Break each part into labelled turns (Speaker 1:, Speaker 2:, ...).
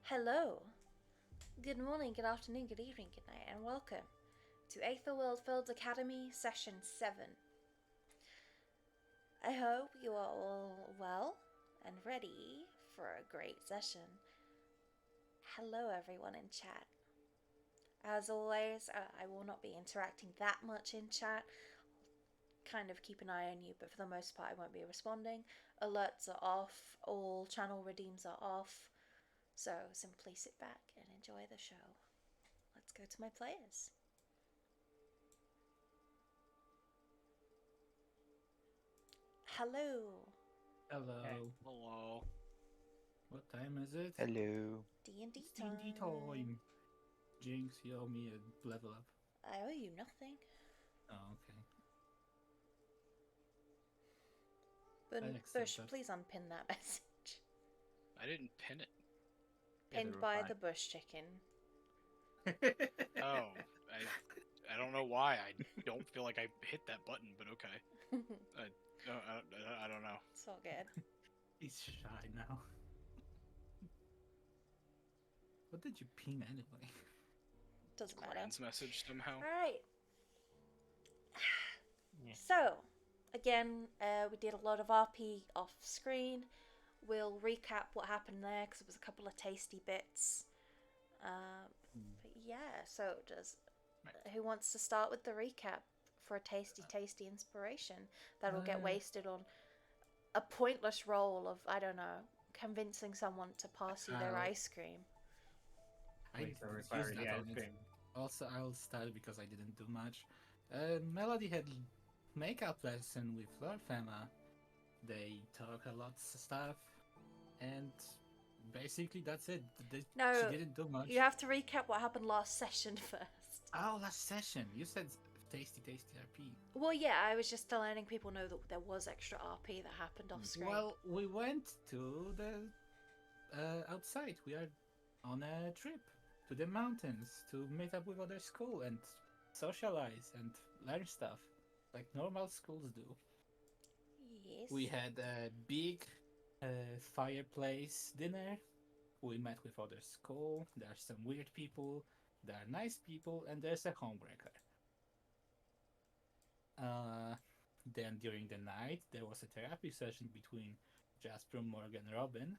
Speaker 1: Hello, good morning, good afternoon, good evening, good night, and welcome to Æthelweald Feld Academy Session 7. I hope you are all well and ready for a great session. Hello, everyone in chat. As always, I will not be interacting that much in chat. I'll kind of keep an eye on you, but for the most part, I won't be responding. Alerts are off, all channel redeems are off, so simply sit back and enjoy the show. Let's go to my players. Hello.
Speaker 2: Hello.
Speaker 3: Hey. Hello.
Speaker 2: What time is it?
Speaker 4: Hello.
Speaker 1: D&D
Speaker 2: It's
Speaker 1: time.
Speaker 2: D&D time. Jinx, you owe me a level up.
Speaker 1: I owe you nothing.
Speaker 2: Oh, okay.
Speaker 1: But
Speaker 2: I'll accept
Speaker 1: Bush,
Speaker 2: that.
Speaker 1: please unpin that message.
Speaker 3: I didn't pin it.
Speaker 1: Pinned by the bush chicken.
Speaker 3: Oh, I don't know why. I don't feel like I hit that button, but okay. I don't know.
Speaker 1: It's all good.
Speaker 2: He's shy now. What did you ping anyway?
Speaker 1: Doesn't matter.
Speaker 3: Grand's message somehow.
Speaker 1: Alright.
Speaker 3: Yeah.
Speaker 1: So, again, we did a lot of RP off screen. We'll recap what happened there because it was a couple of tasty bits. But yeah, so who wants to start with the recap for a tasty inspiration that'll get wasted on a pointless role of, I don't know, convincing someone to pass you their ice cream?
Speaker 2: I
Speaker 4: Wait, so
Speaker 2: didn't
Speaker 4: we
Speaker 2: use
Speaker 4: fired
Speaker 2: that
Speaker 4: the
Speaker 2: on
Speaker 4: ice
Speaker 2: it.
Speaker 4: cream.
Speaker 2: Also, I'll start because I didn't do much. Melody had makeup lesson with Lorfema. They talk a lot of stuff, and basically that's it.
Speaker 1: No,
Speaker 2: she didn't do much.
Speaker 1: you have to recap what happened last session first.
Speaker 2: Oh, last session. You said tasty RP.
Speaker 1: Well, yeah, I was just letting people know that there was extra RP that happened off screen.
Speaker 2: Well, we went to the outside. We are on a trip to the mountains to meet up with other school and socialize and learn stuff like normal schools do.
Speaker 1: Yes.
Speaker 2: We had a big fireplace dinner. We met with other school. There are some weird people. There are nice people, and there's a homebreaker. Then during the night, there was a therapy session between Jasper, Morgan, and Robin,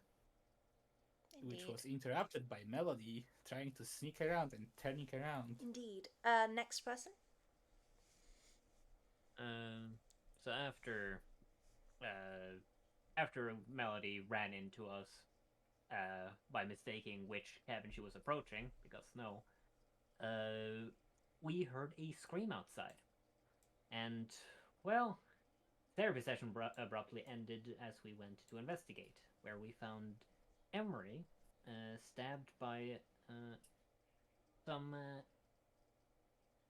Speaker 2: which was interrupted by Melody trying to sneak around and turning around.
Speaker 1: Indeed. Next person.
Speaker 5: So after Melody ran into us by mistaking which cabin she was approaching, because snow, we heard a scream outside. And, well, therapy session abruptly ended as we went to investigate, where we found Emery stabbed by some...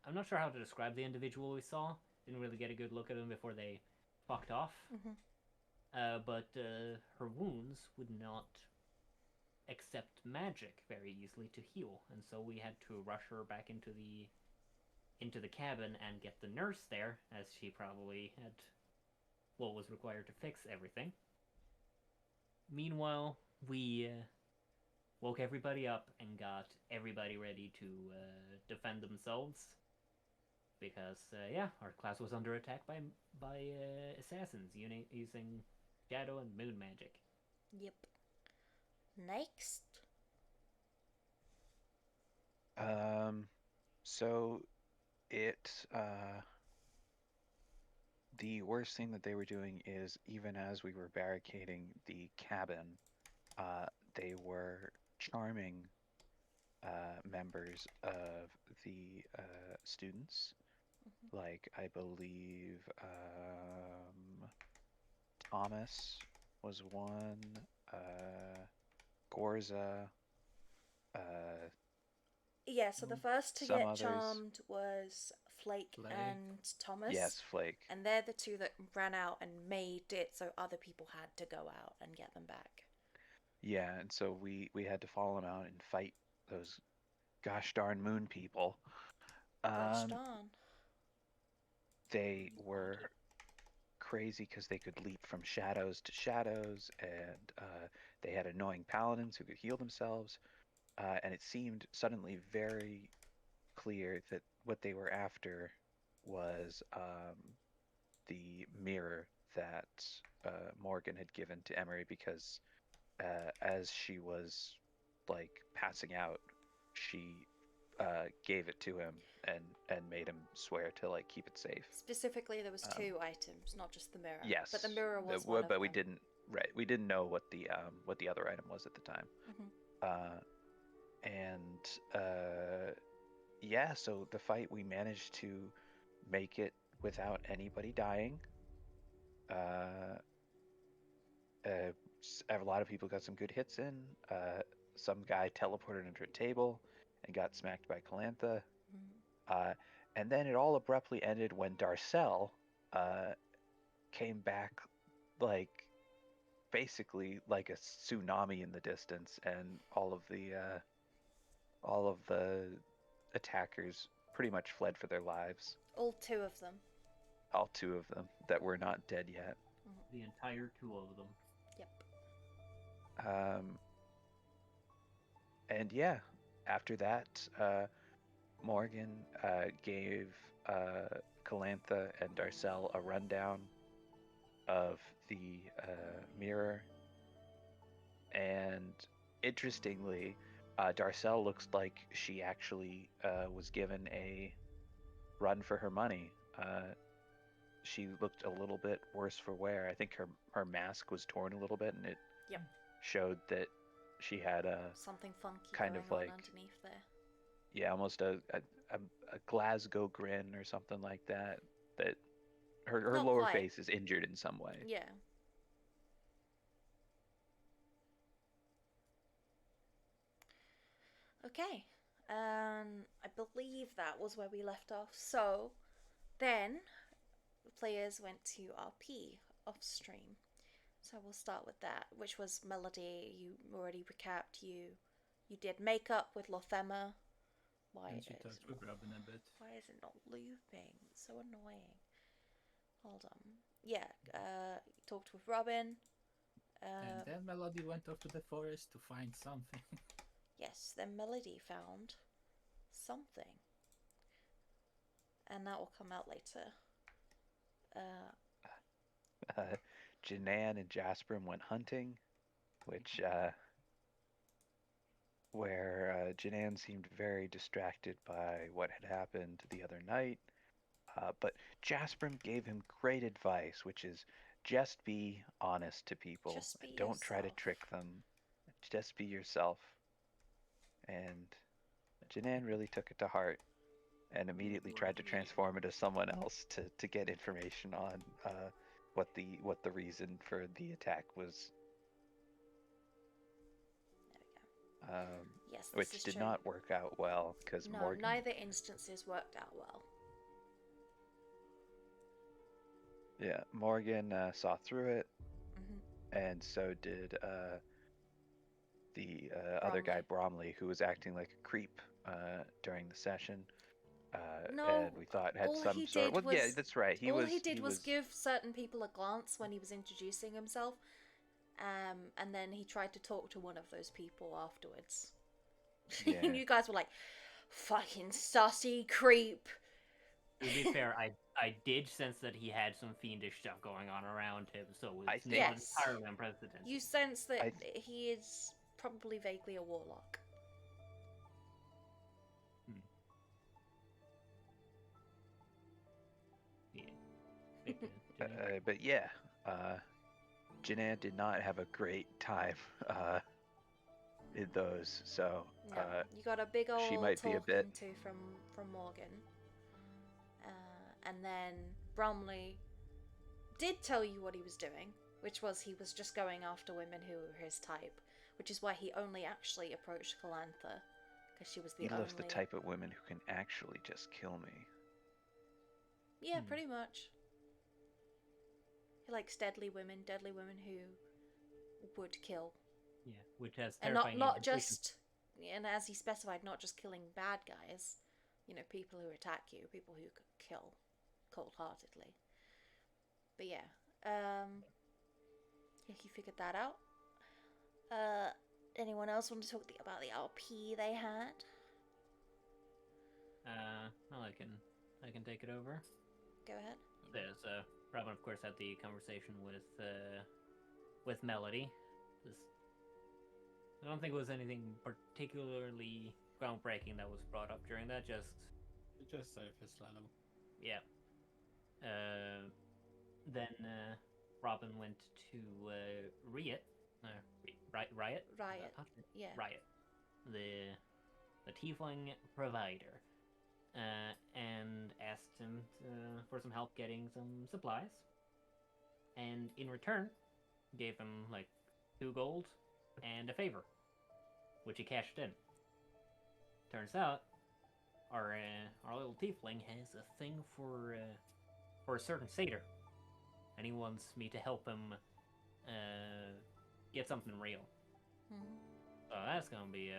Speaker 5: I'm not sure how to describe the individual we saw. Didn't really get a good look at him before they fucked off. But her wounds would not accept magic very easily to heal, and so we had to rush her back into the cabin and get the nurse there, as she probably had what was required to fix everything. Meanwhile, we woke everybody up and got everybody ready to defend themselves, because our class was under attack by assassins using shadow and moon magic.
Speaker 1: Yep. Next.
Speaker 4: So it the worst thing that they were doing is, even as we were barricading the cabin, they were charming members of the students. Like, I believe Thomas was one, Gorza,
Speaker 1: Yeah, so the first to
Speaker 4: some
Speaker 1: get
Speaker 4: others.
Speaker 1: charmed was Flake and Thomas.
Speaker 4: Yes, Flake.
Speaker 1: And they're the two that ran out and made it so other people had to go out and get them back.
Speaker 4: Yeah, and so we had to follow them out and fight those gosh darn moon people.
Speaker 1: Gosh darn.
Speaker 4: They were crazy because they could leap from shadows to shadows, and they had annoying paladins who could heal themselves. and it seemed suddenly very clear that what they were after was the mirror that Morgan had given to Emery because as she was like passing out, she gave it to him and made him swear to like keep it safe.
Speaker 1: Specifically, there was two items, not just the mirror.
Speaker 4: Yes,
Speaker 1: but the mirror was one of
Speaker 4: but
Speaker 1: them.
Speaker 4: we didn't know what the other item was at the time.
Speaker 1: Mhm.
Speaker 4: Yeah, so the fight, we managed to make it without anybody dying. A lot of people got some good hits in. Some guy teleported under a table and got smacked by Calantha.
Speaker 1: Mhm.
Speaker 4: And then it all abruptly ended when Darcel came back, like basically like a tsunami in the distance, and all of the attackers pretty much fled for their lives.
Speaker 1: All two of them.
Speaker 4: All two of them that were not dead yet.
Speaker 5: The entire two of them.
Speaker 1: Yep.
Speaker 4: And yeah, after that, Morgan gave Calantha and Darcel a rundown of the mirror. And interestingly, Darcel looks like she actually was given a run for her money. She looked a little bit worse for wear. I think her mask was torn a little bit, and it
Speaker 1: Yep.
Speaker 4: showed that she had a
Speaker 1: Something funky
Speaker 4: kind
Speaker 1: going
Speaker 4: of like,
Speaker 1: on underneath there.
Speaker 4: yeah, almost a Glasgow grin or something like that. That her
Speaker 1: Not
Speaker 4: lower
Speaker 1: quite.
Speaker 4: face is injured in some way.
Speaker 1: Yeah. Okay. I believe that was where we left off. So then the players went to RP off stream. So we'll start with that, which was Melody. You already recapped. You did makeup with Lothema. Why
Speaker 2: And she
Speaker 1: is
Speaker 2: talked with Robin a bit.
Speaker 1: Why is it not looping? It's so annoying. Hold on. Yeah, talked with Robin.
Speaker 2: And then Melody went off to the forest to find something.
Speaker 1: Yes, then Melody found something. And that will come out later.
Speaker 4: Janan and Jasperin went hunting, which where Janan seemed very distracted by what had happened the other night. But Jasperin gave him great advice, which is just be honest to people.
Speaker 1: Just be
Speaker 4: And don't try to
Speaker 1: yourself.
Speaker 4: trick them. Just be yourself. And Janan really took it to heart and immediately tried to transform into someone else to get information on what the reason for the attack was.
Speaker 1: There we go. Yes, this
Speaker 4: Which
Speaker 1: is
Speaker 4: did
Speaker 1: true.
Speaker 4: not work out well because
Speaker 1: No,
Speaker 4: Morgan.
Speaker 1: neither instances worked out well.
Speaker 4: Yeah, Morgan saw through it,
Speaker 1: Mm-hmm.
Speaker 4: and so did the other guy, Bromley, who was acting like a creep during the session.
Speaker 1: No,
Speaker 4: and we thought had
Speaker 1: all
Speaker 4: some
Speaker 1: he
Speaker 4: sort.
Speaker 1: did
Speaker 4: Well,
Speaker 1: was
Speaker 4: yeah, that's right. He
Speaker 1: did was give certain people a glance when he was introducing himself, and then he tried to talk to one of those people afterwards.
Speaker 4: Yeah.
Speaker 1: And you guys were like, "Fucking sussy creep."
Speaker 5: To be fair, I did sense that he had some fiendish stuff going on around him, so it's not
Speaker 1: Yes.
Speaker 5: entirely unprecedented.
Speaker 1: You sense that he is probably vaguely a warlock.
Speaker 5: Yeah.
Speaker 4: But yeah, Janan did not have a great time in those. So
Speaker 1: No, you got a big old
Speaker 4: she might be a bit.
Speaker 1: talking to from Morgan, and then Bromley did tell you what he was doing, which was he was just going after women who were his type, which is why he only actually approached Calantha, because she was the
Speaker 4: He
Speaker 1: only.
Speaker 4: loves the type of women who can actually just kill me.
Speaker 1: Yeah, pretty much. He likes deadly women who would kill.
Speaker 5: Yeah, which has
Speaker 1: And
Speaker 5: terrifying
Speaker 1: not
Speaker 5: implications.
Speaker 1: just, and as he specified, not just killing bad guys, you know, people who attack you, people who could kill cold-heartedly. But yeah, he figured that out. Anyone else want to talk about the RP they had?
Speaker 5: Well, I can take it over.
Speaker 1: Go ahead.
Speaker 5: There's Robin, of course, had the conversation with Melody. I don't think it was anything particularly groundbreaking that was brought up during that. Just
Speaker 2: surface level.
Speaker 5: yeah. Then Robin went to Riot. Riot.
Speaker 1: Riot. Yeah.
Speaker 5: Riot. The tiefling provider. And asked him for some help getting some supplies. And in return, gave him like 2 gold and a favor, which he cashed in. Turns out, our little tiefling has a thing for a certain satyr, and he wants me to help him get something real.
Speaker 1: Mm-hmm.
Speaker 5: So that's gonna be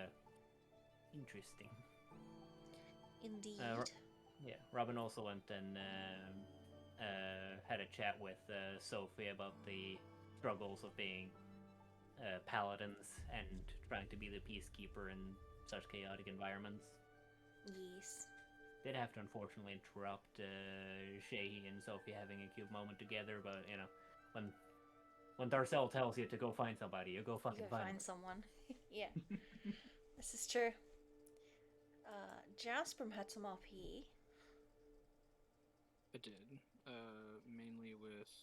Speaker 5: interesting.
Speaker 1: Indeed.
Speaker 5: Yeah, Robin also went and had a chat with Sophie about the struggles of being paladins and trying to be the peacekeeper in such chaotic environments.
Speaker 1: Yes.
Speaker 5: Did have to unfortunately interrupt Shehi and Sophie having a cute moment together, but you know, when Darcel tells you to go find somebody, you go fucking
Speaker 1: find someone. Yeah. This is true. Jasper had some RP.
Speaker 3: I did. Mainly with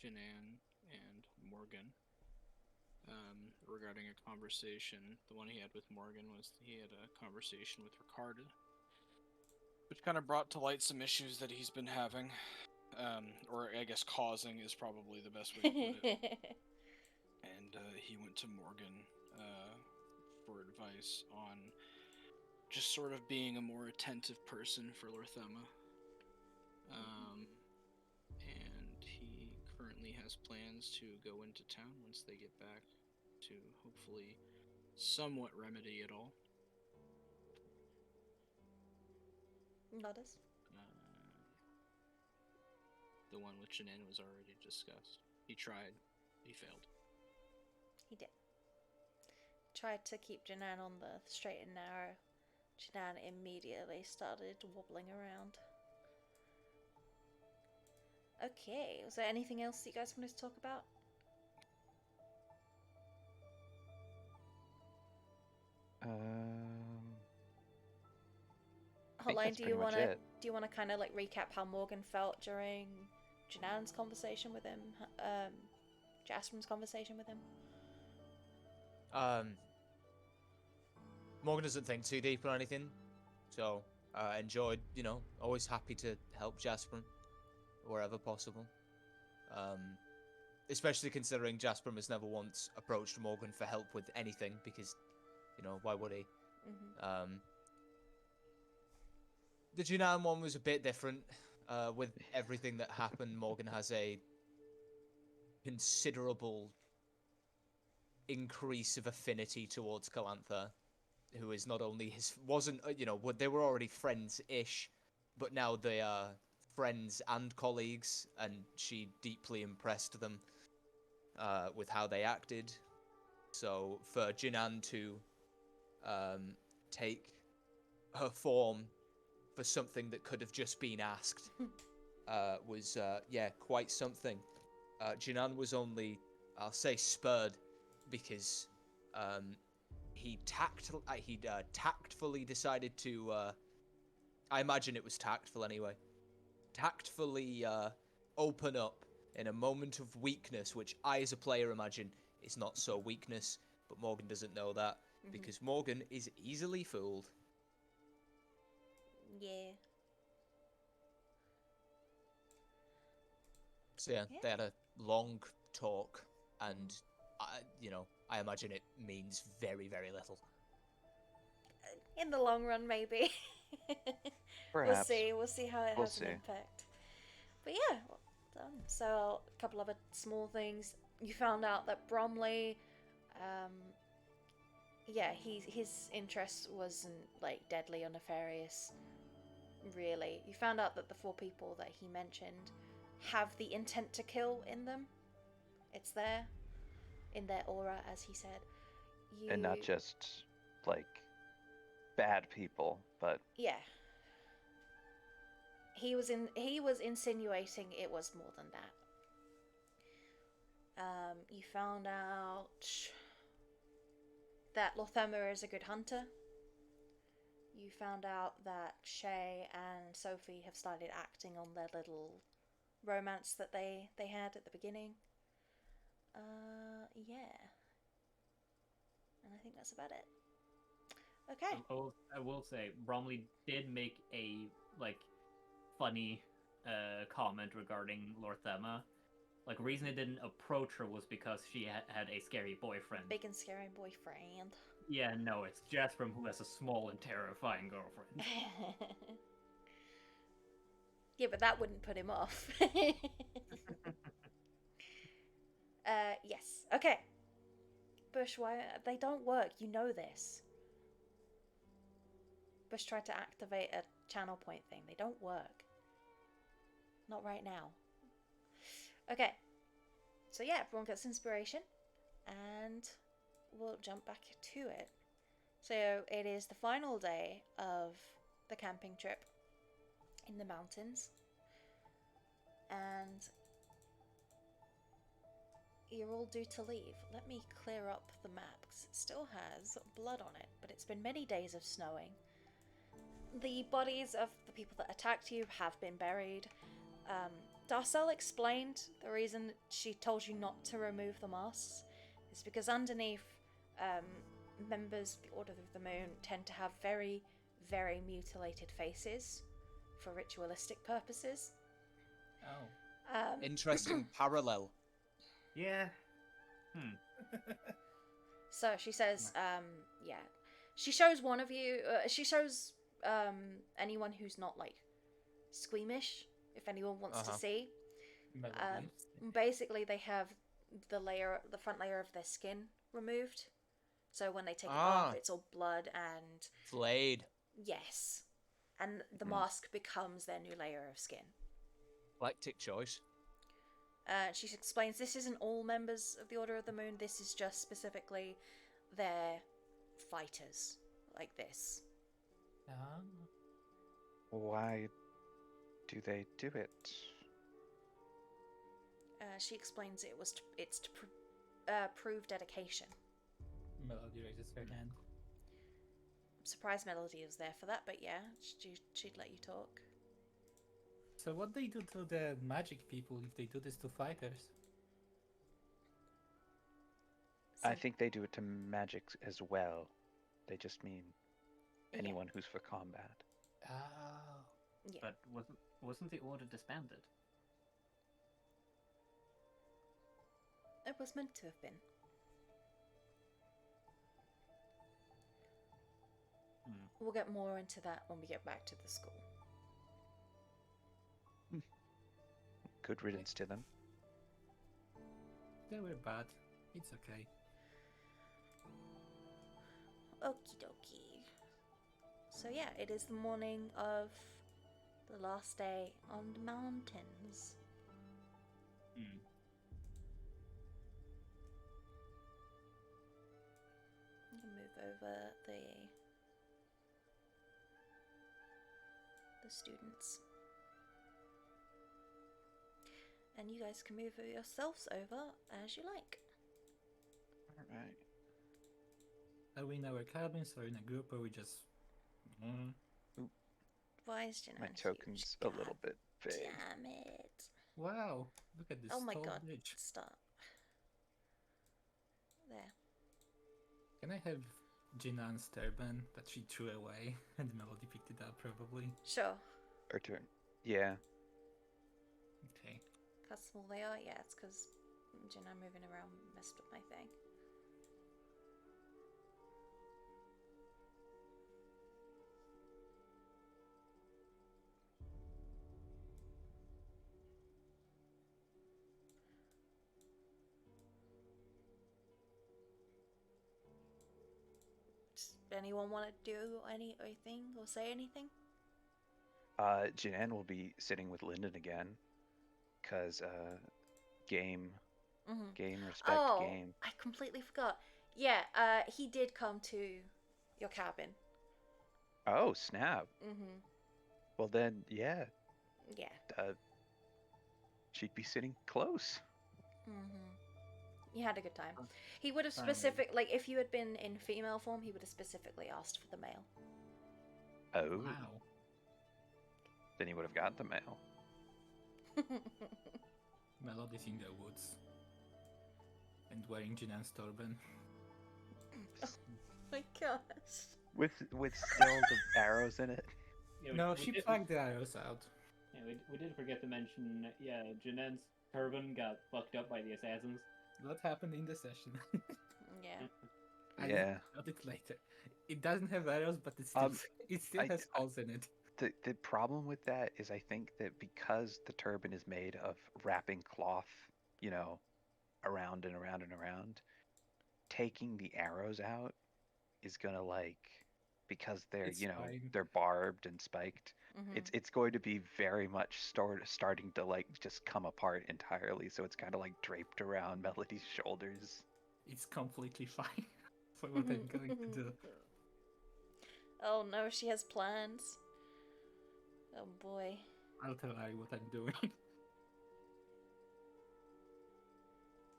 Speaker 3: Janan and Morgan. Regarding a conversation. The one he had with Morgan was he had a conversation with Ricardo, which kind of brought to light some issues that he's been having. Or I guess causing is probably the best way to put it. And he went to Morgan for advice on just sort of being a more attentive person for Lorthema. And he currently has plans to go into town once they get back to hopefully somewhat remedy it all.
Speaker 1: Notice.
Speaker 3: The one with Janan was already discussed. He tried. He failed.
Speaker 1: He did. Tried to keep Janan on the straight and narrow. Janan immediately started wobbling around. Okay, was there anything else you guys wanted to talk about? Hotline, do you want to kind of like recap how Morgan felt during Janan's conversation with him, Jasper's conversation with him?
Speaker 6: Morgan doesn't think too deep or anything, so I enjoyed, always happy to help Jasper wherever possible. Especially considering Jasper has never once approached Morgan for help with anything, because, why would he?
Speaker 1: Mm-hmm.
Speaker 6: The Junan one was a bit different. With everything that happened, Morgan has a considerable increase of affinity towards Calantha, who is not only they were already friends-ish, but now they are friends and colleagues, and she deeply impressed them with how they acted. So for Jinan to take her form for something that could have just been asked was quite something. Jinan was only, I'll say, spurred because he tactfully decided to I imagine it was tactful anyway, tactfully open up in a moment of weakness, which I as a player imagine is not so weakness, but Morgan doesn't know that, because Morgan is easily fooled.
Speaker 1: Yeah.
Speaker 6: So yeah, they had a long talk, and I imagine it means very, very little.
Speaker 1: In the long run, maybe.
Speaker 4: Perhaps.
Speaker 1: We'll see how it has an impact. But yeah, well done. So a couple other small things. You found out that Bromley, his interest wasn't like deadly or nefarious. Really, you found out that the 4 people that he mentioned have the intent to kill in them. It's there. in their aura, as he said.
Speaker 4: And not just like bad people, but
Speaker 1: Yeah. He was insinuating it was more than that. You found out that Lothema is a good hunter. You found out that Shay and Sophie have started acting on their little romance that they had at the beginning. Yeah. And I think that's about it. Okay.
Speaker 5: I will say, Bromley did make a funny comment regarding Lorthema. Like, reason it didn't approach her was because she had a scary boyfriend.
Speaker 1: Big and scary boyfriend.
Speaker 5: Yeah, no, it's Jasper who has a small and terrifying girlfriend.
Speaker 1: Yeah, but that wouldn't put him off. Yes. Okay. Bush, why they don't work? You know this. Bush tried to activate a channel point thing. They don't work. Not right now. Okay. So yeah, everyone gets inspiration, and we'll jump back to it. So it is the final day of the camping trip in the mountains, and you're all due to leave. Let me clear up the map because it still has blood on it, but it's been many days of snowing. The bodies of the people that attacked you have been buried. Darcel explained the reason she told you not to remove the masks is because underneath, members of the Order of the Moon tend to have very, very mutilated faces for ritualistic purposes.
Speaker 6: Oh. Interesting parallel.
Speaker 5: Yeah.
Speaker 1: So she says, yeah. She shows one of you, she shows anyone who's not, like, squeamish, if anyone wants to see. Basically, they have the front layer of their skin removed. So when they take it off, it's all blood and...
Speaker 6: Flayed.
Speaker 1: Yes. And the mask becomes their new layer of skin.
Speaker 6: Eclectic choice.
Speaker 1: She explains this isn't all members of the Order of the Moon. This is just specifically their fighters, like this.
Speaker 4: Why do they do it?
Speaker 1: She explains it's to prove dedication.
Speaker 2: Melody raises her hand.
Speaker 1: I'm surprised Melody is there for that, but yeah, she'd let you talk.
Speaker 2: So what they do to the magic people if they do this to fighters?
Speaker 1: So,
Speaker 4: I think they do it to magic as well. They just mean anyone who's for combat.
Speaker 2: Oh.
Speaker 1: yeah.
Speaker 5: But wasn't the order disbanded?
Speaker 1: It was meant to have been. We'll get more into that when we get back to the school.
Speaker 4: Good riddance to them.
Speaker 2: They were bad. It's okay.
Speaker 1: Okie dokie. So yeah, it is the morning of the last day on the mountains. I'm gonna move over the students. And you guys can move yourselves over as you like.
Speaker 4: Alright.
Speaker 2: Are we in our cabins or in a group or we just...
Speaker 1: Why is Janan
Speaker 4: My
Speaker 1: huge?
Speaker 4: token's a little
Speaker 1: God
Speaker 4: bit vague.
Speaker 1: damn it.
Speaker 2: Wow, look at this
Speaker 1: Oh my
Speaker 2: tall
Speaker 1: god,
Speaker 2: bridge.
Speaker 1: stop. There.
Speaker 2: Can I have Jinan's turban that she threw away and Melody picked it up probably?
Speaker 1: Sure.
Speaker 4: Our turn. Yeah.
Speaker 2: Okay.
Speaker 1: How small they are? Yeah, it's because Janan moving around messed with my thing. Does anyone want to do anything or say anything?
Speaker 4: Jinan will be sitting with Lyndon again, because game
Speaker 1: Mhm.
Speaker 4: Gain respect,
Speaker 1: Oh,
Speaker 4: gain.
Speaker 1: I completely forgot. Yeah, he did come to your cabin.
Speaker 4: Oh, snap.
Speaker 1: Mhm.
Speaker 4: Well then, yeah,
Speaker 1: Yeah.
Speaker 4: she'd be sitting close.
Speaker 1: Mhm. You had a good time. He would have
Speaker 2: Finally.
Speaker 1: like if you had been in female form, he would have specifically asked for the male.
Speaker 4: Oh,
Speaker 2: Wow.
Speaker 4: then he would have got the mail.
Speaker 2: Melody's in the woods. And wearing Jinan's turban.
Speaker 1: My gosh.
Speaker 4: With still the arrows in it.
Speaker 5: Yeah,
Speaker 2: No,
Speaker 5: we
Speaker 2: she
Speaker 5: did,
Speaker 2: plucked the arrows out.
Speaker 5: yeah, we did forget to mention, yeah, Janen's turban got fucked up by the assassins.
Speaker 2: What happened in the session?
Speaker 1: Yeah.
Speaker 2: I
Speaker 4: Yeah.
Speaker 2: got it later. It doesn't have arrows, but it still, it still
Speaker 4: I-
Speaker 2: has holes in it.
Speaker 4: The problem with that is I think that because the turban is made of wrapping cloth, you know, around and around and around, taking the arrows out is gonna like because they're
Speaker 2: It's fine.
Speaker 4: they're barbed and spiked.
Speaker 1: Mhm.
Speaker 4: It's going to be very much starting to like just come apart entirely. So it's kind of like draped around Melody's shoulders.
Speaker 2: It's completely fine for what I'm going to do.
Speaker 1: Oh no, she has plans. Oh boy.
Speaker 2: I'll tell her what I'm doing.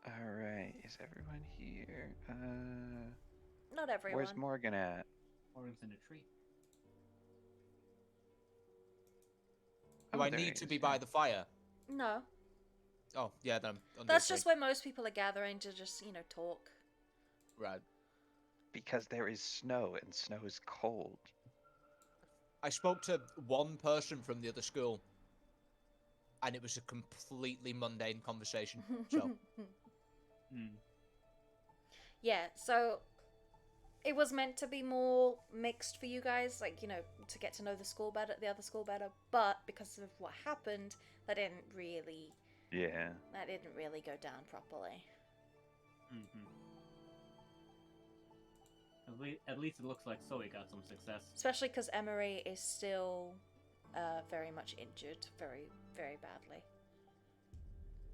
Speaker 4: All right, is everyone here?
Speaker 1: Not everyone.
Speaker 4: Where's Morgan at?
Speaker 5: Morgan's in a tree.
Speaker 6: Do
Speaker 4: Oh,
Speaker 6: I
Speaker 4: there
Speaker 6: need
Speaker 4: he
Speaker 6: to
Speaker 4: is,
Speaker 6: be
Speaker 4: yeah.
Speaker 6: by the fire?
Speaker 1: No.
Speaker 6: Oh, yeah, then I'm under
Speaker 1: That's
Speaker 6: the
Speaker 1: just
Speaker 6: tree.
Speaker 1: where most people are gathering to just, talk.
Speaker 6: Right.
Speaker 4: Because there is snow and snow is cold.
Speaker 6: I spoke to one person from the other school, and it was a completely mundane conversation. So,
Speaker 5: Hmm.
Speaker 1: Yeah, so it was meant to be more mixed for you guys, like, to get to know the other school better, but because of what happened, that didn't really
Speaker 4: Yeah.
Speaker 1: go down properly.
Speaker 5: Mm-hmm. At least it looks like Zoe got some success.
Speaker 1: Especially because Emery is still very much injured, very, very badly.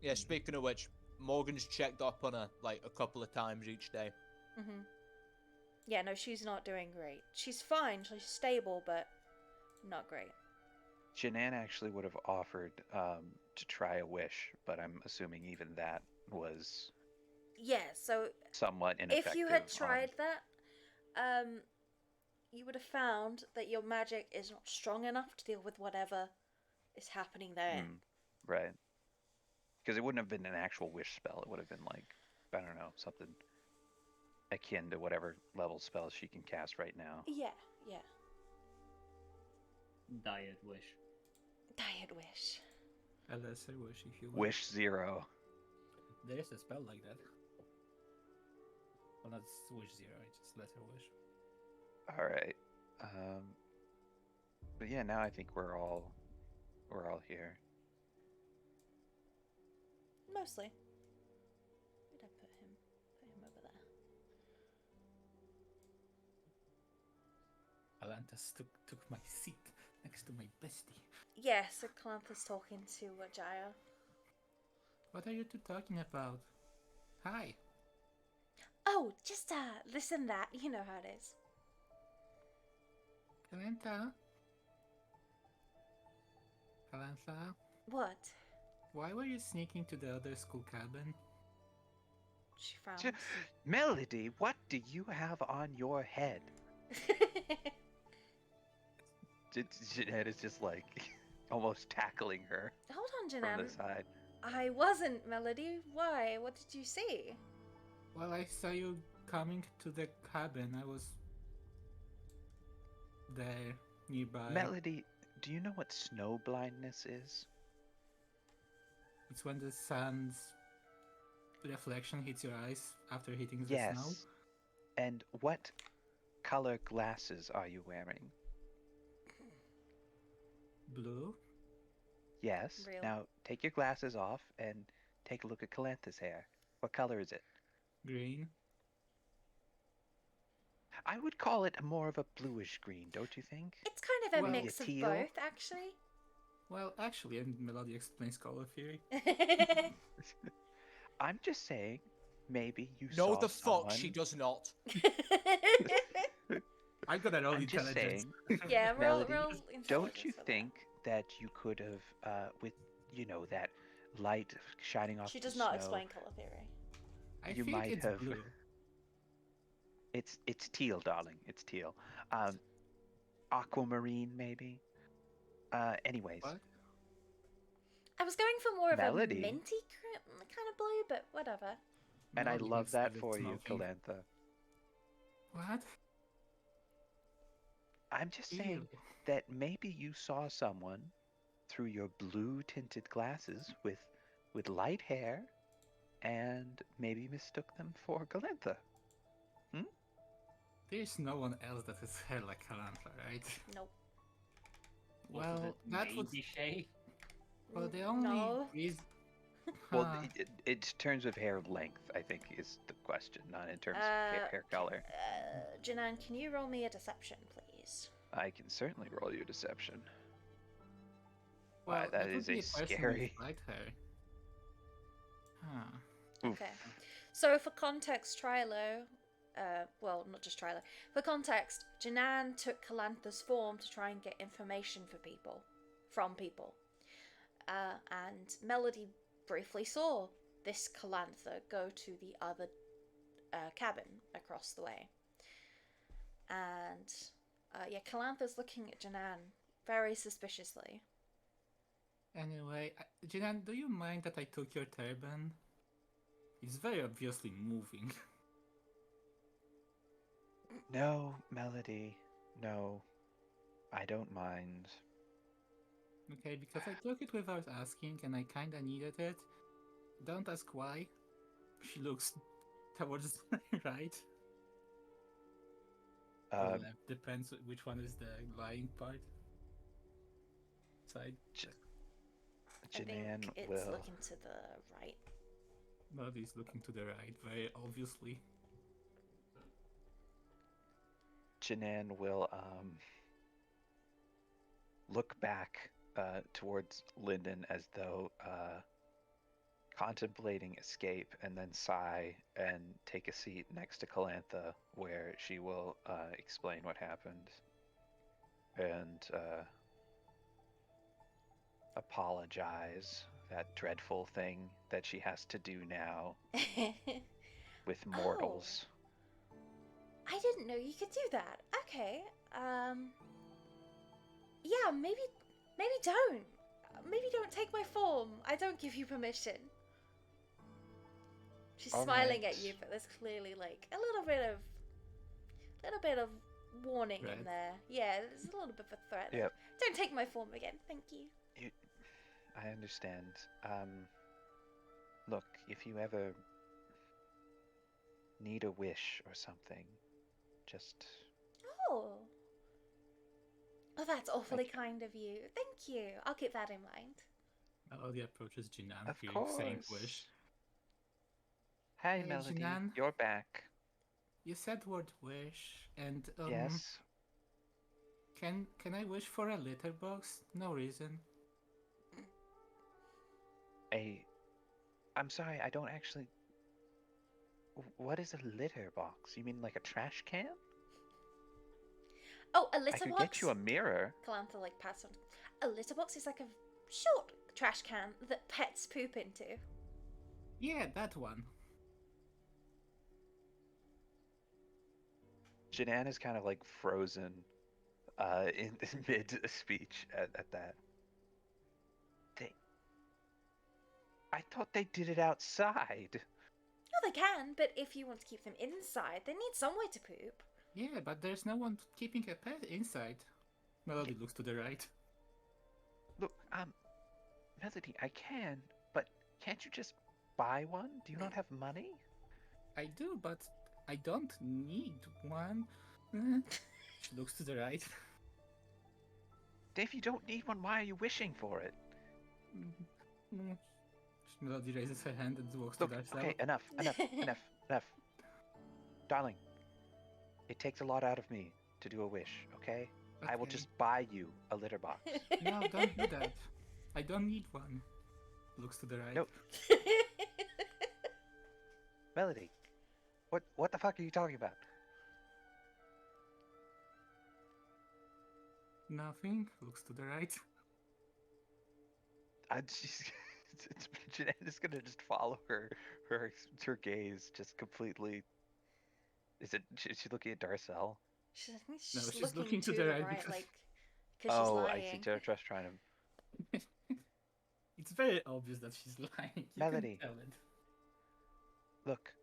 Speaker 6: yeah, speaking of which, Morgan's checked up on her, like, a couple of times each day.
Speaker 1: Mm-hmm. Yeah, no, she's not doing great. She's fine, she's stable, but not great.
Speaker 4: Janan actually would have offered to try a wish, but I'm assuming even that was
Speaker 1: Yeah, so
Speaker 4: somewhat ineffective.
Speaker 1: if you had tried that, you would have found that your magic is not strong enough to deal with whatever is happening there.
Speaker 4: Right. Because it wouldn't have been an actual wish spell. It would have been like, I don't know, something akin to whatever level spells she can cast right now.
Speaker 1: Yeah.
Speaker 5: Diet wish.
Speaker 1: Diet wish.
Speaker 2: A lesser wish, if you will.
Speaker 4: Wish 0.
Speaker 2: There is a spell like that. Well, not wish 0, it's just lesser wish.
Speaker 4: All right. But yeah, now I think we're all here.
Speaker 1: Mostly. Where'd I put him? Put him over there.
Speaker 2: Alantas took my seat next to my bestie.
Speaker 1: Yeah, so Clanth's talking to Jaya.
Speaker 2: What are you two talking about? Hi.
Speaker 1: Oh, just listen that. You know how it is.
Speaker 2: Calanta? Calantha?
Speaker 1: What?
Speaker 2: Why were you sneaking to the other school cabin?
Speaker 1: She frowns.
Speaker 4: Melody, what do you have on your head? Jeanette is just like almost tackling her
Speaker 1: Hold on,
Speaker 4: from
Speaker 1: Janan.
Speaker 4: the side.
Speaker 1: I wasn't, Melody. Why? What did you see?
Speaker 2: Well, I saw you coming to the cabin. I was there, nearby.
Speaker 4: Melody, do you know what snow blindness is?
Speaker 2: It's when the sun's reflection hits your eyes after hitting the
Speaker 4: Yes.
Speaker 2: snow.
Speaker 4: And what color glasses are you wearing?
Speaker 2: Blue?
Speaker 4: Yes.
Speaker 1: Real.
Speaker 4: Now take your glasses off and take a look at Calantha's hair. What color is it?
Speaker 2: Green?
Speaker 4: I would call it more of a bluish green, don't you think?
Speaker 1: It's kind of a
Speaker 2: Well,
Speaker 1: mix of
Speaker 4: teal?
Speaker 1: both, actually.
Speaker 2: Well, actually, and Melody explains color theory.
Speaker 4: I'm just saying, maybe you
Speaker 6: No,
Speaker 4: saw
Speaker 6: the fuck she
Speaker 4: someone-
Speaker 6: does not.
Speaker 2: I'm gonna roll
Speaker 4: I'm just
Speaker 2: intelligence.
Speaker 4: saying,
Speaker 1: Yeah, roll,
Speaker 4: Melody,
Speaker 1: roll
Speaker 4: don't
Speaker 1: intelligence
Speaker 4: you
Speaker 1: for that.
Speaker 4: think that you could have, with, that light shining off
Speaker 1: She
Speaker 4: the
Speaker 1: does not
Speaker 4: snow,
Speaker 1: explain color theory.
Speaker 2: I
Speaker 4: You
Speaker 2: think
Speaker 4: might
Speaker 2: it's
Speaker 4: have-
Speaker 2: blue.
Speaker 4: It's teal, darling. It's teal. Aquamarine, maybe. Anyways,
Speaker 2: What?
Speaker 1: I was going for more of
Speaker 4: Melody.
Speaker 1: a minty kind of blue, but whatever.
Speaker 4: and I
Speaker 2: Melody
Speaker 4: love
Speaker 2: looks
Speaker 4: that
Speaker 2: like
Speaker 4: for
Speaker 2: it's
Speaker 4: you,
Speaker 2: smoking.
Speaker 4: Calantha.
Speaker 2: What?
Speaker 4: I'm just saying
Speaker 2: Ew.
Speaker 4: that maybe you saw someone through your blue-tinted glasses with light hair, and maybe mistook them for Galantha.
Speaker 2: There's no one else that has hair like Kalantha, right?
Speaker 1: Nope.
Speaker 2: Well, that would.
Speaker 5: maybe Shay.
Speaker 2: Well, the only
Speaker 1: No.
Speaker 2: reason.
Speaker 4: Well,
Speaker 2: Huh.
Speaker 4: in terms of hair length, I think is the question, not in terms of hair color.
Speaker 1: Janan, can you roll me a deception, please?
Speaker 4: I can certainly roll you deception.
Speaker 2: Well,
Speaker 4: Wow, that
Speaker 2: would
Speaker 4: is
Speaker 2: be
Speaker 4: a
Speaker 2: person with
Speaker 4: scary.
Speaker 2: light hair. Huh.
Speaker 4: Oof.
Speaker 1: Okay. So for context, Trilo, well, not just Trilo. For context, Janan took Calantha's form to try and get information from people. And Melody briefly saw this Calantha go to the other cabin across the way. And yeah, Calantha's looking at Janan very suspiciously.
Speaker 2: Anyway, Jinan, do you mind that I took your turban? It's very obviously moving.
Speaker 4: No, Melody. No, I don't mind.
Speaker 2: Okay, because I took it without asking and I kinda needed it. Don't ask why. She looks towards the right. Or left, depends which one is the lying part. Side.
Speaker 1: I think
Speaker 4: Janan
Speaker 1: it's
Speaker 4: will.
Speaker 1: looking to the right.
Speaker 2: Melody's looking to the right, very obviously.
Speaker 4: Janan will look back towards Lyndon as though contemplating escape, and then sigh and take a seat next to Calantha, where she will explain what happened and apologize that dreadful thing that she has to do now with
Speaker 1: Oh.
Speaker 4: mortals.
Speaker 1: I didn't know you could do that. Okay. Yeah, maybe don't. Maybe don't take my form. I don't give you permission. She's
Speaker 4: All
Speaker 1: smiling
Speaker 4: right.
Speaker 1: at you, but there's clearly like a little bit of warning in
Speaker 2: Threat.
Speaker 1: there. Yeah, there's a little bit of a threat. Like,
Speaker 4: Yep.
Speaker 1: don't take my form again, thank you.
Speaker 4: I understand. Look, if you ever need a wish or something, just
Speaker 1: Oh. Oh, that's awfully
Speaker 4: Thank you.
Speaker 1: kind of you. Thank you. I'll keep that in mind.
Speaker 2: Melody approaches Jinan,
Speaker 4: Of
Speaker 2: saying
Speaker 4: course.
Speaker 2: wish.
Speaker 4: Hi,
Speaker 2: Hey,
Speaker 4: Melody,
Speaker 2: Jinan.
Speaker 4: you're back.
Speaker 2: You said word wish, and
Speaker 4: Yes.
Speaker 2: Can I wish for a litter box? No reason.
Speaker 4: I'm sorry, I don't actually. What is a litter box? You mean like a trash can?
Speaker 1: Oh, a
Speaker 4: I
Speaker 1: litter
Speaker 4: could
Speaker 1: box?
Speaker 4: get you a mirror.
Speaker 1: Calantha like pats on. A litter box is like a short trash can that pets poop into.
Speaker 2: Yeah, that one.
Speaker 4: Janan is kind of like frozen in mid speech at that. I thought they did it outside.
Speaker 1: Oh, they can, but if you want to keep them inside, they need somewhere to poop.
Speaker 2: Yeah, but there's no one keeping a pet inside. Melody looks to the right.
Speaker 4: Look, Melody, I can, but can't you just buy one? Do you not have money?
Speaker 2: I do, but I don't need one. She looks to the right.
Speaker 4: If you don't need one, why are you wishing for it?
Speaker 2: Melody raises her hand and walks
Speaker 4: Look,
Speaker 2: to the
Speaker 4: okay,
Speaker 2: side.
Speaker 4: enough. Darling, it takes a lot out of me to do a wish, okay? I will
Speaker 2: Okay.
Speaker 4: just buy you a litter box.
Speaker 2: No, don't do that. I don't need one. Looks to the right.
Speaker 4: Nope. Melody, what the fuck are you talking about?
Speaker 2: Nothing. Looks to the right.
Speaker 4: She's Jeanette is gonna just follow her gaze just completely. Is she looking at Darcel?
Speaker 1: I think
Speaker 2: No,
Speaker 1: she's
Speaker 2: she's
Speaker 1: looking
Speaker 2: looking
Speaker 1: to
Speaker 2: to the
Speaker 1: the
Speaker 2: right
Speaker 1: right,
Speaker 2: because-
Speaker 1: like, because she's
Speaker 4: Oh, I see.
Speaker 1: lying.
Speaker 4: Just trying to.
Speaker 2: It's very obvious that she's lying. You
Speaker 4: Melody.
Speaker 2: can tell it.
Speaker 4: Look,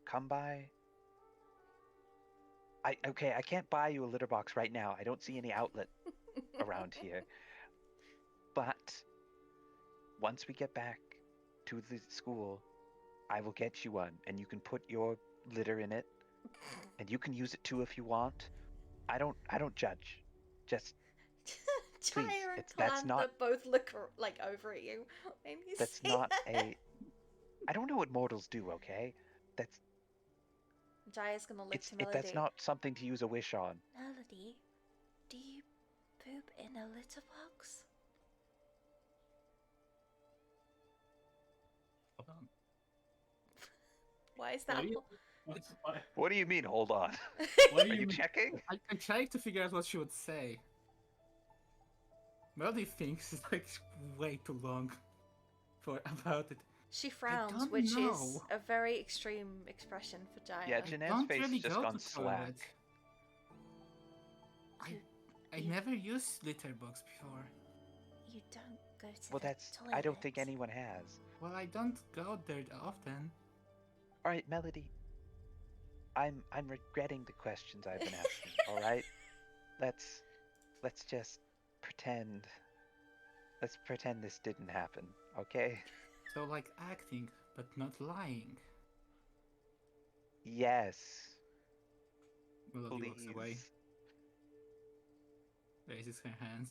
Speaker 4: come by. Okay, I can't buy you a litter box right now. I don't see any outlet around here. But once we get back to the school, I will get you one, and you can put your litter in it, and you can use it too if you want. I don't judge. Just
Speaker 1: Jaya
Speaker 4: please,
Speaker 1: and
Speaker 4: that's
Speaker 1: Kalanda
Speaker 4: not-
Speaker 1: both look like over at you when you
Speaker 4: that's
Speaker 1: say
Speaker 4: not
Speaker 1: that.
Speaker 4: a. I don't know what mortals do. Okay, that's
Speaker 1: Jaya's gonna look to Melody.
Speaker 4: that's not something to use a wish on.
Speaker 1: Melody, do you poop in a litter box?
Speaker 2: Hold on.
Speaker 1: Why is that?
Speaker 2: What do you- what-
Speaker 4: What do you mean? Hold on.
Speaker 2: what
Speaker 4: Are
Speaker 2: do
Speaker 4: you
Speaker 2: mean?
Speaker 4: checking?
Speaker 2: I'm trying to figure out what she would say. Melody thinks it's like way too long for about it.
Speaker 1: She frowns,
Speaker 2: don't
Speaker 1: which is
Speaker 2: know.
Speaker 1: a very extreme expression for Jaya.
Speaker 4: Yeah,
Speaker 2: I
Speaker 4: Jeanette's
Speaker 2: don't
Speaker 4: face
Speaker 2: really
Speaker 4: has just
Speaker 2: go
Speaker 4: gone
Speaker 2: to
Speaker 4: slack.
Speaker 2: toilet. I never used litter box before.
Speaker 1: You don't go to
Speaker 4: Well,
Speaker 1: the
Speaker 4: that's.
Speaker 1: toilet.
Speaker 4: I don't think anyone has.
Speaker 2: Well, I don't go there often.
Speaker 4: All right, Melody. I'm regretting the questions I've been asking. All right, let's just pretend. Let's pretend this didn't happen, okay?
Speaker 2: So like acting, but not lying.
Speaker 4: Yes,
Speaker 2: Melody walks away,
Speaker 4: please.
Speaker 2: raises her hand.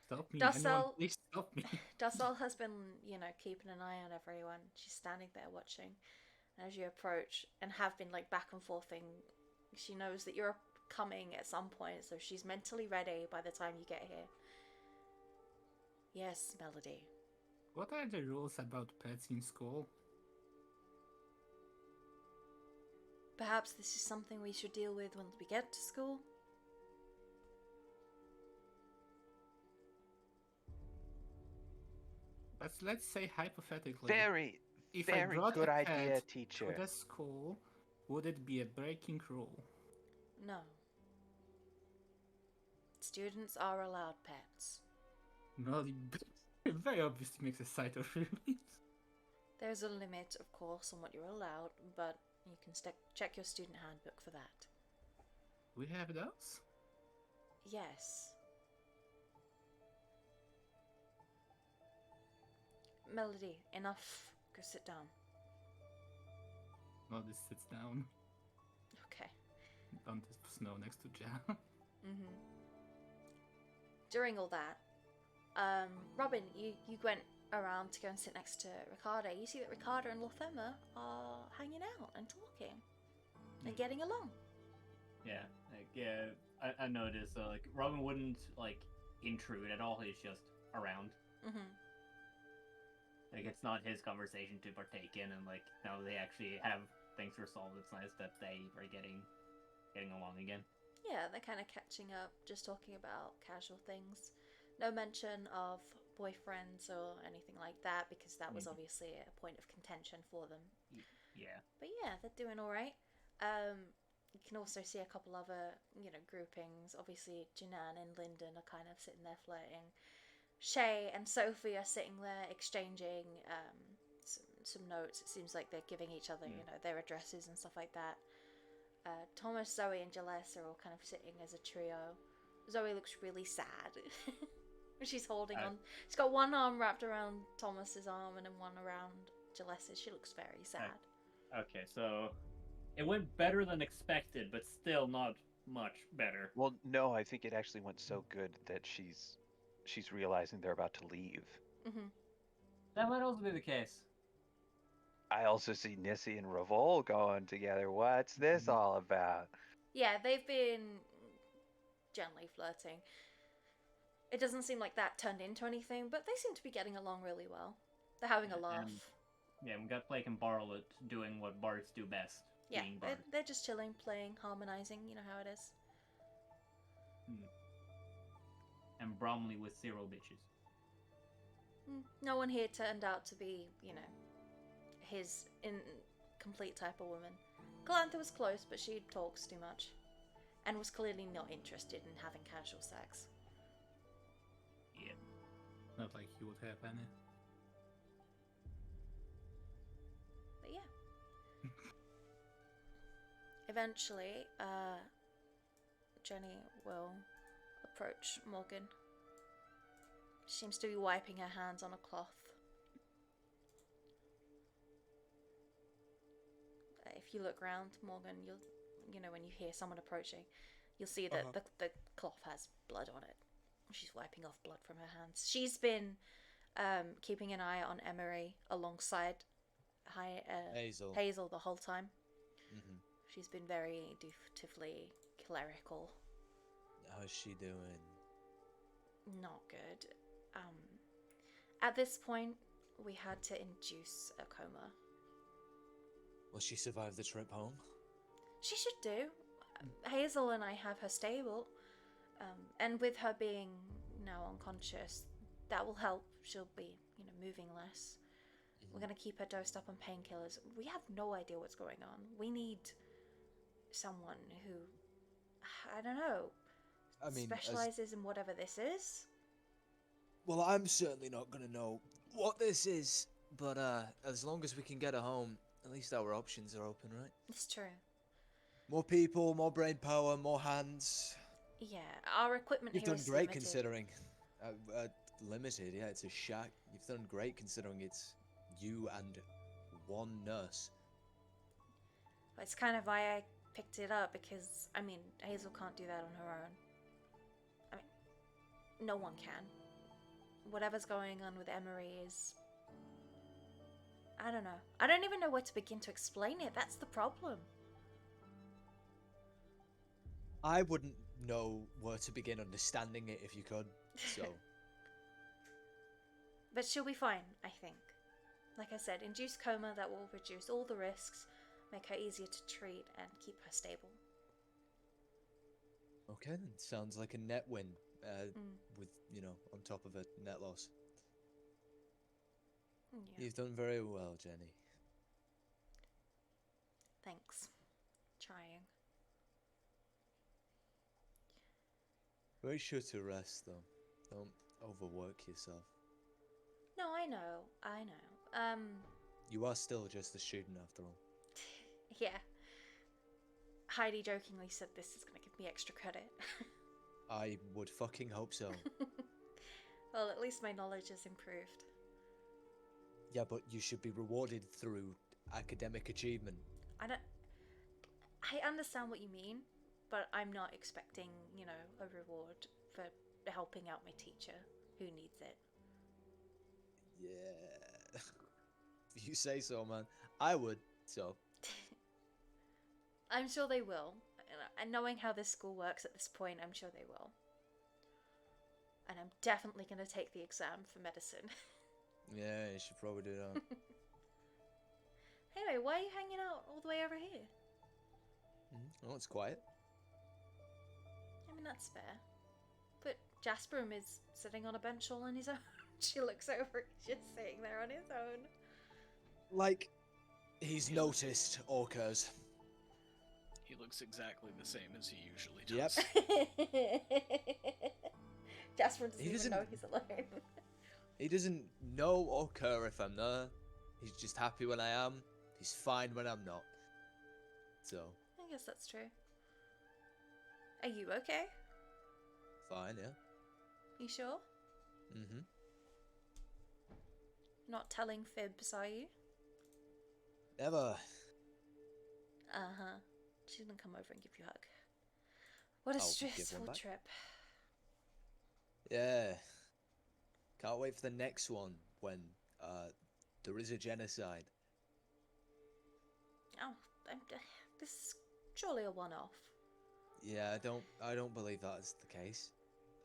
Speaker 2: Stop me,
Speaker 1: Docile-
Speaker 2: anyone, please stop me.
Speaker 1: Dassel has been, keeping an eye on everyone. She's standing there watching. And as you approach, and have been like back and forthing, she knows that you're coming at some point, so she's mentally ready by the time you get here. Yes, Melody.
Speaker 2: What are the rules about pets in school?
Speaker 1: Perhaps this is something we should deal with once we get to school.
Speaker 2: But let's say hypothetically,
Speaker 4: Very,
Speaker 2: if I
Speaker 4: very
Speaker 2: brought
Speaker 4: good
Speaker 2: a
Speaker 4: idea,
Speaker 2: pet
Speaker 4: teacher.
Speaker 2: to the school, would it be a breaking rule?
Speaker 1: No. Students are allowed pets.
Speaker 2: Melody very obviously makes a sight of her.
Speaker 1: There's a limit, of course, on what you're allowed, but you can check your student handbook for that.
Speaker 2: We have those?
Speaker 1: Yes. Melody, enough. Go sit down.
Speaker 2: Melody sits down.
Speaker 1: Okay.
Speaker 2: On the snow next to Ja.
Speaker 1: During all that, Robin, you went around to go and sit next to Ricardo. You see that Ricardo and Lothema are hanging out and talking and getting along.
Speaker 5: I noticed. Like Robin wouldn't like intrude at all. He's just around. Like it's not his conversation to partake in, and like now they actually have things resolved. It's nice that they are getting along again.
Speaker 1: Yeah, they're kind of catching up, just talking about casual things. No mention of boyfriends or anything like that, because that was obviously a point of contention for them.
Speaker 5: Yeah.
Speaker 1: But yeah, they're doing all right. You can also see a couple other, groupings. Obviously, Janan and Lyndon are kind of sitting there flirting. Shay and Sophie are sitting there exchanging some notes. It seems like they're giving each other, their addresses and stuff like that. Thomas, Zoe, and Jaless are all kind of sitting as a trio. Zoe looks really sad. She's holding on. She's got one arm wrapped around Thomas's arm and then one around Jaless's. She looks very sad.
Speaker 5: Okay, so it went better than expected, but still not much better.
Speaker 4: Well, no, I think it actually went so good that she's realizing they're about to leave.
Speaker 5: That might also be the case.
Speaker 4: I also see Nissy and Revol going together. What's this all about?
Speaker 1: Yeah, they've been gently flirting. It doesn't seem like that turned into anything, but they seem to be getting along really well. They're having a laugh.
Speaker 5: Yeah, we got Blake and Barlet doing what bards do best.
Speaker 1: Yeah,
Speaker 5: being
Speaker 1: they're,
Speaker 5: bards.
Speaker 1: they're just chilling, playing, harmonizing. You know how it is.
Speaker 5: And Bromley with 0 bitches.
Speaker 1: No one here turned out to be, his complete type of woman. Galantha was close, but she talks too much. And was clearly not interested in having casual sex.
Speaker 5: Yeah.
Speaker 2: Not like you would have any.
Speaker 1: But yeah. Eventually, Jenny will approach Morgan. She seems to be wiping her hands on a cloth. If you look round, Morgan, when you hear someone approaching, you'll see that the cloth has blood on it. She's wiping off blood from her hands. She's been keeping an eye on Emery alongside Hazel the whole time.
Speaker 6: Mm-hmm.
Speaker 1: She's been very dutifully clerical.
Speaker 6: How's she doing?
Speaker 1: Not good. At this point, we had to induce a coma.
Speaker 6: Will she survive the trip home?
Speaker 1: She should do. Hazel and I have her stable. And with her being now unconscious, that will help. She'll be, moving less. We're going to keep her dosed up on painkillers. We have no idea what's going on. We need someone who, I don't know, specializes in whatever this is.
Speaker 6: Well, I'm certainly not going to know what this is, but as long as we can get her home, at least our options are open, right?
Speaker 1: It's true.
Speaker 6: More people, more brain power, more hands.
Speaker 1: Yeah, our equipment
Speaker 6: You've
Speaker 1: here
Speaker 6: done
Speaker 1: is
Speaker 6: great
Speaker 1: limited.
Speaker 6: considering. Limited, yeah, it's a shack. You've done great considering it's you and one nurse.
Speaker 1: It's kind of why I picked it up, because, Hazel can't do that on her own. No one can. Whatever's going on with Emery is... I don't know. I don't even know where to begin to explain it. That's the problem.
Speaker 6: I wouldn't know where to begin understanding it if you could, so...
Speaker 1: But she'll be fine, I think. Like I said, induced coma that will reduce all the risks, make her easier to treat, and keep her stable.
Speaker 6: Okay, then. Sounds like a net win, with, on top of a net loss.
Speaker 1: Yeah.
Speaker 6: You've done very well, Jenny.
Speaker 1: Thanks. Trying.
Speaker 6: Very sure to rest, though. Don't overwork yourself.
Speaker 1: No, I know.
Speaker 6: You are still just a student, after all.
Speaker 1: Yeah. Heidi jokingly said this is going to give me extra credit.
Speaker 6: I would fucking hope so.
Speaker 1: Well, at least my knowledge has improved.
Speaker 6: Yeah, but you should be rewarded through academic achievement.
Speaker 1: I understand what you mean, but I'm not expecting, a reward for helping out my teacher who needs it.
Speaker 6: Yeah. If you say so, man. I would, so.
Speaker 1: I'm sure they will. And knowing how this school works at this point, I'm sure they will. And I'm definitely going to take the exam for medicine.
Speaker 6: Yeah, you should probably do that.
Speaker 1: Anyway, why are you hanging out all the way over here?
Speaker 6: Oh, it's quiet.
Speaker 1: That's fair. But Jasperum is sitting on a bench all on his own. She looks over, he's just sitting there on his own.
Speaker 6: Like, he's noticed orcas.
Speaker 3: He looks exactly the same as he usually does.
Speaker 6: Yep.
Speaker 1: Jasper doesn't
Speaker 6: He
Speaker 1: even
Speaker 6: doesn't-
Speaker 1: know he's alone.
Speaker 6: He doesn't know or care if I'm there. He's just happy when I am. He's fine when I'm not. So,
Speaker 1: I guess that's true. Are you okay?
Speaker 6: fine, yeah.
Speaker 1: You sure?
Speaker 6: Mm-hmm.
Speaker 1: Not telling fibs, are you?
Speaker 6: Never.
Speaker 1: Uh-huh. She's gonna come over and give you a hug. What a
Speaker 6: I'll give one
Speaker 1: stressful
Speaker 6: back.
Speaker 1: trip.
Speaker 6: Yeah. Can't wait for the next one when there is a genocide.
Speaker 1: Oh, this is surely a one-off.
Speaker 6: Yeah, I don't believe that is the case.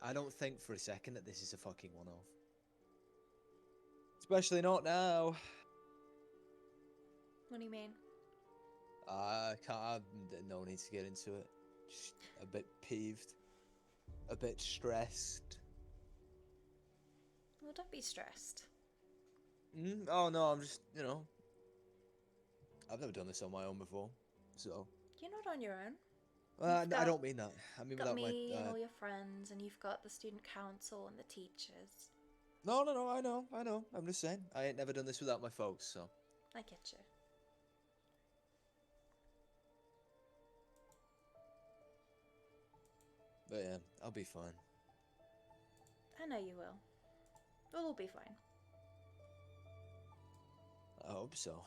Speaker 6: I don't think for a second that this is a fucking one-off. Especially not now.
Speaker 1: What do you mean?
Speaker 6: I can't. No need to get into it. Just a bit peeved, a bit stressed.
Speaker 1: Well, don't be stressed.
Speaker 6: Oh no, I'm just I've never done this on my own before, so.
Speaker 1: You're not on your own.
Speaker 6: I
Speaker 1: got-
Speaker 6: don't mean that. I mean
Speaker 1: You've got
Speaker 6: without my.
Speaker 1: me and all your friends, and you've got the student council and the teachers.
Speaker 6: No, I know. I'm just saying, I ain't never done this without my folks, so.
Speaker 1: I get you.
Speaker 6: But yeah, I'll be fine.
Speaker 1: I know you will. We'll all be fine.
Speaker 6: I hope so.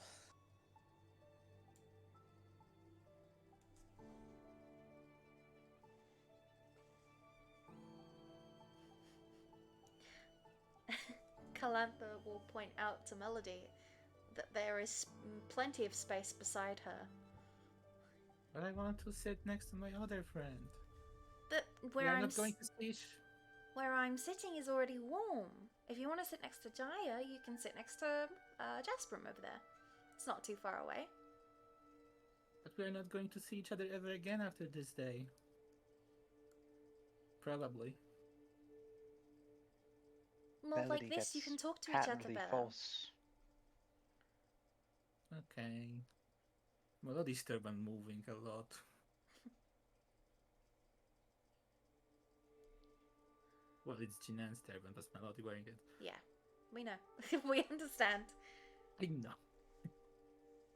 Speaker 1: Calantha will point out to Melody that there is plenty of space beside her.
Speaker 2: But I want to sit next to my other friend.
Speaker 1: But
Speaker 2: We are not going to see.
Speaker 1: where I'm sitting is already warm. If you want to sit next to Jaya, you can sit next to Jasperum over there. It's not too far away.
Speaker 2: But we are not going to see each other ever again after this day. Probably.
Speaker 1: Well,
Speaker 4: Melody
Speaker 1: like this, you
Speaker 4: gets
Speaker 1: can talk to each other
Speaker 4: patently
Speaker 1: better.
Speaker 4: false.
Speaker 2: Okay. Melody's turban moving a lot. Well, it's Jinan's turban, but Melody wearing it.
Speaker 1: Yeah, we know. We understand.
Speaker 2: I know.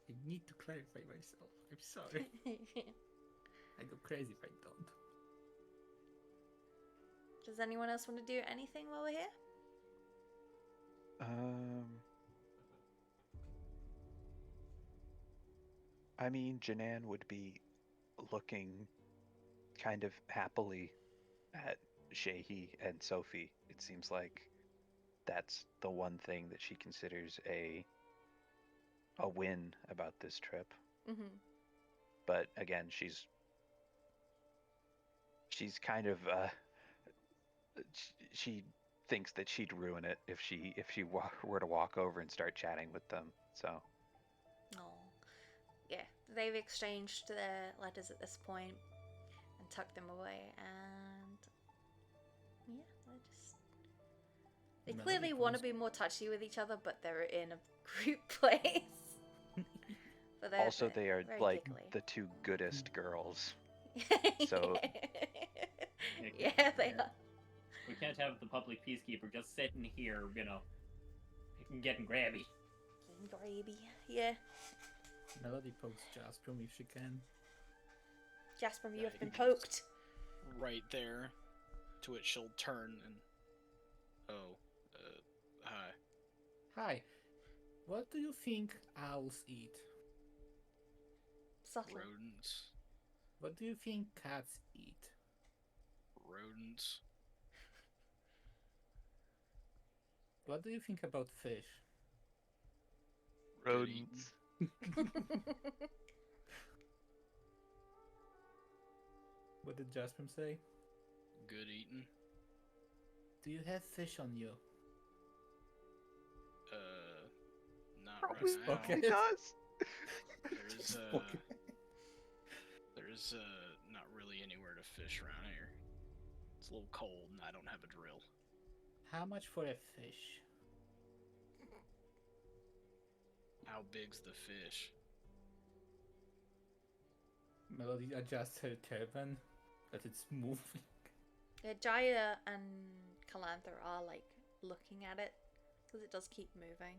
Speaker 2: I need to clarify myself. I'm sorry. I go crazy if I don't.
Speaker 1: Does anyone else want to do anything while we're here?
Speaker 4: I mean, Janan would be looking kind of happily at Shehi and Sophie. It seems like that's the one thing that she considers a win about this trip.
Speaker 1: Mm-hmm.
Speaker 4: But again, she's kind of she thinks that she'd ruin it if she were to walk over and start chatting with them. So
Speaker 1: Oh, yeah. They've exchanged their letters at this point and tucked them away, and yeah, they
Speaker 2: Melody
Speaker 1: clearly want to
Speaker 2: comes-
Speaker 1: be more touchy with each other, but they're in a group place. But
Speaker 4: also they are
Speaker 1: very
Speaker 4: like
Speaker 1: giggly.
Speaker 4: the two goodest girls. So-
Speaker 1: yeah, they are.
Speaker 5: We can't have the public peacekeeper just sitting here, getting grabby.
Speaker 1: Gravy. Yeah.
Speaker 2: Melody pokes Jasperum if she can.
Speaker 1: Jasper, you
Speaker 3: Yeah,
Speaker 1: have been
Speaker 3: he
Speaker 1: poked.
Speaker 3: Right there, to which she'll turn and. Hi.
Speaker 2: Hi. What do you think owls eat?
Speaker 1: Subtle.
Speaker 3: Rodents.
Speaker 2: What do you think cats eat?
Speaker 3: Rodents.
Speaker 2: What do you think about fish?
Speaker 3: Good eating.
Speaker 2: What did Jasperum say?
Speaker 3: Good eating.
Speaker 2: Do you have fish on you?
Speaker 3: Not
Speaker 4: Probably
Speaker 3: right now.
Speaker 2: Okay.
Speaker 4: does.
Speaker 3: There's
Speaker 2: Okay.
Speaker 3: there's not really anywhere to fish around here. It's a little cold and I don't have a drill.
Speaker 2: How much for a fish?
Speaker 3: How big's the fish?
Speaker 2: Melody adjusts her turban, but it's moving.
Speaker 1: Yeah, Jaya and Calantha are like looking at it because it does keep moving.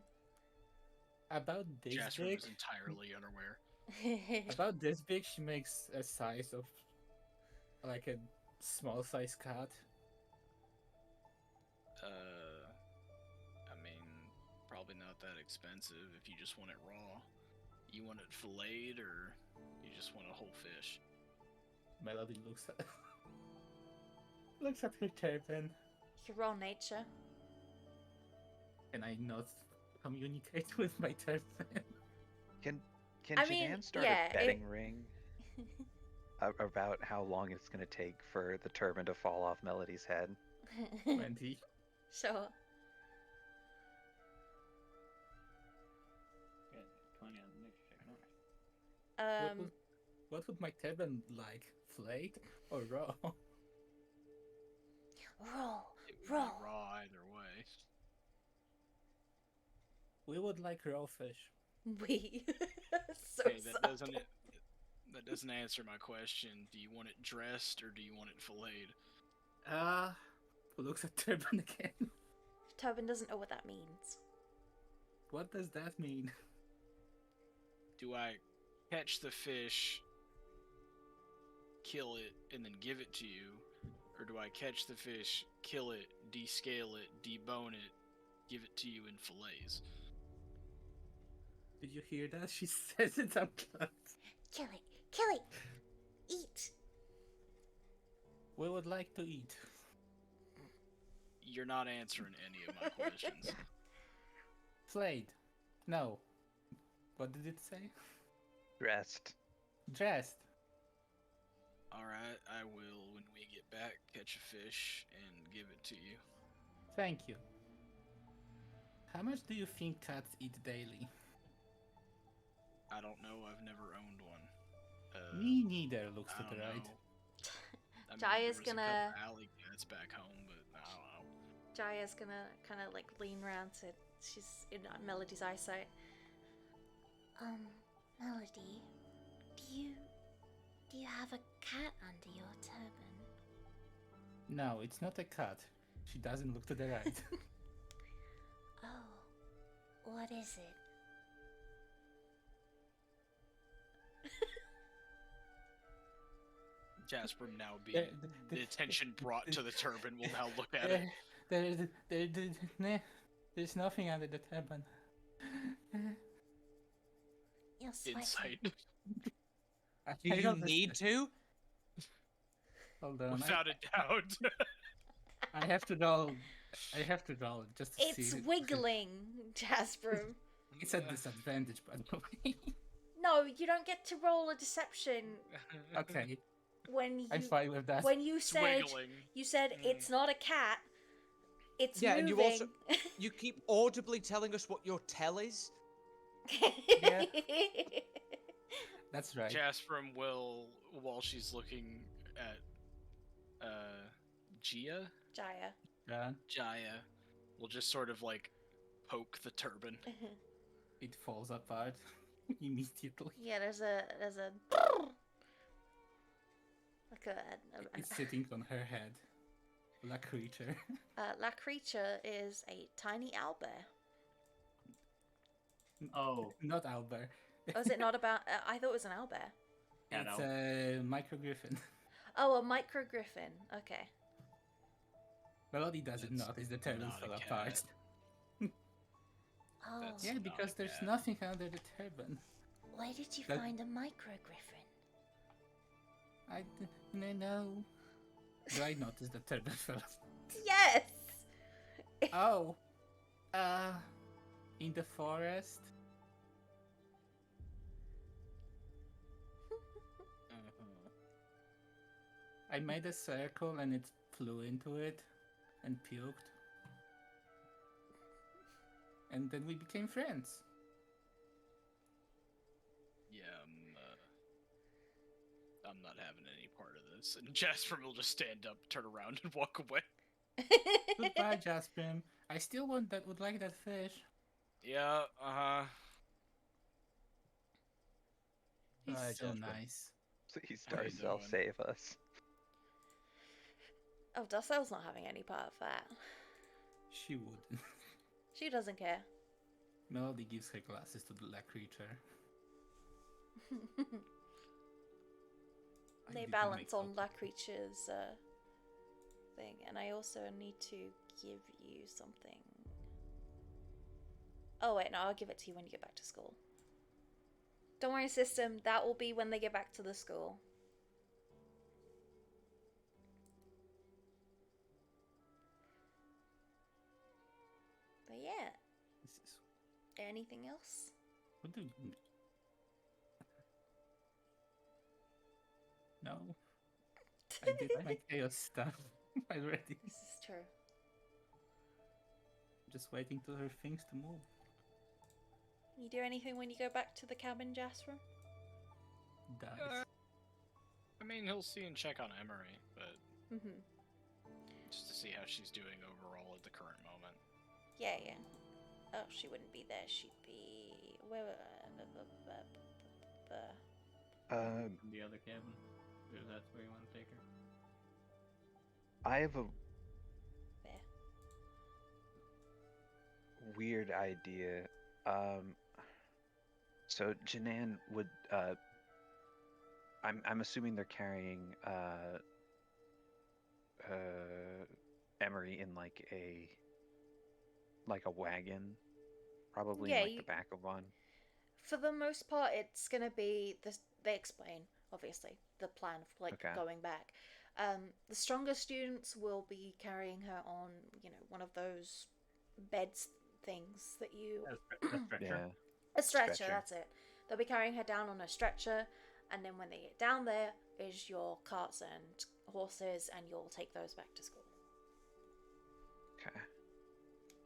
Speaker 2: About this
Speaker 3: Jasper
Speaker 2: big?
Speaker 3: was entirely unaware.
Speaker 2: About this big, she makes a size of like a small size cat.
Speaker 3: I mean, probably not that expensive if you just want it raw. You want it filleted or you just want a whole fish?
Speaker 2: Melody looks at looks at her turban.
Speaker 1: You roll nature.
Speaker 2: Can I not communicate with my turban?
Speaker 4: Can
Speaker 1: I mean,
Speaker 4: Janan start
Speaker 1: yeah,
Speaker 4: a betting ring about how long it's going to take for the turban to fall off Melody's head?
Speaker 2: 20.
Speaker 1: Sure.
Speaker 5: Good. 20 on the next check.
Speaker 2: What would my turban like? Flayed or raw?
Speaker 1: Raw,
Speaker 3: It would be
Speaker 1: raw.
Speaker 3: raw either way.
Speaker 2: We would like raw fish.
Speaker 1: We. So
Speaker 3: Okay, that
Speaker 1: subtle.
Speaker 3: doesn't answer my question. Do you want it dressed or do you want it filleted?
Speaker 2: Who looks at turban again?
Speaker 1: Tobin doesn't know what that means.
Speaker 2: What does that mean?
Speaker 3: Do I catch the fish, kill it, and then give it to you? Or do I catch the fish, kill it, descale it, debone it, give it to you in fillets?
Speaker 2: Did you hear that? She says it up close.
Speaker 1: Kill it, kill it, eat.
Speaker 2: We would like to eat.
Speaker 3: You're not answering any of my questions.
Speaker 2: Flayed. No. What did it say?
Speaker 4: Dressed.
Speaker 2: Dressed.
Speaker 3: Alright, I will, when we get back, catch a fish and give it to you.
Speaker 2: Thank you. How much do you think cats eat daily?
Speaker 3: I don't know, I've never owned one.
Speaker 2: Me neither, looks
Speaker 3: I
Speaker 2: to the
Speaker 3: don't
Speaker 2: right.
Speaker 3: know. I mean,
Speaker 1: Jaya's
Speaker 3: there was a
Speaker 1: gonna-
Speaker 3: couple alley cats back home, but I don't know.
Speaker 1: Jaya's gonna kind of like lean around to. She's in Melody's eyesight. Melody, do you have a cat under your turban?
Speaker 2: No, it's not a cat. She doesn't look to the right.
Speaker 1: Oh, what is it?
Speaker 3: Jasper now being the attention brought to the turban will now look at it.
Speaker 2: There's nothing under the turban.
Speaker 1: You're sweating.
Speaker 3: Insight.
Speaker 2: I
Speaker 6: Do you
Speaker 2: don't
Speaker 6: need
Speaker 2: understand.
Speaker 6: to?
Speaker 2: Hold on.
Speaker 3: Without a doubt.
Speaker 2: I have to roll. I have to roll it just to see.
Speaker 1: It's
Speaker 2: it.
Speaker 1: wiggling, Jasper.
Speaker 2: It's a disadvantage, by the way.
Speaker 1: No, you don't get to roll a deception
Speaker 2: Okay,
Speaker 1: when
Speaker 2: I'm
Speaker 1: you
Speaker 2: fine with that.
Speaker 1: when you
Speaker 3: It's
Speaker 1: said
Speaker 3: wiggling.
Speaker 1: it's not a cat. It's
Speaker 6: Yeah,
Speaker 1: moving.
Speaker 6: and you also you keep audibly telling us what your tell is.
Speaker 2: Yeah. That's right.
Speaker 3: Jasperum will, while she's looking at Gia,
Speaker 1: Jaya.
Speaker 3: Jaya, will just sort of like poke the turban.
Speaker 2: It falls apart immediately.
Speaker 1: Yeah, there's a like
Speaker 2: It's sitting on her head. La creature.
Speaker 1: La creature is a tiny owlbear.
Speaker 5: Oh,
Speaker 2: Not Albert.
Speaker 1: Oh, is it not about? I thought it was an owlbear.
Speaker 5: yeah,
Speaker 2: It's
Speaker 5: no.
Speaker 2: a micro griffin.
Speaker 1: Oh, a micro griffin. Okay.
Speaker 2: Melody doesn't
Speaker 3: That's
Speaker 2: notice the turban
Speaker 3: not a
Speaker 2: fell
Speaker 3: cat.
Speaker 2: apart.
Speaker 1: Oh,
Speaker 3: That's-
Speaker 2: Yeah,
Speaker 3: not
Speaker 2: because
Speaker 3: a
Speaker 2: there's
Speaker 3: cat.
Speaker 2: nothing under the turban.
Speaker 1: where did you
Speaker 2: that-
Speaker 1: find a micro griffin?
Speaker 2: No. Do I notice the turban fell apart?
Speaker 1: Yes.
Speaker 2: Oh. In the forest. I made a circle and it flew into it and puked. And then we became friends.
Speaker 3: Yeah, I'm not having any part of this. And Jasper will just stand up, turn around, and walk away.
Speaker 2: Goodbye, Jasper. I still would like that fish.
Speaker 3: Yeah,
Speaker 2: He's
Speaker 4: Hi,
Speaker 2: so
Speaker 4: Jasper.
Speaker 2: nice.
Speaker 4: Please,
Speaker 3: How you
Speaker 4: Darcel,
Speaker 3: doing?
Speaker 4: save us.
Speaker 1: Oh, Darcel's not having any part of that.
Speaker 2: She would.
Speaker 1: She doesn't care.
Speaker 2: Melody gives her glasses to the black creature. I
Speaker 1: They
Speaker 2: didn't
Speaker 1: balance
Speaker 2: make
Speaker 1: on
Speaker 2: up.
Speaker 1: La Creature's thing, and I also need to give you something. Oh wait, no, I'll give it to you when you get back to school. Don't worry, system. That will be when they get back to the school. But yeah,
Speaker 2: This is...
Speaker 1: anything else?
Speaker 2: What do you... No. I did my chaos stuff already.
Speaker 1: This is true.
Speaker 2: Just waiting for her things to move.
Speaker 1: Can you do anything when you go back to the cabin, Jasper?
Speaker 2: dies.
Speaker 3: I mean, he'll see and check on Emery, but
Speaker 1: Mm-hmm.
Speaker 3: just to see how she's doing overall at the current moment.
Speaker 1: Yeah, yeah. Oh, she wouldn't be there. She'd be where?
Speaker 5: The other cabin. If that's where you want to take her.
Speaker 4: I have a
Speaker 1: There.
Speaker 4: weird idea. So Janan would I'm assuming they're carrying Emery in like a wagon, probably in
Speaker 1: Yeah,
Speaker 4: like the back of one.
Speaker 1: for the most part, it's gonna be this. They explain, obviously, the plan of like
Speaker 4: Okay.
Speaker 1: going back. The stronger students will be carrying her on, one of those beds things that you
Speaker 5: A stretcher.
Speaker 4: Yeah.
Speaker 1: a stretcher.
Speaker 4: Stretcher.
Speaker 1: That's it. They'll be carrying her down on a stretcher, and then when they get down there, is your carts and horses, and you'll take those back to school.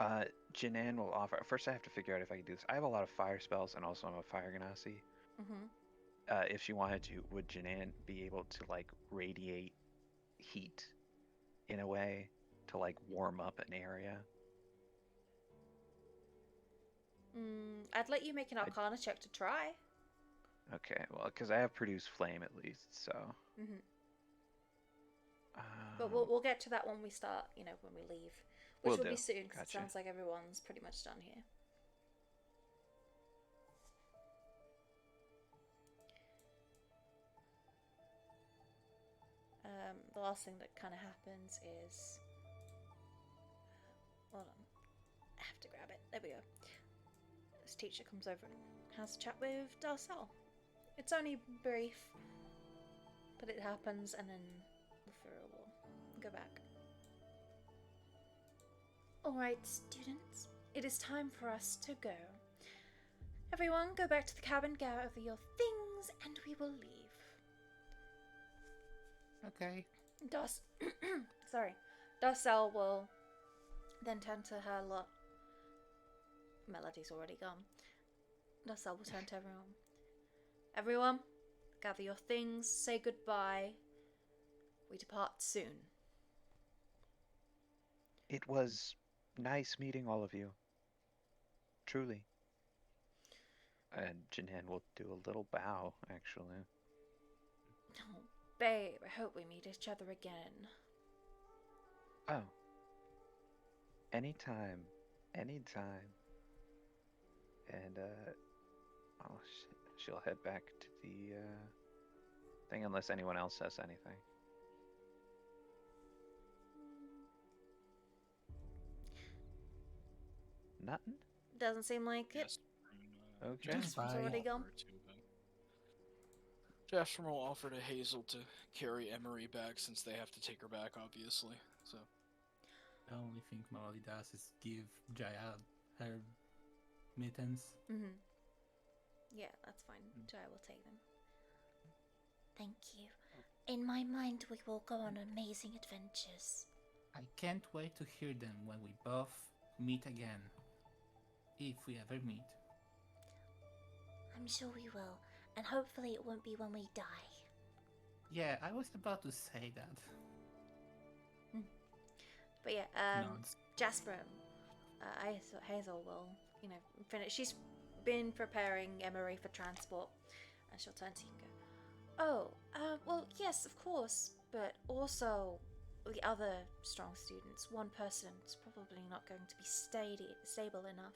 Speaker 4: Okay. Janan will offer. First, I have to figure out if I can do this. I have a lot of fire spells, and also I'm a fire genasi.
Speaker 1: Mm-hmm.
Speaker 4: If she wanted to, would Janan be able to like radiate heat in a way to like warm up an area?
Speaker 1: I'd let you make an Arcana check to try.
Speaker 4: Okay, well, because I have produce flame at least, so.
Speaker 1: Mm-hmm. But we'll get to that when we start. When we leave, which
Speaker 4: Will
Speaker 1: will
Speaker 4: do.
Speaker 1: be soon. 'Cause
Speaker 4: Gotcha.
Speaker 1: it sounds like everyone's pretty much done here. The last thing that kind of happens is, hold on, I have to grab it. There we go. This teacher comes over and has a chat with Darcel. It's only brief, but it happens, and then Lufura will go back. Alright, students, it is time for us to go. Everyone, go back to the cabin, gather your things, and we will leave.
Speaker 2: Okay.
Speaker 1: Darcel will then turn to her lot. Melody's already gone. Darcel will turn to everyone. Everyone, gather your things, say goodbye. We depart soon.
Speaker 4: It was nice meeting all of you. Truly. And Janan will do a little bow, actually.
Speaker 1: Oh, babe, I hope we meet each other again.
Speaker 4: Oh. Anytime. Anytime. And, oh, shit. She'll head back to the, thing unless anyone else says anything. Nothing?
Speaker 1: Doesn't seem like it.
Speaker 3: Yes,
Speaker 4: Okay.
Speaker 1: Jasper's
Speaker 2: Bye.
Speaker 1: already gone.
Speaker 3: Jasper will offer to Hazel to carry Emery back since they have to take her back, obviously. So
Speaker 2: The only thing Molly does is give Jaya her mittens.
Speaker 1: Mm-hmm. Yeah, that's fine. Jaya will take them. Thank you. In my mind, we will go on amazing adventures.
Speaker 2: I can't wait to hear them when we both meet again. If we ever meet.
Speaker 1: I'm sure we will, and hopefully it won't be when we die.
Speaker 2: Yeah, I was about to say that.
Speaker 1: But yeah,
Speaker 2: No, it's
Speaker 1: Jasper, Hazel will, finish. She's been preparing Emery for transport, and she'll turn to you and go, "Oh, well, yes, of course, but also the other strong students. One person's probably not going to be stable enough.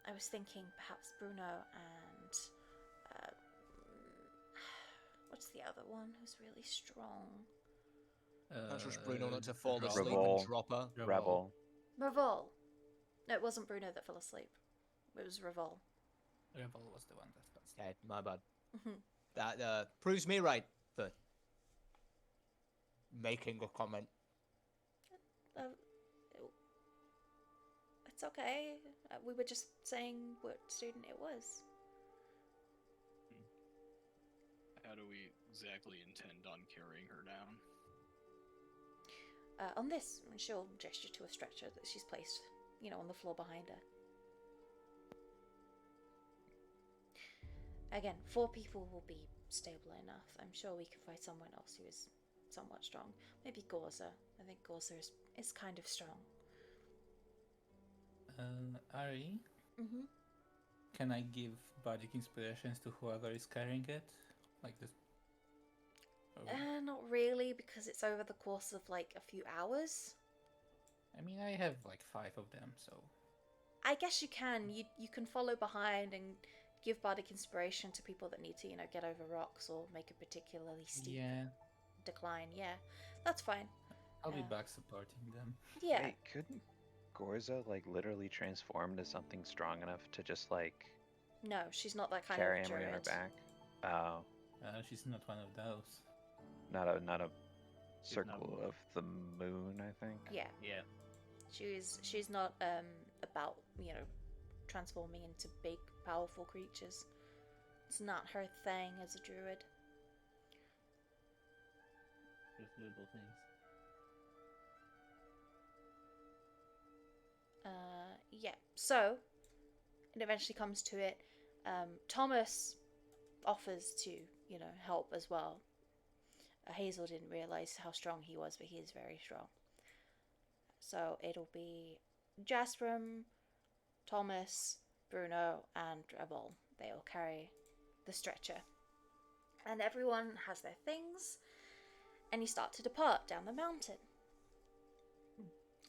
Speaker 1: I was thinking perhaps Bruno and what's the other one who's really strong?
Speaker 6: That's just Bruno not to fall asleep
Speaker 4: Revol.
Speaker 6: and drop her.
Speaker 4: Rebel.
Speaker 1: Revol. No, it wasn't Bruno that fell asleep. It was Revol.
Speaker 2: Rebel was the one that fell asleep.
Speaker 6: Yeah, my bad.
Speaker 1: Mhm.
Speaker 6: That proves me right for making a comment.
Speaker 1: It's okay. We were just saying what student it was.
Speaker 3: how do we exactly intend on carrying her down?
Speaker 1: On this, and she'll gesture to a stretcher that she's placed, on the floor behind her. Again, 4 people will be stable enough. I'm sure we can find someone else who is somewhat strong. Maybe Gorza. I think Gorza is kind of strong.
Speaker 2: Ari,
Speaker 1: Mm-hmm.
Speaker 2: can I give bardic inspirations to whoever is carrying it? Like this? Oh,
Speaker 1: Not really, because it's over the course of like a few hours.
Speaker 2: I mean, I have like 5 of them, so.
Speaker 1: I guess you can. You can follow behind and give bardic inspiration to people that need to, get over rocks or make a particularly steep
Speaker 2: Yeah,
Speaker 1: decline. Yeah, that's fine.
Speaker 2: I'll be
Speaker 1: Uh,
Speaker 2: back supporting them.
Speaker 1: Yeah.
Speaker 4: Wait, couldn't Gorza like literally transform into something strong enough to just like
Speaker 1: No, she's not that kind
Speaker 4: carry
Speaker 1: of
Speaker 4: Emery on her
Speaker 1: druid.
Speaker 4: back? Oh,
Speaker 2: She's not one of those.
Speaker 4: not a
Speaker 5: She's not
Speaker 4: circle
Speaker 5: one.
Speaker 4: of the moon, I think.
Speaker 1: Yeah,
Speaker 5: Yeah.
Speaker 1: she's not about transforming into big powerful creatures. It's not her thing as a druid.
Speaker 5: Just little things.
Speaker 1: Yeah. So it eventually comes to it. Thomas offers to help as well. Hazel didn't realize how strong he was, but he is very strong. So it'll be Jasperum, Thomas, Bruno, and Rebel. They all carry the stretcher. And everyone has their things, and you start to depart down the mountain.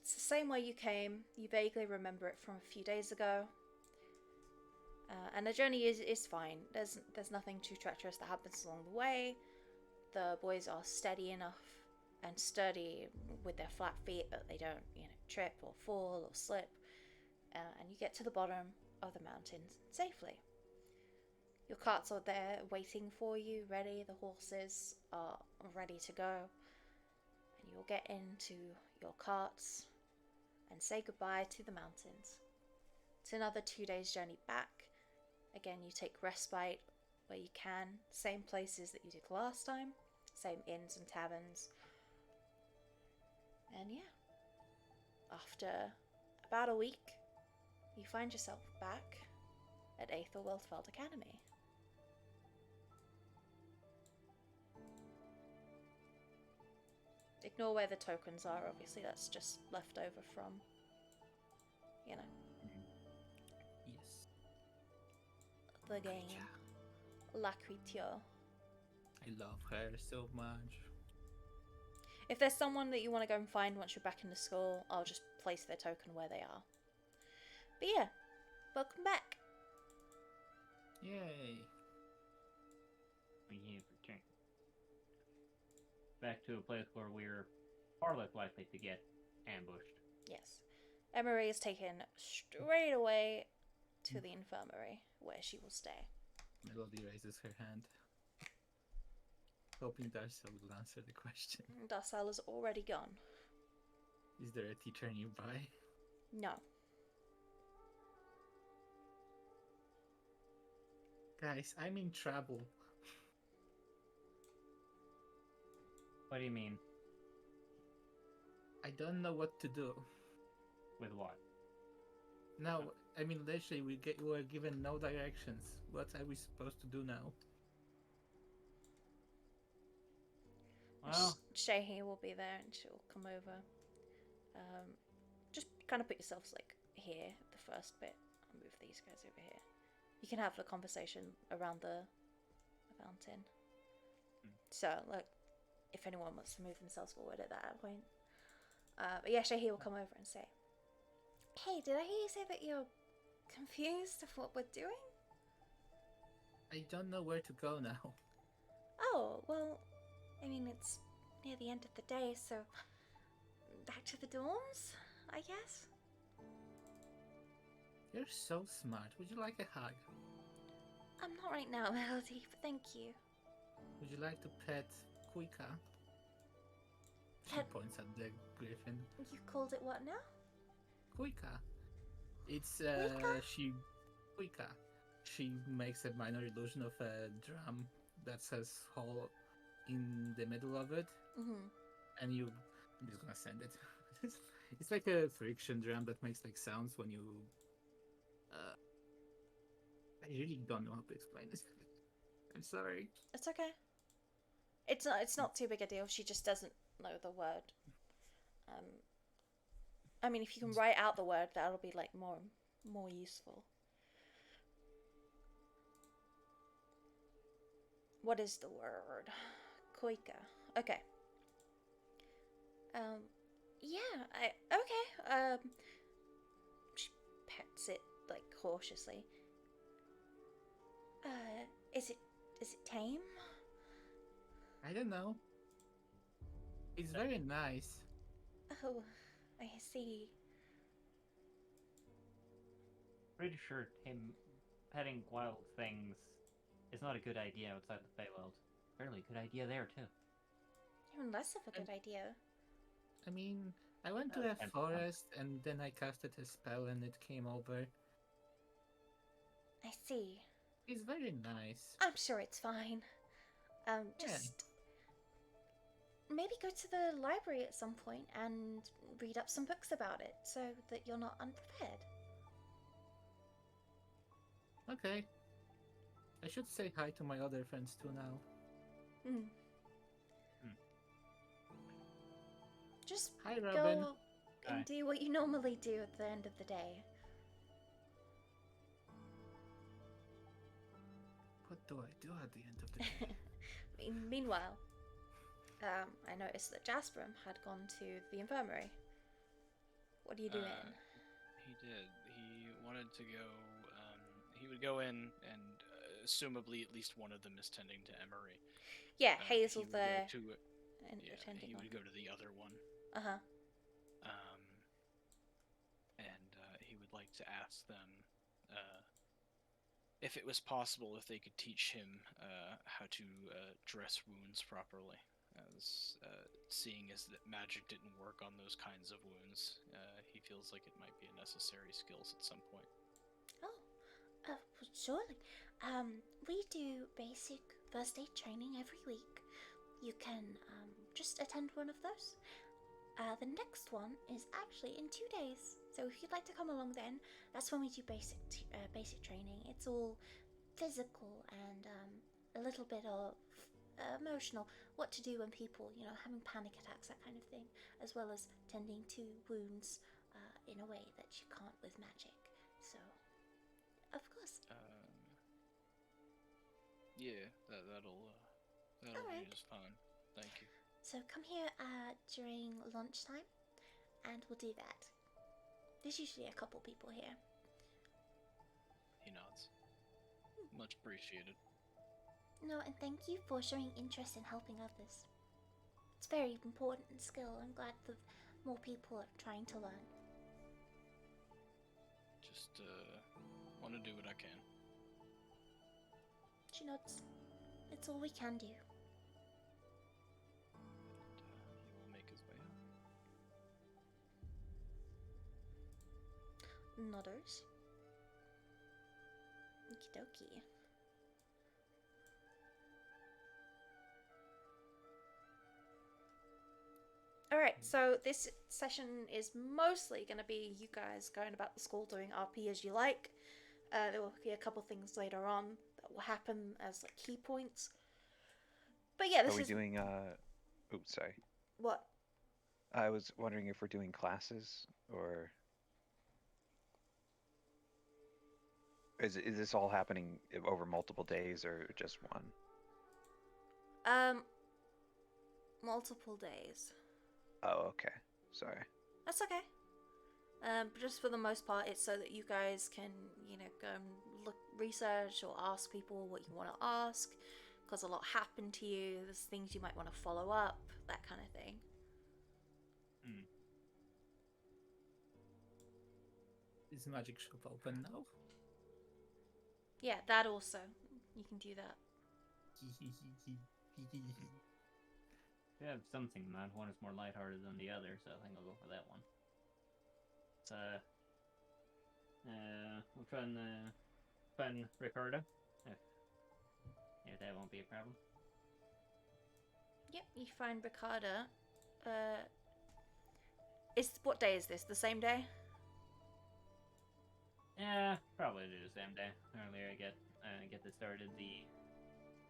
Speaker 1: It's the same way you came. You vaguely remember it from a few days ago. And the journey is fine. There's nothing too treacherous that happens along the way. The boys are steady enough and sturdy with their flat feet that they don't, trip or fall or slip. And you get to the bottom of the mountains safely. Your carts are there waiting for you, ready. The horses are ready to go. And you'll get into your carts and say goodbye to the mountains. It's another 2 days journey back. Again, you take respite where you can. Same places that you did last time. Same inns and taverns. And yeah, after about a week, you find yourself back at Æthelweald Feld Academy. Ignore where the tokens are, obviously, that's just left over from,
Speaker 2: Yes.
Speaker 1: the game. L'Aquitio.
Speaker 2: I love her so much.
Speaker 1: If there's someone that you want to go and find once you're back in the school, I'll just place their token where they are. But yeah, welcome back.
Speaker 2: Yay.
Speaker 5: We have returned. Back to a place where we're far less likely to get ambushed.
Speaker 1: Yes. Emery is taken straight away to the infirmary, where she will stay.
Speaker 2: Melody raises her hand, hoping Darcel will answer the question.
Speaker 1: Darcel is already gone.
Speaker 2: Is there a teacher nearby?
Speaker 1: No.
Speaker 2: Guys, I'm in trouble.
Speaker 5: What do you mean?
Speaker 2: I don't know what to do.
Speaker 5: With what?
Speaker 2: Now, I mean, literally, we were given no directions. What are we supposed to do now?
Speaker 5: Well,
Speaker 1: Shehi will be there and she'll come over. Just kind of put yourselves like here, the first bit. I'll move these guys over here. You can have a conversation around the mountain. So, look, if anyone wants to move themselves forward at that point. But yeah, Shehi will come over and say, "Hey, did I hear you say that you're confused of what we're doing?"
Speaker 2: I don't know where to go now.
Speaker 1: Oh, well, I mean, it's near the end of the day, so back to the dorms, I guess.
Speaker 2: You're so smart. Would you like a hug?
Speaker 1: I'm not right now, Melody, but thank you.
Speaker 2: Would you like to pet Kuika? She
Speaker 1: Pet-
Speaker 2: points at the griffin.
Speaker 1: You called it what now?
Speaker 2: Kuika. It's
Speaker 1: Kuika?
Speaker 2: Kuika. She makes a minor illusion of a drum that says hole in the middle of it,
Speaker 1: Mm-hmm.
Speaker 2: and I'm just gonna send it. It's like a friction drum that makes like sounds when you. I really don't know how to explain this. I'm sorry.
Speaker 1: It's okay. It's not too big a deal. She just doesn't know the word. I mean, if you can write out the word, that'll be like more useful. What is the word? Koika. Okay. Yeah. Okay. She pets it like cautiously. Is it tame?
Speaker 2: I don't know. It's very nice.
Speaker 1: Oh, I see.
Speaker 5: Pretty sure him petting wild things is not a good idea outside the Feywild. Fairly good idea there too.
Speaker 1: Even less of a good idea.
Speaker 2: I mean, I went to a
Speaker 5: Depends on-
Speaker 2: forest and then I casted a spell and it came over.
Speaker 1: I see.
Speaker 2: It's very nice.
Speaker 1: I'm sure it's fine. Just maybe go to the library at some point and read up some books about it so that you're not unprepared.
Speaker 2: Okay. I should say hi to my other friends too now.
Speaker 1: Hmm. Just
Speaker 2: Hi, Robin.
Speaker 1: go and
Speaker 5: Hi.
Speaker 1: do what you normally do at the end of the day.
Speaker 2: What do I do at the end of the day?
Speaker 1: Meanwhile, I noticed that Jasper had gone to the infirmary. What are you doing?
Speaker 3: He did. He wanted to go. He would go in, and assumably at least one of them is tending to Emery.
Speaker 1: Yeah,
Speaker 3: He
Speaker 1: Hazel
Speaker 3: would go
Speaker 1: there
Speaker 3: to-
Speaker 1: and
Speaker 3: yeah,
Speaker 1: attending
Speaker 3: he
Speaker 1: on.
Speaker 3: would go to the other one.
Speaker 1: Uh-huh.
Speaker 3: And he would like to ask them if it was possible if they could teach him how to dress wounds properly. As seeing as that magic didn't work on those kinds of wounds, he feels like it might be a necessary skills at some point.
Speaker 1: Oh, well, surely. We do basic first aid training every week. You can just attend one of those. The next one is actually in 2 days. So if you'd like to come along then, that's when we do basic training. It's all physical and a little bit of emotional. What to do when people, having panic attacks, that kind of thing, as well as tending to wounds in a way that you can't with magic. So, of course.
Speaker 3: Yeah, that'll
Speaker 1: Alright.
Speaker 3: be just fine. Thank you.
Speaker 1: So come here during lunchtime, and we'll do that. There's usually a couple people here.
Speaker 3: He nods. Much appreciated.
Speaker 1: No, and thank you for showing interest in helping others. It's a very important skill. I'm glad that more people are trying to learn.
Speaker 3: Just want to do what I can.
Speaker 1: She nods. It's all we can do.
Speaker 3: He will make his way out.
Speaker 1: Nodders. Okie dokie. Alright, so this session is mostly going to be you guys going about the school doing RP as you like. There will be a couple things later on that will happen as like key points. But yeah, this
Speaker 4: Are we
Speaker 1: is
Speaker 4: doing oops, sorry.
Speaker 1: what?
Speaker 4: I was wondering if we're doing classes or is this all happening over multiple days or just one?
Speaker 1: Multiple days.
Speaker 4: Oh, okay. Sorry.
Speaker 1: That's okay. But just for the most part, it's so that you guys can, go and look, research or ask people what you want to ask, because a lot happened to you. There's things you might want to follow up, that kind of thing.
Speaker 2: Is magic shop open now?
Speaker 1: Yeah, that also. You can do that.
Speaker 5: We have something in mind. One is more lighthearted than the other, so I think I'll go for that one. So, we'll find Ricardo. If that won't be a problem.
Speaker 1: Yep, you find Ricarda. What day is this? The same day?
Speaker 5: Yeah, probably do the same day. Earlier I get this started, the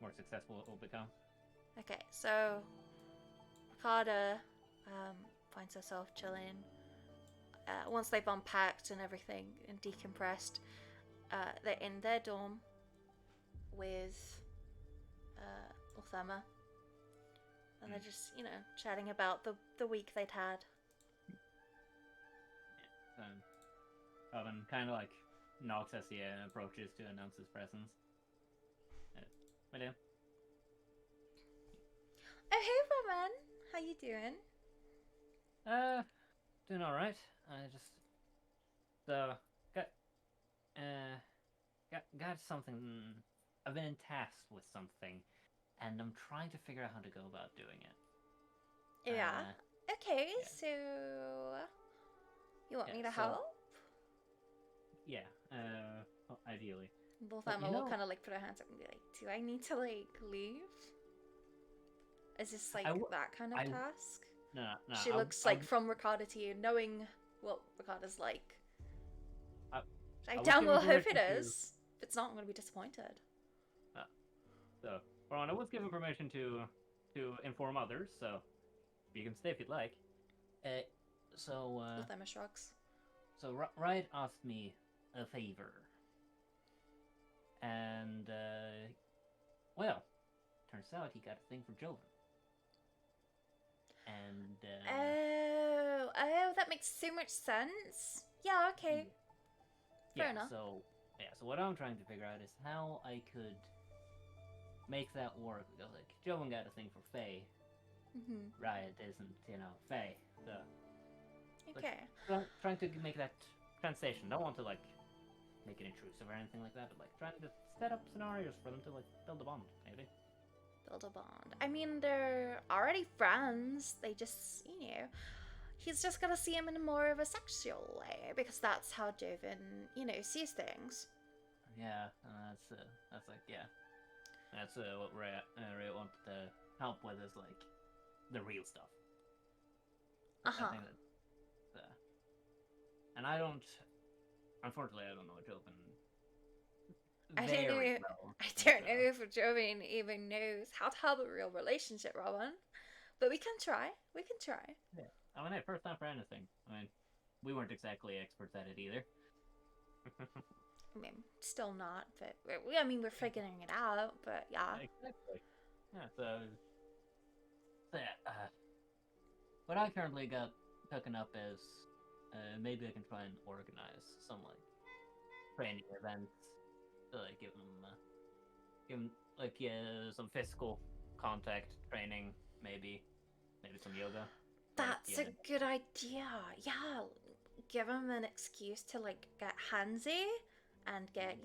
Speaker 5: more successful it will become.
Speaker 1: Okay, so Ricarda finds herself chilling. Once they've unpacked and everything and decompressed, they're in their dorm with Orthema. And they're just, chatting about the week they'd had.
Speaker 5: Robin kind of like knocks as he approaches to announce his presence. Madam.
Speaker 1: Oh, hey, Roman. How you doing?
Speaker 5: Doing all right. I just got something. I've been tasked with something, and I'm trying to figure out how to go about doing it.
Speaker 1: Yeah. Okay,
Speaker 5: yeah.
Speaker 1: so you want me to
Speaker 5: so-
Speaker 1: help?
Speaker 5: Yeah. Ideally.
Speaker 1: Orthema will kind of like put her hands up and be like, "Do I need to like leave? Is this like that kind of task?"
Speaker 5: No.
Speaker 1: She looks like from Ricarda to you, knowing what Ricarda's like. I damn well hope it is. If it's not, I'm gonna be disappointed.
Speaker 5: So, Ron, I was given permission to inform others, so you can stay if you'd like.
Speaker 1: Orthema shrugs.
Speaker 5: So Riot asked me a favor, and well, turns out he got a thing for Joven. And
Speaker 1: oh, that makes so much sense. Yeah, okay. Fair enough.
Speaker 5: So what I'm trying to figure out is how I could make that work. Because like Joven got a thing for Faye.
Speaker 1: Mm-hmm.
Speaker 5: Riot isn't, Faye. So
Speaker 1: okay.
Speaker 5: Trying to make that translation. Don't want to like make it intrusive or anything like that, but like trying to set up scenarios for them to like build a bond, maybe.
Speaker 1: Build a bond. I mean, they're already friends. They just, he's just gonna see him in more of a sexual way because that's how Joven, sees things.
Speaker 5: Yeah, that's like that's what Riot wanted to help with is like the real stuff. I think that, and unfortunately, I don't know Joven.
Speaker 1: I don't know if Joven even knows how to have a real relationship, Robin. But we can try.
Speaker 5: Yeah. I mean, first time for anything. I mean, we weren't exactly experts at it either.
Speaker 1: I mean, still not, but we're figuring it out, but yeah.
Speaker 5: Exactly. Yeah, so what I currently got cooking up is maybe I can try and organize some like training events to like give them like some physical contact training, maybe some yoga.
Speaker 1: That's a good idea. Yeah, give him an excuse to like get handsy and get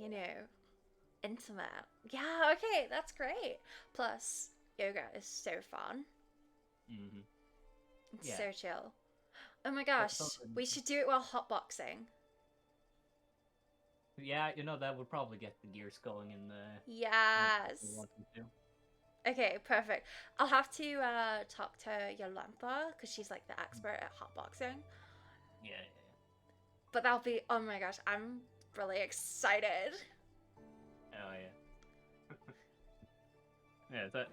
Speaker 1: intimate. Yeah, okay, that's great. Plus, yoga is so fun.
Speaker 5: Mm-hmm.
Speaker 1: It's so chill. Oh my gosh, we should do it while hotboxing.
Speaker 5: Yeah, that would probably get the gears going in the.
Speaker 1: Yes. Okay, perfect. I'll have to talk to Yolantha because she's like the expert at hotboxing.
Speaker 5: Yeah.
Speaker 1: But that'll be, oh my gosh, I'm really excited.
Speaker 5: Oh yeah. Yeah, that.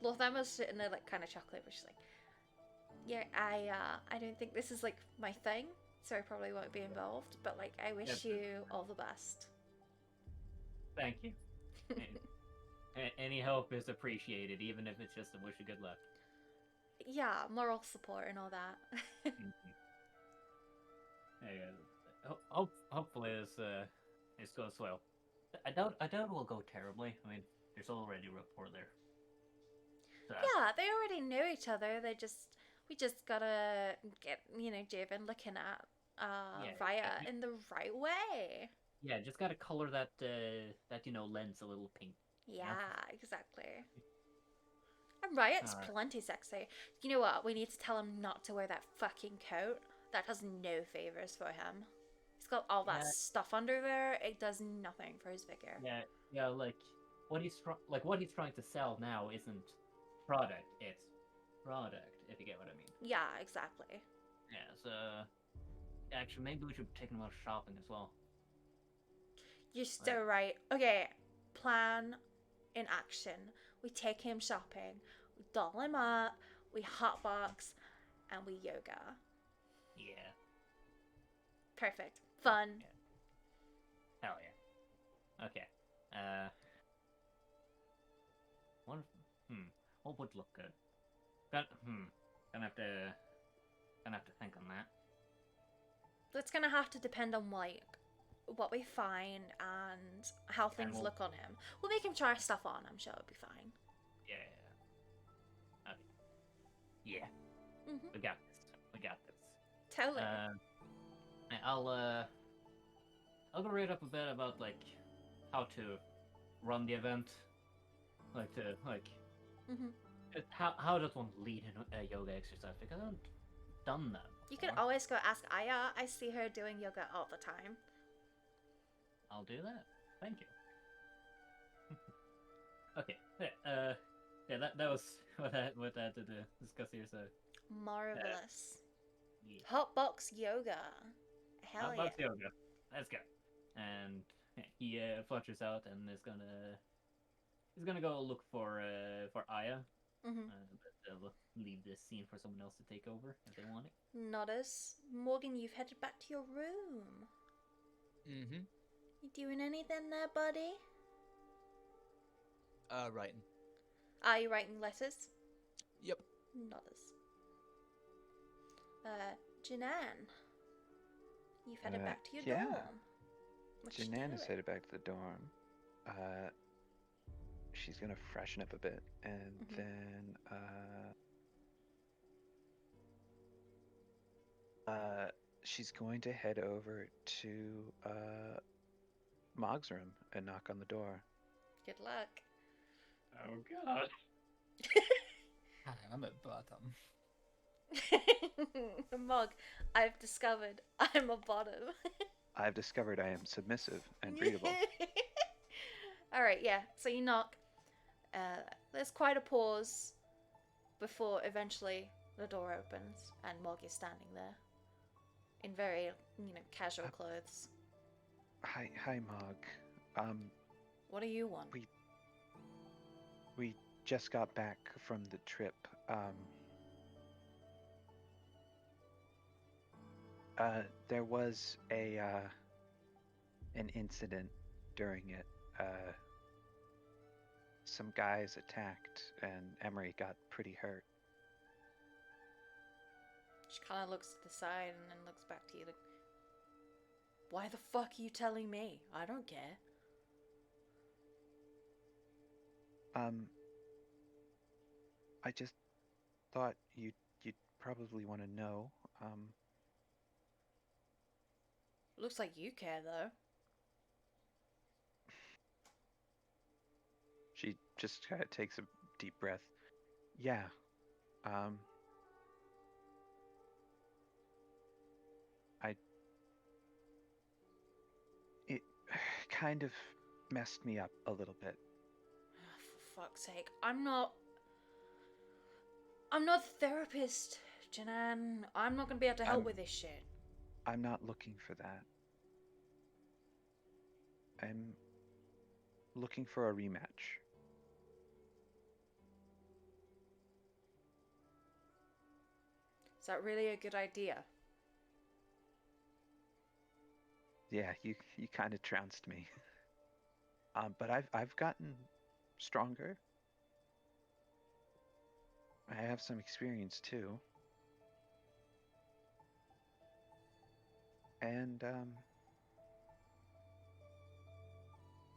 Speaker 1: Lothama's sitting there like kind of chocolate, but she's like, yeah, I don't think this is like my thing, so I probably won't be involved. But like, I wish you all the best.
Speaker 5: Thank you. Any help is appreciated, even if it's just a wish of good luck.
Speaker 1: Yeah, moral support and all that.
Speaker 5: Yeah, hopefully this goes well. I doubt it will go terribly. I mean, there's already rapport there. So.
Speaker 1: Yeah, they already know each other. We just gotta get Javen looking at Raya in the right way.
Speaker 5: Yeah, just gotta color that lens a little pink.
Speaker 1: Yeah, exactly. And Riot's plenty sexy. You know what? We need to tell him not to wear that fucking coat. That does no favors for him. He's got all that stuff under there. It does nothing for his figure.
Speaker 5: Yeah. Like what he's trying to sell now isn't product. It's product. If you get what I mean.
Speaker 1: Yeah, exactly.
Speaker 5: Yeah. So actually, maybe we should take him out shopping as well.
Speaker 1: You're so right. Okay, plan in action. We take him shopping, we doll him up, we hotbox, and we yoga.
Speaker 5: Yeah.
Speaker 1: Perfect. Fun.
Speaker 5: Yeah. Hell yeah. Okay. What? What would look good? Gonna have to think on that.
Speaker 1: It's gonna have to depend on like what we find and how things
Speaker 5: we'll-
Speaker 1: look on him. We'll make him try stuff on. I'm sure it'll be fine.
Speaker 5: Yeah. Okay. Yeah.
Speaker 1: Mhm.
Speaker 5: We got this. We got this.
Speaker 1: Totally.
Speaker 5: I'll go read up a bit about like how to run the event, like
Speaker 1: Mhm.
Speaker 5: how does one lead a yoga exercise, because I haven't done that.
Speaker 1: You can
Speaker 5: before.
Speaker 1: always go ask Aya. I see her doing yoga all the time.
Speaker 5: I'll do that. Thank you. Okay. Yeah. That was what I had to discuss here. So
Speaker 1: Marvelous.
Speaker 5: yeah.
Speaker 1: Hotbox yoga. Hell yeah.
Speaker 5: Hotbox yoga. Let's go. And he flutters out and he's gonna go look for Aya.
Speaker 1: Mhm.
Speaker 5: But we'll leave this scene for someone else to take over if they want it.
Speaker 1: Not us. Morgan, you've headed back to your room.
Speaker 6: Mm-hmm.
Speaker 1: You doing anything there, buddy?
Speaker 6: Writing.
Speaker 1: Are you writing letters?
Speaker 6: Yep.
Speaker 1: Not us. Janan. You've headed back to your
Speaker 4: yeah.
Speaker 1: dorm. What you
Speaker 4: Janan is
Speaker 1: doing?
Speaker 4: headed back to the dorm. She's gonna freshen up a bit, and
Speaker 1: Mhm.
Speaker 4: then she's going to head over to Mog's room and knock on the door.
Speaker 1: Good luck.
Speaker 5: Oh god.
Speaker 2: I'm at bottom.
Speaker 1: Mog, I've discovered I'm a bottom.
Speaker 4: I've discovered I am submissive and readable.
Speaker 1: Alright, yeah. So you knock. There's quite a pause before eventually the door opens and Mog is standing there in very, casual clothes.
Speaker 4: Hi, Mog.
Speaker 1: What do you want?
Speaker 4: We just got back from the trip. There was an incident during it. Some guys attacked, and Emery got pretty hurt.
Speaker 1: She kind of looks to the side and then looks back to you like, why the fuck are you telling me? I don't care.
Speaker 4: I just thought you'd probably want to know.
Speaker 1: Looks like you care though.
Speaker 4: She just kind of takes a deep breath. Yeah. It kind of messed me up a little bit.
Speaker 1: For fuck's sake, I'm not a therapist, Janan. I'm not gonna be able to help
Speaker 4: I'm-
Speaker 1: with this shit.
Speaker 4: I'm not looking for that. I'm looking for a rematch.
Speaker 1: Is that really a good idea?
Speaker 4: Yeah, you kind of trounced me. But I've gotten stronger. I have some experience too. And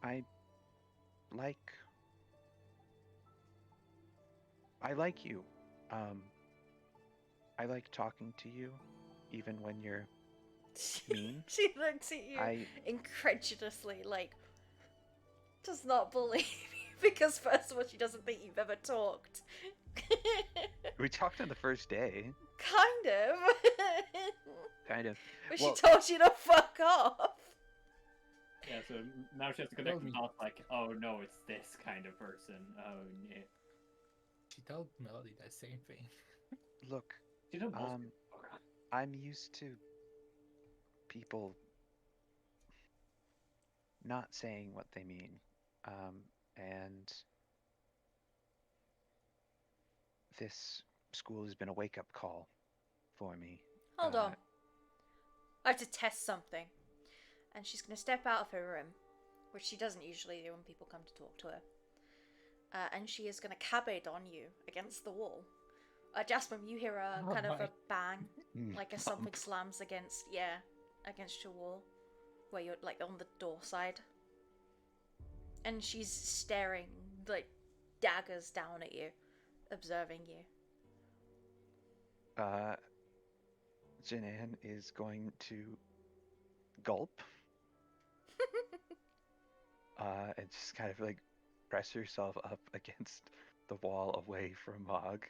Speaker 4: I like you. I like talking to you, even when you're mean.
Speaker 1: She looks at you incredulously, like, does not believe you, because first of all, she doesn't think you've ever talked.
Speaker 4: We talked on the first day,
Speaker 1: Kind of.
Speaker 4: kind of.
Speaker 1: But
Speaker 4: Well-
Speaker 1: she told you to fuck off.
Speaker 5: Yeah, so now she has to connect the dots like, oh no, it's this kind of person. Oh yeah.
Speaker 2: She told Melody that same thing.
Speaker 4: Look,
Speaker 5: She don't most
Speaker 4: um, I'm used to people not saying what they mean. And this school has been a wake-up call for me.
Speaker 1: Hold on. I have to test something. And she's going to step out of her room, which she doesn't usually do when people come to talk to her. And she is going to cabade on you against the wall. Jasmine, you hear a kind of a bang, like as something slams against your wall, where you're like on the door side. And she's staring like daggers down at you, observing you.
Speaker 4: Jinan is going to gulp. And just kind of like press herself up against the wall away from Mog.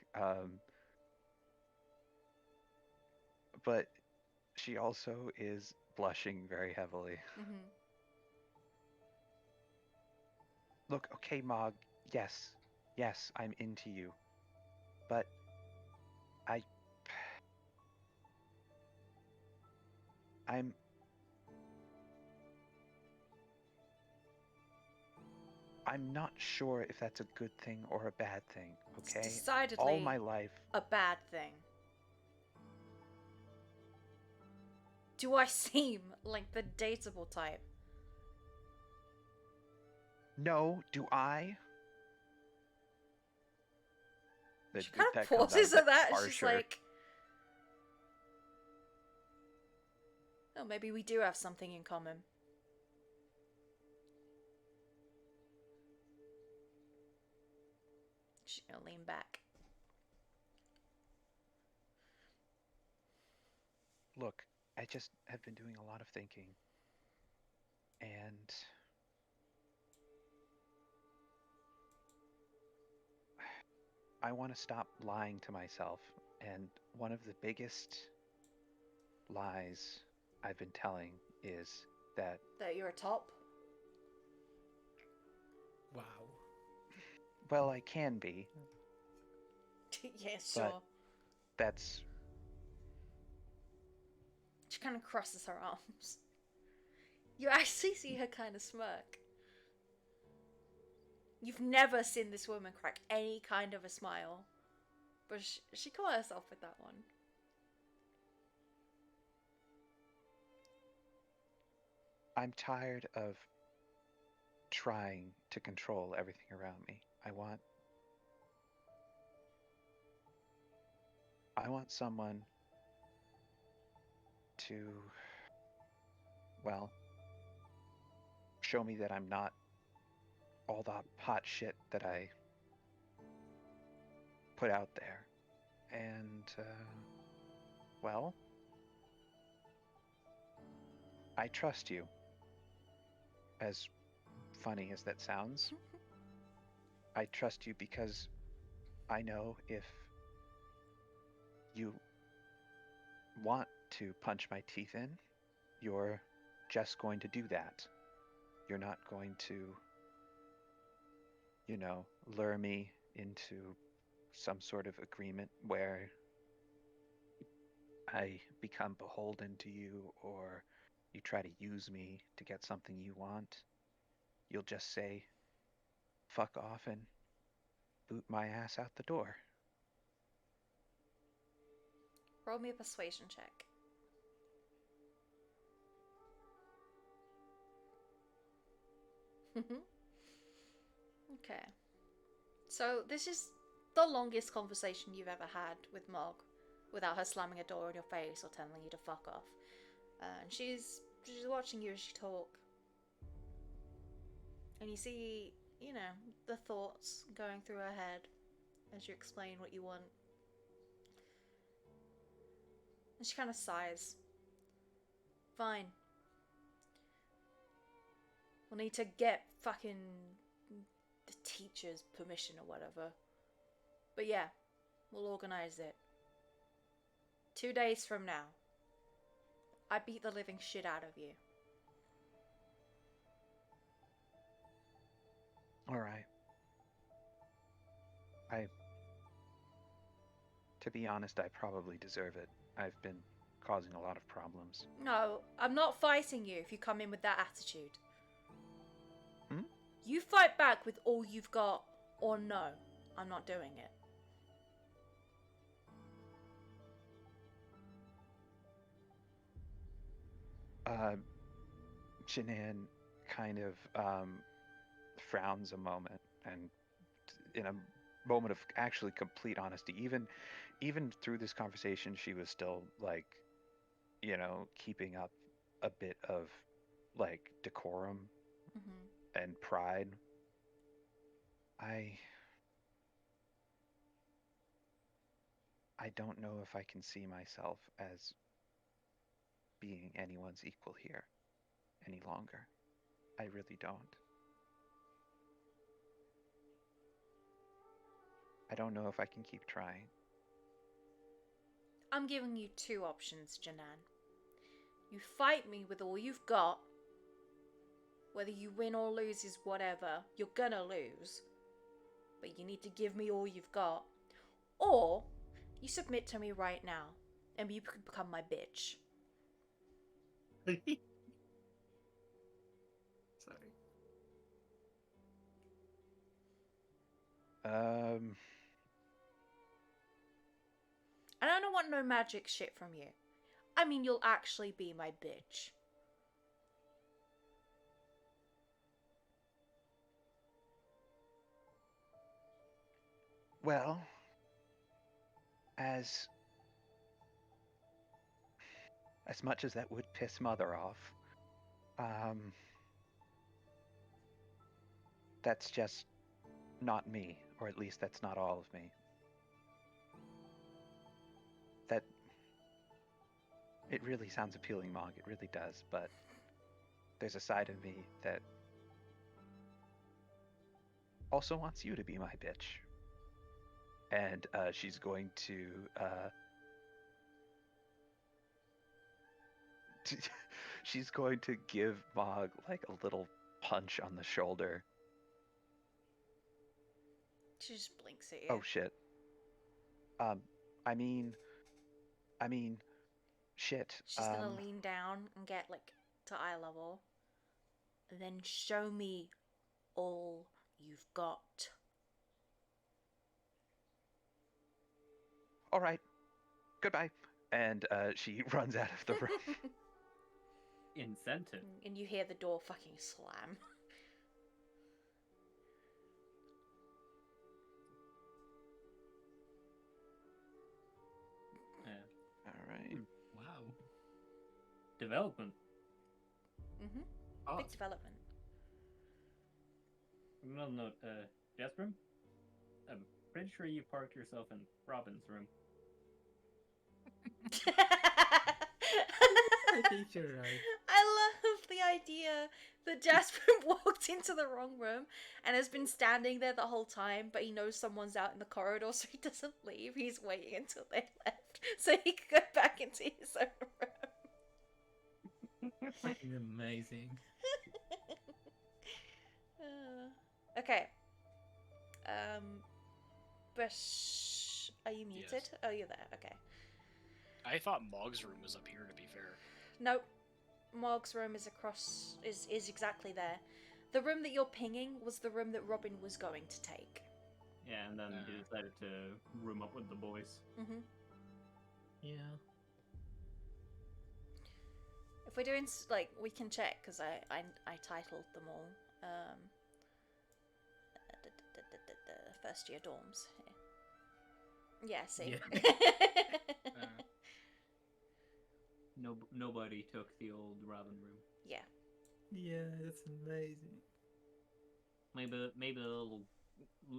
Speaker 4: But she also is blushing very heavily.
Speaker 1: Mm-hmm.
Speaker 4: Look, okay, Mog, yes, I'm into you. But I'm not sure if that's a good thing or a bad thing, okay?
Speaker 1: It's decidedly
Speaker 4: all my life.
Speaker 1: a bad thing. Do I seem like the dateable type?
Speaker 4: No, do I?
Speaker 1: She kind of
Speaker 4: that comes out
Speaker 1: pauses
Speaker 4: a
Speaker 1: at
Speaker 4: bit
Speaker 1: that. She's
Speaker 4: harsher.
Speaker 1: like, oh, maybe we do have something in common. She's gonna lean back.
Speaker 4: Look, I just have been doing a lot of thinking. And I want to stop lying to myself. And one of the biggest lies I've been telling is that
Speaker 1: you're a top?
Speaker 2: Wow.
Speaker 4: well, I can be.
Speaker 1: Yeah, sure.
Speaker 4: But that's
Speaker 1: She kind of crosses her arms. You actually see her kind of smirk. You've never seen this woman crack any kind of a smile. But she caught herself with that one.
Speaker 4: I'm tired of trying to control everything around me. I want someone to, well, show me that I'm not all the hot shit that I put out there. And, well, I trust you. As funny as that sounds, I trust you because I know if you want to punch my teeth in, you're just going to do that. You're not going to, lure me into some sort of agreement where I become beholden to you or you try to use me to get something you want. You'll just say, fuck off and boot my ass out the door.
Speaker 1: Roll me a persuasion check. Okay. So this is the longest conversation you've ever had with Mog without her slamming a door in your face or telling you to fuck off. And she's watching you as you talk. And you see, the thoughts going through her head as you explain what you want. And she kind of sighs. Fine. We'll need to get fucking the teacher's permission or whatever. But yeah, we'll organize it. 2 days from now, I beat the living shit out of you.
Speaker 4: Alright. To be honest, I probably deserve it. I've been causing a lot of problems.
Speaker 1: No, I'm not fighting you if you come in with that attitude. You fight back with all you've got, or no, I'm not doing it.
Speaker 4: Janan kind of frowns a moment, and in a moment of actually complete honesty, even through this conversation, she was still like, keeping up a bit of like decorum and pride. I don't know if I can see myself as being anyone's equal here any longer. I really don't. I don't know if I can keep trying.
Speaker 1: I'm giving you two options, Janan. You fight me with all you've got. Whether you win or lose is whatever. You're gonna lose. But you need to give me all you've got. Or you submit to me right now and you can become my bitch.
Speaker 2: Sorry.
Speaker 1: And I don't want no magic shit from you. I mean, you'll actually be my bitch.
Speaker 4: Well, as much as that would piss Mother off, that's just not me, or at least that's not all of me. That it really sounds appealing, Mog, it really does, but there's a side of me that also wants you to be my bitch. And she's going to she's going to give Mog like a little punch on the shoulder.
Speaker 1: She just blinks at you.
Speaker 4: Oh shit. I mean, shit.
Speaker 1: She's gonna lean down and get like to eye level. And then show me all you've got.
Speaker 4: All right. Goodbye. And she runs out of the room.
Speaker 5: Incentive.
Speaker 1: And you hear the door fucking slam.
Speaker 4: All right.
Speaker 2: Wow.
Speaker 5: Development.
Speaker 2: Oh,
Speaker 1: Big development.
Speaker 5: No, note, Jasper? I'm pretty sure you parked yourself in Robin's room.
Speaker 2: I think you're right.
Speaker 1: I love the idea that Jasper walked into the wrong room and has been standing there the whole time, but he knows someone's out in the corridor, so he doesn't leave. He's waiting until they left so he can go back into his own room.
Speaker 2: Fucking amazing.
Speaker 1: Okay. Bush, are you muted?
Speaker 3: Yes.
Speaker 1: Oh, you're there. Okay.
Speaker 3: I thought Mog's room was up here, to be fair.
Speaker 1: Nope. Morg's room is across. Is exactly there. The room that you're pinging was the room that Robin was going to take.
Speaker 5: Yeah, and then he decided to room up with the boys.
Speaker 2: Yeah.
Speaker 1: If we're doing like, we can check because I titled them all. The first year dorms. Yeah. See.
Speaker 2: Yeah.
Speaker 5: Nobody took the old Robin room.
Speaker 1: Yeah.
Speaker 2: Yeah, that's amazing.
Speaker 5: Maybe the little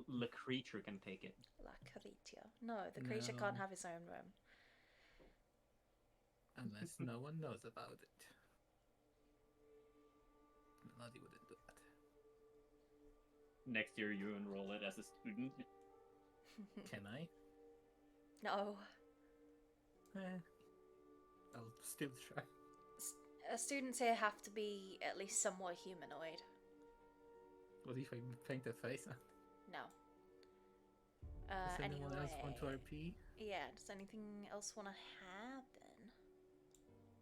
Speaker 5: the creature can take it.
Speaker 1: La creature. No, the creature can't
Speaker 2: No.
Speaker 1: have his own room.
Speaker 2: Unless no one knows about it. Bloody wouldn't do that.
Speaker 5: Next year you enroll it as a student.
Speaker 2: Can I?
Speaker 1: No.
Speaker 2: I'll still try.
Speaker 1: Students here have to be at least somewhat humanoid.
Speaker 2: What if I paint a face on?
Speaker 1: No.
Speaker 2: Does anyone else want to
Speaker 1: Anyway.
Speaker 2: RP?
Speaker 1: Yeah, does anything else want to happen?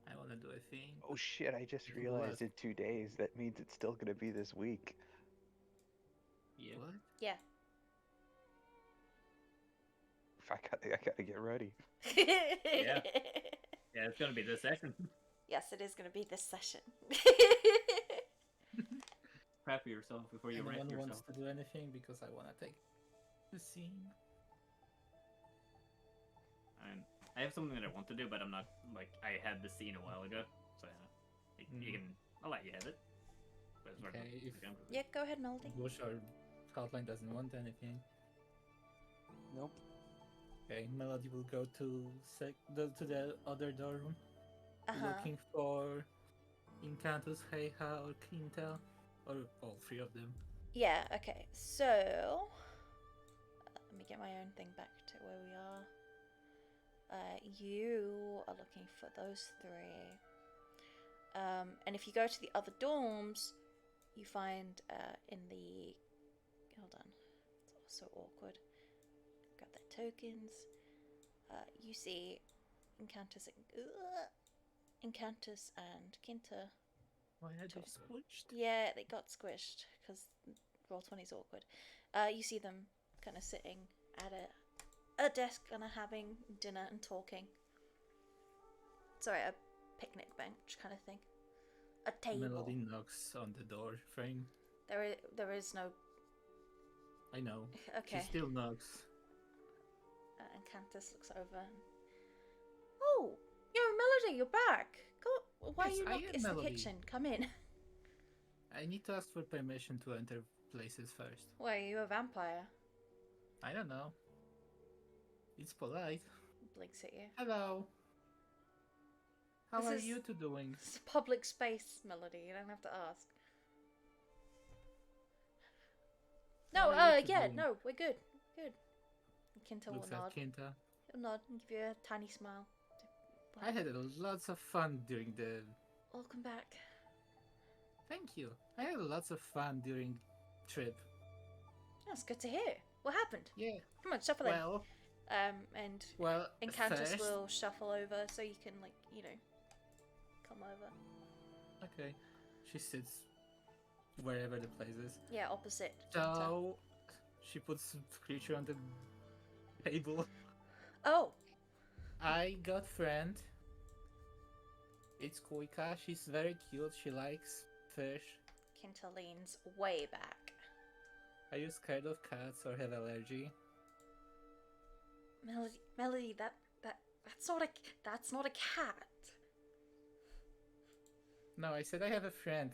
Speaker 2: I want to do a thing.
Speaker 4: Oh shit, I just
Speaker 2: Who
Speaker 4: realized
Speaker 2: was?
Speaker 4: in 2 days that means it's still gonna be this week.
Speaker 2: What?
Speaker 1: Yeah.
Speaker 4: I gotta get ready.
Speaker 5: Yeah, it's gonna be this session.
Speaker 1: Yes, it is going to be this session.
Speaker 5: Prep yourself before you wreck
Speaker 2: Anyone
Speaker 5: yourself.
Speaker 2: wants to do anything because I wanna take the scene.
Speaker 5: And I have something that I want to do, but I'm not like I had the scene a while ago, so you can. I'll let you have it. But it's
Speaker 2: Okay, if
Speaker 1: Yeah, go ahead, Melody.
Speaker 2: Bush or Hotline doesn't want anything,
Speaker 3: Nope.
Speaker 2: okay, Melody will go to the other dorm,
Speaker 1: Uh-huh.
Speaker 2: looking for Incantus, Heiha, or Quinta, or all three of them.
Speaker 1: Yeah, okay. So, let me get my own thing back to where we are. You are looking for those three. And if you go to the other dorms, you find in the... Hold on. It's so awkward. Grab their tokens. You see Incantus and Quinta.
Speaker 2: Why are they
Speaker 1: Talk.
Speaker 2: squished?
Speaker 1: Yeah, they got squished because Roll20 is awkward. You see them kind of sitting at a desk, kind of having dinner and talking. Sorry, a picnic bench kind of thing. A table.
Speaker 2: Melody knocks on the door frame.
Speaker 1: There is no.
Speaker 2: I know.
Speaker 1: Okay.
Speaker 2: She still knocks.
Speaker 1: And Cantus looks over. And... Oh, yo, Melody, you're back. Go. Why
Speaker 2: Yes,
Speaker 1: are you
Speaker 2: I
Speaker 1: not?
Speaker 2: am
Speaker 1: It's
Speaker 2: Melody.
Speaker 1: the kitchen. Come in.
Speaker 2: I need to ask for permission to enter places first.
Speaker 1: Why are you a vampire?
Speaker 2: I don't know. It's polite.
Speaker 1: Blinks at you.
Speaker 2: Hello. How
Speaker 1: This
Speaker 2: are
Speaker 1: is-
Speaker 2: you two doing?
Speaker 1: It's a public space, Melody. You don't have to ask.
Speaker 2: How
Speaker 1: No,
Speaker 2: are you two
Speaker 1: yeah,
Speaker 2: doing?
Speaker 1: no, we're good. Good. Kinta will
Speaker 2: Looks
Speaker 1: nod.
Speaker 2: at Quinta.
Speaker 1: He'll nod and give you a tiny smile.
Speaker 2: I had lots of fun during the...
Speaker 1: Welcome back.
Speaker 2: Thank you. I had lots of fun during trip.
Speaker 1: That's good to hear. What happened?
Speaker 2: Yeah.
Speaker 1: Come on, shuffle in.
Speaker 2: Well,
Speaker 1: And
Speaker 2: well,
Speaker 1: Encantus
Speaker 2: first...
Speaker 1: will shuffle over so you can, like, you know, come over.
Speaker 2: Okay. She sits wherever the place is.
Speaker 1: Yeah, opposite. Kinta.
Speaker 2: So, she puts creature on the table.
Speaker 1: Oh,
Speaker 2: I got friend. It's Kuika. She's very cute. She likes fish.
Speaker 1: Kinta leans way back.
Speaker 2: Are you scared of cats or have allergy?
Speaker 1: Melody, that's not a cat.
Speaker 2: No, I said I have a friend.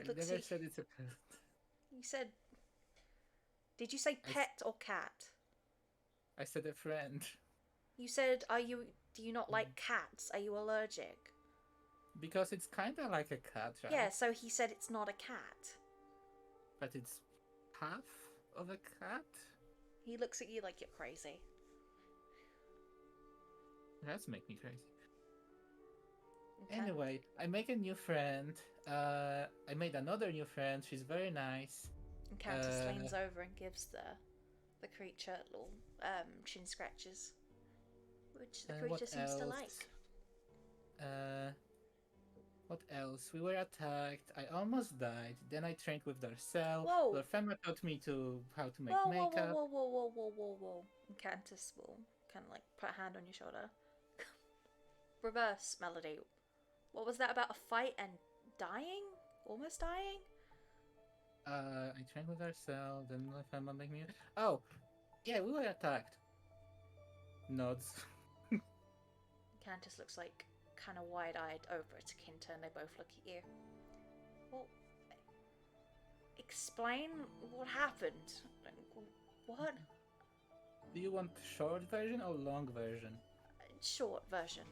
Speaker 2: I
Speaker 1: Look,
Speaker 2: never
Speaker 1: see.
Speaker 2: said it's a pet.
Speaker 1: You said. Did you say pet or cat?
Speaker 2: I said a friend.
Speaker 1: You said, do you not like cats? Are you allergic?
Speaker 2: Because it's kinda like a cat, right?
Speaker 1: Yeah, so he said it's not a cat.
Speaker 2: But it's half of a cat?
Speaker 1: He looks at you like you're crazy.
Speaker 2: That's make me crazy.
Speaker 1: Okay.
Speaker 2: Anyway, I make a new friend. I made another new friend. She's very nice.
Speaker 1: And Countess
Speaker 2: uh,
Speaker 1: leans over and gives the creature little chin scratches, which the creature
Speaker 2: What
Speaker 1: seems to
Speaker 2: else?
Speaker 1: like.
Speaker 2: What else? We were attacked. I almost died. Then I trained with Darcel.
Speaker 1: Whoa.
Speaker 2: Lorfema taught me how to make
Speaker 1: Whoa,
Speaker 2: makeup.
Speaker 1: whoa. And Countess will kind of like put a hand on your shoulder. Reverse, Melody. What was that about a fight and dying? Almost dying?
Speaker 2: I trained with Darcel. Then Lorfema make me. Oh, yeah, we were attacked. Nods.
Speaker 1: Countess looks like kind of wide-eyed over to Kinta, and they both look at you. Well, explain what happened. Like, what?
Speaker 2: Do you want short version or long version?
Speaker 1: Short version.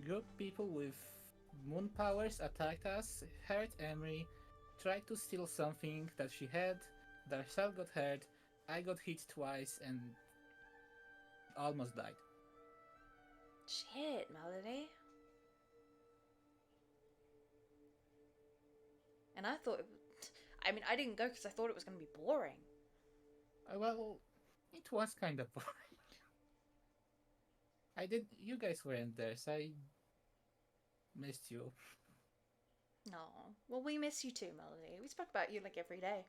Speaker 2: Group people with moon powers attacked us, hurt Emery, tried to steal something that she had, Darcel got hurt, I got hit twice and almost died.
Speaker 1: Shit, Melody. And I thought I mean, I didn't go because I thought it was going to be boring.
Speaker 2: Well, it was kind of boring. You guys weren't there, so I missed you.
Speaker 1: No. Well, we miss you too, Melody. We spoke about you like every day.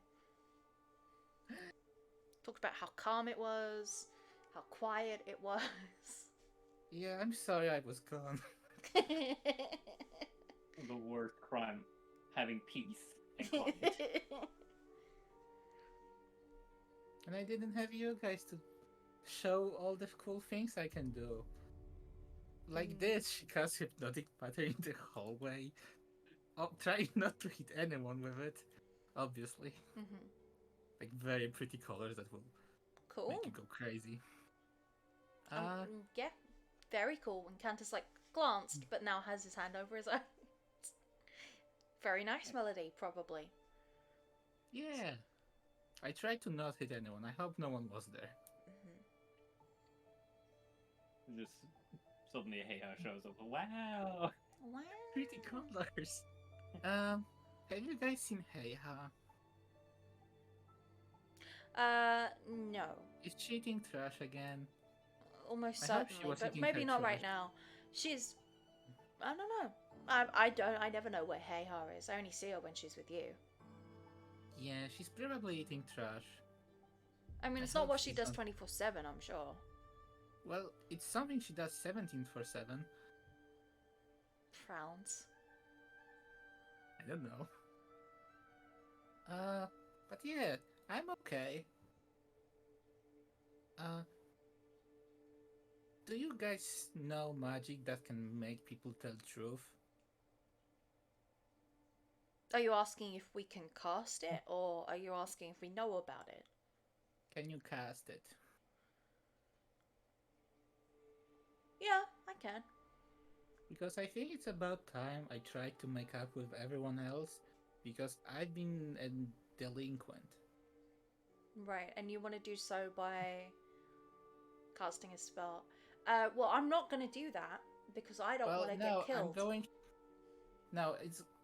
Speaker 1: Talked about how calm it was, how quiet it was.
Speaker 2: Yeah, I'm sorry I was gone.
Speaker 5: The worst crime, having peace and quiet.
Speaker 2: And I didn't have you guys to show all the cool things I can do. Like this, she casts hypnotic pattern in the hallway. Oh, trying not to hit anyone with it, obviously.
Speaker 1: Mhm.
Speaker 2: Like very pretty colors that will
Speaker 1: Cool.
Speaker 2: make you go crazy.
Speaker 1: Yeah, very cool. And Cantus like glanced, but now has his hand over his eyes. Very nice, Melody, probably.
Speaker 2: Yeah. I tried to not hit anyone. I hope no one was there.
Speaker 5: Just suddenly Heiha shows up. Wow!
Speaker 1: Wow.
Speaker 2: Pretty colors. Have you guys seen Heiha?
Speaker 1: No.
Speaker 2: Is she eating trash again?
Speaker 1: Almost
Speaker 2: I hope she
Speaker 1: certainly,
Speaker 2: was
Speaker 1: but
Speaker 2: eating
Speaker 1: maybe
Speaker 2: her
Speaker 1: not right
Speaker 2: trash.
Speaker 1: now. She's... I don't know. I never know where Heiha is. I only see her when she's with you.
Speaker 2: Yeah, she's probably eating trash.
Speaker 1: I mean,
Speaker 2: I
Speaker 1: it's not
Speaker 2: hope
Speaker 1: what she
Speaker 2: she's
Speaker 1: does
Speaker 2: not-
Speaker 1: 24/7, I'm sure.
Speaker 2: Well, it's something she does 17/7.
Speaker 1: Frowns.
Speaker 2: I don't know. But yeah, I'm okay. Do you guys know magic that can make people tell truth?
Speaker 1: Are you asking if we can cast it, or are you asking if we know about it?
Speaker 2: Can you cast it?
Speaker 1: Yeah, I can.
Speaker 2: Because I think it's about time I tried to make up with everyone else, because I've been a delinquent.
Speaker 1: Right, and you want to do so by casting a spell. Well, I'm not going to do that because I don't want to get killed.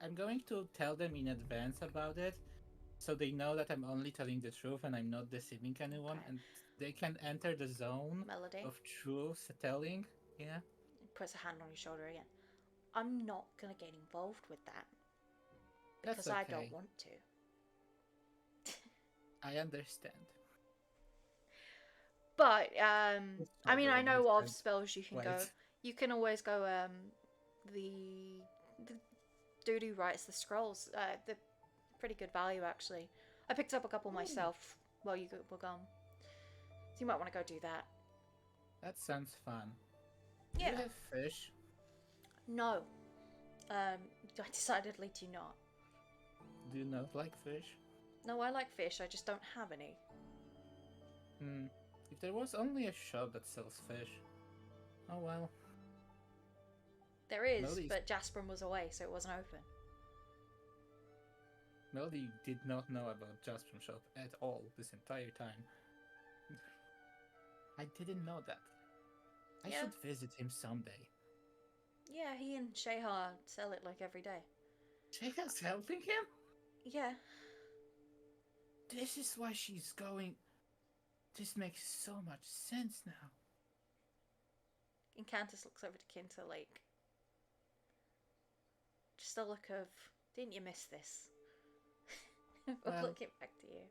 Speaker 2: I'm going to tell them in advance about it, so they know that I'm only telling the truth and I'm not deceiving anyone,
Speaker 1: Okay.
Speaker 2: and they can enter the zone
Speaker 1: Melody
Speaker 2: of truth telling. Yeah,
Speaker 1: puts a hand on your shoulder again. I'm not going to get involved with that
Speaker 2: that's
Speaker 1: because
Speaker 2: okay.
Speaker 1: I don't want to.
Speaker 2: I understand.
Speaker 1: But I mean, I know of
Speaker 2: Understand.
Speaker 1: spells you can go.
Speaker 2: Wait.
Speaker 1: You can always go. The dude who writes the scrolls. They're pretty good value actually. I picked up a couple myself while you were gone, so you might want to go do that.
Speaker 2: That sounds fun.
Speaker 1: Yeah.
Speaker 2: Do you have fish?
Speaker 1: No. I decidedly do not.
Speaker 2: Do you not like fish?
Speaker 1: No, I like fish. I just don't have any.
Speaker 2: If there was only a shop that sells fish. Oh well.
Speaker 1: There is,
Speaker 2: Melody's-
Speaker 1: but Jasper was away, so it wasn't open.
Speaker 2: Melody did not know about Jasper's shop at all this entire time. I didn't know that. I
Speaker 1: Yeah.
Speaker 2: should visit him someday.
Speaker 1: Yeah, he and Shehar sell it like every day.
Speaker 2: Sheikah's helping him?
Speaker 1: Yeah.
Speaker 2: This is why she's going. This makes so much sense now.
Speaker 1: And Cantus looks over to Kinta like, just a look of, didn't you miss this?
Speaker 2: Well-
Speaker 1: Looking back to you.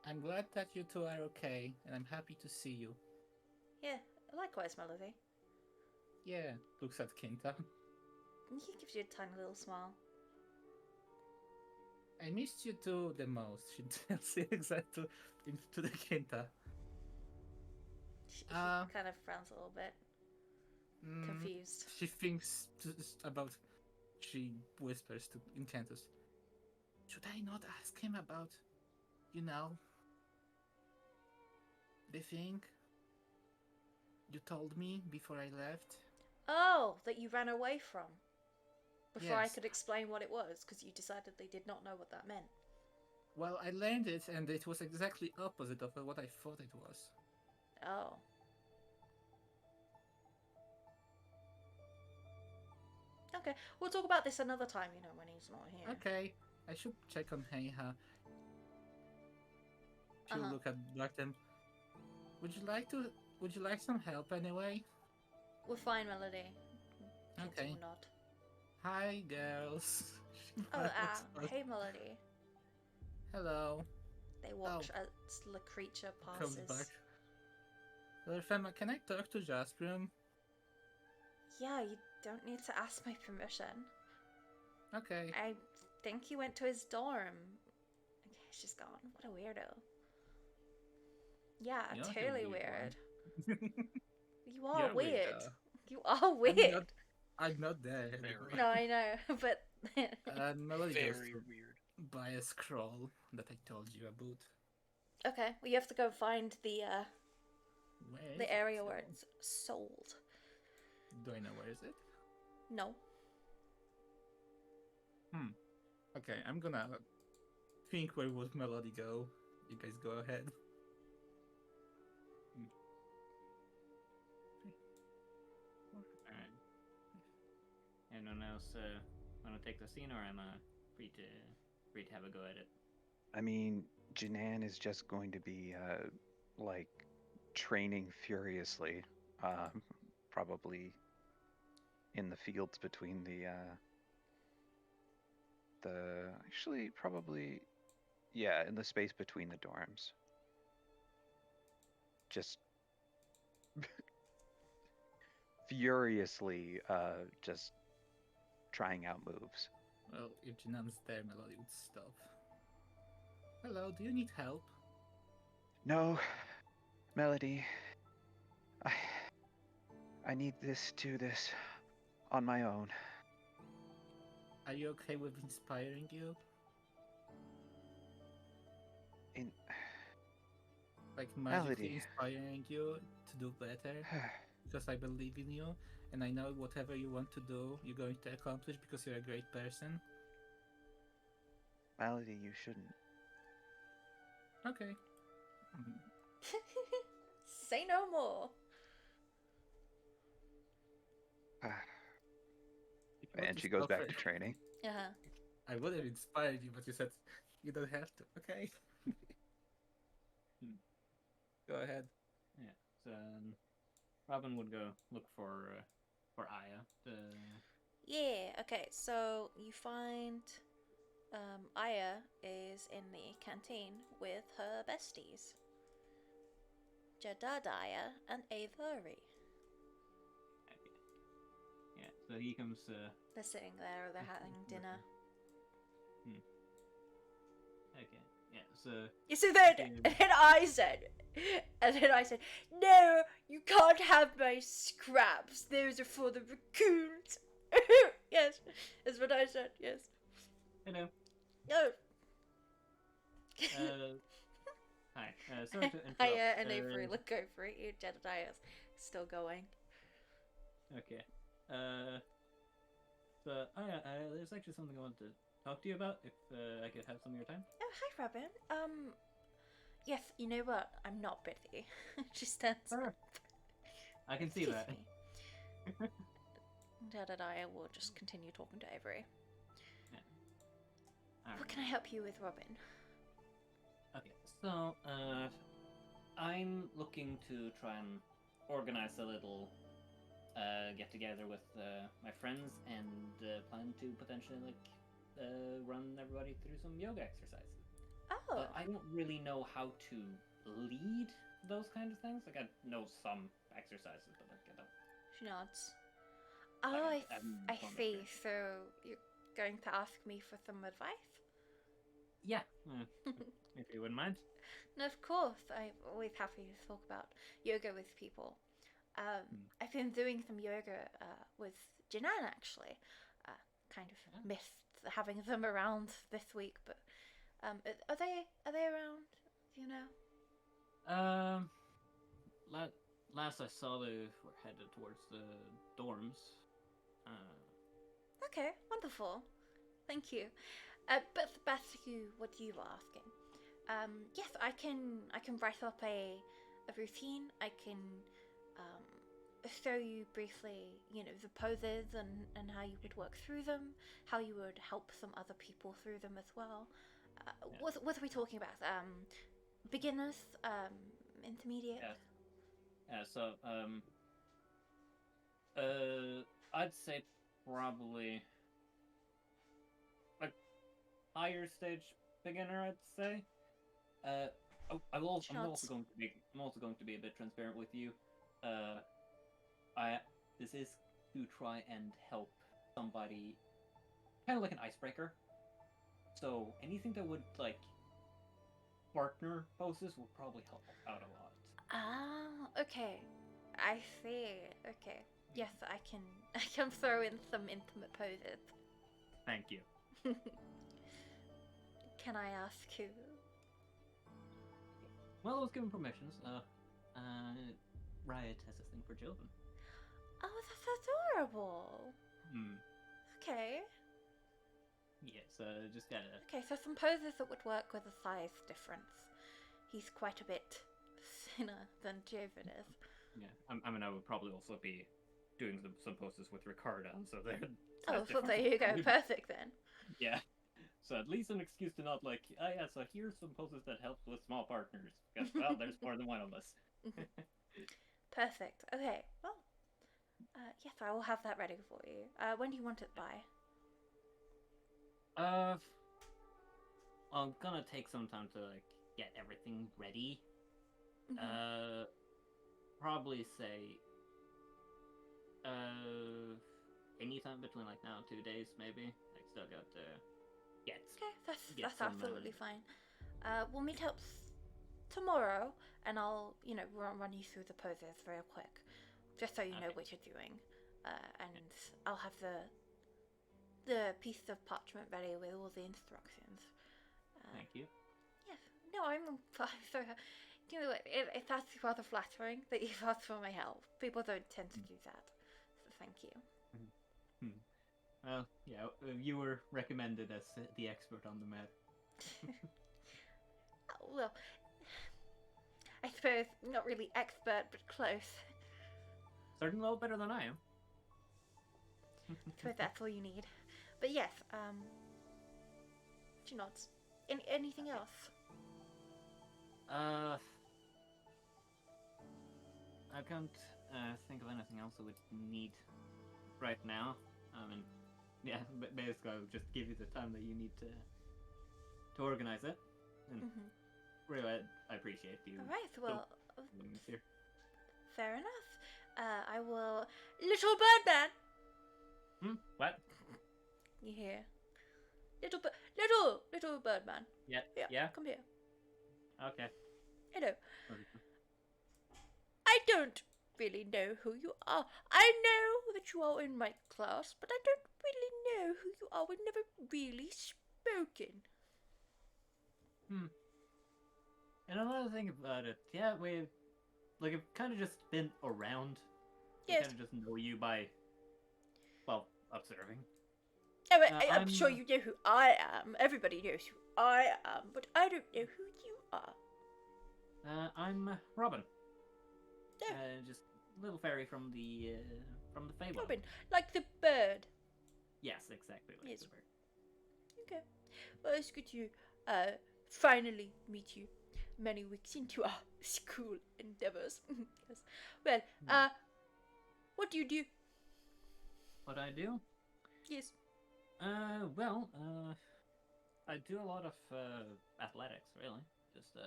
Speaker 2: I'm glad that you two are okay, and I'm happy to see you.
Speaker 1: Yeah, likewise, Melody.
Speaker 2: Yeah, looks at Kinta.
Speaker 1: He gives you a tiny little smile.
Speaker 2: I missed you two the most. She tells you exactly to the Kinta.
Speaker 1: She
Speaker 2: Uh,
Speaker 1: kind of frowns a little bit, confused.
Speaker 2: She thinks about. She whispers to Incantus. Should I not ask him about, the thing you told me before I left?
Speaker 1: Oh, that you ran away from. Before I
Speaker 2: Yes.
Speaker 1: could explain what it was, because you decidedly did not know what that meant.
Speaker 2: Well, I learned it, and it was exactly opposite of what I thought it was.
Speaker 1: Oh. Okay, we'll talk about this another time, when he's not here.
Speaker 2: Okay, I should check on Heiha. She'll
Speaker 1: Uh-huh.
Speaker 2: look at them. Would you like some help anyway?
Speaker 1: We're fine, Melody. Kinta
Speaker 2: Okay.
Speaker 1: will nod.
Speaker 2: Hi, girls.
Speaker 1: Oh,
Speaker 2: Hello.
Speaker 1: hey, Melody.
Speaker 2: Hello.
Speaker 1: They watch as the creature
Speaker 2: Comes
Speaker 1: passes.
Speaker 2: back. Well, Femma, can I talk to Jasprum?
Speaker 1: Yeah, you don't need to ask my permission.
Speaker 2: Okay.
Speaker 1: I think he went to his dorm. Okay, she's gone. What a weirdo. Yeah,
Speaker 2: You're the
Speaker 1: totally
Speaker 2: weird
Speaker 1: weird.
Speaker 2: one.
Speaker 1: You are
Speaker 2: You're
Speaker 1: weird.
Speaker 2: weird.
Speaker 1: You are weird.
Speaker 2: I'm not there.
Speaker 3: Very.
Speaker 1: No, I know, but
Speaker 2: Melody goes
Speaker 3: Very
Speaker 2: to
Speaker 3: weird.
Speaker 2: buy a scroll that I told you about.
Speaker 1: okay. Well, you have to go find the
Speaker 2: Where is
Speaker 1: the area
Speaker 2: it?
Speaker 1: where it's sold.
Speaker 2: Do I know where is it?
Speaker 1: No.
Speaker 2: Okay, I'm gonna think where would Melody go. You guys go ahead.
Speaker 5: Alright. Anyone else want to take the scene, or am I free to have a go at it?
Speaker 4: I mean, Janan is just going to be like training furiously, probably in the fields between the actually probably, yeah, in the space between the dorms. Just furiously just trying out moves.
Speaker 2: Well, if Janan's there, Melody would stop. Hello, do you need help?
Speaker 4: No, Melody. I need this to this on my own.
Speaker 2: Are you okay with inspiring you?
Speaker 4: In
Speaker 2: Like magically
Speaker 4: Melody.
Speaker 2: inspiring you to do better? Because I believe in you, and I know whatever you want to do, you're going to accomplish because you're a great person.
Speaker 4: Melody, you shouldn't.
Speaker 2: Okay.
Speaker 1: Say no more.
Speaker 4: And she goes back to training.
Speaker 1: Uh-huh.
Speaker 2: I would have inspired you, but you said you don't have to. Okay. Go ahead.
Speaker 5: Yeah. So Robin would go look for Aya.
Speaker 1: Yeah, okay, so you find Aya is in the canteen with her besties. Jedediah and Avery.
Speaker 5: Okay. Yeah. So he comes.
Speaker 1: They're sitting there, they're having dinner.
Speaker 5: Okay. Yeah. So.
Speaker 1: You see that? And then I said, no, you can't have my scraps. Those are for the raccoons. Yes, is what I said. Yes.
Speaker 5: Hello.
Speaker 1: No.
Speaker 5: Hi. Sorry to interrupt.
Speaker 1: Aya and Avery look over at you. Jedediah's still going.
Speaker 5: Okay. So Aya, there's actually something I wanted to talk to you about. If I could have some of your time.
Speaker 1: Oh, hi, Robin. Yes, you know what? I'm not busy. She stands up.
Speaker 5: I can see
Speaker 1: Excuse
Speaker 5: that.
Speaker 1: me. Jedediah will just continue talking to Avery. What can I help you with, Robin?
Speaker 5: Okay, so I'm looking to try and organize a little get together with my friends and plan to potentially run everybody through some yoga exercises.
Speaker 1: Oh.
Speaker 5: But I don't really know how to lead those kind of things. Like I know some exercises, but like I don't.
Speaker 1: She nods.
Speaker 5: Like,
Speaker 1: Oh,
Speaker 5: I'm
Speaker 1: I
Speaker 5: fond of
Speaker 1: see.
Speaker 5: it.
Speaker 1: So you're going to ask me for some advice?
Speaker 5: Yeah, if you wouldn't mind.
Speaker 1: No, of course. I'm always happy to talk about yoga with people. I've been doing some yoga with Janan actually. Kind of missed having them around this week, but are they around? Do you know?
Speaker 5: Last I saw, they were headed towards the dorms.
Speaker 1: Okay, wonderful. Thank you. But back to what you were asking. Yes, I can write up a routine. I can show you briefly, the poses and how you would work through them, how you would help some other people through them as well. What are we talking about? Beginners, intermediate.
Speaker 5: Yeah. So I'd say probably higher stage beginner, I'd say. I'm also going to be a bit transparent with you. This is to try and help somebody, kind of like an icebreaker. So anything that would like partner poses will probably help out a lot.
Speaker 1: Ah, okay. I see. Okay. Yes, I can throw in some intimate poses.
Speaker 5: Thank you.
Speaker 1: Can I ask who?
Speaker 5: Well, I was given permissions. Riot has a thing for children.
Speaker 1: Oh, that's adorable. Okay.
Speaker 5: Yes, just gotta.
Speaker 1: Okay, so some poses that would work with a size difference. He's quite a bit thinner than Javen is.
Speaker 5: Yeah, I mean, I would probably also be doing some poses with Ricarda, so they're.
Speaker 1: Oh, so there you go. Perfect then.
Speaker 5: Yeah. So at least an excuse to not like, oh yeah, so here's some poses that help with small partners. Because, well, there's more than one of us.
Speaker 1: Perfect. Okay, well, yes, I will have that ready for you. When do you want it by?
Speaker 5: I'm gonna take some time to, like, get everything ready. Probably say, anytime between, like, now and 2 days, maybe. I still got to get.
Speaker 1: Okay,
Speaker 5: get
Speaker 1: that's
Speaker 5: some,
Speaker 1: absolutely fine. We'll meet up tomorrow, and I'll, run you through the poses real quick, just so you know what you're doing. And I'll have the piece of parchment ready with all the instructions.
Speaker 5: Thank you.
Speaker 1: Yes. No, I'm so. You know, that's rather flattering that you've asked for my help. People don't tend to do that, so thank you.
Speaker 5: Well, yeah, you were recommended as the expert on the mat.
Speaker 1: Well, I suppose not really expert, but close.
Speaker 5: Certainly a little better than I am.
Speaker 1: I suppose that's all you need. But yes, do not. Anything else?
Speaker 5: I can't think of anything else I would need right now. I mean, yeah, basically I would just give you the time that you need to organize it. And really, I appreciate you.
Speaker 1: Alright, well,
Speaker 5: Here.
Speaker 1: fair enough. I will... Little Birdman!
Speaker 5: What?
Speaker 1: You hear? Little Birdman.
Speaker 5: Yeah?
Speaker 1: Come here.
Speaker 5: Okay.
Speaker 1: Hello. I don't really know who you are. I know that you are in my class, but I don't really know who you are. We've never really spoken.
Speaker 5: And another thing about it, yeah, we've kind of just been around.
Speaker 1: Yes.
Speaker 5: We kind of just know you by, well, observing.
Speaker 1: Oh, I'm sure you know who I am. Everybody knows who I am, but I don't know who you are.
Speaker 5: I'm Robin.
Speaker 1: Oh.
Speaker 5: Just a little fairy from the Feywild.
Speaker 1: Robin, like the bird.
Speaker 5: Yes, exactly like
Speaker 1: Yes.
Speaker 5: the bird.
Speaker 1: Okay. Well, it's good to finally meet you many weeks into our school endeavors. Yes. Well, what do you do?
Speaker 5: What I do?
Speaker 1: Yes.
Speaker 5: Well, I do a lot of athletics, really. Just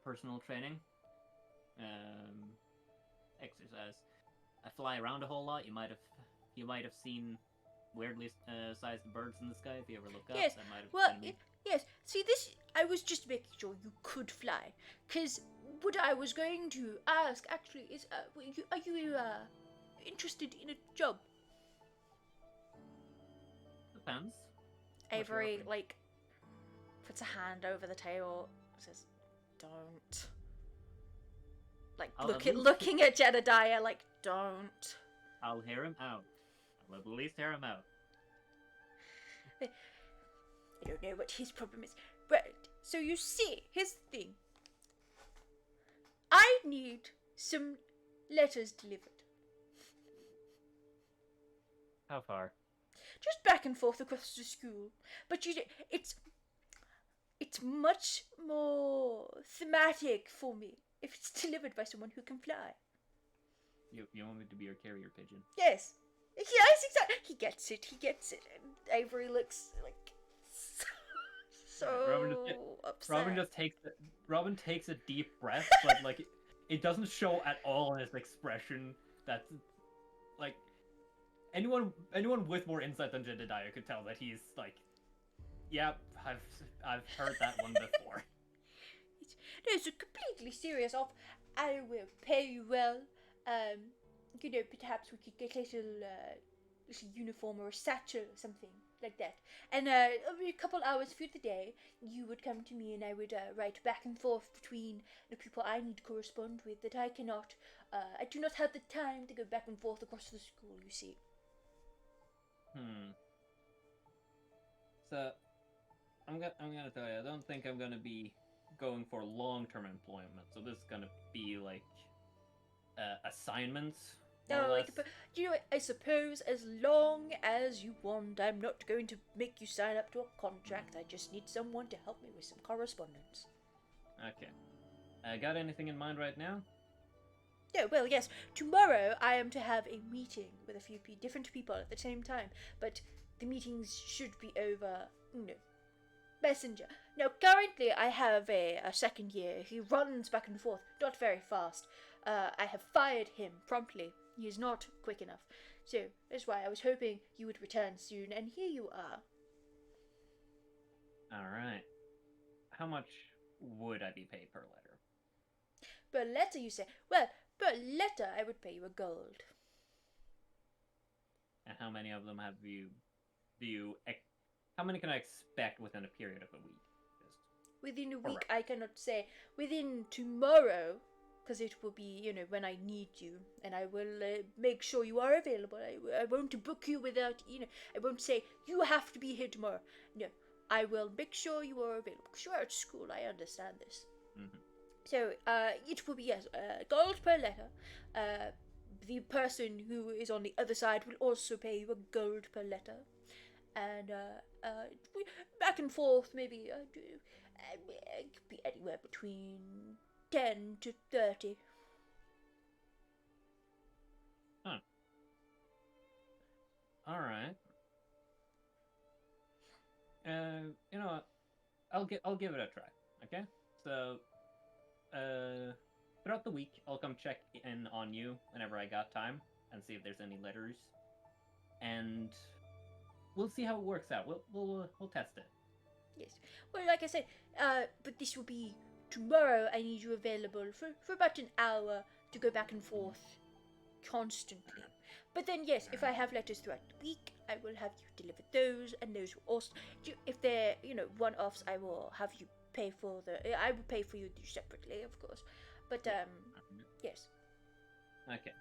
Speaker 5: personal training, exercise. I fly around a whole lot. You might have seen weirdly sized birds in the sky if you ever look up.
Speaker 1: Yes.
Speaker 5: That might have
Speaker 1: Well,
Speaker 5: been me.
Speaker 1: yes. See, this I was just making sure you could fly, because what I was going to ask actually is, are you interested in a job?
Speaker 5: Depends.
Speaker 1: Avery puts a hand over the table, says, "Don't."
Speaker 5: I'll at least-
Speaker 1: Looking at Jedediah, don't.
Speaker 5: I'll hear him out. I'll at least hear him out.
Speaker 1: I don't know what his problem is. Right, so you see, here's the thing. I need some letters delivered.
Speaker 5: How far?
Speaker 1: Just back and forth across the school. But it's much more thematic for me if it's delivered by someone who can fly.
Speaker 5: You want me to be your carrier pigeon?
Speaker 1: Yes. Yes, exactly. He gets it. And Avery looks so upset.
Speaker 5: Robin takes a deep breath, but like it doesn't show at all in his expression. That's like anyone with more insight than Jedediah could tell that he's like, yep, I've heard that one before.
Speaker 1: No, it's a completely serious off. I will pay you well. Perhaps we could get a little uniform or a satchel or something like that. And every couple hours through the day, you would come to me and I would write back and forth between the people I need to correspond with that I cannot. I do not have the time to go back and forth across the school, you see.
Speaker 5: So, I'm gonna tell you, I don't think I'm gonna be going for long-term employment. So this is gonna be like assignments.
Speaker 1: I suppose as long as you want, I'm not going to make you sign up to a contract. I just need someone to help me with some correspondence.
Speaker 5: Okay. Got anything in mind right now?
Speaker 1: Oh, well, yes. Tomorrow I am to have a meeting with a few different people at the same time, but the meetings should be over, Messenger. Now, currently I have a second year. He runs back and forth, not very fast. I have fired him promptly. He is not quick enough. So, that's why I was hoping you would return soon, and here you are.
Speaker 5: Alright. How much would I be paid per letter?
Speaker 1: Per letter, you say? Well, per letter I would pay you a gold.
Speaker 5: And how many of them how many can I expect within a period of a week?
Speaker 1: Within a week, I cannot say. Within tomorrow, because it will be, when I need you, and I will make sure you are available. I won't book you without, I won't say, you have to be here tomorrow. No, I will make sure you are available. Because you are at school, I understand this.
Speaker 5: Mm-hmm.
Speaker 1: So, it will be, yes, gold per letter. The person who is on the other side will also pay you a gold per letter. And, back and forth, maybe, it could be anywhere between 10 to 30.
Speaker 5: Huh. Alright. You know what? I'll give it a try, okay? So, throughout the week, I'll come check in on you whenever I got time and see if there's any letters. And we'll see how it works out. We'll test it.
Speaker 1: Yes. Well, like I said, but this will be tomorrow. I need you available for about an hour to go back and forth constantly. But then, yes, if I have letters throughout the week, I will have you deliver those, and those will also. If they're, one-offs, I will have you pay for I will pay for you separately, of course. But yes.
Speaker 5: Okay.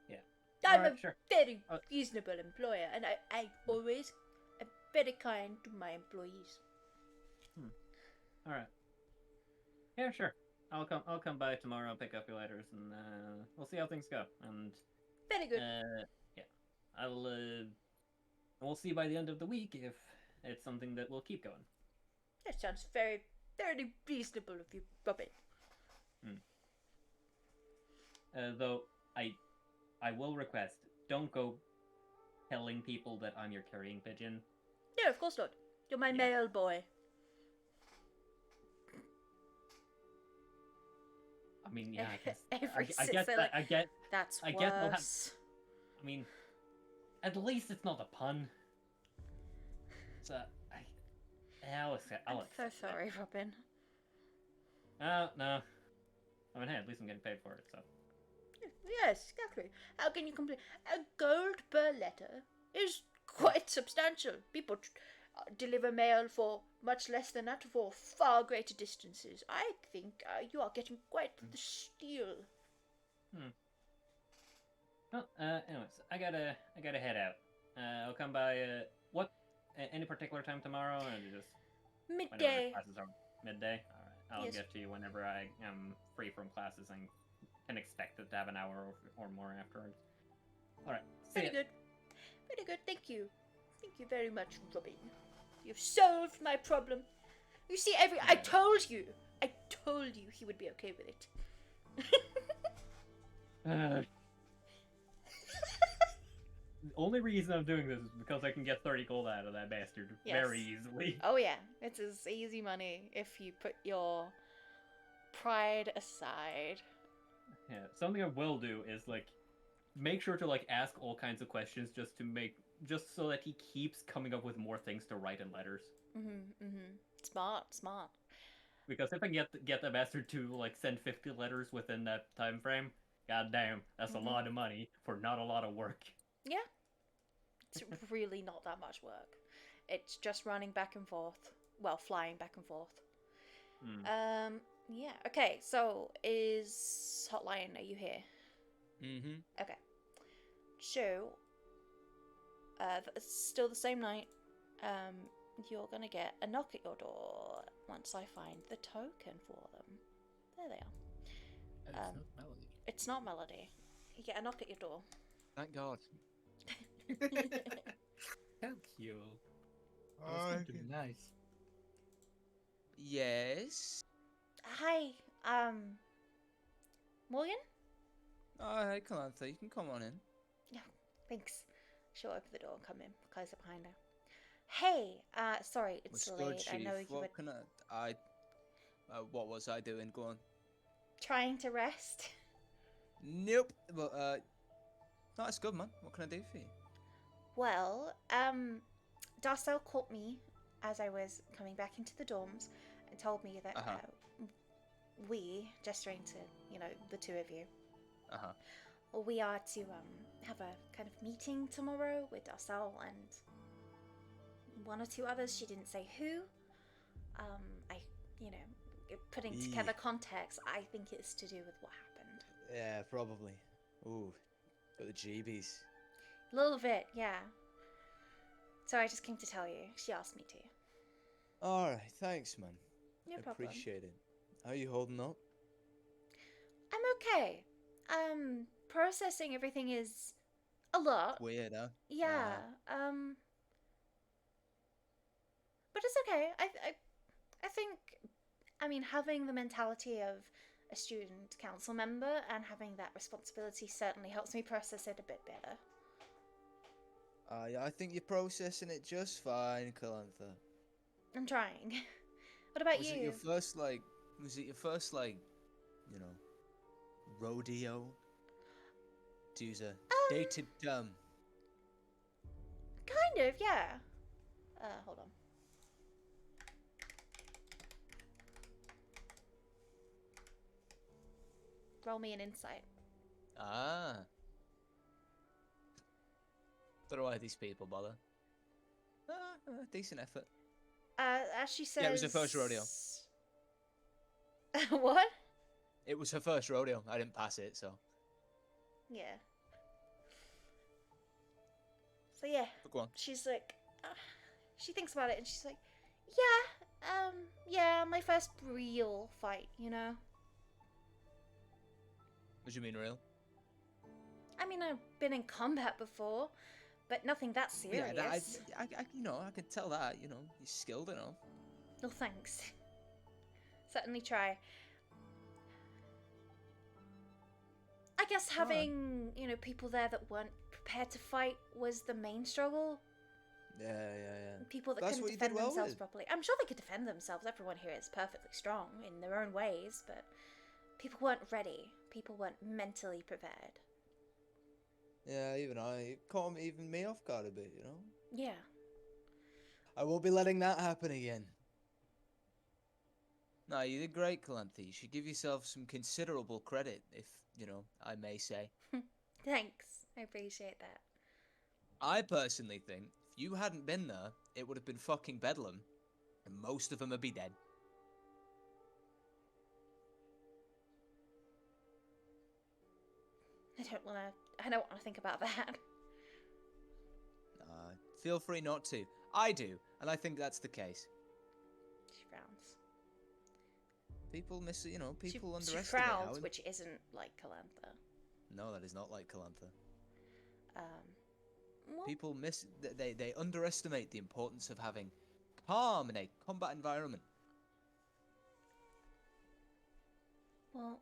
Speaker 5: Yeah.
Speaker 1: I'm
Speaker 5: Alright,
Speaker 1: a
Speaker 5: sure.
Speaker 1: very reasonable employer, and I always am very kind to my employees.
Speaker 5: Alright. Yeah, sure. I'll come by tomorrow, I'll pick up your letters, and we'll see how things go. And
Speaker 1: Very good.
Speaker 5: yeah. We'll see by the end of the week if it's something that will keep going.
Speaker 1: That sounds very, very reasonable of you, Robin.
Speaker 5: Though I will request, don't go telling people that I'm your carrying pigeon.
Speaker 1: No, of course not. You're my mail boy.
Speaker 5: I mean, yeah, I guess
Speaker 1: I
Speaker 5: get that. I get.
Speaker 1: That's
Speaker 5: I
Speaker 1: worse.
Speaker 5: get. I mean, at least it's not a pun. So I'll accept.
Speaker 1: I'm so sorry, Robin.
Speaker 5: No. I mean, hey, at least I'm getting paid for it, so.
Speaker 1: Yes, exactly. How can you complain? A gold per letter is quite substantial. People deliver mail for much less than that for far greater distances. I think you are getting quite the steal.
Speaker 5: Well, anyways, I gotta head out. I'll come by. Any particular time tomorrow, or just whenever
Speaker 1: Midday.
Speaker 5: classes are midday? All right, I'll
Speaker 1: Yes.
Speaker 5: get to you whenever I am free from classes and can expect it to have an hour or more afterwards. All right, see
Speaker 1: Very
Speaker 5: ya.
Speaker 1: good. Very good. Thank you. Thank you very much, Robin. You've solved my problem. You see, I told you he would be okay with it.
Speaker 5: The only reason I'm doing this is because I can get 30 gold out of that bastard very
Speaker 1: Yes.
Speaker 5: easily.
Speaker 1: Oh yeah, it's as easy money if you put your pride aside.
Speaker 5: Yeah, something I will do is like make sure to like ask all kinds of questions just so that he keeps coming up with more things to write in letters.
Speaker 1: Smart.
Speaker 5: Because if I get the bastard to like send 50 letters within that time frame, goddamn, that's a lot of money for not a lot of work.
Speaker 1: Yeah, it's really not that much work. It's just running back and forth. Well, flying back and forth. Yeah. Okay. So is Hotline? Are you here?
Speaker 6: Mm-hmm.
Speaker 1: Okay. So, it's still the same night. You're gonna get a knock at your door once I find the token for them. There they are.
Speaker 2: It's not Melody.
Speaker 1: It's not Melody. You get a knock at your door.
Speaker 6: Thank God.
Speaker 2: Thank you. That's going to be nice.
Speaker 6: Yes.
Speaker 1: Hi, Morgan?
Speaker 6: Oh, hey, Calantha, you can come on in.
Speaker 1: Thanks. She'll open the door and come in. Close it behind her. Hey, sorry, it's
Speaker 6: What's good,
Speaker 1: late. I
Speaker 6: Chief?
Speaker 1: know you were
Speaker 6: What can I... what was I doing? Go on.
Speaker 1: trying to rest.
Speaker 6: Nope. But, no, it's good, man. What can I do for you?
Speaker 1: Well, Darcel caught me as I was coming back into the dorms and told me that we, gesturing to, the two of you, we are to have a kind of meeting tomorrow with Darcel and one or two others. She didn't say who. Putting together context, I think it's to do with what happened.
Speaker 6: Yeah, probably. Ooh, got the jeebies.
Speaker 1: A little bit, yeah. So I just came to tell you. She asked me to.
Speaker 6: Alright, thanks, man.
Speaker 1: No problem.
Speaker 6: Appreciate it. How are you holding up?
Speaker 1: I'm okay. Processing everything is a lot.
Speaker 6: Weird, huh?
Speaker 1: Yeah. But it's okay. I think, having the mentality of a student council member and having that responsibility certainly helps me process it a bit better.
Speaker 6: Yeah, I think you're processing it just fine, Calantha.
Speaker 1: I'm trying. What about
Speaker 6: Was
Speaker 1: you?
Speaker 6: it your first, rodeo? To use a dated term.
Speaker 1: Kind of, yeah. Hold on. Roll me an insight.
Speaker 6: Ah. Don't know why these people bother. Decent effort.
Speaker 1: As she says...
Speaker 6: Yeah, it was her first rodeo.
Speaker 1: What?
Speaker 6: It was her first rodeo. I didn't pass it, so.
Speaker 1: Yeah. So yeah,
Speaker 6: But go on.
Speaker 1: she's like, she thinks about it and she's like, yeah, my first real fight,
Speaker 6: What do you mean, real?
Speaker 1: I've been in combat before, but nothing that serious.
Speaker 6: Yeah, I can tell that, you're skilled enough.
Speaker 1: Well, thanks. Certainly try. I guess having, people there that weren't prepared to fight was the main struggle.
Speaker 6: Yeah.
Speaker 1: People that
Speaker 6: That's
Speaker 1: couldn't
Speaker 6: what you
Speaker 1: defend
Speaker 6: did well
Speaker 1: themselves
Speaker 6: with.
Speaker 1: properly. I'm sure they could defend themselves. Everyone here is perfectly strong in their own ways, but people weren't ready. People weren't mentally prepared.
Speaker 6: Yeah, it caught even me off guard a bit,
Speaker 1: Yeah.
Speaker 6: I won't be letting that happen again. No, you did great, Calanthe. You should give yourself some considerable credit, if, I may say.
Speaker 1: Thanks. I appreciate that.
Speaker 6: I personally think if you hadn't been there, it would have been fucking bedlam, and most of them would be dead.
Speaker 1: I don't want to think about that.
Speaker 6: Feel free not to. I do, and I think that's the case.
Speaker 1: She frowns.
Speaker 6: People people
Speaker 1: She
Speaker 6: underestimate
Speaker 1: frowns,
Speaker 6: how...
Speaker 1: which isn't like Calantha.
Speaker 6: No, that is not like Calantha.
Speaker 1: Well,
Speaker 6: People they underestimate the importance of having calm in a combat environment.
Speaker 1: well,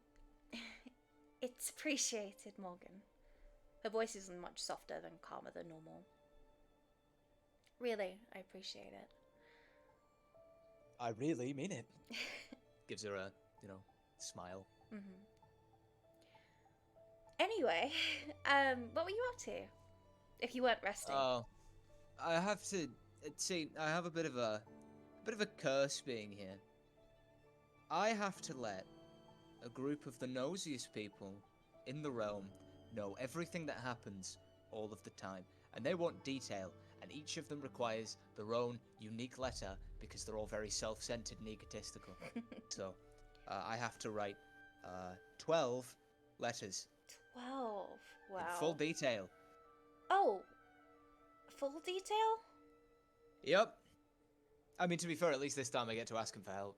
Speaker 1: it's appreciated, Morgan. Her voice is much softer and calmer than normal. Really, I appreciate it.
Speaker 6: I really mean it. Gives her a, smile.
Speaker 1: Mm-hmm. Anyway, what were you up to? If you weren't resting.
Speaker 6: Oh, I have to see. I have a bit of a curse being here. I have to let a group of the nosiest people in the realm know everything that happens all of the time, and they want detail, and each of them requires their own unique letter because they're all very self-centered and egotistical. So, I have to write 12 letters
Speaker 1: 12. Wow.
Speaker 6: in full detail.
Speaker 1: Oh, full detail?
Speaker 6: Yep. I mean, to be fair, at least this time I get to ask him for help,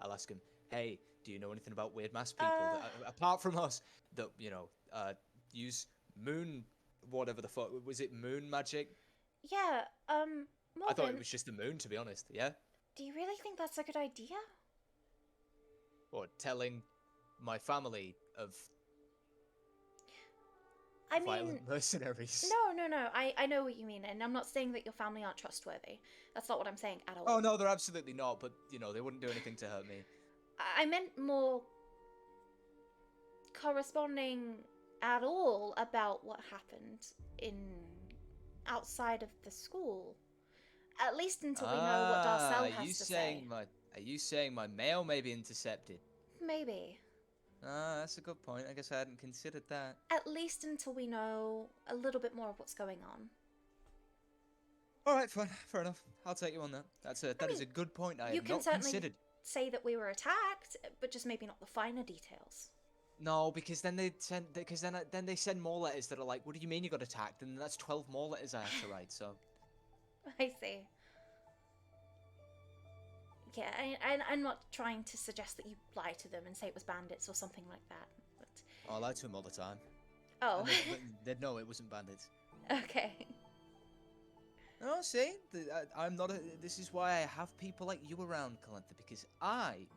Speaker 6: I'll ask him, hey, do you know anything about weird mass people, that, apart from us, that, use moon, whatever the fuck, was it moon magic?
Speaker 1: Yeah, Morgan,
Speaker 6: I thought it was just the moon, to be honest, yeah?
Speaker 1: do you really think that's a good idea?
Speaker 6: Or telling my family of
Speaker 1: I mean,
Speaker 6: violent mercenaries.
Speaker 1: no, I know what you mean, and I'm not saying that your family aren't trustworthy. That's not what I'm saying at all.
Speaker 6: Oh, no, they're absolutely not, but, they wouldn't do anything to hurt me.
Speaker 1: I meant more corresponding at all about what happened outside of the school. At least until we know what Darcel has to say.
Speaker 6: Are you saying my mail may be intercepted?
Speaker 1: Maybe.
Speaker 6: That's a good point. I guess I hadn't considered that.
Speaker 1: At least until we know a little bit more of what's going on.
Speaker 6: All right, fine, fair enough. I'll take you on that. That is a good point. I
Speaker 1: You
Speaker 6: have
Speaker 1: can
Speaker 6: not
Speaker 1: certainly
Speaker 6: considered.
Speaker 1: say that we were attacked, but just maybe not the finer details.
Speaker 6: No, because then they send more letters that are like, what do you mean you got attacked? And that's 12 more letters I have to write. So.
Speaker 1: I see. Yeah, I'm not trying to suggest that you lie to them and say it was bandits or something like that. But...
Speaker 6: I lie to them all the time.
Speaker 1: Oh.
Speaker 6: They'd know it wasn't bandits.
Speaker 1: Okay.
Speaker 6: No, see, I'm not. This is why I have people like you around, Calantha, because I'm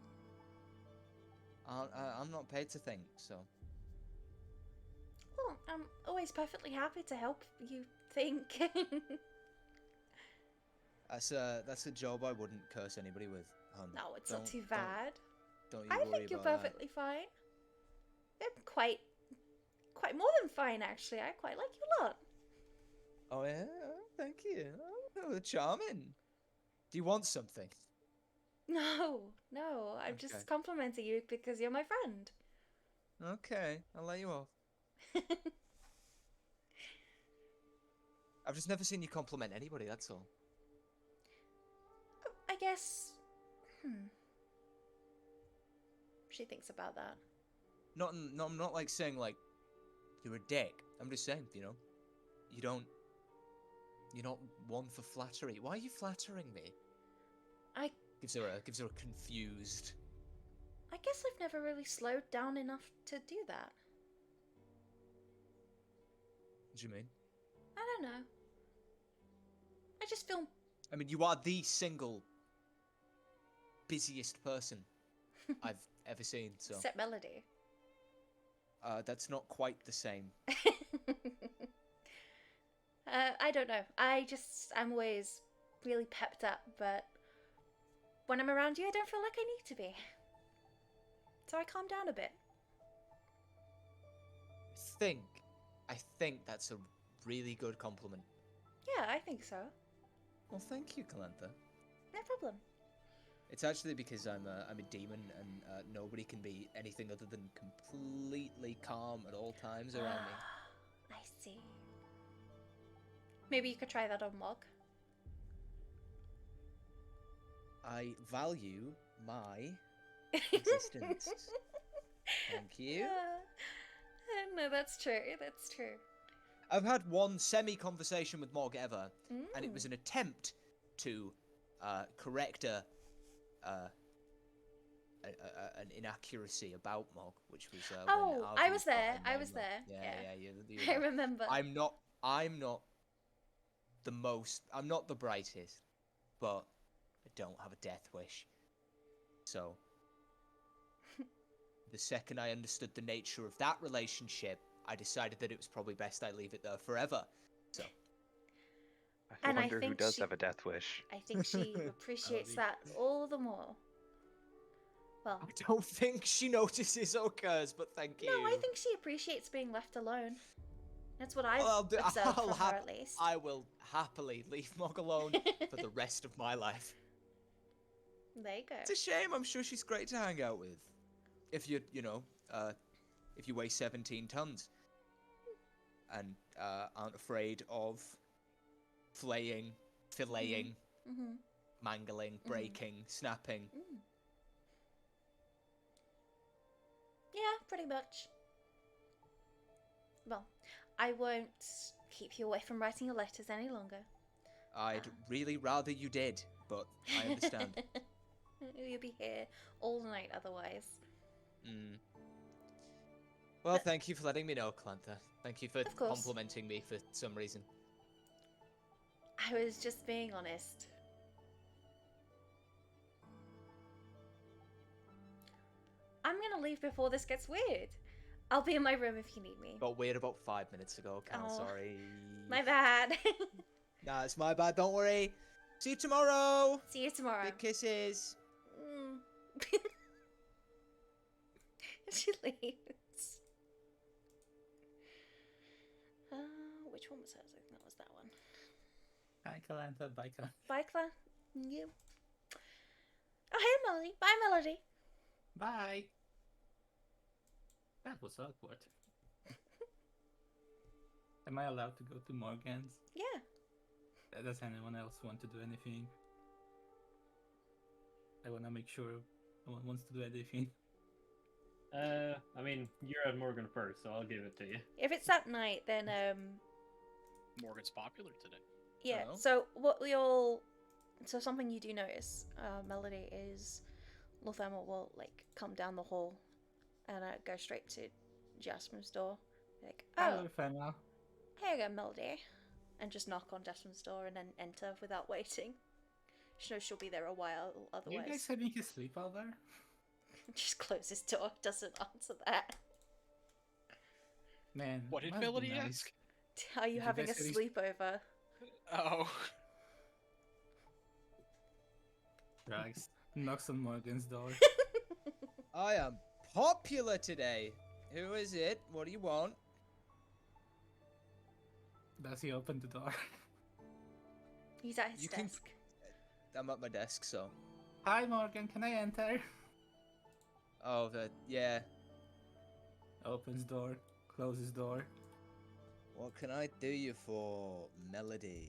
Speaker 6: not paid to think. So.
Speaker 1: Well, I'm always perfectly happy to help you think.
Speaker 6: That's a job I wouldn't curse anybody with.
Speaker 1: No, it's not too bad.
Speaker 6: Don't you
Speaker 1: I
Speaker 6: worry
Speaker 1: think you're
Speaker 6: about
Speaker 1: perfectly fine. You're quite more than fine, actually. I quite like you a lot.
Speaker 6: That. Oh yeah, thank you. Oh, charming. Do you want something?
Speaker 1: No, I'm
Speaker 6: Okay.
Speaker 1: just complimenting you because you're my friend.
Speaker 6: Okay, I'll let you off. I've just never seen you compliment anybody. That's all.
Speaker 1: I guess. She thinks about that.
Speaker 6: I'm not like saying like you're a dick. I'm just saying, you're not one for flattery. Why are you flattering me?
Speaker 1: I
Speaker 6: Gives her a confused.
Speaker 1: guess I've never really slowed down enough to do that.
Speaker 6: What do you mean?
Speaker 1: I don't know. I just feel.
Speaker 6: I mean, you are the single busiest person I've ever seen. So
Speaker 1: Set melody.
Speaker 6: that's not quite the same.
Speaker 1: I don't know. I'm always really pepped up, but when I'm around you, I don't feel like I need to be. So I calm down a bit.
Speaker 6: I think that's a really good compliment.
Speaker 1: Yeah, I think so.
Speaker 6: Well, thank you, Calantha.
Speaker 1: No problem.
Speaker 6: It's actually because I'm a demon and nobody can be anything other than completely calm at all times around me.
Speaker 1: I see. Maybe you could try that on Mog.
Speaker 6: I value my existence. Thank you.
Speaker 1: No, that's true. That's true.
Speaker 6: I've had one semi-conversation with Mog ever, and it was an attempt to correct an inaccuracy about Mog, which was when
Speaker 1: I
Speaker 6: Avi
Speaker 1: was
Speaker 6: got
Speaker 1: there.
Speaker 6: her
Speaker 1: I
Speaker 6: name
Speaker 1: was
Speaker 6: up.
Speaker 1: there.
Speaker 6: Yeah, you
Speaker 1: I remember.
Speaker 6: I'm not I'm not the brightest, but I don't have a death wish. So the second I understood the nature of that relationship, I decided that it was probably best I leave it there forever. So
Speaker 4: I
Speaker 1: And I
Speaker 4: wonder who
Speaker 1: think
Speaker 4: does
Speaker 1: she-
Speaker 4: have a death wish.
Speaker 1: I think she appreciates
Speaker 2: Howdy.
Speaker 1: that all the more. Well,
Speaker 6: I don't think she notices or cares, but thank you.
Speaker 1: no, I think she appreciates being left alone. That's what I've
Speaker 6: Well, I'll do-
Speaker 1: observed
Speaker 6: I'll
Speaker 1: from her,
Speaker 6: hap-
Speaker 1: at least.
Speaker 6: I will happily leave Mog alone for the rest of my life.
Speaker 1: There you go.
Speaker 6: It's a shame. I'm sure she's great to hang out with. If you if you weigh 17 tons and aren't afraid of flaying, filleting,
Speaker 1: Mm-hmm.
Speaker 6: mangling, breaking, snapping.
Speaker 1: Mm. Yeah, pretty much. Well, I won't keep you away from writing your letters any longer.
Speaker 6: I'd really rather you did, but I understand.
Speaker 1: You'll be here all night otherwise.
Speaker 6: Mm. Well, thank you for letting me know, Clantha. Thank you for
Speaker 1: Of course.
Speaker 6: complimenting me for some reason.
Speaker 1: I was just being honest. I'm gonna leave before this gets weird. I'll be in my room if you need me.
Speaker 6: Got weird about 5 minutes ago, Cal,
Speaker 1: Oh,
Speaker 6: sorry.
Speaker 1: My bad.
Speaker 6: Nah, it's my bad, don't worry. See you tomorrow!
Speaker 1: See you tomorrow.
Speaker 6: Big kisses!
Speaker 1: Mm. She leaves. Which one was hers? I think that was that one.
Speaker 2: Hi, Calantha. Bye, Cal.
Speaker 1: Bye, Claire. You. Oh, hey, Melody. Bye, Melody.
Speaker 2: Bye. That was awkward. Am I allowed to go to Morgan's?
Speaker 1: Yeah.
Speaker 2: Does anyone else want to do anything? I want to make sure no one wants to do anything.
Speaker 5: I mean, you're at Morgan first, so I'll give it to you.
Speaker 1: If it's that night, then
Speaker 3: Morgan's popular today.
Speaker 1: yeah.
Speaker 6: Oh.
Speaker 1: So what we all, so something you do notice, Melody, is Lothamel will like come down the hall and go straight to Jasmine's door. Like, oh,
Speaker 2: Hello, Fenna.
Speaker 1: here you go, Melody, and just knock on Jasmine's door and then enter without waiting. She knows she'll be there a while
Speaker 2: Are you
Speaker 1: otherwise.
Speaker 2: guys having a sleepover?
Speaker 1: Just close his door, doesn't answer that.
Speaker 2: Man,
Speaker 3: What did
Speaker 2: must be
Speaker 3: Melody
Speaker 2: nice.
Speaker 3: ask?
Speaker 1: Are you
Speaker 2: You
Speaker 1: having a
Speaker 2: guys have
Speaker 1: sleepover?
Speaker 3: Oh.
Speaker 2: Drags. Knocks on Morgan's door.
Speaker 6: I am popular today. Who is it? What do you want?
Speaker 2: Does he open the door?
Speaker 1: He's at his
Speaker 6: You can-
Speaker 1: desk.
Speaker 6: I'm at my desk, so.
Speaker 2: Hi, Morgan. Can I enter?
Speaker 6: Oh, yeah.
Speaker 2: Opens door. Closes door.
Speaker 6: What can I do you for, Melody?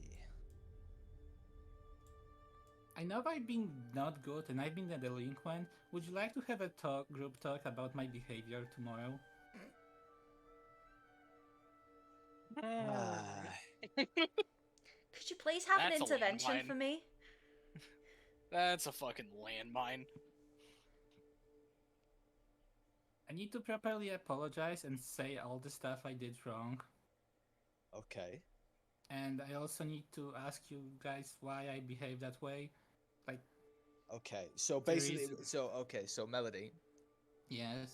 Speaker 2: I know I've been not good and I've been a delinquent. Would you like to have a group talk about my behavior tomorrow?
Speaker 1: Could you please have
Speaker 3: That's
Speaker 1: an
Speaker 3: a
Speaker 1: intervention
Speaker 3: landmine.
Speaker 1: for me?
Speaker 3: That's a fucking landmine.
Speaker 2: I need to properly apologize and say all the stuff I did wrong.
Speaker 6: Okay.
Speaker 2: And I also need to ask you guys why I behave that way. Like,
Speaker 6: Okay, so
Speaker 2: There
Speaker 6: basically,
Speaker 2: is-
Speaker 6: so Melody,
Speaker 2: yes.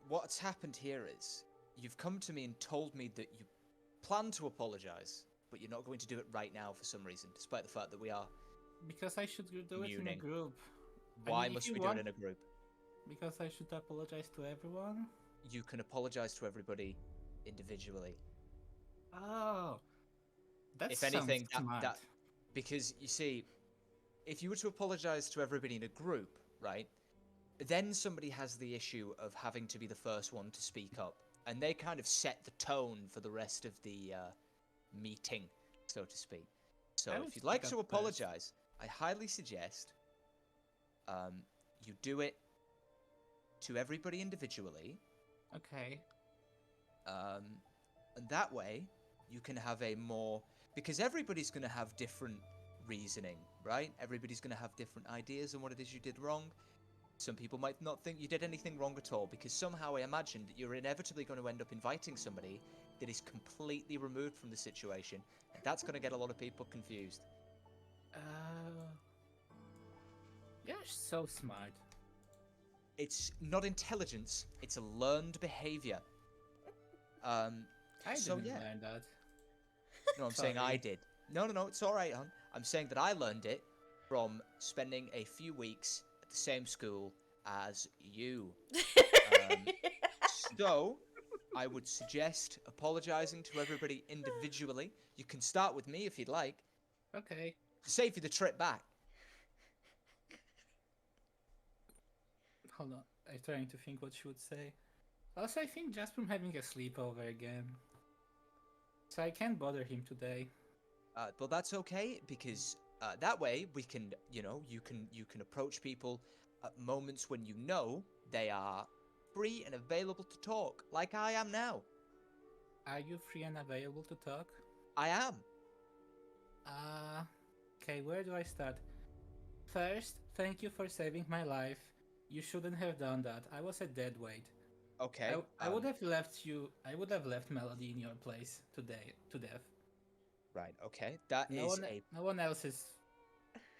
Speaker 6: what's happened here is you've come to me and told me that you plan to apologize, but you're not going to do it right now for some reason, despite the fact that we are.
Speaker 2: Because I should do it in a
Speaker 6: Communing.
Speaker 2: group. I
Speaker 6: Why
Speaker 2: mean, if
Speaker 6: must
Speaker 2: you
Speaker 6: we do
Speaker 2: want-
Speaker 6: it in a group?
Speaker 2: Because I should apologize to everyone?
Speaker 6: You can apologize to everybody individually.
Speaker 2: Oh. That
Speaker 6: If anything,
Speaker 2: sounds smart.
Speaker 6: that because you see, if you were to apologize to everybody in a group, right, then somebody has the issue of having to be the first one to speak up, and they kind of set the tone for the rest of the meeting, so to speak. So
Speaker 2: I would
Speaker 6: if you'd like
Speaker 2: speak
Speaker 6: to
Speaker 2: up first.
Speaker 6: apologize, I highly suggest you do it to everybody individually,
Speaker 2: Okay.
Speaker 6: and that way you can have a more, because everybody's going to have different reasoning, right? Everybody's going to have different ideas on what it is you did wrong. Some people might not think you did anything wrong at all, because somehow I imagined that you're inevitably going to end up inviting somebody that is completely removed from the situation, and that's going to get a lot of people confused.
Speaker 2: You're so smart.
Speaker 6: It's not intelligence, it's a learned behavior.
Speaker 2: I
Speaker 6: So,
Speaker 2: didn't
Speaker 6: yeah.
Speaker 2: learn that.
Speaker 6: No, I'm saying I
Speaker 2: Sorry.
Speaker 6: did. No, it's all right, hon. I'm saying that I learned it from spending a few weeks at the same school as you. So, I would suggest apologizing to everybody individually. You can start with me if you'd like,
Speaker 2: Okay.
Speaker 6: to save you the trip back.
Speaker 2: Hold on. I'm trying to think what she would say. Also, I think just from having a sleepover again. So I can't bother him today.
Speaker 6: Well, that's okay because that way we can, you can approach people at moments when you know they are free and available to talk, like I am now.
Speaker 2: Are you free and available to talk?
Speaker 6: I am.
Speaker 2: Okay, where do I start? First, thank you for saving my life. You shouldn't have done that. I was a dead weight.
Speaker 6: Okay.
Speaker 2: I would have left you. I would have left Melody in your place today to death.
Speaker 6: Right. Okay. That
Speaker 2: No
Speaker 6: is
Speaker 2: one,
Speaker 6: a
Speaker 2: no one else is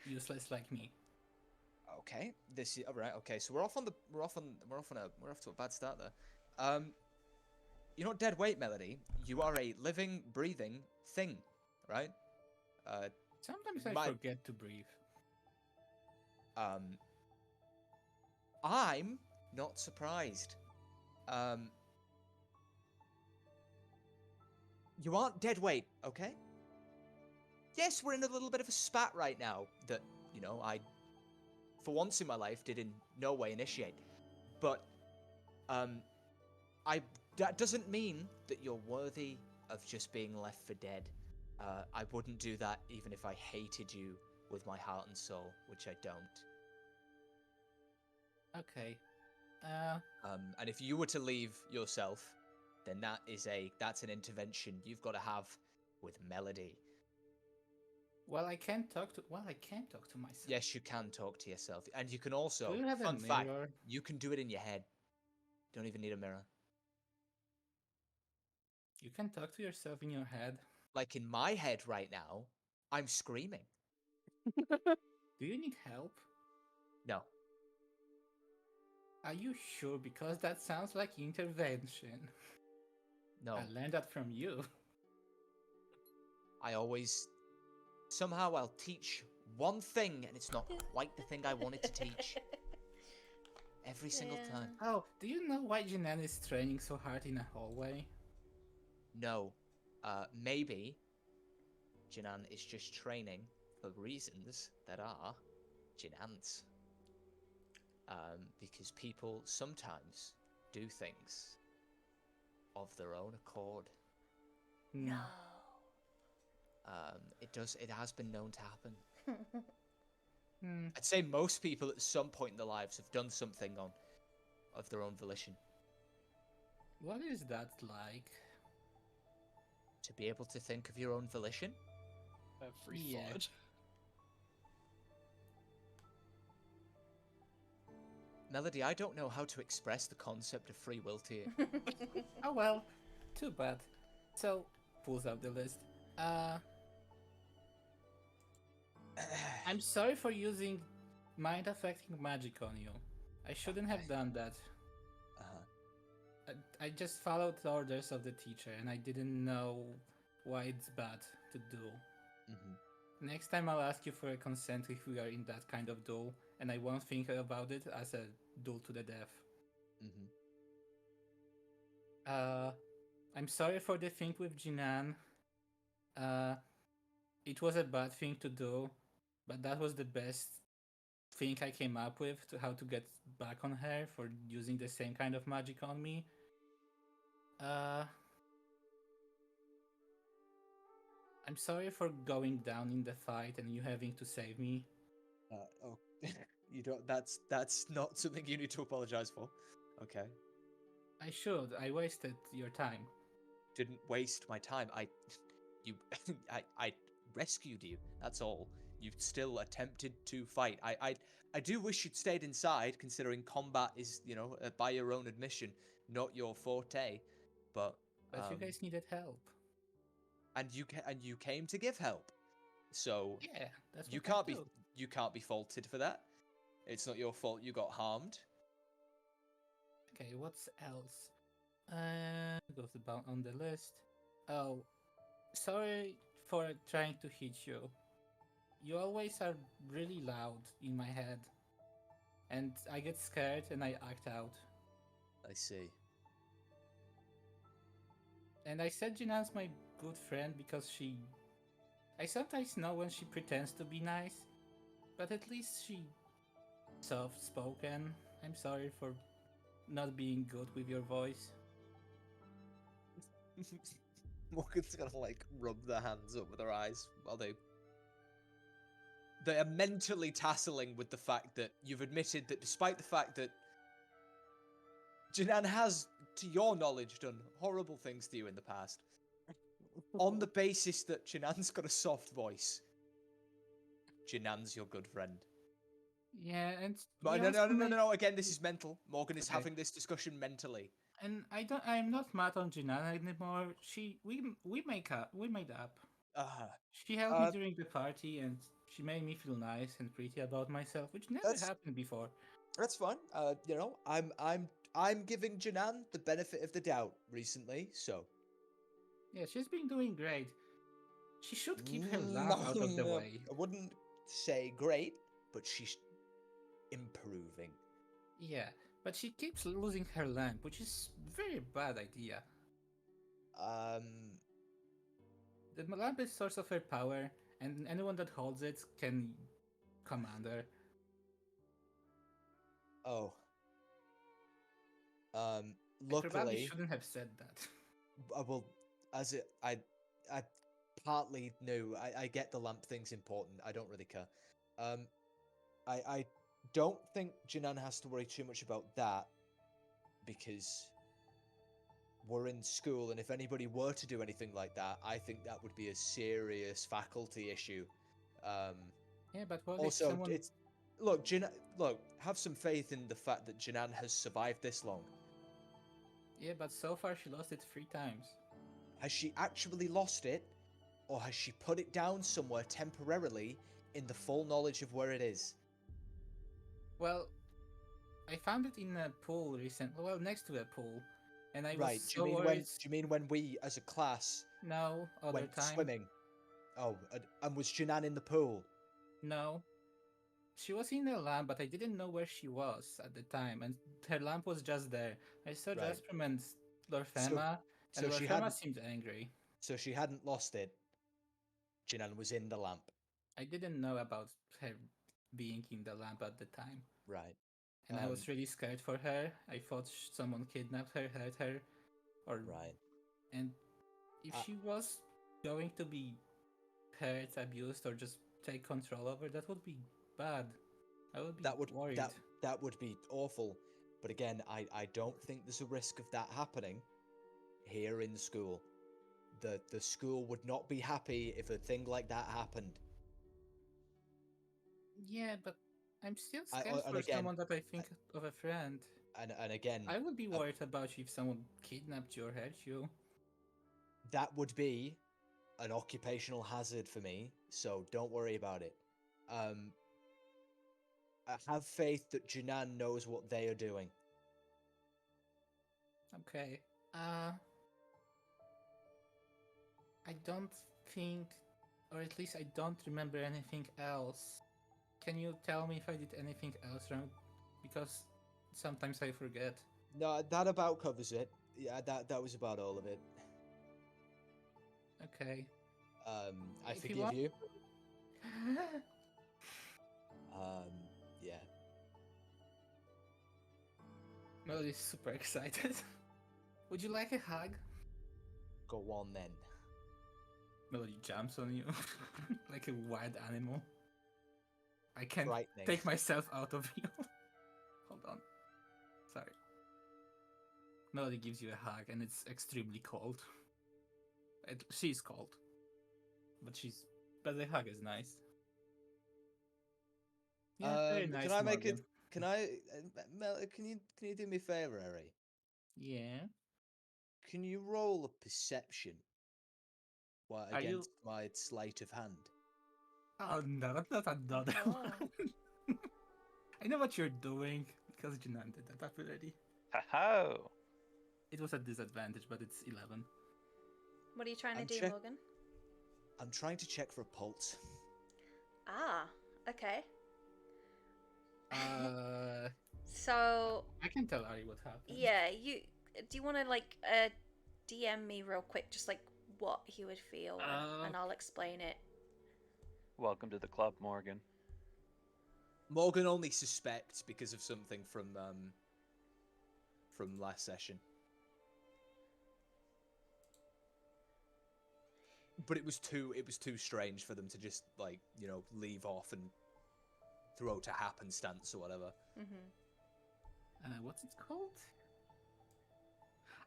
Speaker 2: useless like me.
Speaker 6: okay. This is all right. Okay. So we're off to a bad start there. You're not dead weight, Melody. You are a living, breathing thing, right?
Speaker 2: Sometimes I
Speaker 6: My-
Speaker 2: forget to breathe.
Speaker 6: I'm not surprised. You aren't dead weight, okay? Yes, we're in a little bit of a spat right now that, I, for once in my life, did in no way initiate. But, that doesn't mean that you're worthy of just being left for dead. I wouldn't do that even if I hated you with my heart and soul, which I don't.
Speaker 2: Okay.
Speaker 6: And if you were to leave yourself, then that's an intervention you've got to have with Melody.
Speaker 2: Well, I can't talk to myself.
Speaker 6: Yes, you can talk to yourself, and you can also.
Speaker 2: Do you have a
Speaker 6: Fun fact:
Speaker 2: mirror?
Speaker 6: you can do it in your head. Don't even need a mirror.
Speaker 2: You can talk to yourself in your head.
Speaker 6: Like in my head right now, I'm screaming.
Speaker 2: Do you need help?
Speaker 6: No,
Speaker 2: Are you sure? Because that sounds like intervention.
Speaker 6: no.
Speaker 2: I learned that from you.
Speaker 6: I always somehow I'll teach one thing, and it's not quite the thing I wanted to teach. Every single
Speaker 1: Yeah.
Speaker 6: time.
Speaker 2: Oh, do you know why Jinan is training so hard in a hallway?
Speaker 6: No. Maybe Jinan is just training for reasons that are Jinan's. Because people sometimes do things of their own accord.
Speaker 1: No.
Speaker 6: It has been known to happen.
Speaker 2: Hmm.
Speaker 6: I'd say most people at some point in their lives have done something of their own volition.
Speaker 2: What is that like?
Speaker 6: To be able to think of your own volition?
Speaker 3: Have free
Speaker 2: Yeah.
Speaker 3: thought.
Speaker 6: Melody, I don't know how to express the concept of free will to you.
Speaker 2: Oh well, too bad. So, pulls out the list. I'm sorry for using mind affecting magic on you. I shouldn't have done that. I just followed the orders of the teacher and I didn't know why it's bad to do.
Speaker 6: Mm-hmm.
Speaker 2: Next time I'll ask you for a consent if we are in that kind of duel, and I won't think about it as a duel to the death.
Speaker 6: Mm-hmm.
Speaker 2: I'm sorry for the thing with Jinan. It was a bad thing to do, but that was the best thing I came up with to how to get back on her for using the same kind of magic on me. I'm sorry for going down in the fight and you having to save me.
Speaker 6: Oh, you don't. That's not something you need to apologize for. Okay.
Speaker 2: I should. I wasted your time.
Speaker 6: Didn't waste my time. I rescued you. That's all. You still attempted to fight. I do wish you'd stayed inside, considering combat is, by your own admission, not your forte. But
Speaker 2: You guys needed help.
Speaker 6: and you came to give help. So
Speaker 2: Yeah, that's what
Speaker 6: you
Speaker 2: I
Speaker 6: can't be faulted for that. It's not your fault you got harmed.
Speaker 2: Okay, what's else? Goes about on the list. Oh, sorry for trying to hit you. You always are really loud in my head. And I get scared and I act out.
Speaker 6: I see.
Speaker 2: And I said Jinan's my good friend because she... I sometimes know when she pretends to be nice, but at least she soft-spoken. I'm sorry for not being good with your voice.
Speaker 6: Morgan's gonna like rub their hands up with their eyes while they are mentally tasseling with the fact that you've admitted that despite the fact that Jinan has, to your knowledge, done horrible things to you in the past, on the basis that Jinan's got a soft voice, Jinan's your good friend.
Speaker 2: Yeah, and
Speaker 6: But
Speaker 2: we
Speaker 6: no,
Speaker 2: also made-
Speaker 6: no. Again, this is mental. Morgan is
Speaker 2: Okay.
Speaker 6: having this discussion mentally.
Speaker 2: And I'm not mad on Jinan anymore. We made up. She helped me during the party, and she made me feel nice and pretty about myself, which never
Speaker 6: That's-
Speaker 2: happened before.
Speaker 6: That's fine. You know, I'm giving Jinan the benefit of the doubt recently, so
Speaker 2: Yeah, she's been doing great. She should keep her lamp out of the way.
Speaker 6: I wouldn't say great, but she's improving.
Speaker 2: Yeah, but she keeps losing her lamp, which is very bad idea. The lamp is source of her power, and anyone that holds it can command her.
Speaker 6: Oh.
Speaker 2: I probably
Speaker 6: Luckily,
Speaker 2: shouldn't have said that.
Speaker 6: well, I partly knew. I get the lamp thing's important. I don't really care. I don't think Jinan has to worry too much about that because we're in school, and if anybody were to do anything like that, I think that would be a serious faculty issue.
Speaker 2: Yeah, but what if
Speaker 6: Also,
Speaker 2: someone...
Speaker 6: it's look, have some faith in the fact that Jinan has survived this long.
Speaker 2: Yeah, but so far she lost it 3 times.
Speaker 6: Has she actually lost it, or has she put it down somewhere temporarily in the full knowledge of where it is?
Speaker 2: Well, I found it in a pool recently. Well, next to a pool, and I
Speaker 6: Right.
Speaker 2: was
Speaker 6: Do
Speaker 2: so
Speaker 6: you mean
Speaker 2: worried.
Speaker 6: do you mean when we, as a class,
Speaker 2: No, other
Speaker 6: went
Speaker 2: time.
Speaker 6: swimming? Oh, and was Jinan in the pool?
Speaker 2: No. She was in a lamp, but I didn't know where she was at the time, and her lamp was just there. I saw
Speaker 6: Right.
Speaker 2: Jasprim and Lorfema, and
Speaker 6: so she
Speaker 2: Lorfema
Speaker 6: hadn't
Speaker 2: seemed angry.
Speaker 6: so she hadn't lost it. Jinan was in the lamp.
Speaker 2: I didn't know about her being in the lamp at the time.
Speaker 6: Right.
Speaker 2: And I was really scared for her. I thought someone kidnapped her, hurt her, or...
Speaker 6: Right.
Speaker 2: And if she was going to be hurt, abused, or just take control over, that would be bad. I would be worried.
Speaker 6: That would be awful. But again, I don't think there's a risk of that happening here in school. The school would not be happy if a thing like that happened.
Speaker 2: Yeah, but I'm still scared for someone that I think of a friend.
Speaker 6: And again,
Speaker 2: I would be worried about you if someone kidnapped you or hurt you.
Speaker 6: That would be an occupational hazard for me, so don't worry about it. I have faith that Jinan knows what they are doing.
Speaker 2: Okay. I don't think, or at least I don't remember anything else. Can you tell me if I did anything else wrong? Because sometimes I forget.
Speaker 6: No, that about covers it. Yeah, that was about all of it.
Speaker 2: Okay.
Speaker 6: I forgive you. Yeah.
Speaker 2: Melody's super excited. Would you like a hug?
Speaker 6: Go on then.
Speaker 2: Melody jumps on you like a wild animal. I can't
Speaker 6: Frightening.
Speaker 2: take myself out of you. Hold on. Sorry. Melody gives you a hug and it's extremely cold. She's cold. But the hug is nice. Yeah, very nice.
Speaker 6: Can I make
Speaker 2: Morgan.
Speaker 6: it? Can I? Mel, can you do me a favor, Harry?
Speaker 2: Yeah.
Speaker 6: Can you roll a perception? Against my sleight of hand?
Speaker 2: Oh no, that's not another one. I know what you're doing because Jinan did that already.
Speaker 4: Ho-ho!
Speaker 2: It was a disadvantage, but it's 11.
Speaker 1: What are you trying to
Speaker 6: I'm
Speaker 1: do,
Speaker 6: check-
Speaker 1: Morgan?
Speaker 6: I'm trying to check for a pulse.
Speaker 1: Ah, okay. So,
Speaker 2: I can tell Ari what happened.
Speaker 1: yeah, do you want to like DM me real quick, just like what he would feel, and I'll explain it.
Speaker 4: Welcome to the club, Morgan.
Speaker 6: Morgan only suspects because of something from last session. But it was too strange for them to just like, you know, leave off and throw to happenstance or whatever.
Speaker 1: Mm-hmm.
Speaker 2: What's it called?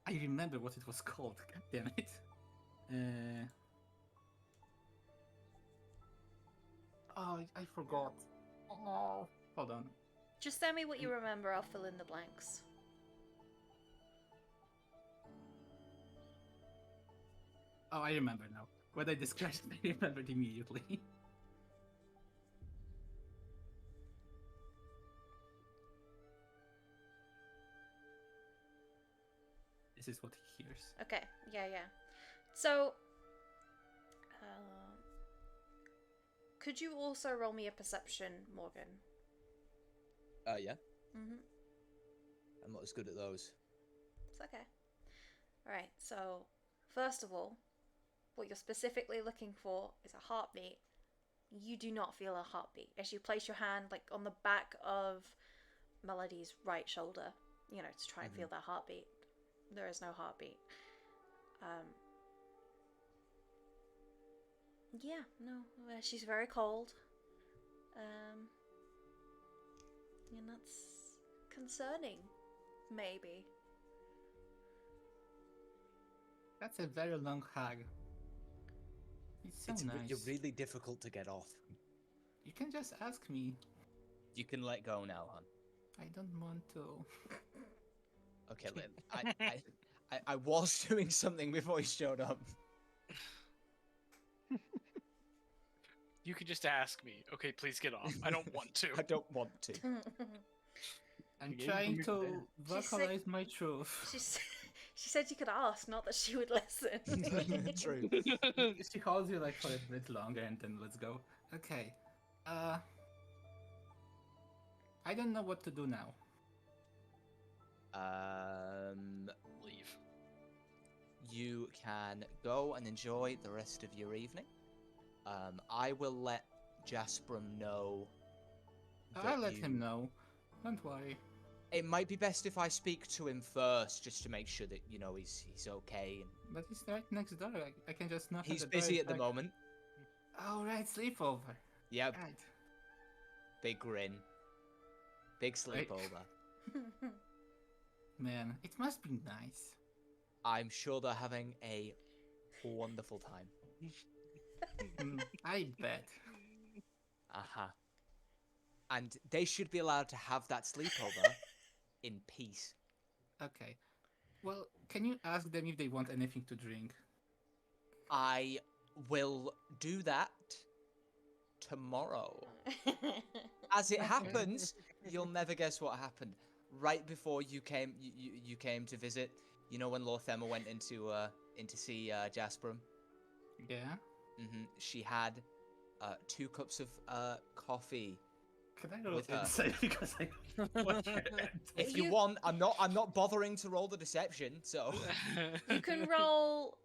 Speaker 2: I remember what it was called. God damn it. Oh, I forgot. Oh, hold on.
Speaker 1: Just tell me what you remember. I'll fill in the blanks.
Speaker 2: Oh, I remember now. When I described it, I remembered immediately. This is what he hears.
Speaker 1: Okay. Yeah. So, could you also roll me a perception, Morgan?
Speaker 6: Yeah.
Speaker 1: Mm-hmm.
Speaker 6: I'm not as good at those.
Speaker 1: It's okay. Alright, so first of all, what you're specifically looking for is a heartbeat. You do not feel a heartbeat. As you place your hand like on the back of Melody's right shoulder, you know, to try and feel that heartbeat. There is no heartbeat. Yeah, no, she's very cold. And that's concerning, maybe.
Speaker 2: That's a very long hug. It's so nice.
Speaker 6: You're really difficult to get off.
Speaker 2: You can just ask me.
Speaker 6: You can let go now, hon.
Speaker 2: I don't want to.
Speaker 6: Okay, I was doing something before you showed up.
Speaker 3: You could just ask me. Okay, please get off. I don't want to.
Speaker 6: I don't want to.
Speaker 2: I'm
Speaker 3: Again,
Speaker 2: trying to
Speaker 1: She's
Speaker 2: vocalize my truth.
Speaker 1: She said you could ask, not that she would listen.
Speaker 6: True.
Speaker 2: She holds you like for a bit longer and then let's go. Okay. I don't know what to do now.
Speaker 3: Leave.
Speaker 6: You can go and enjoy the rest of your evening. I will let Jasprum know.
Speaker 2: I'll let him know. Don't worry.
Speaker 6: It might be best if I speak to him first, just to make sure that you know he's okay.
Speaker 2: But he's right next door. I can just knock.
Speaker 6: He's
Speaker 2: at the door.
Speaker 6: busy
Speaker 2: It's
Speaker 6: at the
Speaker 2: like,
Speaker 6: moment.
Speaker 2: Oh right, sleepover.
Speaker 6: Yep.
Speaker 2: Right.
Speaker 6: Big grin. Big
Speaker 2: Right.
Speaker 6: sleepover.
Speaker 2: Man, it must be nice.
Speaker 6: I'm sure they're having a wonderful time.
Speaker 2: I bet.
Speaker 6: Uh-huh. And they should be allowed to have that sleepover in peace.
Speaker 2: Okay. Well, can you ask them if they want anything to drink?
Speaker 6: I will do that tomorrow. As it happens, you'll never guess what happened. Right before you came, you came to visit. You know when Lorthema went in to see Jasprum?
Speaker 2: Yeah.
Speaker 6: She had 2 cups of coffee.
Speaker 2: Can I roll
Speaker 6: With her.
Speaker 2: insight because I watch it?
Speaker 6: If you want, I'm not bothering to roll the deception. So
Speaker 1: You can roll.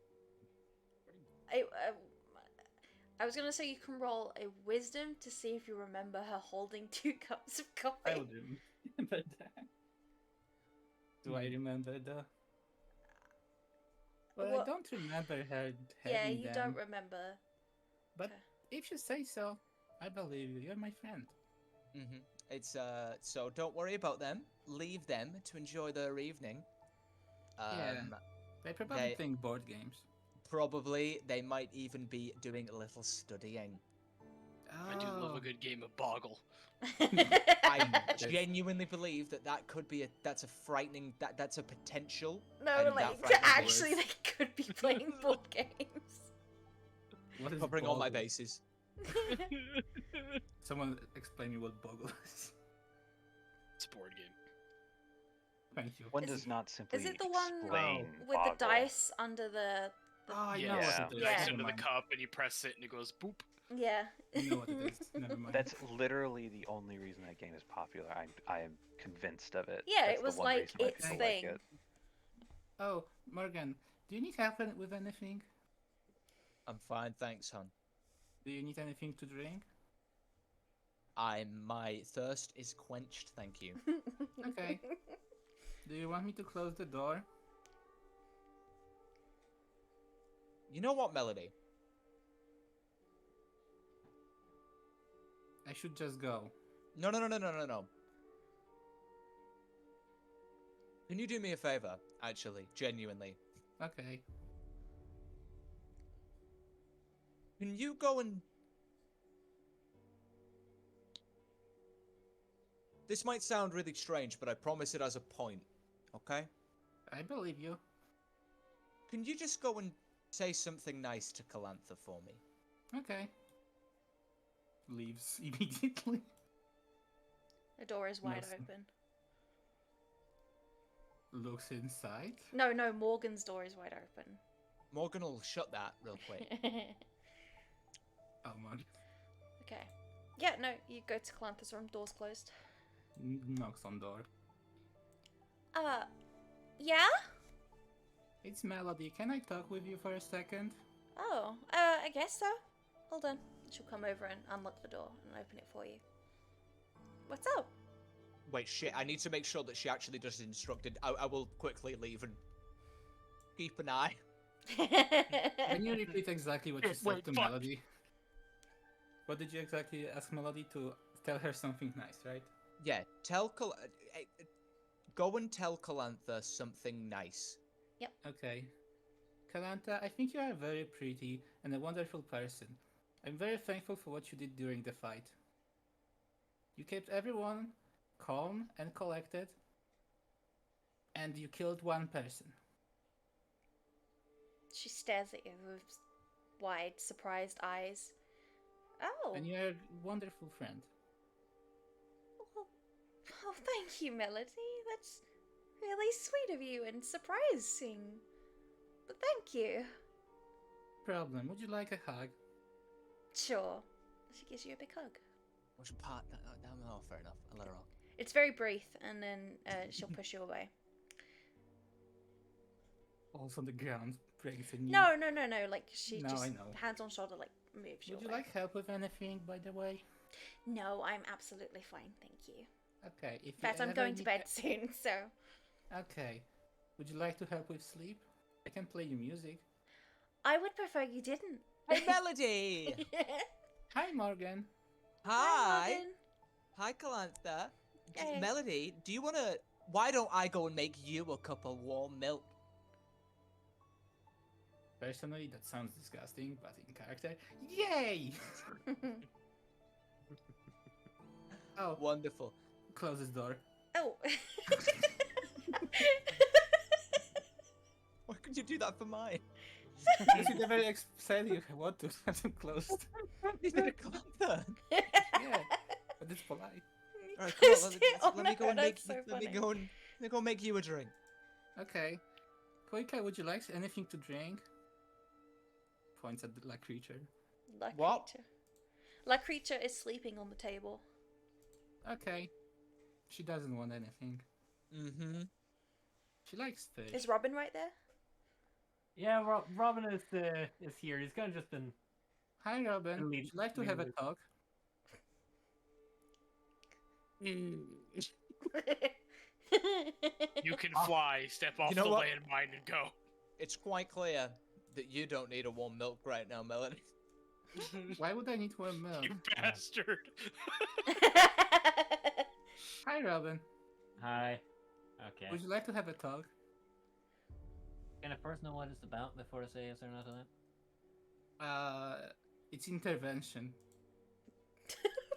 Speaker 1: I was gonna say you can roll a wisdom to see if you remember her holding 2 cups of coffee.
Speaker 2: I would remember that. Do I remember the? Well, I
Speaker 1: What-
Speaker 2: don't remember her
Speaker 1: Yeah,
Speaker 2: having
Speaker 1: you
Speaker 2: them.
Speaker 1: don't remember.
Speaker 2: But
Speaker 1: Okay.
Speaker 2: if you say so, I believe you. You're my friend.
Speaker 6: it's so don't worry about them. Leave them to enjoy their evening.
Speaker 2: Yeah. They probably
Speaker 6: they-
Speaker 2: think board games.
Speaker 6: Probably they might even be doing a little studying.
Speaker 3: I do love a good game of Boggle.
Speaker 6: I genuinely believe that could be that's a frightening that's a potential.
Speaker 1: No,
Speaker 6: and
Speaker 1: like
Speaker 6: that frightens
Speaker 1: actually,
Speaker 6: words.
Speaker 1: they could be playing board games.
Speaker 2: What is
Speaker 6: Covering all my
Speaker 2: Boggle?
Speaker 6: bases.
Speaker 2: Someone explain me what Boggle is.
Speaker 3: It's a board game.
Speaker 2: Thank you.
Speaker 4: One
Speaker 1: Is-
Speaker 4: does not simply
Speaker 1: is it the one
Speaker 4: explain
Speaker 1: with the
Speaker 4: Boggle.
Speaker 1: dice under the
Speaker 2: Oh, I
Speaker 3: Yeah,
Speaker 2: know
Speaker 4: Yeah.
Speaker 2: what it is.
Speaker 1: Yeah.
Speaker 3: Next
Speaker 2: Never
Speaker 3: into the
Speaker 2: mind.
Speaker 3: cup, and you press it, and it goes boop.
Speaker 1: Yeah.
Speaker 2: I know what it is. Never mind.
Speaker 4: That's literally the only reason that game is popular. I am convinced of it.
Speaker 1: Yeah,
Speaker 4: That's
Speaker 1: it was
Speaker 4: the one
Speaker 1: like
Speaker 4: reason why
Speaker 1: its
Speaker 4: people
Speaker 1: thing.
Speaker 4: like it.
Speaker 2: Oh, Morgan, do you need help with anything?
Speaker 6: I'm fine, thanks, hon.
Speaker 2: Do you need anything to drink?
Speaker 6: My thirst is quenched, thank you.
Speaker 2: Okay. Do you want me to close the door?
Speaker 6: You know what, Melody?
Speaker 2: I should just go.
Speaker 6: No. Can you do me a favor, actually, genuinely?
Speaker 2: Okay.
Speaker 6: Can you go and... This might sound really strange, but I promise it has a point, okay?
Speaker 2: I believe you.
Speaker 6: Can you just go and say something nice to Calantha for me?
Speaker 2: Okay. Leaves immediately.
Speaker 1: The door is wide
Speaker 2: Yes.
Speaker 1: open.
Speaker 2: Looks inside.
Speaker 1: No, Morgan's door is wide open.
Speaker 6: Morgan will shut that real quick.
Speaker 2: Oh, man.
Speaker 1: Okay. Yeah, no, you go to Calantha's room, door's closed.
Speaker 2: Knocks on door.
Speaker 1: Yeah?
Speaker 2: It's Melody. Can I talk with you for a second?
Speaker 1: Oh, I guess so. Hold on. She'll come over and unlock the door and open it for you. What's up?
Speaker 6: Wait, shit, I need to make sure that she actually does as instructed. I will quickly leave and keep an eye.
Speaker 2: Can you repeat exactly what you said
Speaker 3: Wait,
Speaker 2: to
Speaker 3: fuck.
Speaker 2: Melody? What did you exactly ask Melody to tell her something nice, right?
Speaker 6: Yeah, go and tell Calantha something nice.
Speaker 2: Okay. Kalanta, I think you are very pretty and a wonderful person. I'm very thankful for what you did during the fight. You kept everyone calm and collected, and you killed one person.
Speaker 1: She stares at you with wide, surprised eyes. Oh.
Speaker 2: And you're a wonderful friend.
Speaker 1: Oh, thank you, Melody. That's really sweet of you and surprising. But thank you.
Speaker 2: Problem, would you like a hug?
Speaker 1: Sure. She gives you a big hug.
Speaker 6: Which part? No, fair enough. I'll let her on.
Speaker 1: It's very brief, and then she'll push you away.
Speaker 2: Falls on the ground, breaks a knee.
Speaker 1: No. Like, she
Speaker 2: No,
Speaker 1: just,
Speaker 2: I know.
Speaker 1: hands on shoulder, like, moves you
Speaker 2: Would you
Speaker 1: away.
Speaker 2: like help with anything, by the way?
Speaker 1: No, I'm absolutely fine, thank you.
Speaker 2: Okay, if
Speaker 1: In fact,
Speaker 2: you
Speaker 1: I'm
Speaker 2: ever
Speaker 1: going to
Speaker 2: need
Speaker 1: bed soon, so...
Speaker 2: Okay. Would you like to help with sleep? I can play you music.
Speaker 1: I would prefer you didn't.
Speaker 6: Hey, Melody!
Speaker 2: Hi, Morgan.
Speaker 6: Hi!
Speaker 1: Morgan.
Speaker 6: Hi, Calantha.
Speaker 1: Hey.
Speaker 6: Melody, do you want to... Why don't I go and make you a cup of warm milk?
Speaker 2: Personally, that sounds disgusting, but in character, yay! Oh,
Speaker 6: Wonderful.
Speaker 2: close this door.
Speaker 1: Oh.
Speaker 6: Why could you do that for mine?
Speaker 2: Because you never said you want to have them closed.
Speaker 6: You did it, Calantha.
Speaker 2: Yeah, but it's polite.
Speaker 6: Alright, come on,
Speaker 1: Closed it
Speaker 6: let me go
Speaker 1: on
Speaker 6: and
Speaker 1: her,
Speaker 6: make
Speaker 1: that's so
Speaker 6: let me
Speaker 1: funny.
Speaker 6: go and make you a drink.
Speaker 2: Okay. Koika, would you like anything to drink? Points at the La creature.
Speaker 1: La
Speaker 6: What?
Speaker 1: creature. La creature is sleeping on the table.
Speaker 2: Okay. She doesn't want anything.
Speaker 6: Mm-hmm.
Speaker 2: She likes fish.
Speaker 1: Is Robin right there?
Speaker 5: Yeah, Robin is here. He's kind of just been.
Speaker 2: Hi, Robin. Would
Speaker 5: Leave-
Speaker 2: you like to
Speaker 5: leave
Speaker 2: have a
Speaker 5: it.
Speaker 2: talk?
Speaker 3: You can fly, step off
Speaker 6: know
Speaker 3: the
Speaker 6: what?
Speaker 3: landmine and go.
Speaker 6: It's quite clear that you don't need a warm milk right now, Melody.
Speaker 2: Why would I need warm milk?
Speaker 3: You bastard.
Speaker 2: Hi, Robin.
Speaker 5: Hi. Okay.
Speaker 2: Would you like to have a talk?
Speaker 5: Can I first know what it's about before I say yes or no to that?
Speaker 2: It's intervention.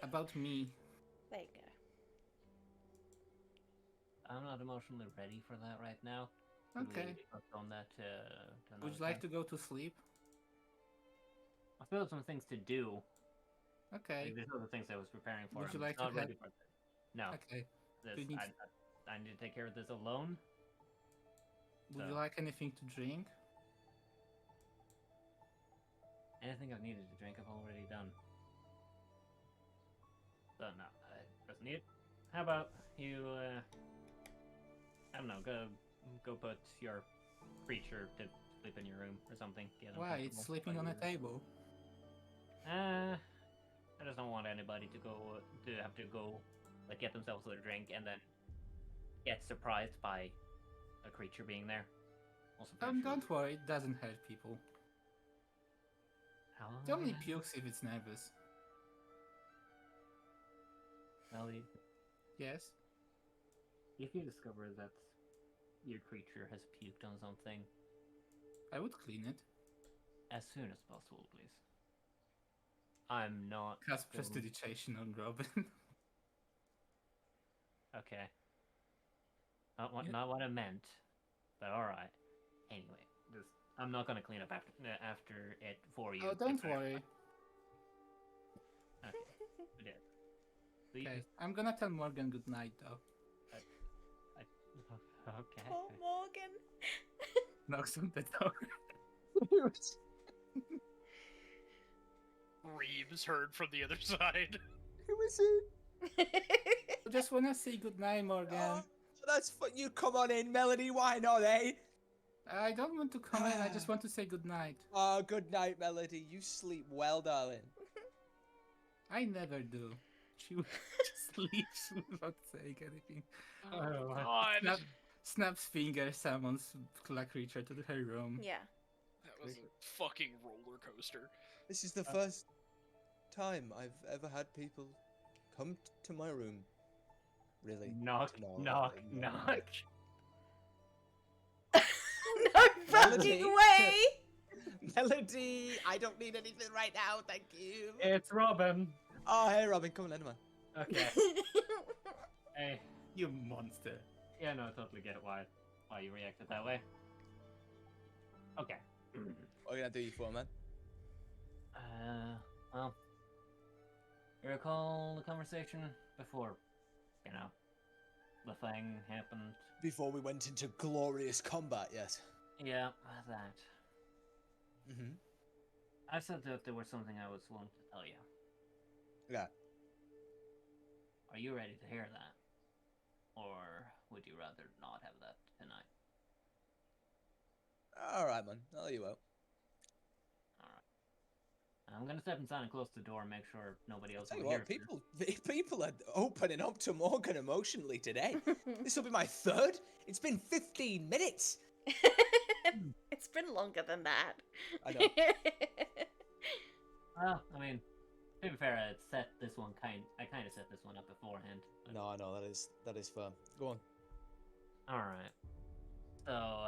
Speaker 2: About me.
Speaker 1: There you go.
Speaker 5: I'm not emotionally ready for that right now. Could
Speaker 2: Okay.
Speaker 5: we postpone that to
Speaker 2: Would you like to go to sleep?
Speaker 5: I still have some things to do.
Speaker 2: Okay.
Speaker 5: Like, there's other things I was preparing for.
Speaker 2: Would you
Speaker 5: I'm
Speaker 2: like
Speaker 5: not
Speaker 2: to
Speaker 5: ready
Speaker 2: have-
Speaker 5: for this. No.
Speaker 2: Okay.
Speaker 5: This,
Speaker 2: Do you need-
Speaker 5: I need to take care of this alone.
Speaker 2: Would
Speaker 5: So-
Speaker 2: you like anything to drink?
Speaker 5: Anything I've needed to drink, I've already done. So no, it doesn't need it. How about you, I don't know, go put your creature to sleep in your room or something. Get him
Speaker 2: Why? It's
Speaker 5: comfortable
Speaker 2: sleeping
Speaker 5: while
Speaker 2: on a
Speaker 5: you-
Speaker 2: table.
Speaker 5: I just don't want anybody to have to go, like, get themselves a drink and then get surprised by a creature being there. Also, pretty sure-
Speaker 2: Don't worry, it doesn't hurt people.
Speaker 5: How
Speaker 2: It only pukes if it's nervous.
Speaker 5: Well,
Speaker 2: Yes?
Speaker 5: if you discover that your creature has puked on something,
Speaker 2: I would clean it.
Speaker 5: as soon as possible, please. I'm not.
Speaker 2: Cast
Speaker 5: going-
Speaker 2: prestidigitation on Robin.
Speaker 5: Okay. Not
Speaker 2: Yeah.
Speaker 5: not what I meant, but all right. Anyway, I'm not gonna clean up after it for you.
Speaker 2: Oh, don't
Speaker 5: if I-
Speaker 2: worry.
Speaker 5: Okay, we did. So you
Speaker 2: Okay,
Speaker 5: just-
Speaker 2: I'm gonna tell Morgan good night though.
Speaker 5: okay.
Speaker 1: Oh, Morgan.
Speaker 2: Knocks on the door.
Speaker 3: Reeves heard from the other side.
Speaker 6: Who is it?
Speaker 2: I just wanna say good night, Morgan.
Speaker 6: Oh, that's you. Come on in, Melody. Why not, eh?
Speaker 2: I don't want to come in, I just want to say good night.
Speaker 6: Oh, good night, Melody. You sleep well, darling.
Speaker 2: I never do. She just leaves without saying anything.
Speaker 3: Oh, God.
Speaker 2: Snaps fingers, summons a creature to her room.
Speaker 1: Yeah.
Speaker 3: That was a fucking roller coaster.
Speaker 6: This is the first time I've ever had people come to my room. Really?
Speaker 5: Knock,
Speaker 6: No,
Speaker 5: knock,
Speaker 6: no.
Speaker 5: knock.
Speaker 1: No
Speaker 6: Melody.
Speaker 1: fucking way!
Speaker 6: Melody, I don't need anything right now, thank you.
Speaker 5: It's Robin.
Speaker 6: Oh, hey, Robin, come on, anyway.
Speaker 5: Okay. Hey.
Speaker 2: You monster.
Speaker 5: Yeah, no, I totally get why you reacted that way. Okay.
Speaker 6: What are you gonna do you for, man?
Speaker 5: Well, you recall the conversation before, you know, the thing happened?
Speaker 6: Before we went into glorious combat, yes.
Speaker 5: Yeah, that.
Speaker 6: Mm-hmm.
Speaker 5: I said that there was something I was willing to tell you.
Speaker 6: Yeah.
Speaker 5: Are you ready to hear that? Or would you rather not have that tonight?
Speaker 6: Alright, man. I'll let you out.
Speaker 5: Alright. I'm gonna step inside and close the door and make sure nobody else
Speaker 6: Tell you
Speaker 5: will hear.
Speaker 6: what, people are opening up to Morgan emotionally today. This will be my third. It's been 15 minutes.
Speaker 1: It's been longer than that.
Speaker 6: I know.
Speaker 5: Well, I mean, to be fair, I kind of set this one up beforehand. but-
Speaker 6: No, I know that is firm. Go on.
Speaker 5: Alright. So,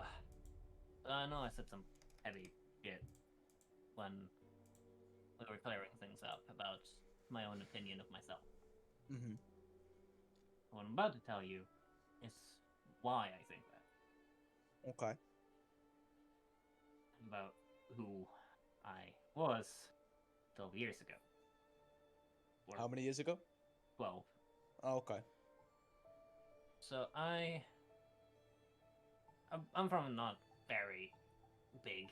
Speaker 5: I know I said some heavy shit when we were clearing things up about my own opinion of myself.
Speaker 6: Mm-hmm.
Speaker 5: What I'm about to tell you is why I think that.
Speaker 6: Okay.
Speaker 5: About who I was 12 years ago. Or
Speaker 6: How many years ago?
Speaker 5: 12.
Speaker 6: Oh, okay.
Speaker 5: So I'm from a not very big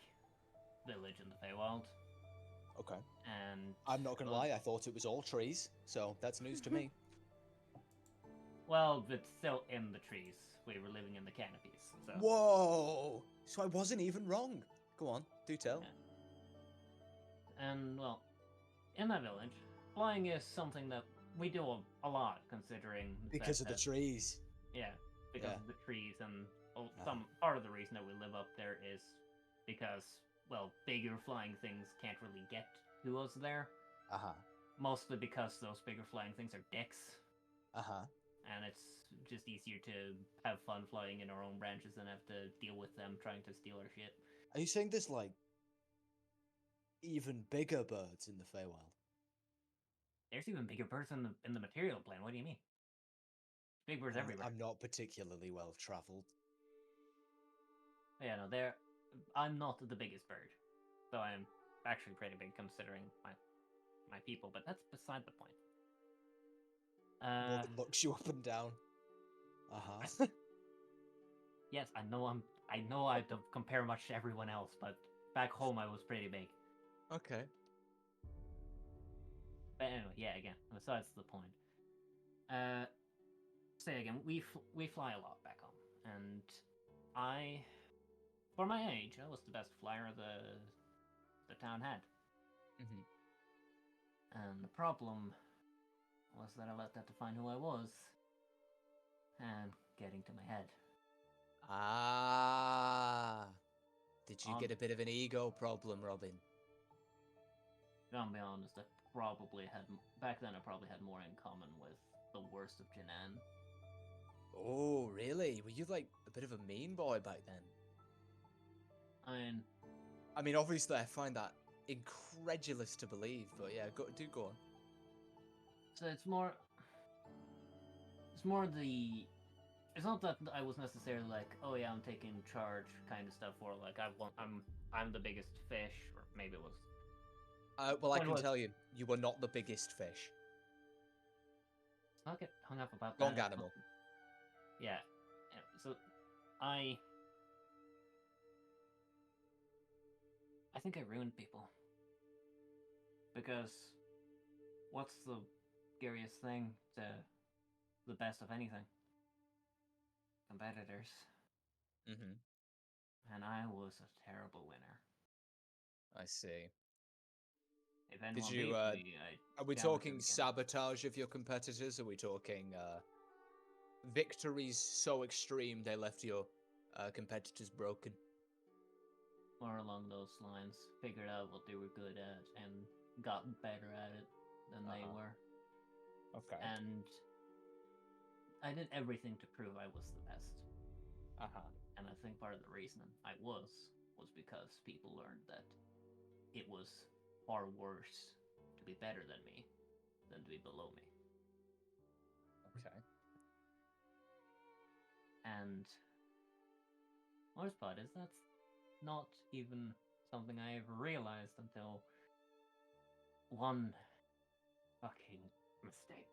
Speaker 5: village in the Feywild,
Speaker 6: Okay.
Speaker 5: and
Speaker 6: I'm not gonna
Speaker 5: well,
Speaker 6: lie, I thought it was all trees, so that's news to me.
Speaker 5: Well, it's still in the trees. We were living in the canopies. So
Speaker 6: Whoa! So I wasn't even wrong. Go on, do tell.
Speaker 5: Yeah. And well, in that village, flying is something that we do a lot, considering the
Speaker 6: Because
Speaker 5: fact
Speaker 6: of the
Speaker 5: that-
Speaker 6: trees.
Speaker 5: Yeah, because
Speaker 6: Yeah.
Speaker 5: of the trees, and
Speaker 6: Uh-huh.
Speaker 5: some part of the reason that we live up there is because, well, bigger flying things can't really get to us there.
Speaker 6: Uh-huh.
Speaker 5: Mostly because those bigger flying things are dicks,
Speaker 6: Uh-huh.
Speaker 5: and it's just easier to have fun flying in our own branches than have to deal with them trying to steal our shit.
Speaker 6: Are you saying there's like even bigger birds in the Feywild?
Speaker 5: There's even bigger birds in the material plane. What do you mean? Big birds everywhere.
Speaker 6: I'm not particularly well traveled.
Speaker 5: Yeah, no, I'm not the biggest bird, so I'm actually pretty big considering my people. But that's beside the point.
Speaker 6: Morgan looks you up and down. Uh-huh.
Speaker 5: Yes, I know I don't compare much to everyone else, but back home I was pretty big.
Speaker 6: Okay.
Speaker 5: But anyway, yeah, again, besides the point. Say again, we fly a lot back home, and for my age, I was the best flyer the town had.
Speaker 6: Mm-hmm.
Speaker 5: And the problem was that I let that define who I was, and getting to my head.
Speaker 6: Ah. Did you
Speaker 5: On-
Speaker 6: get a bit of an ego problem, Robin?
Speaker 5: Gonna be honest, I probably had back then. I probably had more in common with the worst of Jinan.
Speaker 6: Oh, really? Were you like a bit of a mean boy back then?
Speaker 5: I
Speaker 6: mean, obviously, I find that incredulous to believe, but yeah, go on.
Speaker 5: So it's more the. It's not that I was necessarily like, oh yeah, I'm taking charge kind of stuff, or like I'm the biggest fish, or maybe it was.
Speaker 6: Well, I
Speaker 5: Point
Speaker 6: can
Speaker 5: was-
Speaker 6: tell you, you were not the biggest fish.
Speaker 5: Let's not get hung up about
Speaker 6: Wrong
Speaker 5: that.
Speaker 6: animal.
Speaker 5: Yeah. So I think I ruined people. Because what's the scariest thing to the best of anything? Competitors.
Speaker 6: Mm-hmm.
Speaker 5: And I was a terrible winner.
Speaker 6: I see.
Speaker 5: If anyone
Speaker 6: you,
Speaker 5: beat me,
Speaker 6: Are we
Speaker 5: challenge
Speaker 6: talking
Speaker 5: them again.
Speaker 6: sabotage of your competitors? Are we talking victories so extreme they left your competitors broken?
Speaker 5: More along those lines. Figured out what they were good at and got better at it than they were.
Speaker 6: Okay.
Speaker 5: And I did everything to prove I was the best. And I think part of the reason I was because people learned that it was far worse to be better than me than to be below me.
Speaker 6: Okay.
Speaker 5: And worst part is that's not even something I ever realized until one fucking mistake.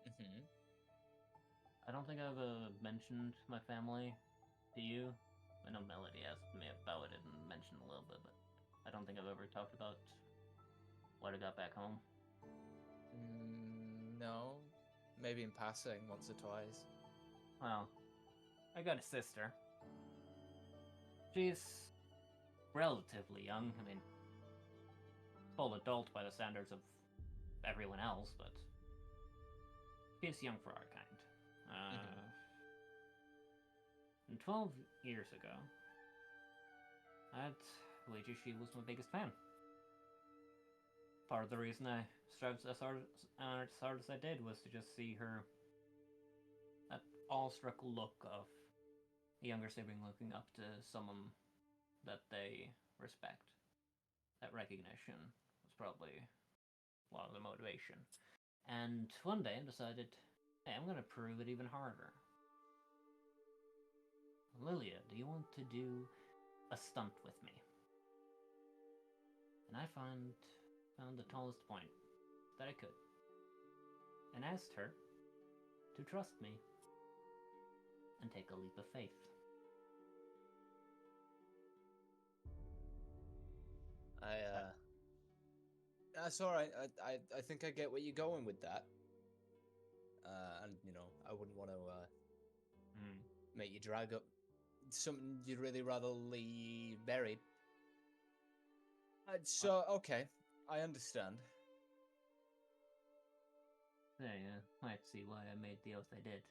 Speaker 6: Mm-hmm.
Speaker 5: I don't think I've mentioned my family to you. I know Melody asked me about it and mentioned a little bit, but I don't think I've ever talked about what I got back home.
Speaker 6: No. Maybe in passing once or twice.
Speaker 5: Well, I got a sister. She's relatively young. I mean, full adult by the standards of everyone else, but she's young for our kind. And 12 years ago, at wager she was my biggest fan. Part of the reason I strived as hard as I did was to just see her, that awestruck look of a younger sibling looking up to someone that they respect. That recognition was probably a lot of the motivation. And one day I decided, hey, I'm going to prove it even harder. Lilia, do you want to do a stunt with me? And I found the tallest point that I could, and asked her to trust me and take a leap of faith.
Speaker 6: That's alright. I think I get where you're going with that. And, you know, I wouldn't want to make you drag up something you'd really rather leave buried. So, okay, I understand.
Speaker 5: Yeah, might see why I made the oath I did.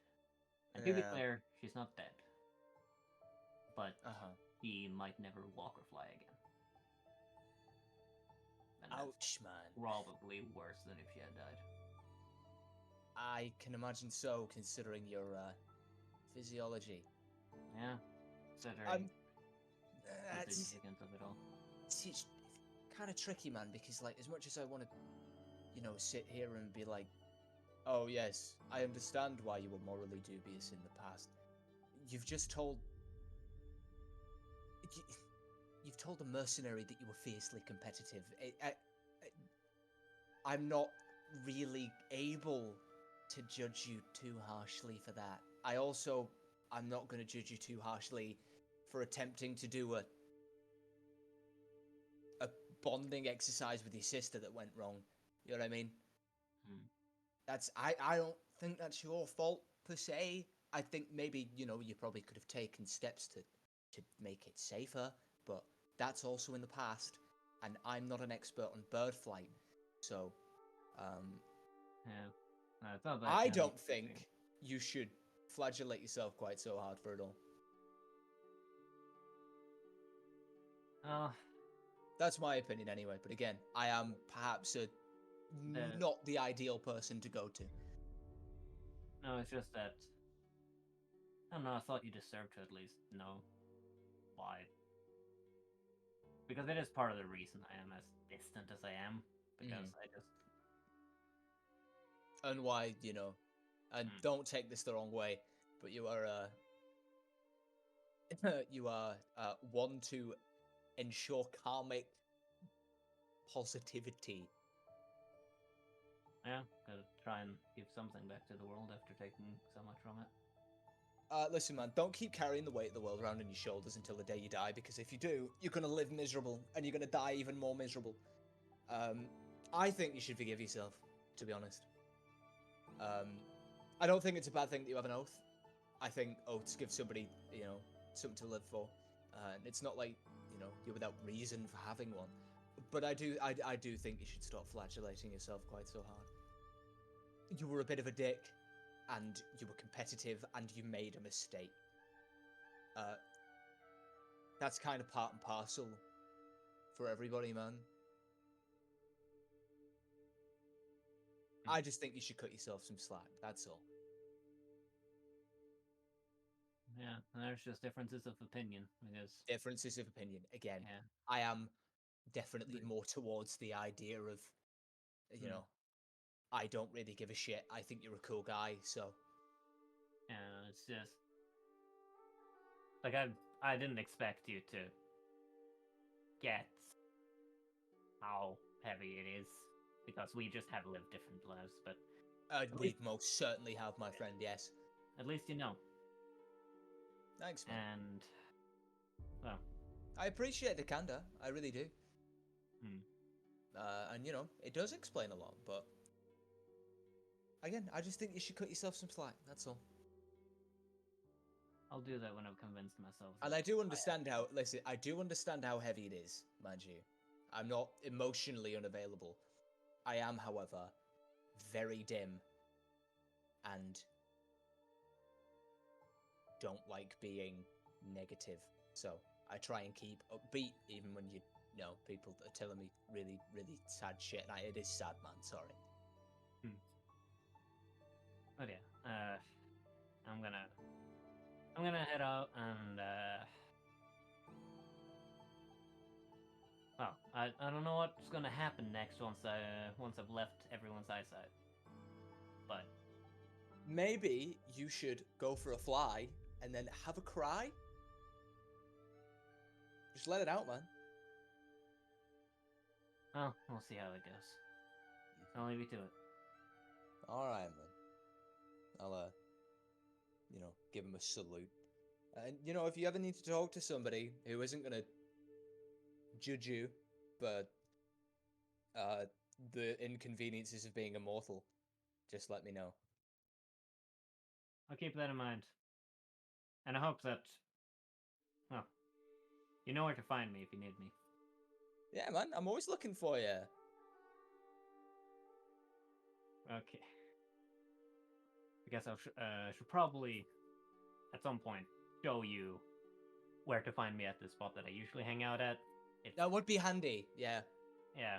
Speaker 5: And to be clear, she's not dead. But she might never walk or fly again. And
Speaker 6: Ouch, man.
Speaker 5: probably worse than if she had died.
Speaker 6: I can imagine so, considering your physiology.
Speaker 5: Yeah, considering the
Speaker 6: That's
Speaker 5: significance of it all.
Speaker 6: it's kind of tricky, man, because like as much as I want to, you know, sit here and be like, oh yes, I understand why you were morally dubious in the past. You've just told. You've told a mercenary that you were fiercely competitive. I'm not really able to judge you too harshly for that. I'm not going to judge you too harshly for attempting to do a bonding exercise with your sister that went wrong. You know what I mean?
Speaker 5: Hmm.
Speaker 6: I don't think that's your fault per se. I think maybe, you probably could have taken steps to make it safer, but that's also in the past, and I'm not an expert on bird flight, so
Speaker 5: Yeah. No, it's not that
Speaker 6: I
Speaker 5: kind of
Speaker 6: don't
Speaker 5: thing.
Speaker 6: think you should flagellate yourself quite so hard for it all.
Speaker 5: Oh,
Speaker 6: That's my opinion anyway, but again, I am perhaps not the ideal person to go to.
Speaker 5: no, it's just that. I don't know, I thought you deserved to at least know why. Because it is part of the reason I am as distant as I am. Because I just.
Speaker 6: And why, and don't take this the wrong way, but you are one to ensure karmic positivity.
Speaker 5: Yeah, gotta try and give something back to the world after taking so much from it.
Speaker 6: Listen, man, don't keep carrying the weight of the world around on your shoulders until the day you die, because if you do, you're gonna live miserable, and you're gonna die even more miserable. I think you should forgive yourself, to be honest. I don't think it's a bad thing that you have an oath. I think oaths give somebody, something to live for. It's not like, you're without reason for having one. But I do think you should stop flagellating yourself quite so hard. You were a bit of a dick, and you were competitive, and you made a mistake. That's kind of part and parcel for everybody, man. I just think you should cut yourself some slack, that's all.
Speaker 5: Yeah, there's just differences of opinion, because...
Speaker 6: Differences of opinion, again.
Speaker 5: Yeah.
Speaker 6: I am definitely more towards the idea of, I don't really give a shit. I think you're a cool guy, so...
Speaker 5: Yeah, it's just... Like, I didn't expect you to get how heavy it is, because we just have lived different lives, but...
Speaker 6: we most certainly have, my friend, yes.
Speaker 5: At least you know.
Speaker 6: Thanks, man.
Speaker 5: And... Well...
Speaker 6: I appreciate the candor, I really do.
Speaker 5: Hmm.
Speaker 6: And, it does explain a lot, but... Again, I just think you should cut yourself some slack, that's all.
Speaker 5: I'll do that when I've convinced myself.
Speaker 6: And I do understand I do understand how heavy it is, mind you. I'm not emotionally unavailable. I am, however, very dim and don't like being negative. So I try and keep upbeat even when people are telling me really, really sad shit. And it is sad, man, sorry.
Speaker 5: But yeah, I'm gonna head out and well, I don't know what's gonna happen next once I've left everyone's eyesight. But
Speaker 6: maybe you should go for a fly and then have a cry. Just let it out, man.
Speaker 5: well, we'll see how it goes. I'll leave you to it.
Speaker 6: All right, man. I'll give him a salute. And if you ever need to talk to somebody who isn't gonna judge you, but the inconveniences of being immortal, just let me know.
Speaker 5: I'll keep that in mind. And I hope that, well, you know where to find me if you need me.
Speaker 6: Yeah, man, I'm always looking for you.
Speaker 5: Okay. I guess I should probably, at some point, show you where to find me at the spot that I usually hang out at.
Speaker 6: That would be handy, yeah.
Speaker 5: Yeah,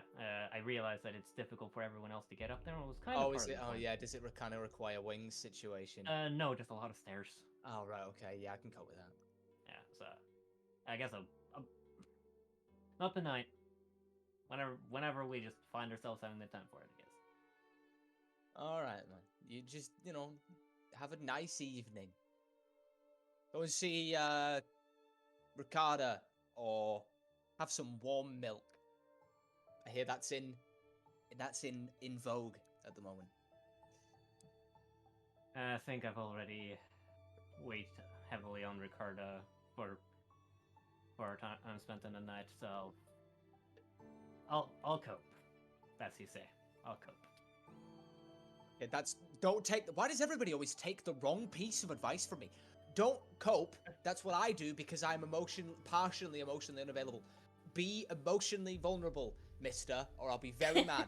Speaker 5: I realized that it's difficult for everyone else to get up there. It was kind of
Speaker 6: is it?
Speaker 5: part of the fun.
Speaker 6: Yeah. Does it kind of require wings situation?
Speaker 5: No, just a lot of stairs.
Speaker 6: Oh, right. Okay. Yeah, I can cope with that.
Speaker 5: Yeah, so I guess not tonight. Whenever we just find ourselves having the time for it, I guess.
Speaker 6: All right, man. You just have a nice evening. Go and see Ricarda, or have some warm milk. I hear that's in vogue at the moment.
Speaker 5: I think I've already weighed heavily on Ricarda for our time spent in the night, so I'll cope. That's you say. I'll cope.
Speaker 6: Yeah, why does everybody always take the wrong piece of advice from me? Don't cope. That's what I do because I'm partially emotionally unavailable. Be emotionally vulnerable, mister, or I'll be very mad.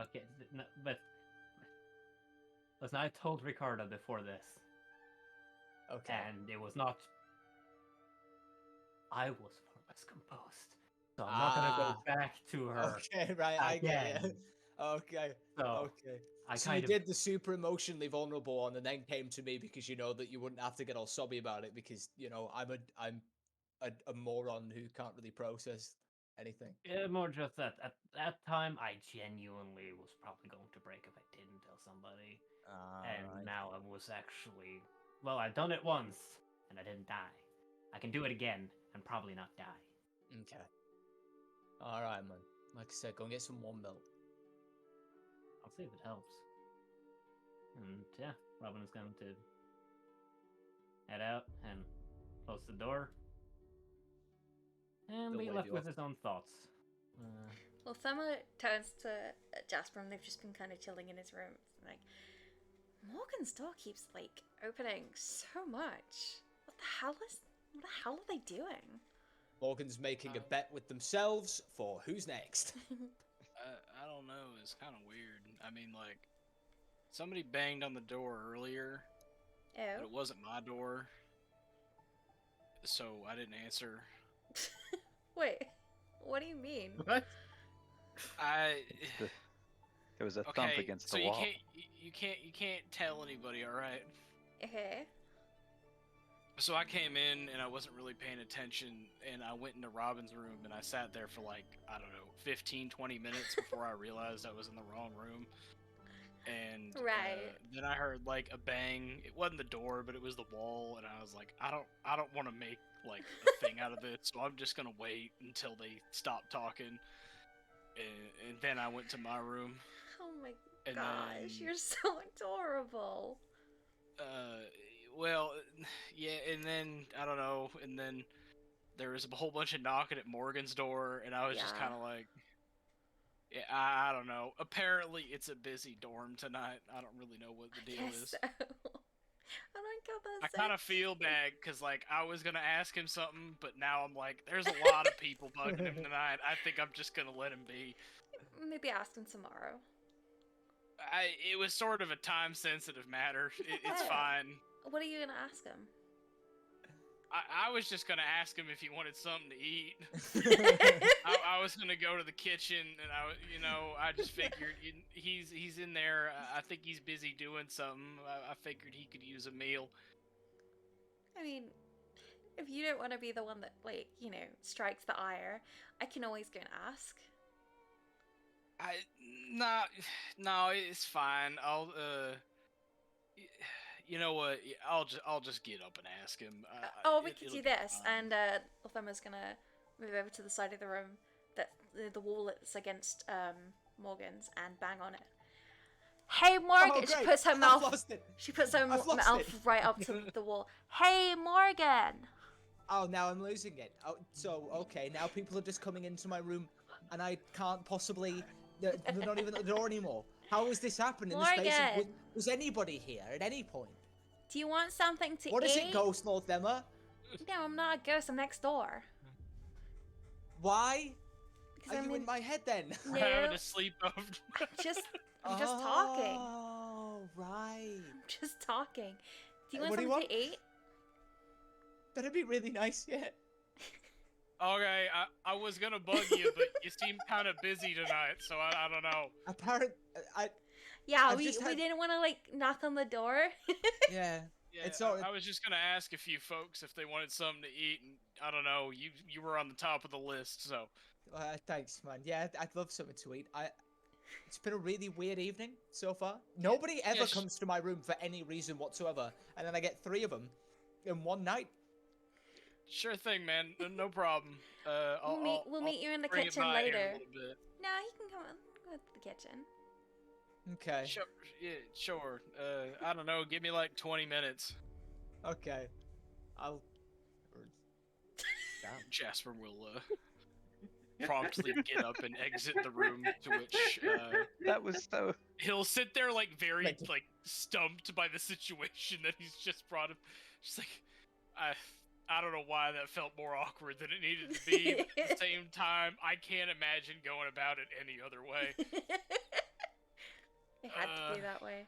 Speaker 5: Okay, no, but listen, I told Ricardo before this,
Speaker 6: Okay.
Speaker 5: and it was not. I was far less composed, so I'm not gonna go back to her.
Speaker 6: Okay, right, I get
Speaker 5: again.
Speaker 6: it. Okay,
Speaker 5: So
Speaker 6: okay.
Speaker 5: I
Speaker 6: So
Speaker 5: kind
Speaker 6: you
Speaker 5: of
Speaker 6: did the super emotionally vulnerable one, and then came to me because you know that you wouldn't have to get all sobby about it because I'm a moron who can't really process anything.
Speaker 5: more just that at that time I genuinely was probably going to break if I didn't tell somebody, and
Speaker 6: Right.
Speaker 5: now I was actually I've done it once and I didn't die. I can do it again and probably not die.
Speaker 6: Okay. All right, man. Like I said, go and get some warm milk.
Speaker 5: I'll see if it helps. And yeah, Robin is going to head out and close the door and
Speaker 6: They'll
Speaker 5: be
Speaker 6: wave
Speaker 5: left
Speaker 6: you
Speaker 5: with
Speaker 6: off.
Speaker 5: his own thoughts.
Speaker 1: Well, Thumma turns to Jasper, and they've just been kind of chilling in his room. Like, Morgan's door keeps opening so much. What the hell are they doing?
Speaker 6: Morgan's making a bet with themselves for who's next.
Speaker 3: I don't know. It's kind of weird. I mean, somebody banged on the door earlier, but
Speaker 1: Oh.
Speaker 3: it wasn't my door, so I didn't answer.
Speaker 1: Wait, what do you mean?
Speaker 2: What?
Speaker 4: There was a thump
Speaker 3: Okay,
Speaker 4: against
Speaker 3: so
Speaker 4: the wall.
Speaker 3: you can't tell anybody, all right?
Speaker 1: Okay.
Speaker 3: So I came in and I wasn't really paying attention, and I went into Robin's room and I sat there for I don't know, 15, 20 minutes before I realized I was in the wrong room. And
Speaker 1: Right.
Speaker 3: then I heard a bang. It wasn't the door, but it was the wall, and I was like, I don't want to make a thing out of this, so I'm just gonna wait until they stop talking. And then I went to my room.
Speaker 1: Oh my
Speaker 3: And
Speaker 1: gosh,
Speaker 3: then,
Speaker 1: you're so adorable.
Speaker 3: well, yeah, and then I don't know, and then there was a whole bunch of knocking at Morgan's door, and I was just
Speaker 1: Yeah.
Speaker 3: kind of like, yeah, I don't know. Apparently, it's a busy dorm tonight. I don't really know what the deal is.
Speaker 1: So. Oh my god,
Speaker 3: I
Speaker 1: that's
Speaker 3: kind of feel bad because I was gonna ask him something, but now I'm like, there's a lot of people bugging him tonight. I think I'm just gonna let him be.
Speaker 1: Maybe ask him tomorrow.
Speaker 3: It was sort of a time-sensitive matter. It's
Speaker 1: Oh.
Speaker 3: fine.
Speaker 1: What are you gonna ask him?
Speaker 3: I was just gonna ask him if he wanted something to eat. I was gonna go to the kitchen, and I just figured he's in there. I think he's busy doing something. I figured he could use a meal.
Speaker 1: I mean, if you don't want to be the one that strikes the ire, I can always go and ask.
Speaker 3: No, it's fine. You know what? I'll just get up and ask him.
Speaker 1: We could do this, and Thumma's gonna move over to the side of the room that the wall that's against Morgan's and bang on it. Hey Morgan!
Speaker 6: Oh,
Speaker 1: She
Speaker 6: great.
Speaker 1: puts her
Speaker 6: I've
Speaker 1: mouth.
Speaker 6: lost it.
Speaker 1: She puts her
Speaker 6: I've lost
Speaker 1: mouth
Speaker 6: it.
Speaker 1: right up to the wall. Hey Morgan!
Speaker 6: Oh, now I'm losing it. Oh, so okay, now people are just coming into my room, and I can't possibly. They're not even at the door anymore. How has this happened in the space of?
Speaker 1: Morgan!
Speaker 6: Was anybody here at any point?
Speaker 1: Do you want something to
Speaker 6: What
Speaker 1: eat?
Speaker 6: is it, Ghost Lord Themma?
Speaker 1: No, I'm not a ghost. I'm next door.
Speaker 6: Why
Speaker 1: Because
Speaker 6: are
Speaker 1: I'm
Speaker 6: you in my head then?
Speaker 3: We're having
Speaker 1: No.
Speaker 3: a sleepover.
Speaker 1: I'm just talking.
Speaker 6: Oh, right.
Speaker 1: I'm just talking. Do you want
Speaker 6: What do you
Speaker 1: something
Speaker 6: want?
Speaker 1: to eat?
Speaker 6: That'd be really nice, yeah.
Speaker 3: Okay, I was gonna bug you, but you seem kind of busy tonight, so I don't know.
Speaker 1: Yeah,
Speaker 6: I've
Speaker 1: we
Speaker 6: just had-
Speaker 1: didn't want to knock on the door.
Speaker 6: Yeah.
Speaker 3: Yeah,
Speaker 6: It's all-
Speaker 3: I was just gonna ask a few folks if they wanted something to eat, and I don't know. You were on the top of the list, so.
Speaker 6: Thanks, man. Yeah, I'd love something to eat. It's been a really weird evening so far. Nobody ever
Speaker 3: Yes.
Speaker 6: comes to my room for any reason whatsoever, and then I get 3 of them in one night.
Speaker 3: Sure thing, man. No problem.
Speaker 1: We'll meet you in the
Speaker 3: bring it
Speaker 1: kitchen
Speaker 3: by here in a
Speaker 1: later.
Speaker 3: little bit.
Speaker 1: No, you can go to the kitchen.
Speaker 6: Okay.
Speaker 3: Sure. Yeah, sure. I don't know. Give me 20 minutes.
Speaker 6: Okay. I'll. Damn.
Speaker 3: Jasper will promptly get up and exit the room. To which
Speaker 4: That was so.
Speaker 3: he'll sit there like very
Speaker 6: Mental.
Speaker 3: like stumped by the situation that he's just brought him. Just like I don't know why that felt more awkward than it needed to be. But at the same time, I can't imagine going about it any other way.
Speaker 1: It had to be that way.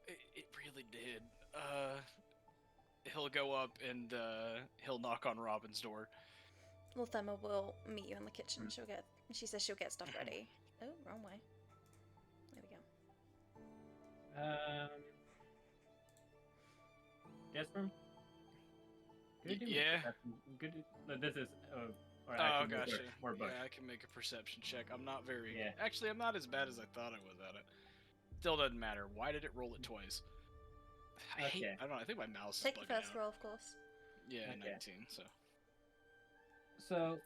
Speaker 3: It really did. He'll go up and he'll knock on Robin's door.
Speaker 1: Well, Thema will meet you in the kitchen. She says she'll get stuff ready. Oh, wrong way. There we go.
Speaker 5: Jasper? Could you do a
Speaker 3: Yeah.
Speaker 5: perception- Could you, this is or
Speaker 3: Oh,
Speaker 5: actually
Speaker 3: gotcha.
Speaker 5: more bush.
Speaker 3: Yeah, I can make a perception check. I'm not very.
Speaker 5: Yeah.
Speaker 3: Actually, I'm not as bad as I thought I was at it. Still doesn't matter. Why did it roll it twice? I hate.
Speaker 5: Okay.
Speaker 3: I don't know. I think my mouse
Speaker 1: Take
Speaker 3: is
Speaker 1: the
Speaker 3: bugging
Speaker 1: first
Speaker 3: out.
Speaker 1: roll, of course.
Speaker 3: Yeah,
Speaker 5: Okay.
Speaker 3: 19. So.
Speaker 5: So,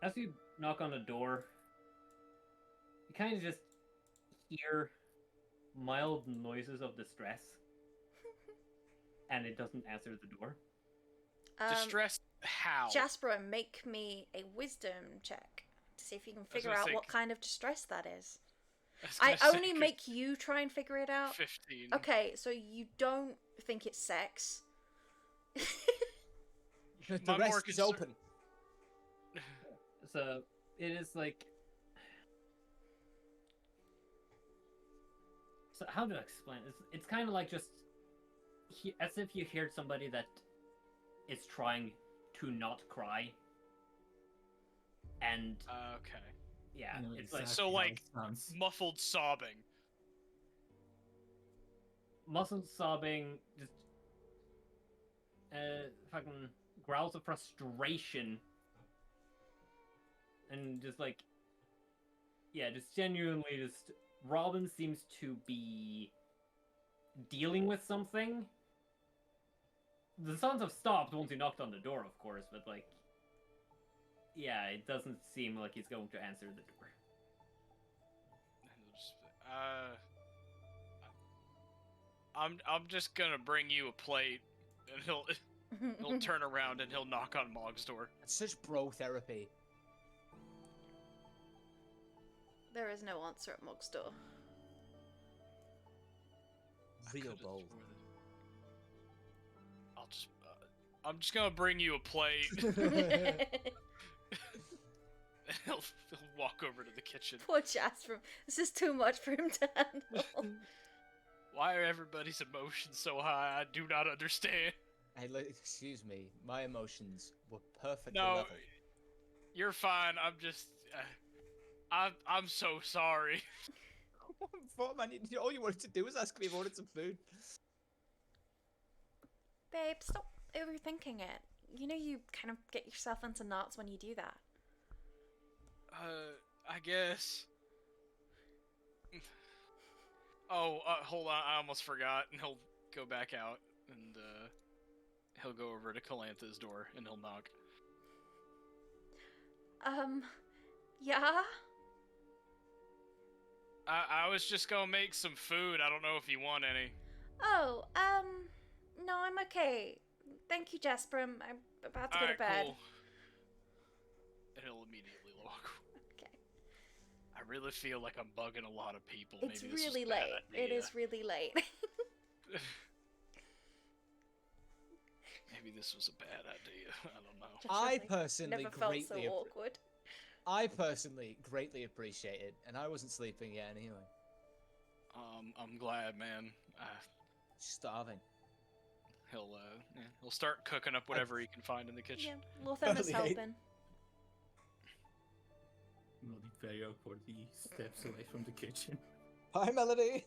Speaker 5: as you knock on the door, you kind of just hear mild noises of distress, and it doesn't answer the door.
Speaker 3: Distress. How?
Speaker 1: Jasper, make me a wisdom check to see if you can figure
Speaker 3: gonna
Speaker 1: out
Speaker 3: say-
Speaker 1: what kind of distress that is.
Speaker 3: was
Speaker 1: I
Speaker 3: gonna say,
Speaker 1: only make you try and figure it out.
Speaker 3: 15.
Speaker 1: Okay, so you don't think it's sex.
Speaker 6: The
Speaker 3: My
Speaker 6: rest
Speaker 3: more
Speaker 6: is
Speaker 3: concern-
Speaker 6: open.
Speaker 5: So, it is like... So, how do I explain it? It's kind of like just... as if you heard somebody that is trying to not cry. And,
Speaker 3: Okay.
Speaker 5: yeah,
Speaker 2: I know
Speaker 5: it's like...
Speaker 3: So,
Speaker 2: exactly how
Speaker 3: like,
Speaker 2: it sounds.
Speaker 3: Muffled sobbing.
Speaker 5: Muscle sobbing, just fucking growls of frustration, and just like, yeah, just genuinely, just Robin seems to be dealing with something. The sounds have stopped once you knocked on the door, of course, but like, yeah, it doesn't seem like he's going to answer the door.
Speaker 3: I'm just gonna bring you a plate, and he'll turn around and he'll knock on Mog's door.
Speaker 6: It's such bro therapy.
Speaker 1: There is no answer at Mog's door.
Speaker 3: I
Speaker 6: Real
Speaker 3: could've
Speaker 6: bold.
Speaker 3: sworn that- I'm just gonna bring you a plate. he'll walk over to the kitchen.
Speaker 1: Poor Jasper. This is too much for him to handle.
Speaker 3: Why are everybody's emotions so high? I do not understand.
Speaker 6: Hey, excuse me. My emotions were perfectly
Speaker 3: No,
Speaker 6: level.
Speaker 3: you're fine. I'm just, I'm so sorry.
Speaker 6: What, man? All you wanted to do was ask me if I wanted some food.
Speaker 1: Babe, stop overthinking it. You know you kind of get yourself into knots when you do that.
Speaker 3: I guess. Oh, hold on. I almost forgot. And he'll go back out and he'll go over to Calantha's door and he'll knock.
Speaker 1: Yeah?
Speaker 3: I was just gonna make some food. I don't know if you want any.
Speaker 1: Oh, no, I'm okay. Thank you, Jasper. I'm about to go to
Speaker 3: Alright,
Speaker 1: bed.
Speaker 3: cool. And he'll immediately walk.
Speaker 1: Okay.
Speaker 3: I really feel like I'm bugging a lot of people.
Speaker 1: It's
Speaker 3: Maybe this was
Speaker 1: really
Speaker 3: a bad
Speaker 1: late. It
Speaker 3: idea.
Speaker 1: is really late.
Speaker 3: Maybe this was a bad idea. I don't know.
Speaker 6: I
Speaker 1: Just
Speaker 6: personally
Speaker 1: never felt so
Speaker 6: greatly
Speaker 1: awkward.
Speaker 6: I personally greatly appreciate it, and I wasn't sleeping yet anyway.
Speaker 3: I'm glad, man.
Speaker 6: Starving.
Speaker 3: He'll start cooking up whatever he can find in the kitchen.
Speaker 1: Yeah, Lothem is
Speaker 6: Totally.
Speaker 1: helping.
Speaker 2: Melody very awkwardly steps away from the kitchen.
Speaker 6: Hi, Melody.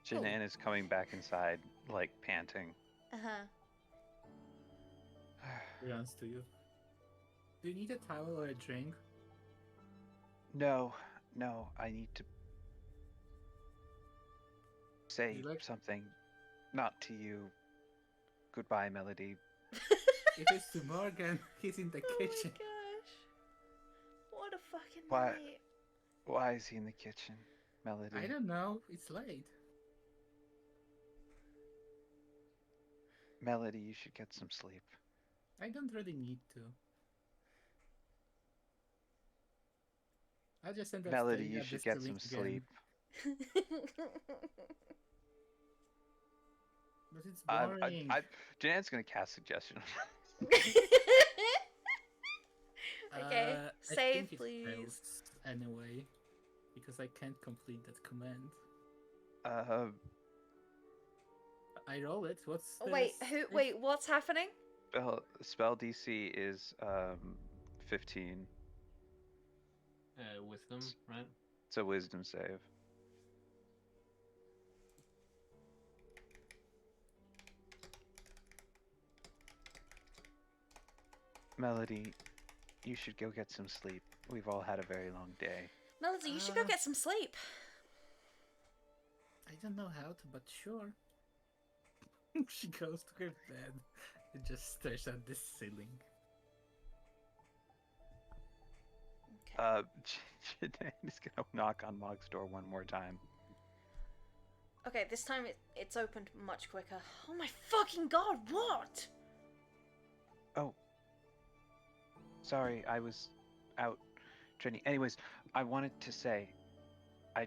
Speaker 4: Janan is coming back inside, like panting.
Speaker 1: Uh-huh.
Speaker 2: Runs to you. Do you need a towel or a drink?
Speaker 4: No, I need to say
Speaker 2: You like-
Speaker 4: something. Not to you. Goodbye, Melody.
Speaker 2: It is to Morgan. He's in the
Speaker 1: Oh my
Speaker 2: kitchen.
Speaker 1: gosh. What a fucking
Speaker 4: Why-
Speaker 1: night.
Speaker 4: Why is he in the kitchen, Melody?
Speaker 2: I don't know. It's late.
Speaker 4: Melody, you should get some sleep.
Speaker 2: I don't really need to. I just end up
Speaker 4: Melody,
Speaker 2: staring
Speaker 4: you
Speaker 2: at
Speaker 4: should
Speaker 2: the
Speaker 4: get
Speaker 2: ceiling
Speaker 4: some
Speaker 2: again.
Speaker 4: sleep.
Speaker 2: But it's boring.
Speaker 4: Janet's gonna cast suggestion.
Speaker 1: Okay,
Speaker 2: I
Speaker 1: save,
Speaker 2: think it
Speaker 1: please.
Speaker 2: fails anyway, because I can't complete that command. I roll it. What's the
Speaker 1: Wait,
Speaker 2: save?
Speaker 1: wait, what's happening?
Speaker 4: spell DC is 15.
Speaker 5: Wisdom, right?
Speaker 4: It's a wisdom save. Melody, you should go get some sleep. We've all had a very long day.
Speaker 1: Melody, you should go get some sleep.
Speaker 2: I don't know how to, but sure. She goes to her bed and just stares at the ceiling.
Speaker 1: Okay.
Speaker 4: Jeanette is gonna knock on Mog's door one more time.
Speaker 1: Okay, this time it's opened much quicker. Oh my fucking god, what?
Speaker 4: Oh. Sorry, I was out training. Anyways, I wanted to say I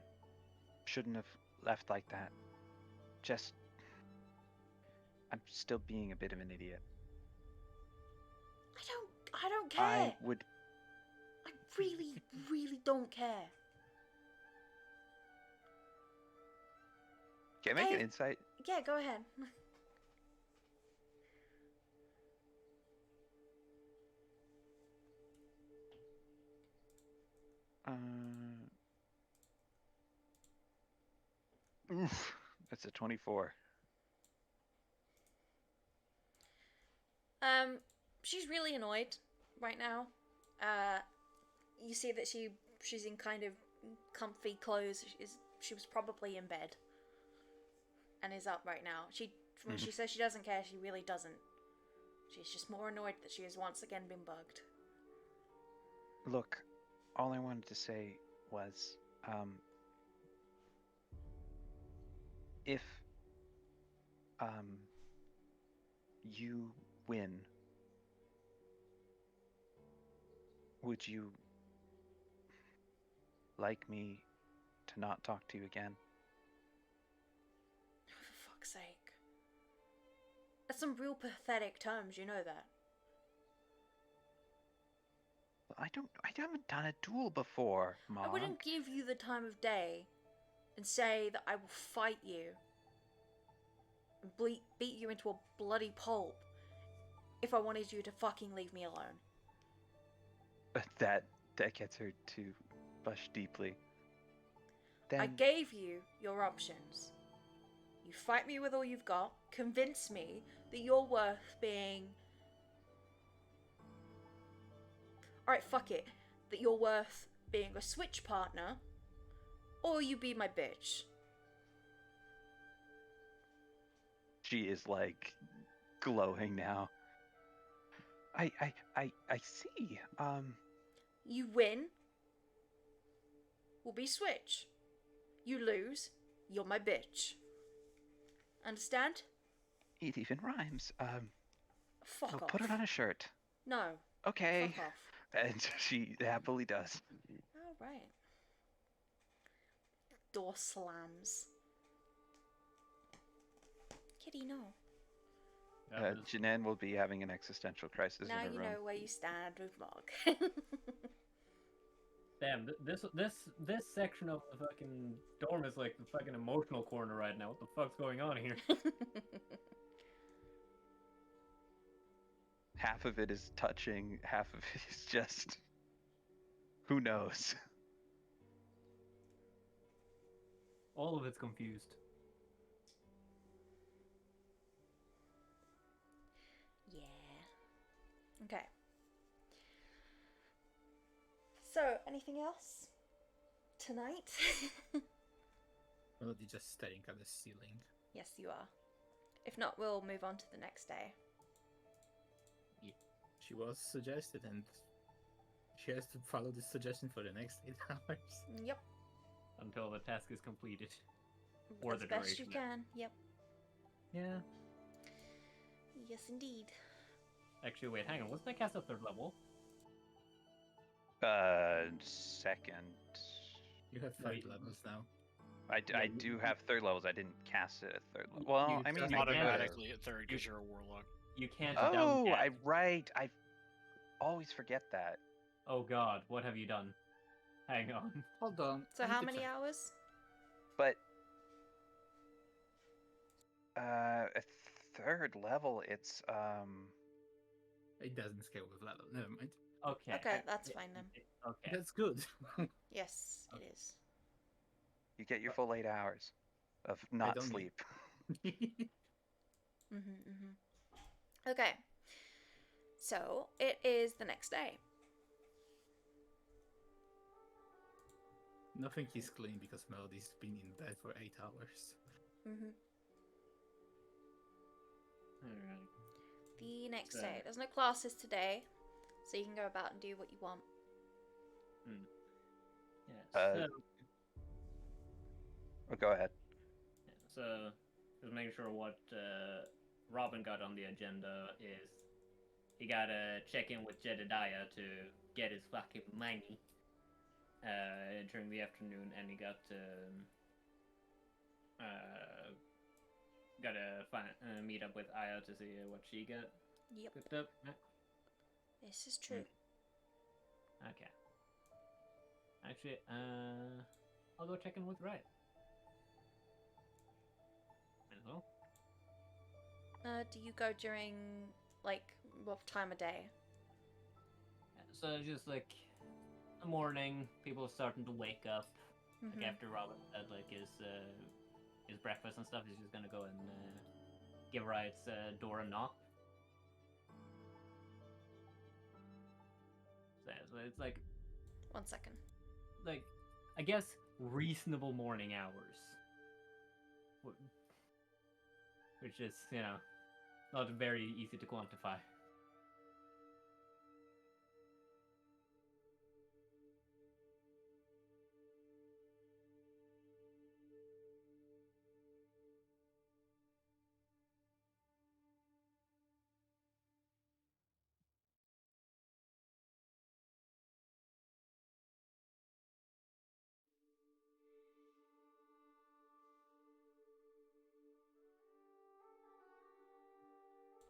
Speaker 4: shouldn't have left like that. I'm still being a bit of an idiot.
Speaker 1: I don't care.
Speaker 4: I would
Speaker 1: I really, really don't care.
Speaker 4: Can I make an
Speaker 1: Hey.
Speaker 4: insight?
Speaker 1: Yeah, go ahead.
Speaker 4: Oof, that's a 24.
Speaker 1: She's really annoyed right now. You see that she's in kind of comfy clothes. She was probably in bed and is up right now. When she says she doesn't care, she really doesn't. She's just more annoyed that she has once again been bugged.
Speaker 4: Look, all I wanted to say was, if you win, would you like me to not talk to you again?
Speaker 1: For fuck's sake. That's some real pathetic terms, you know that.
Speaker 4: I haven't done a duel before, Mom.
Speaker 1: I wouldn't give you the time of day and say that I will fight you and beat you into a bloody pulp if I wanted you to fucking leave me alone.
Speaker 4: That gets her to blush deeply. Then
Speaker 1: I gave you your options. You fight me with all you've got, convince me that you're worth being... Alright, fuck it. That you're worth being a switch partner, or you be my bitch.
Speaker 4: she is like glowing now. I see.
Speaker 1: You win, we'll be switch. You lose, you're my bitch. Understand?
Speaker 4: It even rhymes.
Speaker 1: Fuck
Speaker 4: I'll
Speaker 1: off.
Speaker 4: put it on a shirt.
Speaker 1: No.
Speaker 4: Okay.
Speaker 1: Fuck off.
Speaker 4: And she happily does.
Speaker 1: Alright. Door slams. Kitty, no.
Speaker 4: Janan will be having an existential crisis
Speaker 1: Now
Speaker 4: in her
Speaker 1: you
Speaker 4: room.
Speaker 1: know where you stand with Mog.
Speaker 5: Damn, this section of the fucking dorm is like the fucking emotional corner right now. What the fuck's going on here?
Speaker 4: Half of it is touching, half of it is just... Who knows?
Speaker 5: All of it's confused.
Speaker 1: Yeah. Okay. So, anything else? Tonight?
Speaker 2: Melody just staring at the ceiling.
Speaker 1: Yes, you are. If not, we'll move on to the next day.
Speaker 2: She was suggested, and she has to follow this suggestion for the next 8 hours.
Speaker 1: Yep.
Speaker 5: Until the task is completed. Or
Speaker 1: As
Speaker 5: the
Speaker 1: best you
Speaker 5: duration.
Speaker 1: can. Yep.
Speaker 5: Yeah.
Speaker 1: Yes, indeed.
Speaker 5: Actually, wait, hang on. Wasn't that cast at 3rd level?
Speaker 4: Second.
Speaker 2: You have
Speaker 5: No,
Speaker 2: third
Speaker 5: you-
Speaker 2: levels now.
Speaker 4: I
Speaker 5: Yeah,
Speaker 4: do have third levels. I didn't cast it at third level. Well,
Speaker 5: you
Speaker 4: I mean,
Speaker 5: just
Speaker 4: I could've.
Speaker 3: Automatically at third because you're a warlock.
Speaker 5: You can't
Speaker 4: Oh,
Speaker 5: down
Speaker 4: I always forget that.
Speaker 5: Oh god, what have you done? Hang on.
Speaker 2: Hold on.
Speaker 1: So
Speaker 2: I need
Speaker 1: how
Speaker 2: to
Speaker 1: many
Speaker 2: check.
Speaker 1: hours?
Speaker 4: But at third level, it's
Speaker 2: It doesn't scale with level. Never mind.
Speaker 5: Okay.
Speaker 1: Okay, that's fine then.
Speaker 5: Okay.
Speaker 2: That's good.
Speaker 1: Yes, it is.
Speaker 4: you get your full 8 hours of not
Speaker 2: don't
Speaker 4: sleep.
Speaker 1: Okay. So it is the next day.
Speaker 2: Nothing is clean because Melody's been in bed for 8 hours.
Speaker 5: Alright.
Speaker 1: The next
Speaker 5: So-
Speaker 1: day. There's no classes today, so you can go about and do what you want.
Speaker 5: Yeah.
Speaker 4: Uh, Oh, go ahead.
Speaker 5: So just making sure what Robin got on the agenda is he got to check in with Jedediah to get his fucking money during the afternoon, and he got to meet up with Aya to see what she got
Speaker 1: Yep,
Speaker 5: cooked up.
Speaker 1: this is true.
Speaker 5: Okay. Actually, I'll go check in with Riot. Might as well.
Speaker 1: Do you go during, like, what time of day?
Speaker 5: So just like the morning, people are starting to wake up.
Speaker 1: Mhm.
Speaker 5: Like after Robin had like his breakfast and stuff, he's just gonna go and give Riot's door a knock. So it's like
Speaker 1: 1 second.
Speaker 5: I guess reasonable morning hours, which is not very easy to quantify.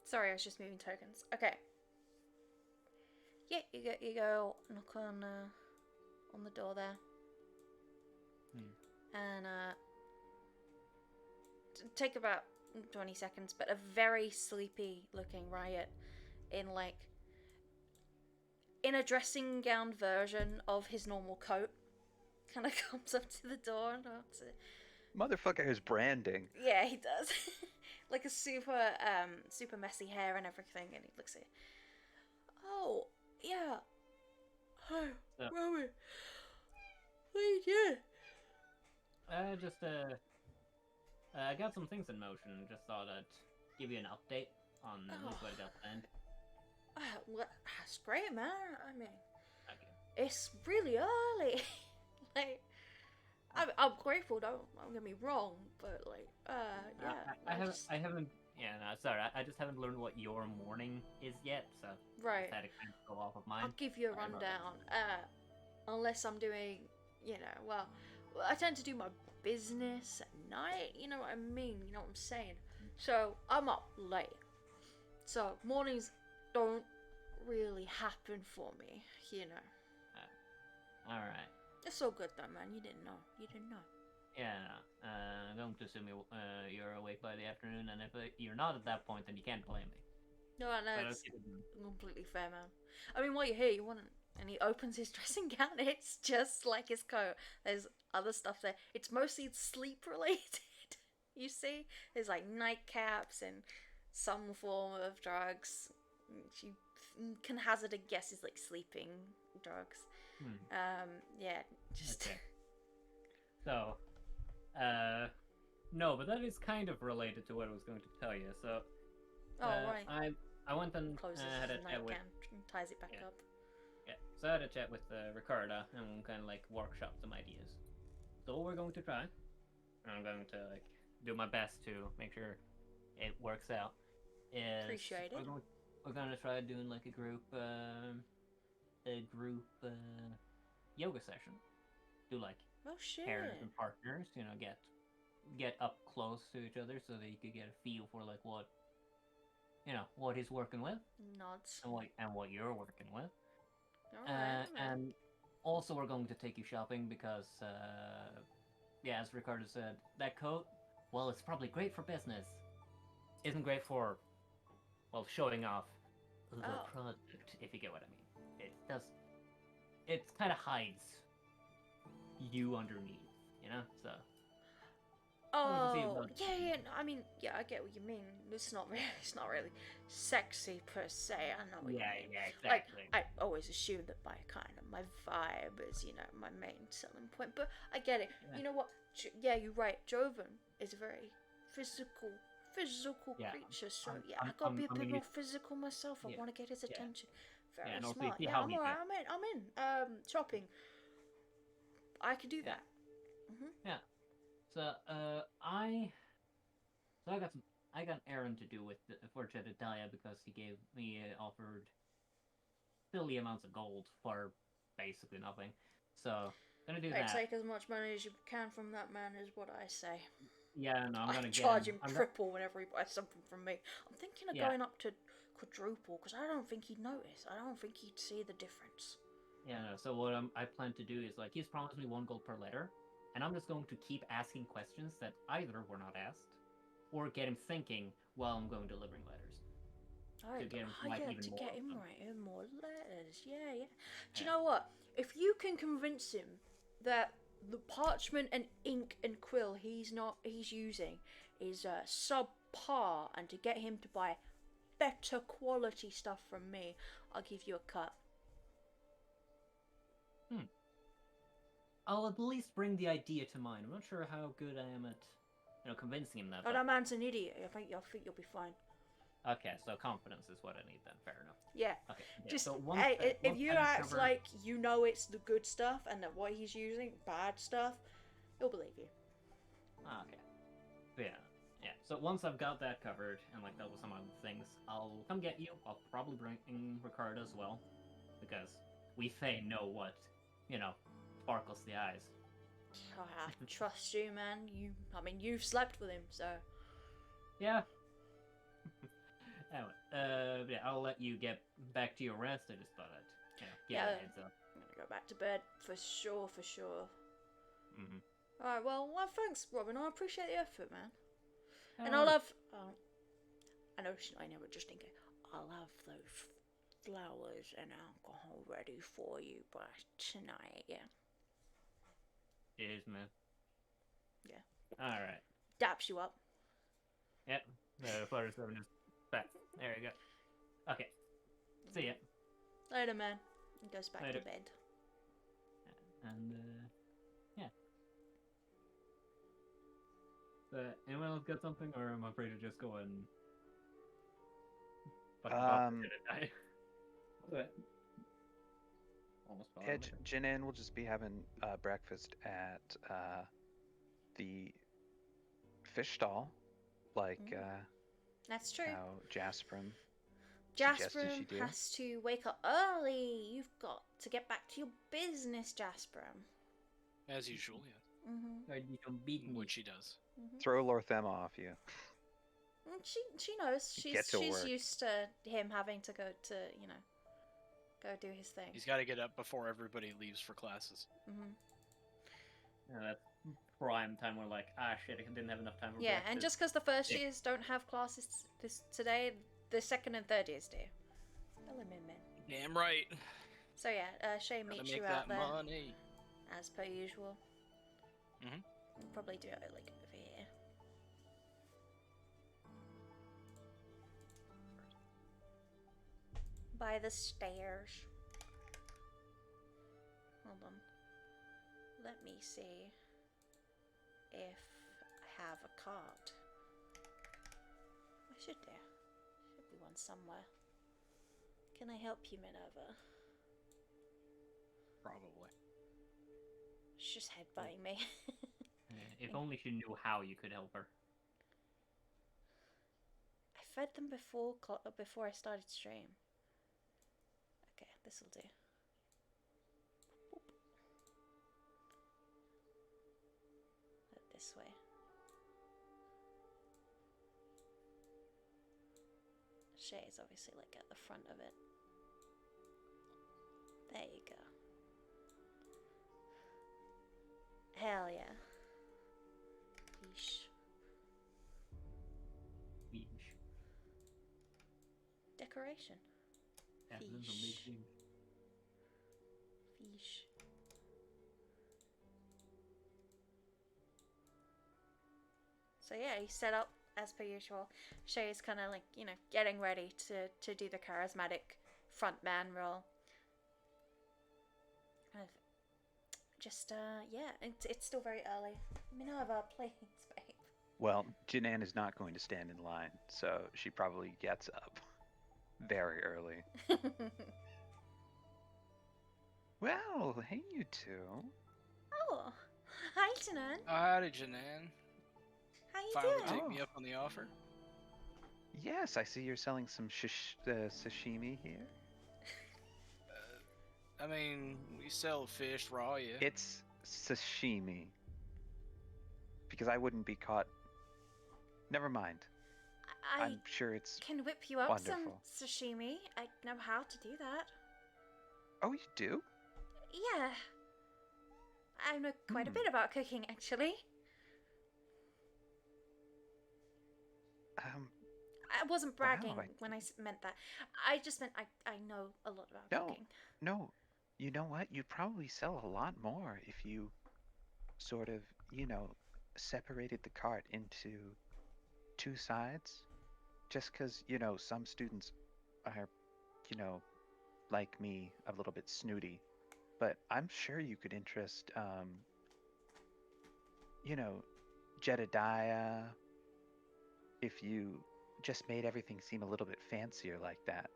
Speaker 1: Sorry, I was just moving tokens. Okay. Yeah, you go knock on the door there. And take about 20 seconds, but a very sleepy looking Riot in a dressing gown version of his normal coat kind of comes up to the door and knocks it.
Speaker 4: Motherfucker has branding.
Speaker 1: Yeah, he does. Like a super messy hair and everything, and he looks at it. Oh, yeah. Hi,
Speaker 5: Yeah.
Speaker 1: Rowan. What are you doing?
Speaker 5: I got some things in motion. Just thought I'd give you an update on what I got planned.
Speaker 1: Well, that's great, man. I mean,
Speaker 5: Okay.
Speaker 1: it's really early. Like, I'm grateful. Don't get me wrong, but like, yeah.
Speaker 5: I haven't. Yeah, no, sorry. I just haven't learned what your morning is yet, so
Speaker 1: Right.
Speaker 5: I had to kind of go off of mine.
Speaker 1: I'll give you a
Speaker 5: Sorry about
Speaker 1: rundown. Unless I'm doing, well, I tend to do my business at night. You know what I mean? You know what I'm saying? So I'm up late. So mornings don't really happen for me.
Speaker 5: All right.
Speaker 1: It's all good though, man. You didn't know.
Speaker 5: Yeah, no. I'm going to assume you're awake by the afternoon, and if you're not at that point, then you can't blame me.
Speaker 1: No, I know.
Speaker 5: But
Speaker 1: It's
Speaker 5: okay,
Speaker 1: completely fair, man. I mean, while you're here, you want to... And he opens his dressing gown. It's just like his coat. There's other stuff there. It's mostly sleep related. You see? There's like nightcaps and some form of drugs. You can hazard a guess is like sleeping drugs. Yeah, just...
Speaker 5: Okay. So, no, but that is kind of related to what I was going to tell you. So,
Speaker 1: Oh, right.
Speaker 5: I went and
Speaker 1: Closes
Speaker 5: had a
Speaker 1: the
Speaker 5: chat with
Speaker 1: nightgown and ties it back
Speaker 5: Yeah.
Speaker 1: up.
Speaker 5: so I had a chat with Ricarda and kind of like workshop some ideas. So what we're going to try, and I'm going to like do my best to make sure it works out. Is
Speaker 1: Appreciate it.
Speaker 5: We're going to try doing like a group a group yoga session. Do like
Speaker 1: Oh shit.
Speaker 5: pairs and partners, you know, get up close to each other so that you could get a feel for like what, you know, what he's working with
Speaker 1: Nods.
Speaker 5: and what you're working with.
Speaker 1: Alright.
Speaker 5: And also we're going to take you shopping because, yeah, as Ricardo said, that coat, well, it's probably great for business. Isn't great for, well, showing off the
Speaker 1: Oh.
Speaker 5: product, if you get what I mean. It kind of hides you underneath, you know? So,
Speaker 1: Oh,
Speaker 5: about-
Speaker 1: yeah. I mean, yeah, I get what you mean. It's not really sexy per se. I know what you mean.
Speaker 5: yeah,
Speaker 1: Like,
Speaker 5: exactly.
Speaker 1: I always assume that my vibe is, you know, my main selling point. But I get it.
Speaker 5: Yeah.
Speaker 1: You know what? Yeah, you're right. Joven is a very physical
Speaker 5: Yeah,
Speaker 1: creature. So
Speaker 5: I'm-
Speaker 1: yeah, I
Speaker 5: I'm-
Speaker 1: gotta
Speaker 5: I'm-
Speaker 1: be a
Speaker 5: I'm
Speaker 1: bit
Speaker 5: gonna
Speaker 1: more
Speaker 5: use-
Speaker 1: physical myself. I
Speaker 5: Yeah,
Speaker 1: want to get his
Speaker 5: yeah.
Speaker 1: attention. Very
Speaker 5: and also
Speaker 1: smart.
Speaker 5: see
Speaker 1: Yeah,
Speaker 5: how
Speaker 1: I'm
Speaker 5: he
Speaker 1: alright.
Speaker 5: does.
Speaker 1: I'm in. Shopping. I can do
Speaker 5: Yeah.
Speaker 1: that.
Speaker 5: So, I got an errand to do with for Jedediah because he gave me offered silly amounts of gold for basically nothing. So, gonna do
Speaker 1: Hey,
Speaker 5: that.
Speaker 1: take as much money as you can from that man is what I say.
Speaker 5: Yeah, no, I'm gonna
Speaker 1: charge
Speaker 5: get
Speaker 1: him
Speaker 5: I'm go-
Speaker 1: triple whenever he buys something from me. I'm thinking of
Speaker 5: Yeah.
Speaker 1: going up to quadruple because I don't think he'd notice. I don't think he'd see the difference.
Speaker 5: Yeah, no, so what I plan to do is like he's promised me 1 gold per letter, and I'm just going to keep asking questions that either were not asked, or get him thinking while I'm going delivering letters.
Speaker 1: Oh,
Speaker 5: get him to
Speaker 1: yeah,
Speaker 5: write even
Speaker 1: to
Speaker 5: more
Speaker 1: get
Speaker 5: of
Speaker 1: him
Speaker 5: them.
Speaker 1: writing more letters. Yeah. Do you
Speaker 5: Yeah.
Speaker 1: know what? If you can convince him that the parchment and ink and quill he's using is subpar, and to get him to buy better quality stuff from me, I'll give you a cut.
Speaker 5: I'll at least bring the idea to mind. I'm not sure how good I am at, you know, convincing him that.
Speaker 1: Oh, that man's an idiot. I think you'll be fine.
Speaker 5: Okay, so confidence is what I need then. Fair enough.
Speaker 1: Yeah.
Speaker 5: Okay. Yeah,
Speaker 1: Just
Speaker 5: so once,
Speaker 1: if
Speaker 5: once
Speaker 1: you
Speaker 5: that is
Speaker 1: act
Speaker 5: covered-
Speaker 1: like you know it's the good stuff and that what he's using bad stuff, he'll believe you.
Speaker 5: Okay. Yeah. So once I've got that covered and like that was some other things, I'll come get you. I'll probably bring in Ricardo as well, because we Fae know what, you know, sparkles the eyes.
Speaker 1: I trust you, man. You've slept with him, so.
Speaker 5: Yeah. Anyway, yeah, I'll let you get back to your rest. I just thought I'd, you know, give
Speaker 1: Yeah.
Speaker 5: a heads up.
Speaker 1: I'm gonna go back to bed for sure.
Speaker 5: Mm-hmm.
Speaker 1: All right. Well, thanks, Robin. I appreciate the effort, man. And I'll have. I know but just in case. I'll have those flowers and alcohol ready for you by tonight. Yeah.
Speaker 5: Cheers, man.
Speaker 1: Yeah.
Speaker 5: All right.
Speaker 1: Daps you up.
Speaker 5: Yep. The flutter 7 is back. There you go. Okay. See ya.
Speaker 1: Later, man. He goes back
Speaker 5: Later.
Speaker 1: to bed.
Speaker 5: And yeah. Anyone else got something, or am I free to just go and fucking pop it die? Okay. Almost
Speaker 4: Yeah,
Speaker 5: followed me.
Speaker 4: Jinan will just be having breakfast at the fish stall, like
Speaker 1: That's true.
Speaker 4: how Jasperin suggested she
Speaker 1: Jasperin
Speaker 4: do.
Speaker 1: has to wake up early. You've got to get back to your business, Jasperin.
Speaker 3: As usual, yeah.
Speaker 5: Or you can beat me.
Speaker 3: Which she does.
Speaker 4: Throw Lorthem off you.
Speaker 1: She knows.
Speaker 4: Get to
Speaker 1: She's
Speaker 4: work.
Speaker 1: used to him having to go to, go do his thing.
Speaker 3: He's got to get up before everybody leaves for classes.
Speaker 5: Yeah, that's prime time where like, shit, I didn't have enough time for
Speaker 1: Yeah,
Speaker 5: breakfast.
Speaker 1: and just because the first
Speaker 5: Yeah.
Speaker 1: years don't have classes today, the second and third years do. Fill him in, man.
Speaker 3: Damn right.
Speaker 1: So yeah, Shay
Speaker 3: Gotta
Speaker 1: meets
Speaker 3: make
Speaker 1: you out
Speaker 3: that
Speaker 1: there
Speaker 3: money.
Speaker 1: as per usual.
Speaker 3: Mhm.
Speaker 1: We'll probably do it like over here. By the stairs. Hold on. Let me see if I have a card. I should do. Should be one somewhere. Can I help you, Minerva?
Speaker 3: Probably.
Speaker 1: She's just headbutting me.
Speaker 5: If only she knew how you could help her.
Speaker 1: I fed them before I started stream. Okay, this'll do. this way. Shay's obviously like at the front of it. There you go. Hell yeah. Yeesh.
Speaker 5: Yeesh.
Speaker 1: Decoration.
Speaker 2: Evidence of
Speaker 1: Fish.
Speaker 2: making.
Speaker 1: Fish. So yeah, he set up as per usual. Shay's kind of like, you know, getting ready to do the charismatic front man role. Kind of just yeah, it's still very early. Let me know of our plans, babe.
Speaker 4: Well, Jinan is not going to stand in line, so she probably gets up very early. Well, hey, you two.
Speaker 1: Oh, hi, Janan.
Speaker 3: Oh, howdy, Janan.
Speaker 1: How you
Speaker 3: Finally
Speaker 1: doing?
Speaker 3: take me up on the offer.
Speaker 4: Yes, I see you're selling some sashimi here.
Speaker 3: I mean, we sell fish raw, yeah.
Speaker 4: It's sashimi. Because I wouldn't be caught. Never mind.
Speaker 1: I
Speaker 4: I'm sure it's.
Speaker 1: can whip you up
Speaker 4: wonderful.
Speaker 1: some sashimi. I know how to do that.
Speaker 4: Oh, you do?
Speaker 1: Yeah. I know quite a
Speaker 4: Hmm.
Speaker 1: bit about cooking, actually. I wasn't bragging
Speaker 4: Wow,
Speaker 1: when I meant that. I just meant I know a lot about
Speaker 4: No,
Speaker 1: cooking.
Speaker 4: no. You know what? You'd probably sell a lot more if you sort of, separated the cart into two sides. Just because, some students are, like me, a little bit snooty. But I'm sure you could interest, Jedediah, if you just made everything seem a little bit fancier like that.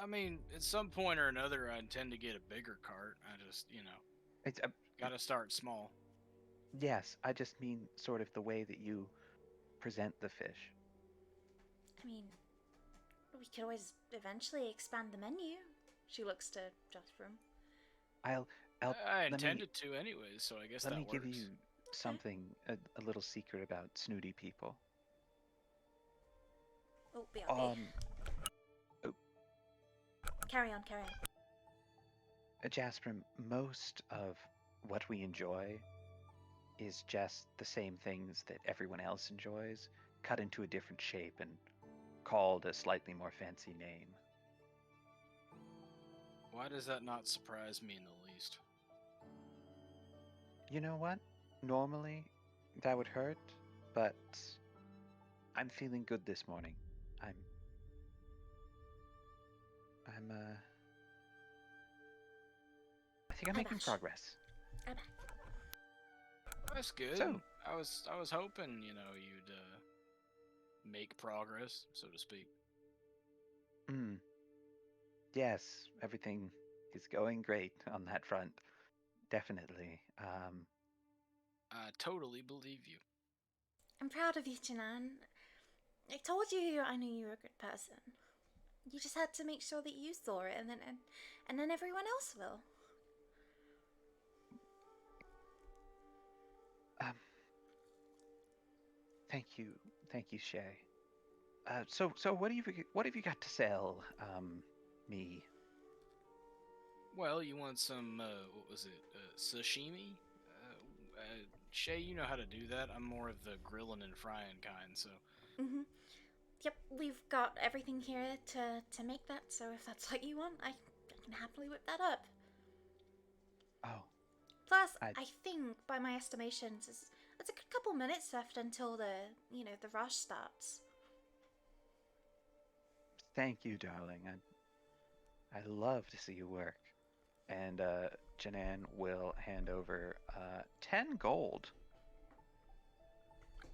Speaker 3: I mean, at some point or another, I intend to get a bigger cart. I just,
Speaker 4: It's
Speaker 3: gotta start small.
Speaker 4: yes, I just mean sort of the way that you present the fish.
Speaker 1: I mean, we could always eventually expand the menu. She looks to Jotham.
Speaker 4: I'll
Speaker 3: I
Speaker 4: let me
Speaker 3: intended to anyways, so I guess
Speaker 4: let
Speaker 3: that
Speaker 4: me
Speaker 3: works.
Speaker 4: give you something, a little secret about snooty people.
Speaker 1: Oh, BRB.
Speaker 4: Oh,
Speaker 1: Carry on, carry on.
Speaker 4: Jasper, most of what we enjoy is just the same things that everyone else enjoys, cut into a different shape and called a slightly more fancy name.
Speaker 3: Why does that not surprise me in the least?
Speaker 4: You know what? Normally, that would hurt, but I'm feeling good this morning. I'm I think I'm making
Speaker 1: Abash.
Speaker 4: progress.
Speaker 3: That's good.
Speaker 4: So-
Speaker 3: I was hoping, you'd make progress, so to speak.
Speaker 4: Yes, everything is going great on that front. Definitely.
Speaker 3: I totally believe you.
Speaker 1: I'm proud of you, Janan. I told you I knew you were a good person. You just had to make sure that you saw it, and then everyone else will.
Speaker 4: Thank you, Shay. So what have you got to sell, me?
Speaker 3: Well, you want some, what was it, sashimi? Shay, you know how to do that. I'm more of the grilling and frying kind, so.
Speaker 1: Mm-hmm. Yep, we've got everything here to make that, so if that's what you want, I can happily whip that up.
Speaker 4: Oh,
Speaker 1: Plus,
Speaker 4: I-
Speaker 1: I think, by my estimations, it's a good couple minutes left until the rush starts.
Speaker 4: thank you, darling. I love to see you work. And Janan will hand over 10 gold.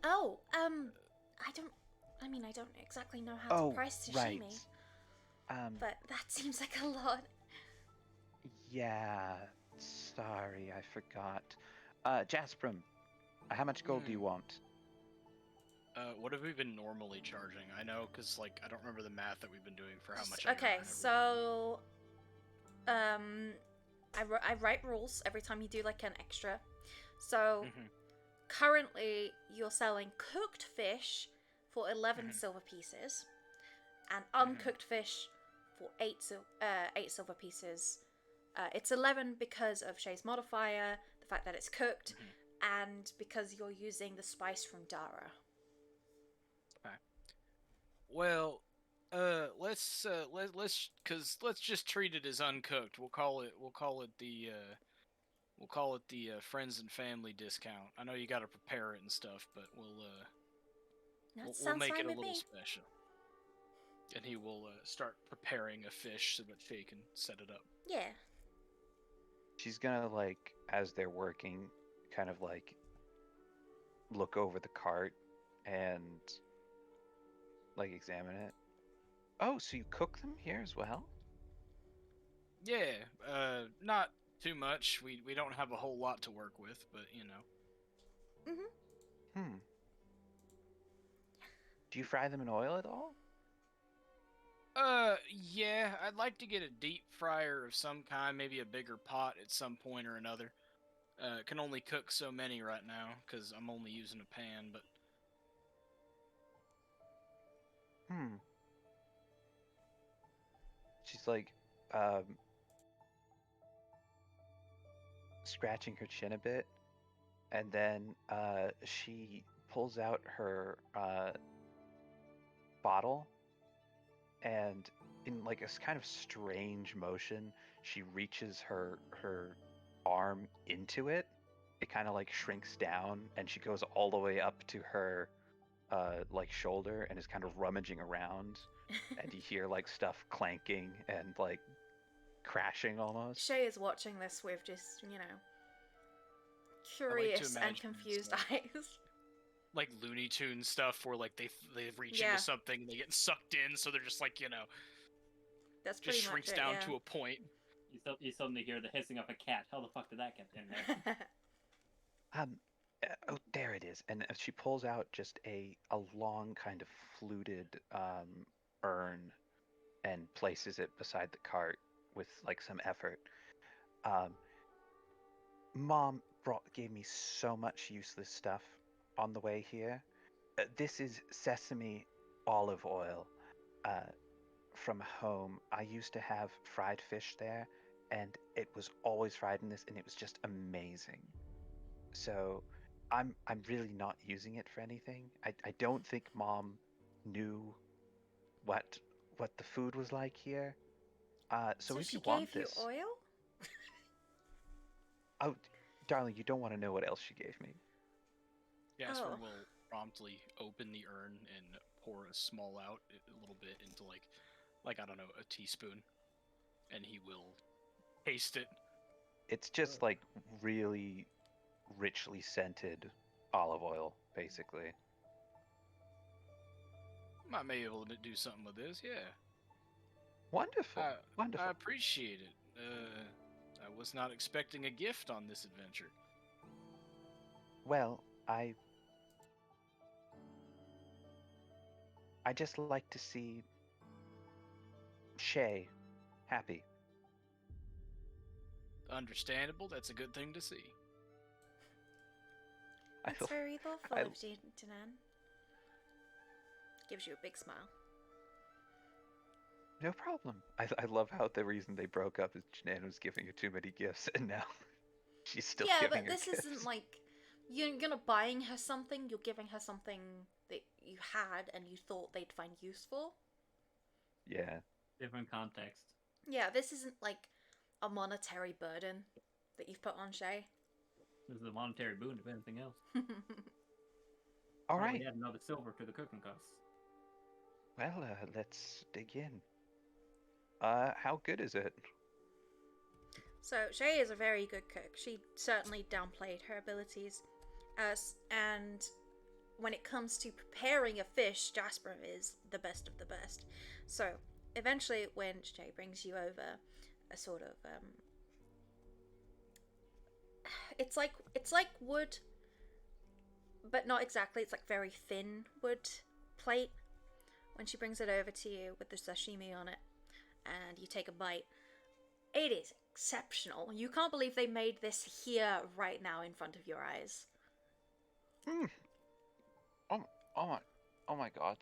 Speaker 1: Oh, I don't exactly know how to price sashimi,
Speaker 4: right.
Speaker 1: but that seems like a lot.
Speaker 4: Yeah, sorry, I forgot. Jasprum, how much gold do you want?
Speaker 3: What have we been normally charging? I know, because, I don't remember the math that we've been doing for how much
Speaker 1: Okay,
Speaker 3: I
Speaker 1: so, I write rules every time you do, an extra. So
Speaker 3: Mhm.
Speaker 1: currently you're selling cooked fish for 11
Speaker 3: Mhm.
Speaker 1: silver pieces, and uncooked fish for 8 silver pieces. It's 11 because of Shay's modifier, the fact that it's cooked,
Speaker 3: Mhm.
Speaker 1: and because you're using the spice from Dara.
Speaker 3: Okay. Well, let's just treat it as uncooked. We'll call it the friends and family discount. I know you got to prepare it and stuff, but
Speaker 1: That
Speaker 3: we'll
Speaker 1: sounds
Speaker 3: make it
Speaker 1: fine
Speaker 3: a
Speaker 1: with
Speaker 3: little
Speaker 1: me.
Speaker 3: special. And he will start preparing a fish so that Shay can set it up.
Speaker 1: Yeah.
Speaker 4: She's gonna like, as they're working, kind of like look over the cart and like examine it. Oh, so you cook them here as well?
Speaker 3: Yeah, not too much. We don't have a whole lot to work with, but you know.
Speaker 4: Hmm. Do you fry them in oil at all?
Speaker 3: Yeah, I'd like to get a deep fryer of some kind, maybe a bigger pot at some point or another. Can only cook so many right now because I'm only using a pan, but
Speaker 4: Hmm. She's like, um, scratching her chin a bit, and then she pulls out her bottle, and in like a kind of strange motion, she reaches her arm into it. It kind of like shrinks down, and she goes all the way up to her like shoulder, and is kind of rummaging around, and you hear like stuff clanking and like crashing almost.
Speaker 1: Shay is watching this with just,
Speaker 3: I like to
Speaker 1: curious and
Speaker 3: imagine
Speaker 1: confused
Speaker 3: it's
Speaker 1: eyes.
Speaker 3: like Looney Tunes stuff where like they reach
Speaker 1: Yeah.
Speaker 3: into something, they get sucked in, so they're just like
Speaker 1: That's
Speaker 3: just
Speaker 1: pretty much
Speaker 3: shrinks
Speaker 1: it,
Speaker 3: down
Speaker 1: yeah.
Speaker 3: to a point.
Speaker 5: You suddenly hear the hissing of a cat. How the fuck did that get in there?
Speaker 4: Um, oh, there it is. And she pulls out just a long kind of fluted urn and places it beside the cart with like some effort. Um, Mom gave me so much useless stuff on the way here. This is sesame olive oil from home. I used to have fried fish there, and it was always fried in this, and it was just amazing. So I'm really not using it for anything. I don't think Mom knew what what the food was like here. So
Speaker 1: So
Speaker 4: if
Speaker 1: she
Speaker 4: you want
Speaker 1: gave you
Speaker 4: this,
Speaker 1: oil?
Speaker 4: oh, darling, you don't want to know what else she gave me.
Speaker 3: Jasper
Speaker 1: Oh.
Speaker 3: will promptly open the urn and pour a small out a little bit into like I don't know, a teaspoon, and he will taste it.
Speaker 4: It's just like really richly scented olive oil, basically.
Speaker 3: Might be able to do something with this, yeah.
Speaker 4: Wonderful,
Speaker 3: I
Speaker 4: wonderful.
Speaker 3: I appreciate it. I was not expecting a gift on this adventure.
Speaker 4: Well, I just like to see Shay happy.
Speaker 3: Understandable. That's a good thing to see.
Speaker 4: I
Speaker 1: That's
Speaker 4: feel
Speaker 1: very thoughtful
Speaker 4: I-
Speaker 1: of Danan. Gives you a big smile.
Speaker 4: No problem. I love how the reason they broke up is Janan was giving her too many gifts, and now she's still
Speaker 1: Yeah,
Speaker 4: giving
Speaker 1: but
Speaker 4: her
Speaker 1: this
Speaker 4: gifts.
Speaker 1: isn't like you're not buying her something, you're giving her something that you had and you thought they'd find useful.
Speaker 4: Yeah.
Speaker 5: Different context.
Speaker 1: Yeah, this isn't like a monetary burden that you've put on Shay.
Speaker 5: This is a monetary boon, if anything else.
Speaker 4: All
Speaker 5: Probably
Speaker 4: right.
Speaker 5: add another silver to the cooking costs.
Speaker 4: Well, let's dig in. How good is it?
Speaker 1: So Shay is a very good cook. She certainly downplayed her abilities, and when it comes to preparing a fish, Jasper is the best of the best. So eventually, when Shay brings you over a sort of it's like wood, but not exactly. It's like very thin wood plate. When she brings it over to you with the sashimi on it, and you take a bite, it is exceptional. You can't believe they made this here right now in front of your eyes.
Speaker 4: Mm. Oh my God.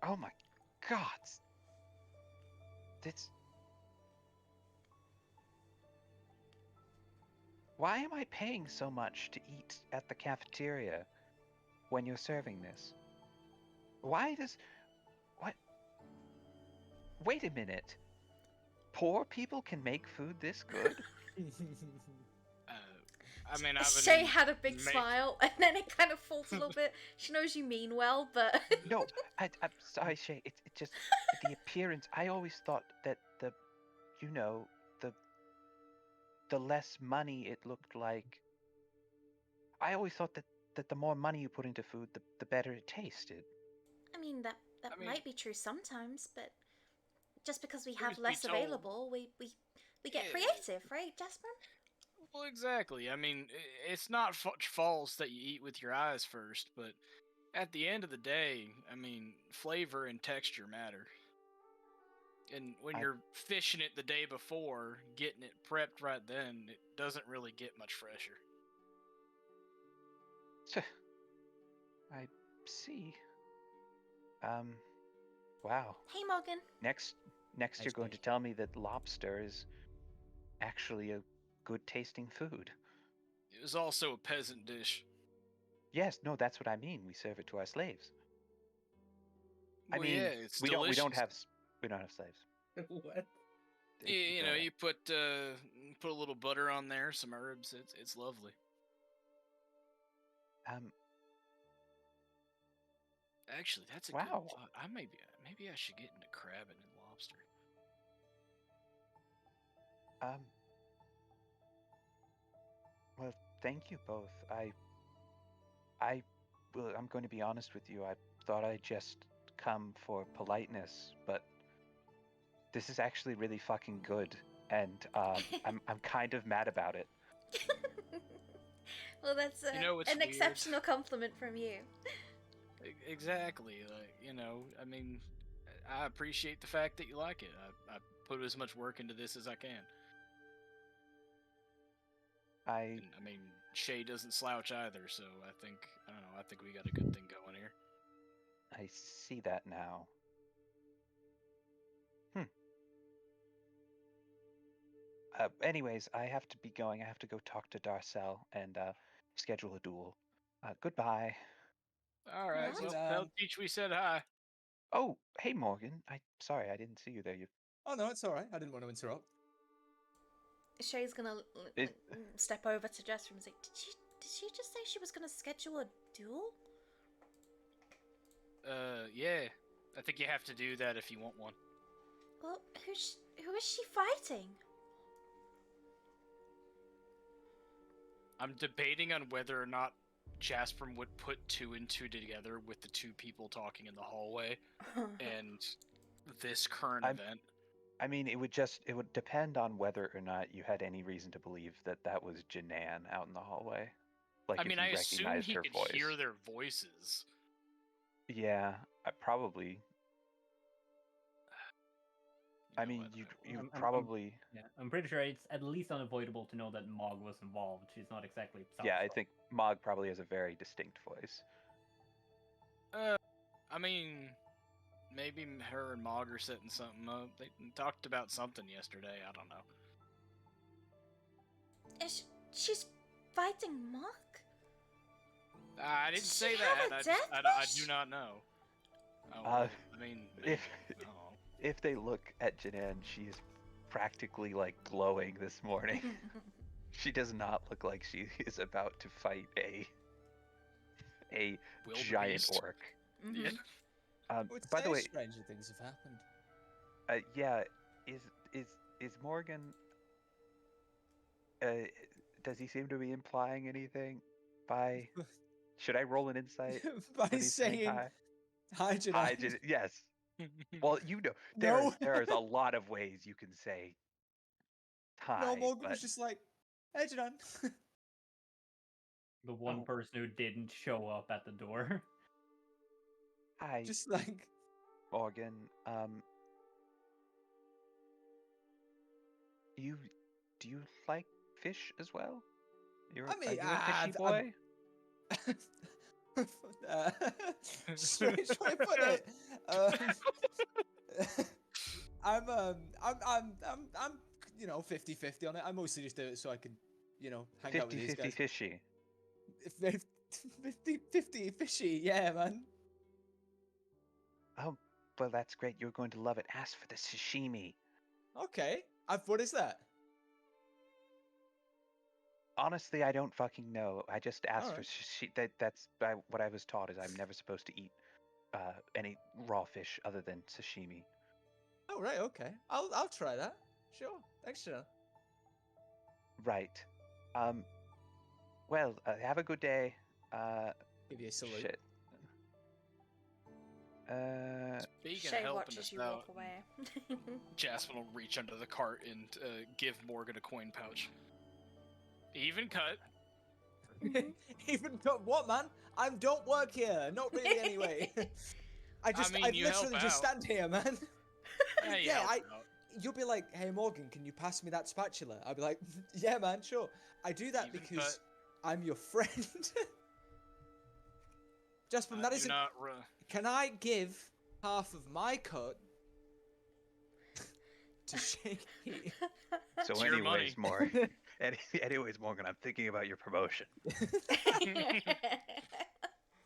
Speaker 4: Oh my God. It's. Why am I paying so much to eat at the cafeteria when you're serving this? Why does. What? Wait a minute. Poor people can make food this good?
Speaker 3: I mean, I've
Speaker 1: Shay
Speaker 3: been
Speaker 1: had a big
Speaker 3: make-
Speaker 1: smile, and then it kind of falls a little bit. She knows you mean well, but
Speaker 4: No, I'm sorry, Shay. It just the appearance. I always thought that the less money it looked like. I always thought that the more money you put into food, the better it tasted.
Speaker 1: I mean that
Speaker 3: I mean-
Speaker 1: might be true sometimes. But just because we have
Speaker 3: Truth be
Speaker 1: less
Speaker 3: told-
Speaker 1: available, we get
Speaker 3: Yeah.
Speaker 1: creative, right, Jasper?
Speaker 3: Well, exactly. I mean, it's not false that you eat with your eyes first, but at the end of the day, I mean, flavor and texture matter. And when you're fishing it the day before, getting it prepped right then, it doesn't really get much fresher.
Speaker 4: I see. Wow.
Speaker 1: Hey, Morgan.
Speaker 4: Next
Speaker 5: Nice
Speaker 4: you're going to
Speaker 5: day.
Speaker 4: tell me that lobster is actually a good tasting food.
Speaker 3: It was also a peasant dish.
Speaker 4: Yes, no, that's what I mean. We serve it to our slaves. I
Speaker 3: Well,
Speaker 4: mean,
Speaker 3: yeah, it's
Speaker 4: we
Speaker 3: delicious.
Speaker 4: don't have slaves.
Speaker 2: What?
Speaker 3: You know,
Speaker 4: Go
Speaker 3: you put a little butter on there, some herbs. It's lovely.
Speaker 4: ahead.
Speaker 3: Actually, that's a
Speaker 4: Wow.
Speaker 3: good thought. Maybe I should get into crabbing and lobster.
Speaker 4: Well, thank you both. I'm going to be honest with you. I thought I'd just come for politeness, but this is actually really fucking good, and I'm kind of mad about it.
Speaker 1: Well, that's
Speaker 3: You know what's
Speaker 1: an
Speaker 3: weird?
Speaker 1: exceptional compliment from you.
Speaker 3: Exactly. Like, you know, I mean, I appreciate the fact that you like it. I put as much work into this as I can.
Speaker 4: I
Speaker 3: And, I mean, Shay doesn't slouch either, so I don't know, I think we got a good thing going here.
Speaker 4: I see that now. Anyways, I have to be going. I have to go talk to Darcel and schedule a duel. Goodbye.
Speaker 3: All right,
Speaker 1: Well,
Speaker 3: well, tell Teach we said hi.
Speaker 4: Oh, hey Morgan. Sorry, I didn't see you there.
Speaker 6: Oh no, it's all right. I didn't want to interrupt.
Speaker 1: Shay's gonna
Speaker 4: It-
Speaker 1: step over to Jasper and say, "Did she just say she was gonna schedule a duel?"
Speaker 3: Yeah. I think you have to do that if you want one.
Speaker 1: Well, who is she fighting?
Speaker 3: I'm debating on whether or not Jasper would put two and two together with the two people talking in the hallway and this current event.
Speaker 4: I mean, it would depend on whether or not you had any reason to believe that was Janan out in the hallway. Like,
Speaker 3: I
Speaker 4: if
Speaker 3: mean,
Speaker 4: you
Speaker 3: I assume
Speaker 4: recognized
Speaker 3: he
Speaker 4: her
Speaker 3: could
Speaker 4: voice.
Speaker 3: hear their voices.
Speaker 4: Yeah, probably.
Speaker 3: You
Speaker 4: I
Speaker 3: know
Speaker 4: mean,
Speaker 3: what,
Speaker 4: you
Speaker 5: I'm-
Speaker 4: probably.
Speaker 5: Yeah, I'm pretty sure it's at least unavoidable to know that Mog was involved. She's not exactly.
Speaker 4: Yeah, I
Speaker 5: Southpaw.
Speaker 4: think Mog probably has a very distinct voice.
Speaker 3: I mean, maybe her and Mog are setting something up. They talked about something yesterday. I don't know.
Speaker 1: She's fighting Mark?
Speaker 3: I didn't
Speaker 1: Does
Speaker 3: say
Speaker 1: she have
Speaker 3: that.
Speaker 1: a
Speaker 3: I
Speaker 1: death
Speaker 3: do
Speaker 1: wish?
Speaker 3: not know. Oh,
Speaker 4: Uh,
Speaker 3: I mean,
Speaker 4: if-
Speaker 3: maybe. I don't know.
Speaker 4: If they look at Janan, she's practically like glowing this morning. She does not look like she is about to fight a giant
Speaker 3: Wildebeest.
Speaker 4: orc.
Speaker 1: Mhm.
Speaker 3: Yeah.
Speaker 6: I would
Speaker 4: By the
Speaker 6: say
Speaker 4: way,
Speaker 6: stranger things have happened.
Speaker 4: yeah, is Morgan? Does he seem to be implying anything? By should I roll an insight?
Speaker 6: By
Speaker 4: when he's saying
Speaker 6: saying
Speaker 4: hi?
Speaker 6: hi, Janan.
Speaker 4: Hi, yes. Well, you know,
Speaker 6: No.
Speaker 4: there's a lot of ways you can say hi.
Speaker 6: No, Morgan
Speaker 4: but
Speaker 6: was just like, hey, Janan.
Speaker 5: The one
Speaker 4: Oh.
Speaker 5: person who didn't show up at the door.
Speaker 4: hi,
Speaker 6: Just like,
Speaker 4: Morgan. Do you like fish as well?
Speaker 6: I mean,
Speaker 4: are you a fishy boy?
Speaker 6: Strange way to put it. I'm 50-50 on it. I mostly just do it so I can, hang out with these
Speaker 4: 50-50
Speaker 6: guys.
Speaker 4: fishy.
Speaker 6: 50-50 fishy, yeah, man.
Speaker 4: Oh, well, that's great. You're going to love it. Ask for the sashimi.
Speaker 6: Okay. What is that?
Speaker 4: Honestly, I don't fucking know. I just asked for
Speaker 6: Alright.
Speaker 4: sashimi. That's what I was taught is I'm never supposed to eat any raw fish other than sashimi.
Speaker 6: Oh, right, okay. I'll try that. Sure. Thanks, John.
Speaker 4: Right. Well, have a good day.
Speaker 6: Give you a salute.
Speaker 4: Shit.
Speaker 3: Speaking of
Speaker 1: Shay
Speaker 3: helping
Speaker 1: watches
Speaker 3: us
Speaker 1: you
Speaker 3: out,
Speaker 1: walk away.
Speaker 3: Jasmine will reach under the cart and give Morgan a coin pouch. Even cut.
Speaker 6: Even what, man? I don't work here. Not really, anyway. I
Speaker 3: you
Speaker 6: literally
Speaker 3: help
Speaker 6: just
Speaker 3: out.
Speaker 6: stand here, man.
Speaker 3: Hey,
Speaker 6: Yeah,
Speaker 3: help out.
Speaker 6: You'll be like, "Hey, Morgan, can you pass me that spatula?" I'll be like, "Yeah, man, sure." I do that
Speaker 3: Even
Speaker 6: because
Speaker 3: cut.
Speaker 6: I'm your friend. Jasmine, that
Speaker 3: Do
Speaker 6: isn't.
Speaker 3: not
Speaker 6: Can I give half of my cut to Shaky?
Speaker 4: so
Speaker 3: It's your money.
Speaker 4: anyways, Morgan. Anyways, Morgan, I'm thinking about your promotion.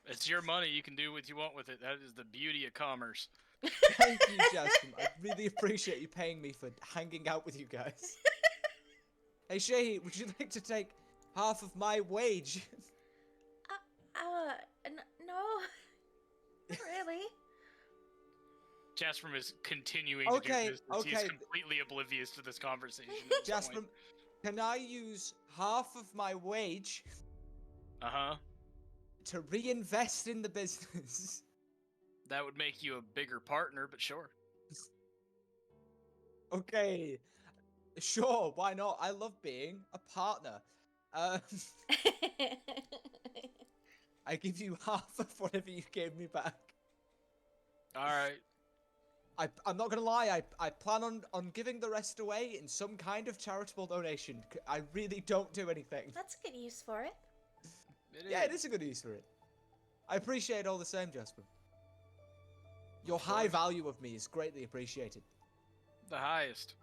Speaker 3: It's your money. You can do what you want with it. That is the beauty of commerce.
Speaker 6: Thank you, Jasmine. I really appreciate you paying me for hanging out with you guys. Hey, Shahi, would you like to take half of my wage?
Speaker 1: No, not really.
Speaker 3: Jasper is continuing
Speaker 6: Okay,
Speaker 3: to do business. He's
Speaker 6: okay.
Speaker 3: completely oblivious to this conversation. At this
Speaker 6: Jasmine,
Speaker 3: point.
Speaker 6: can I use half of my wage
Speaker 3: Uh-huh.
Speaker 6: to reinvest in the business?
Speaker 3: That would make you a bigger partner, but sure.
Speaker 6: Okay, sure, why not? I love being a partner. I give you half of whatever you gave me back.
Speaker 3: All right.
Speaker 6: I'm not gonna lie, I plan on giving the rest away in some kind of charitable donation. I really don't do anything.
Speaker 1: That's a good use for it.
Speaker 6: Yeah, it is a good use for it. I appreciate it all the same, Jasper. Your
Speaker 3: Of
Speaker 6: high
Speaker 3: course.
Speaker 6: value of me is greatly appreciated.
Speaker 3: The highest.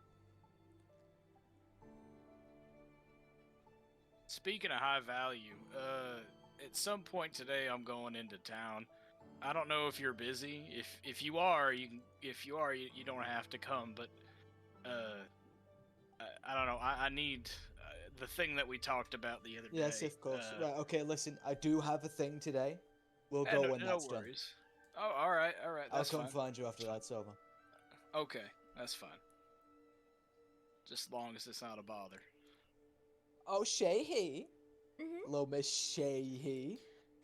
Speaker 3: Speaking of high value, at some point today I'm going into town. I don't know if you're busy. If you are, you don't have to come. But I don't know. I need the thing that we talked about the other day.
Speaker 6: Yes, of course. Right, okay, listen, I do have a thing today. We'll go when that's done.
Speaker 3: worries. Oh, all right.
Speaker 6: I'll
Speaker 3: That's
Speaker 6: come
Speaker 3: fine.
Speaker 6: find you after that's over.
Speaker 3: Okay, that's fine. Just as long as it's not a bother.
Speaker 6: Oh, Shahi.
Speaker 1: Mm-hmm.
Speaker 6: Little Miss Shahi.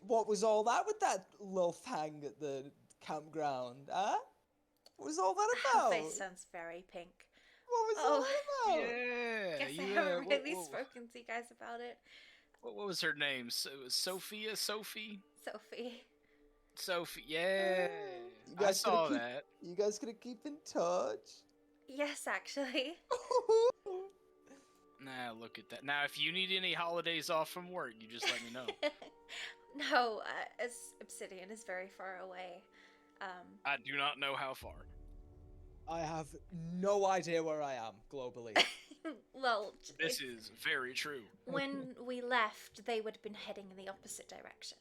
Speaker 6: What was all that with that little thing at the campground, huh? What was all that
Speaker 1: Her
Speaker 6: about?
Speaker 1: face sounds very pink.
Speaker 6: What was all that about?
Speaker 3: Yeah,
Speaker 1: Guess I
Speaker 3: yeah.
Speaker 1: haven't really spoken to you guys about it.
Speaker 3: What was her name? It was Sophia? Sophie?
Speaker 1: Sophie.
Speaker 3: Yeah.
Speaker 6: You
Speaker 3: I
Speaker 6: guys gonna
Speaker 3: saw
Speaker 6: keep-
Speaker 3: that.
Speaker 6: You guys gonna keep in touch?
Speaker 1: Yes, actually.
Speaker 3: Nah, look at that. Now, if you need any holidays off from work, you just let me know.
Speaker 1: No, as Obsidian is very far away.
Speaker 3: I do not know how far.
Speaker 6: I have no idea where I am globally.
Speaker 1: Well,
Speaker 3: This is very true.
Speaker 1: when we left, they would have been heading in the opposite direction.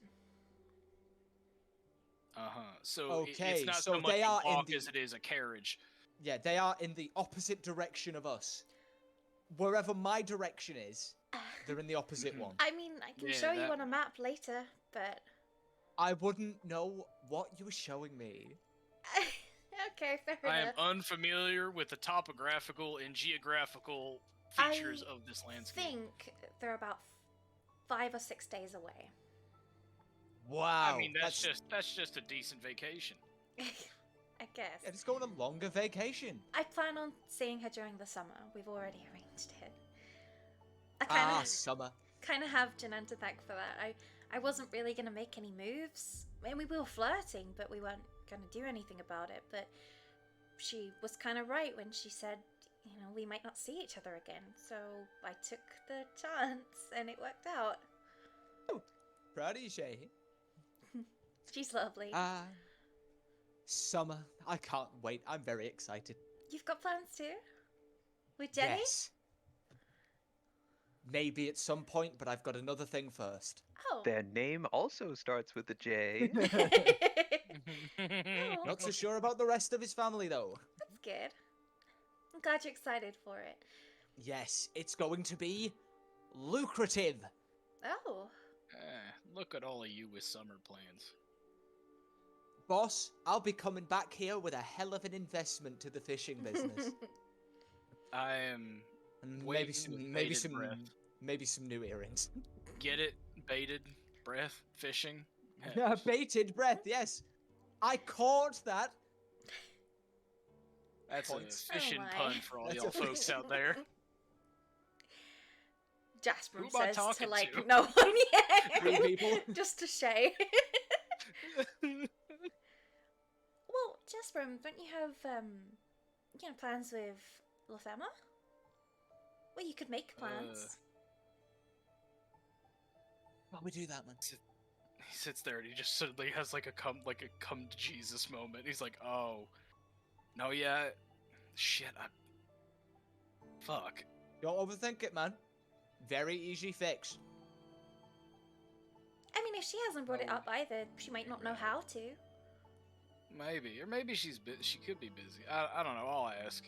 Speaker 3: Uh-huh. So
Speaker 6: Okay,
Speaker 3: it's not
Speaker 6: so
Speaker 3: so much
Speaker 6: they
Speaker 3: a
Speaker 6: are in
Speaker 3: walk
Speaker 6: the-
Speaker 3: as it is a carriage.
Speaker 6: Yeah, they are in the opposite direction of us. Wherever my direction is, they're in the opposite
Speaker 3: Mhm.
Speaker 6: one.
Speaker 1: I mean, I can
Speaker 3: Yeah,
Speaker 1: show you
Speaker 3: that
Speaker 1: on a map later, but
Speaker 6: I wouldn't know what you were showing me.
Speaker 1: okay, fair
Speaker 3: I am
Speaker 1: enough.
Speaker 3: unfamiliar with the topographical and geographical features of this
Speaker 1: I
Speaker 3: landscape.
Speaker 1: think they're about 5 or 6 days away.
Speaker 6: Wow.
Speaker 3: I mean, that's just a decent vacation.
Speaker 1: I guess.
Speaker 6: Yeah, just going on a longer vacation.
Speaker 1: I plan on seeing her during the summer. We've already arranged it. I
Speaker 6: Summer.
Speaker 1: kind of have Janan to thank for that. I wasn't really going to make any moves. I mean, we were flirting, but we weren't going to do anything about it. But she was kind of right when she said, we might not see each other again. So I took the chance and it worked out.
Speaker 6: Proud of you, Shay.
Speaker 1: She's lovely.
Speaker 6: Summer. I can't wait. I'm very excited.
Speaker 1: You've got plans too? With Jenny?
Speaker 6: Yes. Maybe at some point, but I've got another thing first.
Speaker 1: Oh.
Speaker 4: Their name also starts with a J.
Speaker 1: Oh,
Speaker 6: Not so sure about the rest of his family, though.
Speaker 1: that's good. I'm glad you're excited for it.
Speaker 6: Yes, it's going to be lucrative.
Speaker 1: Oh.
Speaker 3: Look at all of you with summer plans.
Speaker 6: Boss, I'll be coming back here with a hell of an investment to the fishing business.
Speaker 3: I am
Speaker 6: And
Speaker 3: waiting with bated breath.
Speaker 6: maybe some new earrings.
Speaker 3: Get it? Baited breath fishing.
Speaker 6: Bated breath, yes. I caught that.
Speaker 3: That's a
Speaker 6: Points.
Speaker 3: fishing
Speaker 1: Oh my.
Speaker 3: pun for all
Speaker 6: That's
Speaker 3: y'all
Speaker 6: a
Speaker 3: folks out there.
Speaker 1: Jasper
Speaker 3: Who am I
Speaker 1: says to
Speaker 3: talking
Speaker 1: like
Speaker 3: to?
Speaker 1: no one yet.
Speaker 6: 3 people.
Speaker 1: Just to Shay. Well, Jasper, don't you have plans with Lafema? Well, you could make plans.
Speaker 6: Why we do that, man?
Speaker 3: He sits there and he just suddenly has like a come to Jesus moment. He's like, oh, no, yeah, shit, fuck.
Speaker 6: Don't overthink it, man. Very easy fix.
Speaker 1: I mean, if she hasn't brought it
Speaker 3: Oh,
Speaker 1: up either, she might not know how to.
Speaker 3: Maybe, or maybe she could be busy. I don't know. I'll ask.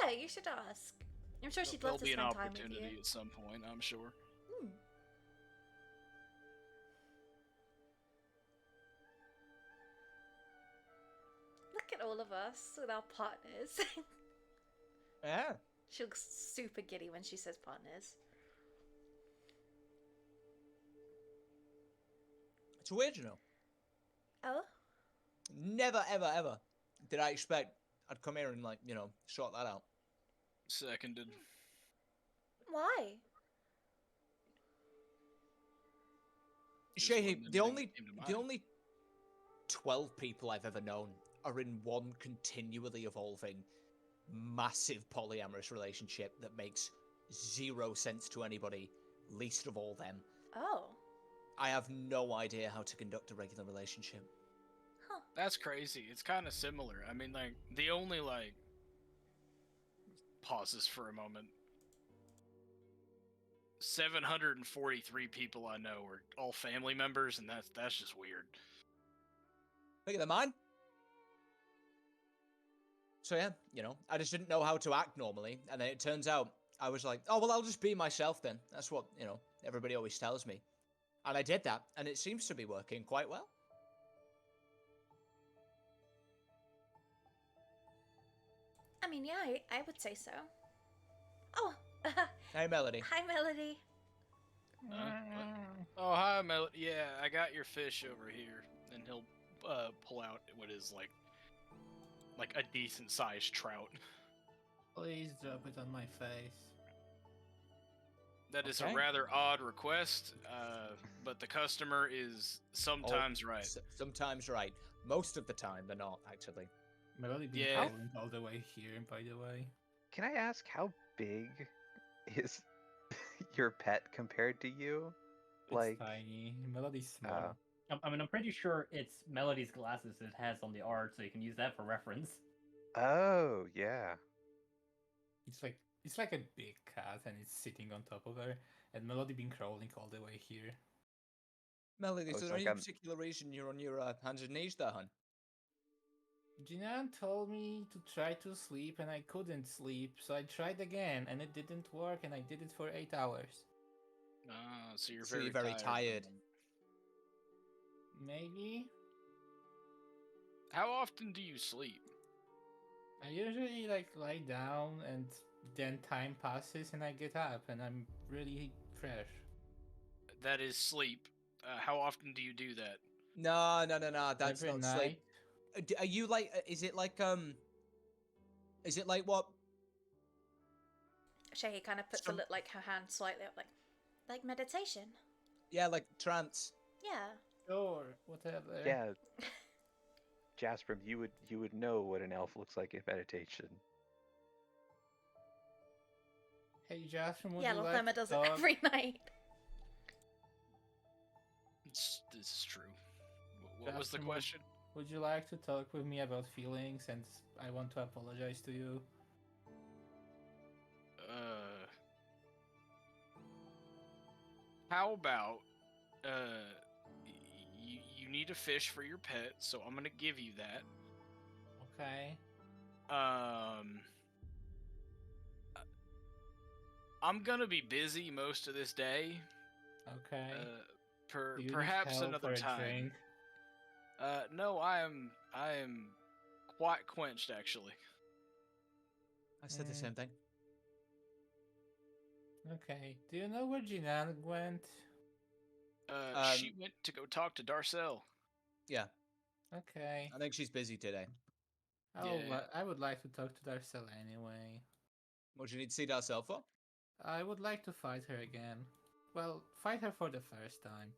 Speaker 1: Yeah, you should ask. I'm sure she'd love
Speaker 3: There'll
Speaker 1: to
Speaker 3: be an
Speaker 1: spend time with
Speaker 3: opportunity
Speaker 1: you.
Speaker 3: at some point, I'm sure.
Speaker 1: Hmm. Look at all of us with our partners.
Speaker 6: Yeah.
Speaker 1: She looks super giddy when she says partners.
Speaker 6: It's weird, you know.
Speaker 1: Oh?
Speaker 6: Never, ever, ever did I expect I'd come here and, like, sort that out.
Speaker 3: Seconded.
Speaker 1: Why?
Speaker 3: Just
Speaker 6: Shay,
Speaker 3: wasn't
Speaker 6: the
Speaker 3: anything
Speaker 6: only
Speaker 3: that came to
Speaker 6: the
Speaker 3: mind.
Speaker 6: only 12 people I've ever known are in one continually evolving, massive polyamorous relationship that makes zero sense to anybody, least of all them.
Speaker 1: Oh.
Speaker 6: I have no idea how to conduct a regular relationship.
Speaker 1: Huh.
Speaker 3: That's crazy. It's kind of similar. I mean, like, the only, like, pauses for a moment. 743 people I know are all family members, and that's just weird.
Speaker 6: Look at the man. So yeah, I just didn't know how to act normally, and then it turns out I was like, oh well, I'll just be myself then. That's what everybody always tells me, and I did that, and it seems to be working quite well.
Speaker 1: I mean, yeah, I would say so. Oh,
Speaker 6: Hey, Melody.
Speaker 1: hi, Melody.
Speaker 3: Oh, hi, Mel. Yeah, I got your fish over here, and he'll pull out what is like a decent sized trout.
Speaker 2: Please drop it on my face.
Speaker 3: That is
Speaker 6: Okay.
Speaker 3: a rather odd request, but the customer is sometimes right.
Speaker 6: Sometimes right. Most of the time, they're not actually.
Speaker 2: Melody been
Speaker 3: Yeah.
Speaker 2: traveling all the way here, by the way.
Speaker 4: Can I ask how big is your pet compared to you?
Speaker 2: It's
Speaker 4: Like,
Speaker 2: tiny. Melody's small.
Speaker 5: I mean, I'm pretty sure it's Melody's glasses it has on the art, so you can use that for reference.
Speaker 4: oh yeah.
Speaker 2: It's like a big cat, and it's sitting on top of her. And Melody been crawling all the way here.
Speaker 6: Melody,
Speaker 4: Oh,
Speaker 6: is
Speaker 4: it's
Speaker 6: there
Speaker 4: like
Speaker 6: any
Speaker 4: I'm-
Speaker 6: particular reason you're on your hands and knees there, hun?
Speaker 2: Jinan told me to try to sleep, and I couldn't sleep, so I tried again, and it didn't work, and I did it for 8 hours.
Speaker 3: So you're
Speaker 6: So
Speaker 3: very
Speaker 6: you're very tired.
Speaker 2: Maybe.
Speaker 3: How often do you sleep?
Speaker 2: I usually lie down, and then time passes, and I get up, and I'm really fresh.
Speaker 3: That is sleep. How often do you do that?
Speaker 6: No, that's
Speaker 2: Every
Speaker 6: not
Speaker 2: night.
Speaker 6: sleep. Are you like? Is it like what?
Speaker 1: Shay kind of puts
Speaker 6: Some-
Speaker 1: her hand slightly up, like meditation.
Speaker 6: Yeah, like trance.
Speaker 1: Yeah.
Speaker 2: Sure, whatever.
Speaker 4: Yeah. Jasper, you would know what an elf looks like in meditation.
Speaker 2: Hey, Jasmine, would
Speaker 1: Yeah,
Speaker 2: you like
Speaker 1: Lothlema
Speaker 2: to
Speaker 1: does it
Speaker 2: talk?
Speaker 1: every night.
Speaker 3: This is true. What was the
Speaker 2: Jasmine,
Speaker 3: question?
Speaker 2: Would you like to talk with me about feelings? And I want to apologize to you.
Speaker 3: How about you need a fish for your pet, so I'm gonna give you that.
Speaker 2: Okay.
Speaker 3: I'm gonna be busy most of this day.
Speaker 2: Okay. Do you
Speaker 3: Perhaps
Speaker 2: need help
Speaker 3: another
Speaker 2: for a
Speaker 3: time.
Speaker 2: drink?
Speaker 3: No, I am quite quenched actually.
Speaker 6: I said the same thing.
Speaker 2: Okay. Do you know where Jinan went?
Speaker 3: She went to go talk to Darcel.
Speaker 6: Yeah,
Speaker 2: Okay.
Speaker 6: I think she's busy today.
Speaker 3: Yeah.
Speaker 2: I would like to talk to Darcel anyway.
Speaker 6: What do you need to see Darcel for?
Speaker 2: I would like to fight her again. Well, fight her for the first time.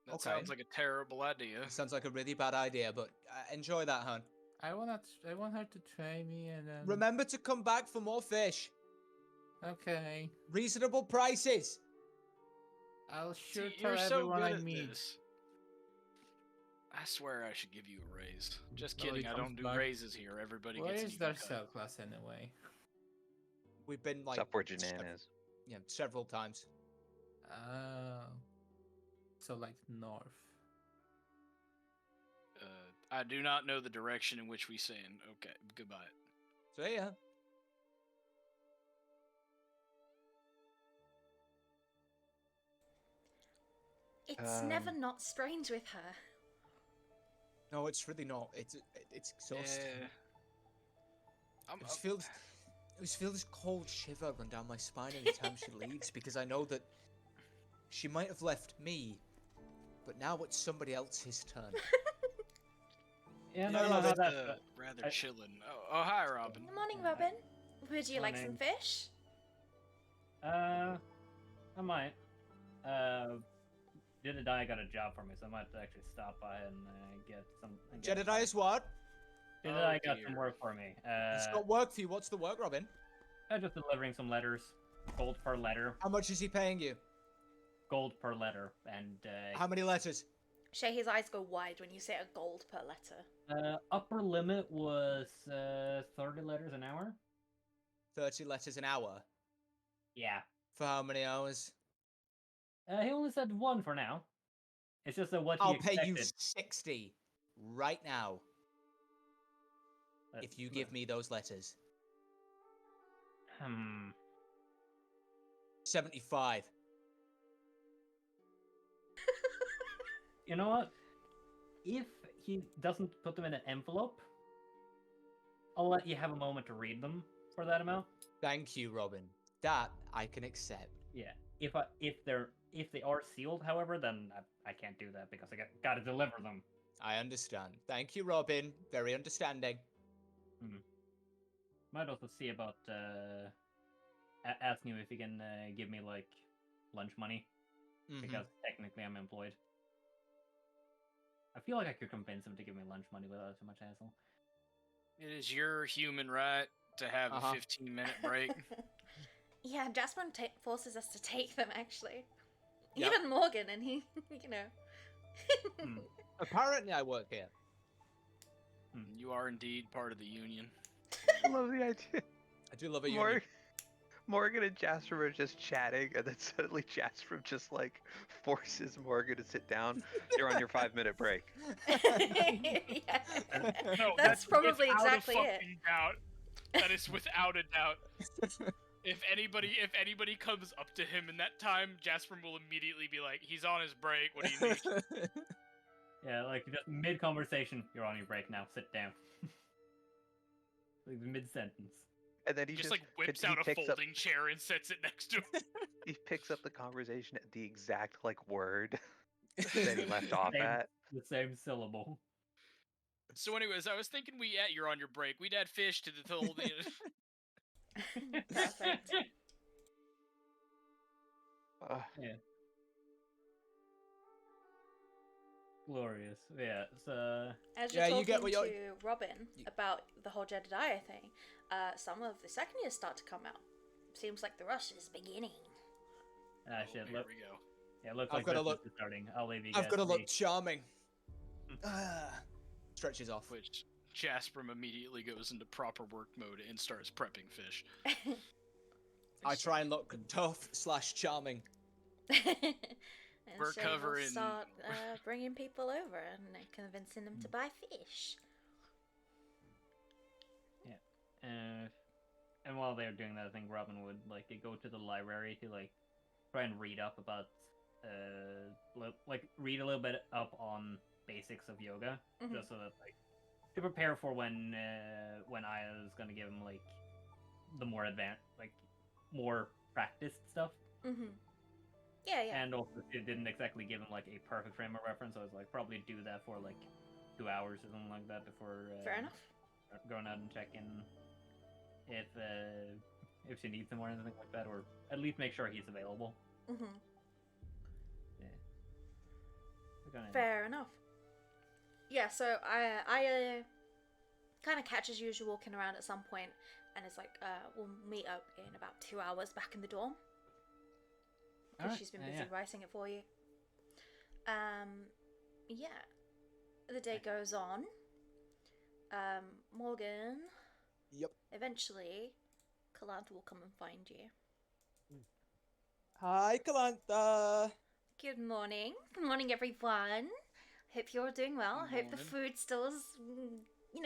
Speaker 3: That
Speaker 6: Okay.
Speaker 3: sounds like a terrible idea.
Speaker 6: It sounds like a really bad idea, but enjoy that, hon.
Speaker 2: I want her to train me and then.
Speaker 6: Remember to come back for more fish.
Speaker 2: Okay.
Speaker 6: Reasonable prices.
Speaker 2: I'll sure
Speaker 3: See,
Speaker 2: tell
Speaker 3: you're so
Speaker 2: everyone
Speaker 3: good
Speaker 2: I
Speaker 3: at
Speaker 2: meet.
Speaker 3: this. I swear I should give you a raise. Just
Speaker 2: No, he
Speaker 3: kidding, I
Speaker 2: comes
Speaker 3: don't do
Speaker 2: back.
Speaker 3: raises here. Everybody
Speaker 2: Where
Speaker 3: gets an
Speaker 2: is
Speaker 3: even cut.
Speaker 2: Darcel class anyway?
Speaker 6: We've been
Speaker 4: It's
Speaker 6: like
Speaker 4: up where Janan is.
Speaker 6: yeah, several times.
Speaker 2: Oh. So like north.
Speaker 3: I do not know the direction in which we stand. Okay, goodbye.
Speaker 6: So yeah.
Speaker 1: It's never not strange with her.
Speaker 6: No, it's really not. It's exhausting. I just feel this cold shiver run down my spine every time she leaves because I know that she might have left me, but now it's somebody else's turn.
Speaker 5: Yeah,
Speaker 6: Yeah,
Speaker 5: no,
Speaker 6: I
Speaker 5: no,
Speaker 6: love
Speaker 5: no,
Speaker 6: it.
Speaker 5: that's
Speaker 3: Rather chilling. Oh, hi, Robin.
Speaker 1: Good morning, Robin. Would you like some
Speaker 5: Morning.
Speaker 1: fish?
Speaker 5: I might. Jedediah got a job for me, so I might actually stop by and get some.
Speaker 6: Jedediah's what?
Speaker 5: Jedediah got
Speaker 3: dear.
Speaker 5: some work for me.
Speaker 6: He's got work for you. What's the work, Robin?
Speaker 5: Just delivering some letters. Gold per letter.
Speaker 6: How much is he paying you?
Speaker 5: Gold per letter, and
Speaker 6: How many letters?
Speaker 1: Shay, his eyes go wide when you say a gold per letter.
Speaker 5: upper limit was 30 letters an hour.
Speaker 6: 30 letters an hour.
Speaker 5: Yeah.
Speaker 6: For how many hours?
Speaker 5: He only said one for now. It's just what he
Speaker 6: I'll pay
Speaker 5: expected.
Speaker 6: you 60 right now if you give me those letters. 75.
Speaker 5: You know what? If he doesn't put them in an envelope, I'll let you have a moment to read them for that amount.
Speaker 6: Thank you, Robin. That I can accept.
Speaker 5: Yeah. If they are sealed, however, then I can't do that because I gotta deliver them.
Speaker 6: I understand. Thank you, Robin. Very understanding.
Speaker 5: Might also see about asking you if you can give me like lunch money because technically I'm employed. I feel like I could convince him to give me lunch money without too much hassle.
Speaker 3: It is your human right to have a 15-minute break.
Speaker 1: Yeah, Jasmine forces us to take them, actually.
Speaker 6: Yep.
Speaker 1: Even Morgan, and he, you know.
Speaker 6: Apparently, I work here.
Speaker 3: You are indeed part of the union.
Speaker 4: I love the idea.
Speaker 6: I do love a union.
Speaker 4: Morgan and Jasper are just chatting, and then suddenly Jasper just like forces Morgan to sit down. You're on your 5-minute break.
Speaker 1: Yeah.
Speaker 3: No,
Speaker 1: That's probably
Speaker 3: without
Speaker 1: exactly
Speaker 3: a
Speaker 1: it.
Speaker 3: fucking doubt. That is without a doubt. If anybody comes up to him in that time, Jasper will immediately be like, "He's on his break. What do you need?"
Speaker 5: Yeah, like just mid conversation, you're on your break now. Sit down. Like mid sentence.
Speaker 4: And then he
Speaker 3: Just like whips out a folding chair and sets it next to him.
Speaker 4: He picks up the conversation at the exact like word that he left off at.
Speaker 5: The same syllable.
Speaker 3: So, anyways, I was thinking you're on your break. We'd add fish to the whole.
Speaker 1: Perfect.
Speaker 5: Yeah. Glorious. Yeah, so...
Speaker 1: As you're
Speaker 6: Yeah,
Speaker 1: talking
Speaker 6: you get what you're-
Speaker 1: to Robin about the whole Jedediah thing, some of the second years start to come out. seems like the rush is beginning.
Speaker 5: Ah, shit.
Speaker 3: Here we go.
Speaker 5: Yeah, it looks
Speaker 6: I've
Speaker 5: like
Speaker 6: gotta
Speaker 5: this
Speaker 6: look-
Speaker 5: is starting. I'll leave you guys
Speaker 6: I've got to
Speaker 5: to
Speaker 6: look
Speaker 5: be.
Speaker 6: charming. Stretches off.
Speaker 3: Which Jasper immediately goes into proper work mode and starts prepping fish.
Speaker 6: I try and look tough/charming.
Speaker 1: And
Speaker 3: We're
Speaker 1: Shay will
Speaker 3: covering-
Speaker 1: start bringing people over and convincing them to buy fish.
Speaker 5: And while they're doing that, I think Robin would like go to the library to like try and read up about read a little bit up on basics of yoga,
Speaker 1: Mhm.
Speaker 5: just so that like to prepare for when Aya is gonna give him like the more advanced, like more practiced stuff.
Speaker 1: Mm-hmm. Yeah.
Speaker 5: And also, it didn't exactly give him like a perfect frame of reference. So I was like, probably do that for like 2 hours or something like that before.
Speaker 1: Fair enough.
Speaker 5: Going out and checking if she needs him or anything like that, or at least make sure he's available.
Speaker 1: Mm-hmm.
Speaker 5: We're gonna-
Speaker 1: Fair enough. Yeah, so I kind of catches you as you're walking around at some point, and it's like, we'll meet up in about 2 hours back in the dorm. Because
Speaker 5: Alright,
Speaker 1: she's been
Speaker 5: yeah,
Speaker 1: busy
Speaker 5: yeah.
Speaker 1: writing it for you. Yeah. The day goes on. Morgan,
Speaker 6: Yep.
Speaker 1: eventually, Kalantha will come and find you.
Speaker 6: Hi, Kalantha.
Speaker 1: Good morning. Good morning, everyone. Hope you're doing well.
Speaker 3: Good
Speaker 1: Hope the
Speaker 3: morning.
Speaker 1: food still is,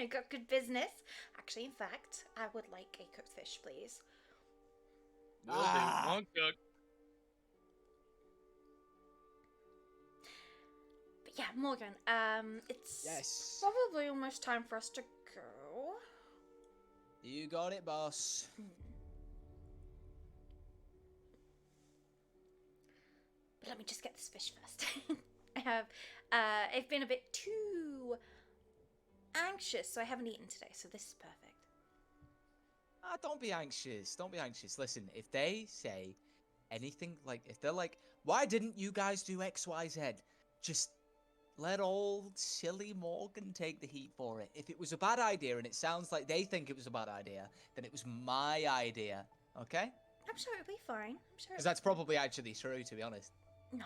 Speaker 1: got good business. Actually, in fact, I would like a cooked fish, please.
Speaker 3: Will do.
Speaker 6: Ah.
Speaker 3: One cook.
Speaker 1: But yeah, Morgan, it's
Speaker 6: Yes.
Speaker 1: probably almost time for us to go.
Speaker 6: You got it, boss.
Speaker 1: But let me just get this fish first. I've been a bit too anxious, so I haven't eaten today, so this is perfect.
Speaker 6: Ah, don't be anxious. Don't be anxious. Listen, if they say anything like, if they're like, why didn't you guys do X, Y, Z? Just let old silly Morgan take the heat for it. If it was a bad idea and it sounds like they think it was a bad idea, then it was my idea. Okay?
Speaker 1: I'm sure it'll be fine. I'm sure.
Speaker 6: Because that's probably actually true, to be honest.
Speaker 1: No.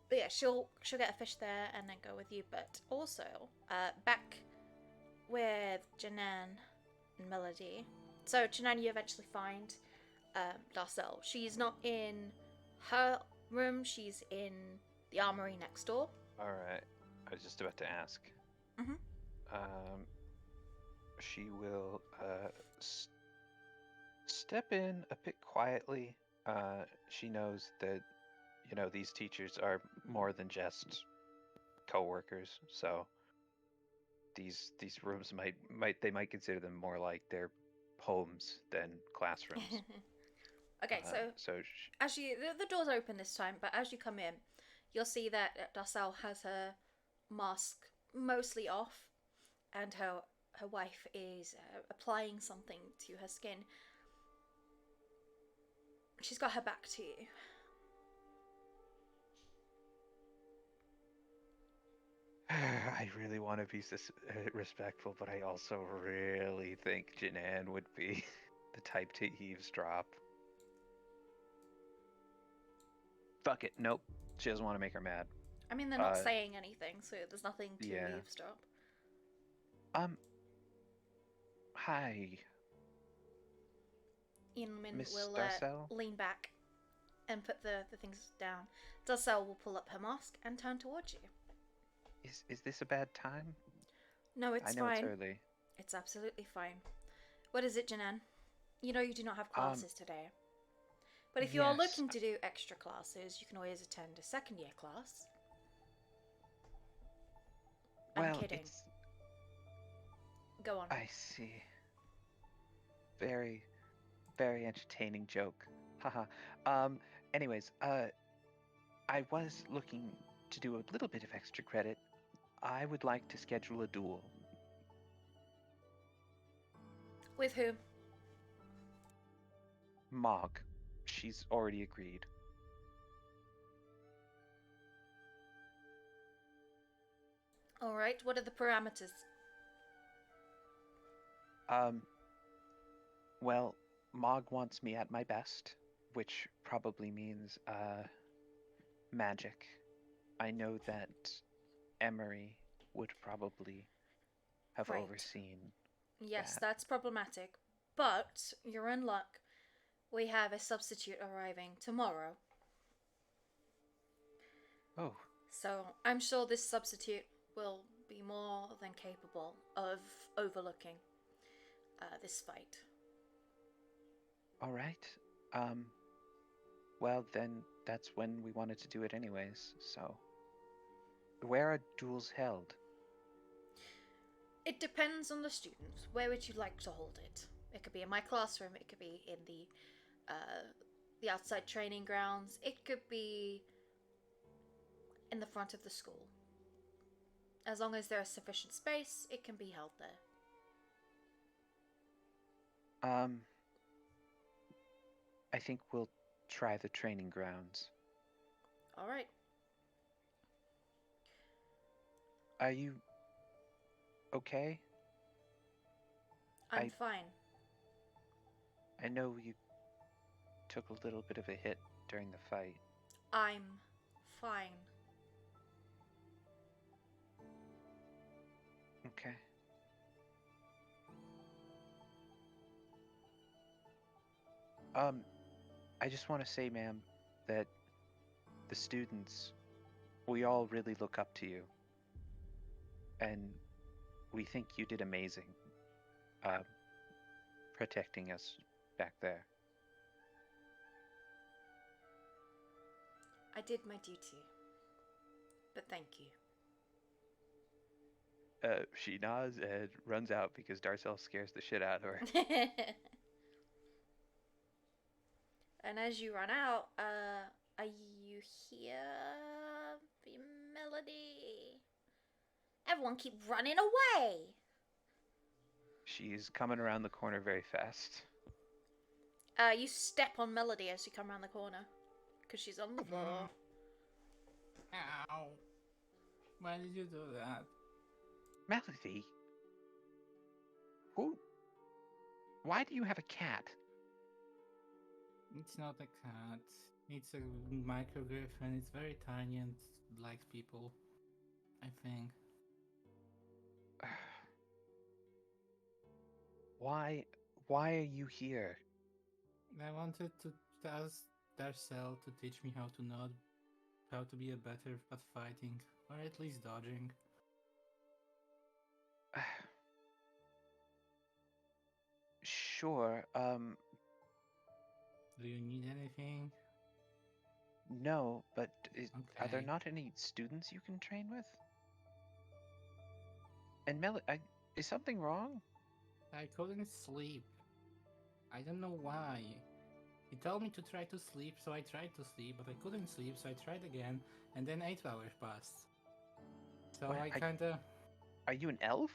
Speaker 1: But yeah, she'll get a fish there and then go with you. But also, back with Janan and Melody. So Janan, you eventually find Darcel. She's not in her room. She's in the armory next door.
Speaker 4: All right. I was just about to ask.
Speaker 1: Mhm.
Speaker 4: She will step in a bit quietly. She knows that, these teachers are more than just co-workers. So these rooms might consider them more like their homes than classrooms.
Speaker 1: Okay, so as the door's open this time, but as you come in, you'll see that Darcel has her mask mostly off, and her wife is applying something to her skin. She's got her back to you.
Speaker 4: I really want to be respectful, but I also really think Janan would be the type to eavesdrop. Fuck it. Nope. She doesn't want to make her mad.
Speaker 1: I mean, they're not saying anything, so there's nothing to
Speaker 4: yeah.
Speaker 1: eavesdrop.
Speaker 4: Hi.
Speaker 1: Inman
Speaker 4: Miss
Speaker 1: will
Speaker 4: Darcel?
Speaker 1: lean back and put the things down. Darcel will pull up her mask and turn towards you.
Speaker 4: Is this a bad time?
Speaker 1: No, it's
Speaker 4: I know
Speaker 1: fine.
Speaker 4: it's early.
Speaker 1: It's absolutely fine. What is it, Janan? You know you do not have classes today. But if you are
Speaker 4: yes.
Speaker 1: looking to do extra classes, you can always attend a second year class. I'm kidding. Go on.
Speaker 4: I see. Very, very entertaining joke. Haha. Anyways, I was looking to do a little bit of extra credit. I would like to schedule a duel.
Speaker 1: With who?
Speaker 4: Mog. She's already agreed.
Speaker 1: Alright, what are the parameters?
Speaker 4: Well, Mog wants me at my best, which probably means magic. I know that Emery would probably have
Speaker 1: Right.
Speaker 4: overseen
Speaker 1: Yes,
Speaker 4: that.
Speaker 1: that's problematic. But you're in luck. We have a substitute arriving tomorrow.
Speaker 4: Oh,
Speaker 1: So I'm sure this substitute will be more than capable of overlooking this fight.
Speaker 4: all right. Um, well, then that's when we wanted to do it anyways, so. Where are duels held?
Speaker 1: It depends on the student. Where would you like to hold it? It could be in my classroom. It could be in the outside training grounds. It could be in the front of the school. As long as there is sufficient space, it can be held there.
Speaker 4: I think we'll try the training grounds.
Speaker 1: All right.
Speaker 4: Are you okay?
Speaker 1: I'm fine.
Speaker 4: I know you took a little bit of a hit during the fight.
Speaker 1: I'm fine.
Speaker 4: Okay. I just want to say, ma'am, that the students, we all really look up to you. And we think you did amazing, uh, protecting us back there.
Speaker 1: I did my duty. But thank you.
Speaker 4: She nods and runs out because Darcel scares the shit out of her.
Speaker 1: And as you run out, are you here, Melody? Everyone keep running away!
Speaker 4: She's coming around the corner very fast.
Speaker 1: You step on Melody as you come around the corner. Because she's on the floor.
Speaker 2: Ow. Why did you do that?
Speaker 4: Melody? Who? Why do you have a cat?
Speaker 2: It's not a cat. It's a microgriff and it's very tiny and likes people, I think.
Speaker 4: Why are you here?
Speaker 2: I wanted to ask Darcel to teach me how to be a better at fighting, or at least dodging.
Speaker 4: Sure,
Speaker 2: Do you need anything?
Speaker 4: no, but are there
Speaker 2: Okay.
Speaker 4: not any students you can train with? And is something wrong?
Speaker 2: I couldn't sleep. I don't know why. He told me to try to sleep, so I tried to sleep, but I couldn't sleep, so I tried again, and then 8 hours passed. So
Speaker 4: What,
Speaker 2: I kinda...
Speaker 4: Are you an elf?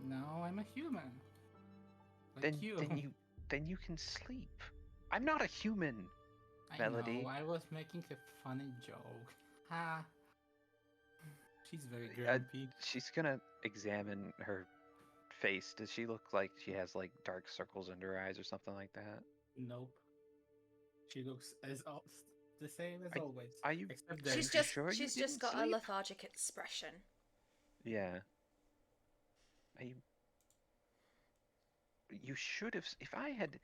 Speaker 2: No, I'm a human. Like you.
Speaker 4: Then you can sleep. I'm not a human.
Speaker 2: I
Speaker 4: Melody.
Speaker 2: know, I was making a funny joke. Ha. She's very
Speaker 4: Uh,
Speaker 2: grumpy.
Speaker 4: She's gonna examine her face. Does she look like she has like dark circles under her eyes or something like that?
Speaker 2: Nope. She looks the same as always.
Speaker 4: Are you?
Speaker 2: Except
Speaker 1: She's
Speaker 2: there's
Speaker 1: just
Speaker 4: sure you
Speaker 1: she's just
Speaker 4: didn't
Speaker 1: got a
Speaker 4: sleep?
Speaker 1: lethargic expression.
Speaker 4: Yeah. You should have. If I had.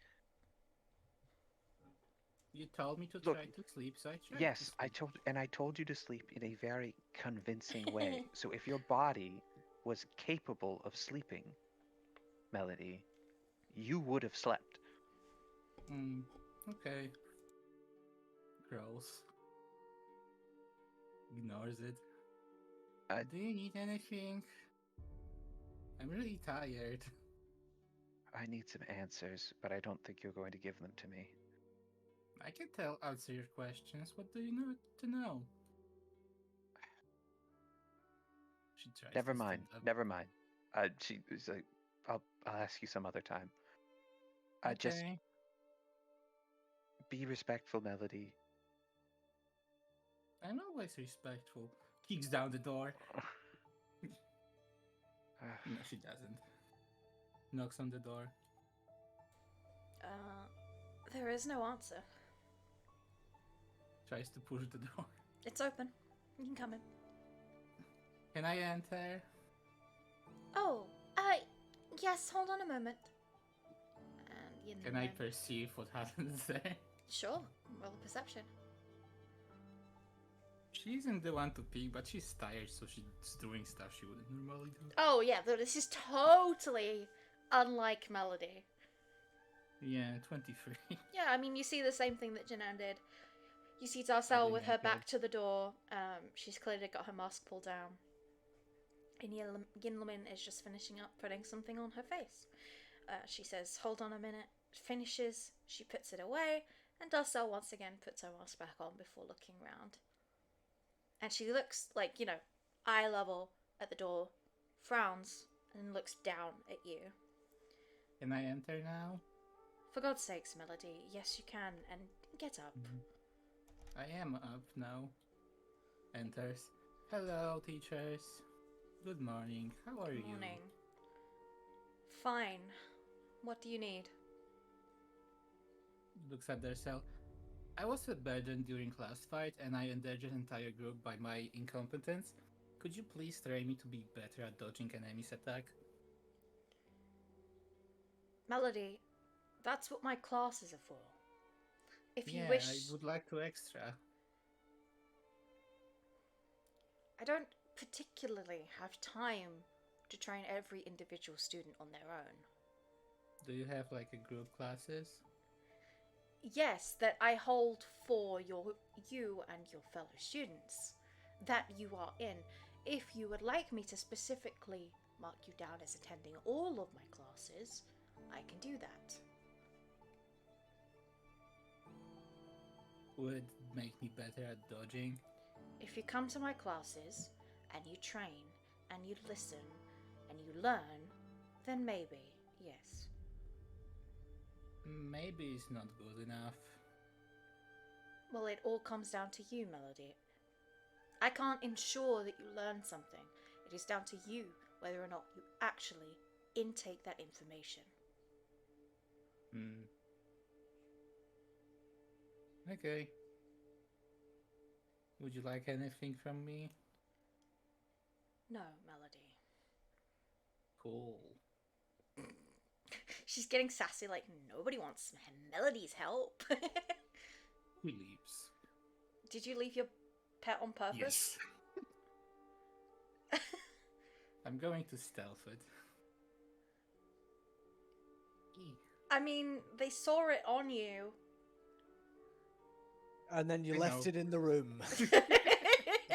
Speaker 2: You told me to
Speaker 4: Look,
Speaker 2: try to sleep, so I tried.
Speaker 4: Yes,
Speaker 2: to sleep.
Speaker 4: I told you to sleep in a very convincing way. So if your body was capable of sleeping, Melody, you would have slept.
Speaker 2: Okay. Gross. Ignores it. Do you need anything? I'm really tired.
Speaker 4: I need some answers, but I don't think you're going to give them to me.
Speaker 2: I can answer your questions. What do you need to know? She tries
Speaker 4: Never
Speaker 2: to
Speaker 4: mind.
Speaker 2: stand up.
Speaker 4: Never mind. She was like, I'll ask you some other time. Just
Speaker 2: Okay.
Speaker 4: be respectful, Melody.
Speaker 2: I'm always respectful. Kicks down the door. No, she doesn't. Knocks on the door.
Speaker 1: There is no answer.
Speaker 2: Tries to push the door.
Speaker 1: It's open. You can come in.
Speaker 2: Can I enter?
Speaker 1: Oh, yes, hold on a moment. And you
Speaker 2: Can I perceive what happens there?
Speaker 1: Sure, roll a perception.
Speaker 2: She isn't the one to peek, but she's tired, so she's doing stuff she wouldn't normally do.
Speaker 1: Oh, yeah, this is totally unlike Melody.
Speaker 2: Yeah, 23.
Speaker 1: Yeah, I mean, you see the same thing that Janan did. You see Darcel with her back to the door. She's clearly got her mask pulled down. And Yinlumin is just finishing up putting something on her face. She says, hold on a minute. Finishes, she puts it away, and Darcel once again puts her mask back on before looking round. And she looks like, eye level at the door, frowns, and looks down at you.
Speaker 2: Can I enter now?
Speaker 1: For God's sakes, Melody, yes you can, and get up.
Speaker 2: I am up now. Enters. Hello, teachers. Good morning. How are you?
Speaker 1: Morning. Fine. What do you need?
Speaker 2: Looks at herself. I was a burden during class fight, and I endangered an entire group by my incompetence. Could you please train me to be better at dodging enemies' attack?
Speaker 1: Melody, that's what my classes are for. If you
Speaker 2: Yeah,
Speaker 1: wish...
Speaker 2: I would like to extra.
Speaker 1: I don't particularly have time to train every individual student on their own.
Speaker 2: Do you have like a group classes?
Speaker 1: Yes, that I hold for you and your fellow students that you are in. If you would like me to specifically mark you down as attending all of my classes, I can do that.
Speaker 2: Would make me better at dodging?
Speaker 1: If you come to my classes and you train and you listen and you learn, then maybe, yes.
Speaker 2: Maybe it's not good enough.
Speaker 1: Well, it all comes down to you, Melody. I can't ensure that you learn something. It is down to you whether or not you actually intake that information.
Speaker 2: Okay. Would you like anything from me?
Speaker 1: No, Melody.
Speaker 2: Cool.
Speaker 1: She's getting sassy like nobody wants Melody's help.
Speaker 2: He leaves.
Speaker 1: Did you leave your pet on purpose?
Speaker 2: Yes. I'm going to stealth it.
Speaker 1: I mean, they saw it on you.
Speaker 7: And then you
Speaker 2: I
Speaker 7: left
Speaker 2: know.
Speaker 7: it in the room.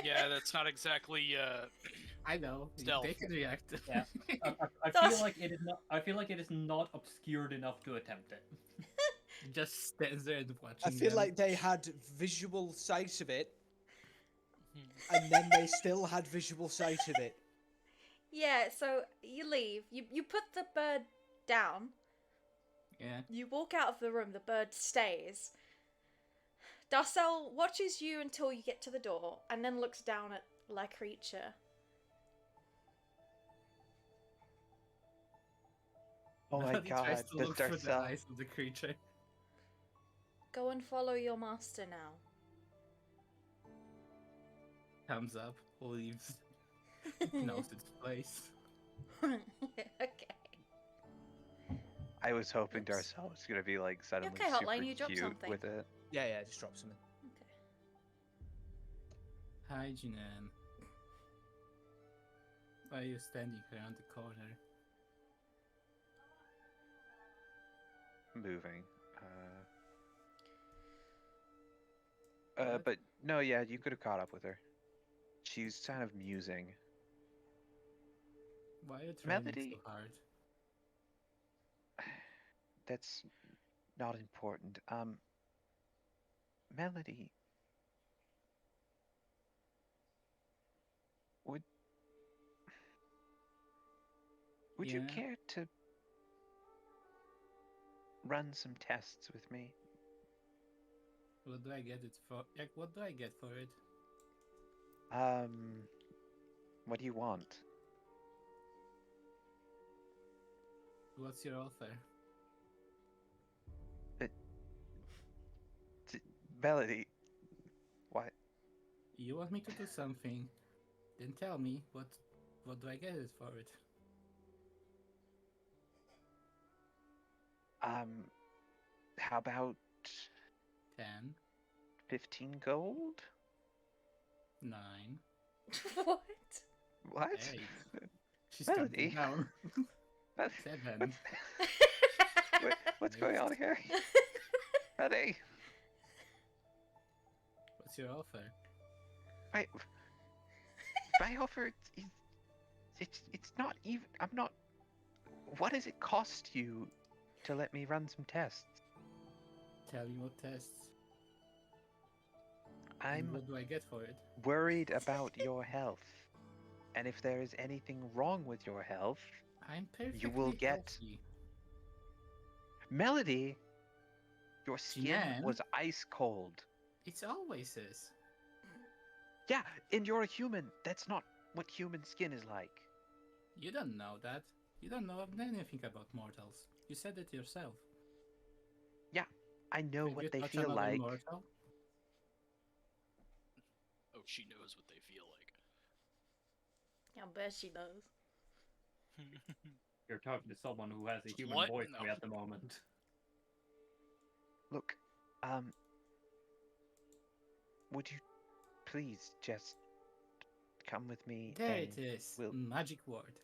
Speaker 3: Yeah, that's not exactly
Speaker 2: I know.
Speaker 3: Stealth.
Speaker 2: They can react.
Speaker 5: Yeah. I feel like it is not. I feel like it is not obscured enough to attempt it.
Speaker 2: Just stands there and watching.
Speaker 7: I feel
Speaker 2: them.
Speaker 7: like they had visual sight of it, and then they still had visual sight of it.
Speaker 1: Yeah, so you leave. You put the bird down.
Speaker 2: Yeah.
Speaker 1: You walk out of the room. The bird stays. Darcel watches you until you get to the door, and then looks down at La Creature.
Speaker 4: Oh my
Speaker 2: Melody
Speaker 4: god,
Speaker 2: tries to
Speaker 4: does
Speaker 2: look through the
Speaker 4: Darcel...
Speaker 2: eyes of the creature.
Speaker 1: Go and follow your master now.
Speaker 2: Comes up, leaves. Knows its place.
Speaker 1: Okay.
Speaker 4: I was hoping
Speaker 1: Oops.
Speaker 4: Darcel was gonna be like suddenly
Speaker 1: okay, Hotline?
Speaker 4: super
Speaker 1: You dropped
Speaker 4: cute
Speaker 1: something.
Speaker 4: with it.
Speaker 6: Yeah, just drop something.
Speaker 1: Okay.
Speaker 2: Hi, Jinan. Why are you standing around the corner?
Speaker 4: Moving.
Speaker 2: What?
Speaker 4: But no, yeah, you could have caught up with her. She's kind of musing.
Speaker 2: Why are you trying
Speaker 4: Melody.
Speaker 2: so hard?
Speaker 4: That's not important. Melody. Would you
Speaker 2: Yeah?
Speaker 4: care to run some tests with me?
Speaker 2: What do I get it for? Like, what do I get for it?
Speaker 4: What do you want?
Speaker 2: What's your offer?
Speaker 4: Melody. What?
Speaker 2: You want me to do something? Then tell me what do I get it for it?
Speaker 4: How about
Speaker 2: 10,
Speaker 4: 15 gold?
Speaker 2: 9,
Speaker 1: What?
Speaker 4: What?
Speaker 2: 8. She's
Speaker 4: Melody?
Speaker 2: counting down.
Speaker 4: What-
Speaker 2: 7.
Speaker 4: what's going on here? Melody,
Speaker 2: What's your offer?
Speaker 4: my offer is it's not even. I'm not. What does it cost you to let me run some tests?
Speaker 2: Tell me what tests. And
Speaker 4: I'm
Speaker 2: what do I get for it?
Speaker 4: worried about your health, and if there is anything wrong with your health,
Speaker 2: I'm perfectly
Speaker 4: will get-
Speaker 2: healthy.
Speaker 4: Melody, your skin
Speaker 2: Jan?
Speaker 4: was ice cold.
Speaker 2: It's always is.
Speaker 4: Yeah, and you're a human. That's not what human skin is like.
Speaker 2: You don't know that. You don't know anything about mortals. You said it yourself.
Speaker 4: I know
Speaker 2: Have you
Speaker 4: what they
Speaker 2: touched
Speaker 4: feel
Speaker 2: another
Speaker 4: like.
Speaker 2: mortal?
Speaker 3: Oh, she knows what they feel
Speaker 1: I bet she does.
Speaker 3: like.
Speaker 5: You're talking to someone who has a human
Speaker 3: What?
Speaker 5: voice
Speaker 3: No.
Speaker 5: at the moment.
Speaker 4: Look, would you please just come with me?
Speaker 2: There
Speaker 4: and
Speaker 2: it is.
Speaker 4: we'll-
Speaker 2: Magic word.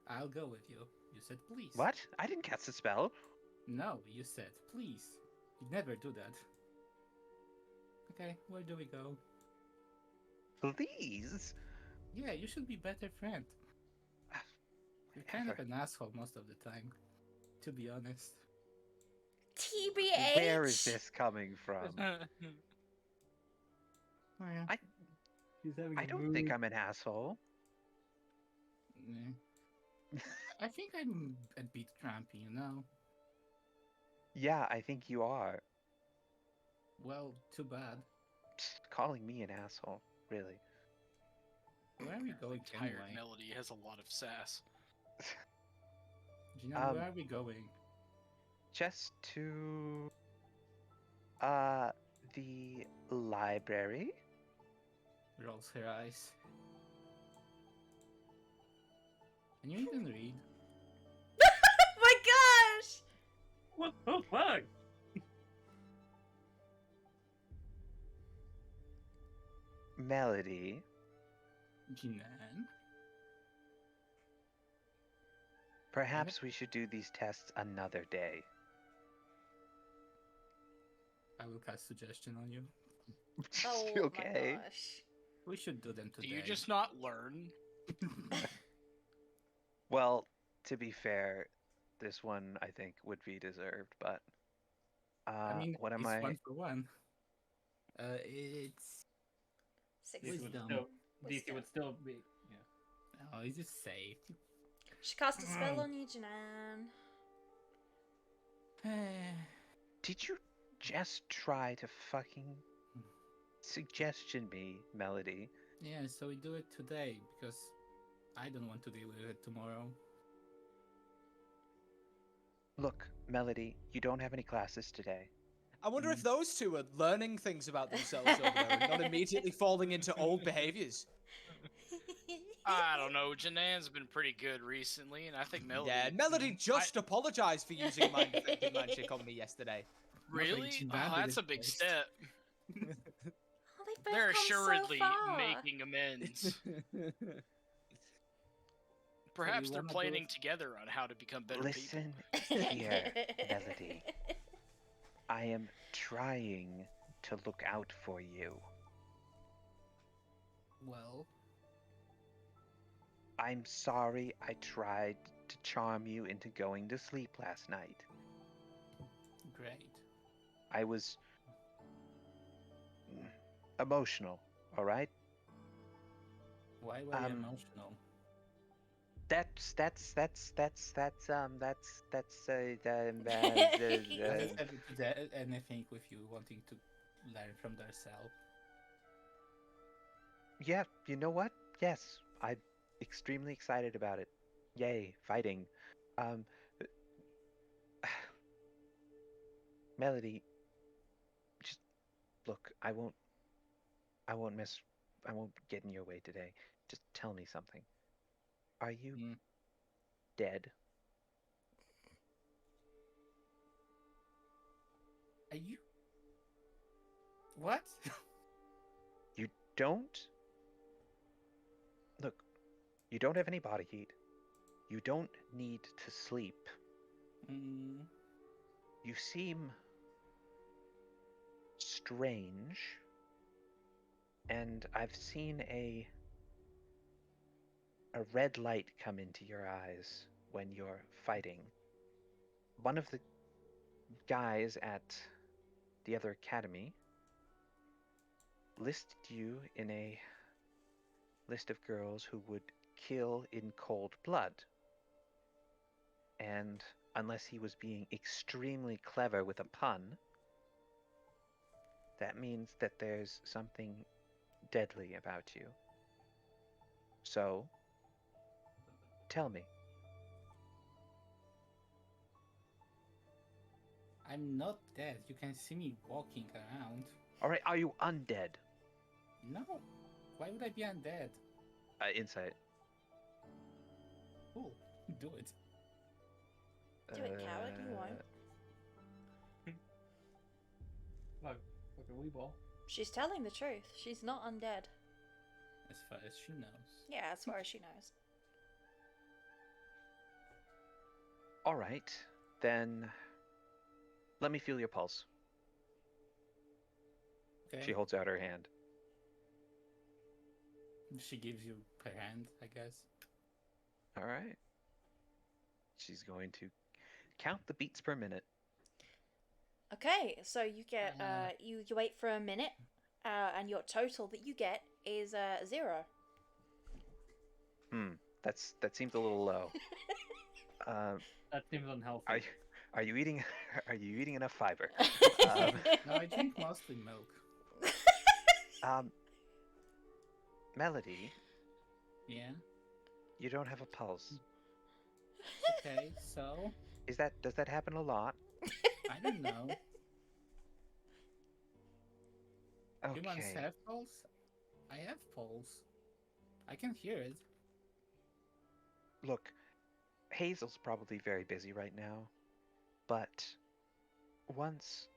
Speaker 2: I'll go with you. You said please.
Speaker 4: What? I didn't cast a spell.
Speaker 2: No, you said please. You never do that. Okay, where do we go?
Speaker 4: Please.
Speaker 2: Yeah, you should be better friend. You're kind of an asshole most of the time, to be honest.
Speaker 1: TBH.
Speaker 4: Where is this coming from?
Speaker 2: Oh, yeah.
Speaker 5: She's having
Speaker 4: I don't think I'm an asshole.
Speaker 2: I think I'm a bit grumpy, you know?
Speaker 4: Yeah, I think you are.
Speaker 2: Well, too bad.
Speaker 4: Calling me an asshole, really.
Speaker 2: Where are we going
Speaker 3: Tired
Speaker 2: anyway?
Speaker 3: Melody has a lot of sass.
Speaker 2: Gina, where are we going?
Speaker 4: Just to the library.
Speaker 2: Rolls her eyes. Can you even read?
Speaker 1: Oh my gosh!
Speaker 5: What the fuck?
Speaker 4: Melody.
Speaker 2: Jinan?
Speaker 4: Perhaps we should do these tests another day.
Speaker 2: I will cast suggestion on you.
Speaker 1: Oh
Speaker 4: Okay.
Speaker 1: my gosh.
Speaker 2: We should do them
Speaker 3: Do
Speaker 2: today.
Speaker 3: you just not learn?
Speaker 4: Well, to be fair, this one I think would be deserved, but
Speaker 2: I mean,
Speaker 4: what am
Speaker 2: it's
Speaker 4: I?
Speaker 2: 1 for 1. It's...
Speaker 1: Six.
Speaker 5: This would
Speaker 2: Wisdom.
Speaker 5: still, DC
Speaker 1: Wisdom.
Speaker 5: would still be. Yeah.
Speaker 2: Oh, is it safe?
Speaker 1: She cast a spell on you, Janan.
Speaker 4: Did you just try to fucking suggestion me, Melody?
Speaker 2: Yeah, so we do it today, because I don't want to deal with it tomorrow.
Speaker 4: Look, Melody, you don't have any classes today.
Speaker 7: I wonder if those two are learning things about themselves over there and not immediately falling into old behaviors.
Speaker 3: I don't know. Janan's been pretty good recently, and I think Melody.
Speaker 7: Yeah, Melody just apologized for using mind affecting magic on me yesterday.
Speaker 3: Really?
Speaker 2: Janan
Speaker 3: Oh,
Speaker 2: did
Speaker 3: that's
Speaker 2: it
Speaker 3: a big
Speaker 2: first.
Speaker 3: step.
Speaker 1: Oh, they've both
Speaker 3: They're
Speaker 1: come
Speaker 3: assuredly
Speaker 1: so far.
Speaker 3: making amends. Perhaps they're
Speaker 2: wanna do
Speaker 3: planning
Speaker 2: it-
Speaker 3: together on how to become better people.
Speaker 4: Listen here, Melody. I am trying to look out for you.
Speaker 2: Well,
Speaker 4: I'm sorry I tried to charm you into going to sleep last night.
Speaker 2: great.
Speaker 4: I was emotional, alright?
Speaker 2: Why were you
Speaker 4: Um,
Speaker 2: emotional?
Speaker 4: That's
Speaker 2: I
Speaker 4: the-
Speaker 2: have to anything with you wanting to learn from themselves.
Speaker 4: yeah, you know what? Yes, I'm extremely excited about it. Yay, fighting. Um Melody, just look, I won't get in your way today. Just tell me something. Are you
Speaker 2: Hmm.
Speaker 4: dead?
Speaker 2: Are you? What?
Speaker 4: You don't? Look, you don't have any body heat. You don't need to sleep.
Speaker 2: Mm,
Speaker 4: You seem strange. And I've seen a red light come into your eyes when you're fighting. One of the guys at the other academy listed you in a list of girls who would kill in cold blood. And unless he was being extremely clever with a pun, that means that there's something deadly about you. So, tell me.
Speaker 2: I'm not dead. You can see me walking around.
Speaker 4: Alright, are you undead?
Speaker 2: No. Why would I be undead?
Speaker 4: Insight.
Speaker 2: Cool. Do it.
Speaker 1: Do it, coward. You won't.
Speaker 5: Like a wee ball.
Speaker 1: She's telling the truth. She's not undead.
Speaker 2: As far as she knows.
Speaker 1: Yeah, as far as she knows.
Speaker 4: Alright, then let me feel your pulse.
Speaker 2: Okay.
Speaker 4: She holds out her hand.
Speaker 2: She gives you her hand, I guess.
Speaker 4: Alright. She's going to count the beats per minute.
Speaker 1: Okay, so you get you wait for a minute, and your total that you get is 0.
Speaker 4: That seems a little low.
Speaker 5: That seems unhealthy.
Speaker 4: Are you eating enough fiber?
Speaker 2: No, I drink mostly milk.
Speaker 4: Melody,
Speaker 2: Yeah.
Speaker 4: you don't have a pulse.
Speaker 2: Okay, so
Speaker 4: Does that happen a lot?
Speaker 2: I don't know. Humans
Speaker 4: Okay.
Speaker 2: have pulse? I have pulse. I can hear it.
Speaker 4: Look, Hazel's probably very busy right now, but once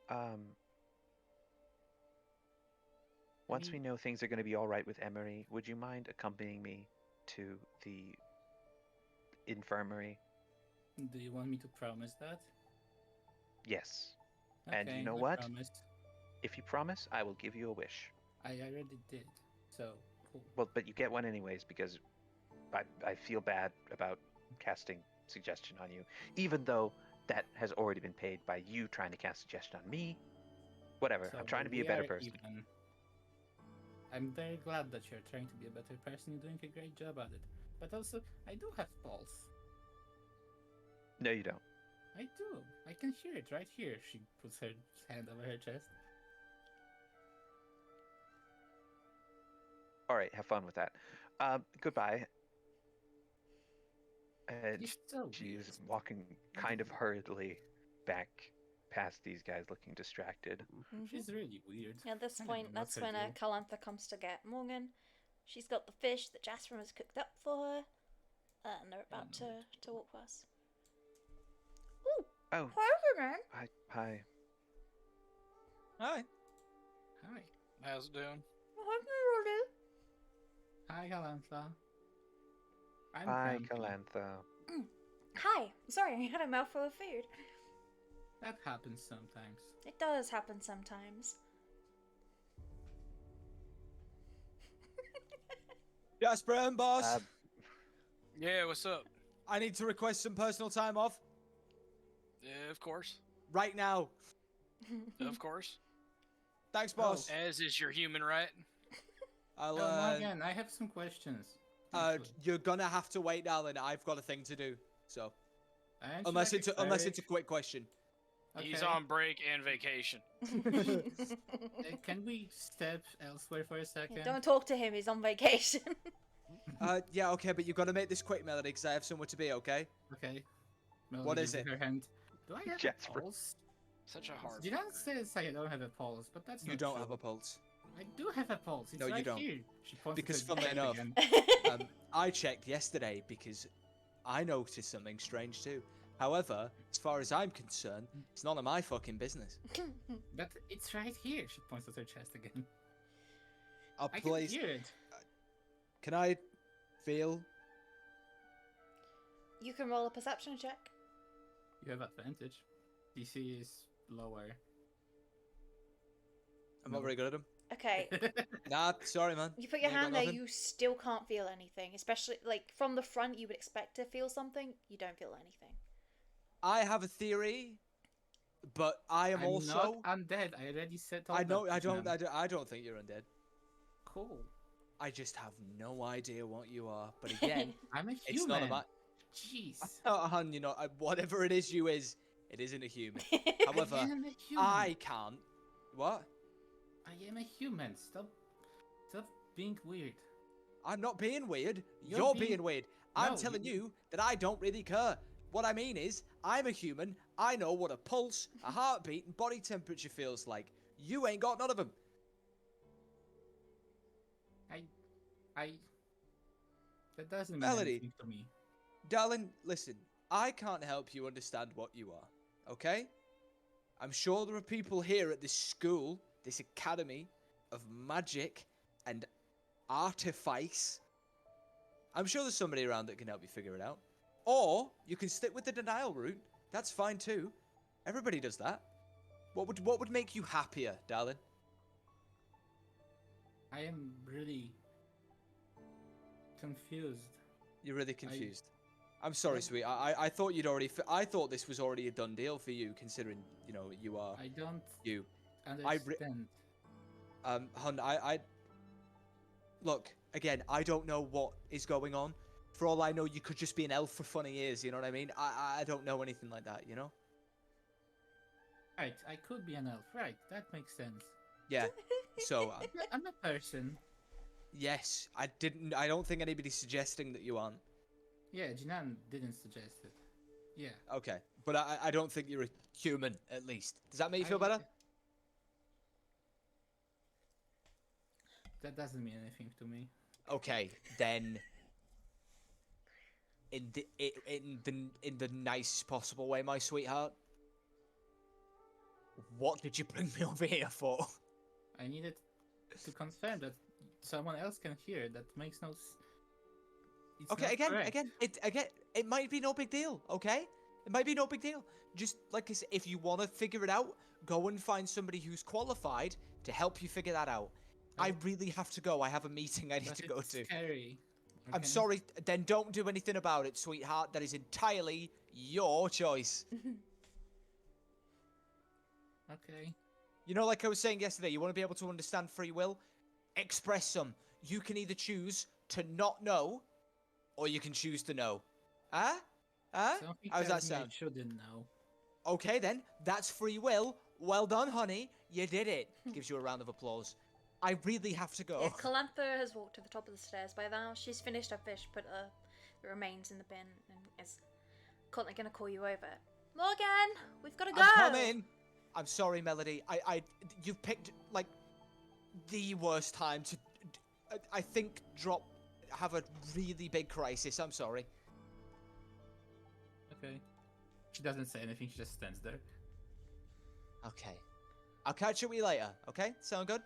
Speaker 4: we know things are going to be all right with Emery, would you mind accompanying me to the infirmary?
Speaker 2: Do you want me to promise that?
Speaker 4: Yes.
Speaker 2: Okay,
Speaker 4: And you know
Speaker 2: I
Speaker 4: what?
Speaker 2: promise.
Speaker 4: If you promise, I will give you a wish.
Speaker 2: I already did. So, cool.
Speaker 4: Well, but you get one anyways because I feel bad about casting suggestion on you, even though that has already been paid by you trying to cast suggestion on me. Whatever.
Speaker 2: So
Speaker 4: I'm trying to be a
Speaker 2: we
Speaker 4: better
Speaker 2: are
Speaker 4: person.
Speaker 2: even. I'm very glad that you're trying to be a better person. You're doing a great job at it. But also, I do have pulse.
Speaker 4: No, you don't.
Speaker 2: I do. I can hear it right here. She puts her hand over her chest.
Speaker 4: All right, have fun with that. Goodbye. And
Speaker 2: You're so
Speaker 4: she's
Speaker 2: weird.
Speaker 4: walking kind of hurriedly back past these guys, looking distracted.
Speaker 2: She's really weird.
Speaker 1: At this
Speaker 2: I don't
Speaker 1: point,
Speaker 2: know
Speaker 1: that's
Speaker 2: what
Speaker 1: when
Speaker 2: to do.
Speaker 1: Calantha comes to get Morgan. She's got the fish that Jasper has cooked up for her, and they're about to walk past. Ooh,
Speaker 4: Oh,
Speaker 1: hi, man.
Speaker 4: hi.
Speaker 3: Hi.
Speaker 2: Hi.
Speaker 3: How's it doing?
Speaker 2: Hi, Calantha. I'm
Speaker 4: Hi,
Speaker 2: grumpy.
Speaker 4: Calantha.
Speaker 1: Hi. Sorry, I had a mouthful of food.
Speaker 2: That happens sometimes.
Speaker 1: It does happen sometimes.
Speaker 7: Jasper and boss,
Speaker 4: Uh,
Speaker 3: Yeah, what's up?
Speaker 7: I need to request some personal time off
Speaker 3: Yeah, of course.
Speaker 7: right now.
Speaker 3: Of course.
Speaker 7: Thanks, boss.
Speaker 3: As is your human right.
Speaker 7: I'll.
Speaker 2: Morgan, I have some questions. actually.
Speaker 7: You're gonna have to wait, darling. I've got a thing to do. So
Speaker 2: Aren't you
Speaker 7: unless
Speaker 2: like
Speaker 7: it's a
Speaker 2: cleric?
Speaker 7: quick question.
Speaker 3: He's
Speaker 2: Okay.
Speaker 3: on break and vacation.
Speaker 2: Can we step elsewhere for a second?
Speaker 1: Don't talk to him, he's on vacation.
Speaker 7: Yeah, okay, but you gotta make this quick, Melody, because I have somewhere to be. Okay.
Speaker 2: Okay.
Speaker 7: What
Speaker 2: Melody
Speaker 7: is
Speaker 2: gives
Speaker 7: it?
Speaker 2: Her hand. Do I have
Speaker 4: Jasper.
Speaker 2: a pulse?
Speaker 3: Such a hard.
Speaker 2: Jinan
Speaker 3: one.
Speaker 2: says I don't have a pulse, but that's
Speaker 6: You
Speaker 2: not
Speaker 6: don't
Speaker 2: true.
Speaker 6: have a pulse.
Speaker 2: I do have a pulse. It's
Speaker 6: No, you
Speaker 2: right
Speaker 6: don't.
Speaker 2: here. She points
Speaker 6: Because
Speaker 2: to the
Speaker 6: funnily
Speaker 2: bed
Speaker 6: enough-
Speaker 2: again.
Speaker 6: I checked yesterday because I noticed something strange too. However, as far as I'm concerned, it's none of my fucking business.
Speaker 2: But it's right here. She points at her chest again.
Speaker 6: I'll
Speaker 2: I can
Speaker 6: place.
Speaker 2: hear it.
Speaker 6: Can I feel?
Speaker 1: You can roll a perception check.
Speaker 2: You have advantage. DC is lower.
Speaker 6: I'm not very good at them.
Speaker 1: Okay,
Speaker 6: Nah, sorry, man.
Speaker 1: you put your
Speaker 6: Ain't got
Speaker 1: hand there,
Speaker 6: nothing.
Speaker 1: you still can't feel anything. Especially, like, from the front, you would expect to feel something. You don't feel anything.
Speaker 6: I have a theory, but I am
Speaker 2: I'm
Speaker 6: also.
Speaker 2: not undead. I already said all
Speaker 6: I know.
Speaker 2: that
Speaker 6: I
Speaker 2: to
Speaker 6: don't.
Speaker 2: Jinan.
Speaker 6: I don't think you're undead.
Speaker 2: Cool.
Speaker 6: I just have no idea what you are. But again,
Speaker 2: I'm a human.
Speaker 6: it's not about.
Speaker 2: Jeez.
Speaker 6: You know, whatever it is you is, it isn't a human. However,
Speaker 2: I am a human.
Speaker 6: I can't. What?
Speaker 2: I am a human. Stop being weird.
Speaker 6: I'm not being weird.
Speaker 2: You're
Speaker 6: You're
Speaker 2: being-
Speaker 6: being weird. I'm
Speaker 2: No,
Speaker 6: telling
Speaker 2: you-
Speaker 6: you that I don't really care. What I mean is, I'm a human. I know what a pulse, a heartbeat, and body temperature feels like. You ain't got none of them.
Speaker 2: That doesn't mean
Speaker 6: Melody.
Speaker 2: anything to me.
Speaker 6: Darling, listen. I can't help you understand what you are, okay? I'm sure there are people here at this school, this academy of magic and artifice. I'm sure there's somebody around that can help you figure it out. Or you can stick with the denial route. That's fine too. Everybody does that. What would make you happier, darling?
Speaker 2: I am really confused.
Speaker 6: You're really confused. I'm sorry, sweet. I thought you'd already. I thought this was already a done deal for you, considering you are
Speaker 2: I don't
Speaker 6: you.
Speaker 2: understand.
Speaker 6: Hun, I look again. I don't know what is going on. For all I know, you could just be an elf for funny years. You know what I mean? I don't know anything like that. You know?
Speaker 2: Right, I could be an elf. Right, that makes sense.
Speaker 6: Yeah. So
Speaker 2: I'm a person.
Speaker 6: yes, I didn't. I don't think anybody's suggesting that you aren't.
Speaker 2: Yeah, Jinan didn't suggest it. Yeah.
Speaker 6: Okay, but I don't think you're a human. At least, does that make you feel better?
Speaker 2: That doesn't mean anything to me.
Speaker 6: Okay, then. In the nicest possible way, my sweetheart. What did you bring me over here for?
Speaker 2: I needed to confirm that someone else can hear. That makes no. It's
Speaker 6: Okay,
Speaker 2: not correct.
Speaker 6: again, it might be no big deal. Okay, it might be no big deal. Just like I said, if you want to figure it out, go and find somebody who's qualified to help you figure that out. I
Speaker 2: Okay.
Speaker 6: really have to go. I have a meeting I need
Speaker 2: But
Speaker 6: to go
Speaker 2: it's
Speaker 6: to.
Speaker 2: Scary.
Speaker 6: I'm
Speaker 2: okay?
Speaker 6: sorry. Then don't do anything about it, sweetheart. That is entirely your choice.
Speaker 2: Okay.
Speaker 6: You know, like I was saying yesterday, you want to be able to understand free will? Express some. You can either choose to not know, or you can choose to know. Huh? Huh?
Speaker 2: Something
Speaker 6: How does that
Speaker 2: tells me I
Speaker 6: sound?
Speaker 2: shouldn't know.
Speaker 6: Okay then, that's free will. Well done, honey. You did it. Gives you a round of applause. I really have to go.
Speaker 1: Yeah, Calantha has walked to the top of the stairs by now. She's finished her fish, put the remains in the bin, and is currently going to call you over. Morgan, we've got to go.
Speaker 6: I'm coming. I'm sorry, Melody. You've picked like the worst time to. I think have a really big crisis. I'm sorry.
Speaker 2: Okay. She doesn't say anything. She just stands there.
Speaker 6: Okay. I'll catch you with you later. Okay? Sound good?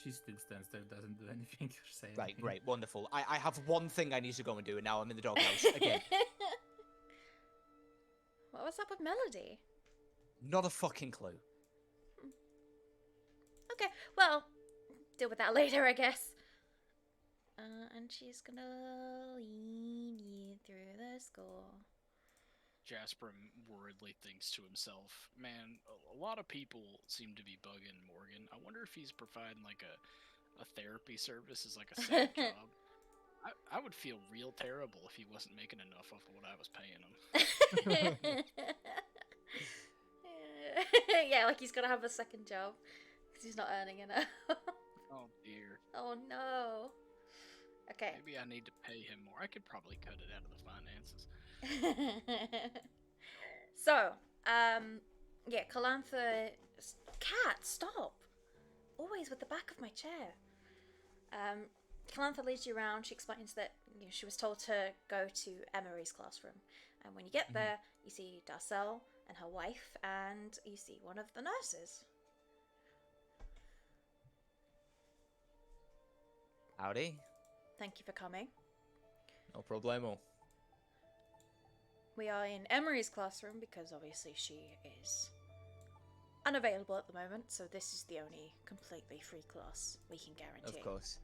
Speaker 2: She still stands there. Doesn't do anything or say
Speaker 6: Right.
Speaker 2: anything.
Speaker 6: Great. Wonderful. I have one thing I need to go and do, and now I'm in the doghouse again.
Speaker 1: What was up with Melody?
Speaker 6: Not a fucking clue.
Speaker 1: Okay, well, deal with that later, I guess. And she's gonna lead you through the school.
Speaker 3: Jasper worriedly thinks to himself, man, a lot of people seem to be bugging Morgan. I wonder if he's providing like a therapy service as like a side job. I would feel real terrible if he wasn't making enough off of what I was paying him.
Speaker 1: Yeah, like he's gonna have a second job because he's not earning enough.
Speaker 3: Oh dear.
Speaker 1: Oh no. Okay.
Speaker 3: Maybe I need to pay him more. I could probably cut it out of the finances.
Speaker 1: So, Yeah, Calantha... Cat, stop! Always with the back of my chair. Calantha leads you around. She explains that she was told to go to Emery's classroom. And when you get there, you see Darcel and her wife, and you see one of the nurses.
Speaker 6: Howdy.
Speaker 1: Thank you for coming.
Speaker 6: No problemo.
Speaker 1: We are in Emery's classroom because obviously she is unavailable at the moment, so this is the only completely free class we can guarantee.
Speaker 6: Of course.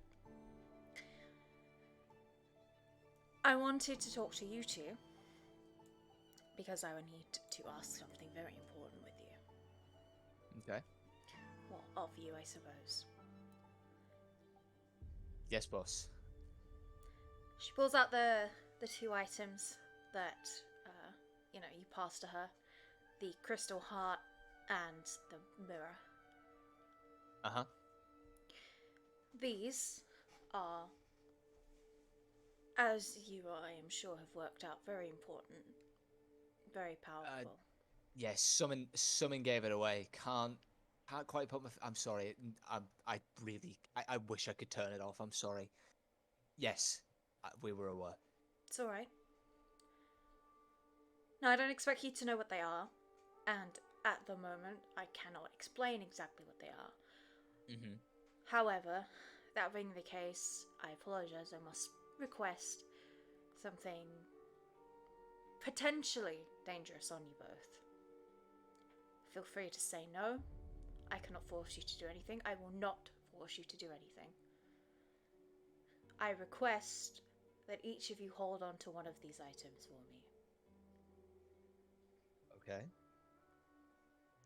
Speaker 1: I wanted to talk to you two because I would need to ask something very important with you.
Speaker 6: Okay.
Speaker 1: Well, of you, I suppose.
Speaker 6: Yes, boss.
Speaker 1: She pulls out the two items that, you passed to her. The crystal heart and the mirror.
Speaker 6: Uh-huh.
Speaker 1: These are, as you, I am sure, have worked out, very important. Very powerful.
Speaker 6: Yes, someone gave it away. Can't quite put my... I'm sorry. I wish I could turn it off. I'm sorry. Yes, we were aware.
Speaker 1: It's alright. Now, I don't expect you to know what they are, and at the moment, I cannot explain exactly what they are.
Speaker 6: Mm-hmm.
Speaker 1: However, that being the case, I apologize. I must request something potentially dangerous on you both. Feel free to say no. I cannot force you to do anything. I will not force you to do anything. I request that each of you hold on to one of these items for me.
Speaker 6: Okay.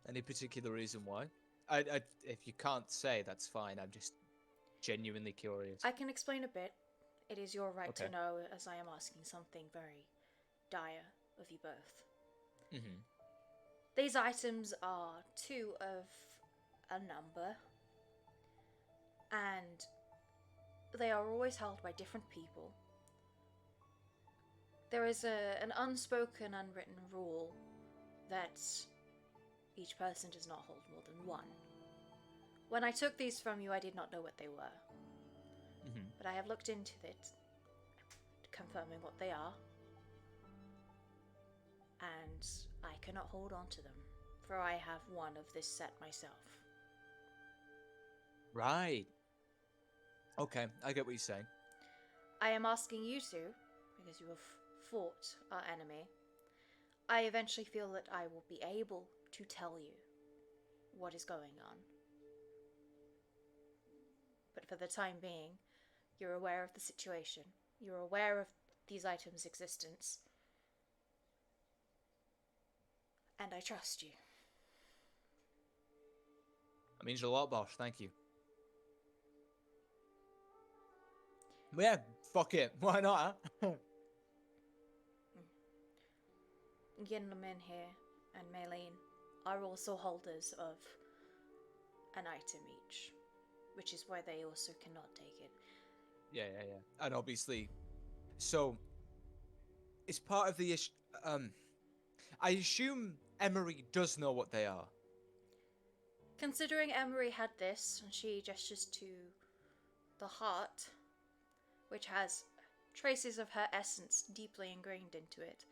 Speaker 6: Any particular reason why? If you can't say, that's fine. I'm just genuinely curious.
Speaker 1: I can explain a bit. It is your right
Speaker 6: Okay.
Speaker 1: to know, as I am asking something very dire of you both.
Speaker 6: Mm-hmm.
Speaker 1: These items are two of a number, and they are always held by different people. There is an unspoken, unwritten rule that each person does not hold more than one. When I took these from you, I did not know what they were.
Speaker 6: Mm-hmm.
Speaker 1: But I have looked into it, confirming what they are, and I cannot hold on to them, for I have one of this set myself.
Speaker 6: Right. Okay, I get what you're saying.
Speaker 1: I am asking you to, because you have fought our enemy. I eventually feel that I will be able to tell you what is going on. But for the time being, you're aware of the situation. You're aware of these items' existence. And I trust you.
Speaker 6: That means a lot, boss. Thank you. But yeah, fuck it. Why not? Huh?
Speaker 1: Yinlamin here and Maylene are also holders of an item each, which is why they also cannot take it.
Speaker 6: Yeah. And obviously, so it's part of the issue. I assume Emery does know what they are.
Speaker 1: Considering Emery had this, and she gestures to the heart, which has traces of her essence deeply ingrained into it.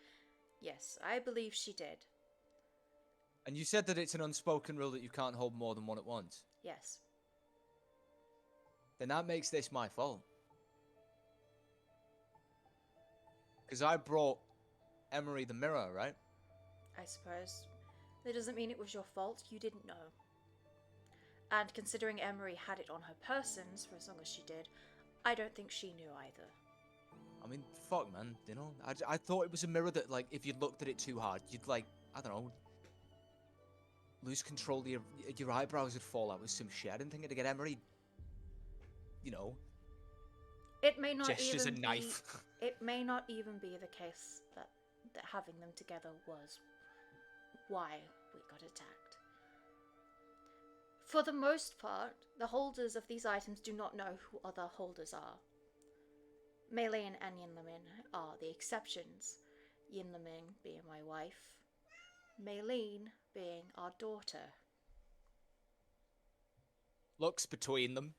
Speaker 1: Yes, I believe she did.
Speaker 6: And you said that it's an unspoken rule that you can't hold more than one at once.
Speaker 1: Yes.
Speaker 6: Then that makes this my fault. Because I brought Emery the mirror, right?
Speaker 1: I suppose. That doesn't mean it was your fault. You didn't know. And considering Emery had it on her persons for as long as she did, I don't think she knew either.
Speaker 6: I mean, fuck, man. You know, I thought it was a mirror that, like, if you looked at it too hard, you'd, like, I don't know, lose control of your eyebrows would fall out with some shit. I didn't think it'd get Emery, you know,
Speaker 1: It may not
Speaker 6: gestures
Speaker 1: even
Speaker 6: a knife.
Speaker 1: It may not even be the case that having them together was why we got attacked. For the most part, the holders of these items do not know who other holders are. Maylene and Yinlamin are the exceptions, Yinlamin being my wife, Maylene being our daughter.
Speaker 6: Looks between them.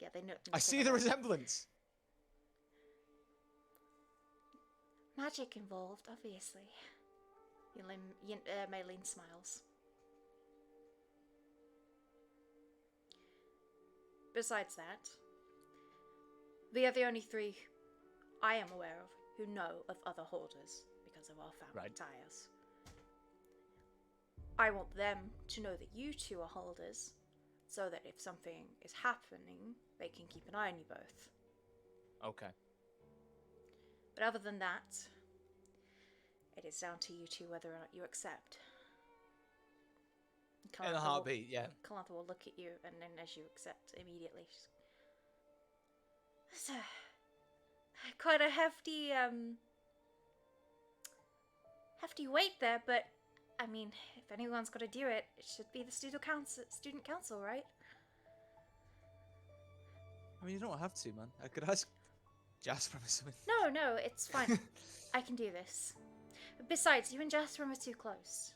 Speaker 1: Yeah, they know.
Speaker 6: I see the resemblance.
Speaker 1: Magic involved, obviously. Maylene smiles. Besides that, we are the only three I am aware of who know of other holders because of our family ties. I want them to know that you two are holders, so that if something is happening, they can keep an eye on you both.
Speaker 6: Okay.
Speaker 1: But other than that, it is down to you two whether or not you accept.
Speaker 6: In a heartbeat, yeah.
Speaker 1: Kalantha will look at you, and then as you accept immediately, it's quite a hefty weight there. But I mean, if anyone's got to do it, it should be the student council, right?
Speaker 6: I mean, you don't have to, man. I could ask Jasper or something.
Speaker 1: No, it's fine. I can do this. Besides, you and Jasper are too close.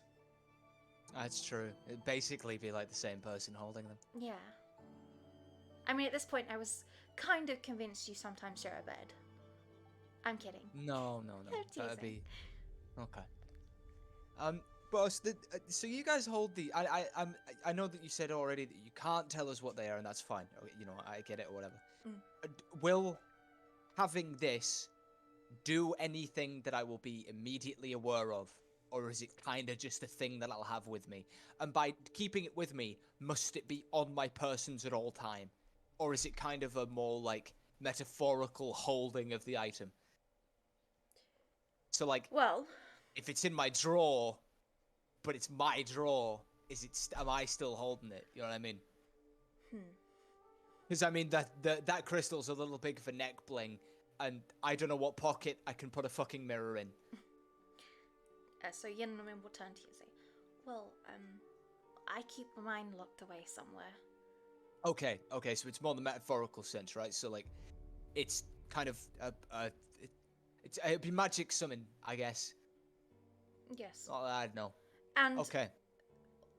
Speaker 6: That's true. It'd basically be like the same person holding them.
Speaker 1: Yeah. I mean, at this point, I was kind of convinced you sometimes share a bed. I'm kidding.
Speaker 6: No.
Speaker 1: I'm
Speaker 6: That'd
Speaker 1: teasing.
Speaker 6: be okay. Boss, so you guys hold the. I know that you said already that you can't tell us what they are, and that's fine. You know, I get it or whatever. Will having this do anything that I will be immediately aware of? Or is it kind of just a thing that I'll have with me? And by keeping it with me, must it be on my persons at all time? Or is it kind of a more, like, metaphorical holding of the item? So, like,
Speaker 1: Well,
Speaker 6: if it's in my drawer, but it's my drawer, am I still holding it? You know what I mean? Because, I mean, that crystal's a little big for neck bling, and I don't know what pocket I can put a fucking mirror in.
Speaker 1: So Yinmin will turn to you and say, well, I keep mine locked away somewhere.
Speaker 6: Okay, so it's more the metaphorical sense, right? So, like, it's kind of, it'd be magic summon, I guess.
Speaker 1: Yes.
Speaker 6: Oh, I don't know.
Speaker 1: And
Speaker 6: okay.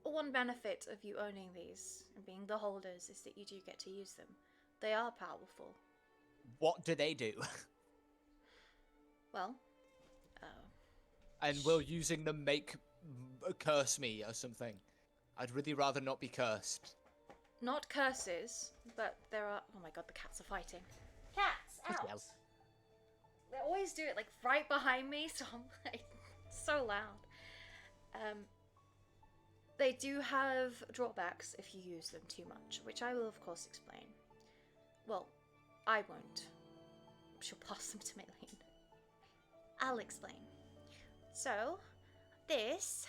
Speaker 1: One benefit of you owning these and being the holders is that you do get to use them. They are powerful.
Speaker 6: What do they do?
Speaker 1: Well,
Speaker 6: and will using them curse me or something? I'd really rather not be cursed.
Speaker 1: Not curses, but there are... Oh my god, the cats are fighting. Cats, out!
Speaker 6: Well.
Speaker 1: They always do it, like, right behind me, so I'm, like, so loud. They do have drawbacks if you use them too much, which I will, of course, explain. Well, I won't. She'll pass them to Maylene. I'll explain. So, this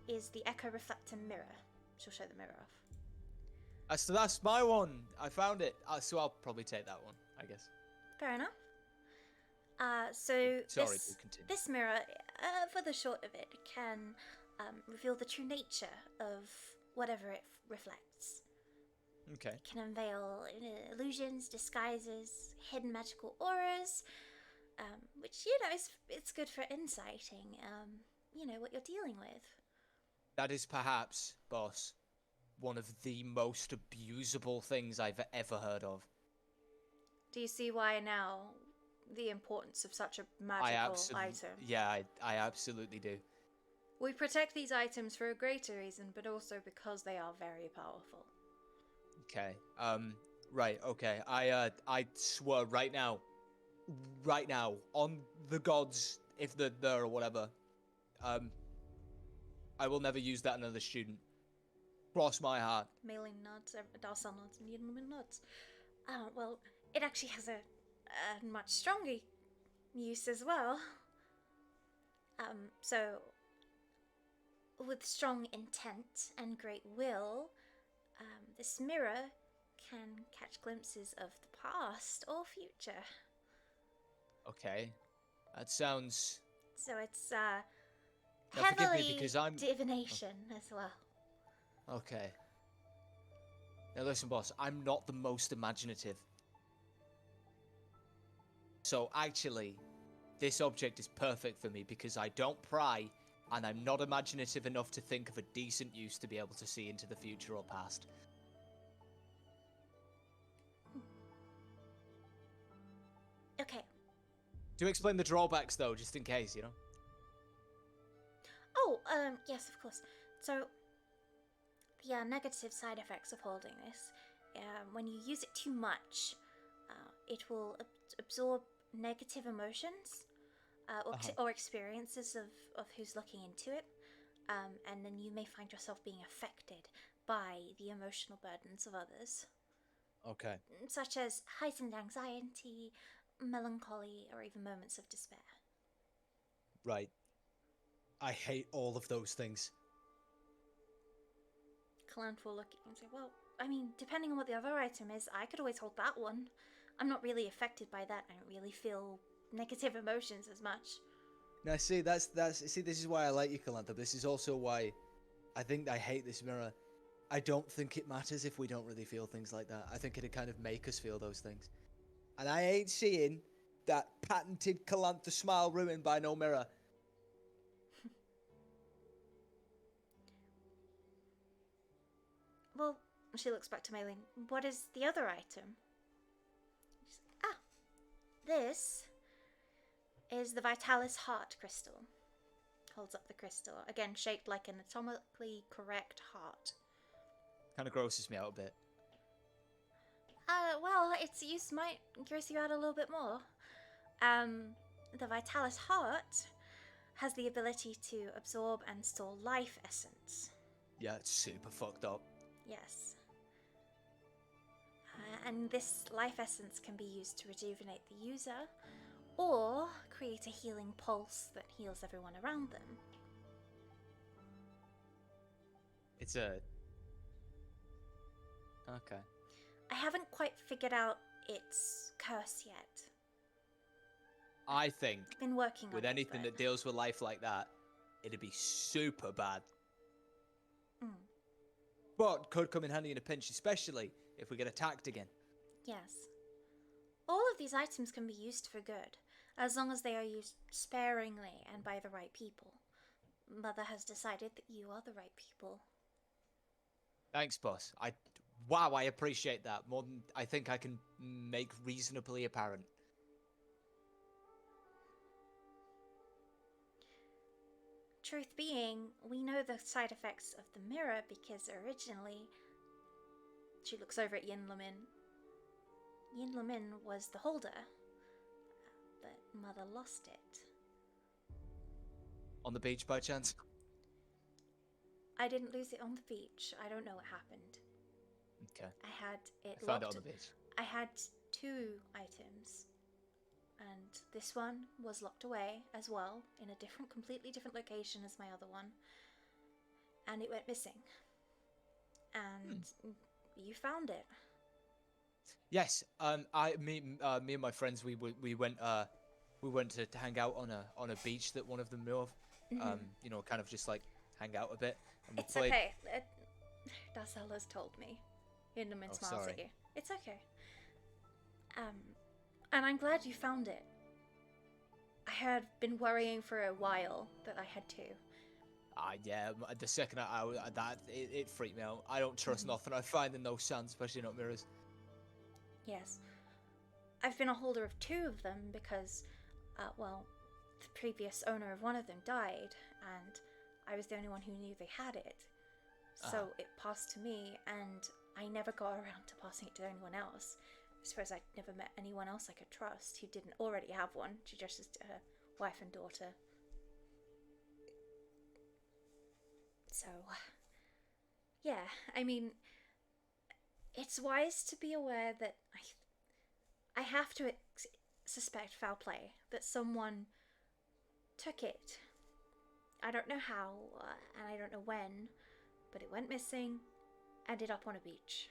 Speaker 1: is the Echo Reflector Mirror. She'll show the mirror off.
Speaker 6: So that's my one. I found it. So I'll probably take that one, I guess.
Speaker 1: Fair enough. So
Speaker 6: Sorry, do continue.
Speaker 1: this mirror, for the short of it, can reveal the true nature of whatever it reflects.
Speaker 6: Okay.
Speaker 1: It can unveil illusions, disguises, hidden magical auras, which, you know, it's good for insighting, you know, what you're dealing with.
Speaker 6: That is perhaps, boss, one of the most abusable things I've ever heard of.
Speaker 1: Do you see why now the importance of such a magical item?
Speaker 6: Yeah, I absolutely do.
Speaker 1: We protect these items for a greater reason, but also because they are very powerful.
Speaker 6: Okay. Right. Okay. I swear right now, on the gods, if they're there or whatever, I will never use that on another student. Cross my heart.
Speaker 1: Maylene nods, Darcel nods, and Yinmin nods. Well, it actually has a much stronger use as well. So, with strong intent and great will, this mirror can catch glimpses of the past or future.
Speaker 6: Okay. That sounds...
Speaker 1: So it's
Speaker 6: Now, forgive me
Speaker 1: heavily
Speaker 6: because I'm...
Speaker 1: divination as well.
Speaker 6: Okay. Now listen, boss, I'm not the most imaginative. So actually, this object is perfect for me because I don't pry, and I'm not imaginative enough to think of a decent use to be able to see into the future or past.
Speaker 1: Okay.
Speaker 6: Do explain the drawbacks, though, just in case, you know?
Speaker 1: Oh, yes, of course. So, the negative side effects of holding this, when you use it too much, it will absorb negative emotions or experiences of who's looking into it, and then you may find yourself being affected by the emotional burdens of others,
Speaker 6: Okay.
Speaker 1: such as heightened anxiety, melancholy, or even moments of despair.
Speaker 7: Right. I hate all of those things.
Speaker 1: Calant will look at you and say, well, I mean, depending on what the other item is, I could always hold that one. I'm not really affected by that. I don't really feel negative emotions as much.
Speaker 7: Now, see, see, this is why I like you, Calantha. This is also why I think I hate this mirror. I don't think it matters if we don't really feel things like that. I think it'd kind of make us feel those things. And I ain't seeing that patented Calantha smile ruined by no mirror.
Speaker 1: Well, she looks back to Maylene. What is the other item? This is the Vitalis heart crystal. Holds up the crystal, again shaped like an anatomically correct heart.
Speaker 6: Kind of grosses me out a bit.
Speaker 1: Well, its use might gross you out a little bit more. The Vitalis heart has the ability to absorb and store life essence.
Speaker 6: Yeah, it's super fucked up.
Speaker 1: Yes. And this life essence can be used to rejuvenate the user, or create a healing pulse that heals everyone around them.
Speaker 6: It's a... Okay.
Speaker 1: I haven't quite figured out its curse yet.
Speaker 6: I think
Speaker 1: I've been working on
Speaker 6: with
Speaker 1: it,
Speaker 6: anything
Speaker 1: but...
Speaker 6: that deals with life like that, it'd be super bad. But could come in handy in a pinch, especially if we get attacked again.
Speaker 1: Yes. All of these items can be used for good, as long as they are used sparingly and by the right people. Mother has decided that you are the right people.
Speaker 6: Thanks, boss. Wow, I appreciate that more than I think I can make reasonably apparent.
Speaker 1: Truth being, we know the side effects of the mirror because originally... She looks over at Yin Lumin. Yin Lumin was the holder, but Mother lost it.
Speaker 6: On the beach, by chance?
Speaker 1: I didn't lose it on the beach. I don't know what happened.
Speaker 6: Okay.
Speaker 1: I had it
Speaker 6: Found it
Speaker 1: locked.
Speaker 6: on the beach.
Speaker 1: I had 2 items, and this one was locked away as well in a completely different location as my other one, and it went missing. And you found it.
Speaker 6: Yes. Me and my friends, we went to hang out on a beach that one of them knew of. You know, kind of just like hang out a bit. And we
Speaker 1: It's
Speaker 6: played...
Speaker 1: okay. Darcel has told me. Hinderman smiles
Speaker 6: sorry.
Speaker 1: at you. It's okay. And I'm glad you found it. I had been worrying for a while that I had to.
Speaker 6: Yeah, the second it freaked me out. I don't trust nothing I find in those sands, especially not mirrors.
Speaker 1: Yes. I've been a holder of 2 of them because, the previous owner of one of them died, and I was the only one who knew they had it. So it passed to me, and I never got around to passing it to anyone else. I suppose I'd never met anyone else I could trust who didn't already have one. She just as her wife and daughter. So, yeah, I mean, it's wise to be aware that I have to suspect foul play, that someone took it. I don't know how, and I don't know when, but it went missing, ended up on a beach.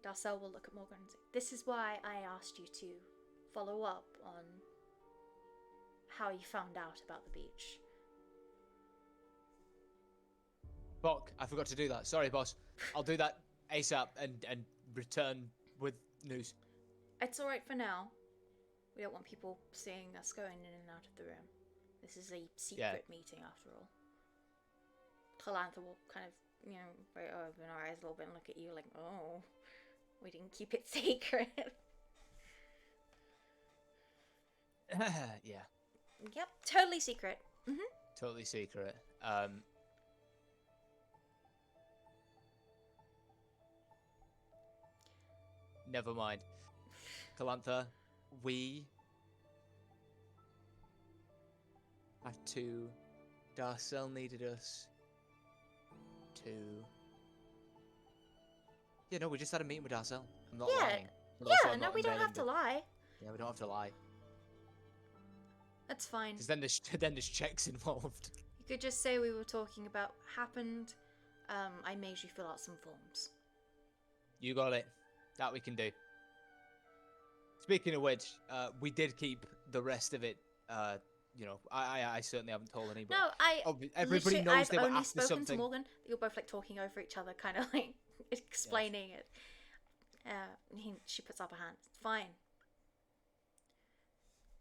Speaker 1: Darcel will look at Morgan and say, this is why I asked you to follow up on how you found out about the beach.
Speaker 6: Fuck, I forgot to do that. Sorry, boss. I'll do that ASAP and return with news.
Speaker 1: It's alright for now. We don't want people seeing us going in and out of the room. This is a secret meeting, after all. Talantha will kind of, open her eyes a little bit and look at you like, oh, we didn't keep it secret.
Speaker 6: Yeah.
Speaker 1: Yep, totally secret.
Speaker 6: Totally secret. Never mind. Calantha, we had to. Darcel needed us to. Yeah, no, we just had a meeting with Darcel. I'm not lying. And also,
Speaker 1: Yeah,
Speaker 6: I'm
Speaker 1: no,
Speaker 6: not
Speaker 1: we don't have
Speaker 6: unveiling
Speaker 1: to
Speaker 6: the-
Speaker 1: lie.
Speaker 6: Yeah, we don't have to lie.
Speaker 1: That's fine.
Speaker 6: Because then there's checks involved.
Speaker 1: You could just say we were talking about happened. I made you fill out some forms.
Speaker 6: You got it. That we can do. Speaking of which, we did keep the rest of it. I certainly haven't told anybody.
Speaker 1: No,
Speaker 6: everybody
Speaker 1: literally,
Speaker 6: knows
Speaker 1: I've
Speaker 6: they were
Speaker 1: only
Speaker 6: after
Speaker 1: spoken
Speaker 6: something.
Speaker 1: to Morgan. You're both like talking over each other, kind of like explaining it. She puts up her hand. It's fine.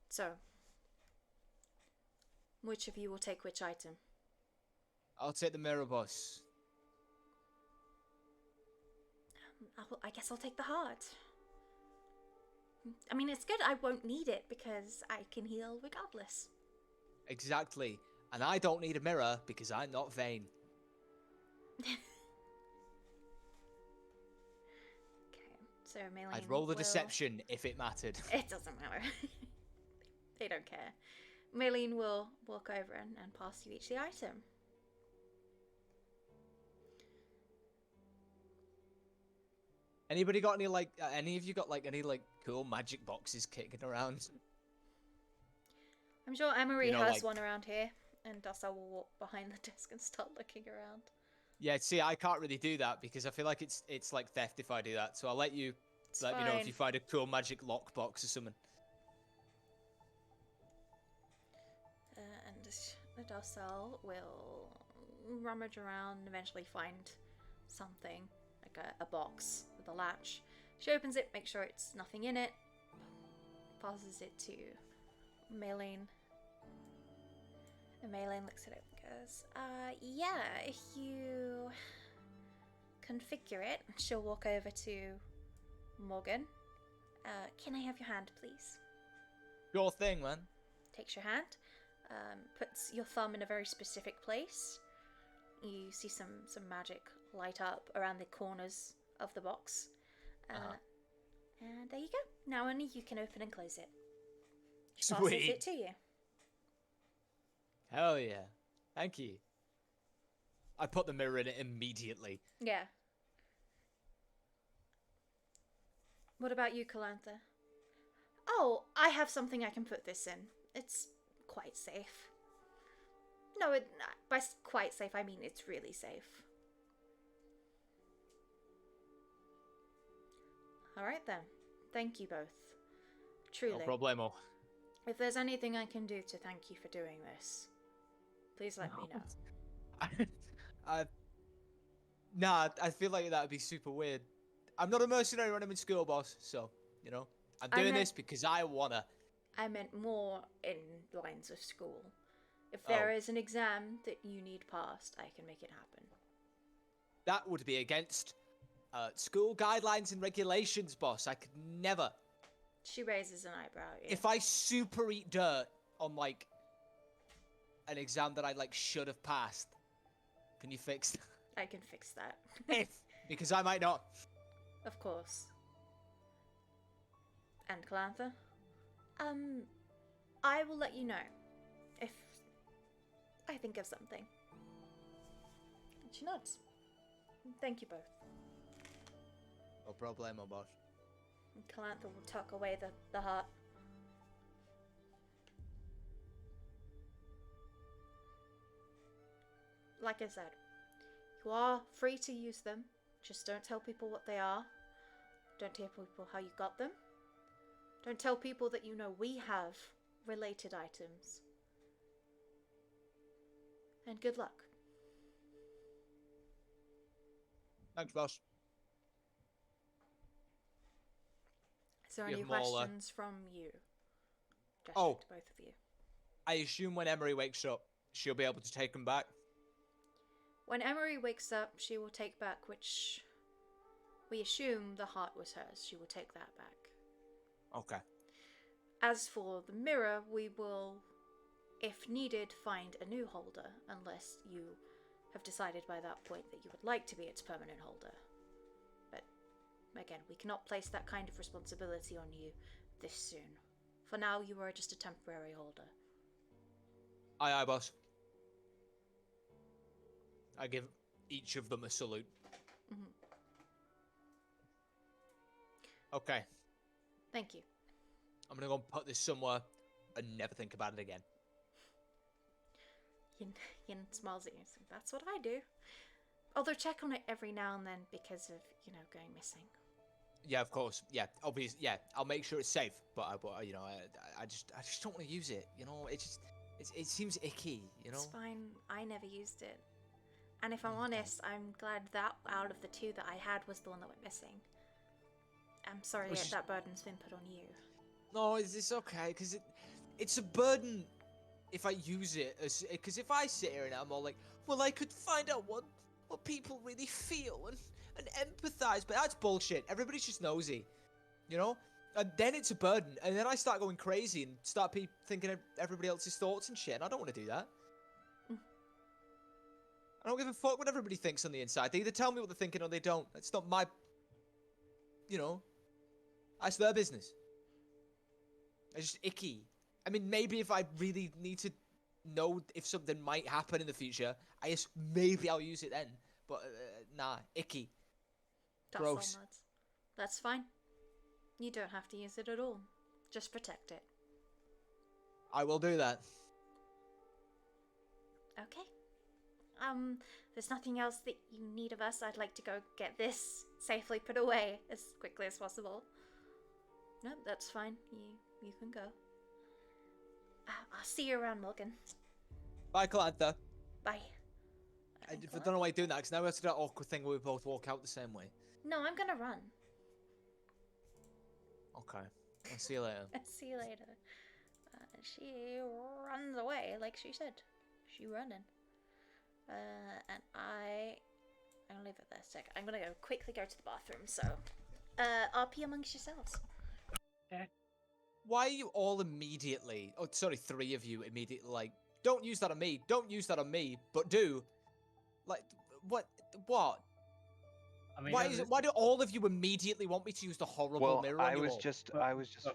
Speaker 1: So, which of you will take which item?
Speaker 6: I'll take the mirror boss.
Speaker 1: I guess I'll take the heart. I mean, it's good. I won't need it because I can heal regardless.
Speaker 6: Exactly. And I don't need a mirror because I'm not vain.
Speaker 1: Okay, so Maylene
Speaker 6: I'd roll the
Speaker 1: will...
Speaker 6: deception if it mattered.
Speaker 1: It doesn't matter. They don't care. Maylene will walk over and pass you each the item.
Speaker 6: Anybody got any any of you got any cool magic boxes kicking around?
Speaker 1: I'm sure Emery
Speaker 6: You know,
Speaker 1: has
Speaker 6: like-
Speaker 1: one around here, and Dasa will walk behind the desk and start looking around.
Speaker 6: Yeah, see, I can't really do that because I feel like it's like theft if I do that. So I'll let you
Speaker 1: It's
Speaker 6: let me know if
Speaker 1: fine.
Speaker 6: you find a cool magic lockbox or something.
Speaker 1: And Dasa will rummage around and eventually find something, like a box with a latch. She opens it, makes sure it's nothing in it, passes it to Maylene. And Maylene looks at it and goes, yeah, if you configure it, she'll walk over to Morgan. Can I have your hand, please?
Speaker 6: Sure thing, man.
Speaker 1: Takes your hand, puts your thumb in a very specific place. You see some magic light up around the corners of the box. And there you go. Now only you can open and close it. She passes
Speaker 6: Sweet.
Speaker 1: it to you.
Speaker 6: Hell yeah. Thank you. I put the mirror in it immediately.
Speaker 1: Yeah. What about you, Calantha? Oh, I have something I can put this in. It's quite safe. No, by quite safe, I mean it's really safe. Alright then. Thank you both. Truly.
Speaker 6: No problemo.
Speaker 1: If there's anything I can do to thank you for doing this, please let me know.
Speaker 6: I feel like that would be super weird. I'm not a mercenary when I'm in school, boss. So, I'm
Speaker 1: I
Speaker 6: doing
Speaker 1: meant-
Speaker 6: this because I wanna.
Speaker 1: I meant more in lines of school. If there
Speaker 6: Oh.
Speaker 1: is an exam that you need passed, I can make it happen.
Speaker 6: That would be against school guidelines and regulations, boss. I could never.
Speaker 1: She raises an eyebrow. At you.
Speaker 6: If I super eat dirt on an exam that I should have passed, can you fix that?
Speaker 1: I can fix that.
Speaker 6: Because I might not.
Speaker 1: Of course. And Calantha? I will let you know if I think of something. And she nods. Thank you both.
Speaker 6: No problemo, boss.
Speaker 1: And Calantha will tuck away the heart. Like I said, you are free to use them. Just don't tell people what they are. Don't tell people how you got them. Don't tell people that you know we have related items. And good luck.
Speaker 6: Thanks, boss.
Speaker 1: Is there
Speaker 6: You
Speaker 1: any
Speaker 6: have more,
Speaker 1: questions from you?
Speaker 5: gesturing
Speaker 6: Oh.
Speaker 5: to both of you.
Speaker 6: I assume when Emery wakes up, she'll be able to take him back.
Speaker 5: When Emery wakes up, she will take back which we assume the heart was hers. She will take that back.
Speaker 6: Okay.
Speaker 5: As for the mirror, we will, if needed, find a new holder, unless you have decided by that point that you would like to be its permanent holder. But again, we cannot place that kind of responsibility on you this soon. For now, you are just a temporary holder.
Speaker 6: Aye, boss. I give each of them a salute.
Speaker 5: Mhm.
Speaker 6: Okay.
Speaker 5: Thank you.
Speaker 6: I'm gonna go and put this somewhere and never think about it again.
Speaker 5: Yin smiles at you. So that's what I do. Although check on it every now and then because of, going missing.
Speaker 6: Yeah, of course. Yeah, obviously. Yeah, I'll make sure it's safe. But I just don't want to use it. It seems icky.
Speaker 5: It's fine. I never used it. And if I'm honest, I'm glad that out of the two that I had was the one that went missing. I'm sorry that burden's been put on you.
Speaker 6: No, it's okay because it's a burden if I use it. Because if I sit here and I'm all like, well, I could find out what people really feel and empathize, but that's bullshit. Everybody's just nosy, And then it's a burden, and then I start going crazy and start thinking of everybody else's thoughts and shit. And I don't want to do that. I don't give a fuck what everybody thinks on the inside. They either tell me what they're thinking or they don't. It's not my, that's their business. It's just icky. I mean, maybe if I really need to know if something might happen in the future, maybe I'll use it then. But nah, icky.
Speaker 5: That's
Speaker 6: Gross.
Speaker 5: all, lads. That's fine. You don't have to use it at all. Just protect it.
Speaker 6: I will do that.
Speaker 5: Okay. There's nothing else that you need of us. I'd like to go get this safely put away as quickly as possible. No, that's fine. You can go. I'll see you around, Morgan.
Speaker 6: Bye, Calantha.
Speaker 5: Bye.
Speaker 6: I don't know why you're doing that, because now we have to do that awkward thing where we both walk out the same way.
Speaker 5: No, I'm gonna run.
Speaker 6: Okay. I'll see you later.
Speaker 5: See you later. She runs away, like she said. She running. And I'll leave it there a second. I'm gonna quickly go to the bathroom, so RP amongst yourselves.
Speaker 6: Why are you all immediately, three of you immediately like, don't use that on me, don't use that on me, but do? Like, what?
Speaker 8: I mean,
Speaker 6: Why do all of you immediately want me to use the horrible mirror on
Speaker 4: I
Speaker 6: you
Speaker 4: was
Speaker 6: all?
Speaker 4: just
Speaker 8: Well,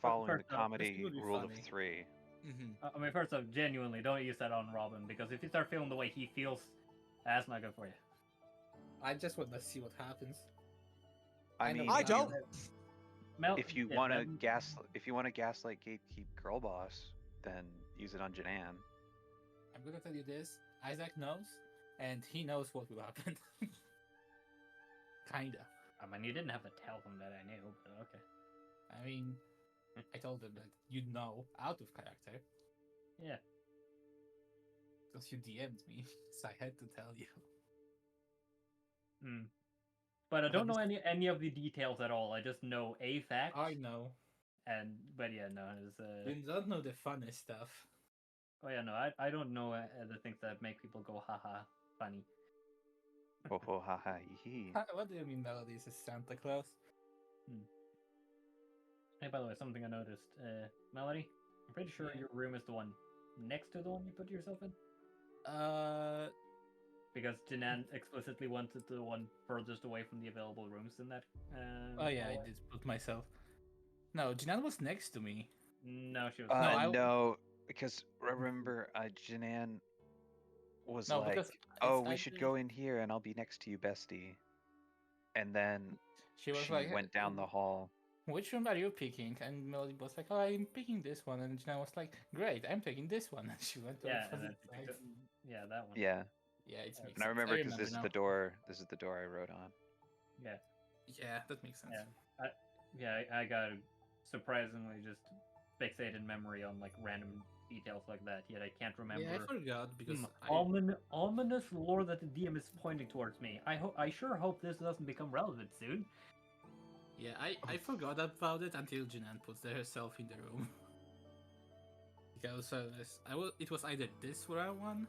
Speaker 4: following the
Speaker 8: first off,
Speaker 4: comedy
Speaker 2: would be
Speaker 4: rule of
Speaker 2: funny.
Speaker 4: 3.
Speaker 6: Mm-hmm.
Speaker 8: I mean, first off, genuinely, don't use that on Robin, because if you start feeling the way he feels, that's not good for you.
Speaker 2: I just want to see what happens.
Speaker 4: I
Speaker 2: know
Speaker 4: mean,
Speaker 6: I
Speaker 2: you
Speaker 6: don't.
Speaker 8: Mel,
Speaker 4: if you
Speaker 8: yeah,
Speaker 4: want to
Speaker 8: Mel-
Speaker 4: gaslight gatekeep girl boss, then use it on Janan.
Speaker 2: I'm gonna tell you this. Isaac knows, and he knows what will happen. Kinda.
Speaker 8: I mean, you didn't have to tell him that I knew, but okay.
Speaker 2: I mean, I told him that you know out of character.
Speaker 8: Yeah.
Speaker 2: Because you DM'd me, so I had to tell you.
Speaker 8: But I don't know
Speaker 2: This-
Speaker 8: any of the details at all. I just know a fact.
Speaker 2: I know.
Speaker 8: But yeah, no, it's
Speaker 2: You don't know the funny stuff.
Speaker 8: oh yeah, no, I don't know the things that make people go haha funny.
Speaker 4: Ho ho ha ha hee hee.
Speaker 2: What do you mean Melodies is Santa Claus?
Speaker 8: Hey, by the way, something I noticed, Melody, I'm pretty sure
Speaker 2: Yeah.
Speaker 8: your room is the one next to the one you put yourself in, because Janan explicitly wanted the one furthest away from the available rooms in that.
Speaker 2: Oh yeah, I
Speaker 8: hallway.
Speaker 2: did put myself. No, Jinan was next to me.
Speaker 8: No, she was.
Speaker 4: No, because remember, Janan was
Speaker 2: No,
Speaker 4: like,
Speaker 2: because
Speaker 4: "Oh,
Speaker 2: I
Speaker 4: we should
Speaker 2: did-
Speaker 4: go in here, and I'll be next to you, bestie." And then
Speaker 2: She was
Speaker 4: she
Speaker 2: like,
Speaker 4: went down the hall.
Speaker 2: Which room are you picking? And Melody was like, oh, I'm picking this one. And Jinan was like, great, I'm taking this one. And she went to
Speaker 8: Yeah,
Speaker 2: the
Speaker 8: and then
Speaker 2: opposite
Speaker 8: she picked
Speaker 2: side.
Speaker 8: up, yeah, that one.
Speaker 4: Yeah,
Speaker 2: Yeah, it makes
Speaker 4: and I
Speaker 2: sense.
Speaker 4: remember because this is
Speaker 2: now.
Speaker 4: the door. This is the door I wrote on.
Speaker 8: Yeah,
Speaker 2: Yeah, that makes sense.
Speaker 8: yeah. I got surprisingly just fixated memory on like random details like that. Yet I can't remember.
Speaker 2: Yeah, I forgot because
Speaker 8: Ominous lore that the DM is pointing towards me. I sure hope this doesn't become relevant soon.
Speaker 2: I forgot about it until Jinan put herself in the room. Because it was either this one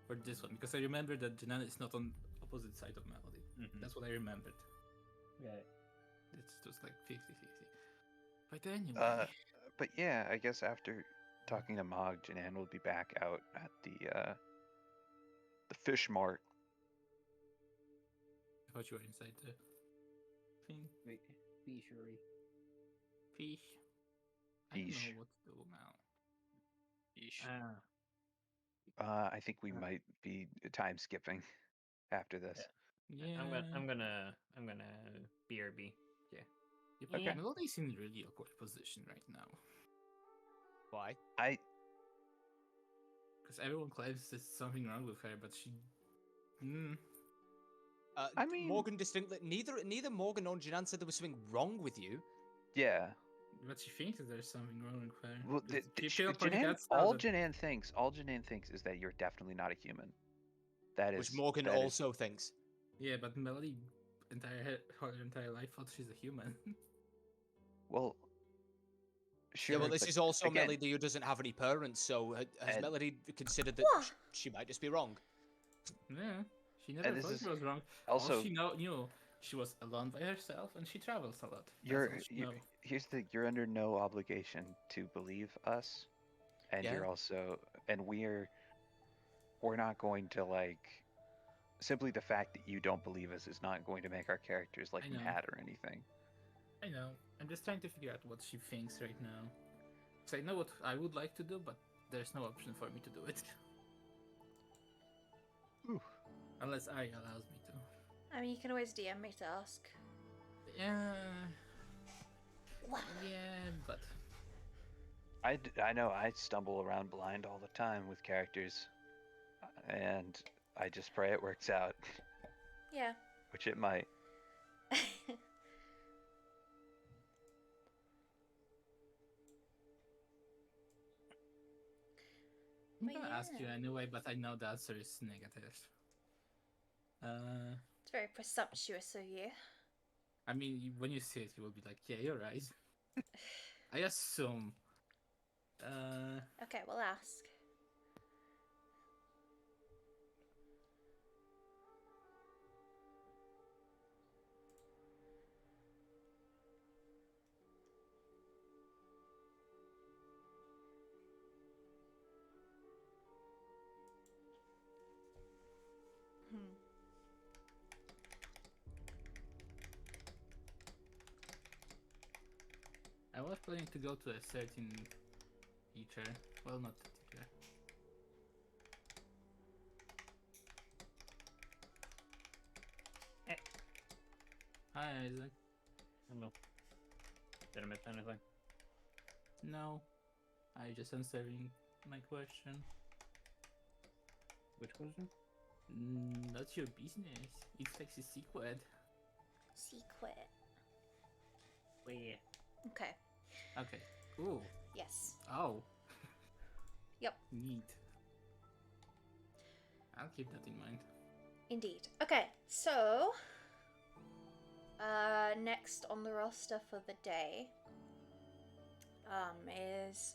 Speaker 2: or this one, because I remember that Janan is not on opposite side of Melody. That's what I remembered.
Speaker 8: Yeah.
Speaker 2: It's just like 50-50. But anyway,
Speaker 4: But yeah, I guess after talking to Mog, Janan will be back out at the fish mart.
Speaker 2: I thought you were inside the thing.
Speaker 8: Wait, fishery.
Speaker 2: Fish. I don't
Speaker 4: Fish.
Speaker 2: know what to do now.
Speaker 3: Yeesh.
Speaker 4: I think we might be time skipping after this.
Speaker 2: Yeah.
Speaker 5: I'm gonna BRB. Yeah.
Speaker 2: Okay. Melody's in a really awkward position right now.
Speaker 6: Why?
Speaker 2: Because everyone claims there's something wrong with her, but she...
Speaker 4: I mean-
Speaker 6: Morgan distinctly neither Morgan nor Janan said there was something wrong with you.
Speaker 4: Yeah.
Speaker 2: But she thinks that there's something wrong with her.
Speaker 4: Well,
Speaker 2: Just keep pointing
Speaker 4: Janan,
Speaker 2: out stuff
Speaker 4: all
Speaker 2: that-
Speaker 4: Janan thinks is that you're definitely not a human. That is
Speaker 6: Which Morgan
Speaker 4: that is-
Speaker 6: also thinks.
Speaker 2: Yeah, but Melody her entire life thought she's a human.
Speaker 4: well. Sure,
Speaker 6: Yeah, well, this
Speaker 4: but
Speaker 6: is also
Speaker 4: again,
Speaker 6: Melody who doesn't have any parents, so has
Speaker 4: And-
Speaker 6: Melody considered that
Speaker 1: What?
Speaker 6: she might just be wrong?
Speaker 2: Yeah, she never
Speaker 4: And this
Speaker 2: thought
Speaker 4: is
Speaker 2: she was wrong.
Speaker 4: Also,
Speaker 2: All she knew she was alone by herself, and she travels a lot. That's
Speaker 4: you're
Speaker 2: all she
Speaker 4: you,
Speaker 2: know.
Speaker 4: here's the you're under no obligation to believe us, and
Speaker 6: Yeah.
Speaker 4: you're also and we're not going to like simply the fact that you don't believe us is not going to make our characters like
Speaker 2: I know.
Speaker 4: mad or anything.
Speaker 2: I know. I'm just trying to figure out what she thinks right now. Because I know what I would like to do, but there's no option for me to do it.
Speaker 4: Ooh.
Speaker 2: Unless Ari allows me to.
Speaker 1: I mean, you can always DM me to ask.
Speaker 2: Yeah,
Speaker 1: Wow.
Speaker 2: yeah, but
Speaker 4: I know I stumble around blind all the time with characters, and I just pray it works out,
Speaker 1: Yeah.
Speaker 4: which it might.
Speaker 2: I'm
Speaker 1: But
Speaker 2: gonna ask you
Speaker 1: yeah.
Speaker 2: anyway, but I know the answer is negative.
Speaker 1: It's very presumptuous of you.
Speaker 2: I mean, when you see it, you will be like, yeah, you're right. I assume.
Speaker 1: Okay, we'll ask. Hmm.
Speaker 2: I was planning to go to a certain teacher. Well, not the teacher. Hi, Isaac.
Speaker 5: Hello. Did I miss anything?
Speaker 2: No, I just answering my question.
Speaker 5: Which question?
Speaker 2: Not your business. It's like a secret.
Speaker 1: Secret.
Speaker 5: Where?
Speaker 1: Okay.
Speaker 2: Okay. Ooh.
Speaker 1: Yes.
Speaker 2: Oh.
Speaker 1: Yep.
Speaker 2: Neat. I'll keep that in mind.
Speaker 1: Indeed. Okay, so next on the roster for the day is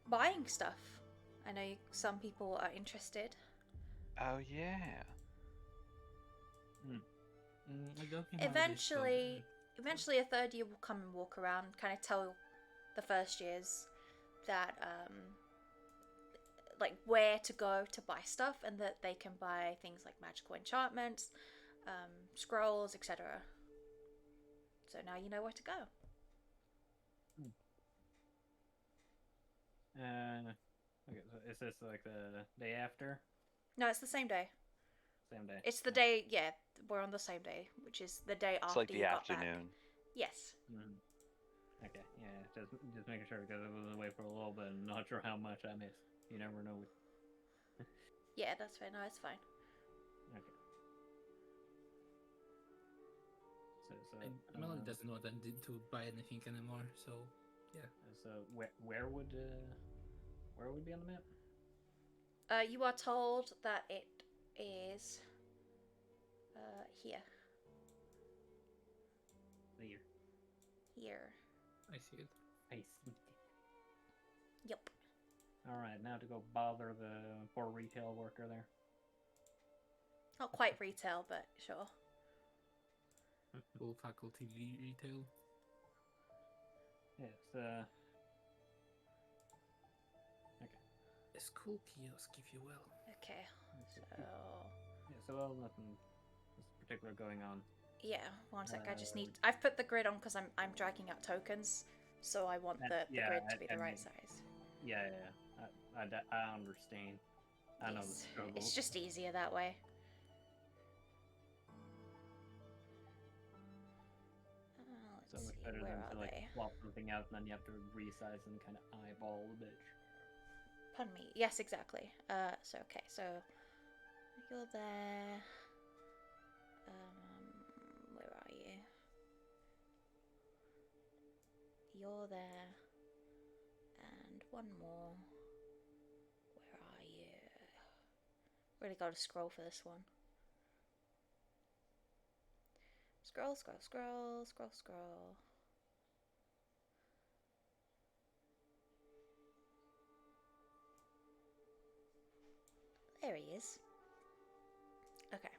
Speaker 1: buying stuff. I know some people are interested.
Speaker 4: Oh yeah.
Speaker 2: I don't think how this goes.
Speaker 1: Eventually a third year will come and walk around, kind of tell the first years that like where to go to buy stuff, and that they can buy things like magical enchantments, scrolls, etc. So now you know where to go.
Speaker 5: Okay, so is this like the day after?
Speaker 1: No, it's the same day.
Speaker 5: Same day.
Speaker 1: It's the day, yeah, we're on the same day, which is the day
Speaker 4: It's
Speaker 1: after
Speaker 4: like
Speaker 1: you
Speaker 4: the
Speaker 1: got back.
Speaker 4: afternoon.
Speaker 1: Yes.
Speaker 5: Mhm. Okay, yeah, just making sure because it was away for a little bit and not sure how much I missed. You never know.
Speaker 1: Yeah, that's fine. No, it's fine.
Speaker 5: Okay. So
Speaker 2: Melody doesn't want to buy anything anymore, so yeah.
Speaker 5: So where would be on the map?
Speaker 1: You are told that it is here.
Speaker 5: There.
Speaker 1: Here.
Speaker 2: I see it.
Speaker 5: I see.
Speaker 1: Yep.
Speaker 8: Alright, now to go bother the poor retail worker there.
Speaker 1: Not quite retail, but sure.
Speaker 2: Full faculty retail.
Speaker 8: Yes,
Speaker 2: A school kiosk, if you will.
Speaker 1: Okay, so
Speaker 8: yeah, so well, nothing particular going on.
Speaker 1: yeah, one sec. I just need. I've put the grid on because I'm dragging out tokens, so I want the
Speaker 8: Yeah,
Speaker 1: grid to be
Speaker 8: I
Speaker 1: the right
Speaker 8: mean-
Speaker 1: size.
Speaker 8: Yeah. I understand. I know the
Speaker 1: Yes.
Speaker 8: struggle.
Speaker 1: It's just easier that way.
Speaker 8: So
Speaker 1: Let's
Speaker 8: much
Speaker 1: see,
Speaker 8: better
Speaker 1: where
Speaker 8: than
Speaker 1: are
Speaker 8: to like
Speaker 1: they?
Speaker 8: swap something out and then you have to resize and kind of eyeball the bitch.
Speaker 1: Pardon me. Yes, exactly. So okay, so you're there. Where are you? You're there. And one more. Where are you? Really got to scroll for this one. Scroll, scroll, scroll, scroll, scroll. There he is. Okay.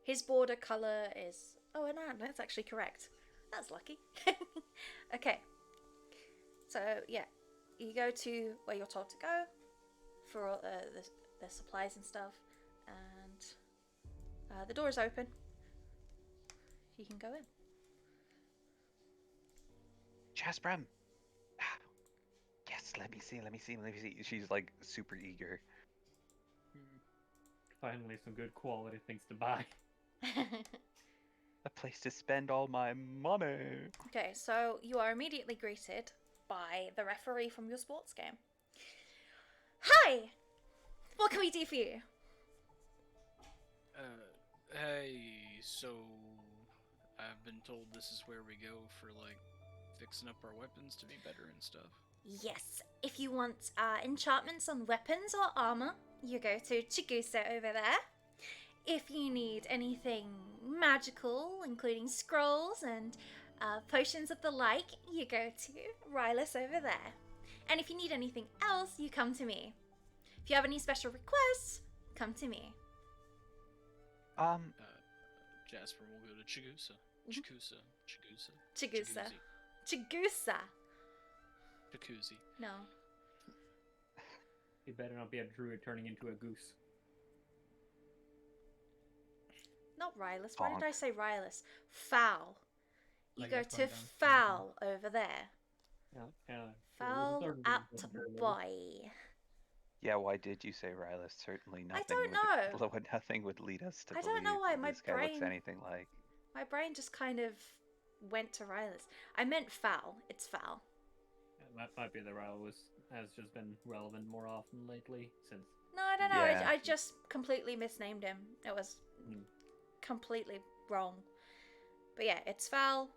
Speaker 1: His border color is... Oh, no, that's actually correct. That's lucky. Okay. So, yeah. You go to where you're told to go for all the supplies and stuff. And the door's open. You can go in.
Speaker 4: Jaspram! Yes, let me see, let me see, let me see. She's like super eager.
Speaker 8: Finally, some good quality things to buy.
Speaker 4: A place to spend all my money.
Speaker 1: Okay, so you are immediately greeted by the referee from your sports game. Hi! What can we do for you?
Speaker 3: Hey, so I've been told this is where we go for like fixing up our weapons to be better and stuff.
Speaker 1: Yes, if you want enchantments on weapons or armor, you go to Chigusa over there. If you need anything magical, including scrolls and potions of the like, you go to Rylus over there. And if you need anything else, you come to me. If you have any special requests, come to me.
Speaker 3: Jasper will go to Chigusa.
Speaker 1: Mhm.
Speaker 3: Chigusa.
Speaker 1: Chigusa.
Speaker 3: Jacuzzi.
Speaker 1: No.
Speaker 8: You better not be a druid turning into a goose.
Speaker 1: Not Rylus. Why did
Speaker 4: Bonk.
Speaker 1: I say Rylus? Foul. You
Speaker 2: Like
Speaker 1: go
Speaker 2: that
Speaker 1: to
Speaker 2: one down.
Speaker 1: Foul over there.
Speaker 8: Yeah,
Speaker 1: Foul at boy.
Speaker 4: Yeah, why did you say Rylus? Certainly nothing.
Speaker 1: don't know.
Speaker 4: Nothing would lead us to
Speaker 1: I
Speaker 4: believe
Speaker 1: don't know why
Speaker 4: that
Speaker 1: my
Speaker 4: this guy looks
Speaker 1: brain-
Speaker 4: anything like.
Speaker 1: My brain just kind of went to Rylus. I meant Foul. It's Foul.
Speaker 8: That might be the row has just been relevant more often lately since
Speaker 1: No, I don't know.
Speaker 4: Yeah.
Speaker 1: I just completely misnamed him. It was
Speaker 8: Hmm.
Speaker 1: completely wrong. But yeah, it's Foul.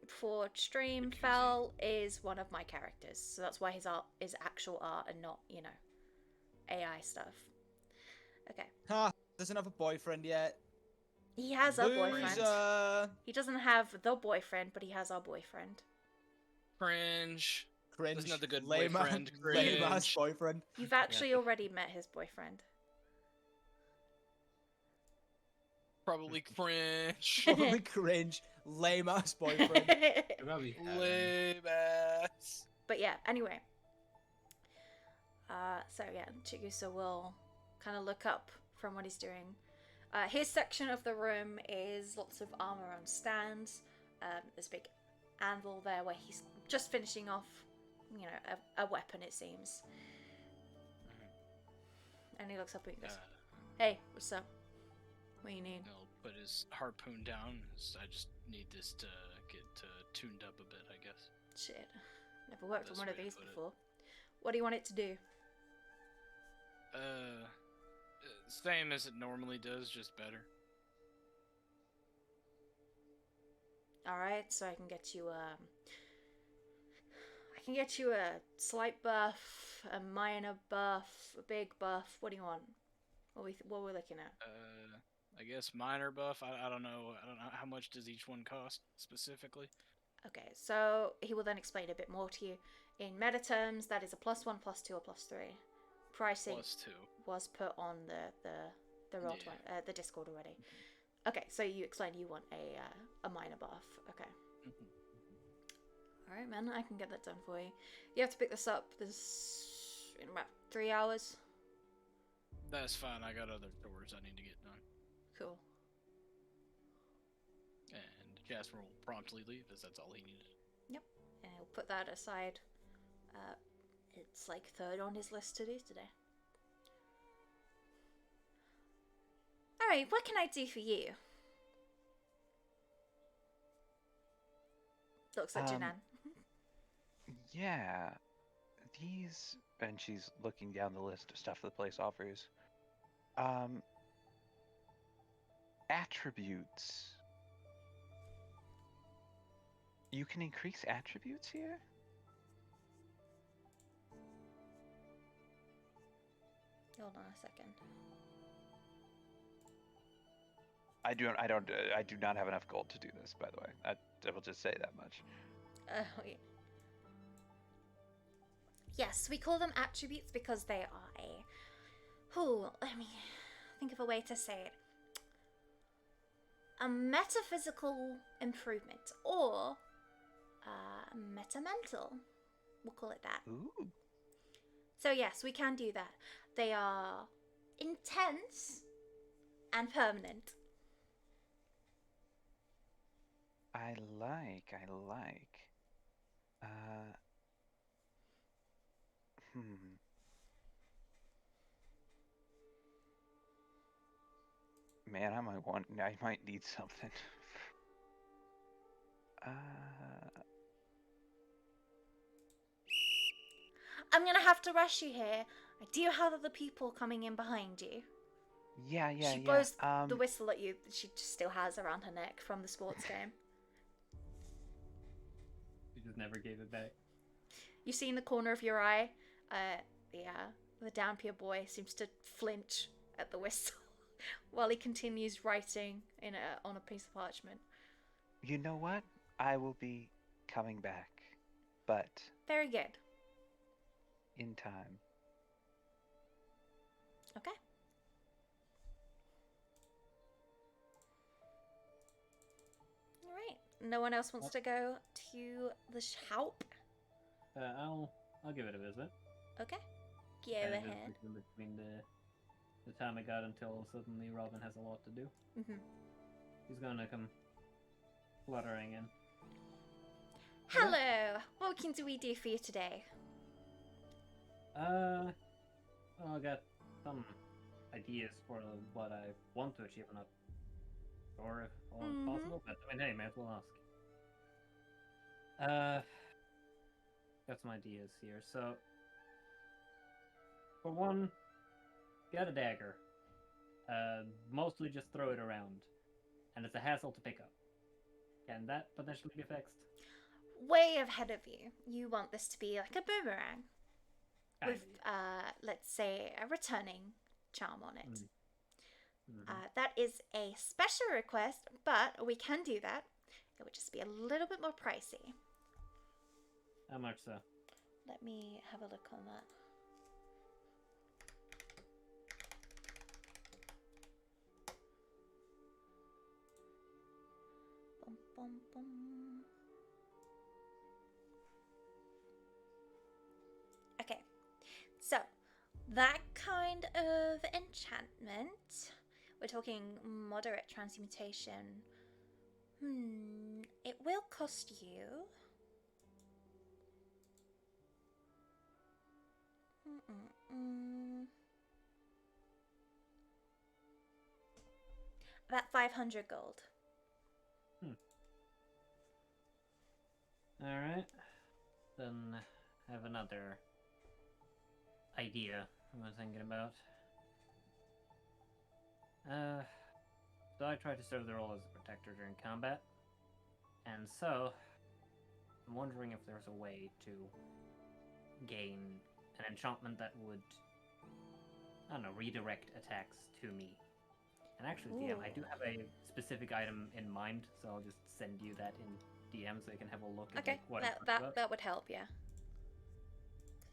Speaker 1: For stream,
Speaker 3: Jacuzzi.
Speaker 1: Foul is one of my characters, so that's why his art is actual art and not, AI stuff. Okay.
Speaker 7: Ha! Doesn't have a boyfriend yet.
Speaker 1: He has a boyfriend.
Speaker 7: Loser!
Speaker 1: He doesn't have the boyfriend, but he has our boyfriend.
Speaker 3: Cringe.
Speaker 7: Cringe.
Speaker 3: Isn't that the good
Speaker 7: lame
Speaker 3: boyfriend?
Speaker 7: Lame ass
Speaker 3: Cringe.
Speaker 7: boyfriend.
Speaker 1: You've actually already met his boyfriend.
Speaker 3: Probably cringe.
Speaker 7: Probably cringe. Lame ass boyfriend.
Speaker 2: Probably
Speaker 3: Lame ass.
Speaker 1: But yeah, anyway. So yeah, Chigusa will kind of look up from what he's doing. His section of the room is lots of armor on stands. There's a big anvil there where he's just finishing off, a weapon, it seems. And he looks up and he goes, "Hey, what's up? What do you need?"
Speaker 3: He'll put his harpoon down. I just need this to get tuned up a bit, I guess.
Speaker 1: Shit, never worked on
Speaker 3: Best
Speaker 1: one of
Speaker 3: way to
Speaker 1: these
Speaker 3: put it.
Speaker 1: before. What do you want it to do?
Speaker 3: Same as it normally does, just better.
Speaker 1: Alright, so I can get you a slight buff, a minor buff, a big buff. What do you want? What we're looking at?
Speaker 3: I guess minor buff. I don't know. I don't know how much does each one cost specifically.
Speaker 1: Okay, so he will then explain a bit more to you. In meta terms, that is a +1, +2, or +3. Pricing
Speaker 3: +2.
Speaker 1: was put on the roll the Discord already. Okay, so you explained you want a minor buff. Okay. All right, man, I can get that done for you. You have to pick this up in about 3 hours.
Speaker 3: That's fine. I got other doors I need to get done.
Speaker 1: Cool.
Speaker 3: And Jasper will promptly leave, as that's all he needed.
Speaker 1: Yep, and he'll put that aside. It's like third on his list to do today. All right, what can I do for you? Looks like Janan.
Speaker 4: Yeah, these, and she's looking down the list of stuff the place offers. Attributes. You can increase attributes here?
Speaker 1: Hold on a second.
Speaker 4: I do not have enough gold to do this, by the way. I will just say that much.
Speaker 1: Wait. Yes, we call them attributes because they are let me think of a way to say it. A metaphysical improvement, or metamental. We'll call it that.
Speaker 4: Ooh.
Speaker 1: So yes, we can do that. They are intense and permanent.
Speaker 4: I like. Man, I might need something.
Speaker 1: I'm gonna have to rush you here. I do have other people coming in behind you.
Speaker 4: Yeah.
Speaker 1: She blows the whistle at you that she just still has around her neck from the sports game.
Speaker 8: She just never gave it back.
Speaker 1: You see in the corner of your eye, the Dampier boy seems to flinch at the whistle while he continues writing on a piece of parchment.
Speaker 4: You know what? I will be coming back, but
Speaker 1: Very good.
Speaker 4: in time.
Speaker 1: Okay. All right. No one else wants to go to the shop.
Speaker 8: I'll give it a visit.
Speaker 1: Okay. Go
Speaker 8: Kind of
Speaker 1: ahead.
Speaker 8: between the time I got until suddenly Robin has a lot to do.
Speaker 1: Mhm.
Speaker 8: He's gonna come fluttering in.
Speaker 1: Hello. What can we do for you today?
Speaker 8: Well, I got some ideas for what I want to achieve. I'm not sure if all is possible, but I mean, hey, may as well ask. Got some ideas here. So, for one, get a dagger. Mostly just throw it around, and it's a hassle to pick up. Can that potentially be fixed?
Speaker 1: Way ahead of you. You want this to be like a boomerang with, let's say, a returning charm on it. That is a special request, but we can do that. It would just be a little bit more pricey.
Speaker 8: How much so?
Speaker 1: Let me have a look on that. Bum, bum, bum. Okay, so that kind of enchantment, we're talking moderate transmutation. It will cost you about 500 gold.
Speaker 8: Alright. Then I have another idea I was thinking about. So I try to serve the role as a protector during combat. And so, I'm wondering if there's a way to gain an enchantment that would, I don't know, redirect attacks to me. And actually, DM, I do have a specific item in mind, so I'll just send you that in DM so they can have a look at
Speaker 1: Okay,
Speaker 8: like, what I'm talking
Speaker 1: that
Speaker 8: about.
Speaker 1: that would help, yeah.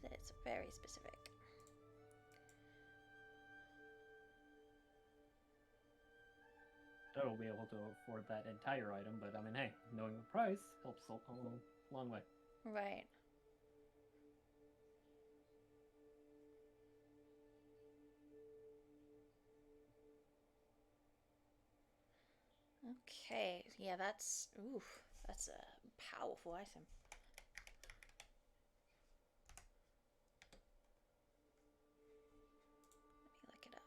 Speaker 1: 'Cause it's very specific.
Speaker 8: I will be able to afford that entire item, but I mean, hey, knowing the price helps a long way.
Speaker 1: Right. Okay, yeah, that's a powerful item. Let me look it up.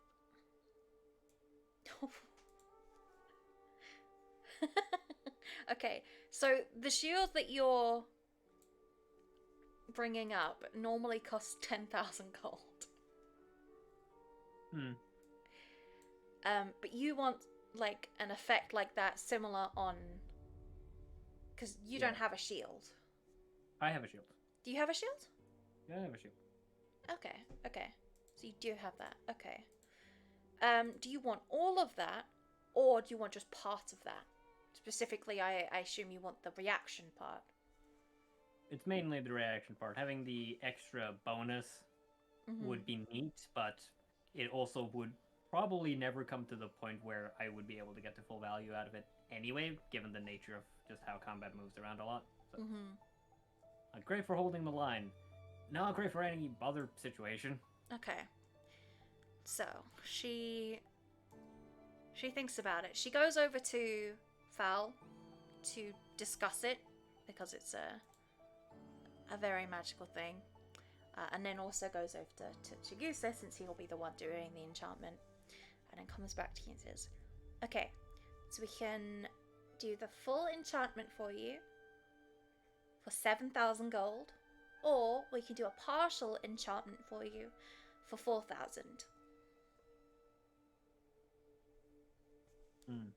Speaker 1: Okay, so the shield that you're bringing up normally costs 10,000 gold. But you want like an effect like that similar on, because you don't have a shield.
Speaker 8: I have a shield.
Speaker 1: Do you have a shield?
Speaker 8: Yeah, I have a shield.
Speaker 1: Okay. So you do have that. Okay. Do you want all of that, or do you want just part of that? Specifically, I assume you want the reaction part.
Speaker 8: It's mainly the reaction part. Having the extra bonus would be neat, but it also would probably never come to the point where I would be able to get the full value out of it anyway, given the nature of just how combat moves around a lot. So, great for holding the line. Not great for any other situation.
Speaker 1: Okay. So she thinks about it. She goes over to Fal to discuss it because it's a very magical thing, and then also goes over to Chigusa, since he'll be the one doing the enchantment, and then comes back to you and says, "Okay, so we can do the full enchantment for you for 7,000 gold, or we can do a partial enchantment for you for 4,000.
Speaker 8: I'm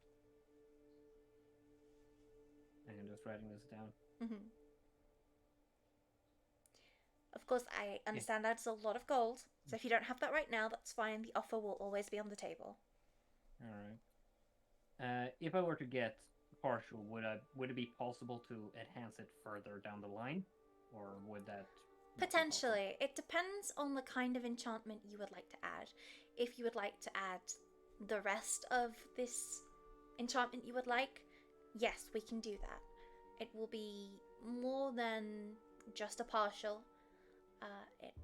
Speaker 8: just writing this down.
Speaker 1: Of course, I understand that's a lot of gold, so if you don't have that right now, that's fine. The offer will always be on the table.
Speaker 8: Alright. If I were to get partial, would it be possible to enhance it further down the line? Or would that...
Speaker 1: Potentially. It depends on the kind of enchantment you would like to add. If you would like to add the rest of this enchantment you would like, yes, we can do that. It will be more than just a partial. It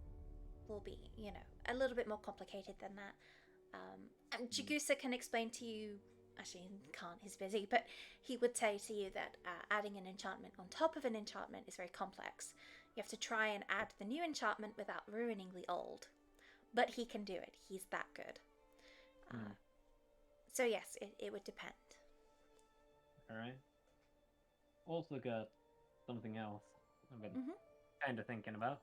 Speaker 1: will be, a little bit more complicated than that. And Chigusa can explain to you, actually he can't, he's busy, but he would say to you that adding an enchantment on top of an enchantment is very complex. You have to try and add the new enchantment without ruining the old. But he can do it. He's that good. So yes, it would depend.
Speaker 8: Alright. Also got something else I've been kind of thinking about.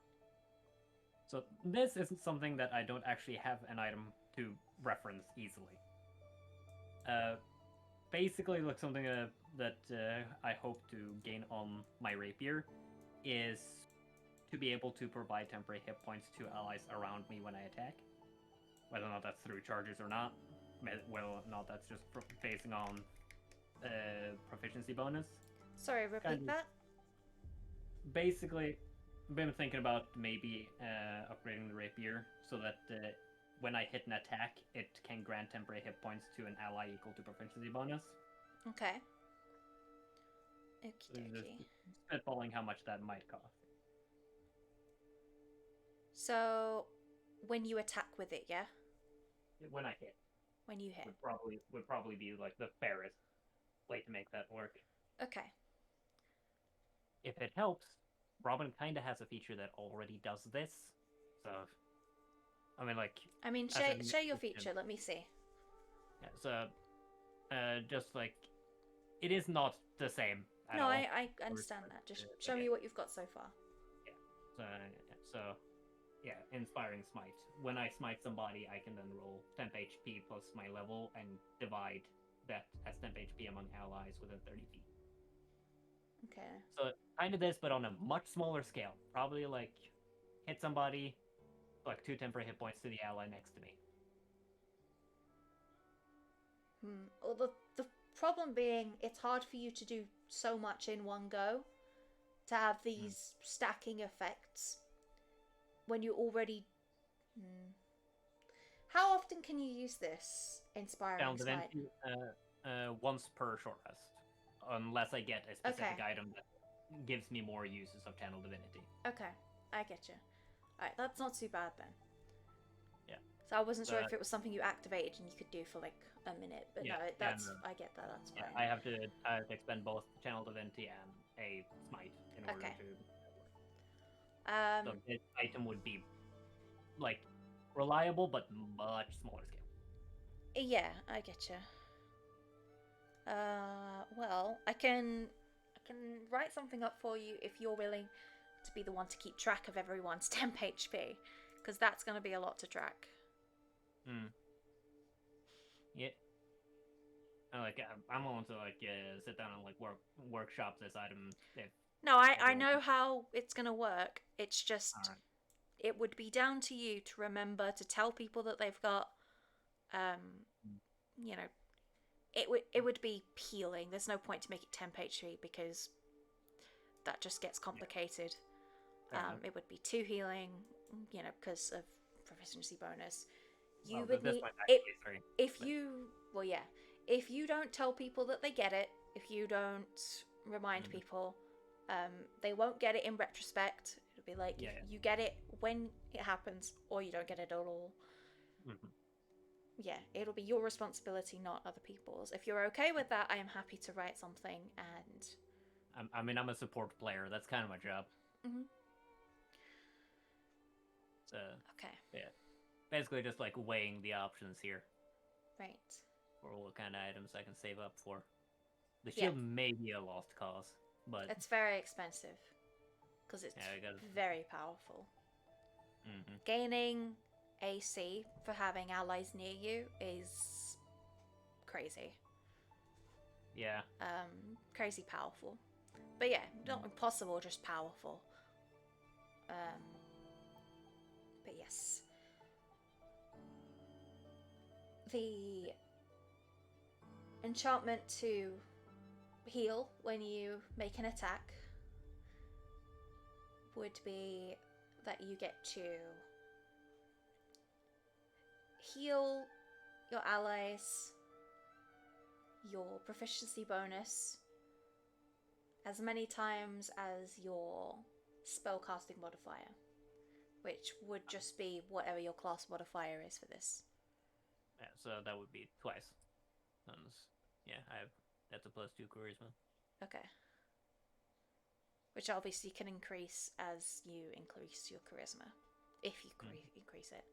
Speaker 8: So this isn't something that I don't actually have an item to reference easily. Basically, like something that I hope to gain on my rapier is to be able to provide temporary hit points to allies around me when I attack. Whether or not that's through charges or not, whether or not that's just basing on proficiency bonus.
Speaker 1: Sorry, repeat that?
Speaker 8: Basically, I've been thinking about maybe upgrading the rapier so that when I hit an attack, it can grant temporary hit points to an ally equal to proficiency bonus.
Speaker 1: Okay.
Speaker 8: So
Speaker 1: Okie dokie.
Speaker 8: just spitballing how much that might cost.
Speaker 1: So, when you attack with it, yeah?
Speaker 8: When I hit.
Speaker 1: When you hit.
Speaker 8: Would probably be like the fairest way to make that work.
Speaker 1: Okay.
Speaker 8: If it helps, Robin kind of has a feature that already does this. So, I mean,
Speaker 1: share your feature. Let me see.
Speaker 8: Yeah, so, just like, it is not the same at
Speaker 1: No,
Speaker 8: all.
Speaker 1: I understand that. Just show me what you've got so far.
Speaker 8: So, yeah, Inspiring Smite. When I smite somebody, I can then roll temp HP plus my level and divide that as temp HP among allies within 30 feet.
Speaker 1: Okay.
Speaker 8: So, kind of this, but on a much smaller scale. Probably, like, hit somebody, like 2 temporary hit points to the ally next to me.
Speaker 1: Well, the problem being it's hard for you to do so much in one go, to have these stacking effects when you already... How often can you use this inspiring
Speaker 8: Channel
Speaker 1: smite?
Speaker 8: Divinity, once per short rest, unless I get a specific
Speaker 1: Okay.
Speaker 8: item that gives me more uses of Channel Divinity.
Speaker 1: Okay, I get you. Alright, that's not too bad then.
Speaker 8: Yeah.
Speaker 1: So I wasn't sure
Speaker 8: But-
Speaker 1: if it was something you activated and you could do for like a minute, but
Speaker 8: Yeah,
Speaker 1: no,
Speaker 8: yeah,
Speaker 1: that's
Speaker 8: no.
Speaker 1: I get that. That's
Speaker 8: Yeah,
Speaker 1: fine.
Speaker 8: I have to expend both Channel Divinity and a smite in order
Speaker 1: Okay.
Speaker 8: to. So this item would be like reliable, but much smaller scale.
Speaker 1: Yeah, I get you. Well, I can write something up for you if you're willing to be the one to keep track of everyone's temp HP, because that's going to be a lot to track.
Speaker 8: Yeah. I'm willing to sit down and workshop this item. If
Speaker 1: No, I
Speaker 8: everyone-
Speaker 1: know how it's going to work. It's just
Speaker 8: Alright.
Speaker 1: it would be down to you to remember to tell people that they've got you know, it would be healing. There's no point to make it temp HP because that just gets complicated.
Speaker 8: Fair enough.
Speaker 1: It would be 2 healing, you know, because of proficiency bonus. You
Speaker 8: Well,
Speaker 1: would
Speaker 8: at this
Speaker 1: need
Speaker 8: point,
Speaker 1: it
Speaker 8: actually, sorry.
Speaker 1: if
Speaker 8: but-
Speaker 1: you if you don't tell people that they get it, if you don't remind people, they won't get it in retrospect. It'll be like
Speaker 8: Yeah.
Speaker 1: you get it when it happens, or you don't get it at all.
Speaker 8: Mhm.
Speaker 1: Yeah, it'll be your responsibility, not other people's. If you're okay with that, I am happy to write something and...
Speaker 8: I'm a support player. That's kind of my job.
Speaker 1: Mhm.
Speaker 8: So
Speaker 1: Okay,
Speaker 8: yeah, basically just like weighing the options here
Speaker 1: right.
Speaker 8: for what kind of items I can save up for. The
Speaker 1: Yeah.
Speaker 8: shield may be a lost cause, but
Speaker 1: It's very expensive because it's
Speaker 8: Yeah, I gotta-
Speaker 1: very powerful.
Speaker 8: mhm.
Speaker 1: Gaining AC for having allies near you is crazy.
Speaker 8: Yeah.
Speaker 1: Crazy powerful. But yeah, not impossible, just powerful. But yes. The enchantment to heal when you make an attack would be that you get to heal your allies your proficiency bonus as many times as your spellcasting modifier, which would just be whatever your class modifier is for this.
Speaker 8: Yeah, so that would be twice. That's a +2 charisma.
Speaker 1: Okay. Which obviously can increase as you increase your charisma, if you increase it.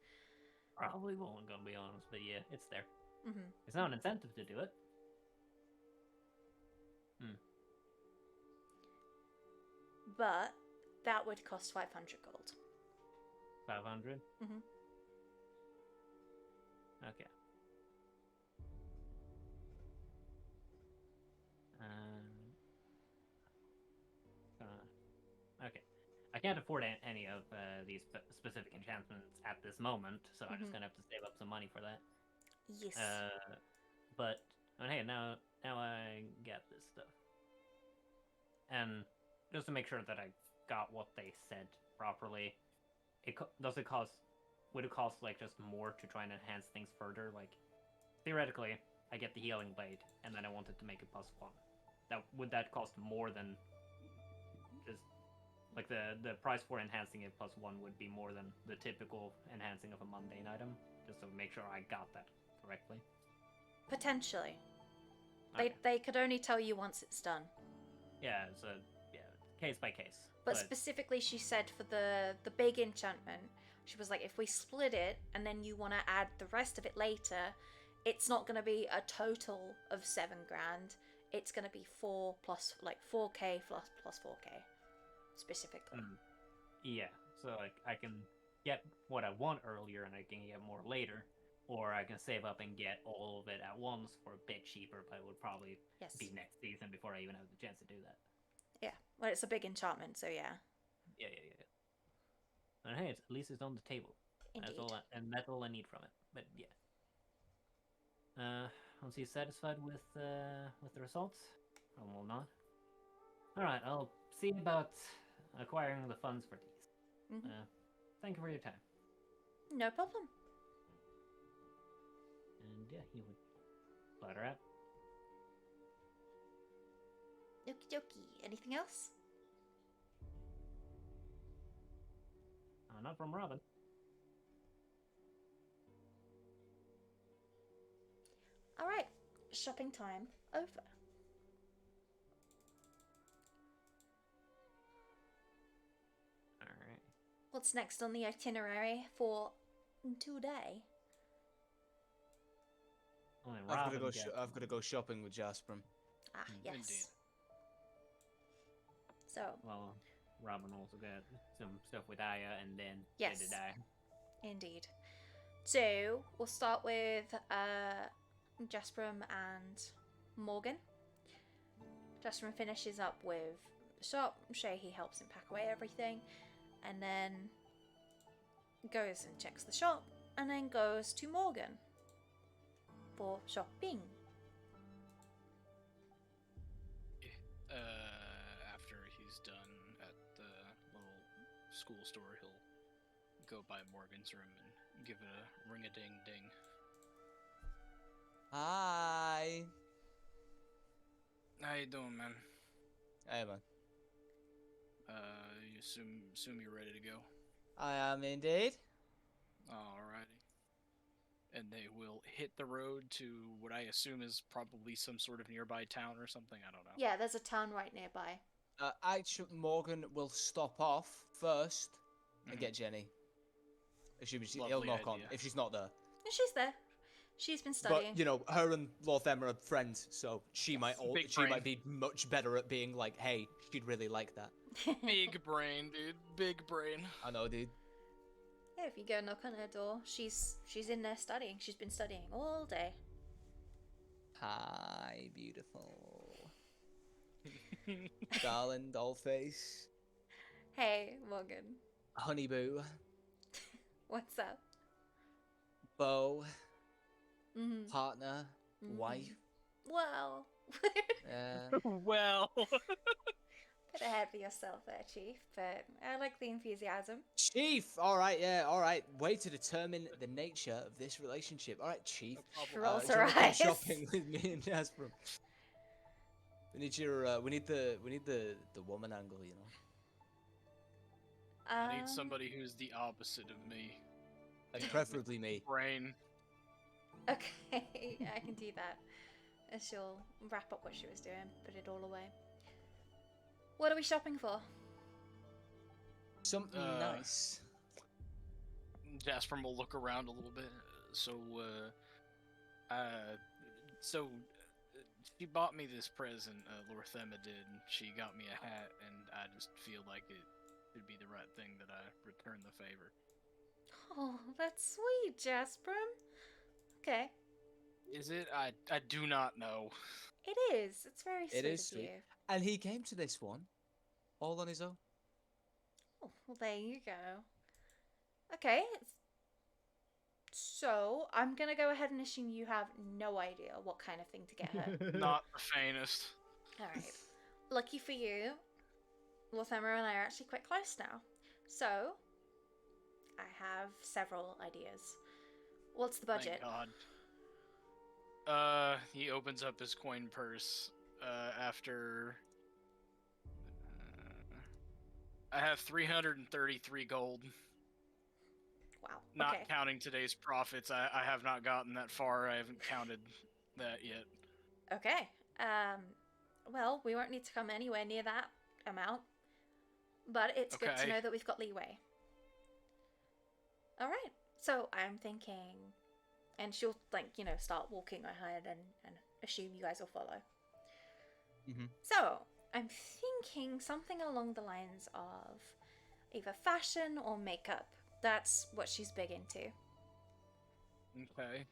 Speaker 8: Probably won't, gonna be honest, but yeah, it's there.
Speaker 1: Mm-hmm.
Speaker 8: It's not an incentive to do it.
Speaker 1: But that would cost 500 gold.
Speaker 8: 500.
Speaker 1: Mhm.
Speaker 8: Okay. Okay. I can't afford any of these specific enchantments at this moment, so I'm just
Speaker 1: Mhm.
Speaker 8: gonna have to save up some money for that.
Speaker 1: Yes.
Speaker 8: But hey, now I get this stuff, and just to make sure that I got what they said properly, would it cost like just more to try and enhance things further? Like theoretically, I get the healing blade, and then I wanted to make it +1. Would that cost more than just like the price for enhancing it +1 would be more than the typical enhancing of a mundane item? Just to make sure I got that correctly.
Speaker 1: Potentially.
Speaker 8: Okay.
Speaker 1: They could only tell you once it's done.
Speaker 8: Yeah, so yeah, case by case.
Speaker 1: But specifically, she said for the big enchantment, she was like, if we split it and then you want to add the rest of it later, it's not going to be a total of 7 grand. It's going to be 4 plus 4k plus 4k specifically.
Speaker 8: Yeah, so like I can get what I want earlier and I can get more later, or I can save up and get all of it at once for a bit cheaper, but it would probably
Speaker 1: Yes.
Speaker 8: be next season before I even have the chance to do that.
Speaker 1: Yeah. Well, it's a big enchantment, so yeah.
Speaker 8: Yeah. And hey, at least it's on the table.
Speaker 1: Indeed.
Speaker 8: That's all I need from it. But yeah.
Speaker 5: once he's satisfied with the results, I will not. All right, I'll see about acquiring the funds for these.
Speaker 1: Mhm.
Speaker 5: Thank you for your time.
Speaker 1: No problem.
Speaker 5: And yeah, he would flutter out.
Speaker 1: Okie dokie. Anything else?
Speaker 5: Not from Robin.
Speaker 1: All right. Shopping time over.
Speaker 5: All right.
Speaker 1: What's next on the itinerary for today?
Speaker 5: Only
Speaker 7: I've
Speaker 5: Robin
Speaker 7: got
Speaker 5: gets
Speaker 7: to go shopping with Jasper.
Speaker 1: Ah, yes.
Speaker 3: Indeed.
Speaker 1: So,
Speaker 5: Well, Robin also got some stuff with Aya, and then
Speaker 1: Yes.
Speaker 5: Jedediah.
Speaker 1: indeed. So, we'll start with Jasperum and Morgan. Jasperum finishes up with the shop. He helps him pack away everything. And then goes and checks the shop. And then goes to Morgan for shopping.
Speaker 3: After he's done at the little school store, he'll go by Morgan's room and give it a ring-a-ding-ding.
Speaker 7: Hi.
Speaker 3: How you doing, man?
Speaker 7: Hey, man.
Speaker 3: You assume you're ready to go?
Speaker 7: I am indeed.
Speaker 3: Alrighty. And they will hit the road to what I assume is probably some sort of nearby town or something. I don't know.
Speaker 1: Yeah, there's a town right nearby.
Speaker 7: Morgan will stop off first and
Speaker 3: Mhm.
Speaker 7: get Jenny. Assuming he'll
Speaker 3: Lovely
Speaker 7: knock on
Speaker 3: idea.
Speaker 7: if she's not there.
Speaker 1: And she's there. She's been studying.
Speaker 7: But you know, her and Lorthem are friends, so she
Speaker 1: Yes.
Speaker 3: Big
Speaker 7: she
Speaker 3: brain.
Speaker 7: might be much better at being like, hey, she'd really like that.
Speaker 3: Big brain, dude. Big brain.
Speaker 7: I know, dude.
Speaker 1: Yeah, if you go knock on her door, she's in there studying. She's been studying all day.
Speaker 7: Hi, beautiful. Darling dollface.
Speaker 1: Hey, Morgan.
Speaker 7: Honey boo.
Speaker 1: What's up?
Speaker 7: Beau.
Speaker 1: Mm-hmm.
Speaker 7: Partner. Wife.
Speaker 1: Well,
Speaker 3: Well.
Speaker 1: bit ahead for yourself there, Chief, but I like the enthusiasm.
Speaker 7: Chief! Alright, yeah, alright. Way to determine the nature of this relationship. Alright, Chief.
Speaker 1: Rolls
Speaker 7: do you
Speaker 1: her
Speaker 7: wanna come
Speaker 1: eyes.
Speaker 7: shopping with me and Jasper. We need we need the woman angle, you know.
Speaker 3: I need somebody who's the opposite of me.
Speaker 7: Like preferably me.
Speaker 3: Brain.
Speaker 1: Okay, I can do that. And she'll wrap up what she was doing, put it all away. What are we shopping for?
Speaker 7: Something nice.
Speaker 3: Jasper will look around a little bit. So she bought me this present, Lorthema did. She got me a hat, and I just feel like it would be the right thing that I return the favor.
Speaker 1: Oh, that's sweet, Jasperum. Okay.
Speaker 3: Is it? I do not know.
Speaker 1: It is. It's very sweet
Speaker 7: is
Speaker 1: of
Speaker 7: sweet.
Speaker 1: you.
Speaker 7: And he came to this one all on his own.
Speaker 1: Oh, well, there you go. Okay. So, I'm going to go ahead and assume you have no idea what kind of thing to get her.
Speaker 3: Not the faintest.
Speaker 1: Alright. Lucky for you, Lorthema and I are actually quite close now. So, I have several ideas. What's the budget?
Speaker 3: Thank God. He opens up his coin purse. After I have 333 gold.
Speaker 1: Wow.
Speaker 3: Not
Speaker 1: Okay.
Speaker 3: counting today's profits. I have not gotten that far. I haven't counted that yet.
Speaker 1: Okay. Well, we won't need to come anywhere near that amount. But it's good to
Speaker 3: Okay.
Speaker 1: know that we've got leeway. Alright. So, I'm thinking... And she'll, start walking ahead and assume you guys will follow.
Speaker 7: Mhm.
Speaker 1: So, I'm thinking something along the lines of either fashion or makeup. That's what she's big into.
Speaker 3: Okay.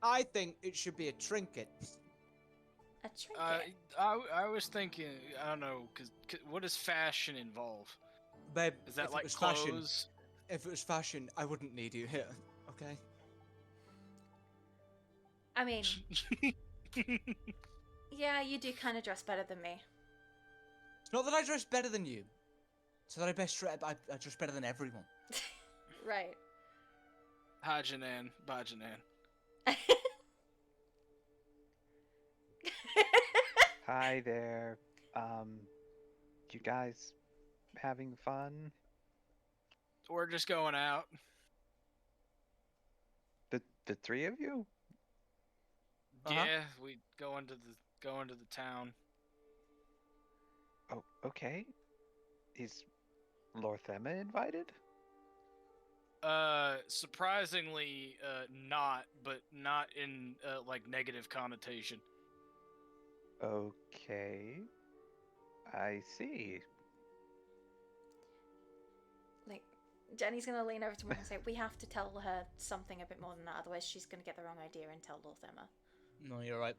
Speaker 7: I think it should be a trinket.
Speaker 1: A trinket.
Speaker 3: I was thinking, I don't know, cause what does fashion involve?
Speaker 7: Babe,
Speaker 3: Is that
Speaker 7: if
Speaker 3: like
Speaker 7: it was
Speaker 3: clothes?
Speaker 7: fashion, if it was fashion, I wouldn't need you here, okay?
Speaker 1: I mean, yeah, you do kind of dress better than me.
Speaker 7: It's not that I dress better than you. It's that I dress better than everyone.
Speaker 1: Right.
Speaker 3: Hi, Janan. Bye, Janan.
Speaker 4: Hi there. You guys having fun?
Speaker 3: We're just going out.
Speaker 4: The three of you?
Speaker 3: Yeah, we go into the town.
Speaker 4: Oh, okay. Is Lorthema invited?
Speaker 3: Surprisingly, not, but not in like negative connotation.
Speaker 4: Okay. I see.
Speaker 1: Like, Jenny's gonna lean over to Morgan and say, "We have to tell her something a bit more than that, otherwise she's gonna get the wrong idea and tell Lorthema."
Speaker 7: No, you're right.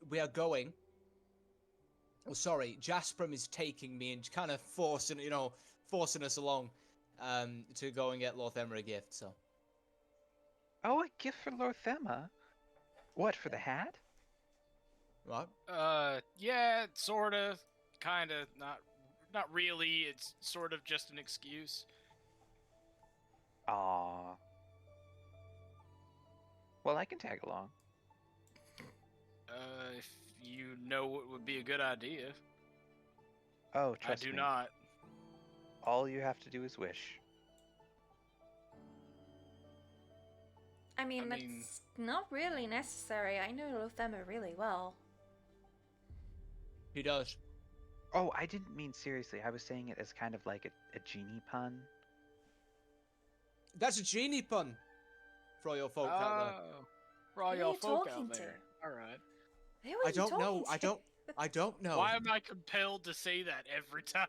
Speaker 7: We are going. Oh, sorry, Jaspram is taking me and kind of forcing us along, to go and get Lorthema a gift. So.
Speaker 4: Oh, a gift for Lorthema? What, for the hat?
Speaker 7: What?
Speaker 3: Yeah, sorta, kinda, not really. It's sort of just an excuse.
Speaker 4: Aww. Well, I can tag along.
Speaker 3: If you know what would be a good idea.
Speaker 4: Oh, trust
Speaker 3: I do
Speaker 4: me.
Speaker 3: not.
Speaker 4: All you have to do is wish.
Speaker 1: I mean, that's not really necessary. I know Lorthema really well.
Speaker 7: He does.
Speaker 4: Oh, I didn't mean seriously. I was saying it as kind of like a genie pun.
Speaker 7: That's a genie pun. For all your folk out there.
Speaker 3: For all
Speaker 1: Who are
Speaker 3: y'all
Speaker 1: you
Speaker 3: folk
Speaker 1: talking
Speaker 3: out
Speaker 1: to?
Speaker 3: there. All right.
Speaker 1: Who are
Speaker 7: I
Speaker 1: you
Speaker 7: don't
Speaker 1: talking
Speaker 7: know.
Speaker 1: to?
Speaker 7: I don't know.
Speaker 3: Why am I compelled to say that every time?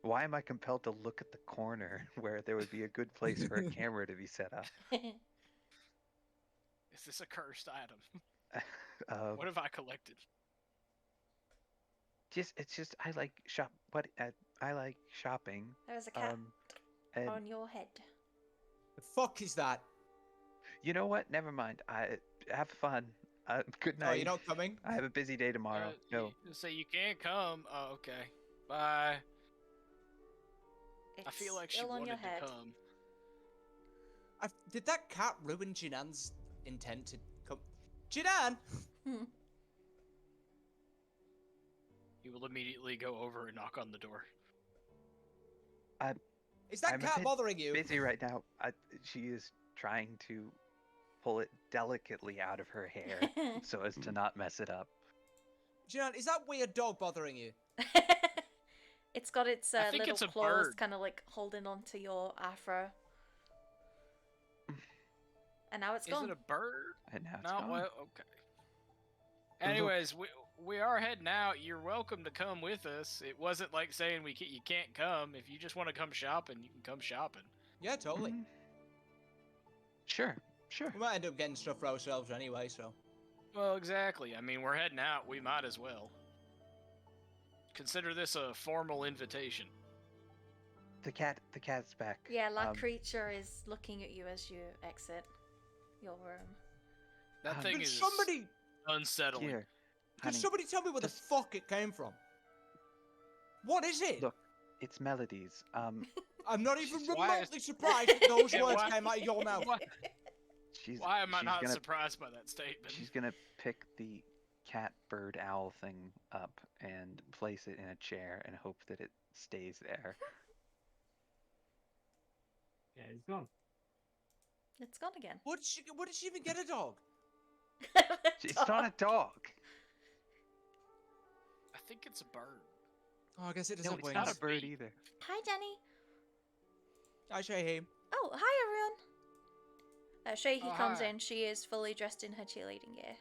Speaker 4: Why am I compelled to look at the corner where there would be a good place for a camera to be set up?
Speaker 3: Is this a cursed item?
Speaker 4: uh,
Speaker 3: What have I collected?
Speaker 4: it's just I like I like shopping.
Speaker 1: There's a cat
Speaker 4: And
Speaker 1: on your head.
Speaker 7: The fuck is that?
Speaker 4: you know what? Never mind. I have fun. Good night.
Speaker 7: Oh, you're not coming?
Speaker 4: I have a busy day tomorrow. No.
Speaker 3: You say you can't come. Oh, okay. Bye. I feel like she
Speaker 1: still on your
Speaker 3: wanted to
Speaker 1: head.
Speaker 3: come.
Speaker 7: Did that cat ruin Jinan's intent to come? Jinan!
Speaker 3: He will immediately go over and knock on the door.
Speaker 7: Is that
Speaker 4: I'm a
Speaker 7: cat
Speaker 4: bit
Speaker 7: bothering you?
Speaker 4: busy right now. She is trying to pull it delicately out of her hair so as to not mess it up.
Speaker 7: Jinan, is that weird dog bothering you?
Speaker 1: It's got its
Speaker 3: I think
Speaker 1: little
Speaker 3: it's a
Speaker 1: claws
Speaker 3: bird.
Speaker 1: kind of like holding onto your afro. And now it's
Speaker 3: Is
Speaker 1: gone.
Speaker 3: it a bird?
Speaker 4: And now it's
Speaker 3: No,
Speaker 4: gone.
Speaker 3: well, okay. Anyways, we are heading out. You're welcome to come with us. It wasn't like saying you can't come. If you just want to come shopping, you can come shopping.
Speaker 7: Yeah, totally.
Speaker 4: Mhm. Sure.
Speaker 7: We might end up getting stuff for ourselves anyway, so.
Speaker 3: Well, exactly. I mean, we're heading out. We might as well. Consider this a formal invitation.
Speaker 4: The cat's back.
Speaker 1: Yeah, that creature is looking at you as you exit your room.
Speaker 3: That thing
Speaker 7: Can
Speaker 3: is
Speaker 7: somebody,
Speaker 3: unsettling.
Speaker 4: Here,
Speaker 7: can
Speaker 4: honey,
Speaker 7: somebody tell me where the
Speaker 4: just-
Speaker 7: fuck it came from? What is it?
Speaker 4: Look, it's melodies.
Speaker 7: I'm not even
Speaker 3: Why is-
Speaker 7: remotely surprised that those
Speaker 3: Yeah,
Speaker 7: words
Speaker 3: why-
Speaker 7: came out of your mouth.
Speaker 3: Why am I not
Speaker 4: gonna,
Speaker 3: surprised by that statement?
Speaker 4: She's gonna pick the cat bird owl thing up and place it in a chair and hope that it stays there.
Speaker 8: Yeah, it's gone.
Speaker 1: It's gone again.
Speaker 7: What did she even get a dog?
Speaker 4: It's not a dog.
Speaker 3: I think it's a bird.
Speaker 7: Oh, I guess it doesn't
Speaker 4: No,
Speaker 7: have
Speaker 4: it's
Speaker 7: wings.
Speaker 4: not a bird either.
Speaker 1: Hi, Jenny.
Speaker 7: I say him.
Speaker 1: Oh, hi, everyone. Shahi
Speaker 3: Oh,
Speaker 1: comes
Speaker 3: hi.
Speaker 1: in. She is fully dressed in her cheerleading gear.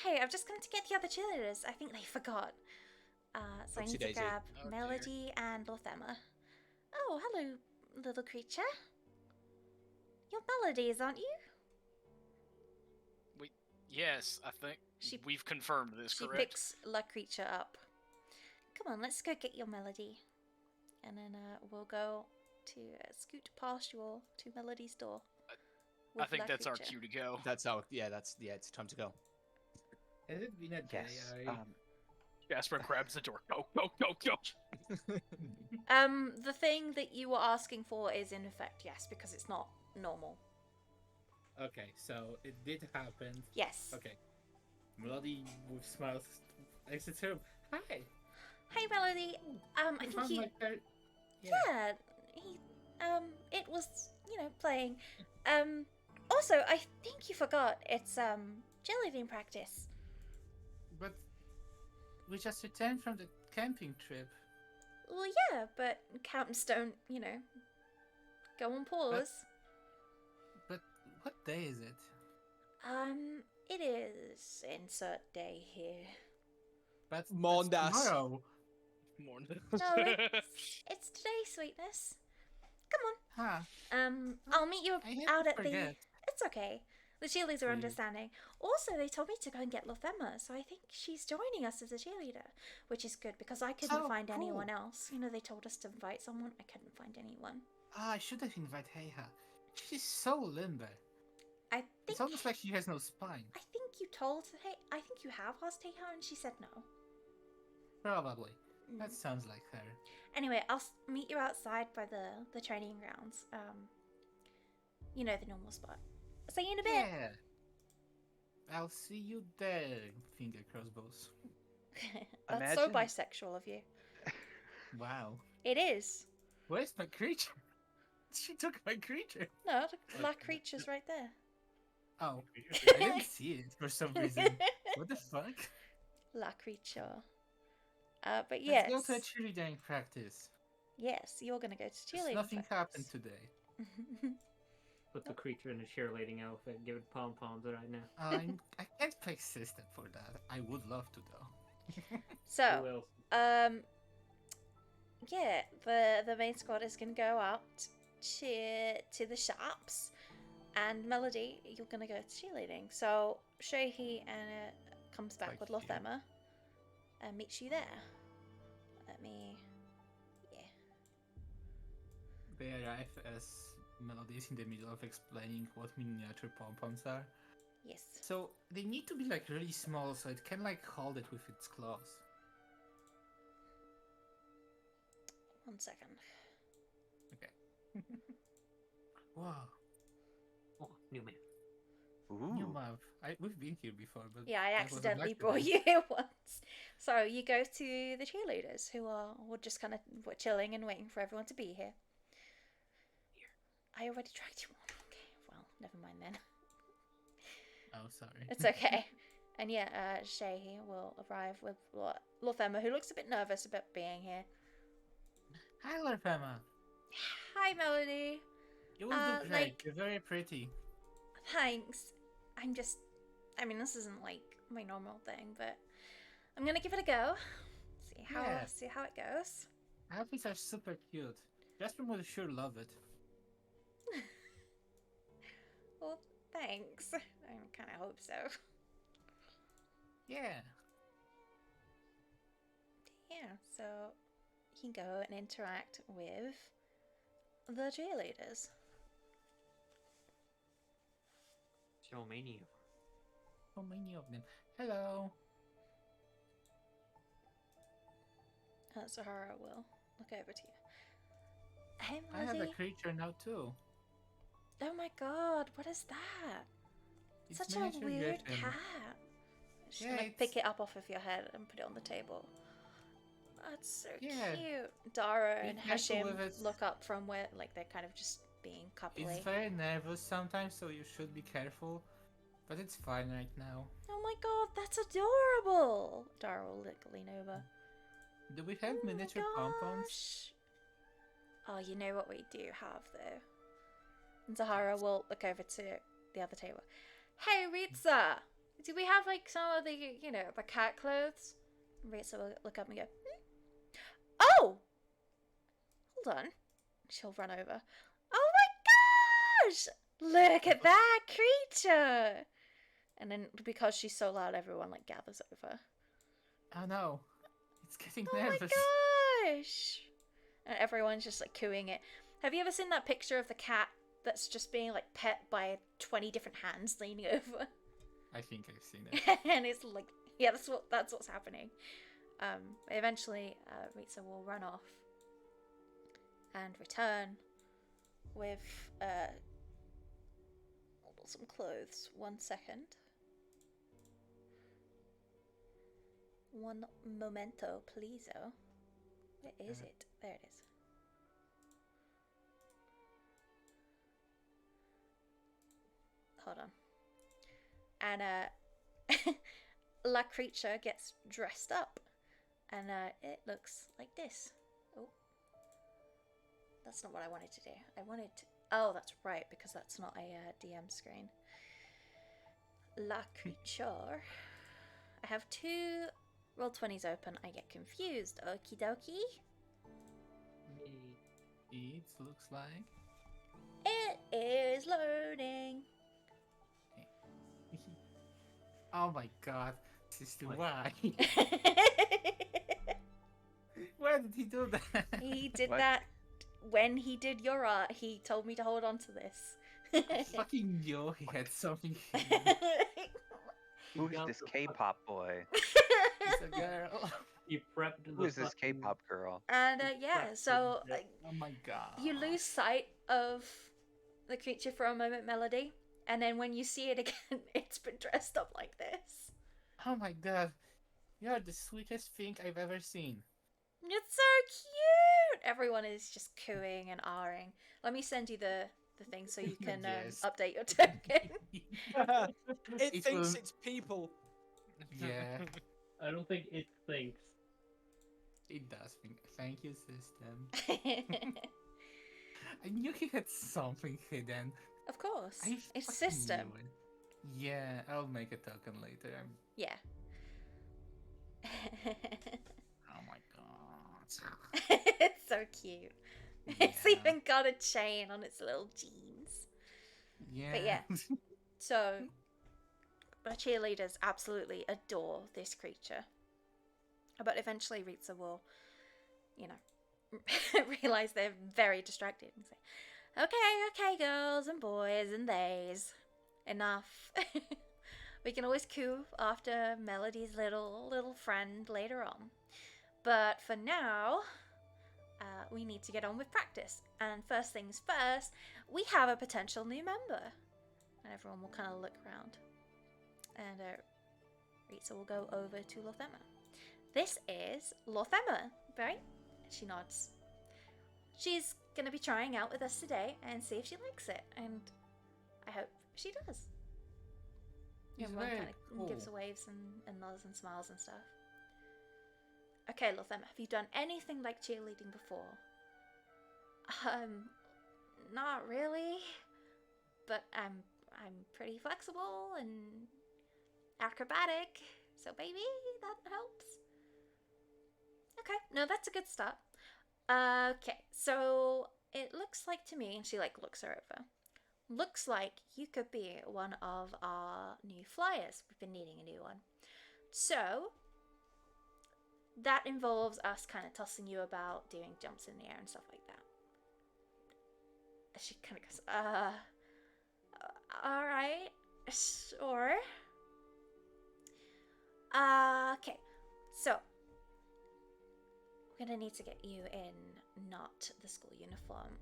Speaker 1: Hey, I've just come to get the other cheerleaders. I think they forgot. So I need to
Speaker 7: Oopsie-daisy.
Speaker 1: grab
Speaker 3: Oh, dear.
Speaker 1: Melody and Lorthema. Oh, hello, little creature. You're Melodies, aren't you?
Speaker 3: Yes, I think
Speaker 1: She-
Speaker 3: we've confirmed this,
Speaker 1: She
Speaker 3: correct?
Speaker 1: picks La Creature up. Come on, let's go get your Melody. And then we'll go to scoot past you all to Melody's door.
Speaker 3: I think that's our
Speaker 1: Creature.
Speaker 3: cue to go.
Speaker 6: That's our it's time to go.
Speaker 2: Has it been a day?
Speaker 4: Yes.
Speaker 3: Jasper grabs the door. Go, go, go, go.
Speaker 1: The thing that you were asking for is in effect yes, because it's not normal.
Speaker 2: Okay, so it did happen.
Speaker 1: Yes.
Speaker 2: Okay. Melody with smiles exits her room. Hi.
Speaker 1: Hey, Melody. I think
Speaker 2: found
Speaker 1: you.
Speaker 2: my
Speaker 1: Yeah. He. It was playing. Also, I think you forgot it's cheerleading practice.
Speaker 2: But we just returned from the camping trip.
Speaker 1: Well, yeah, but camps don't go on pause.
Speaker 2: But what day is it?
Speaker 1: It is insert day here.
Speaker 2: That's
Speaker 6: Mondas.
Speaker 2: tomorrow.
Speaker 3: Morning.
Speaker 1: No, it's today, sweetness. Come
Speaker 2: Huh.
Speaker 1: on. I'll meet you
Speaker 2: I hate
Speaker 1: out
Speaker 2: to
Speaker 1: at the.
Speaker 2: forget.
Speaker 1: It's okay. The cheerleaders are
Speaker 2: Please.
Speaker 1: understanding. Also, they told me to go and get Lothema, so I think she's joining us as a cheerleader, which is good because I couldn't
Speaker 2: So
Speaker 1: find anyone
Speaker 2: cool.
Speaker 1: else. They told us to invite someone. I couldn't find anyone.
Speaker 2: I should have invited Heiha. She's so limber.
Speaker 1: I think.
Speaker 2: It's almost like she has no spine.
Speaker 1: I think you told. Hey, I think you have asked Heiha, and she said no.
Speaker 2: Probably.
Speaker 1: Mm.
Speaker 2: That sounds like her.
Speaker 1: Anyway, I'll meet you outside by the training grounds. The normal spot. See you in a bit.
Speaker 2: Yeah. I'll see you there, finger crossbows.
Speaker 1: That's so
Speaker 4: Imagine-
Speaker 1: bisexual of you.
Speaker 2: Wow.
Speaker 1: It is.
Speaker 2: Where's my creature? She took my creature.
Speaker 1: No, the creature's right there.
Speaker 2: Oh, I didn't see it for some reason. What the fuck?
Speaker 1: La creature. But yes.
Speaker 2: Let's go to a cheerleading practice.
Speaker 1: Yes, you're gonna go to
Speaker 2: 'Cause
Speaker 1: cheerleading.
Speaker 2: nothing happened
Speaker 1: practice.
Speaker 2: today.
Speaker 5: Put the creature in a cheerleading outfit, give it pom-poms right now.
Speaker 2: I can't pay system for that. I would love to though.
Speaker 5: Who
Speaker 1: So,
Speaker 5: else?
Speaker 1: yeah, the main squad is gonna go out to the shops, and Melody, you're gonna go to cheerleading. So Shehi comes back
Speaker 2: Like
Speaker 1: with
Speaker 2: you.
Speaker 1: Lothema and meets you there. Let me, yeah.
Speaker 2: They arrive as Melody is in the middle of explaining what miniature pom-poms are.
Speaker 1: Yes.
Speaker 2: So they need to be like really small so it can like hold it with its claws.
Speaker 1: 1 second.
Speaker 2: Wow.
Speaker 5: Oh, new man.
Speaker 2: New
Speaker 4: Ooh.
Speaker 2: map. We've been here before, but
Speaker 1: Yeah, I
Speaker 2: that was a
Speaker 1: accidentally
Speaker 2: black
Speaker 1: brought
Speaker 2: one.
Speaker 1: you here once. So you go to the cheerleaders who are just kind of chilling and waiting for everyone to be here. I already dragged you on. Okay, well, never mind then.
Speaker 2: Oh, sorry.
Speaker 1: It's okay. And yeah, Shehi will arrive with Lothema, who looks a bit nervous about being here.
Speaker 2: Hi, Lorfema.
Speaker 1: Hi, Melody.
Speaker 2: You will do great.
Speaker 1: like-
Speaker 2: You're very pretty.
Speaker 1: Thanks. This isn't like my normal thing, but I'm gonna give it a go.
Speaker 2: Yeah.
Speaker 1: See how it goes.
Speaker 2: Outfits are super cute. Jasper will sure love it.
Speaker 1: Well, thanks. I kind of hope so.
Speaker 2: Yeah.
Speaker 1: Yeah, so you can go and interact with the cheerleaders.
Speaker 5: So many.
Speaker 2: So many of them. Hello.
Speaker 1: Sahara will look over to you. Hey,
Speaker 2: I have a
Speaker 1: Melody.
Speaker 2: creature now too.
Speaker 1: Oh my god, what is that?
Speaker 2: It's
Speaker 1: Such a
Speaker 2: miniature
Speaker 1: weird
Speaker 2: Griffin.
Speaker 1: cat. She's
Speaker 2: Yeah,
Speaker 1: gonna pick it up off of your head and put it on the table. That's so
Speaker 2: Yeah.
Speaker 1: cute. Dara
Speaker 2: Be
Speaker 1: and
Speaker 2: careful
Speaker 1: Hashim
Speaker 2: with it.
Speaker 1: look up from where, like, they're kind of just being coupley.
Speaker 2: It's very nervous sometimes, so you should be careful. But it's fine right now.
Speaker 1: Oh my god, that's adorable! Dara will lean over.
Speaker 2: Do we have
Speaker 1: Oh my
Speaker 2: miniature pom-poms?
Speaker 1: gosh. Oh, you know what we do have, though? And Zahara will look over to the other table. Hey, Ritza! Do we have, like, some of the, the cat clothes? And Ritza will look up and go, Oh! Hold on. She'll run over. Oh my gosh! Look at that creature! And then, because she's so loud, everyone, like, gathers over.
Speaker 2: Oh no. It's getting
Speaker 1: Oh
Speaker 2: nervous.
Speaker 1: my gosh! And everyone's just like cooing it. Have you ever seen that picture of the cat that's just being like pet by 20 different hands leaning over?
Speaker 2: I think I've seen it.
Speaker 1: And it's like, yeah, that's what's happening. Eventually, Ritza will run off and return with some clothes. 1 second. One momento, please-o. Where is it? There it is. Hold on. And La Creature gets dressed up, and it looks like this. Oh, that's not what I wanted to do. I wanted to... Oh, that's right, because that's not a DM screen. La Creature. I have 2 Roll20s open. I get confused. Okie dokie.
Speaker 2: It looks like.
Speaker 1: It is loading.
Speaker 2: Oh my god, Sister,
Speaker 8: What?
Speaker 2: why? Why did he do that?
Speaker 1: He did
Speaker 4: What?
Speaker 1: that when he did your art. He told me to hold on to this.
Speaker 2: I fucking knew he had something hidden.
Speaker 4: Who's this K-pop boy?
Speaker 2: It's a girl.
Speaker 8: You prepped the
Speaker 4: Who's this
Speaker 8: fucking-
Speaker 4: K-pop girl?
Speaker 1: And yeah, so
Speaker 2: Oh my god.
Speaker 1: you lose sight of the creature for a moment, Melody, and then when you see it again, it's been dressed up like this.
Speaker 2: Oh my god. You're the sweetest thing I've ever seen.
Speaker 1: It's so cute! Everyone is just cooing and ahhing. Let me send you the thing so you can
Speaker 2: Yes.
Speaker 1: update your token.
Speaker 7: It
Speaker 2: It
Speaker 7: thinks
Speaker 2: will-
Speaker 7: it's people.
Speaker 2: Yeah,
Speaker 8: I don't think it thinks.
Speaker 2: it does. Thank you, system. I knew he had something hidden.
Speaker 1: Of course.
Speaker 2: I
Speaker 1: It's
Speaker 2: fucking
Speaker 1: system.
Speaker 2: knew it. Yeah, I'll make a token later.
Speaker 1: Yeah.
Speaker 2: Oh my god.
Speaker 1: It's so cute. It's
Speaker 2: Yeah.
Speaker 1: even got a chain on its little jeans.
Speaker 2: Yeah.
Speaker 1: But yeah. So, the cheerleaders absolutely adore this creature. But eventually Ritza will, you know, realize they're very distracted and say, okay, girls and boys and theys. Enough. We can always coo after Melody's little friend later on. But for now, we need to get on with practice. And first things first, we have a potential new member. And everyone will kind of look around. And Ritza will go over to Lothema. This is Lothema, right? She nods. She's going to be trying out with us today and see if she likes it. And I hope she does.
Speaker 2: He's
Speaker 1: Everyone
Speaker 2: very
Speaker 1: kind of gives
Speaker 2: cool.
Speaker 1: waves and nods and smiles and stuff. Okay, Lothema, have you done anything like cheerleading before? Not really. But I'm pretty flexible and acrobatic. So maybe that helps. Okay, no, that's a good start. Okay, so it looks like to me, and she like looks her over. Looks like you could be one of our new flyers. We've been needing a new one. So that involves us kind of tossing you about, doing jumps in the air and stuff like that. She kind of goes, alright, sure. Okay, so we're gonna need to get you in not the school uniform.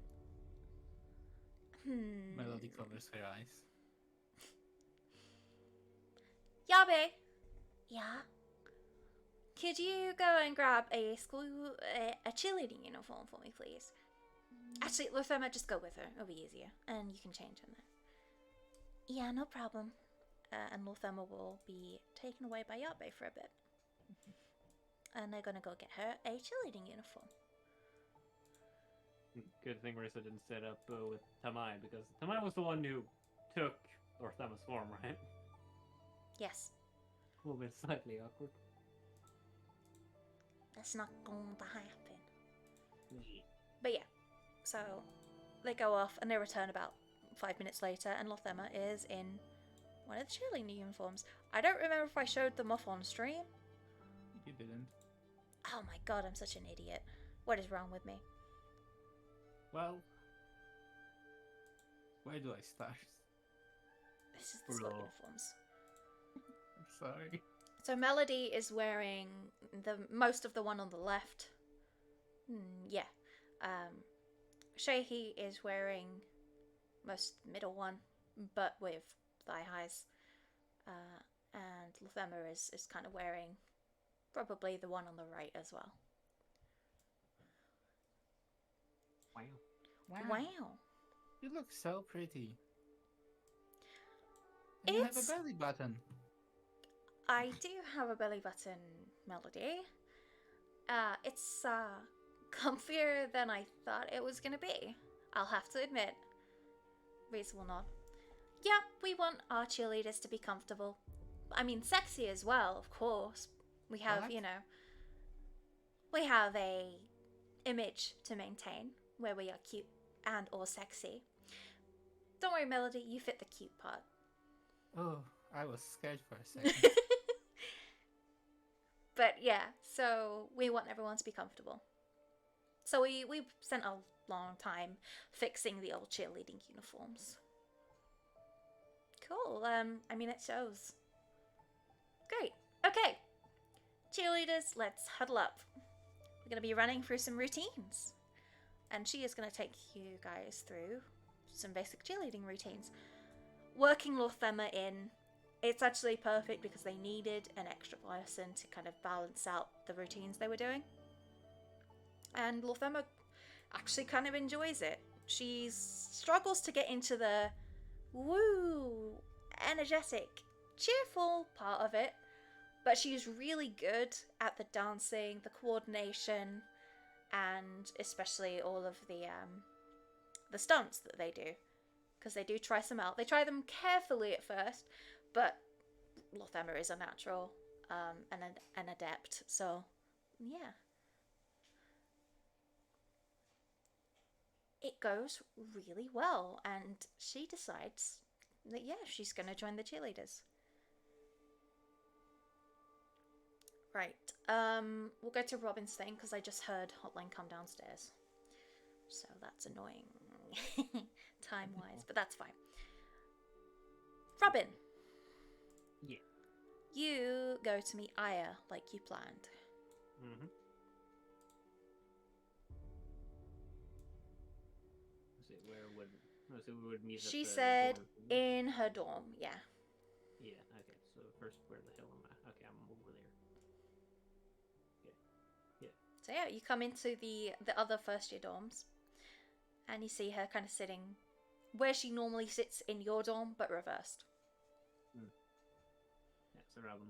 Speaker 2: Melody covers her eyes.
Speaker 1: Yabe! Yeah? Could you go and grab a cheerleading uniform for me, please? Actually, Lothema, just go with her. It'll be easier. And you can change in there. Yeah, no problem. And Lothema will be taken away by Yabe for a bit. And they're gonna go get her a cheerleading uniform.
Speaker 8: Good thing Risa didn't set up with Tamai, because Tamai was the one who took Orthema's form, right?
Speaker 1: Yes,
Speaker 8: A little bit slightly awkward.
Speaker 1: that's not going to happen. But yeah, so they go off and they return about 5 minutes later, and Lothema is in one of the cheerleading uniforms. I don't remember if I showed them off on stream.
Speaker 2: You didn't.
Speaker 1: Oh my god, I'm such an idiot. What is wrong with me?
Speaker 2: Well, Where do I start?
Speaker 1: This is the school
Speaker 2: Bro.
Speaker 1: uniforms.
Speaker 2: I'm sorry.
Speaker 1: So Melody is wearing most of the one on the left. Yeah. Shehi is wearing most middle one, but with thigh highs. And Lothema is kind of wearing probably the one on the right as well. Wow.
Speaker 2: You look so pretty. And you have a
Speaker 1: It's-
Speaker 2: belly button.
Speaker 1: I do have a belly button, Melody. It's comfier than I thought it was gonna be. I'll have to admit. Reasonable nod. Yeah, we want our cheerleaders to be comfortable. I mean, sexy as well, of course. We have,
Speaker 2: What?
Speaker 1: we have a image to maintain where we are cute and or sexy. Don't worry, Melody, you fit the cute part.
Speaker 2: Oh, I was scared for a second.
Speaker 1: But yeah, so we want everyone to be comfortable. So we spent a long time fixing the old cheerleading uniforms. Cool. I mean, it shows. Great. Okay. Cheerleaders, let's huddle up. We're going to be running through some routines. And she is going to take you guys through some basic cheerleading routines. Working Lothema in, it's actually perfect because they needed an extra person to kind of balance out the routines they were doing. And Lothema actually kind of enjoys it. She struggles to get into the woo, energetic, cheerful part of it, but she's really good at the dancing, the coordination, and especially all of the stunts that they do, because they do try some out. They try them carefully at first, but Lothema is a natural and an adept, so yeah. It goes really well, and she decides that, yeah, she's going to join the cheerleaders. Right, we'll go to Robin's thing, because I just heard Hotline come downstairs. So that's annoying, time-wise, but that's fine. Robin!
Speaker 8: Yeah.
Speaker 1: You go to meet Aya, like you planned.
Speaker 8: Mm-hmm. So we would meet
Speaker 1: She
Speaker 8: at the
Speaker 1: said
Speaker 8: dorm.
Speaker 1: in her dorm, yeah.
Speaker 8: Yeah, okay. So first, where the hell am I? Okay, I'm over there.
Speaker 1: So yeah, you come into the other first year dorms, and you see her kind of sitting where she normally sits in your dorm, but reversed.
Speaker 8: Yeah, so Robin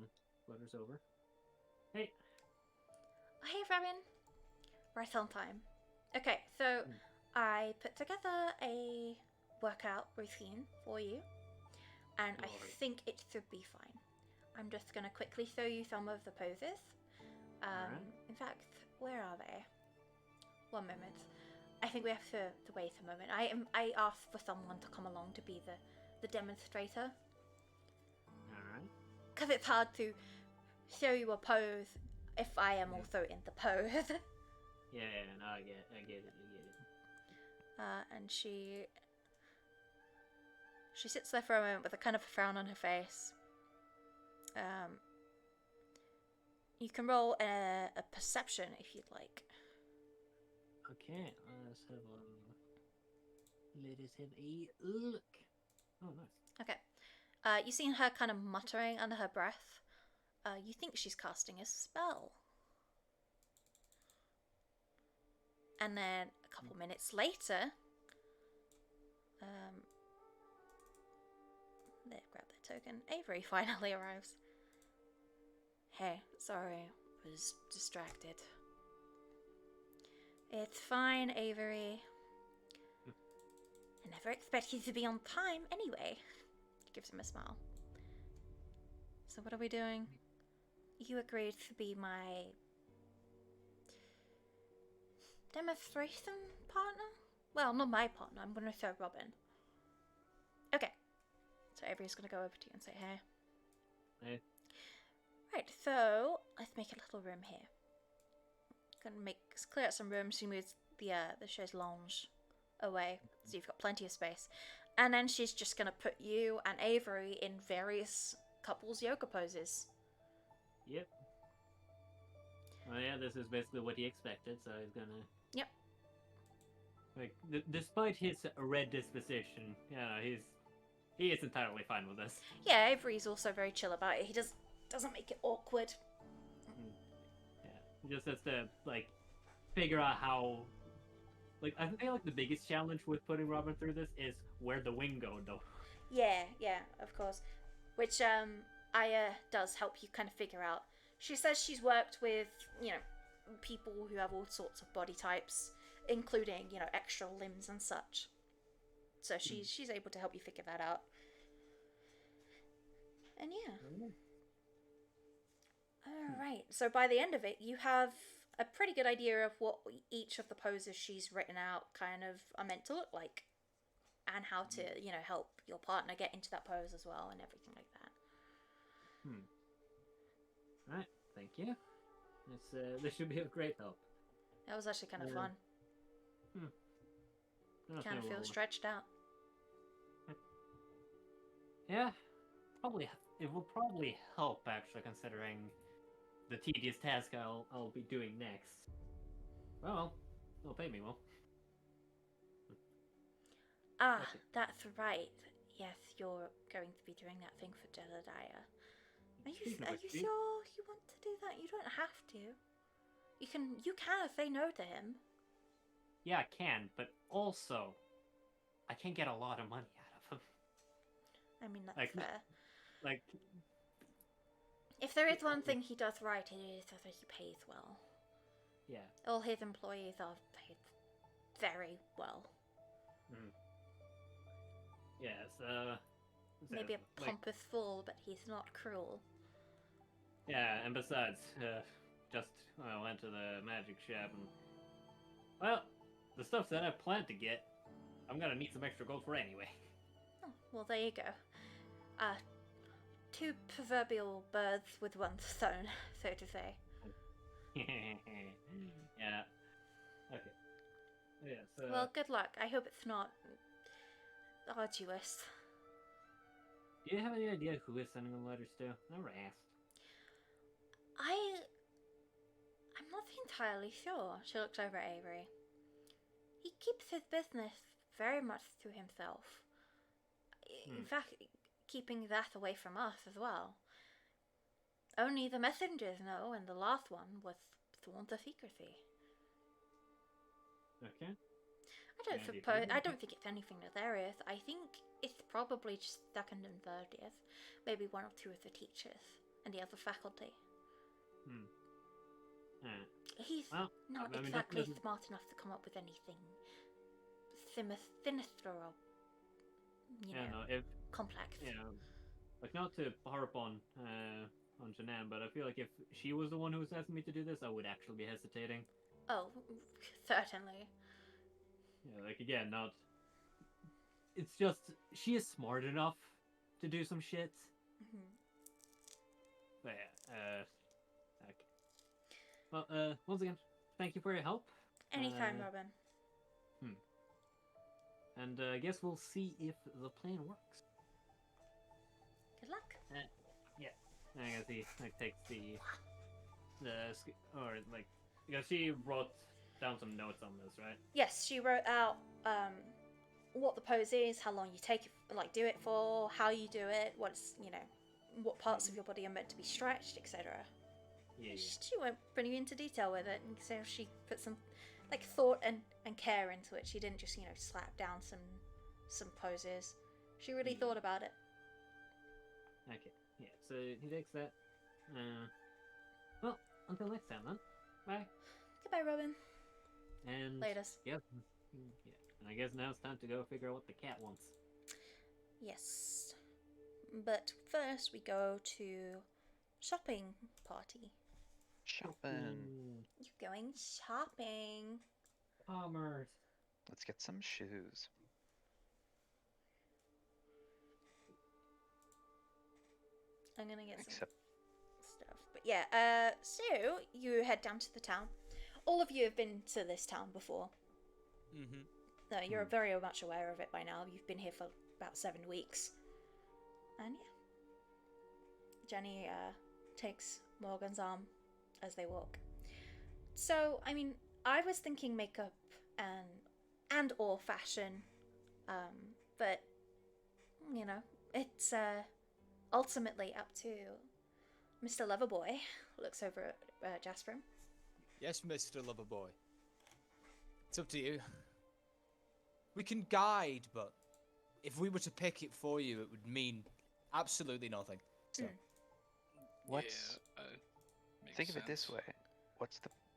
Speaker 8: flutters over. Hey.
Speaker 1: Hey, Robin. Right on time. Okay, so I put together a workout routine for you, and I
Speaker 8: Alright.
Speaker 1: think it should be fine. I'm just gonna quickly show you some of the poses.
Speaker 8: Alright.
Speaker 1: In fact, where are they? One moment. I think we have to wait a moment. I asked for someone to come along to be the demonstrator,
Speaker 8: Alright.
Speaker 1: because it's hard to show you a pose if I am also in the pose.
Speaker 8: Yeah, no, I get it.
Speaker 1: And she sits there for a moment with a kind of a frown on her face. You can roll a perception if you'd like.
Speaker 8: Okay, let us have a look. Oh, nice.
Speaker 1: Okay. You see her kind of muttering under her breath. You think she's casting a spell. And then a couple minutes later, there, grab that token. Avery finally arrives. Hey, sorry, was distracted. It's fine, Avery. I never expect you to be on time anyway. She gives him a smile. So what are we doing? You agreed to be my demonstration partner? Well, not my partner. I'm going to show Robin. Okay. So Avery's going to go over to you and say, hey.
Speaker 8: Hey.
Speaker 1: Right, so let's make a little room here. Gonna clear out some rooms. She moves the chaise lounge away, so you've got plenty of space. And then she's just gonna put you and Avery in various couples yoga poses.
Speaker 8: Yep. Well, yeah, this is basically what he expected, so he's gonna.
Speaker 1: Yep.
Speaker 8: Like, despite his red disposition, he is entirely fine with this.
Speaker 1: Yeah, Avery's also very chill about it. He doesn't make it awkward.
Speaker 8: Yeah, he just has to like figure out how. Like, I feel like the biggest challenge with putting Robin through this is where the wing go, though.
Speaker 1: Yeah, of course. Which Aya does help you kind of figure out. She says she's worked with, people who have all sorts of body types, including, extra limbs and such. So she's able to help you figure that out. And yeah. Alright, so by the end of it, you have a pretty good idea of what each of the poses she's written out kind of are meant to look like. And how to, help your partner get into that pose as well and everything like that.
Speaker 8: Right, thank you. This should be a great help.
Speaker 1: That was actually kind of fun. Kind of feel stretched out.
Speaker 8: Yeah, it will probably help actually, considering the tedious task I'll be doing next. Well, they'll pay me well.
Speaker 1: Ah, that's right. Yes, you're going to be doing that thing for Jedediah. Are you sure you want to do that? You don't have to. You can say no to him.
Speaker 8: Yeah, I can, but also, I can get a lot of money out of him.
Speaker 1: I mean, that's fair.
Speaker 8: Like,
Speaker 1: if there is one thing he does right, it is that he pays well.
Speaker 8: Yeah.
Speaker 1: All his employees are paid very well.
Speaker 8: Yes,
Speaker 1: maybe a pompous fool, but he's not cruel.
Speaker 8: Yeah, and besides, I went to the magic shop and, well, the stuff that I planned to get, I'm gonna need some extra gold for anyway.
Speaker 1: Oh, well, there you go. Two proverbial birds with one stone, so to say.
Speaker 8: Yeah. Okay. Yeah, so...
Speaker 1: Well, good luck. I hope it's not arduous.
Speaker 8: Do you have any idea who is sending the letters to? Never asked.
Speaker 1: I'm not entirely sure. She looks over at Avery. He keeps his business very much to himself. In fact, keeping that away from us as well. Only the messengers know, and the last one was sworn to secrecy.
Speaker 8: Okay.
Speaker 1: I don't think it's anything nefarious. I think it's probably just second and third years. Maybe one or two of the teachers and the other faculty. He's not exactly smart enough to come up with anything sinister or, complex.
Speaker 8: Like, not to harp on Janan, but I feel like if she was the one who was asking me to do this, I would actually be hesitating.
Speaker 1: Oh, certainly.
Speaker 8: Yeah, like, again, not... It's just, she is smart enough to do some shit. But yeah, okay. Well, once again, thank you for your help.
Speaker 1: Anytime, Robin.
Speaker 8: And I guess we'll see if the plan works.
Speaker 1: Good luck.
Speaker 8: Yeah. I guess he takes because she wrote down some notes on this, right?
Speaker 1: Yes, she wrote out what the pose is, how long you take it, do it for, how you do it, what's what parts of your body are meant to be stretched, etc.
Speaker 8: Yeah.
Speaker 1: She went pretty into detail with it, and so she put some thought and care into it. She didn't just slap down some poses. She really thought about it.
Speaker 8: Okay. Yeah. So he takes that. Well, until next time then. Bye.
Speaker 1: Goodbye, Robin.
Speaker 8: And
Speaker 1: Laters.
Speaker 8: Yep. Yeah. And I guess now it's time to go figure out what the cat wants.
Speaker 1: Yes. But first we go to shopping party.
Speaker 4: Shopping.
Speaker 1: You're going shopping.
Speaker 8: Commerce.
Speaker 4: Let's get some shoes.
Speaker 1: I'm gonna get some
Speaker 4: Except
Speaker 1: stuff. But yeah, so you head down to the town. All of you have been to this town before. No, you're very much aware of it by now. You've been here for about 7 weeks. And yeah, Jenny takes Morgan's arm as they walk. So, I mean, I was thinking makeup and or fashion, but you know, it's ultimately up to Mr. Loverboy. Looks over at Jasper.
Speaker 6: Yes, Mr. Loverboy. It's up to you. We can guide, but if we were to pick it for you, it would mean absolutely nothing. So,
Speaker 4: What's
Speaker 3: Yeah, makes
Speaker 4: think of it this
Speaker 3: sense.
Speaker 4: way.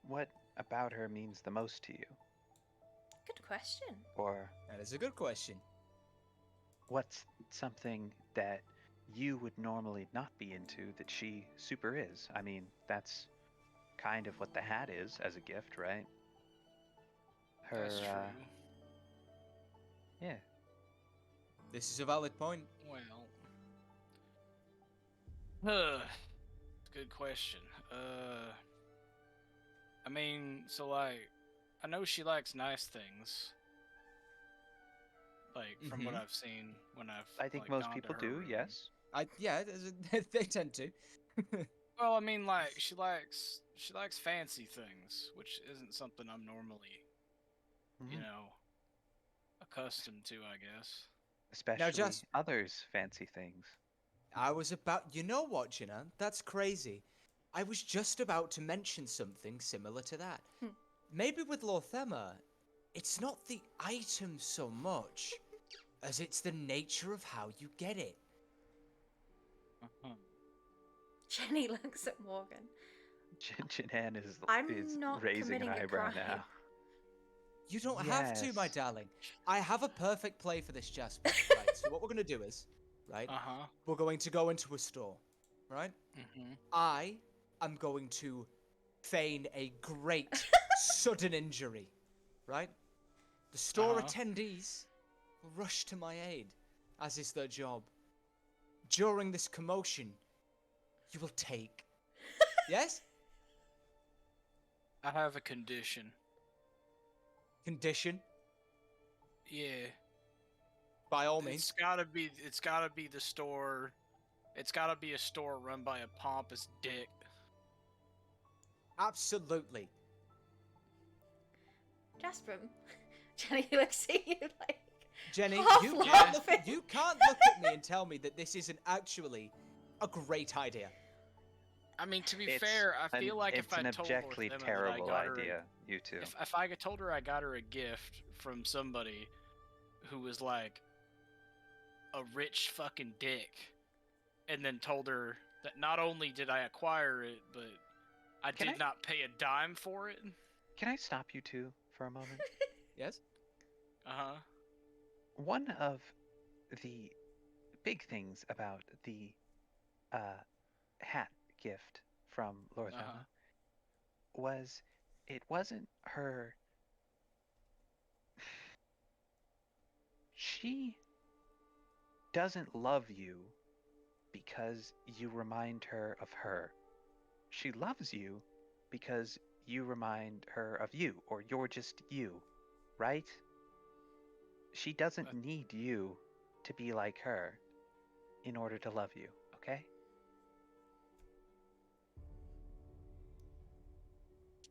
Speaker 4: What about her means the most to you?
Speaker 1: Good question.
Speaker 4: Or
Speaker 6: that is a good question.
Speaker 4: what's something that you would normally not be into that she super is? I mean, that's kind of what the hat is as a gift, right?
Speaker 3: That's
Speaker 4: Her,
Speaker 3: true.
Speaker 4: yeah.
Speaker 6: This is a valid point.
Speaker 3: Well, good question. I mean, so like, I know she likes nice things. Like from what
Speaker 6: Mhm.
Speaker 3: I've seen when I've
Speaker 4: I think
Speaker 3: like,
Speaker 4: most
Speaker 3: gone to
Speaker 4: people
Speaker 3: her
Speaker 4: do,
Speaker 3: room.
Speaker 4: yes.
Speaker 6: They tend to.
Speaker 3: Well, I mean, like she likes fancy things, which isn't something I'm normally, you
Speaker 4: Mhm.
Speaker 3: know, accustomed to, I guess.
Speaker 4: Especially
Speaker 6: just-
Speaker 4: others' fancy things.
Speaker 6: I was about. You know what, Jinan? That's crazy. I was just about to mention something similar to that. Maybe with Lorthema, it's not the item so much as it's the nature of how you get it.
Speaker 1: Jenny looks at Morgan.
Speaker 4: Jinan is
Speaker 1: I'm not
Speaker 4: raising an
Speaker 1: committing a
Speaker 4: eyebrow
Speaker 1: crime.
Speaker 4: now.
Speaker 6: You don't have to, my
Speaker 4: Yes.
Speaker 6: darling. I have a perfect play for this, Jasper. Right, so what we're going to do is, right,
Speaker 3: Uh-huh.
Speaker 6: we're going to go into a store, right?
Speaker 3: Mm-hmm.
Speaker 6: I am going to feign a great sudden injury, right? The store
Speaker 3: Uh-huh.
Speaker 6: attendees will rush to my aid, as is their job. During this commotion, you will take. Yes?
Speaker 3: I have a condition.
Speaker 6: Condition,
Speaker 3: Yeah.
Speaker 6: by all means.
Speaker 3: It's gotta be the store. It's gotta be a store run by a pompous dick.
Speaker 6: Absolutely.
Speaker 1: Jasper, Jenny looks at you like.
Speaker 6: Jenny,
Speaker 1: half
Speaker 6: you
Speaker 1: laughing.
Speaker 6: can't look at me and tell me that this isn't actually a great idea.
Speaker 3: I mean, to be
Speaker 4: It's
Speaker 3: fair, I feel like if
Speaker 4: it's
Speaker 3: I
Speaker 4: an
Speaker 3: told
Speaker 4: objectively
Speaker 3: Lorthema that I
Speaker 4: terrible
Speaker 3: got her,
Speaker 4: idea, you two.
Speaker 3: if I told her I got her a gift from somebody who was like a rich fucking dick, and then told her that not only did I acquire it, but I
Speaker 4: Can
Speaker 3: did
Speaker 4: I-
Speaker 3: not pay a dime for it.
Speaker 4: Can I stop you two for a moment?
Speaker 6: Yes?
Speaker 3: Uh-huh.
Speaker 4: One of the big things about the hat gift from Lorthema
Speaker 3: Uh-huh.
Speaker 4: was it wasn't her. She doesn't love you because you remind her of her. She loves you because you remind her of you, or you're just you, right? She doesn't need you to be like her in order to love you, okay?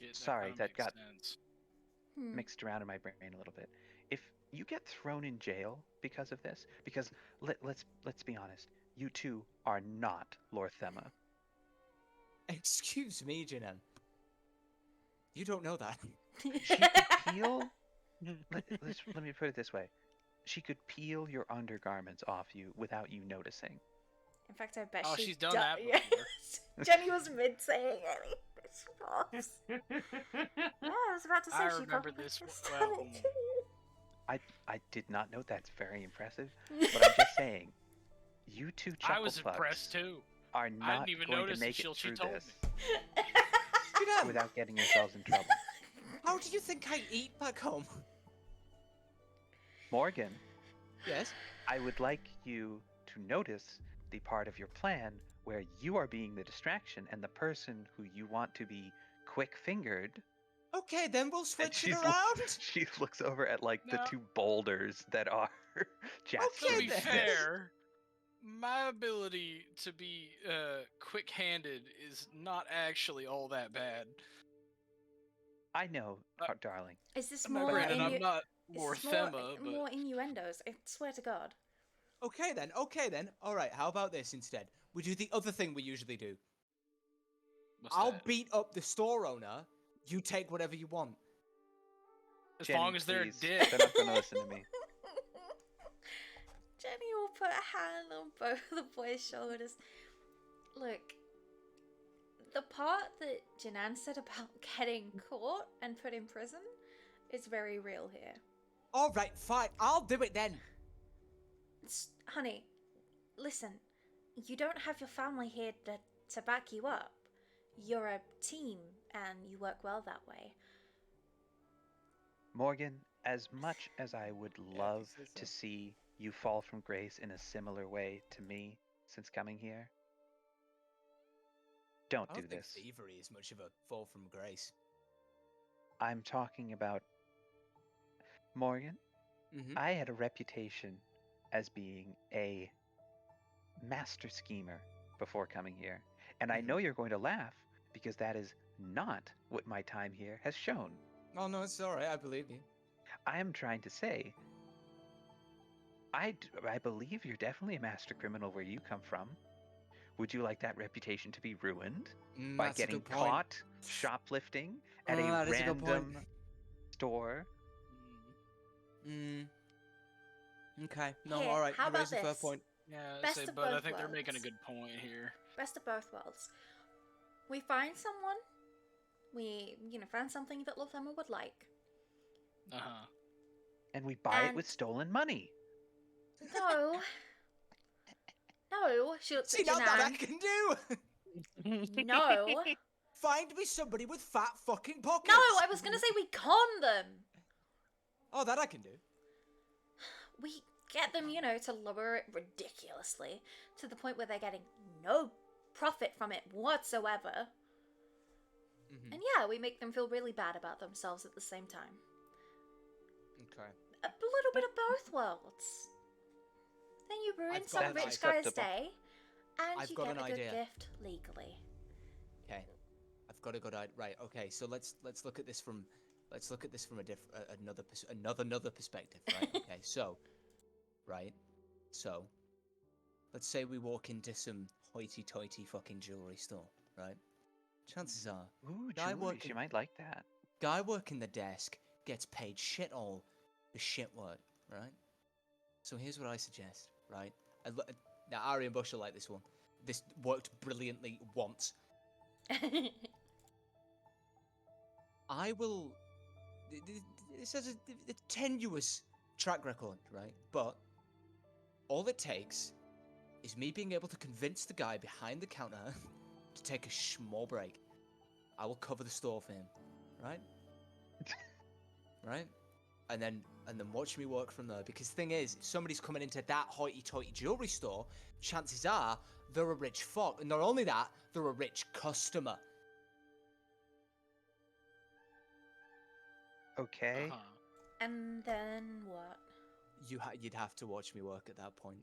Speaker 3: Shit,
Speaker 4: Sorry,
Speaker 3: kinda
Speaker 4: that
Speaker 3: makes
Speaker 4: got
Speaker 3: sense.
Speaker 4: mixed around in my brain a little bit. If you get thrown in jail because of this, because let's be honest, you two are not Lorthema.
Speaker 6: Excuse me, Jinan. You don't know that.
Speaker 4: She could peel. Let me put it this way: she could peel your undergarments off you without you noticing.
Speaker 1: In fact, I bet
Speaker 3: Oh,
Speaker 1: she's
Speaker 3: she's done that
Speaker 1: Yes.
Speaker 3: before.
Speaker 1: Jenny was mid saying any. Yeah, I was about to say
Speaker 3: I
Speaker 1: she
Speaker 3: remember
Speaker 1: probably
Speaker 3: this
Speaker 1: just
Speaker 3: well.
Speaker 1: done it too.
Speaker 4: I did not know that's very impressive, but I'm just saying, you two
Speaker 3: I
Speaker 4: chuckle
Speaker 3: was impressed
Speaker 4: fucks
Speaker 3: too.
Speaker 4: are
Speaker 3: I
Speaker 4: not
Speaker 3: didn't even
Speaker 4: going to
Speaker 3: notice
Speaker 4: make it
Speaker 3: until she
Speaker 4: through
Speaker 3: told
Speaker 4: this
Speaker 3: me.
Speaker 6: Jinan,
Speaker 4: without getting yourselves in trouble.
Speaker 6: how do you think I eat back home?
Speaker 4: Morgan,
Speaker 6: Yes?
Speaker 4: I would like you to notice the part of your plan where you are being the distraction and the person who you want to be quick-fingered.
Speaker 6: Okay, then we'll
Speaker 4: And
Speaker 6: switch it
Speaker 4: she's
Speaker 6: around.
Speaker 4: she looks over at like the
Speaker 3: No.
Speaker 4: two boulders that are Jasper.
Speaker 3: To be
Speaker 7: then.
Speaker 3: fair, my ability to be quick-handed is not actually all that bad.
Speaker 4: I know, darling.
Speaker 1: Is this
Speaker 3: Now,
Speaker 1: more
Speaker 3: granted, I'm
Speaker 1: innu-
Speaker 3: not
Speaker 1: is
Speaker 3: more
Speaker 1: this
Speaker 3: Thema, but
Speaker 1: more innuendos? I swear to God.
Speaker 7: Okay then. All right, how about this instead? We do the other thing we usually do.
Speaker 3: what's
Speaker 7: I'll
Speaker 3: that?
Speaker 7: beat up the store owner. You take whatever you want.
Speaker 3: As
Speaker 4: Jenny,
Speaker 3: long as they're
Speaker 4: please.
Speaker 3: dead.
Speaker 4: They're not going to listen to me.
Speaker 1: Jenny will put a hand on both the boys' shoulders. Look, the part that Janan said about getting caught and put in prison is very real here.
Speaker 7: All right, fine. I'll do it then.
Speaker 1: Honey, listen, you don't have your family here to back you up. You're a team, and you work well that way.
Speaker 4: Morgan, as much as I would love
Speaker 7: if you say
Speaker 4: to
Speaker 7: so.
Speaker 4: see you fall from grace in a similar way to me since coming here, don't
Speaker 7: I
Speaker 4: do
Speaker 7: don't think
Speaker 4: this.
Speaker 7: thievery is much of a fall from grace.
Speaker 4: I'm talking about Morgan.
Speaker 7: Mm-hmm.
Speaker 4: I had a reputation as being a master schemer before coming here, and I
Speaker 7: Mhm.
Speaker 4: know you're going to laugh because that is not what my time here has shown.
Speaker 7: Oh no, it's all right. I believe you.
Speaker 4: I am trying to say, I believe you're definitely a master criminal where you come from. Would you like that reputation to be ruined by
Speaker 7: That's a
Speaker 4: getting
Speaker 7: good point.
Speaker 4: caught shoplifting at a
Speaker 7: That is a good point.
Speaker 4: random store?
Speaker 7: Okay. No,
Speaker 1: Here,
Speaker 7: all right.
Speaker 1: how
Speaker 7: You raise a
Speaker 1: about
Speaker 7: fair
Speaker 1: this?
Speaker 7: point.
Speaker 3: Yeah,
Speaker 1: Best
Speaker 3: say,
Speaker 1: of
Speaker 3: but I
Speaker 1: both
Speaker 3: think they're making a
Speaker 1: worlds.
Speaker 3: good point here.
Speaker 1: Best of both worlds. We find someone. We, find something that Lothema would like.
Speaker 3: Uh-huh.
Speaker 4: And we buy it with
Speaker 1: And-
Speaker 4: stolen money.
Speaker 1: No. No, she looks
Speaker 7: See,
Speaker 1: at
Speaker 7: now that I
Speaker 1: Janan.
Speaker 7: can do.
Speaker 1: No.
Speaker 7: Find me somebody with fat fucking pockets.
Speaker 1: No, I was gonna say we con them.
Speaker 7: Oh, that I can do.
Speaker 1: We get them, to lower it ridiculously to the point where they're getting no profit from it whatsoever.
Speaker 7: Mm-hmm.
Speaker 1: And yeah, we make them feel really bad about themselves at the same time.
Speaker 7: Okay.
Speaker 1: A little bit of both worlds. Then you ruin
Speaker 7: I've
Speaker 1: some
Speaker 7: got an
Speaker 1: rich
Speaker 7: idea.
Speaker 1: guy's day, and
Speaker 7: I've
Speaker 1: you
Speaker 7: got
Speaker 1: get
Speaker 7: an
Speaker 1: a good
Speaker 7: idea.
Speaker 1: gift legally.
Speaker 7: Okay. I've got a good idea. Right. Okay. So let's look at this from another perspective. Right. Okay. So, right. So, let's say we walk into some hoity-toity fucking jewelry store. Right. Chances are,
Speaker 4: Ooh,
Speaker 7: Guy
Speaker 4: jewelry. She
Speaker 7: working-
Speaker 4: might like that.
Speaker 7: guy working the desk gets paid shit all for shit work. Right. So here's what I suggest. Right. Now Ari and Bush will like this one. This worked brilliantly once. I will. This has a tenuous track record, right? But all it takes is me being able to convince the guy behind the counter to take a small break. I will cover the store for him, right? Right? And then watch me work from there. Because the thing is, if somebody's coming into that hoity-toity jewelry store, chances are they're a rich fuck. And not only that, they're a rich customer.
Speaker 4: Okay.
Speaker 3: Uh-huh.
Speaker 1: And then what?
Speaker 7: You'd have to watch me work at that point.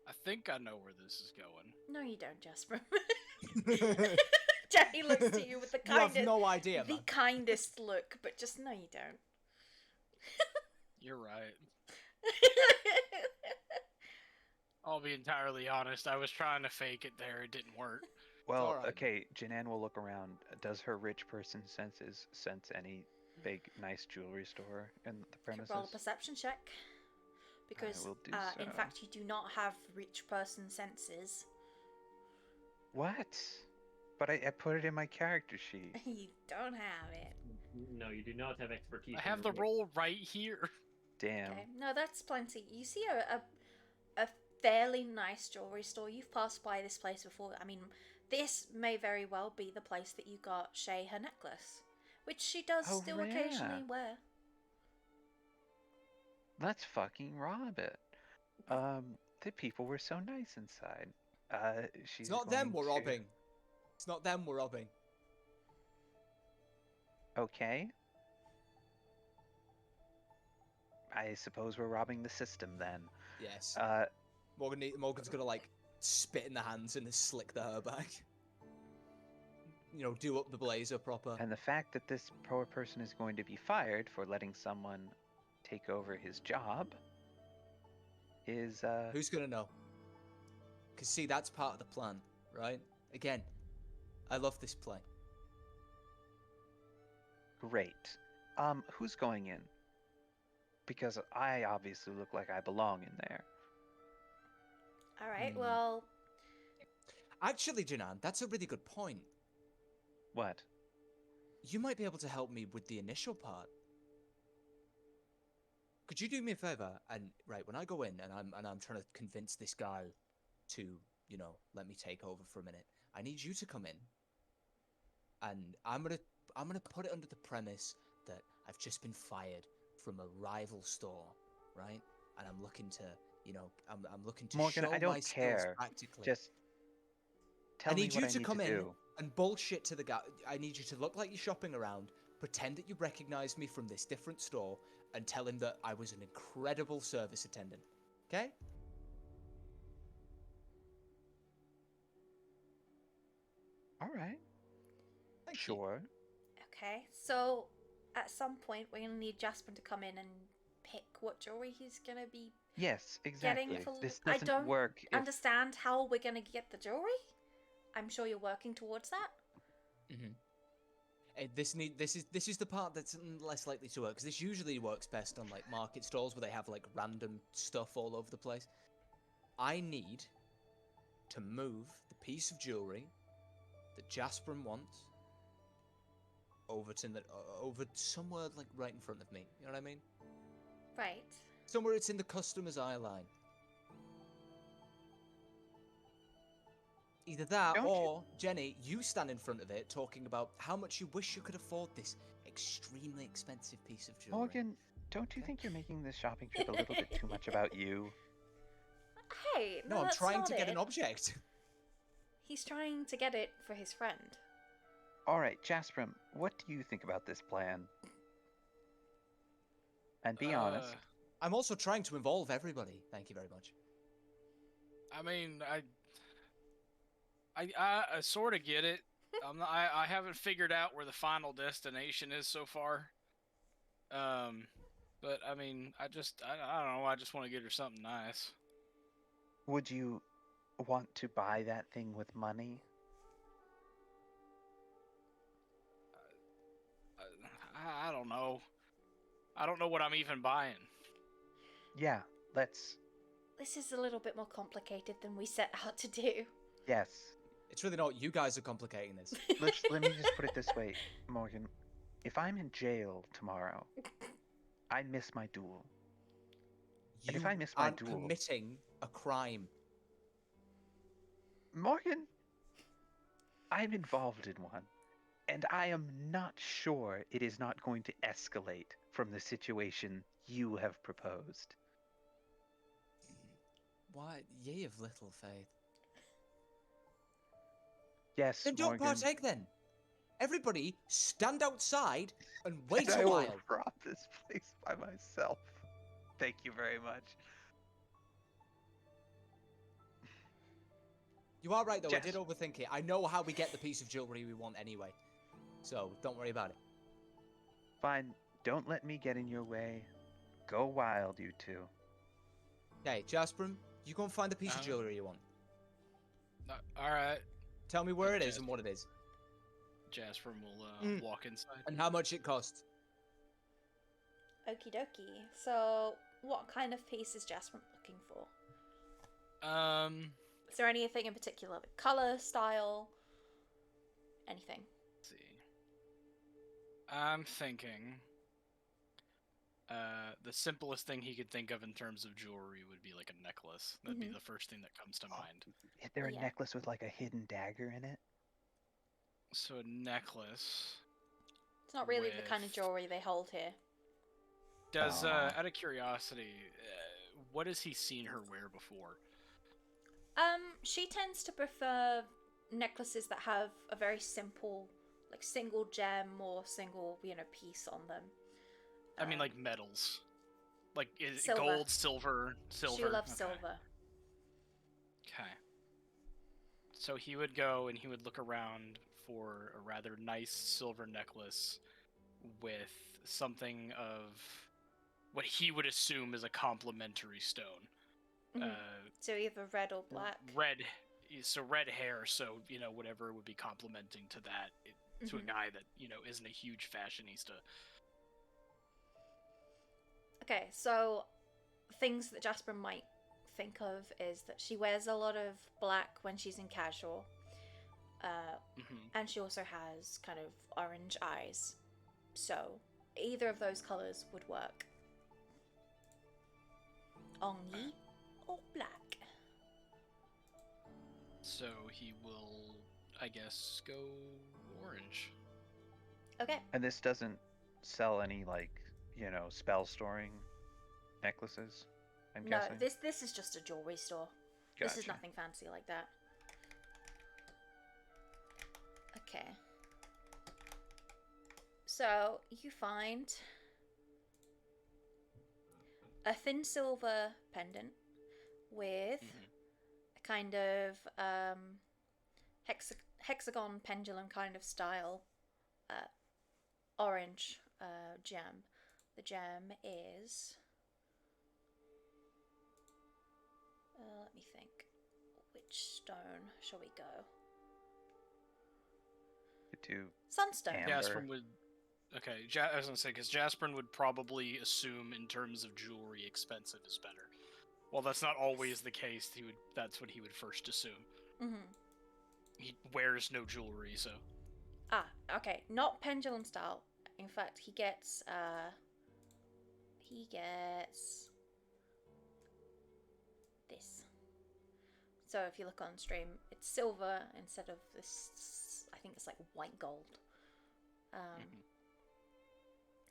Speaker 3: I think I know where this is going.
Speaker 1: No, you don't, Jasper. Jenny looks to you with the
Speaker 7: You have
Speaker 1: kindest,
Speaker 7: no idea,
Speaker 1: the
Speaker 7: man.
Speaker 1: kindest look, but just no, you don't.
Speaker 3: You're right. I'll be entirely honest. I was trying to fake it there. It didn't work.
Speaker 4: Well,
Speaker 7: alright.
Speaker 4: okay, Janan will look around. Does her rich person sense any big, nice jewelry store in the premises?
Speaker 1: Roll a perception check. Because,
Speaker 4: will do
Speaker 1: in
Speaker 4: so.
Speaker 1: fact, you do not have rich person senses.
Speaker 4: What? But I put it in my character sheet.
Speaker 1: You don't have it.
Speaker 5: No, you do not have expertise.
Speaker 3: I
Speaker 5: in
Speaker 3: have the
Speaker 5: your
Speaker 3: roll right here.
Speaker 4: Damn.
Speaker 1: Okay, no, that's plenty. You see a fairly nice jewelry store. You've passed by this place before. I mean, this may very well be the place that you got Shay her necklace, which she does
Speaker 4: Oh,
Speaker 1: still
Speaker 4: yeah.
Speaker 1: occasionally wear.
Speaker 4: Let's fucking rob it. The people were so nice inside. She's
Speaker 7: It's not them
Speaker 4: going
Speaker 7: we're
Speaker 4: to-
Speaker 7: robbing. It's not them we're robbing.
Speaker 4: Okay. I suppose we're robbing the system then.
Speaker 6: Yes. Morgan's gonna like spit in the hands and slick the hair back. You know, do up the blazer proper.
Speaker 4: And the fact that this poor person is going to be fired for letting someone take over his job is
Speaker 6: Who's gonna know? Cause see, that's part of the plan, right? Again, I love this play.
Speaker 4: great. Who's going in? Because I obviously look like I belong in there.
Speaker 1: All right.
Speaker 6: Hmm.
Speaker 1: Well,
Speaker 6: Actually, Janan, that's a really good point.
Speaker 4: What?
Speaker 6: You might be able to help me with the initial part. Could you do me a favor? And right, when I go in and I'm trying to convince this guy to, you know, let me take over for a minute, I need you to come in. And I'm gonna put it under the premise that I've just been fired from a rival store, right? And I'm looking to, you know, I'm looking to
Speaker 4: Morgan,
Speaker 6: show
Speaker 4: I don't
Speaker 6: my skills
Speaker 4: care.
Speaker 6: practically.
Speaker 4: Just tell
Speaker 6: I
Speaker 4: me
Speaker 6: need
Speaker 4: what
Speaker 6: you
Speaker 4: I
Speaker 6: to
Speaker 4: need
Speaker 6: come
Speaker 4: to
Speaker 6: in
Speaker 4: do.
Speaker 6: and bullshit to the guy. I need you to look like you're shopping around, pretend that you recognize me from this different store, and tell him that I was an incredible service attendant. Okay?
Speaker 4: All right.
Speaker 6: Thank you.
Speaker 4: Sure.
Speaker 1: okay. So at some point, we're gonna need Jasper to come in and pick what jewelry he's gonna be
Speaker 4: Yes,
Speaker 1: getting
Speaker 4: exactly.
Speaker 1: for.
Speaker 4: This
Speaker 1: I
Speaker 4: doesn't
Speaker 1: don't
Speaker 4: work if
Speaker 1: understand how we're gonna get the jewelry. I'm sure you're working towards that.
Speaker 6: Mm-hmm. This is the part that's less likely to work, because this usually works best on like market stalls where they have like random stuff all over the place. I need to move the piece of jewelry that Jasperin wants over somewhere like right in front of me. You know what I mean?
Speaker 1: Right.
Speaker 6: Somewhere it's in the customer's eye line. Either that
Speaker 4: Don't you-
Speaker 6: or, Jenny, you stand in front of it talking about how much you wish you could afford this extremely expensive piece of jewelry.
Speaker 4: Morgan, don't you
Speaker 6: Okay.
Speaker 4: think you're making this shopping trip a little bit too much about you?
Speaker 1: Hey,
Speaker 6: No, I'm
Speaker 1: that's
Speaker 6: trying
Speaker 1: not
Speaker 6: to get
Speaker 1: it.
Speaker 6: an object.
Speaker 1: He's trying to get it for his friend.
Speaker 4: All right, Jasperim, what do you think about this plan? And be honest.
Speaker 6: I'm also trying to involve everybody. Thank you very much.
Speaker 3: I mean, I sort of get it. I haven't figured out where the final destination is so far. But I mean, I don't know. I just want to get her something nice.
Speaker 4: Would you want to buy that thing with money?
Speaker 3: I don't know. I don't know what I'm even buying.
Speaker 4: Yeah, let's.
Speaker 1: This is a little bit more complicated than we set out to do.
Speaker 4: Yes.
Speaker 6: It's really not. You guys are complicating this.
Speaker 4: Let me just put it this way, Morgan. If I'm in jail tomorrow, I miss my duel.
Speaker 6: You
Speaker 4: And if I miss my
Speaker 6: aren't
Speaker 4: duel-
Speaker 6: committing a crime.
Speaker 4: Morgan, I'm involved in one, and I am not sure it is not going to escalate from the situation you have proposed.
Speaker 6: Why? Ye of little faith.
Speaker 4: Yes,
Speaker 6: Then don't
Speaker 4: Morgan.
Speaker 6: partake then. Everybody stand outside and wait
Speaker 4: and I
Speaker 6: a
Speaker 4: will
Speaker 6: while.
Speaker 4: rob this place by myself. Thank you very much.
Speaker 6: You are right though, I did
Speaker 4: Jas-
Speaker 6: overthink it. I know how we get the piece of jewelry we want anyway. So don't worry about it.
Speaker 4: Fine, don't let me get in your way. Go wild, you two.
Speaker 6: Okay, Jasperin, you go and find the piece of
Speaker 3: Uh-huh.
Speaker 6: jewelry you want.
Speaker 3: All right.
Speaker 6: Tell me where it is
Speaker 3: Yes.
Speaker 6: and what it is.
Speaker 3: Jasper will
Speaker 6: Mm.
Speaker 3: walk inside.
Speaker 6: And how much it costs.
Speaker 1: Okie dokie. So, what kind of piece is Jasper looking for? Is there anything in particular? Like color, style, anything?
Speaker 3: Let's see. I'm thinking the simplest thing he could think of in terms of jewelry would be like a necklace. That'd be
Speaker 1: Mhm.
Speaker 3: the first thing that comes to mind.
Speaker 4: Is there a
Speaker 1: Yeah.
Speaker 4: necklace with like a hidden dagger in it?
Speaker 3: So a necklace.
Speaker 1: It's not really the kind of
Speaker 3: With-
Speaker 1: jewelry they hold here.
Speaker 3: Does
Speaker 4: Aw.
Speaker 3: out of curiosity, what has he seen her wear before?
Speaker 1: She tends to prefer necklaces that have a very simple, like single gem or single, piece on them.
Speaker 3: I mean, like medals. Like is it
Speaker 1: Silver.
Speaker 3: gold, silver?
Speaker 1: She loves
Speaker 3: Okay.
Speaker 1: silver.
Speaker 3: Okay. So he would go and he would look around for a rather nice silver necklace with something of what he would assume is a complementary stone.
Speaker 1: Mhm. So either red or black.
Speaker 3: Red, so red hair. So whatever would be complementing to that to a guy that isn't a huge fashionista.
Speaker 1: Okay, so things that Jasper might think of is that she wears a lot of black when she's in casual, and she also has kind of orange eyes. So either of those colors would work. Ongi or black.
Speaker 3: So he will, I guess, go orange.
Speaker 1: Okay.
Speaker 4: And this doesn't sell any spell storing necklaces. I'm
Speaker 1: No,
Speaker 4: guessing.
Speaker 1: this is just a jewelry store. This is
Speaker 4: Gotcha.
Speaker 1: nothing fancy like that. Okay. So you find a thin silver pendant with a kind of hexagon pendulum kind of style orange gem. The gem is let me think. Which stone shall we go?
Speaker 4: Could do
Speaker 1: Sunstone.
Speaker 4: Amber.
Speaker 3: Jasperin would. Okay, I was gonna say because Jasperin would probably assume in terms of jewelry, expensive is better. Well, that's not always the case. That's what he would first assume. He wears no jewelry, so.
Speaker 1: Ah, okay. Not pendulum style. In fact, he gets this. So if you look on stream, it's silver instead of this. I think it's like white gold.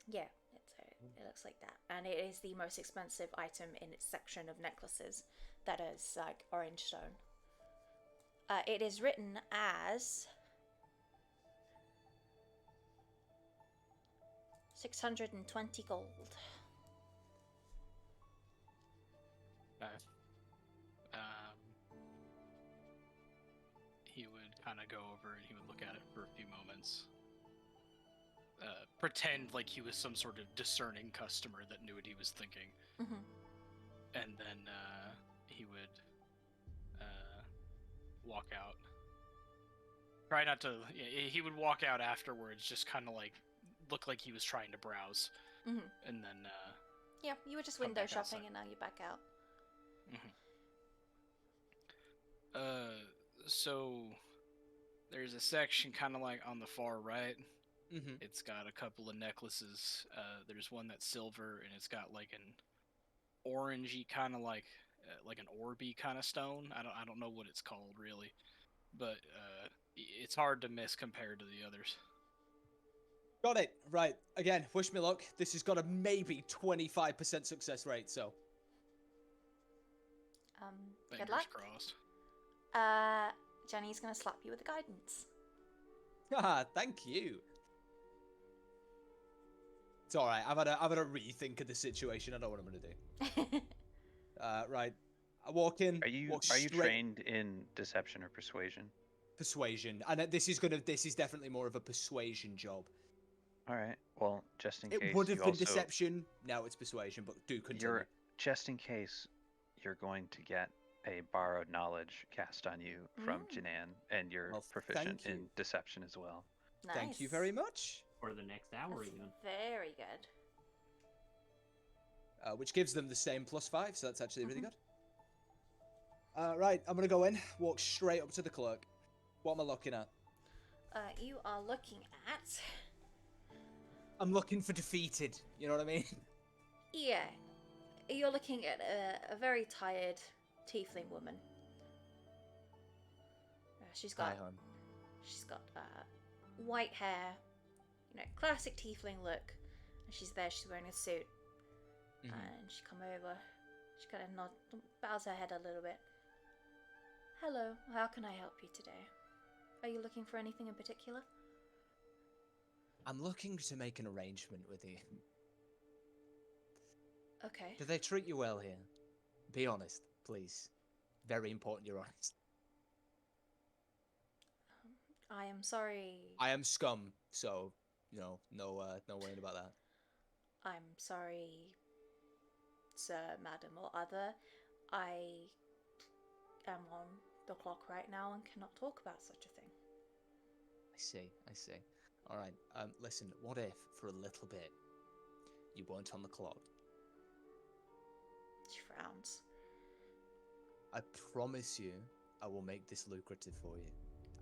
Speaker 1: Yeah, it looks like that, and it is the most expensive item in its section of necklaces. That is like orange stone. It is written as 620 gold.
Speaker 3: He would kind of go over and he would look at it for a few moments. Pretend like he was some sort of discerning customer that knew what he was thinking. And then he would walk out. Try not to... He would walk out afterwards, just kind of like look like he was trying to browse. And then...
Speaker 1: yeah, you were just
Speaker 3: come
Speaker 1: window
Speaker 3: back
Speaker 1: shopping
Speaker 3: outside.
Speaker 1: and now you're back out.
Speaker 3: So there's a section kind of like on the far right.
Speaker 6: Mm-hmm.
Speaker 3: It's got a couple of necklaces. There's one that's silver, and it's got like an orangey kind of like an orby kind of stone. I don't know what it's called really, but it's hard to miss compared to the others.
Speaker 6: Got it. Right. Again, wish me luck. This has got a maybe 25% success rate, so.
Speaker 3: Fingers
Speaker 1: Good luck.
Speaker 3: crossed.
Speaker 1: Jenny's gonna slap you with the guidance.
Speaker 6: Haha, thank you. It's all right. I've had a rethink of the situation. I know what I'm gonna do. Right. I walk in.
Speaker 4: Are you
Speaker 6: walk straight...
Speaker 4: trained in deception or persuasion?
Speaker 6: Persuasion, and this is definitely more of a persuasion job.
Speaker 4: All right. Well, just in case.
Speaker 6: It would have
Speaker 4: you
Speaker 6: been
Speaker 4: also,
Speaker 6: deception. Now it's persuasion, but do continue.
Speaker 4: Just in case, you're going to get a borrowed knowledge cast on you from Janan, and you're
Speaker 6: Well,
Speaker 4: proficient
Speaker 6: thank you.
Speaker 4: in deception as well.
Speaker 1: Nice.
Speaker 6: Thank you very much.
Speaker 5: For the next hour,
Speaker 1: That's
Speaker 5: even.
Speaker 1: very good.
Speaker 6: Which gives them the same +5, so that's actually really good. Right, I'm gonna go in, walk straight up to the clerk. What am I looking at?
Speaker 1: You are looking at...
Speaker 6: I'm looking for defeated, you know what I mean?
Speaker 1: Yeah. You're looking at a very tired tiefling woman. She's got
Speaker 6: Hi, hon.
Speaker 1: white hair, classic tiefling look. And she's wearing a suit. And she come over, she kind of bows her head a little bit. Hello, how can I help you today? Are you looking for anything in particular?
Speaker 6: I'm looking to make an arrangement with you.
Speaker 1: Okay.
Speaker 6: Do they treat you well here? Be honest, please. Very important you're honest.
Speaker 1: I am sorry.
Speaker 6: I am scum, so, you know, no worrying about that.
Speaker 1: I'm sorry, sir, madam, or other. I am on the clock right now and cannot talk about such a thing.
Speaker 6: I see. Alright, listen, what if, for a little bit, you weren't on the clock?
Speaker 1: She frowns.
Speaker 6: I promise you, I will make this lucrative for you.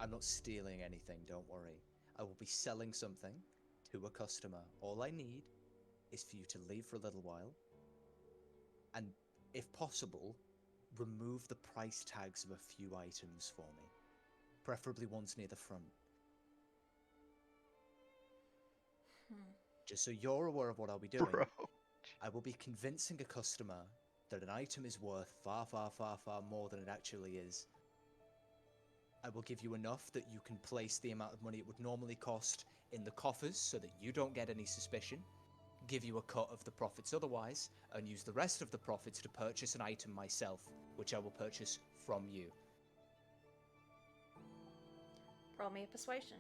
Speaker 6: I'm not stealing anything, don't worry. I will be selling something to a customer. All I need is for you to leave for a little while, and, if possible, remove the price tags of a few items for me. Preferably ones near the front. Just so you're aware of what I'll be doing,
Speaker 4: Bro.
Speaker 6: I will be convincing a customer that an item is worth far, far, far, far more than it actually is. I will give you enough that you can place the amount of money it would normally cost in the coffers so that you don't get any suspicion, give you a cut of the profits otherwise, and use the rest of the profits to purchase an item myself, which I will purchase from you.
Speaker 1: Roll me a persuasion.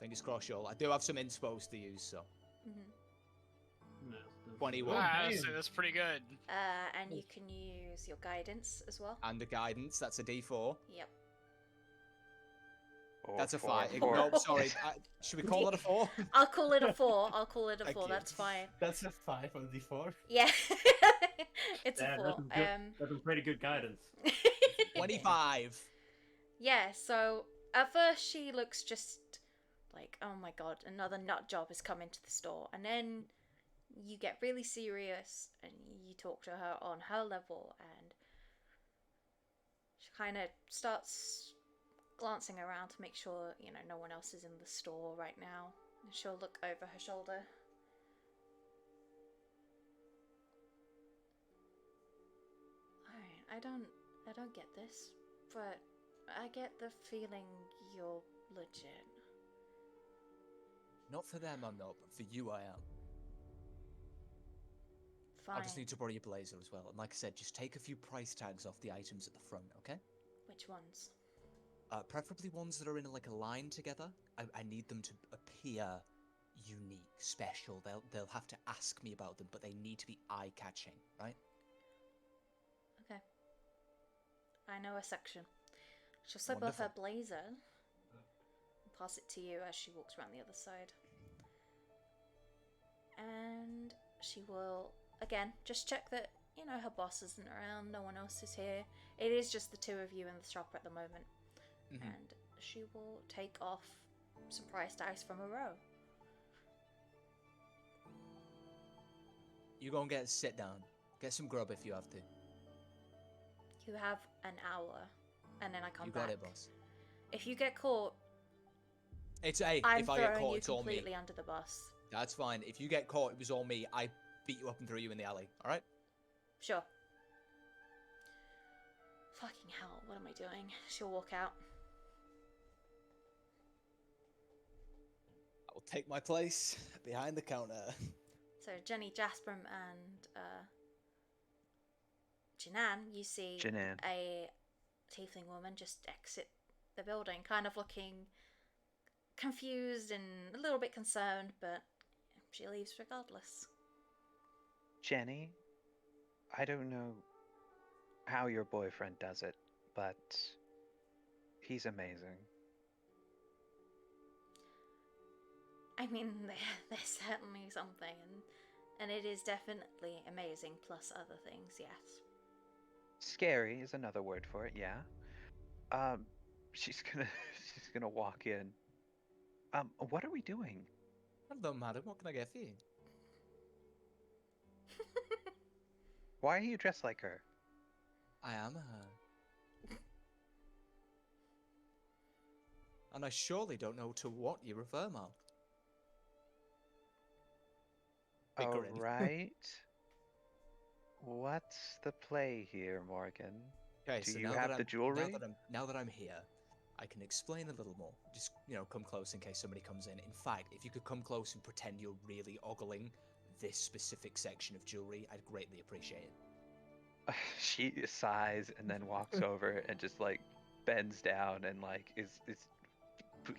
Speaker 6: Fingers crossed, y'all. I do have some inspos to use, so.
Speaker 5: No,
Speaker 6: 21.
Speaker 3: Wow, that's pretty good.
Speaker 1: And you can use your guidance as well.
Speaker 6: And the guidance, that's a d4.
Speaker 1: Yep.
Speaker 4: Or
Speaker 6: That's a
Speaker 4: four,
Speaker 6: 5.
Speaker 4: four.
Speaker 6: No, sorry. Should we call it a 4?
Speaker 1: I'll call it a 4. I'll call it a
Speaker 6: Thank
Speaker 1: 4.
Speaker 6: you.
Speaker 1: That's fine.
Speaker 2: That's a 5 on D4.
Speaker 1: Yeah. It's
Speaker 5: Yeah,
Speaker 1: a 4.
Speaker 5: that's some pretty good guidance.
Speaker 6: 25.
Speaker 1: Yeah, so at first she looks just like, oh my god, another nut job has come into the store. And then you get really serious and you talk to her on her level, and she kind of starts glancing around to make sure, you know, no one else is in the store right now. And she'll look over her shoulder. Alright, I don't get this, but I get the feeling you're legit.
Speaker 6: Not for them, I'm not, but for you, I am.
Speaker 1: Fine.
Speaker 6: I just need to borrow your blazer as well. And like I said, just take a few price tags off the items at the front, okay?
Speaker 1: Which ones?
Speaker 6: Preferably ones that are in like a line together. I need them to appear unique, special. They'll have to ask me about them, but they need to be eye-catching, right?
Speaker 1: Okay. I know a section. She'll slip off her
Speaker 6: Wonderful.
Speaker 1: blazer and pass it to you as she walks around the other side. And she will, again, just check that, you know, her boss isn't around, no one else is here. It is just the two of you in the shop at the moment.
Speaker 6: Mhm.
Speaker 1: And she will take off some price tags from a row.
Speaker 6: You go and sit down. Get some grub if you have to.
Speaker 1: You have an hour, and then I come
Speaker 6: You
Speaker 1: back.
Speaker 6: got it, boss.
Speaker 1: If you get caught,
Speaker 6: It's hey,
Speaker 1: I'm
Speaker 6: if I get
Speaker 1: throwing
Speaker 6: caught,
Speaker 1: you
Speaker 6: it's all me.
Speaker 1: completely under the bus.
Speaker 6: That's fine. If you get caught, it was all me. I beat you up and threw you in the alley. All right?
Speaker 1: Sure. Fucking hell, what am I doing? She'll walk out.
Speaker 7: I will take my place behind the counter.
Speaker 1: So Jenny, Jasper, and Janan, you see
Speaker 4: Janan.
Speaker 1: a tiefling woman just exit the building, kind of looking confused and a little bit concerned, but she leaves regardless.
Speaker 4: Jenny, I don't know how your boyfriend does it, but he's amazing.
Speaker 1: I mean, there's certainly something, and it is definitely amazing, plus other things, yes.
Speaker 4: Scary is another word for it, yeah. She's gonna walk in. What are we doing?
Speaker 6: Hello, madam. What can I get for you?
Speaker 4: Why are you dressed like her?
Speaker 6: I am her. And I surely don't know to what you refer, ma'am. Big
Speaker 4: All
Speaker 6: grin.
Speaker 4: right. What's the play here, Morgan?
Speaker 6: Okay,
Speaker 4: Do
Speaker 6: so
Speaker 4: you
Speaker 6: now
Speaker 4: have
Speaker 6: that
Speaker 4: the jewelry?
Speaker 6: Now that I'm here, I can explain a little more. Just, you know, come close in case somebody comes in. In fact, if you could come close and pretend you're really ogling this specific section of jewelry, I'd greatly appreciate it.
Speaker 4: She sighs and then walks over and just like bends down and like is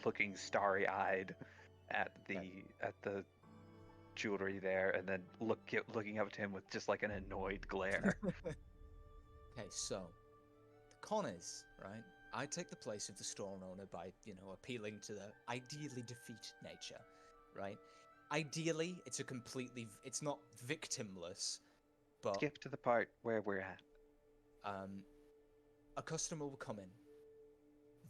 Speaker 4: looking starry-eyed at the jewelry there, and then looking up to him with just like an annoyed glare.
Speaker 6: Okay, so the con is, right? I take the place of the store owner by, appealing to the ideally defeat nature, right? Ideally, it's not victimless, but
Speaker 4: Skip to the part where we're at.
Speaker 6: a customer will come in.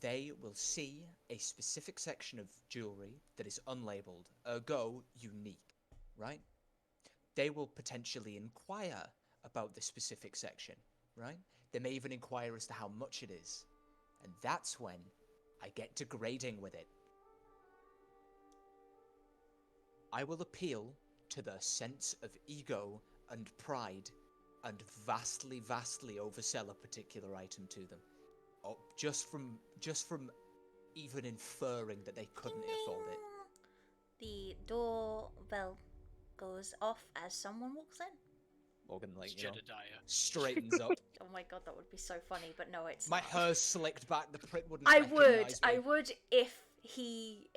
Speaker 6: They will see a specific section of jewelry that is unlabeled, ergo unique, right? They will potentially inquire about the specific section, right? They may even inquire as to how much it is. And that's when I get to grading with it. I will appeal to their sense of ego and pride and vastly, vastly oversell a particular item to them. Or just from even inferring that they couldn't afford it.
Speaker 1: The doorbell goes off as someone walks in.
Speaker 6: Morgan,
Speaker 3: It's
Speaker 6: like,
Speaker 3: Jedediah.
Speaker 6: straightens up.
Speaker 1: Oh my god, that would be so funny, but no, it's
Speaker 6: My
Speaker 1: not.
Speaker 6: hair's slicked back, the prick wouldn't
Speaker 1: I
Speaker 6: recognize me.
Speaker 1: would if he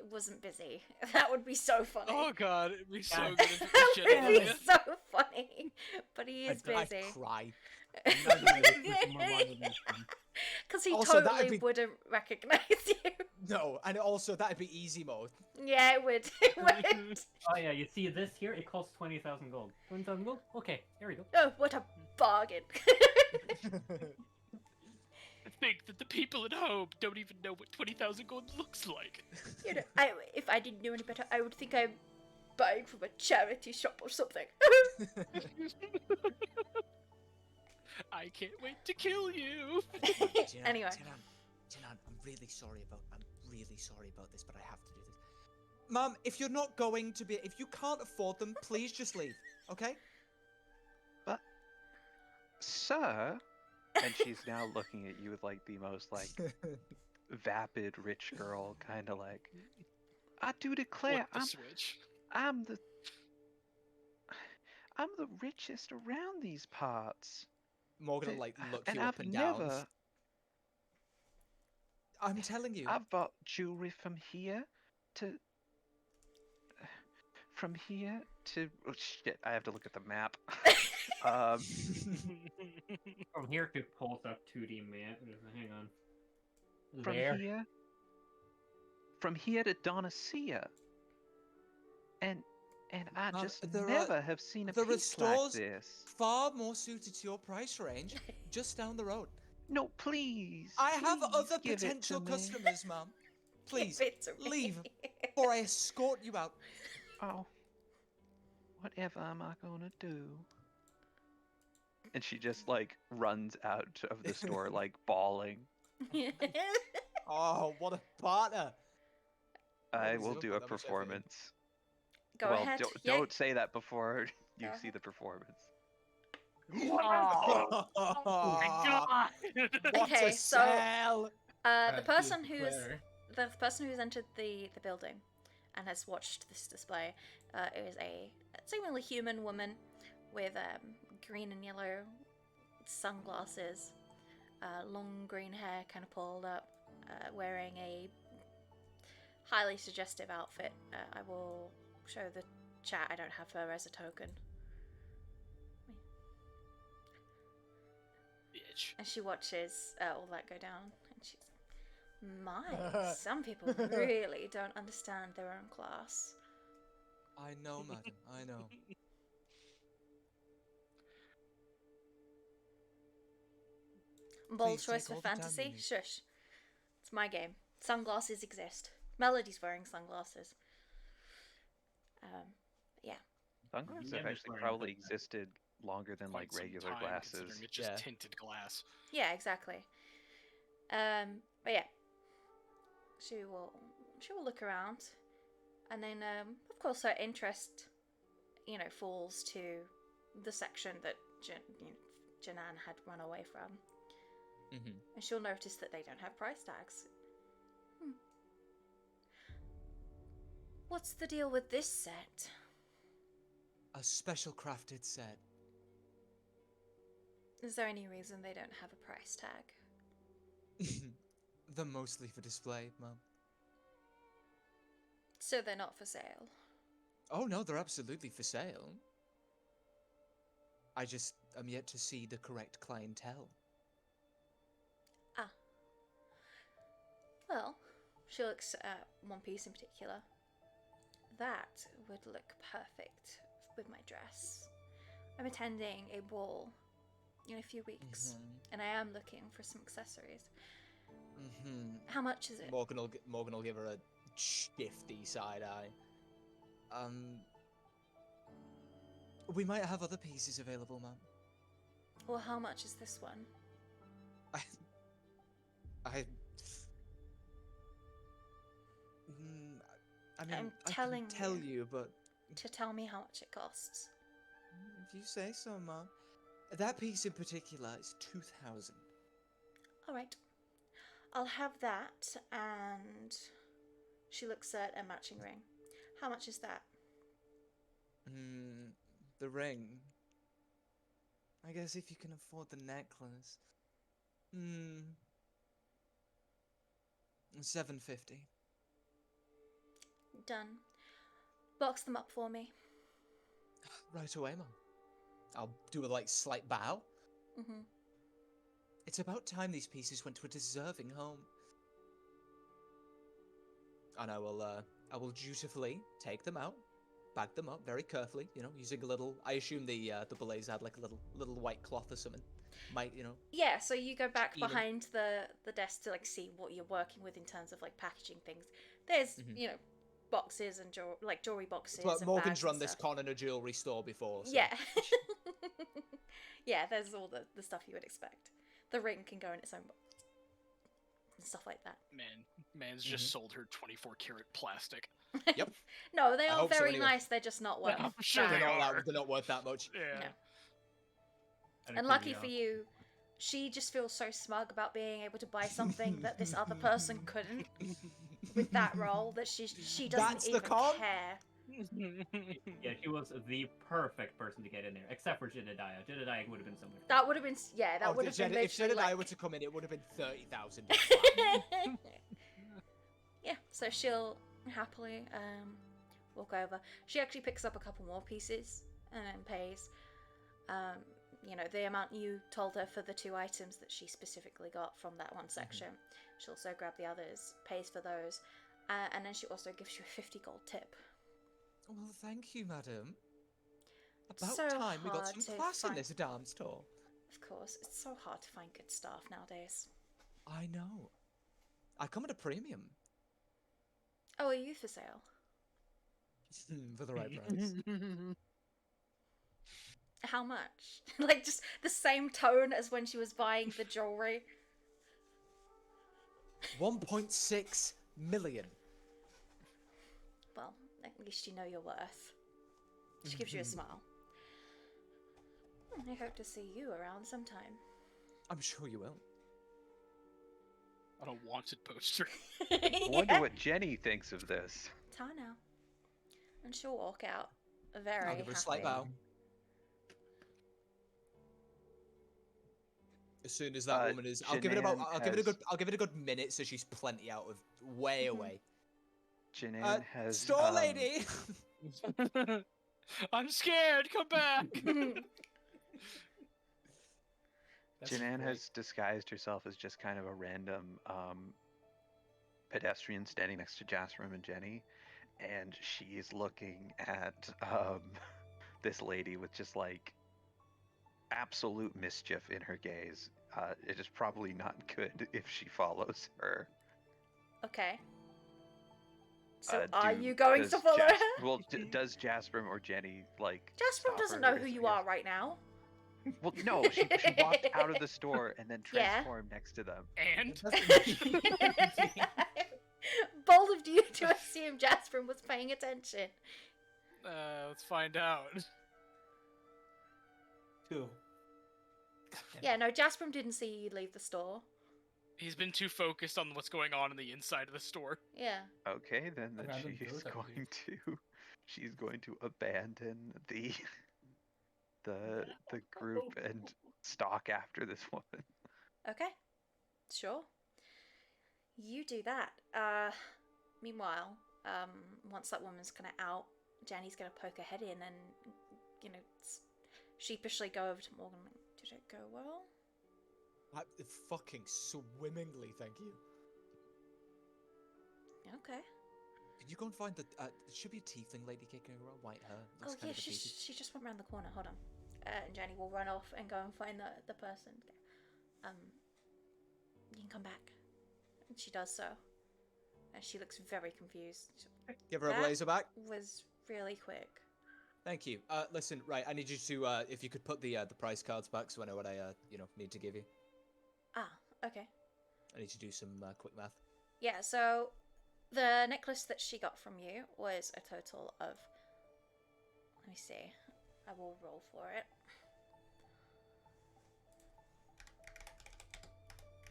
Speaker 1: wasn't busy. That would be so funny.
Speaker 3: Oh god, it'd be so
Speaker 8: Yeah.
Speaker 3: good if it
Speaker 1: That
Speaker 3: was
Speaker 1: would be
Speaker 3: Jedediah.
Speaker 1: so funny. But he is
Speaker 6: I'd
Speaker 1: busy.
Speaker 6: cry.
Speaker 1: Because he
Speaker 6: Also, that'd
Speaker 1: totally
Speaker 6: be-
Speaker 1: wouldn't recognize you.
Speaker 6: No, and also that'd be easy mode.
Speaker 1: Yeah, it would. It would.
Speaker 8: Oh yeah, you see this here? It costs 20,000 gold. 20,000 gold? Okay, here we go.
Speaker 1: Oh, what a bargain.
Speaker 3: I think that the people at home don't even know what 20,000 gold looks like.
Speaker 1: You know, if I didn't know any better, I would think I'm buying from a charity shop or something.
Speaker 3: I can't wait to kill you.
Speaker 1: Anyway.
Speaker 6: Jinan, I'm really sorry about this, but I have to do this. Mom, if you're not going to be, if you can't afford them, please just leave, okay?
Speaker 4: But, sir, and she's now looking at you with like the most like vapid rich girl, kind of like, I do declare,
Speaker 3: Flip the switch.
Speaker 4: I'm the richest around these parts.
Speaker 6: Morgan will, like, look
Speaker 4: and
Speaker 6: you
Speaker 4: I've
Speaker 6: up and down.
Speaker 4: never,
Speaker 6: I'm telling you.
Speaker 4: I've bought jewelry from here to oh shit, I have to look at the map.
Speaker 8: From here to pulls up 2D map. Hang on.
Speaker 4: From
Speaker 8: There.
Speaker 4: here to Donacia. And I just
Speaker 6: there are-
Speaker 4: never have seen a
Speaker 6: there are
Speaker 4: piece like
Speaker 6: stores-
Speaker 4: this.
Speaker 6: Far more suited to your price range, just down the road.
Speaker 4: No, please.
Speaker 6: I have
Speaker 4: please
Speaker 6: other
Speaker 4: give it to
Speaker 6: potential
Speaker 4: me.
Speaker 6: customers, Mom. Please,
Speaker 1: Give it to me.
Speaker 6: leave, or I escort you out.
Speaker 4: Oh, whatever am I gonna do? And she just like runs out of the store like bawling.
Speaker 6: Oh, what a partner!
Speaker 4: I
Speaker 6: was
Speaker 4: will
Speaker 6: it?
Speaker 4: do a
Speaker 6: That was heavy.
Speaker 4: performance.
Speaker 1: Go
Speaker 4: well,
Speaker 1: ahead.
Speaker 4: don't say that before you
Speaker 1: Go
Speaker 4: see
Speaker 1: ahead.
Speaker 4: the performance.
Speaker 3: Oh my god!
Speaker 6: What
Speaker 1: Okay,
Speaker 6: a
Speaker 1: so-
Speaker 6: sell!
Speaker 1: The person who's entered the building and has watched this display is a seemingly human woman with green and yellow sunglasses, long green hair kind of pulled up, wearing a highly suggestive outfit. I will show the chat. I don't have her as a token.
Speaker 3: Bitch.
Speaker 1: And she watches all that go down, and she's my, some people really don't understand their own class.
Speaker 6: I know, madam. I know.
Speaker 1: Bold
Speaker 6: Please
Speaker 1: choice
Speaker 6: take
Speaker 1: for
Speaker 6: all the time you
Speaker 1: fantasy?
Speaker 6: need.
Speaker 1: Shush. It's my game. Sunglasses exist. Melody's wearing sunglasses. Yeah.
Speaker 4: Sunglasses
Speaker 8: Yeah,
Speaker 4: have
Speaker 8: I'm just
Speaker 4: actually
Speaker 8: wearing
Speaker 4: probably
Speaker 8: them.
Speaker 4: existed longer than like
Speaker 3: Quite some
Speaker 4: regular
Speaker 3: time,
Speaker 4: glasses.
Speaker 3: considering It's just
Speaker 6: Yeah.
Speaker 3: tinted glass.
Speaker 1: Yeah, exactly. But yeah. She will look around, and then of course her interest, falls to the section that Janan had run away from.
Speaker 6: Mm-hmm.
Speaker 1: And she'll notice that they don't have price tags. What's the deal with this set?
Speaker 6: A special crafted set.
Speaker 1: Is there any reason they don't have a price tag?
Speaker 6: They're mostly for display, Mum.
Speaker 1: So they're not for sale.
Speaker 6: Oh no, they're absolutely for sale. I just am yet to see the correct clientele.
Speaker 1: Ah. Well, she looks at one piece in particular. That would look perfect with my dress. I'm attending a ball in a few weeks, and I am looking for some accessories. How much is it?
Speaker 6: Morgan will give her a shifty side eye. We might have other pieces available, ma'am.
Speaker 1: Well, how much is this one?
Speaker 6: I mean,
Speaker 1: I'm
Speaker 6: I
Speaker 1: telling
Speaker 6: can tell
Speaker 1: you.
Speaker 6: you, but
Speaker 1: To tell me how much it costs.
Speaker 6: if you say so, ma'am. That piece in particular is 2,000.
Speaker 1: Alright. I'll have that, and she looks at a matching ring. How much is that?
Speaker 6: The ring. I guess if you can afford the necklace. 750.
Speaker 1: Done. Box them up for me.
Speaker 6: Right away, ma'am. I'll do a slight bow.
Speaker 1: Mm-hmm.
Speaker 6: It's about time these pieces went to a deserving home. And I will dutifully take them out, bag them up very carefully, using a little. I assume the ballets had a little white cloth or something.
Speaker 1: Yeah, so you go back
Speaker 6: Steaming.
Speaker 1: behind the desk to see what you're working with in terms of packaging things. There's boxes and jewelry boxes.
Speaker 6: But
Speaker 1: and
Speaker 6: Morgan's
Speaker 1: bags
Speaker 6: run
Speaker 1: and
Speaker 6: this
Speaker 1: stuff.
Speaker 6: con in a jewelry store before. So.
Speaker 1: Yeah. Yeah, there's all the stuff you would expect. The ring can go in its own box. And stuff like that.
Speaker 3: Man's just sold her 24 karat plastic.
Speaker 6: Yep.
Speaker 1: No, they
Speaker 6: I
Speaker 1: are
Speaker 6: hope so
Speaker 1: very
Speaker 6: anyway.
Speaker 1: nice, they're just not worth
Speaker 3: I'm sure
Speaker 1: that.
Speaker 3: they are.
Speaker 6: They're not worth that much.
Speaker 3: Yeah.
Speaker 1: No. And lucky for you, she just feels so smug about being able to buy something that this other person couldn't with that role that she doesn't
Speaker 6: That's the
Speaker 1: even
Speaker 6: con?
Speaker 1: care.
Speaker 8: Yeah, she was the perfect person to get in there, except for Jedediah. Jedediah would have been so much.
Speaker 1: That would have been that would have been
Speaker 6: If
Speaker 1: literally
Speaker 6: Jedediah
Speaker 1: like...
Speaker 6: were to come in, it would have been 30,000.
Speaker 1: Yeah, so she'll happily walk over. She actually picks up a couple more pieces and pays the amount you told her for the 2 items that she specifically got from that one section. She'll also grab the others, pays for those, and then she also gives you a 50 gold tip.
Speaker 6: Well, thank you, madam. About
Speaker 1: So
Speaker 6: time we got
Speaker 1: hard
Speaker 6: some
Speaker 1: to
Speaker 6: class in
Speaker 1: find-
Speaker 6: this damn store.
Speaker 1: Of course, it's so hard to find good staff nowadays.
Speaker 6: I know. I come at a premium.
Speaker 1: Oh, are you for sale?
Speaker 6: For the right price.
Speaker 1: How much? Just the same tone as when she was buying the jewelry.
Speaker 6: 1.6 million.
Speaker 1: Well, at least you know your worth. She gives you a smile. I hope to see you around sometime.
Speaker 6: I'm sure you will.
Speaker 3: On a wanted poster.
Speaker 4: I wonder what Jenny thinks of this.
Speaker 1: Tell her now. And she'll walk out very
Speaker 6: I'll give her a slight
Speaker 1: happy.
Speaker 6: bow. As soon as that woman is, I'll give it a good minute so she's plenty out of way away.
Speaker 4: Janan has
Speaker 6: Store lady.
Speaker 3: I'm scared. Come back.
Speaker 4: Janan has disguised herself as just kind of a random pedestrian standing next to Jasperim and Jenny, and she's looking at this lady with just absolute mischief in her gaze. It is probably not good if she follows her.
Speaker 1: Okay. So are you going to follow her?
Speaker 4: Well, does Jasperim or Jenny
Speaker 1: Jasperim
Speaker 4: stop
Speaker 1: doesn't
Speaker 4: her?
Speaker 1: know who you are right now.
Speaker 4: Well, no, she walked out of the store and then
Speaker 1: Yeah.
Speaker 4: transformed next to them.
Speaker 3: And
Speaker 1: Bold of you to assume Jasperim was paying attention.
Speaker 3: let's find out.
Speaker 2: 2.
Speaker 1: Yeah, no, Jasperim didn't see you leave the store.
Speaker 3: He's been too focused on what's going on in the inside of the store.
Speaker 1: Yeah.
Speaker 4: Okay, then
Speaker 2: Random
Speaker 4: she is
Speaker 2: goes, I
Speaker 4: going to she's going to abandon the group and stalk after this woman.
Speaker 1: Okay, sure. You do that. Meanwhile, once that woman's kind of out, Jenny's gonna poke her head in and, sheepishly go over to Morgan. Did it go well?
Speaker 6: Fucking swimmingly, thank you.
Speaker 1: Okay.
Speaker 6: Can you go and find the? There should be a tiefling lady kicking around, white hair. Looks kind of defeated.
Speaker 1: she just went around the corner. Hold on. And Jenny will run off and go and find the person. You can come back. And she does so. And she looks very confused.
Speaker 6: Give her a blazer back.
Speaker 1: Was really quick.
Speaker 6: Thank you. Listen, right, I need you to, if you could put the price cards back so I know what I, need to give you.
Speaker 1: Ah, okay.
Speaker 6: I need to do some quick math.
Speaker 1: Yeah, so the necklace that she got from you was a total of... Let me see. I will roll for it.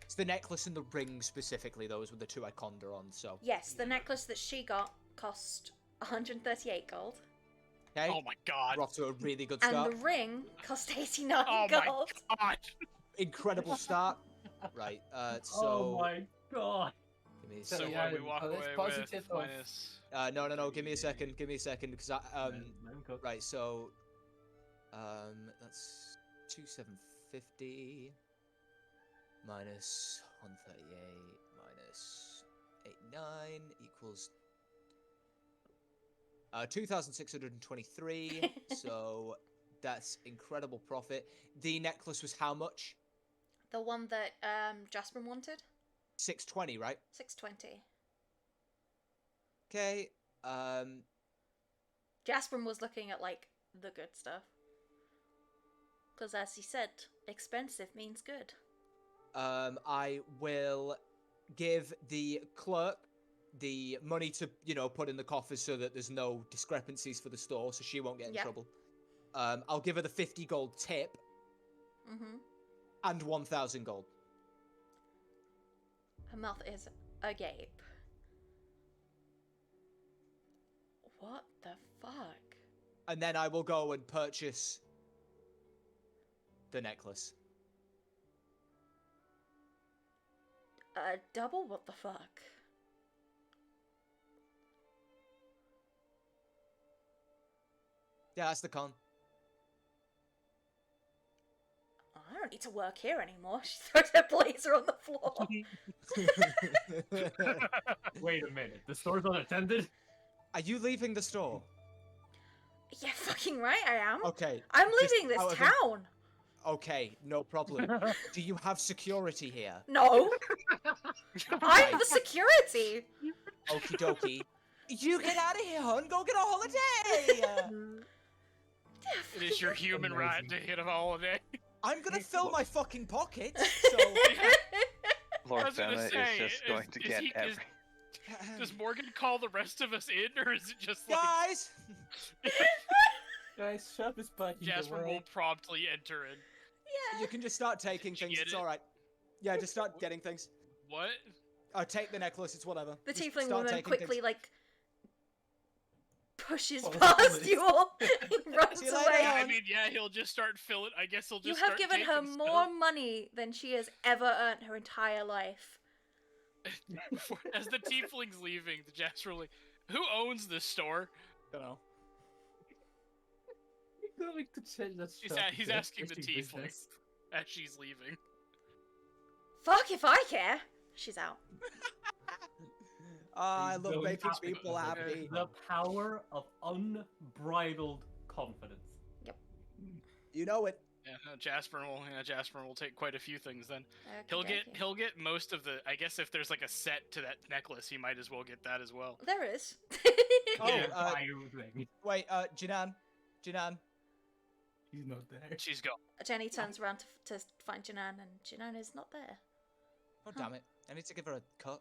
Speaker 6: It's the necklace and the ring specifically, those were the two I conned her on, so...
Speaker 1: Yes, the necklace that she got cost 138 gold.
Speaker 6: Okay.
Speaker 3: Oh my god.
Speaker 6: We're off to a really good start.
Speaker 1: And the ring cost 89
Speaker 3: Oh
Speaker 1: gold.
Speaker 3: my god.
Speaker 6: Incredible start. Right, so...
Speaker 8: Oh my god.
Speaker 6: Give me a
Speaker 3: So
Speaker 6: second.
Speaker 3: what do we walk
Speaker 2: let's
Speaker 3: away
Speaker 2: positive
Speaker 3: with
Speaker 2: of-
Speaker 3: minus...
Speaker 6: No, give me a second, because I, right, so... that's 2750 minus 138 minus 89 equals 2,623. So that's incredible profit. The necklace was how much?
Speaker 1: The one that Jasper wanted?
Speaker 6: 620, right?
Speaker 1: 620.
Speaker 6: Okay.
Speaker 1: Jasper was looking at, like, the good stuff. Because as he said, expensive means good.
Speaker 6: I will give the clerk the money to, put in the coffers so that there's no discrepancies for the store, so she won't get in trouble. I'll give her the 50 gold tip.
Speaker 1: Mm-hmm.
Speaker 6: And 1,000 gold.
Speaker 1: Her mouth is agape. What the fuck?
Speaker 6: And then I will go and purchase the necklace.
Speaker 1: Double what the fuck?
Speaker 6: Yeah, that's the con.
Speaker 1: I don't need to work here anymore. She throws her blazer on the floor.
Speaker 8: Wait a minute, the store's unattended?
Speaker 6: Are you leaving the store?
Speaker 1: Yeah, fucking right I am.
Speaker 6: Okay.
Speaker 1: I'm
Speaker 6: just
Speaker 1: leaving this
Speaker 6: out of
Speaker 1: town.
Speaker 6: Okay, no problem. Do you have security here?
Speaker 1: No. I'm
Speaker 6: Right.
Speaker 1: the security.
Speaker 6: Okie dokie. You get out of here, hon. Go get a holiday.
Speaker 3: It is your human right to hit a holiday.
Speaker 6: I'm gonna fill my fucking pockets. So
Speaker 3: I
Speaker 4: Lord
Speaker 3: was gonna
Speaker 4: Fema
Speaker 3: say,
Speaker 4: is just going to get every.
Speaker 3: Does Morgan call the rest of us in, or is it just like...
Speaker 6: guys,
Speaker 2: Guys, shove his butt in the
Speaker 3: Jasper
Speaker 2: way.
Speaker 3: will promptly enter in.
Speaker 1: Yeah.
Speaker 6: you can just start taking
Speaker 3: Did you
Speaker 6: things.
Speaker 3: get
Speaker 6: It's
Speaker 3: it?
Speaker 6: all right. Yeah, just start getting things.
Speaker 3: What?
Speaker 6: Take the necklace. It's whatever.
Speaker 1: The
Speaker 6: Just
Speaker 1: tiefling
Speaker 6: start
Speaker 1: woman
Speaker 6: taking
Speaker 1: quickly,
Speaker 6: things.
Speaker 1: like, pushes
Speaker 2: Oh,
Speaker 1: past
Speaker 2: please.
Speaker 1: you all and runs
Speaker 6: See you later,
Speaker 1: away.
Speaker 6: hon.
Speaker 3: I mean, yeah, he'll just start filling... I guess he'll just
Speaker 1: You
Speaker 3: start
Speaker 1: have given her
Speaker 3: taking
Speaker 1: more money than she has ever earned her entire life.
Speaker 3: stuff. As the tiefling's leaving, the Jasper will... Who owns this store?
Speaker 6: You know.
Speaker 2: You're going to change that
Speaker 3: He's
Speaker 2: shop
Speaker 3: asking the
Speaker 2: to
Speaker 3: tiefling
Speaker 2: business.
Speaker 3: as she's leaving.
Speaker 1: Fuck if I care. She's out.
Speaker 6: I
Speaker 2: He's
Speaker 6: love
Speaker 2: going
Speaker 6: making
Speaker 2: happy.
Speaker 6: people happy.
Speaker 8: The power of unbridled confidence.
Speaker 6: You know it.
Speaker 3: Yeah, Jasper will take quite a few things then.
Speaker 1: Okey-dokey.
Speaker 3: He'll get most of the... I guess if there's like a set to that necklace, he might as well get that as well.
Speaker 1: There is.
Speaker 6: Oh,
Speaker 3: Yeah.
Speaker 8: Everything.
Speaker 6: Wait, Janan.
Speaker 2: He's not there.
Speaker 3: She's gone.
Speaker 1: Jenny turns around to find Janan, and Janan is not there.
Speaker 6: Oh, damn it. I need to give her a cut.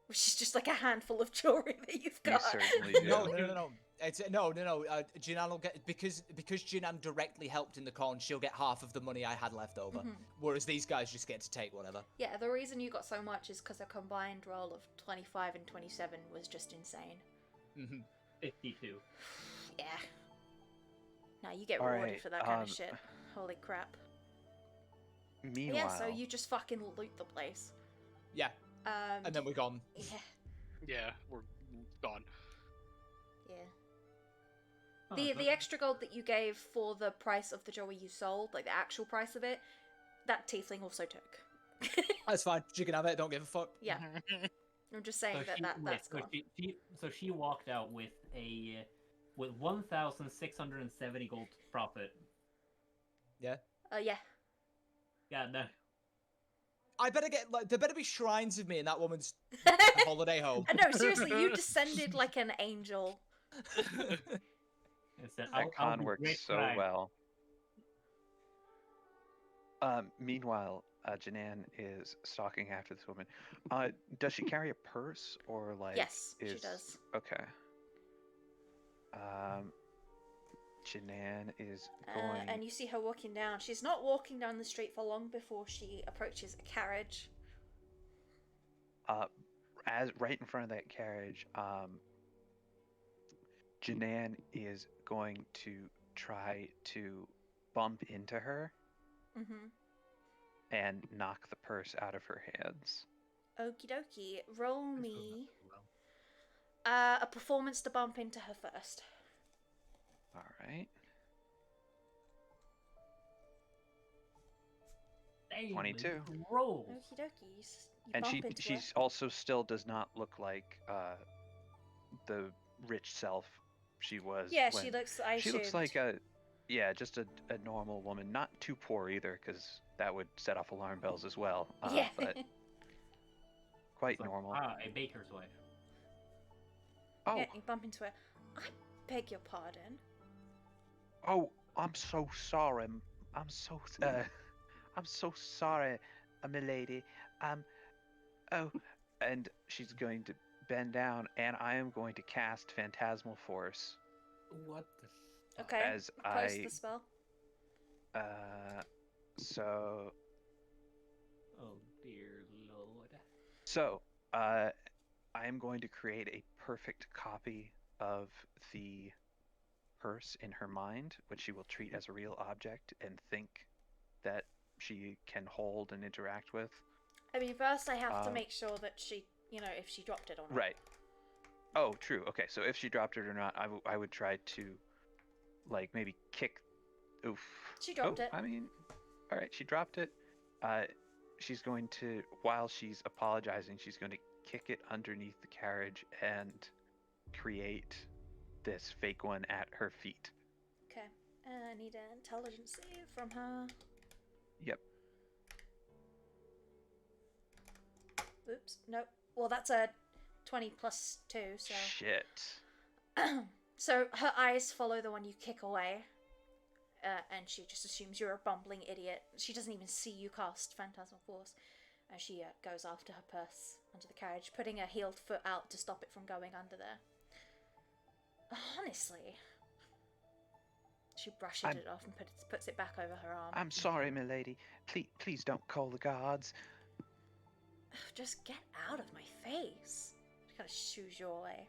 Speaker 1: Which is just like a handful of jewelry that you've
Speaker 4: You
Speaker 1: got.
Speaker 4: certainly do.
Speaker 6: No. It's no. Jinan will get because Jinan directly helped in the con. She'll get half of the money I had left over,
Speaker 1: Mhm.
Speaker 6: whereas these guys just get to take whatever.
Speaker 1: Yeah, the reason you got so much is because a combined roll of 25 and 27 was just insane.
Speaker 6: Mhm.
Speaker 5: 52.
Speaker 1: Yeah. Now you get
Speaker 4: All
Speaker 1: rewarded
Speaker 4: right,
Speaker 1: for that kind of shit. Holy crap. But
Speaker 4: Meanwhile,
Speaker 1: yeah, so you just fucking loot the place.
Speaker 6: Yeah, and then we're gone.
Speaker 1: Yeah.
Speaker 3: Yeah, we're gone.
Speaker 1: Yeah.
Speaker 5: Oh,
Speaker 1: The extra gold that you gave for the price of the jewelry you sold, like the actual price of it, that tiefling also took.
Speaker 6: That's fine. She can have it. Don't give a fuck.
Speaker 1: Yeah. I'm just saying that's gone.
Speaker 5: So she walked out with 1,670 gold profit.
Speaker 6: Yeah.
Speaker 1: Yeah.
Speaker 5: God no.
Speaker 6: I better get like there better be shrines of me in that woman's holiday home.
Speaker 1: No, seriously, you descended like an angel.
Speaker 5: Instead,
Speaker 4: that con
Speaker 5: be
Speaker 4: works
Speaker 5: great
Speaker 4: so
Speaker 5: tonight.
Speaker 4: well. Meanwhile, Janan is stalking after this woman. Does she carry a purse or like?
Speaker 1: Yes, she does.
Speaker 4: Okay. Janan is going.
Speaker 1: And you see her walking down. She's not walking down the street for long before she approaches a carriage.
Speaker 4: As right in front of that carriage, Janan is going to try to bump into her
Speaker 1: Mm-hmm.
Speaker 4: and knock the purse out of her hands.
Speaker 1: Okie dokie. Roll me
Speaker 5: Well,
Speaker 1: a performance to bump into her first.
Speaker 4: All right.
Speaker 5: damn,
Speaker 4: 22.
Speaker 5: Roll.
Speaker 1: Okie dokie. You
Speaker 4: And
Speaker 1: bump into
Speaker 4: she
Speaker 1: her.
Speaker 4: also still does not look like the rich self she was.
Speaker 1: Yeah,
Speaker 4: when
Speaker 1: she looks.
Speaker 4: she looks like just a normal woman, not too poor either, because that would set off alarm bells as well.
Speaker 1: Yeah.
Speaker 4: But quite
Speaker 5: It's like,
Speaker 4: normal.
Speaker 5: a baker's wife.
Speaker 4: Oh,
Speaker 1: Yeah, you bump into her. I beg your pardon.
Speaker 4: oh, I'm so sorry. I'm so sorry, milady. Oh, and she's going to bend down, and I am going to cast Phantasmal Force
Speaker 2: What the?
Speaker 1: Okay.
Speaker 4: as
Speaker 1: Close the spell.
Speaker 4: So
Speaker 5: Oh dear lord.
Speaker 4: I am going to create a perfect copy of the purse in her mind, which she will treat as a real object and think that she can hold and interact with.
Speaker 1: I mean, first I have to make sure that she, if she dropped it or not.
Speaker 4: Right. Oh, true. Okay, so if she dropped it or not, I would try to, like, maybe kick. Oof.
Speaker 1: She dropped it.
Speaker 4: I mean, all right, she dropped it. She's going to, while she's apologizing, she's going to kick it underneath the carriage and create this fake one at her feet.
Speaker 1: Okay. I need an intelligence save from her.
Speaker 4: Yep.
Speaker 1: Oops. Nope. Well, that's a 20 plus 2, so...
Speaker 4: Shit.
Speaker 1: So her eyes follow the one you kick away. And she just assumes you're a bumbling idiot. She doesn't even see you cast Phantasmal Force. And she goes after her purse under the carriage, putting her heeled foot out to stop it from going under there. Honestly. She brushes it off and puts it back over her arm.
Speaker 4: I'm sorry, milady. Please don't call the guards.
Speaker 1: Just get out of my face. She kind of shoos you away.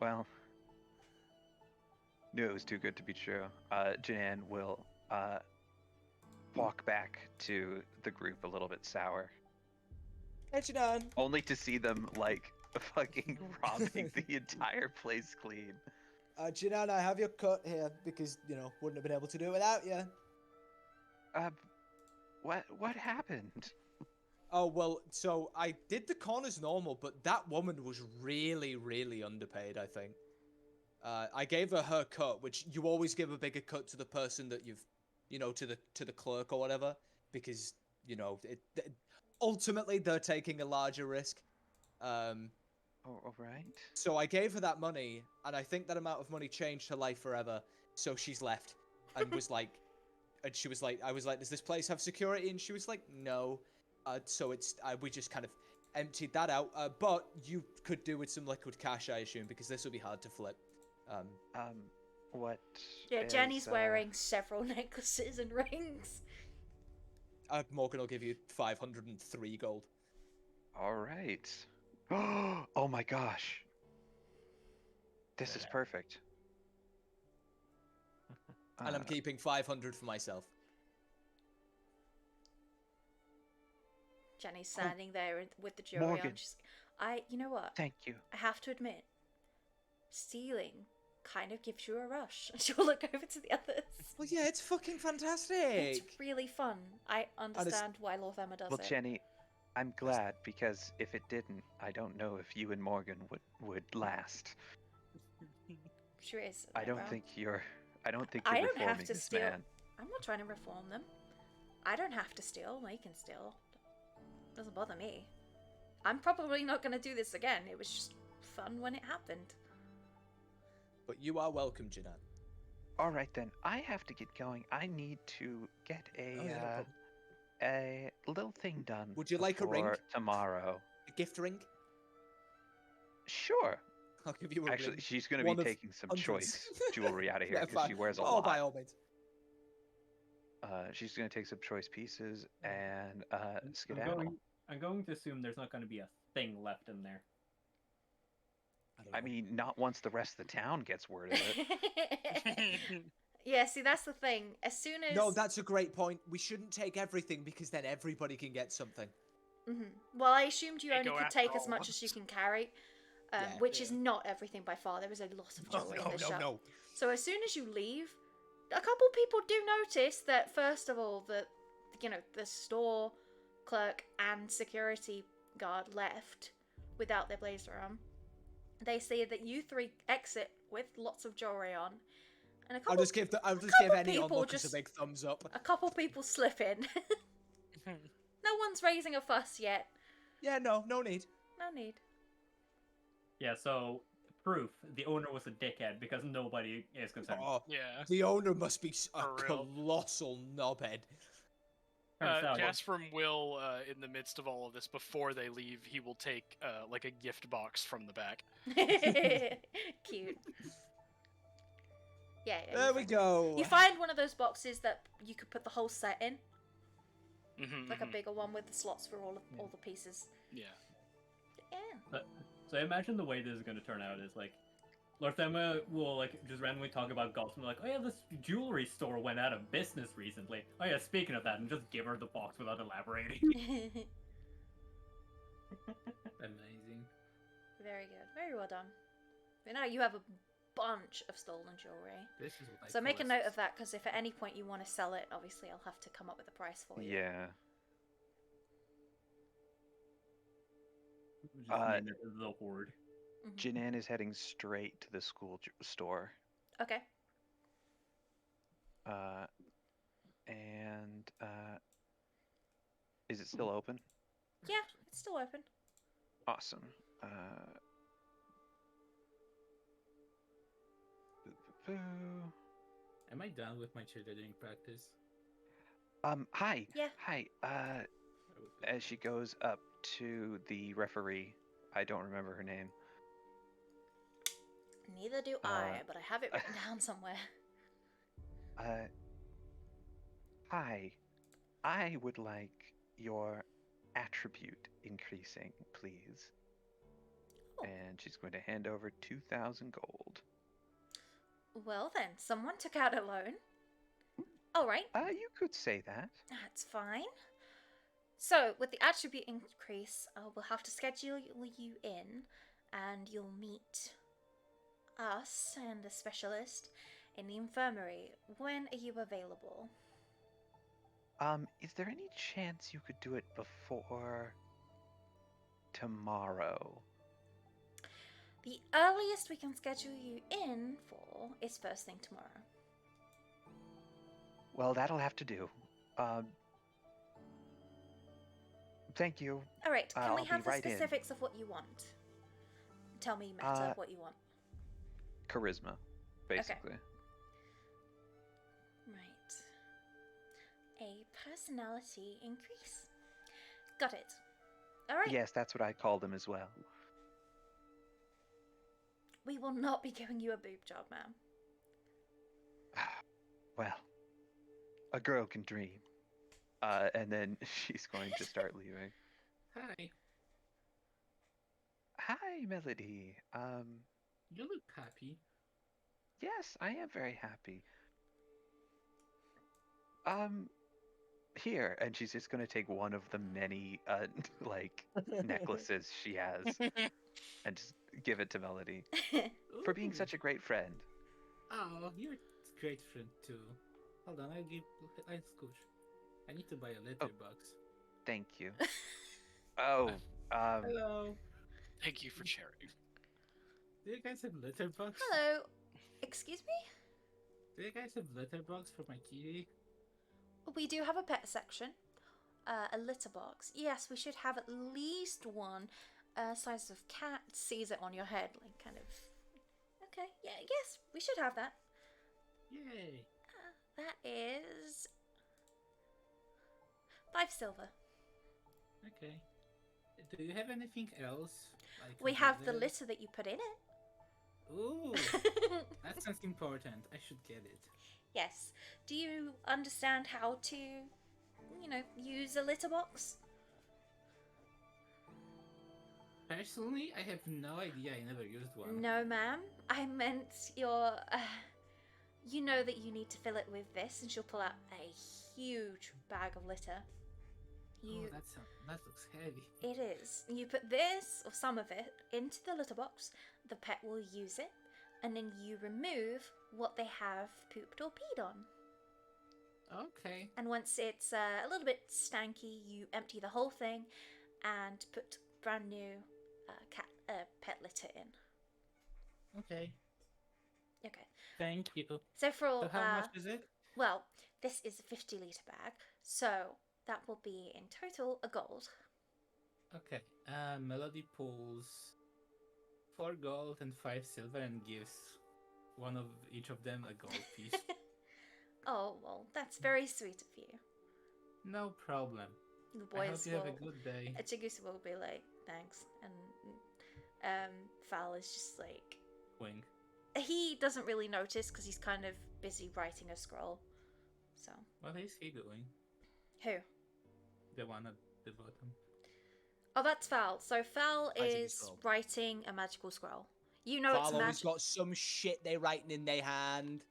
Speaker 4: Well, knew it was too good to be true. Janan will walk back to the group a little bit sour.
Speaker 7: Hey, Janan.
Speaker 4: Only to see them, like, fucking robbing the entire place clean.
Speaker 7: Janan, I have your cut here because, wouldn't have been able to do it without you.
Speaker 4: What happened?
Speaker 6: Oh, well, so I did the con as normal, but that woman was really, really underpaid, I think. I gave her cut, which you always give a bigger cut to the person that you've, to the clerk or whatever, because, ultimately they're taking a larger risk.
Speaker 4: Oh, all right.
Speaker 6: So I gave her that money, and I think that amount of money changed her life forever. So she's left, and was like, and she was like, I was like, does this place have security? And she was like, no. So we just kind of emptied that out. But you could do with some liquid cash, I assume, because this would be hard to flip.
Speaker 4: What?
Speaker 1: Yeah, Jenny's wearing several necklaces and rings.
Speaker 6: Morgan will give you 503 gold.
Speaker 4: All right. Oh my gosh. This is perfect.
Speaker 6: And I'm keeping 500 for myself.
Speaker 1: Jenny's standing there with the jewelry
Speaker 4: Morgan.
Speaker 1: on. She's, you know what?
Speaker 4: Thank you.
Speaker 1: I have to admit, stealing kind of gives you a rush. And she'll look over to the others.
Speaker 6: Well, yeah, it's fucking fantastic.
Speaker 1: It's really fun. I understand why Lord Emma does
Speaker 4: Well,
Speaker 1: it.
Speaker 4: Jenny, I'm glad, because if it didn't, I don't know if you and Morgan would last.
Speaker 1: Sure is.
Speaker 4: I don't
Speaker 1: Eyebrow.
Speaker 4: think you're
Speaker 1: I don't
Speaker 4: reforming
Speaker 1: have to
Speaker 4: this
Speaker 1: steal.
Speaker 4: man.
Speaker 1: I'm not trying to reform them. I don't have to steal. They can steal. Doesn't bother me. I'm probably not going to do this again. It was just fun when it happened.
Speaker 6: But you are welcome, Janan.
Speaker 4: All right then, I have to get going. I need to get a little thing done.
Speaker 6: Would you like a ring?
Speaker 4: before tomorrow?
Speaker 6: A gift ring?
Speaker 4: Sure.
Speaker 6: I'll give you a
Speaker 4: Actually,
Speaker 6: ring.
Speaker 4: she's going to
Speaker 6: One
Speaker 4: be
Speaker 6: of
Speaker 4: taking some
Speaker 6: hundreds.
Speaker 4: choice jewelry out of here
Speaker 6: Yeah,
Speaker 4: because she
Speaker 6: fine.
Speaker 4: wears a
Speaker 6: Oh,
Speaker 4: lot.
Speaker 6: by all means.
Speaker 4: She's going to take some choice pieces and
Speaker 8: I'm
Speaker 4: skedaddle.
Speaker 8: going to assume there's not going to be a thing left in there.
Speaker 4: I mean, not once the rest of the town gets word of it.
Speaker 1: Yeah, see, that's the thing. As soon as...
Speaker 6: No, that's a great point. We shouldn't take everything because then everybody can get something.
Speaker 1: Well, I assumed you
Speaker 3: Hey,
Speaker 1: only
Speaker 3: go
Speaker 1: could
Speaker 3: after
Speaker 1: take as
Speaker 3: all.
Speaker 1: much as you can carry,
Speaker 6: Yeah.
Speaker 1: which is not everything by far. There is a lot of jewelry in this shop. So as soon as you leave, a couple people do notice that, first of all, the store clerk and security guard left without their blazer on. They see that you three exit with lots of jewelry on, and
Speaker 6: I'll just give any
Speaker 1: people
Speaker 6: onlookers
Speaker 1: just-
Speaker 6: a big thumbs up.
Speaker 1: a couple people slip in. No one's raising a fuss yet.
Speaker 6: Yeah, no need.
Speaker 1: No need.
Speaker 8: Yeah, so proof the owner was a dickhead because nobody is concerned.
Speaker 6: Oh,
Speaker 3: Yeah.
Speaker 6: the owner must be a
Speaker 3: For real.
Speaker 6: colossal knobhead.
Speaker 8: Turns out-
Speaker 3: Jasper will, in the midst of all of this, before they leave, he will take like a gift box from the back.
Speaker 1: Cute. Yeah.
Speaker 6: There we go.
Speaker 1: You find one of those boxes that you could put the whole set in,
Speaker 3: Mm-hmm,
Speaker 1: like a bigger one with the slots for all the pieces.
Speaker 3: Yeah.
Speaker 1: Yeah.
Speaker 8: So I imagine the way this is going to turn out is like, Lord Emma will like just randomly talk about Gotham, like, oh yeah, this jewelry store went out of business recently. Oh yeah, speaking of that, and just give her the box without elaborating.
Speaker 2: Amazing.
Speaker 1: Very good. Very well done. But now you have a bunch of stolen jewelry.
Speaker 2: This is what I
Speaker 1: So make a
Speaker 2: call
Speaker 1: note of that, because if at any point you want to sell it, obviously I'll have to come up with a price for you.
Speaker 4: Yeah.
Speaker 8: Just
Speaker 4: Uh,
Speaker 8: name it the Horde.
Speaker 1: Mhm.
Speaker 4: Janan is heading straight to the school store.
Speaker 1: Okay.
Speaker 4: And is it still open?
Speaker 1: Yeah, it's still open.
Speaker 4: Awesome. Boo.
Speaker 2: Am I done with my cheerleading practice?
Speaker 4: Hi.
Speaker 1: Yeah.
Speaker 4: Hi. As she goes up to the referee, I don't remember her name.
Speaker 1: Neither do I, but I have it written down somewhere.
Speaker 4: Hi. I would like your attribute increasing, please.
Speaker 1: Oh.
Speaker 4: And she's going to hand over 2,000 gold.
Speaker 1: Well then, someone took out a loan. All right,
Speaker 4: You could say that.
Speaker 1: that's fine. So, with the attribute increase, we'll have to schedule you in, and you'll meet us and the specialist in the infirmary. When are you available?
Speaker 4: Is there any chance you could do it before tomorrow?
Speaker 1: The earliest we can schedule you in for is first thing tomorrow.
Speaker 4: Well, that'll have to do. Thank you.
Speaker 1: All right, can
Speaker 4: I'll
Speaker 1: we
Speaker 4: be
Speaker 1: have the
Speaker 4: right in.
Speaker 1: specifics of what you want? Tell me, Meta, what you want.
Speaker 4: Charisma, basically.
Speaker 1: Right. A personality increase. Got it. All right.
Speaker 4: Yes, that's what I called them as well.
Speaker 1: We will not be giving you a boob job, ma'am.
Speaker 4: Well, a girl can dream. And then she's going to start leaving.
Speaker 2: Hi.
Speaker 4: Hi, Melody.
Speaker 2: You look happy.
Speaker 4: Yes, I am very happy. Here, and she's just gonna take one of the many like necklaces she has and just give it to Melody for being
Speaker 2: Ooh.
Speaker 4: such a great friend.
Speaker 2: Oh, you're a great friend too. Hold on, I'll scooch. I need to buy a litter box.
Speaker 4: Thank you. Oh,
Speaker 2: Hello.
Speaker 3: Thank you for sharing.
Speaker 2: Do you guys have litter box?
Speaker 1: Hello. Excuse me?
Speaker 2: Do you guys have litter box for my kitty?
Speaker 1: We do have a pet section. A litter box. Yes, we should have at least one. Size of cat sees it on your head, like kind of. Okay. Yeah. Yes, we should have that.
Speaker 2: Yay.
Speaker 1: That is 5 silver.
Speaker 2: Okay. Do you have anything else? Like
Speaker 1: We have the
Speaker 2: litter?
Speaker 1: litter that you put in it.
Speaker 2: Ooh, that sounds important. I should get it.
Speaker 1: Yes. Do you understand how to, use a litter box?
Speaker 2: Personally, I have no idea. I never used one.
Speaker 1: No, ma'am. I meant your. You know that you need to fill it with this, and she'll pull out a huge bag of litter.
Speaker 2: Oh, that looks heavy.
Speaker 1: It is. You put this, or some of it, into the litter box. The pet will use it, and then you remove what they have pooped or peed on.
Speaker 2: Okay.
Speaker 1: And once it's a little bit stanky, you empty the whole thing and put brand new pet litter in.
Speaker 2: Okay.
Speaker 1: Okay.
Speaker 2: Thank you.
Speaker 1: So for all,
Speaker 2: So how much is it?
Speaker 1: well, this is a 50-litre bag, so that will be in total a gold.
Speaker 2: Okay. Melody pulls 4 gold and 5 silver and gives one of each of them a gold piece.
Speaker 1: Oh, well, that's very sweet of you.
Speaker 2: No problem.
Speaker 1: The
Speaker 2: I hope
Speaker 1: boys
Speaker 2: you
Speaker 1: will.
Speaker 2: have a good day.
Speaker 1: Chigusa will be like, thanks, and Fal is just like,
Speaker 2: Wing.
Speaker 1: he doesn't really notice because he's kind of busy writing a scroll. So
Speaker 2: What is he doing?
Speaker 1: who?
Speaker 2: The one at the bottom.
Speaker 1: Oh, that's Fal. So Fal
Speaker 7: Writing a
Speaker 1: is
Speaker 7: scroll.
Speaker 1: writing a magical scroll. You know it's
Speaker 7: Fal always
Speaker 1: magic.
Speaker 7: got some shit they writing in their hand.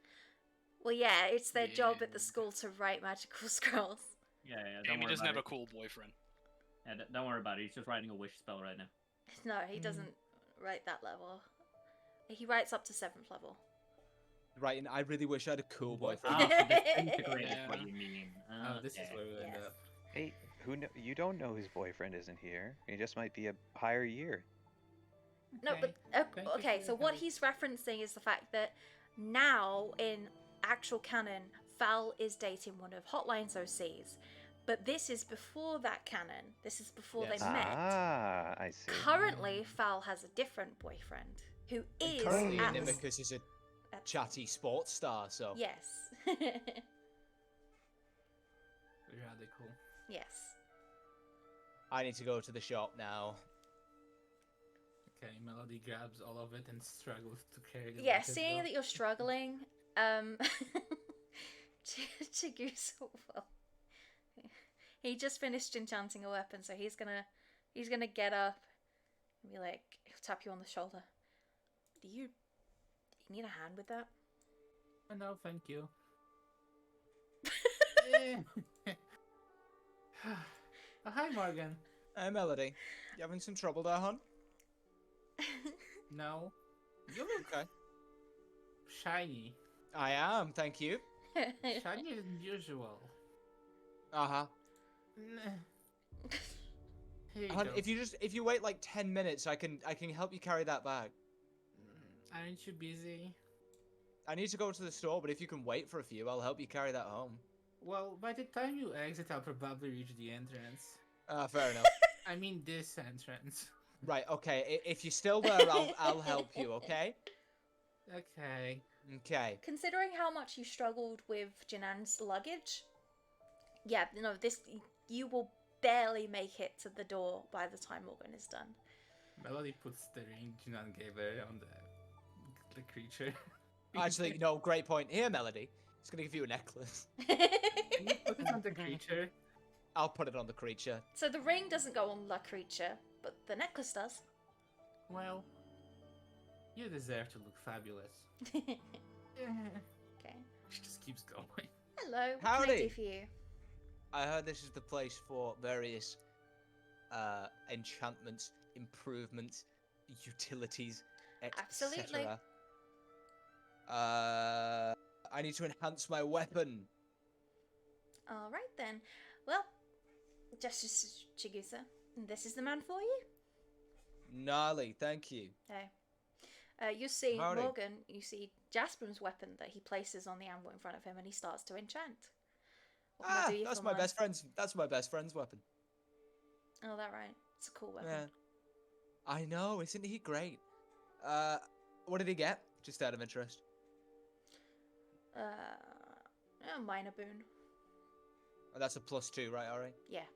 Speaker 1: Well, yeah, it's their job at the
Speaker 3: Yeah.
Speaker 1: school to write magical scrolls.
Speaker 8: Yeah, don't
Speaker 3: Amy
Speaker 8: worry
Speaker 3: doesn't
Speaker 8: about
Speaker 3: have a
Speaker 8: it.
Speaker 3: cool boyfriend.
Speaker 8: Yeah, don't worry about it. He's just writing a wish spell right now.
Speaker 1: No, he doesn't write that level. He writes up to 7th level.
Speaker 7: Writing, I really wish I had a cool boyfriend.
Speaker 8: Ah, so disintegrate is
Speaker 3: Yeah.
Speaker 8: what you mean.
Speaker 2: Oh, this is
Speaker 8: Okay.
Speaker 2: where we end
Speaker 1: Yes.
Speaker 2: up.
Speaker 4: hey, you don't know his boyfriend isn't here. He just might be a higher year.
Speaker 1: No,
Speaker 2: Okay.
Speaker 1: but
Speaker 2: Thank you
Speaker 1: okay.
Speaker 2: for
Speaker 1: So
Speaker 2: your
Speaker 1: what
Speaker 2: help.
Speaker 1: he's referencing is the fact that now in actual canon, Fal is dating one of Hotline's OCs, but this is before that canon. This is before
Speaker 7: Yes.
Speaker 1: they met.
Speaker 4: Ah, I see.
Speaker 1: Currently, Fal has a different boyfriend who
Speaker 7: And
Speaker 1: is
Speaker 7: currently,
Speaker 1: at the s-
Speaker 7: Inimicus is a
Speaker 1: at-
Speaker 7: chatty sports star, so
Speaker 1: Yes.
Speaker 2: Radical.
Speaker 1: Yes.
Speaker 7: I need to go to the shop now.
Speaker 2: Okay, Melody grabs all of it and struggles to carry the
Speaker 1: Yeah,
Speaker 2: box as
Speaker 1: seeing
Speaker 2: well.
Speaker 1: that you're struggling, Chigusa will. He just finished enchanting a weapon, so he's gonna get up and be like, he'll tap you on the shoulder. Do you need a hand with that?
Speaker 2: Oh, no, thank you. Eh. Oh, hi, Morgan.
Speaker 7: Hey, Melody. You having some trouble there, hon?
Speaker 2: No. You look
Speaker 7: Okay.
Speaker 2: shiny.
Speaker 7: I am, thank you.
Speaker 2: Shinier than usual.
Speaker 7: Uh-huh.
Speaker 2: Here you
Speaker 7: Hon,
Speaker 2: go.
Speaker 7: if you wait like 10 minutes, I can help you carry that bag.
Speaker 2: Aren't you busy?
Speaker 7: I need to go to the store, but if you can wait for a few, I'll help you carry that home.
Speaker 2: Well, by the time you exit, I'll probably reach the entrance.
Speaker 7: Fair enough.
Speaker 2: I mean this entrance.
Speaker 7: Right, okay. If you're still there, I'll help you, okay?
Speaker 2: Okay.
Speaker 7: Okay.
Speaker 1: Considering how much you struggled with Janan's luggage, yeah, no, you will barely make it to the door by the time Morgan is done.
Speaker 2: Melody puts the ring Jinan gave her on the creature.
Speaker 7: Actually, no, great point. Here, Melody. It's gonna give you a necklace.
Speaker 2: Can you put it on the creature?
Speaker 7: I'll put it on the creature.
Speaker 1: So the ring doesn't go on La Creature, but the necklace does.
Speaker 2: Well, You deserve to look fabulous.
Speaker 1: Okay.
Speaker 2: She just keeps going.
Speaker 1: Hello. What can I
Speaker 6: Howdy.
Speaker 1: do for you?
Speaker 6: I heard this is the place for various enchantments, improvements, utilities,
Speaker 1: Absolutely.
Speaker 6: etc. I need to enhance my weapon.
Speaker 1: All right then. Well, Justice Chigusa, this is the man for you.
Speaker 6: Gnarly, thank you.
Speaker 1: Hey. You see
Speaker 6: Howdy.
Speaker 1: Morgan, you see Jasper's weapon that he places on the anvil in front of him and he starts to enchant. What can I do you
Speaker 6: That's
Speaker 1: for
Speaker 6: my
Speaker 1: mine?
Speaker 6: best friend's. That's my best friend's weapon.
Speaker 1: Oh, that right. It's a cool weapon.
Speaker 6: Yeah. I know, isn't he great? What did he get? Just out of interest.
Speaker 1: A minor boon.
Speaker 6: Oh, that's a +2, right, Ari?
Speaker 1: Yeah.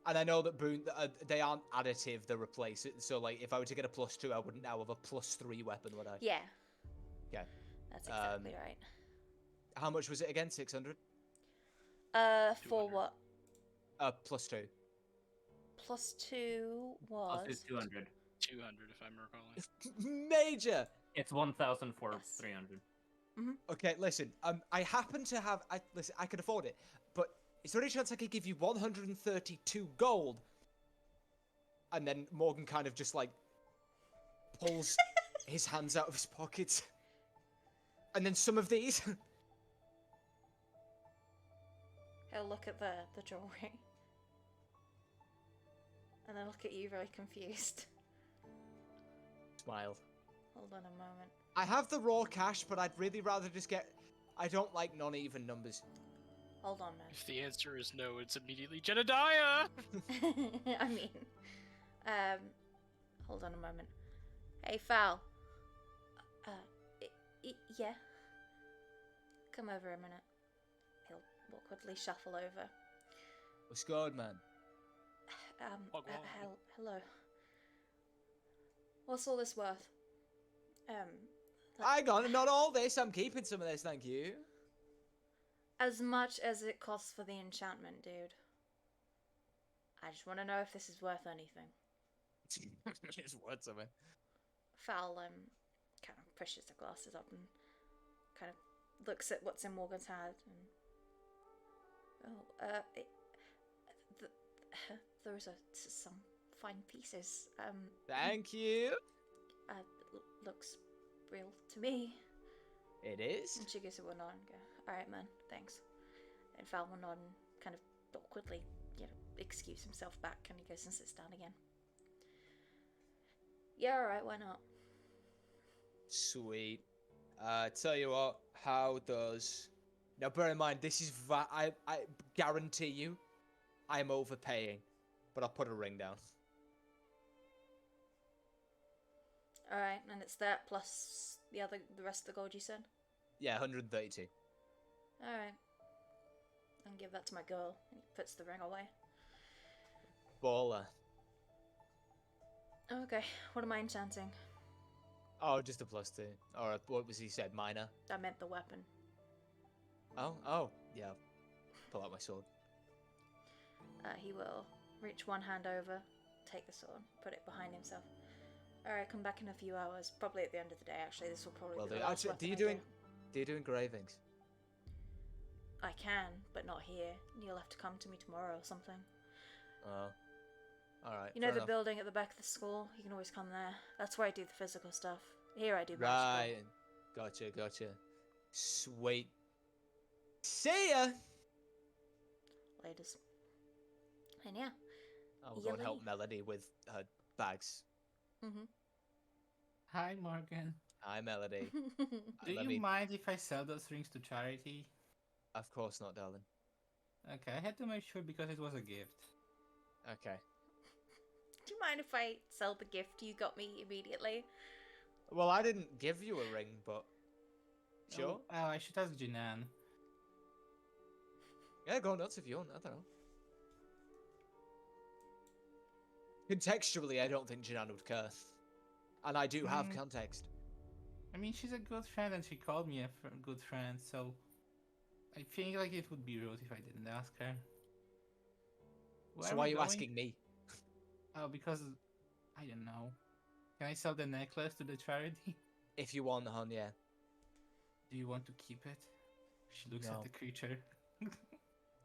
Speaker 6: And I know that boon they aren't additive; they replace it. So, like, if I were to get a +2, I wouldn't now have a +3 weapon, would I?
Speaker 1: Yeah.
Speaker 6: Okay.
Speaker 1: That's exactly right.
Speaker 6: How much was it again? 600.
Speaker 1: For what?
Speaker 6: +2.
Speaker 1: +2 was.
Speaker 8: Plus is 200.
Speaker 3: 200, if I'm recalling.
Speaker 6: Major.
Speaker 8: It's 1,000 for
Speaker 1: Yes.
Speaker 8: 300.
Speaker 6: Okay, listen. I happen to have. Listen. I can afford it, but is there any chance I could give you 132 gold? And then Morgan kind of just like pulls his hands out of his pockets, and then some of these.
Speaker 1: He'll look at the jewelry. And then look at you very confused.
Speaker 6: Smile.
Speaker 1: Hold on a moment.
Speaker 6: I have the raw cash, but I'd really rather just get. I don't like non-even numbers.
Speaker 1: Hold on, man.
Speaker 3: If the answer is no, it's immediately Jedediah!
Speaker 1: I mean, hold on a moment. Hey, Fal. Yeah. Come over a minute. He'll awkwardly shuffle over.
Speaker 6: What's good, man?
Speaker 3: Wagwan.
Speaker 1: Hello. What's all this worth?
Speaker 6: Hang on, not all this. I'm keeping some of this, thank you.
Speaker 1: As much as it costs for the enchantment, dude. I just want to know if this is worth anything.
Speaker 6: It's worth something.
Speaker 1: Fal, kind of pushes the glasses up and kind of looks at what's in Morgan's hand and... those are some fine pieces.
Speaker 6: Thank you.
Speaker 1: Looks real to me.
Speaker 6: It is.
Speaker 1: And Chigusa will nod and go, alright man, thanks. And Fal will nod and kind of awkwardly, excuse himself back and he goes and sits down again. Yeah, alright, why not?
Speaker 6: Sweet. Tell you what, how does... Now bear in mind, this is... I guarantee you, I'm overpaying. But I'll put a ring down.
Speaker 1: Alright, and it's that plus the rest of the gold you said?
Speaker 6: Yeah, 132.
Speaker 1: Alright. I'll give that to my girl. And he puts the ring away.
Speaker 6: Baller.
Speaker 1: Okay, what am I enchanting?
Speaker 6: Oh, just a +2. Or what was he said, minor?
Speaker 1: I meant the weapon.
Speaker 6: Oh, yeah. Pull out my sword.
Speaker 1: He will reach one hand over, take the sword, put it behind himself. Alright, come back in a few hours. Probably at the end of the day, actually. This will probably
Speaker 6: Well,
Speaker 1: be the
Speaker 6: do
Speaker 1: last
Speaker 6: actually,
Speaker 1: weapon
Speaker 6: do you do engravings?
Speaker 1: I can, but not here. You'll have to come to me tomorrow or something.
Speaker 6: Oh. Alright.
Speaker 1: You know the building at the back of the school? You can always come there. That's where I do the physical stuff. Here I do magical.
Speaker 6: Right. Gotcha. Sweet. See ya!
Speaker 1: Laters. And yeah.
Speaker 6: I'll go and help Melody with her bags.
Speaker 2: Hi, Morgan.
Speaker 6: Hi, Melody.
Speaker 2: Do you mind if I sell those rings to charity?
Speaker 6: Of course not, darling.
Speaker 2: Okay, I had to make sure because it was a gift.
Speaker 6: Okay.
Speaker 1: Do you mind if I sell the gift you got me immediately?
Speaker 6: Well, I didn't give you a ring, but... Sure?
Speaker 2: Oh, I should ask Jinan.
Speaker 6: Yeah, go nuts if you want, I don't know. Contextually, I don't think Jinan would care. And I do have context.
Speaker 2: I mean, she's a good friend and she called me a good friend, so... I think like it would be rude if I didn't ask her. Where
Speaker 6: So why are you asking me?
Speaker 2: Oh, because... I don't know. Can I sell the necklace to the charity?
Speaker 6: If you want, hon, yeah.
Speaker 2: Do you want to keep it? She looks
Speaker 6: No.
Speaker 2: at the creature.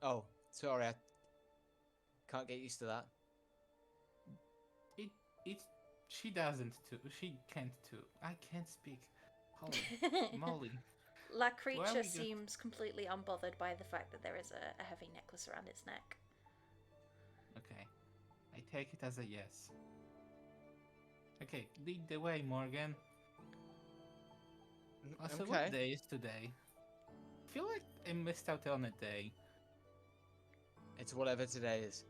Speaker 6: Oh, sorry, I can't get used to that.
Speaker 2: She doesn't too. She can't too. I can't speak. Holy moly.
Speaker 1: La
Speaker 2: Where
Speaker 1: creature
Speaker 2: we go-
Speaker 1: seems completely unbothered by the fact that there is a heavy necklace around its neck.
Speaker 2: Okay. I take it as a yes. Okay, lead the way, Morgan. Also,
Speaker 6: Okay.
Speaker 2: what day is today? I feel like I missed out on a day.
Speaker 6: It's whatever today is.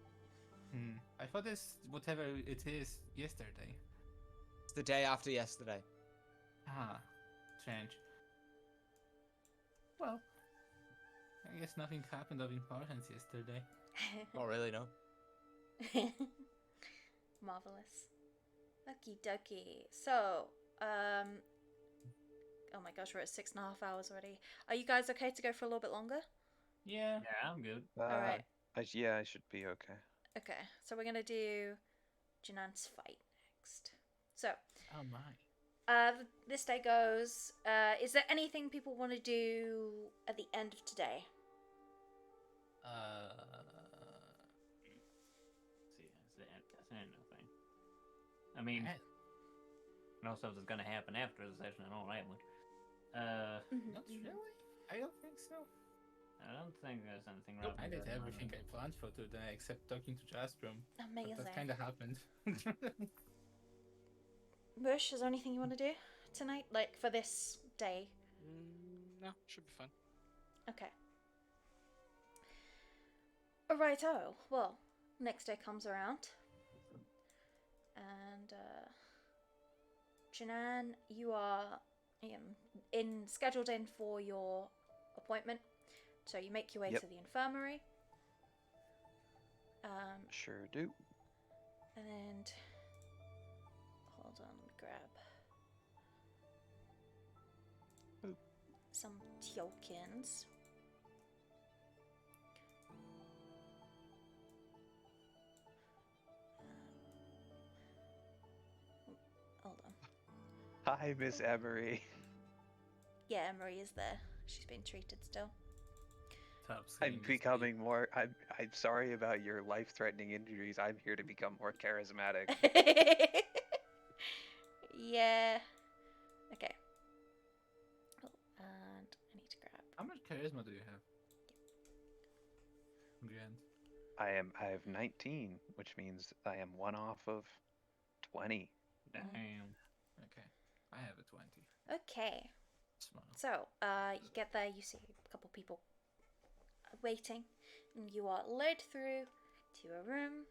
Speaker 2: I thought it's whatever it is yesterday.
Speaker 6: It's the day after yesterday.
Speaker 2: Ah, strange. Well, I guess nothing happened of importance yesterday.
Speaker 6: Not really, no.
Speaker 1: Marvelous. Okie dokie. So, oh my gosh, we're at 6.5 hours already. Are you guys okay to go for a little bit longer?
Speaker 2: Yeah.
Speaker 8: Yeah, I'm good.
Speaker 1: Alright.
Speaker 4: Yeah, I should be okay.
Speaker 1: Okay, so we're gonna do Janan's fight next. So,
Speaker 2: Oh my.
Speaker 1: this day goes. Is there anything people want to do at the end of today?
Speaker 8: See, that's the end of the thing. I mean, no stuff is gonna happen after the session and all that much.
Speaker 2: Not really. I don't think so.
Speaker 8: I don't think there's anything
Speaker 2: Nope,
Speaker 8: wrong.
Speaker 2: I did everything I planned for today except talking to Jasprom.
Speaker 1: Amazing.
Speaker 2: That kind of happened.
Speaker 1: Bush, is there anything you want to do tonight? Like, for this day?
Speaker 3: No, should be fun.
Speaker 1: Okay. Righto. Well, next day comes around. And, Janan, you are scheduled in for your appointment. So you make your way
Speaker 4: Yep.
Speaker 1: to the infirmary.
Speaker 4: Sure do.
Speaker 1: And hold on, let me grab
Speaker 4: Boop.
Speaker 1: some tokens. Hold on.
Speaker 4: Hi, Miss Emery.
Speaker 1: Yeah, Emery is there. She's being treated still.
Speaker 2: Top saying
Speaker 4: I'm
Speaker 2: this
Speaker 4: becoming more. I'm sorry about your life-threatening injuries. I'm here to become more charismatic.
Speaker 1: Yeah. Okay. Oh, and I need to grab.
Speaker 2: How much charisma do you have? Grand.
Speaker 4: I have 19, which means I am one off of 20.
Speaker 8: Damn.
Speaker 2: Okay. I have a 20.
Speaker 1: Okay.
Speaker 2: Small.
Speaker 1: So, you get there, you see a couple people waiting, and you are led through to a room,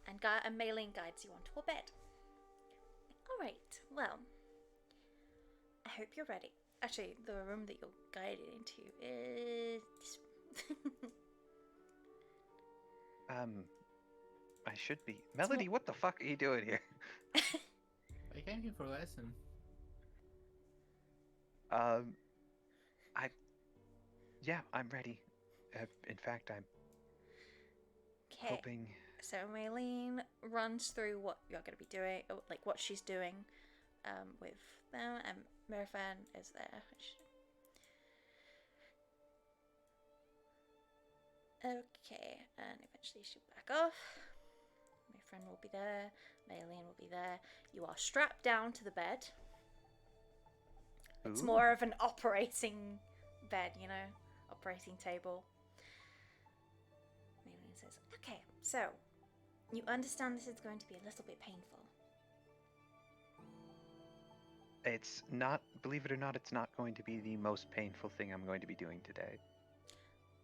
Speaker 1: and Maylene guides you onto a bed. Alright, well, I hope you're ready. Actually, the room that you're guided into is...
Speaker 4: I should be. Melody, what the fuck are you doing here?
Speaker 2: I came here for a lesson.
Speaker 4: Yeah, I'm ready. In fact, I'm
Speaker 1: Okay.
Speaker 4: hoping.
Speaker 1: So Maylene runs through what you're going to be doing, or like what she's doing with them, and Mirafan is there. Okay, and eventually she'll back off. My friend will be there. Maylene will be there. You are strapped down to the bed. It's
Speaker 4: Ooh.
Speaker 1: more of an operating bed, you know, operating table. Maylene says, okay, so you understand this is going to be a little bit painful.
Speaker 4: It's not, believe it or not, it's not going to be the most painful thing I'm going to be doing today.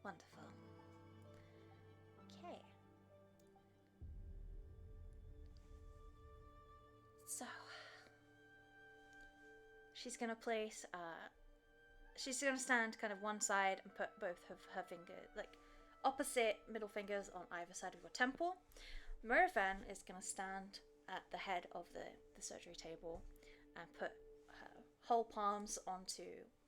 Speaker 1: Wonderful. Okay. So, she's gonna place, she's gonna stand kind of one side and put both of her fingers, like opposite middle fingers on either side of your temple. Mirafan is gonna stand at the head of the surgery table and put her whole palms onto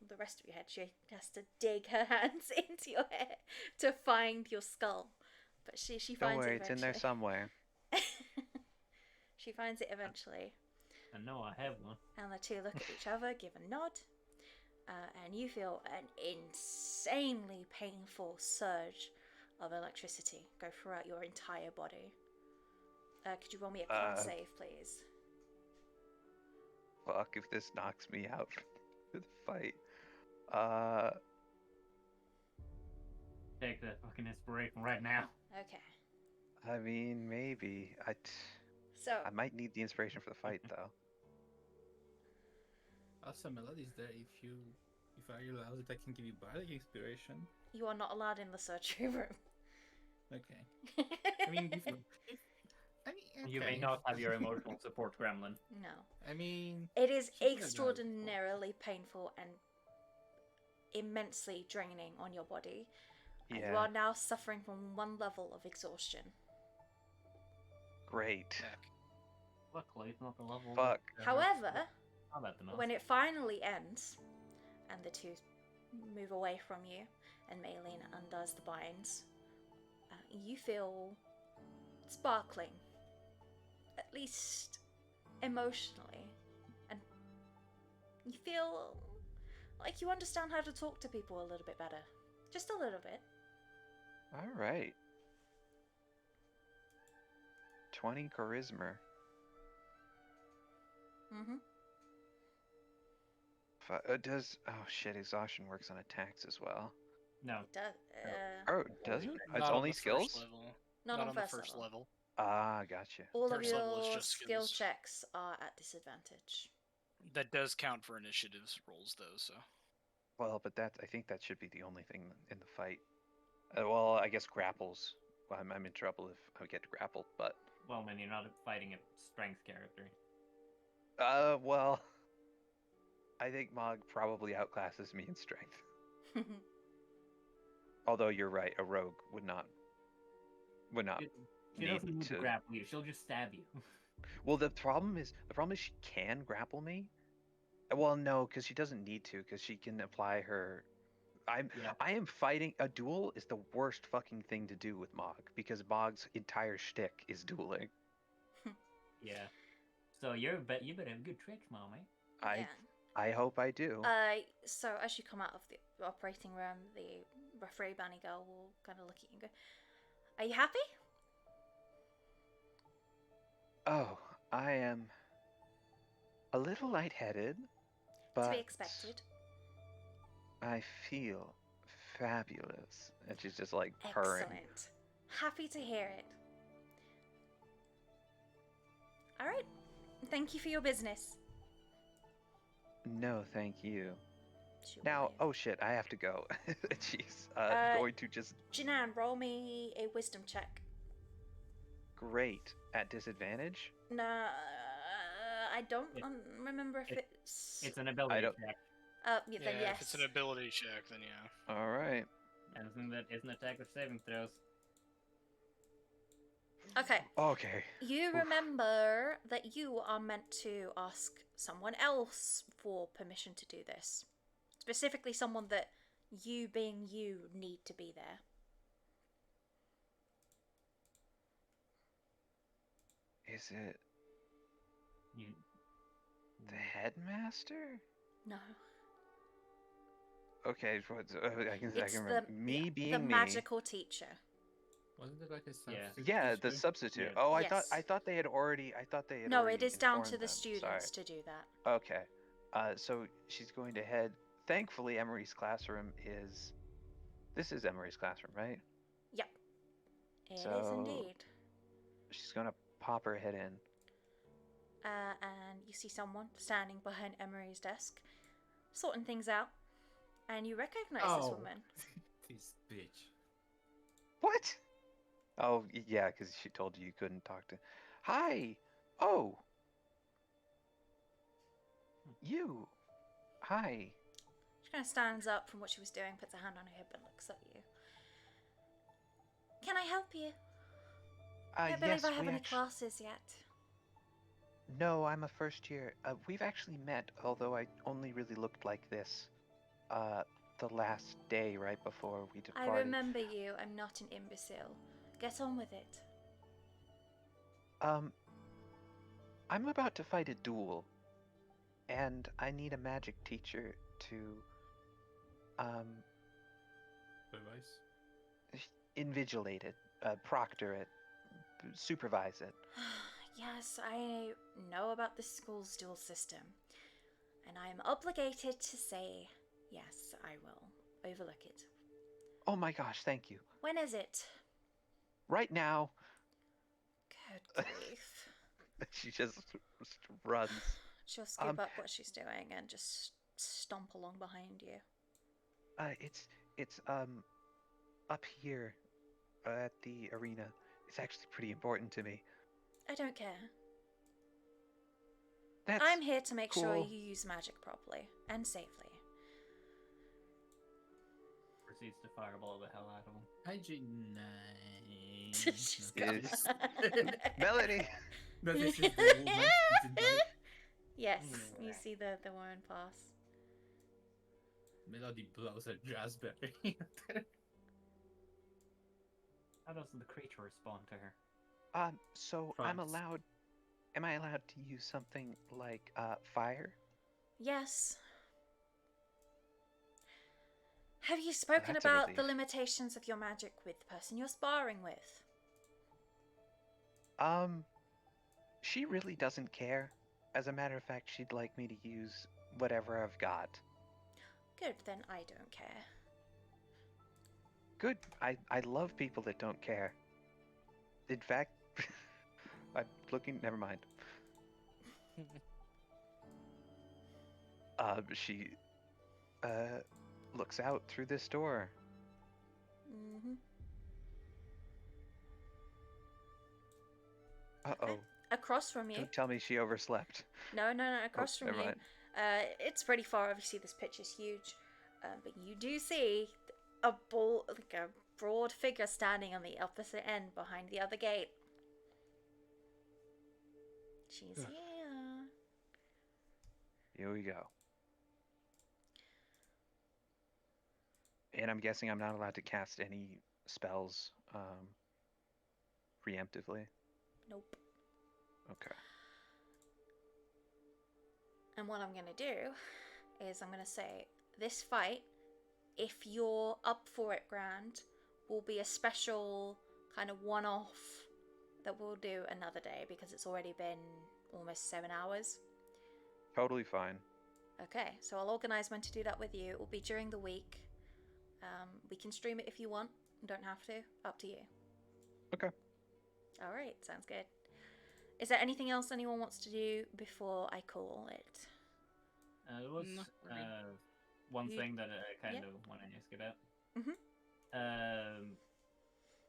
Speaker 1: the rest of your head. She has to dig her hands into your head to find your skull, but she
Speaker 4: Don't
Speaker 1: finds
Speaker 4: worry,
Speaker 1: it
Speaker 4: it's in there
Speaker 1: eventually.
Speaker 4: somewhere.
Speaker 1: She finds it eventually.
Speaker 8: I know I have one.
Speaker 1: And the two look at each other, give a nod, and you feel an insanely painful surge of electricity go throughout your entire body. Could you roll me a con save, please?
Speaker 4: Fuck if this knocks me out for the fight.
Speaker 8: Take that fucking inspiration right now.
Speaker 1: Okay.
Speaker 4: I mean, maybe.
Speaker 1: So,
Speaker 4: I might need the inspiration for the fight, though.
Speaker 2: Also, Melody's there. If I allow it, I can give you bardic inspiration.
Speaker 1: you are not allowed in the surgery room.
Speaker 2: Okay. I mean,
Speaker 8: You may
Speaker 2: okay.
Speaker 8: not have your emotional support gremlin.
Speaker 1: No.
Speaker 2: I mean,
Speaker 1: It is
Speaker 2: She could have done it
Speaker 1: extraordinarily painful and immensely draining on your body. And you
Speaker 4: Yeah.
Speaker 1: are now suffering from one level of exhaustion.
Speaker 4: Great.
Speaker 8: Luckily, it's not the level.
Speaker 4: Fuck.
Speaker 1: However,
Speaker 8: Combat the most.
Speaker 1: when it finally ends, and the two move away from you, and Maylene undoes the binds, you feel sparkling, at least emotionally, and you feel like you understand how to talk to people a little bit better. Just a little bit.
Speaker 4: All right. 20 charisma.
Speaker 1: Mm-hmm.
Speaker 4: Does oh shit, exhaustion works on attacks as well.
Speaker 8: No.
Speaker 1: It does.
Speaker 4: Oh, does it?
Speaker 3: Not
Speaker 4: It's
Speaker 3: on
Speaker 4: only
Speaker 3: the first
Speaker 4: skills?
Speaker 3: level.
Speaker 1: Not on
Speaker 3: the
Speaker 1: first
Speaker 3: first
Speaker 1: level.
Speaker 3: level.
Speaker 4: Ah, gotcha.
Speaker 1: All of
Speaker 3: First level is
Speaker 1: your
Speaker 3: just
Speaker 1: skill
Speaker 3: skills.
Speaker 1: checks are at disadvantage.
Speaker 3: That does count for initiatives rolls, though. So
Speaker 4: Well, but I think that should be the only thing in the fight. Well, I guess grapples. Well, I'm in trouble if I get grappled, but
Speaker 8: Well, man, you're not fighting a strength character.
Speaker 4: well, I think Mog probably outclasses me in strength. Although you're right, a rogue would not
Speaker 8: She doesn't need to
Speaker 4: to.
Speaker 8: grapple you. She'll just stab you.
Speaker 4: Well, the problem is she can grapple me. Well, no, because she doesn't need to, because she can apply her.
Speaker 8: Yeah.
Speaker 4: I am fighting a duel is the worst fucking thing to do with Mog, because Mog's entire shtick is dueling.
Speaker 8: Yeah. So you better have good tricks, mommy.
Speaker 4: I hope I do.
Speaker 1: So as you come out of the operating room, the referee bunny girl will kind of look at you and go, "Are you happy?"
Speaker 4: Oh, I am a little lightheaded, but
Speaker 1: To be expected.
Speaker 4: I feel fabulous. And she's just like purring.
Speaker 1: Excellent. Happy to hear it. All right. Thank you for your business.
Speaker 4: No, thank you.
Speaker 1: She will
Speaker 4: Now,
Speaker 1: leave.
Speaker 4: oh shit, I have to go. Jeez, going to just
Speaker 1: Janan, roll me a wisdom check.
Speaker 4: great at disadvantage.
Speaker 1: Nah, I don't
Speaker 8: It-
Speaker 1: remember if
Speaker 8: it-
Speaker 1: it's.
Speaker 8: It's an ability
Speaker 4: don't-
Speaker 8: check.
Speaker 1: Yeah, then
Speaker 3: yeah,
Speaker 1: yes.
Speaker 3: if it's an ability check, then yeah.
Speaker 4: All right.
Speaker 8: Anything that isn't attack or saving throws.
Speaker 1: Okay.
Speaker 4: Okay.
Speaker 1: You
Speaker 4: Oof.
Speaker 1: remember that you are meant to ask someone else for permission to do this. Specifically, someone that you, being you, need to be there.
Speaker 4: Is it
Speaker 8: You.
Speaker 4: the headmaster?
Speaker 1: No.
Speaker 4: Okay, I can
Speaker 1: It's
Speaker 4: remember.
Speaker 1: the,
Speaker 4: Me being
Speaker 1: the
Speaker 4: me.
Speaker 1: magical teacher.
Speaker 2: Wasn't it like a
Speaker 8: Yeah.
Speaker 2: substitute?
Speaker 4: Yeah, the
Speaker 2: teacher?
Speaker 4: substitute.
Speaker 8: Yeah.
Speaker 4: Oh,
Speaker 1: Yes.
Speaker 4: I thought they had already.
Speaker 1: No,
Speaker 4: already
Speaker 1: it is down to
Speaker 4: informed
Speaker 1: the
Speaker 4: them.
Speaker 1: students
Speaker 4: Sorry.
Speaker 1: to do that.
Speaker 4: Okay. So she's going to head. Thankfully, Emery's classroom is. This is Emery's classroom, right?
Speaker 1: Yep. It is
Speaker 4: So-
Speaker 1: indeed.
Speaker 4: She's gonna pop her head in.
Speaker 1: And you see someone standing behind Emery's desk, sorting things out. And you recognize this
Speaker 2: Oh.
Speaker 1: woman.
Speaker 2: This bitch.
Speaker 4: What? Oh, yeah, because she told you couldn't talk to. Hi. Oh. You. Hi.
Speaker 1: She kind of stands up from what she was doing, puts her hand on her hip, and looks at you. Can I help you? I don't believe
Speaker 4: Yes,
Speaker 1: I have
Speaker 4: we
Speaker 1: any
Speaker 4: actu-
Speaker 1: classes yet.
Speaker 4: No, I'm a first year. We've actually met, although I only really looked like this. The last day right before we departed.
Speaker 1: I remember you. I'm not an imbecile. Get on with it.
Speaker 4: I'm about to fight a duel, and I need a magic teacher to um
Speaker 2: Advice.
Speaker 4: invigilate it, proctor it, supervise it.
Speaker 1: Yes, I know about the school's dual system, and I am obligated to say yes, I will overlook it.
Speaker 4: Oh my gosh, thank you.
Speaker 1: When is it?
Speaker 4: Right now.
Speaker 1: Good grief.
Speaker 4: She just runs.
Speaker 1: She'll scoop up what she's doing and just stomp along behind you.
Speaker 4: It's up here at the arena. It's actually pretty important to me.
Speaker 1: I don't care.
Speaker 4: That's
Speaker 1: I'm here to make sure
Speaker 4: cool.
Speaker 1: you use magic properly and safely.
Speaker 5: Proceeds to fireball the hell out of him.
Speaker 2: IG9.
Speaker 1: She's
Speaker 4: Is-
Speaker 1: got-
Speaker 4: Melanie.
Speaker 2: No, this is the woman. Isn't it?
Speaker 1: Yes, you see the woman pass.
Speaker 2: Melody blows a raspberry.
Speaker 5: How does the creature respond to her?
Speaker 4: So
Speaker 2: France.
Speaker 4: am I allowed to use something like fire?
Speaker 1: Yes. Have you spoken
Speaker 4: That's a
Speaker 1: about the
Speaker 4: relief.
Speaker 1: limitations of your magic with the person you're sparring with?
Speaker 4: She really doesn't care. As a matter of fact, she'd like me to use whatever I've got.
Speaker 1: Good, then I don't care.
Speaker 4: Good. I love people that don't care. In fact, I'm looking. Never mind. She looks out through this door.
Speaker 1: Mm-hmm.
Speaker 4: Uh-oh.
Speaker 1: Across from you.
Speaker 4: Don't tell me she overslept.
Speaker 1: No, across from
Speaker 4: never
Speaker 1: you.
Speaker 4: mind.
Speaker 1: It's pretty far. Obviously, this picture's huge, but you do see a broad figure standing on the opposite end behind the other gate. She's
Speaker 2: Ugh.
Speaker 1: here.
Speaker 4: Here we go. And I'm guessing I'm not allowed to cast any spells preemptively.
Speaker 1: Nope.
Speaker 4: Okay.
Speaker 1: And what I'm going to do is I'm going to say, this fight, if you're up for it, Grand, will be a special kind of one-off that we'll do another day because it's already been almost 7 hours.
Speaker 4: Totally fine.
Speaker 1: Okay, so I'll organise when to do that with you. It will be during the week. We can stream it if you want. You don't have to. Up to you.
Speaker 4: Okay.
Speaker 1: Alright, sounds good. Is there anything else anyone wants to do before I call it?
Speaker 5: There was
Speaker 3: No, we're good.
Speaker 5: one
Speaker 1: You-
Speaker 5: thing that I kind
Speaker 1: yeah.
Speaker 5: of want to ask about.
Speaker 1: Mhm.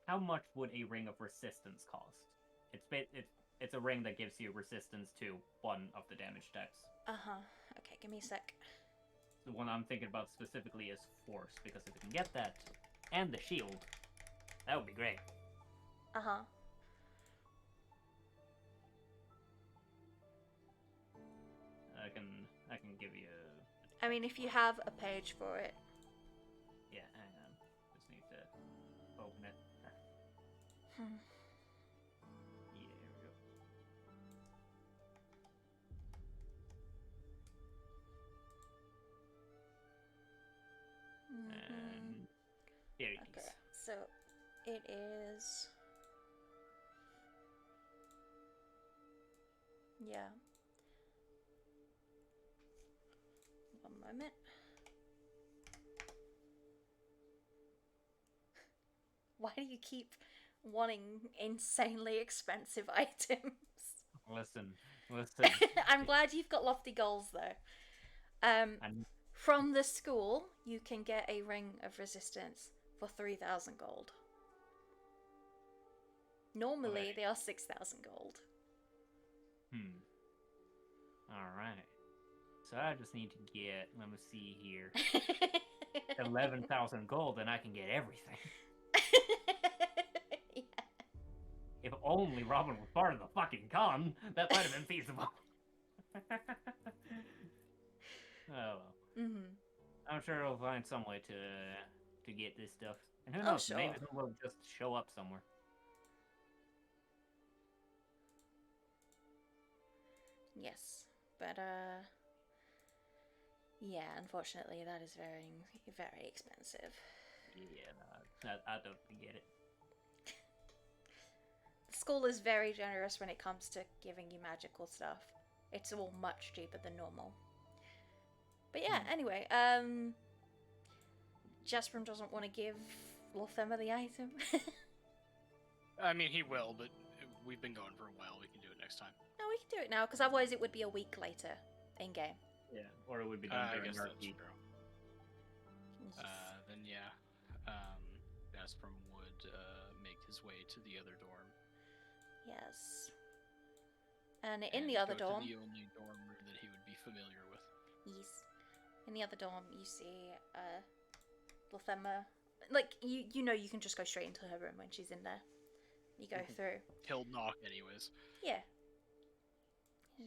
Speaker 5: How much would a ring of resistance cost? It's a ring that gives you resistance to one of the damage types.
Speaker 1: Uh-huh. Okay, give me a sec.
Speaker 5: The one I'm thinking about specifically is force, because if we can get that and the shield, that would be great.
Speaker 1: Uh-huh.
Speaker 5: I can give you.
Speaker 1: I mean, if you have a page for it.
Speaker 5: Yeah, hang on. Just need to open it.
Speaker 1: Hmm.
Speaker 5: Yeah, here we go.
Speaker 1: Mhm.
Speaker 5: And here it is.
Speaker 1: Okay, so it is. Yeah. One moment. Why do you keep wanting insanely expensive items?
Speaker 5: Listen.
Speaker 1: I'm glad you've got lofty goals though.
Speaker 5: And
Speaker 1: From the school, you can get a ring of resistance for 3,000 gold. Normally,
Speaker 5: Okay.
Speaker 1: they are 6,000 gold.
Speaker 5: Alright. So I just need to get, let me see here, 11,000 gold, and I can get everything.
Speaker 1: Yeah.
Speaker 5: If only Robin was part of the fucking con, that might have been feasible. Oh well.
Speaker 1: Mhm.
Speaker 5: I'm sure we'll find some way to get this stuff. And who
Speaker 1: Oh,
Speaker 5: knows,
Speaker 1: sure.
Speaker 5: maybe we'll just show up somewhere.
Speaker 1: Yes, but yeah, unfortunately, that is very, very expensive.
Speaker 8: Yeah, I don't get it.
Speaker 1: The school is very generous when it comes to giving you magical stuff. It's all much cheaper than normal. But yeah, anyway, Jasper doesn't want to give Lothema the item.
Speaker 3: I mean, he will, but we've been going for a while. We can do it next time.
Speaker 1: No, we can do it now, because otherwise it would be a week later in game.
Speaker 8: Yeah, or it would be done
Speaker 3: I
Speaker 8: during
Speaker 3: guess that's
Speaker 8: RP.
Speaker 3: true. Then yeah, Jasper would make his way to the other dorm.
Speaker 1: Yes. And in the other
Speaker 3: go
Speaker 1: dorm,
Speaker 3: to the only dorm room that he would be familiar with.
Speaker 1: yes, in the other dorm you see Lothema. Like you know you can just go straight into her room when she's in there. You go through.
Speaker 3: He'll knock anyways.
Speaker 1: Yeah.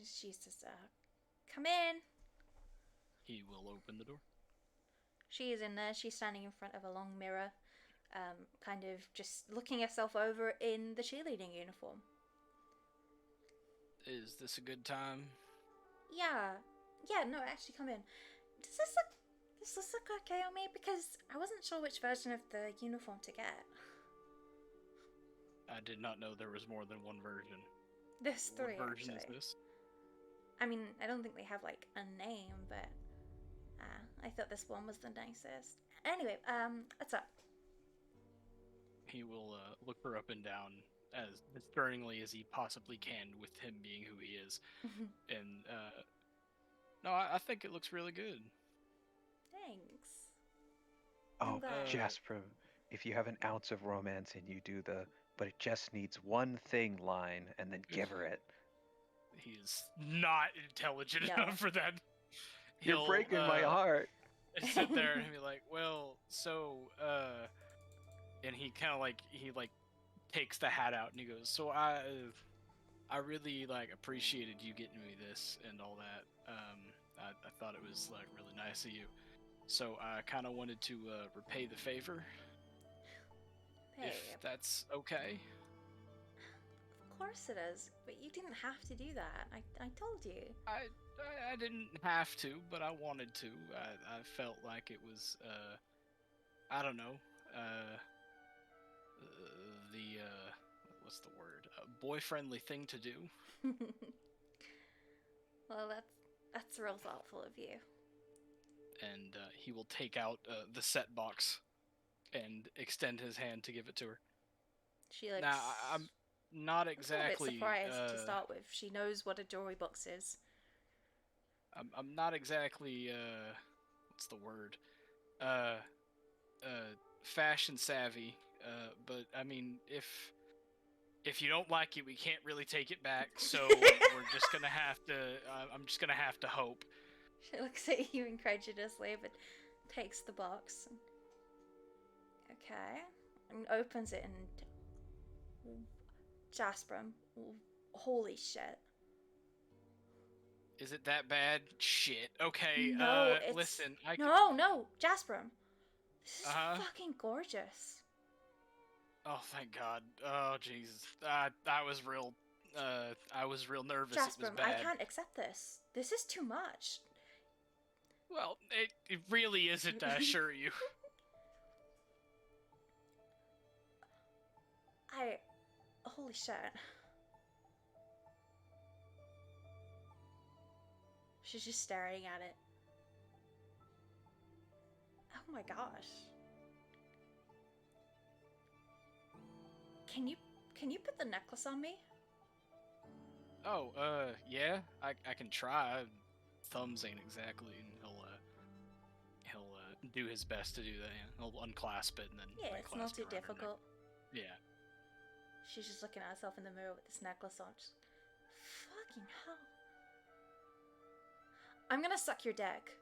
Speaker 1: She's just come in.
Speaker 3: He will open the door.
Speaker 1: She is in there. She's standing in front of a long mirror, kind of just looking herself over in the cheerleading uniform.
Speaker 3: Is this a good time?
Speaker 1: Yeah, no, actually come in. Does this look okay on me? Because I wasn't sure which version of the uniform to get.
Speaker 3: I did not know there was more than one version.
Speaker 1: There's three,
Speaker 3: What version
Speaker 1: actually.
Speaker 3: is this?
Speaker 1: I mean, I don't think they have, like, a name, but I thought this one was the nicest. Anyway, what's up?
Speaker 3: He will look her up and down as sternly as he possibly can, with him being who he is. And no, I think it looks really good.
Speaker 1: Thanks.
Speaker 4: Oh,
Speaker 1: And,
Speaker 4: Jasper, if you have an ounce of romance in you, do the "but it just needs one thing" line, and then give her it.
Speaker 3: He is not intelligent
Speaker 1: No.
Speaker 3: enough for that.
Speaker 4: You're breaking my heart.
Speaker 3: Sit there and be like, well, so, and he kind of he takes the hat out and he goes, so I really appreciated you getting me this and all that. I thought it was really nice of you. So I kind of wanted to repay the favor,
Speaker 1: hey,
Speaker 3: if that's okay.
Speaker 1: of course it is, but you didn't have to do that. I told you.
Speaker 3: I didn't have to, but I wanted to. I felt like it was, I don't know, the, what's the word? Boy-friendly thing to do.
Speaker 1: Well, that's real thoughtful of you.
Speaker 3: And he will take out the set box and extend his hand to give it to her.
Speaker 1: She looks.
Speaker 3: Now, I'm not
Speaker 1: a
Speaker 3: exactly.
Speaker 1: bit surprised to start with. She knows what a jewelry box is.
Speaker 3: I'm not exactly. What's the word? Fashion savvy. But I mean, if you don't like it, we can't really take it back. So we're just gonna have to. I'm just gonna have to hope.
Speaker 1: She looks at you incredulously, but takes the box. Okay. And opens it and... Jasper, holy shit.
Speaker 3: Is it that bad? Shit. Okay,
Speaker 1: No, it's...
Speaker 3: listen,
Speaker 1: No, Jasper. This is fucking gorgeous.
Speaker 3: Oh, thank God. Oh, Jesus. I was real nervous.
Speaker 1: Jasper,
Speaker 3: it was bad.
Speaker 1: I can't accept this. This is too much.
Speaker 3: Well, it really isn't, I assure you.
Speaker 1: Holy shit. She's just staring at it. Oh my gosh. Can you put the necklace on me?
Speaker 3: Oh, yeah, I can try. Thumbs ain't exactly, and he'll do his best to do that. Yeah. He'll unclasp it and then
Speaker 1: Yeah, it's not
Speaker 3: reclasp
Speaker 1: too
Speaker 3: it around her neck.
Speaker 1: difficult.
Speaker 3: Yeah.
Speaker 1: She's just looking at herself in the mirror with this necklace on. Just, fucking hell. I'm gonna suck your dick.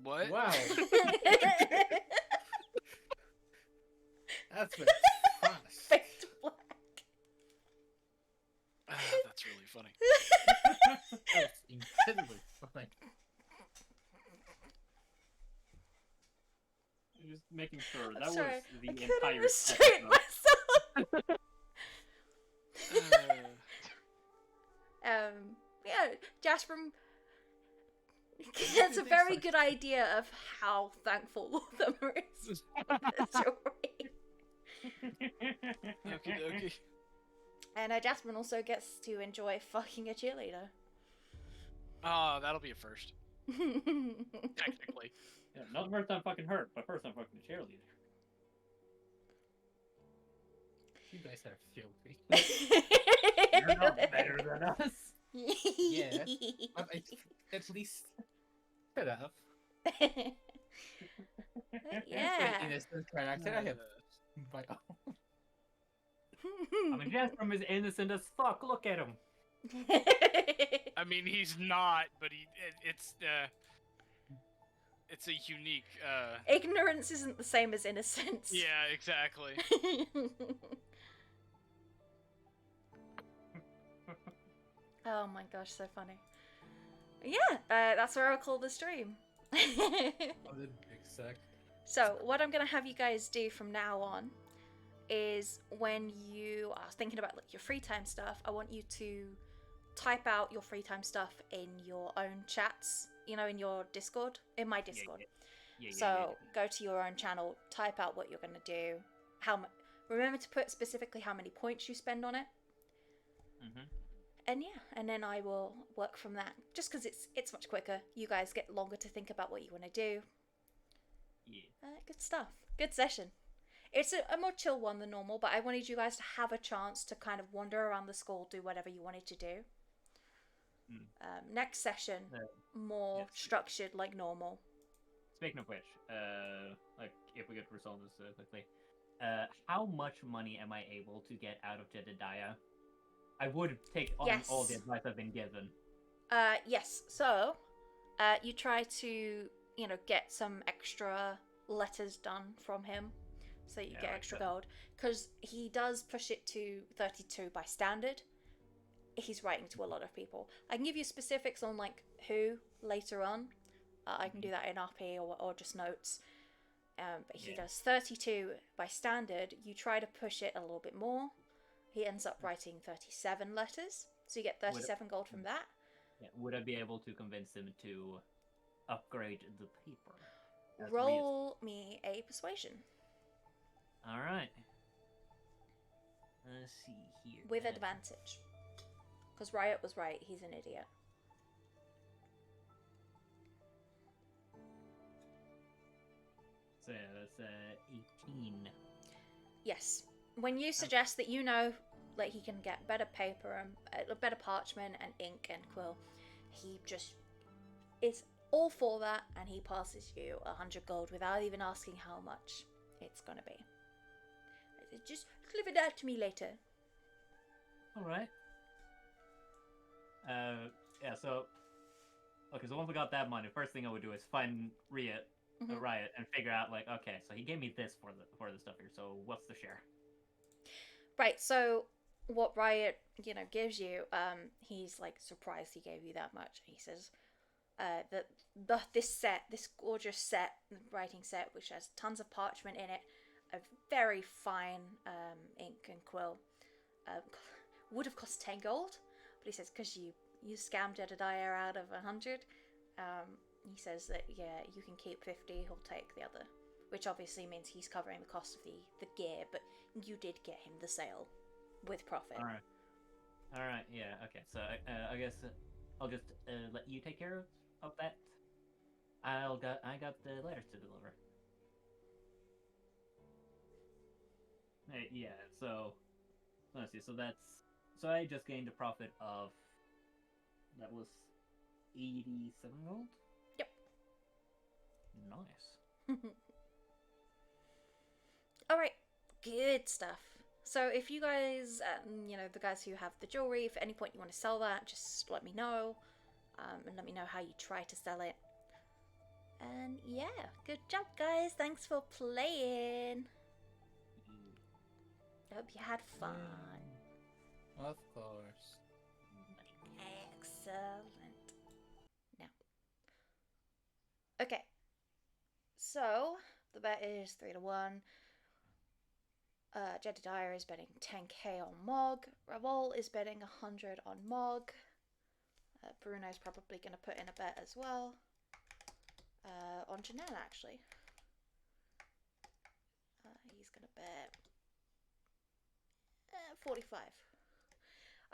Speaker 3: What?
Speaker 2: Wow. That's been fast.
Speaker 1: Fade to black.
Speaker 3: That's really funny.
Speaker 2: That's incredibly funny.
Speaker 8: Just making sure
Speaker 1: I'm
Speaker 8: that
Speaker 1: sorry,
Speaker 8: was the
Speaker 1: I couldn't
Speaker 8: entire
Speaker 1: restrain
Speaker 8: episode.
Speaker 1: myself. Yeah, Jasper gets a very good idea of how thankful Lorthammer is for the jewelry.
Speaker 3: Okie dokie.
Speaker 1: And Jasmine also gets to enjoy fucking a cheerleader.
Speaker 3: Oh, that'll be a first. Technically.
Speaker 8: Yeah, not the first time fucking hurt, but first time fucking cheerleader.
Speaker 2: You guys are filthy.
Speaker 8: You're not better than us.
Speaker 2: Yeah, but at least shut up.
Speaker 1: Yeah.
Speaker 2: Innocent character. I have by
Speaker 8: I mean, Jasper is innocent as fuck. Look at him.
Speaker 3: I mean, he's not, but it's a unique.
Speaker 1: Ignorance isn't the same as innocence.
Speaker 3: Yeah, exactly.
Speaker 1: Oh my gosh, so funny. Yeah, that's where I'll call the stream.
Speaker 2: Exact.
Speaker 1: So, what I'm going to have you guys do from now on is when you are thinking about like your free time stuff, I want you to type out your free time stuff in your own chats, you know, in your Discord, in my Discord. So, go to your own channel, type out what you're going to do, remember to put specifically how many points you spend on it. And yeah, and then I will work from that. Just because it's much quicker. You guys get longer to think about what you want to do.
Speaker 8: Yeah.
Speaker 1: Good stuff. Good session. It's a more chill one than normal, but I wanted you guys to have a chance to kind of wander around the school, do whatever you wanted to do. Next session, more structured like normal.
Speaker 8: Speaking of which, like if we could resolve this quickly, how much money am I able to get out of Jedediah? I would take on all the advice I've been given.
Speaker 1: Yes. So, you try to, get some extra letters done from him, so you get extra gold. Because he does push it to 32 by standard. He's writing to a lot of people. I can give you specifics on like who later on. I can do that in RP or just notes. But he does 32 by standard. You try to push it a little bit more. He ends up writing 37 letters, so you get 37 gold from that.
Speaker 8: Yeah, would I be able to convince him to upgrade the paper?
Speaker 1: Roll me a persuasion.
Speaker 8: Alright. Let's see here.
Speaker 1: With advantage. Because Riot was right, he's an idiot.
Speaker 8: So yeah, that's 18.
Speaker 1: Yes. When you suggest that like he can get better paper and better parchment and ink and quill, he just is all for that, and he passes you 100 gold without even asking how much it's gonna be. Just deliver that to me later.
Speaker 8: Alright. Yeah, so once we got that money, first thing I would do is find Riot and figure out like, okay, so he gave me this for the stuff here, so what's the share?
Speaker 1: Right, so what Riot, gives you, he's like surprised he gave you that much. He says that this gorgeous set, writing set, which has tons of parchment in it, a very fine ink and quill, would have cost 10 gold, but he says because you scammed Jedediah out of 100, he says that you can keep 50, he'll take the other. Which obviously means he's covering the cost of the gear, but you did get him the sale with profit.
Speaker 8: Alright, yeah, okay. So I guess I'll just let you take care of that. I got the letters to deliver. Yeah, so let's see. So I just gained a profit of that was 87 gold.
Speaker 1: Yep.
Speaker 8: Nice.
Speaker 1: Alright, good stuff. So if you guys, the guys who have the jewelry, if at any point you want to sell that, just let me know. And let me know how you try to sell it. And yeah, good job guys. Thanks for playing. Hope you had fun.
Speaker 2: Of course.
Speaker 1: Excellent. Now. Okay. So, the bet is 3-1. Jedediah is betting 10k on Mog. Ravol is betting 100 on Mog. Bruno's probably going to put in a bet as well. On Janan, actually. He's going to bet 45.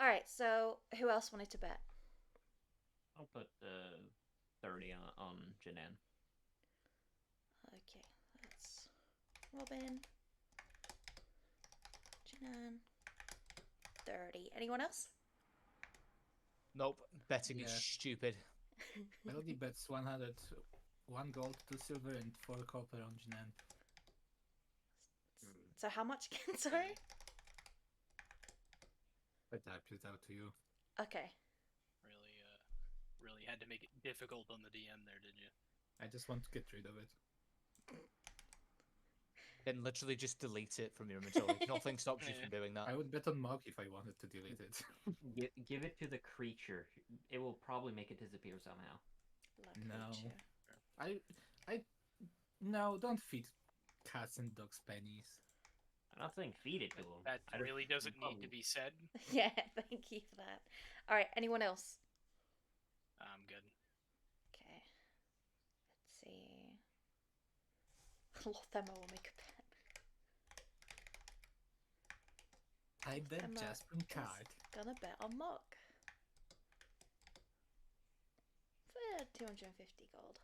Speaker 1: Alright, so who else wanted to bet?
Speaker 5: I'll put 30 on Janan.
Speaker 1: Okay, that's Robin, Janan, 30. Anyone else?
Speaker 6: Nope, betting is
Speaker 2: Yeah.
Speaker 6: stupid.
Speaker 2: Melody bets 100, 1 gold, 2 silver, and 4 copper on Jinan.
Speaker 1: So how much again? Sorry?
Speaker 2: I typed it out to you.
Speaker 1: Okay.
Speaker 3: Really had to make it difficult on the DM there, didn't you?
Speaker 2: I just want to get rid of it.
Speaker 6: Then literally just delete it from your inventory. Nothing stops you from doing that.
Speaker 2: I would bet on Mog if I wanted to delete it.
Speaker 5: Give it to the creature. It will probably make it disappear somehow.
Speaker 2: No.
Speaker 1: Creature.
Speaker 2: No, don't feed cats and dogs pennies.
Speaker 5: I'm not saying feed it to them.
Speaker 3: That really doesn't need to be said.
Speaker 1: Yeah, thank you for that. Alright, anyone else?
Speaker 3: I'm good.
Speaker 1: Okay. Let's see. Lothema will make a bet.
Speaker 2: I bet
Speaker 1: Emma
Speaker 2: Jasper card.
Speaker 1: Gonna bet on Mock. For 250 gold.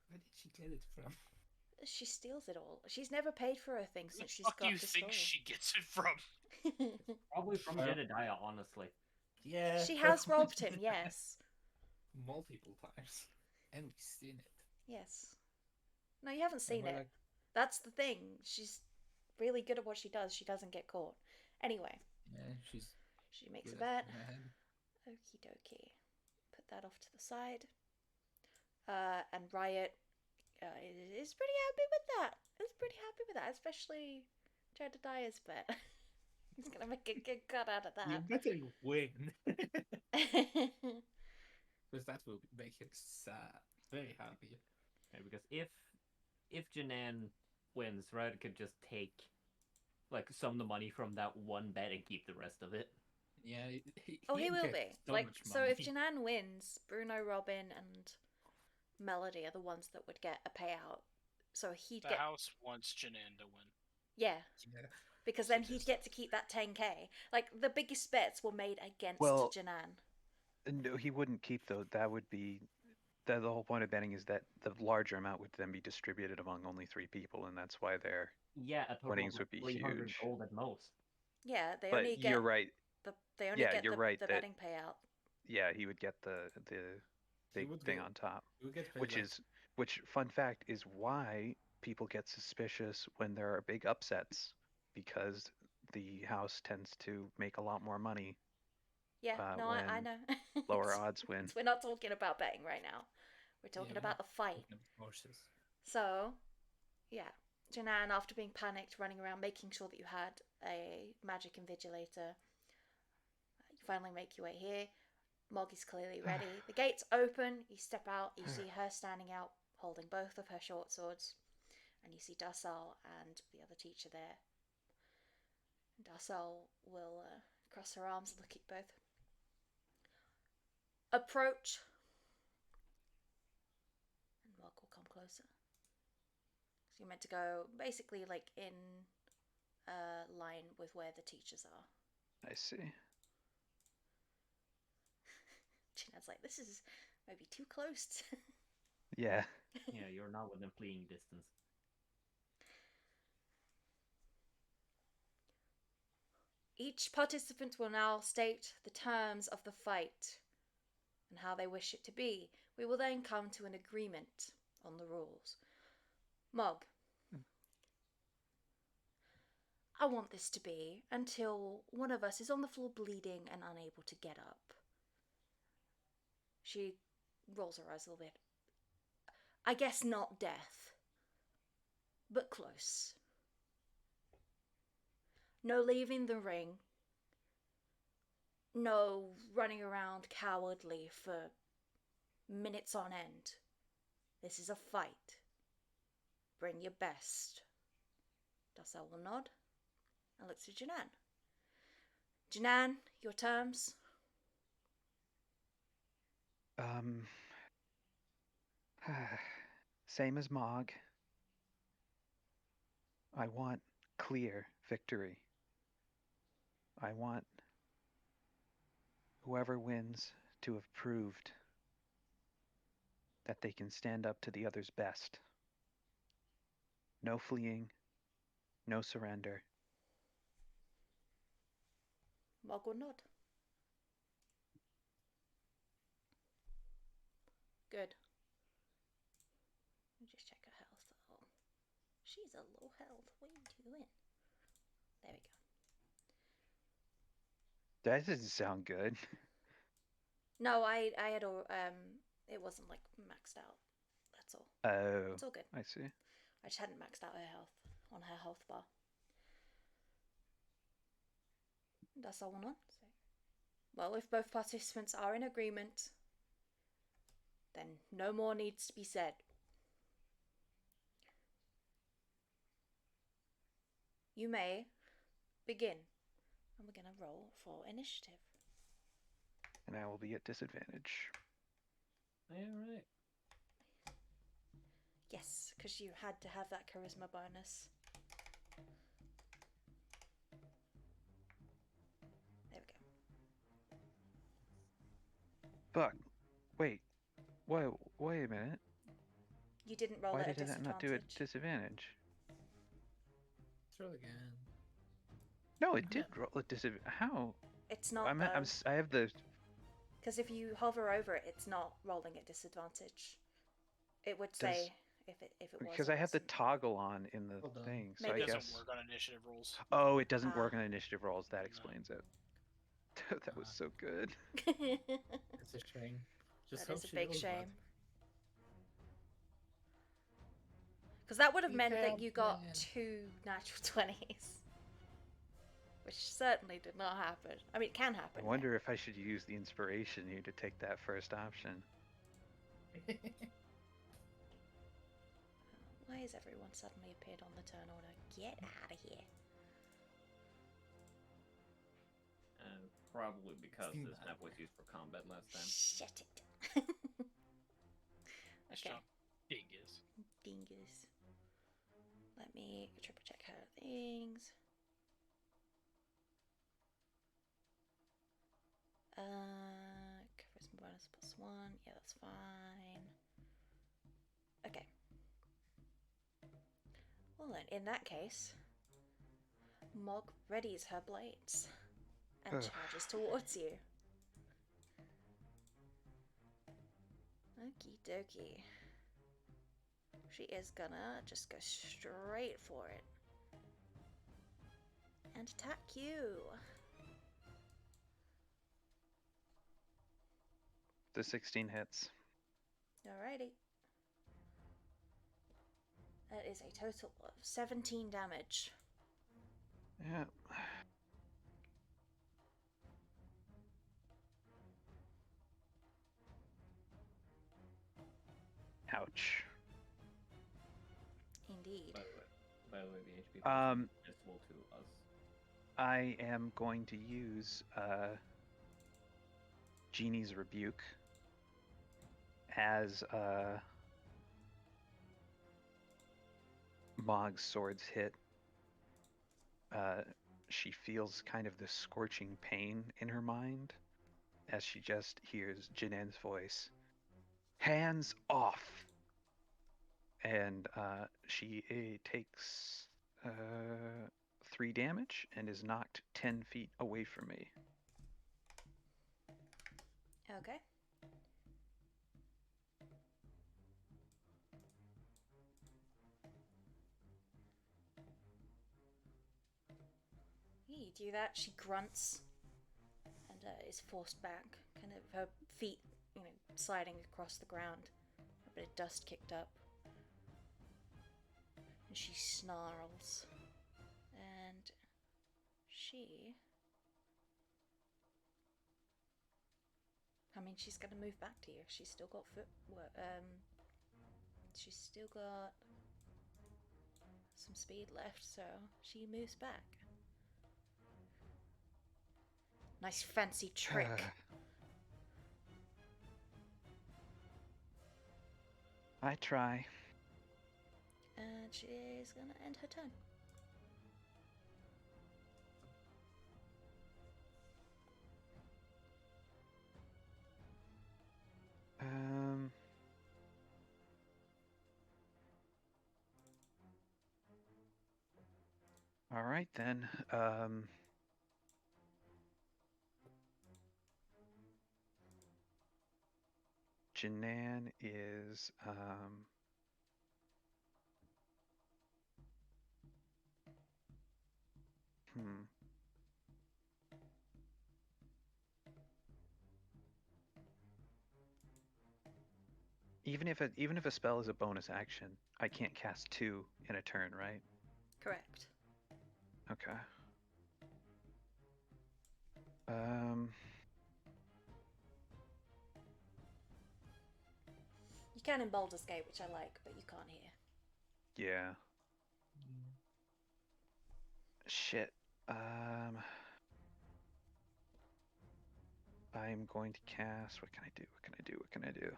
Speaker 2: Where did she get it from?
Speaker 1: She steals it all. She's never paid for her things
Speaker 3: Who
Speaker 1: since
Speaker 3: the
Speaker 1: she's
Speaker 3: fuck
Speaker 1: got
Speaker 3: do you
Speaker 1: the
Speaker 3: think
Speaker 1: story.
Speaker 3: she gets it from?
Speaker 5: Probably from Jedediah, honestly.
Speaker 2: Yeah.
Speaker 1: She has robbed him, yes.
Speaker 2: Multiple times. And we've seen it.
Speaker 1: Yes. No, you haven't seen
Speaker 2: we're
Speaker 1: it.
Speaker 2: like-
Speaker 1: That's the thing. She's really good at what she does. She doesn't get caught. Anyway,
Speaker 2: Yeah, she's
Speaker 1: she makes a
Speaker 2: good
Speaker 1: bet.
Speaker 2: at my head.
Speaker 1: Okie dokie. Put that off to the side. And Riot is pretty happy with that. Is pretty happy with that, especially Jedediah's bet. He's gonna make a good cut out of
Speaker 2: You
Speaker 1: that.
Speaker 2: better win. Because that will make him sad. Very happy.
Speaker 5: Yeah, because if Janan wins, Riot could just take like some of the money from that one bet and keep the rest of it.
Speaker 2: Yeah,
Speaker 1: Oh, he will
Speaker 2: gets
Speaker 1: be.
Speaker 2: so
Speaker 1: Like,
Speaker 2: much
Speaker 1: so
Speaker 2: money.
Speaker 1: if Janan wins, Bruno, Robin, and Melody are the ones that would get a payout. So he'd
Speaker 3: The
Speaker 1: get,
Speaker 3: house wants Janan to win.
Speaker 1: yeah,
Speaker 2: Yeah.
Speaker 1: because then
Speaker 2: She
Speaker 1: he'd
Speaker 2: just-
Speaker 1: get to keep that 10k. Like, the biggest bets were made against
Speaker 4: Well-
Speaker 1: Janan.
Speaker 4: No, he wouldn't keep though. That would be the whole point of betting is that the larger amount would then be distributed among only 3 people, and that's why they're.
Speaker 5: Yeah, a total
Speaker 4: Winnings
Speaker 5: of
Speaker 4: would be
Speaker 5: 300
Speaker 4: huge.
Speaker 5: gold at most.
Speaker 1: Yeah, they
Speaker 4: But
Speaker 1: only get
Speaker 4: you're right.
Speaker 1: they only
Speaker 4: Yeah,
Speaker 1: get
Speaker 4: you're
Speaker 1: the,
Speaker 4: right
Speaker 1: the
Speaker 4: that-
Speaker 1: betting payout.
Speaker 4: Yeah, he would get the big
Speaker 2: would
Speaker 4: thing
Speaker 2: get-
Speaker 4: on top,
Speaker 2: You get paid
Speaker 4: which
Speaker 2: like-
Speaker 4: is fun fact is why people get suspicious when there are big upsets, because the house tends to make a lot more money.
Speaker 1: Yeah, no, I
Speaker 4: when
Speaker 1: know.
Speaker 4: Lower odds win.
Speaker 1: We're not talking about betting right now. We're talking
Speaker 2: Yeah,
Speaker 1: about the fight.
Speaker 2: talking about horses.
Speaker 1: So, yeah, Janan, after being panicked, running around, making sure that you had a magic invigilator, you finally make your way here. Mog is clearly ready. The gates open. You step out. You see her standing out, holding both of her short swords, and you see Darsal and the other teacher there. Darsal will cross her arms and look at you both. Approach. And Mog will come closer. So you're meant to go basically like in line with where the teachers are.
Speaker 4: I see.
Speaker 1: Chinad's like, this is maybe too close.
Speaker 4: Yeah.
Speaker 5: Yeah, you're not within fleeing distance.
Speaker 1: Each participant will now state the terms of the fight and how they wish it to be. We will then come to an agreement on the rules. Mog, I want this to be until one of us is on the floor bleeding and unable to get up. She rolls her eyes a little bit. I guess not death, but close. No leaving the ring. No running around cowardly for minutes on end. This is a fight. Bring your best. Darsal will nod and looks to Janan. Janan, your terms?
Speaker 4: Um, same as Mog. I want clear victory. I want whoever wins to have proved that they can stand up to the other's best. No fleeing, no surrender.
Speaker 1: Mog will nod. Good. Let me just check her health. Oh, she's a low health. What are you doing? There we go.
Speaker 4: That doesn't sound good.
Speaker 1: No, I had all it wasn't like maxed out. That's all.
Speaker 4: Oh,
Speaker 1: It's all good.
Speaker 4: I see.
Speaker 1: I just hadn't maxed out her health on her health bar. That's all on. So, well, if both participants are in agreement, then no more needs to be said. You may begin, and we're gonna roll for initiative.
Speaker 4: And I will be at disadvantage.
Speaker 5: Alright.
Speaker 1: Yes, because you had to have that charisma bonus. There we go.
Speaker 4: Fuck. Wait. Wait a minute.
Speaker 1: You didn't roll
Speaker 4: Why
Speaker 1: at a
Speaker 4: did that not do
Speaker 1: disadvantage.
Speaker 4: a disadvantage?
Speaker 2: Let's roll again.
Speaker 4: No, it did roll a disadvantage. How?
Speaker 1: It's not
Speaker 4: I have the.
Speaker 1: because if you hover over it, it's not rolling at disadvantage. It would say if it was.
Speaker 4: Because
Speaker 1: or
Speaker 4: I have the
Speaker 1: wasn't.
Speaker 4: toggle on in the
Speaker 2: Hold on.
Speaker 4: thing, so
Speaker 1: Maybe
Speaker 4: I
Speaker 1: it
Speaker 4: guess.
Speaker 3: doesn't work on initiative rolls.
Speaker 4: Oh, it doesn't work
Speaker 1: Ah.
Speaker 4: on initiative rolls. That
Speaker 3: No.
Speaker 4: explains it. That was so good.
Speaker 2: It's a shame. Just
Speaker 1: That
Speaker 2: hope
Speaker 1: is a
Speaker 2: she
Speaker 1: big
Speaker 2: rolls well.
Speaker 1: shame. Because that would have
Speaker 2: We
Speaker 1: meant that
Speaker 2: failed
Speaker 1: you got
Speaker 2: again.
Speaker 1: 2 natural 20s. Which certainly did not happen. I mean, it can happen.
Speaker 4: I wonder if I should use the inspiration here to take that first option.
Speaker 1: Why has everyone suddenly appeared on the turn order? Get out of here.
Speaker 8: Probably because
Speaker 2: Seen
Speaker 8: this
Speaker 2: that.
Speaker 8: map was used for combat last time.
Speaker 1: Shut it.
Speaker 3: Nice
Speaker 1: Okay.
Speaker 3: job, dingus.
Speaker 1: Dingus. Let me triple check her things. Charisma bonus +1. Yeah, that's fine. Okay. Well then, in that case, Mog readies her blades and
Speaker 4: Ugh.
Speaker 1: charges towards you. Okie dokie. She is gonna just go straight for it and attack you.
Speaker 4: The 16 hits.
Speaker 1: Alrighty. That is a total of 17 damage.
Speaker 4: Yeah. Ouch.
Speaker 1: Indeed.
Speaker 8: By the way, the HP
Speaker 4: Um,
Speaker 8: is visible to us.
Speaker 4: I am going to use Genie's Rebuke as Mog's swords hit. She feels kind of this scorching pain in her mind as she just hears Janen's voice. Hands off! And she takes 3 damage and is knocked 10 feet away from me.
Speaker 1: Okay. You do that, she grunts and is forced back, kind of her feet, sliding across the ground. A bit of dust kicked up. And she snarls. And she... I mean, she's gonna move back to you. She's still got she's still got some speed left, so she moves back. Nice fancy trick.
Speaker 4: I try.
Speaker 1: And she's gonna end her turn.
Speaker 4: Um. All right then. Janan is hmm. Even if a spell is a bonus action, I can't cast 2 in a turn, right?
Speaker 1: Correct.
Speaker 4: Okay. Um.
Speaker 1: You can in Baldur's Gate, which I like, but you can't here.
Speaker 4: Yeah. Shit. I'm going to cast. What can I do? What can I do? What can I do?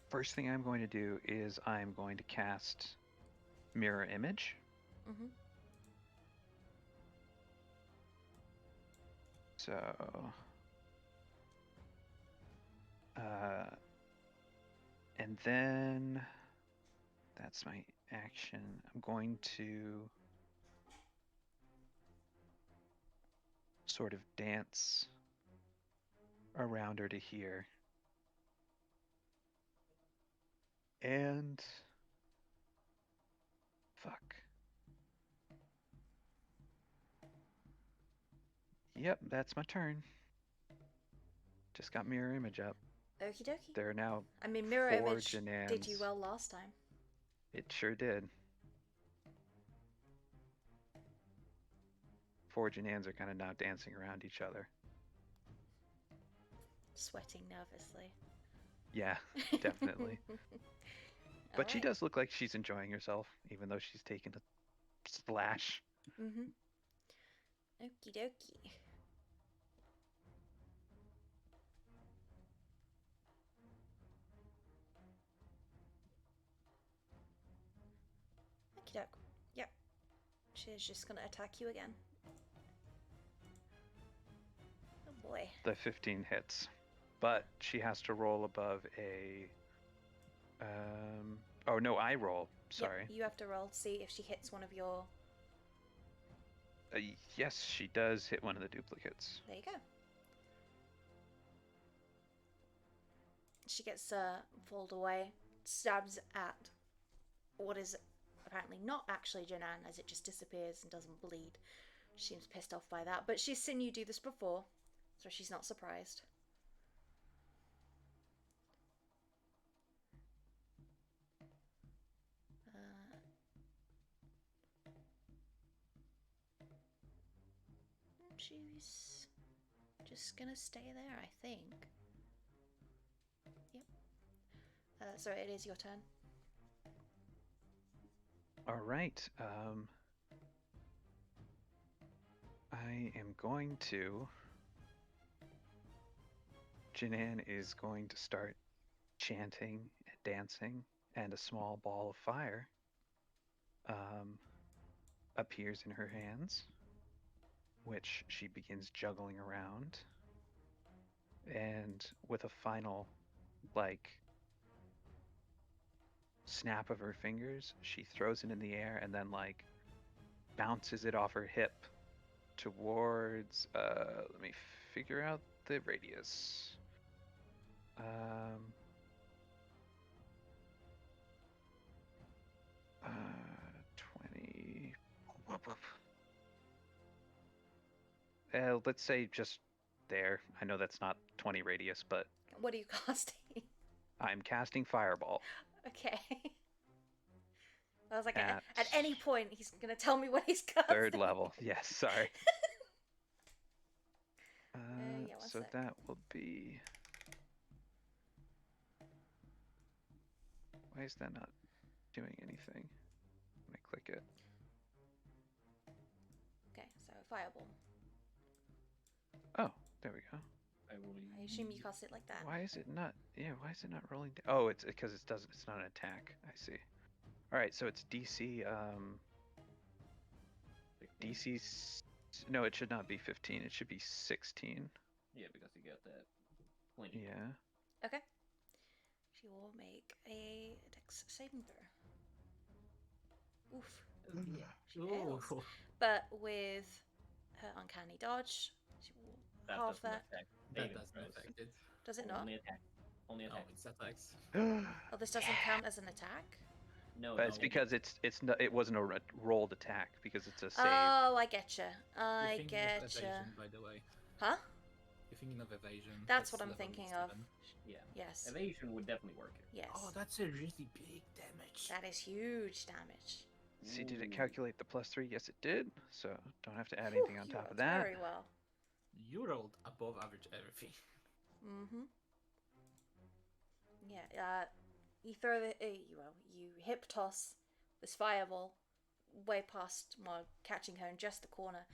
Speaker 4: First thing I'm going to do is I'm going to cast Mirror Image.
Speaker 1: Mm-hmm.
Speaker 4: So, and then that's my action. I'm going to sort of dance around her to here. And fuck. Yep, that's my turn. Just got Mirror Image up.
Speaker 1: Okie dokie.
Speaker 4: There are now
Speaker 1: I mean, Mirror
Speaker 4: 4
Speaker 1: Image did you
Speaker 4: Janans.
Speaker 1: well last time.
Speaker 4: It sure did. 4 Janans are kind of now dancing around each other.
Speaker 1: Sweating nervously.
Speaker 4: Yeah, definitely. But she does look like she's enjoying herself, even though she's taken a splash.
Speaker 1: Mm-hmm. Okie dokie. Okie doke. Yep. She's just gonna attack you again. Oh boy.
Speaker 4: The 15 hits. But she has to roll above a... Oh, no, I roll. Sorry.
Speaker 1: Yep, you have to roll to see if she hits one of your...
Speaker 4: Yes, she does hit one of the duplicates.
Speaker 1: There you go. She gets pulled away, stabs at what is apparently not actually Janan, as it just disappears and doesn't bleed. She seems pissed off by that, but she's seen you do this before, so she's not surprised. She's just gonna stay there, I think. Yep. So it is your turn.
Speaker 4: All right. I am going to... Janan is going to start chanting and dancing, and a small ball of fire appears in her hands, which she begins juggling around. And with a final, like, snap of her fingers, she throws it in the air and then, like, bounces it off her hip towards, let me figure out the radius. 20. Let's say just there. I know that's not 20 radius, but
Speaker 1: What are you casting?
Speaker 4: I'm casting Fireball.
Speaker 1: Okay. I was like,
Speaker 4: At
Speaker 1: at any point, he's gonna tell me what he's casting.
Speaker 4: 3rd level. Yes, sorry.
Speaker 1: Yeah, one
Speaker 4: so
Speaker 1: sec.
Speaker 4: that will be... Why is that not doing anything when I click it?
Speaker 1: fireball.
Speaker 4: Oh, there we go.
Speaker 8: I will.
Speaker 1: I assume you cast it like that.
Speaker 4: Why is it not? Yeah, why is it not rolling? Oh, it's because it doesn't. It's not an attack. I see. All right, so it's DC. DC. No, it should not be 15. It should be 16.
Speaker 8: Yeah, because you get that 20.
Speaker 4: Yeah.
Speaker 1: Okay. She will make a dex saving throw. Oof. She fails.
Speaker 2: Ooh.
Speaker 1: But with her uncanny dodge, she will
Speaker 8: That
Speaker 1: halve
Speaker 8: doesn't
Speaker 1: that.
Speaker 8: affect
Speaker 2: That
Speaker 8: saving
Speaker 2: doesn't
Speaker 8: throws.
Speaker 2: affect it.
Speaker 1: Does it not?
Speaker 8: Only attack. Only
Speaker 2: No,
Speaker 8: attack.
Speaker 2: it's attacks.
Speaker 1: Oh, this doesn't count as an attack?
Speaker 8: No,
Speaker 4: But
Speaker 8: no.
Speaker 4: it's because it wasn't a rolled attack because it's a save.
Speaker 1: Oh, I getcha. I
Speaker 2: You're thinking of
Speaker 1: getcha.
Speaker 2: evasion, by the way.
Speaker 1: Huh?
Speaker 2: You're thinking of evasion.
Speaker 1: That's what I'm
Speaker 2: level
Speaker 1: thinking of.
Speaker 2: 7.
Speaker 8: Yeah.
Speaker 1: Yes.
Speaker 8: Evasion would definitely work here.
Speaker 1: Yes.
Speaker 2: Oh, that's a really big damage.
Speaker 1: That is huge damage.
Speaker 4: See, did it
Speaker 8: Ooh.
Speaker 4: calculate the +3? Yes, it did. So don't have to add anything on
Speaker 1: Whew,
Speaker 4: top of
Speaker 1: you rolled
Speaker 4: that.
Speaker 1: Very well.
Speaker 2: You rolled above average everything.
Speaker 1: Mm-hmm. Yeah, you throw the, you hip toss this fireball way past Mog, catching her in just the corner.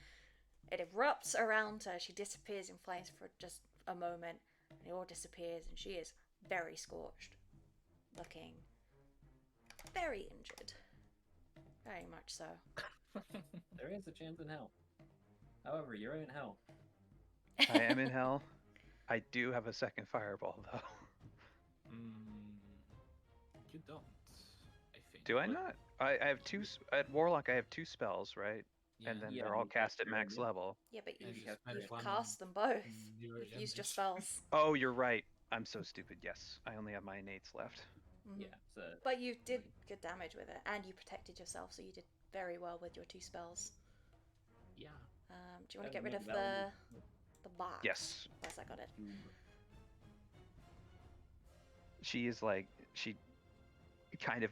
Speaker 1: It erupts around her. She disappears in flames for just a moment, and it all disappears, and she is very scorched, looking very injured. Very much so.
Speaker 8: There is a chance in hell. However, you're in hell.
Speaker 4: I am in hell. I do have a second fireball though.
Speaker 2: You don't, I think.
Speaker 4: Do I
Speaker 2: but-
Speaker 4: not? I have two. At Warlock, I have 2 spells, right?
Speaker 2: Yeah.
Speaker 4: And then
Speaker 8: Yeah,
Speaker 4: they're all
Speaker 8: you
Speaker 4: cast
Speaker 8: cast
Speaker 4: at
Speaker 8: your
Speaker 4: max
Speaker 8: own, yeah.
Speaker 4: level.
Speaker 1: Yeah, but
Speaker 2: And
Speaker 1: you've,
Speaker 2: you just manage
Speaker 1: you've
Speaker 2: one
Speaker 1: cast them both.
Speaker 2: in your
Speaker 1: You've used your
Speaker 2: advantage.
Speaker 1: spells.
Speaker 4: Oh, you're right. I'm so stupid. Yes, I only have my innates left.
Speaker 1: Mhm.
Speaker 8: Yeah, so
Speaker 1: But you did good damage with it, and you protected yourself, so you did very well with your 2 spells.
Speaker 2: Yeah.
Speaker 1: Do you want to get rid of the box?
Speaker 4: Yes.
Speaker 1: Yes, I got it.
Speaker 4: She is like she kind of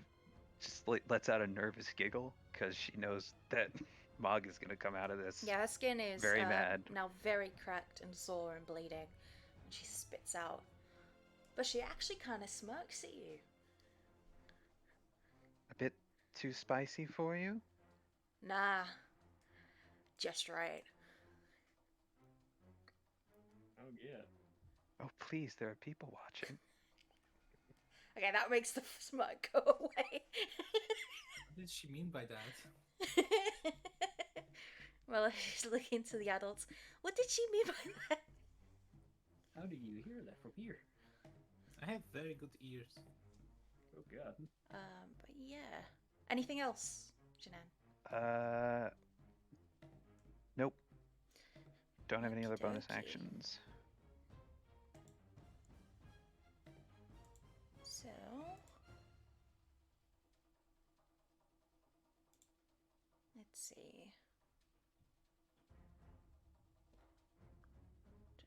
Speaker 4: just lets out a nervous giggle because she knows that Mog is gonna come out of this.
Speaker 1: Yeah, her skin is
Speaker 4: Very mad.
Speaker 1: now very cracked and sore and bleeding, and she spits out. But she actually kind of smirks at you.
Speaker 4: A bit too spicy for you?
Speaker 1: Nah, just right.
Speaker 8: oh yeah.
Speaker 4: Oh please, there are people watching.
Speaker 1: Okay, that makes the smirk go away.
Speaker 2: What did she mean by that?
Speaker 1: Well, she's looking to the adults. What did she mean by that?
Speaker 8: How do you hear that from here?
Speaker 2: I have very good ears.
Speaker 8: Oh god.
Speaker 1: But yeah. Anything else, Janan?
Speaker 4: Nope. Don't have any other bonus
Speaker 1: Okey-dokey.
Speaker 4: actions.
Speaker 1: So. Let's see.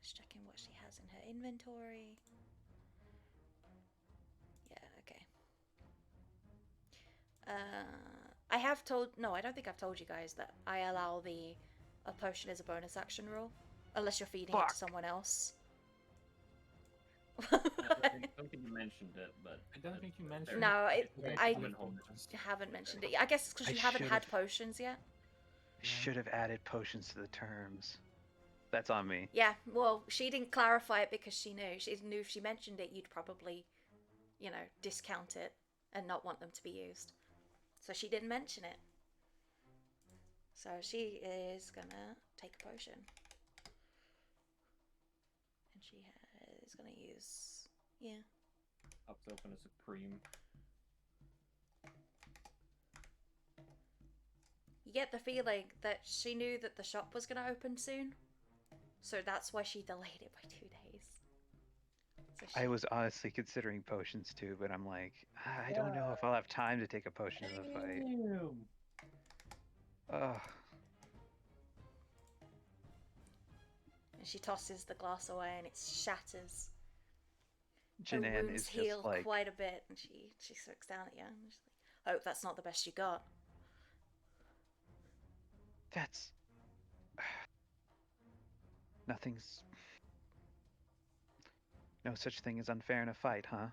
Speaker 1: Just checking what she has in her inventory. Yeah, okay. I have told. No, I don't think I've told you guys that I allow a potion as a bonus action rule. Unless you're feeding it
Speaker 4: Fuck.
Speaker 1: to someone else.
Speaker 8: I don't think you mentioned it, but
Speaker 2: I don't think you mentioned
Speaker 1: No, I
Speaker 8: common hold.
Speaker 1: haven't mentioned it. I guess it's because
Speaker 4: I
Speaker 1: you haven't had
Speaker 4: should've.
Speaker 1: potions yet.
Speaker 4: Should have added potions to the terms. That's on me.
Speaker 1: Yeah, well, she didn't clarify it because she knew. She knew if she mentioned it, you'd probably, discount it and not want them to be used. So she didn't mention it. So she is gonna take a potion. And she is gonna use,
Speaker 8: Pops open a supreme.
Speaker 1: You get the feeling that she knew that the shop was gonna open soon. So that's why she delayed it by 2 days. So
Speaker 4: I was honestly considering potions too, but I'm like, I don't know if I'll have time to take a potion in the fight.
Speaker 8: Damn.
Speaker 4: Ugh.
Speaker 1: And she tosses the glass away and it shatters. Her
Speaker 4: Janan
Speaker 1: wounds
Speaker 4: is
Speaker 1: heal
Speaker 4: just like,
Speaker 1: quite a bit, and she looks down at you and she's like, "Hope that's not the best you got."
Speaker 4: that's nothing's. No such thing as unfair in a fight, huh?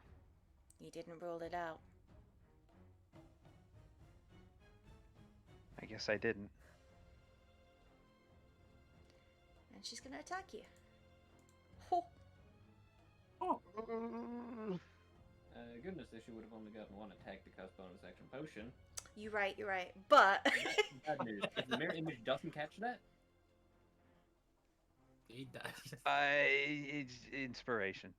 Speaker 1: You didn't rule it out.
Speaker 4: I guess I didn't.
Speaker 1: And she's gonna attack you. Ho!
Speaker 5: Goodness, that she would have only gotten one attack because bonus action potion.
Speaker 1: You're right, but...
Speaker 5: Bad news. If the mirror image doesn't catch that,
Speaker 2: He does.
Speaker 4: It's inspiration.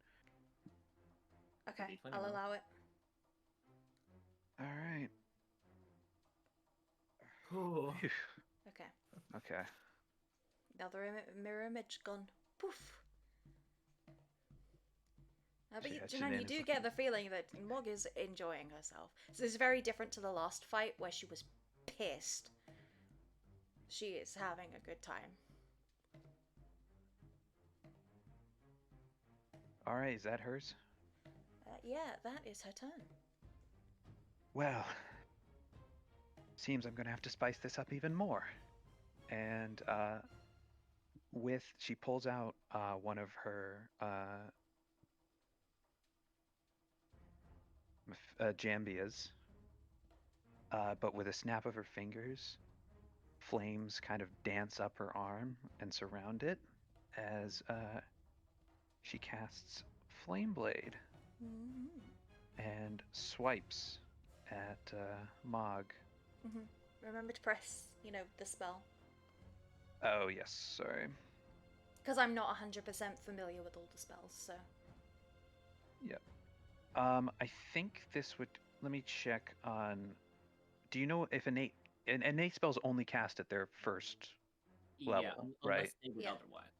Speaker 1: Okay,
Speaker 5: D20
Speaker 1: I'll
Speaker 5: roll.
Speaker 1: allow it.
Speaker 4: All right.
Speaker 2: Ooh.
Speaker 4: Phew.
Speaker 1: Okay.
Speaker 4: Okay.
Speaker 1: The other mirror image gone. Poof. But
Speaker 4: Yeah,
Speaker 1: Janan, you
Speaker 4: Janan is
Speaker 1: do get the feeling that Mog is enjoying herself. So this is very different to the last fight where she was pissed. She is having a good time.
Speaker 4: All right, is that hers?
Speaker 1: Yeah, that is her turn.
Speaker 4: Well, seems I'm gonna have to spice this up even more. And she pulls out one of her jambias, but with a snap of her fingers, flames kind of dance up her arm and surround it as she casts Flame Blade and swipes at Mog.
Speaker 1: Remember to press, the spell.
Speaker 4: Oh, yes, sorry.
Speaker 1: Because I'm not 100% familiar with all the spells, so...
Speaker 4: Yep. I think this would... Let me check on... Do you know if innate spells only cast at their first level,
Speaker 5: yeah,
Speaker 4: right?
Speaker 5: unless they would
Speaker 1: Yeah.
Speaker 5: otherwise.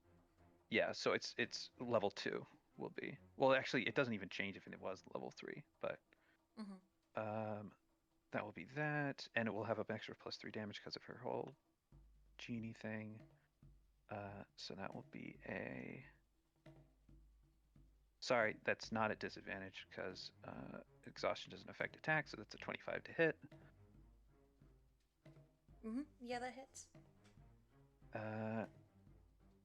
Speaker 4: Yeah, so it's level 2 will be. Well, actually, it doesn't even change if it was level 3, but... that will be that, and it will have an extra +3 damage because of her whole genie thing. So that will be a... Sorry, that's not at disadvantage because exhaustion doesn't affect attack, so that's a 25 to hit.
Speaker 1: Yeah, that hits.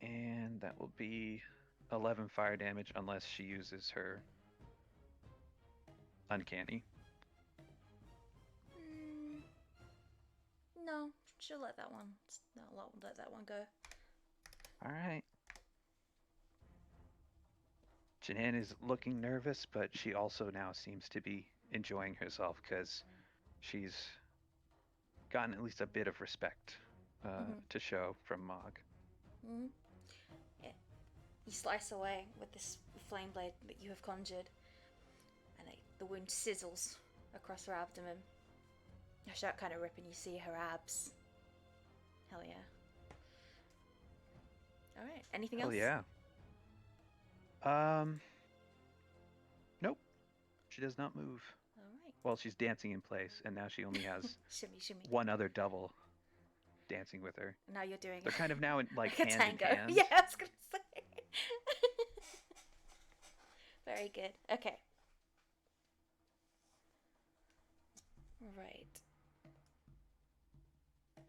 Speaker 4: And that will be 11 fire damage unless she uses her uncanny.
Speaker 1: No, she'll let that one. Let that one go.
Speaker 4: All right. Janan is looking nervous, but she also now seems to be enjoying herself because she's gotten at least a bit of respect to show from Mog.
Speaker 1: Yeah. You slice away with this flame blade that you have conjured, and the wound sizzles across her abdomen. Her shirt kind of rip, and you see her abs. Hell yeah. All right. Anything else?
Speaker 4: Hell yeah. Nope. She does not move.
Speaker 1: All right.
Speaker 4: Well, she's dancing in place, and now she only has
Speaker 1: Shimmy, shimmy.
Speaker 4: one other double dancing with her.
Speaker 1: Now you're doing.
Speaker 4: They're kind of now in, like
Speaker 1: a
Speaker 4: hand
Speaker 1: tango.
Speaker 4: in hand.
Speaker 1: Yeah, I was gonna say. Very good. Okay. Right.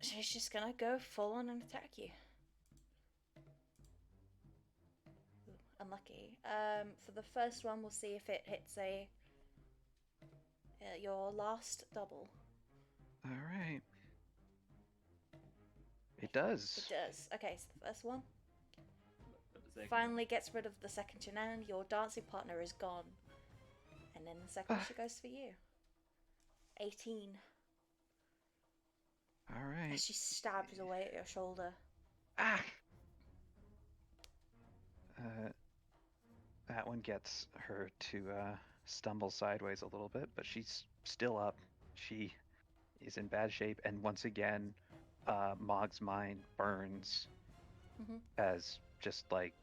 Speaker 1: She's just gonna go full on and attack you. Ooh, unlucky. For the first one, we'll see if it hits your last double.
Speaker 4: All right. It does.
Speaker 1: It does. Okay, so the first one
Speaker 5: But the second
Speaker 1: finally gets rid of the second Janan. Your dancing partner is gone. And then the second one goes for you. 18.
Speaker 4: All right.
Speaker 1: As she stabs away at your shoulder.
Speaker 4: Ah! That one gets her to stumble sideways a little bit, but she's still up. She is in bad shape, and once again, Mog's mind burns as just like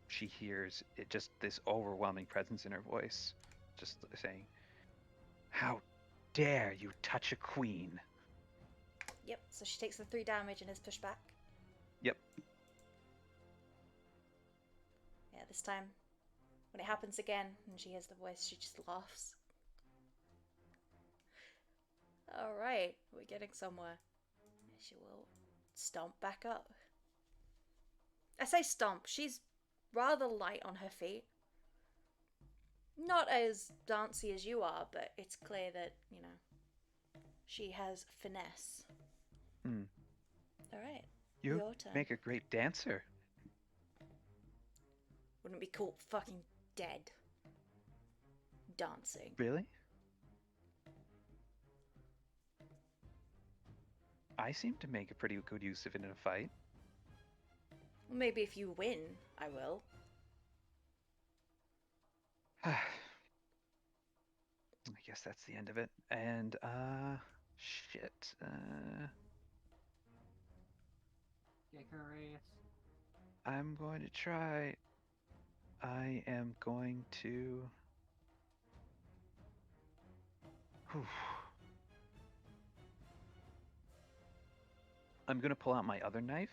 Speaker 4: she hears it, just this overwhelming presence in her voice, just saying, "How dare you touch a queen?"
Speaker 1: Yep, so she takes the 3 damage and is pushed back.
Speaker 4: Yep.
Speaker 1: Yeah, this time, when it happens again and she hears the voice, she just laughs. Alright, we're getting somewhere. She will stomp back up. I say stomp, she's rather light on her feet. Not as dancey as you are, but it's clear that, she has finesse. Alright,
Speaker 4: You
Speaker 1: your turn.
Speaker 4: make a great dancer.
Speaker 1: Wouldn't be caught fucking dead. Dancing.
Speaker 4: Really? I seem to make a pretty good use of it in a fight.
Speaker 1: Well, maybe if you win, I will.
Speaker 4: I guess that's the end of it. And, shit.
Speaker 8: Curious.
Speaker 4: I'm going to try. I am going to. Whew. I'm going to pull out my other knife.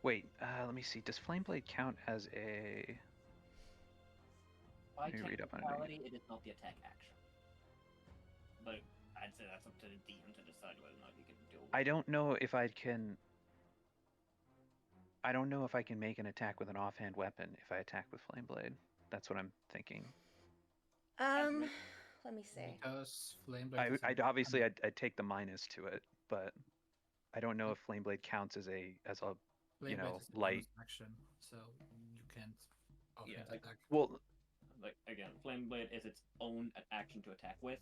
Speaker 4: Wait, let me see. Does Flameblade count as a.
Speaker 8: By
Speaker 4: Let me read up on it.
Speaker 8: technicality, it is not the attack action. But I'd say that's up to the DM to decide whether or not you can do it.
Speaker 4: I don't know if I can. I don't know if I can make an attack with an offhand weapon if I attack with Flameblade. That's what I'm thinking.
Speaker 1: Let me see.
Speaker 2: Because Flameblade.
Speaker 4: I'd obviously I'd take the minus to it, but I don't know if Flameblade counts as a
Speaker 2: Flameblade
Speaker 4: know,
Speaker 2: is a
Speaker 4: light.
Speaker 2: bonus action, so you can't offhand
Speaker 8: Yeah.
Speaker 2: attack.
Speaker 4: Well,
Speaker 8: Like again, Flameblade is its own action to attack with,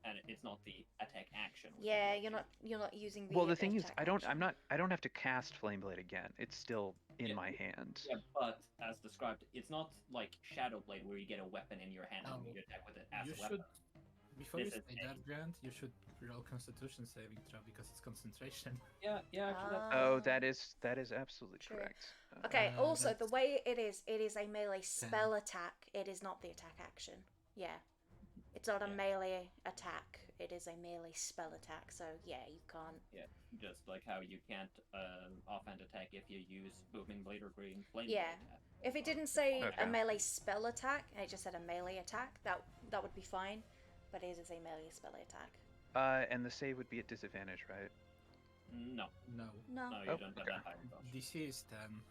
Speaker 8: and it's not the attack action. which
Speaker 1: Yeah,
Speaker 8: is what
Speaker 1: you're not using the.
Speaker 4: well, the thing is,
Speaker 1: attack
Speaker 4: I don't
Speaker 1: action.
Speaker 4: have to cast Flameblade again. It's still in
Speaker 8: Yeah.
Speaker 4: my hand.
Speaker 8: Yeah, but as described, it's not like Shadowblade where you get a weapon in your hand
Speaker 2: No,
Speaker 8: and you attack with it as
Speaker 2: You
Speaker 8: a weapon.
Speaker 2: should, before you
Speaker 8: This
Speaker 2: say
Speaker 8: is a-
Speaker 2: that, Grant, you should roll Constitution saving throw because it's concentration.
Speaker 8: Yeah, actually, that's
Speaker 4: Oh,
Speaker 1: Ah.
Speaker 4: that is absolutely
Speaker 1: True.
Speaker 4: correct.
Speaker 1: Okay, also, the
Speaker 2: that's
Speaker 1: way it is a melee spell attack. It is not the attack action. Yeah. It's not a
Speaker 8: Yeah.
Speaker 1: melee attack. It is a melee spell attack, so yeah, you can't.
Speaker 8: just like how you can't offhand attack if you use Booming Blade or Green Flame
Speaker 1: Yeah.
Speaker 8: Blade.
Speaker 1: If it didn't say
Speaker 4: Okay.
Speaker 1: a melee spell attack, and it just said a melee attack, that would be fine, but it is a melee spell attack.
Speaker 4: And the save would be at disadvantage, right?
Speaker 8: No,
Speaker 2: No.
Speaker 1: No.
Speaker 8: no, you
Speaker 4: Oh,
Speaker 8: don't have
Speaker 4: okay.
Speaker 8: that higher bonus.
Speaker 2: DC is 10.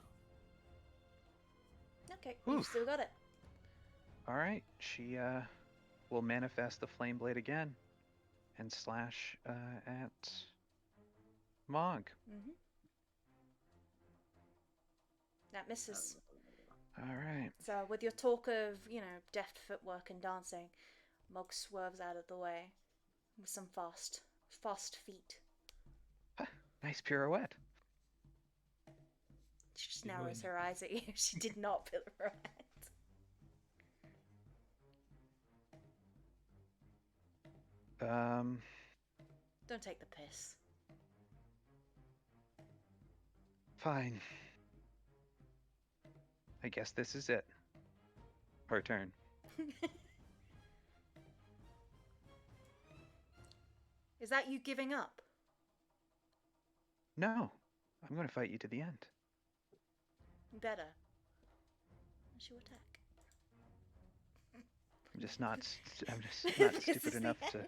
Speaker 1: Okay, you
Speaker 4: Oof.
Speaker 1: still got it.
Speaker 4: All right, she will manifest the Flameblade again and slash at Mog.
Speaker 1: Mm-hmm. That misses.
Speaker 4: All right.
Speaker 1: So with your talk of, deft footwork and dancing, Mog swerves out of the way with some fast feet.
Speaker 4: Nice pirouette.
Speaker 1: She just
Speaker 2: You're
Speaker 1: narrows
Speaker 2: ruining
Speaker 1: her eyes at you. She did not pirouette. Don't take the piss.
Speaker 4: Fine. I guess this is it. Her turn.
Speaker 1: Is that you giving up?
Speaker 4: No, I'm going to fight you to the end.
Speaker 1: Better. What's your attack?
Speaker 4: I'm just not
Speaker 1: This
Speaker 4: stupid
Speaker 1: is
Speaker 4: enough
Speaker 1: the
Speaker 4: to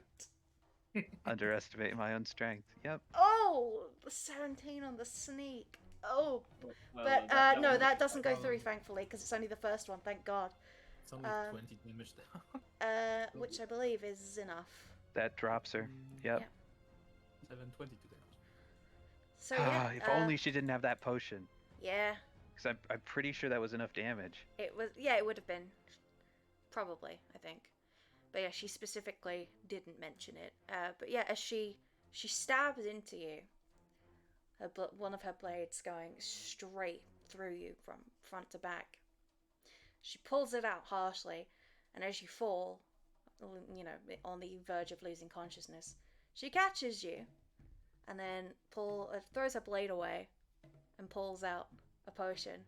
Speaker 1: end.
Speaker 4: underestimate my own strength. Yep.
Speaker 1: Oh, the 17 on the sneak. Oh,
Speaker 8: Well,
Speaker 1: but no,
Speaker 8: was-
Speaker 1: that doesn't go through,
Speaker 2: Oh.
Speaker 1: thankfully, because it's only the first one. Thank God.
Speaker 2: It's only 20 damage down.
Speaker 1: Which I believe is enough.
Speaker 4: That drops her. Yep.
Speaker 1: Yeah.
Speaker 2: 722 damage.
Speaker 1: So yeah.
Speaker 4: If only she didn't have that potion.
Speaker 1: Yeah,
Speaker 4: Because I'm pretty sure that was enough damage.
Speaker 1: it was. Yeah, it would have been. Probably, I think. But yeah, she specifically didn't mention it. But yeah, as she stabs into you, one of her blades going straight through you from front to back. She pulls it out harshly, and as you fall, on the verge of losing consciousness, she catches you, and then throws her blade away, and pulls out a potion.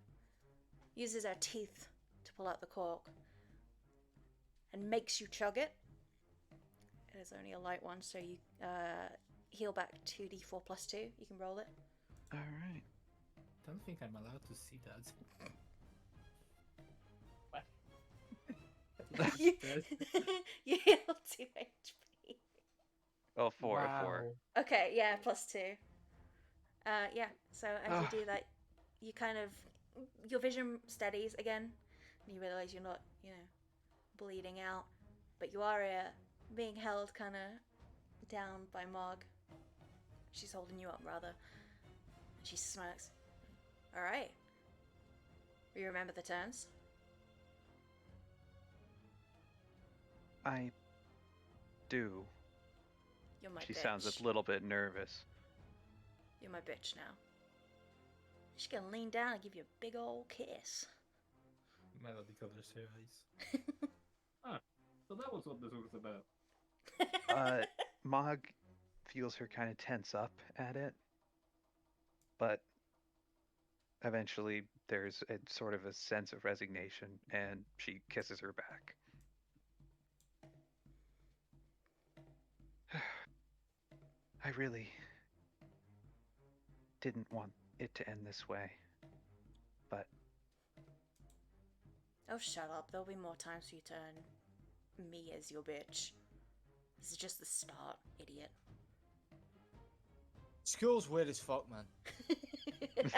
Speaker 1: Uses her teeth to pull out the cork, and makes you chug it. It is only a light one, so you heal back 2d4 plus 2. You can roll it.
Speaker 4: All right.
Speaker 2: Don't think I'm allowed to see that.
Speaker 1: you, you heal 2 HP.
Speaker 4: Oh, four.
Speaker 1: Okay, yeah, plus 2. Yeah, so as
Speaker 4: Ah.
Speaker 1: you do that, you kind of, your vision steadies again, and you realize you're not, bleeding out, but you are being held kind of down by Mog. She's holding you up, rather. And she smirks. Alright. You remember the turns?
Speaker 4: I do.
Speaker 1: You're my
Speaker 4: She
Speaker 1: bitch.
Speaker 4: sounds a little bit nervous.
Speaker 1: You're my bitch now. She's gonna lean down and give you a big old kiss.
Speaker 2: Melody covers her eyes.
Speaker 8: So that was what this was about.
Speaker 4: Mog feels her kind of tense up at it, but eventually there's a sort of a sense of resignation, and she kisses her back. I really didn't want it to end this way, but
Speaker 1: Oh, shut up. There'll be more times for you to turn me as your bitch. This is just the start, idiot.
Speaker 7: School's weird as fuck, man.
Speaker 8: I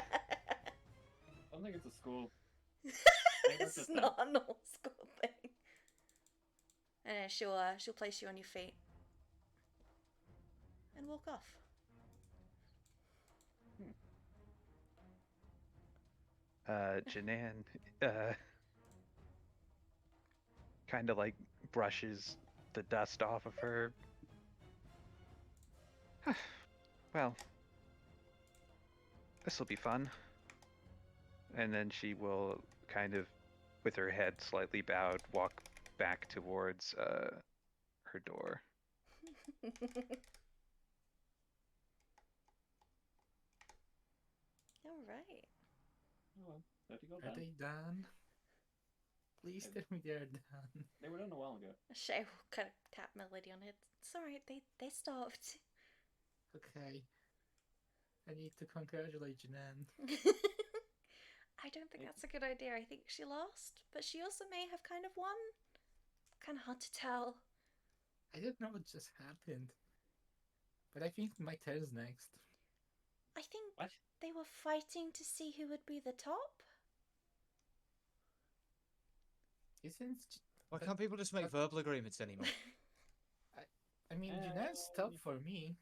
Speaker 8: don't think it's a school.
Speaker 1: This is not a normal school thing. And then she'll place you on your feet and walk off.
Speaker 4: Janan kind of like brushes the dust off of her. Well, this will be fun. And then she will kind of, with her head slightly bowed, walk back towards her door.
Speaker 1: All right.
Speaker 8: Oh, well, there you go,
Speaker 2: Are
Speaker 8: Dan.
Speaker 2: they done? Please tell me they're done.
Speaker 8: They were done a while ago.
Speaker 1: Shay will kind of tap Melody on it. It's alright, they stopped.
Speaker 2: Okay. I need to congratulate Janan.
Speaker 1: I don't think that's a good idea. I think she lost, but she also may have kind of won. Kind of hard to tell.
Speaker 2: I don't know what just happened. But I think my turn's next.
Speaker 1: I think
Speaker 8: What?
Speaker 1: they were fighting to see who would be the top.
Speaker 2: Isn't...
Speaker 7: Why can't people just make verbal agreements anymore?
Speaker 2: I mean, Janan's top for me.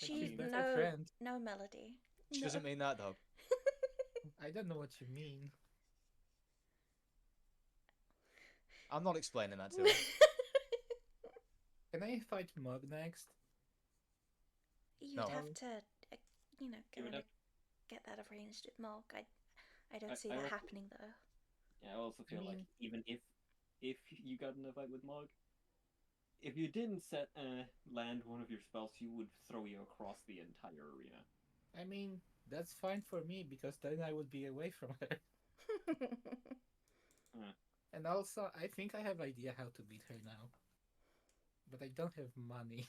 Speaker 2: Like,
Speaker 1: She's
Speaker 2: she's better friend.
Speaker 1: no Melody.
Speaker 7: She
Speaker 1: No.
Speaker 7: doesn't mean that, though.
Speaker 2: I don't know what you mean.
Speaker 7: I'm not explaining that to her.
Speaker 2: Can I fight Mug next?
Speaker 1: You'd
Speaker 7: No.
Speaker 1: have to, you know,
Speaker 8: You would
Speaker 1: kind of
Speaker 8: have-
Speaker 1: get that arranged with Mark. I don't see
Speaker 8: I
Speaker 1: that
Speaker 8: reckon-
Speaker 1: happening though.
Speaker 8: Yeah, I also feel like
Speaker 2: mean-
Speaker 8: even if you got in a fight with Mog, if you didn't land one of your spells, he would throw you across the entire arena.
Speaker 2: I mean, that's fine for me because then I would be away from her. And also, I think I have idea how to beat her now. But I don't have money.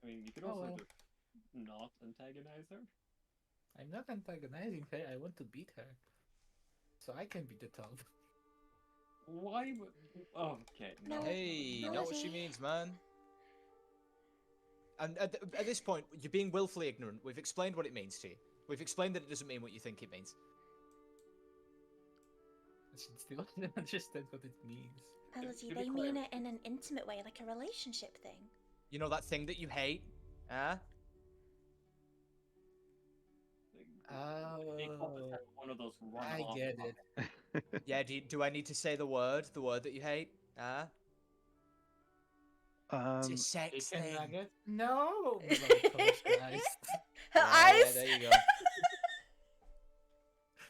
Speaker 8: I mean, you could
Speaker 2: Oh,
Speaker 8: also
Speaker 2: well.
Speaker 8: just not antagonize her.
Speaker 2: I'm not antagonizing her, I want to beat her. So I can be the top.
Speaker 8: Why would... Oh, okay, no.
Speaker 1: No.
Speaker 7: Hey, you know what she
Speaker 1: Melody.
Speaker 7: means, man. And at this point, you're being willfully ignorant. We've explained what it means to you. We've explained that it doesn't mean what you think it means.
Speaker 2: She still doesn't understand what it means.
Speaker 1: Melody,
Speaker 8: to be
Speaker 1: they
Speaker 8: clear-
Speaker 1: mean it in an intimate way, like a relationship thing.
Speaker 7: You know that thing that you hate? Huh?
Speaker 8: They call it one of those
Speaker 2: I
Speaker 8: run-off
Speaker 2: get it.
Speaker 7: Yeah, do I need to say the word that you hate? Huh? It's a sex
Speaker 2: Chicken
Speaker 7: thing.
Speaker 2: nugget? No! Melody covers her eyes.
Speaker 1: Her
Speaker 7: Yeah,
Speaker 1: eyes.
Speaker 7: there you go.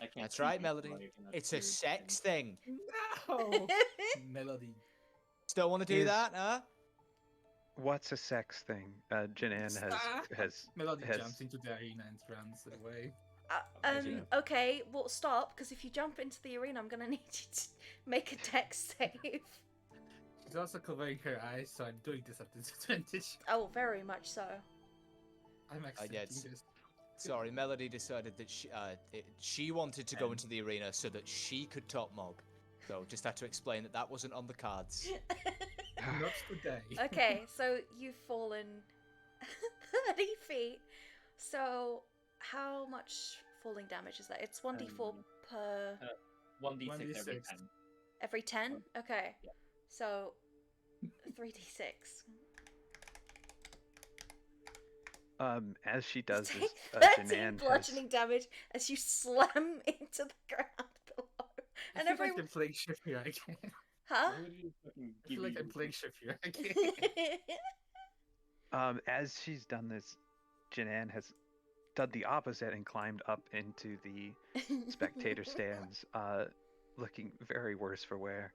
Speaker 8: I can't
Speaker 7: That's
Speaker 8: see
Speaker 7: right,
Speaker 8: people
Speaker 7: Melody.
Speaker 8: writing that
Speaker 7: It's a
Speaker 8: weird
Speaker 7: sex
Speaker 8: thing.
Speaker 7: thing.
Speaker 2: No! Melody.
Speaker 7: Still want to do
Speaker 4: Is-
Speaker 7: that, huh?
Speaker 4: What's a sex thing? Janan
Speaker 2: Stop.
Speaker 4: has
Speaker 2: Melody
Speaker 4: has
Speaker 2: jumps into the arena and runs away.
Speaker 7: Yeah.
Speaker 1: Okay, well, stop, because if you jump into the arena, I'm gonna need you to make a dex save.
Speaker 2: She's also covering her eyes, so I'm doing this at disadvantage.
Speaker 1: Oh, very much so.
Speaker 2: I'm accepting
Speaker 7: it's-
Speaker 2: this.
Speaker 7: Sorry, Melody decided that she wanted to go
Speaker 8: Um.
Speaker 7: into the arena so that she could top Mog. So just had to explain that that wasn't on the cards.
Speaker 2: Not today.
Speaker 1: Okay, so you've fallen 30 feet. So, how much falling damage is that? It's 1d4 per
Speaker 8: 1d6 every
Speaker 2: 1d6.
Speaker 8: 10.
Speaker 1: every 10? Okay.
Speaker 8: Yeah.
Speaker 1: So, 3d6.
Speaker 4: As she
Speaker 1: You
Speaker 4: does
Speaker 1: take
Speaker 4: this,
Speaker 1: 13
Speaker 4: Janan has...
Speaker 1: bludgeoning damage as you slam into the ground below.
Speaker 2: I
Speaker 1: And
Speaker 2: feel like
Speaker 1: everyone.
Speaker 2: I'm playing Shafir again.
Speaker 1: Huh?
Speaker 8: Why would you fucking
Speaker 2: I
Speaker 8: give
Speaker 2: feel like
Speaker 8: you
Speaker 2: I'm playing Shafir again.
Speaker 4: As she's done this, Janan has done the opposite and climbed up into the spectator stands, looking very worse for wear.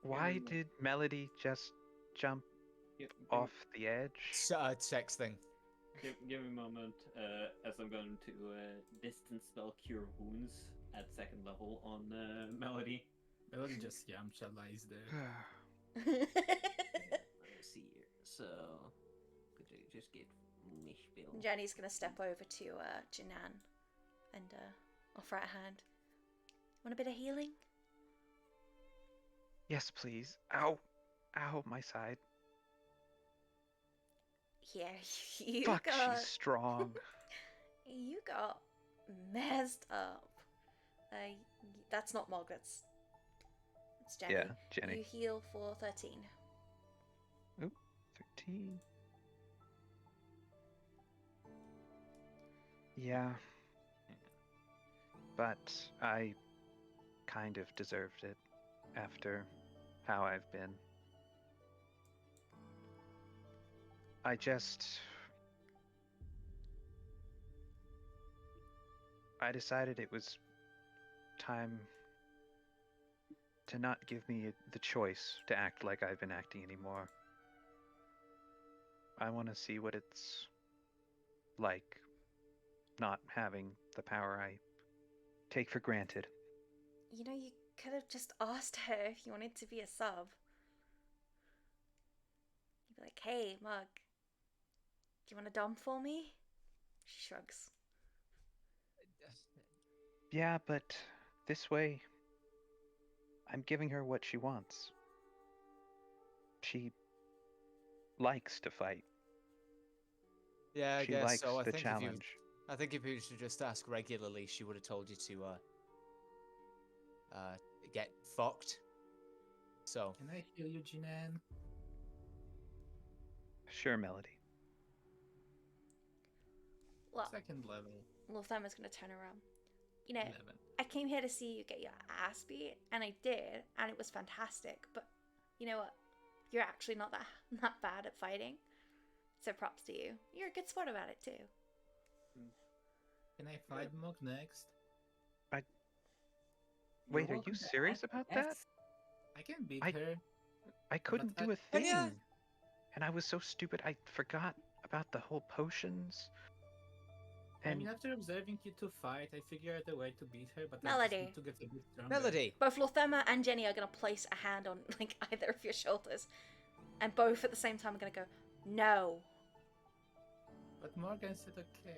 Speaker 4: Why did Melody just jump off the edge?
Speaker 6: Sex thing.
Speaker 8: Give me a moment, as I'm going to distance spell Cure Wounds at 2nd level on Melody.
Speaker 2: Melody just yamcha-lies there.
Speaker 8: Let me see here. So, could I just get my spell?
Speaker 1: Jenny's gonna step over to Janan and offer out a hand. Want a bit of healing?
Speaker 4: Yes, please. Ow. Ow, my side.
Speaker 1: Yeah, you
Speaker 4: Fuck,
Speaker 1: got.
Speaker 4: she's strong.
Speaker 1: You got messed up. That's not Mog, it's Jenny.
Speaker 4: Yeah, Jenny.
Speaker 1: You heal for 13.
Speaker 4: 13. Yeah. But I kind of deserved it after how I've been. I decided it was time to not give me the choice to act like I've been acting anymore. I want to see what it's like not having the power I take for granted.
Speaker 1: You know, you could have just asked her if you wanted to be a sub. You'd be like, hey, Mug, do you want a dom for me? She shrugs.
Speaker 4: Yeah, but this way, I'm giving her what she wants. She likes to fight.
Speaker 6: Yeah, I
Speaker 4: She
Speaker 6: guess
Speaker 4: likes
Speaker 6: so.
Speaker 4: the challenge.
Speaker 6: I think if you should just ask regularly, she would have told you to get fucked. So.
Speaker 2: Can I heal you, Jinan?
Speaker 4: Sure, Melody.
Speaker 1: Well,
Speaker 2: 2nd level.
Speaker 1: Lothammer's gonna turn around. You know,
Speaker 2: 11.
Speaker 1: I came here to see you get your ass beat, and I did, and it was fantastic. But you know what? You're actually not that bad at fighting. So props to you. You're a good sport about it too.
Speaker 2: Can I fight Mog next?
Speaker 4: Wait,
Speaker 8: You're
Speaker 4: are you
Speaker 8: welcome to
Speaker 4: serious
Speaker 8: ask,
Speaker 4: about
Speaker 8: yes.
Speaker 4: that?
Speaker 2: I can beat
Speaker 4: I-
Speaker 2: her.
Speaker 4: I couldn't do a
Speaker 6: Can
Speaker 4: thing.
Speaker 6: ya?
Speaker 4: And I was so stupid, I forgot about the whole potions.
Speaker 2: I
Speaker 4: And
Speaker 2: mean, after observing you two fight, I figured out a way to beat her, but I
Speaker 1: Melody.
Speaker 2: just need to get a bit stronger.
Speaker 6: Melody.
Speaker 1: Both Lothammer and Jenny are gonna place a hand on like either of your shoulders, and both at the same time are gonna go, no.
Speaker 2: But Morgan said okay.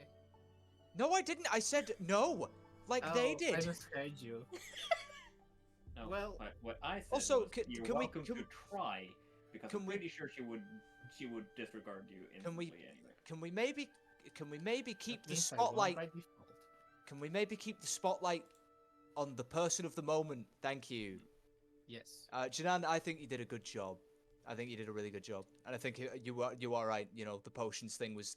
Speaker 6: No, I didn't. I said no. Like they did.
Speaker 2: I misheard you.
Speaker 8: No,
Speaker 2: Well,
Speaker 8: what I said
Speaker 6: also,
Speaker 8: was, you're
Speaker 6: can we-
Speaker 8: welcome to try, because
Speaker 6: can
Speaker 8: I'm
Speaker 6: we-
Speaker 8: pretty sure she would disregard you instantly anyway.
Speaker 6: Can we maybe keep
Speaker 2: That
Speaker 6: the
Speaker 2: means I won
Speaker 6: spotlight?
Speaker 2: by default.
Speaker 6: Can we maybe keep the spotlight on the person of the moment? Thank you.
Speaker 2: Yes.
Speaker 6: Janan, I think you did a good job. I think you did a really good job, and I think you are right. You know, the potions thing was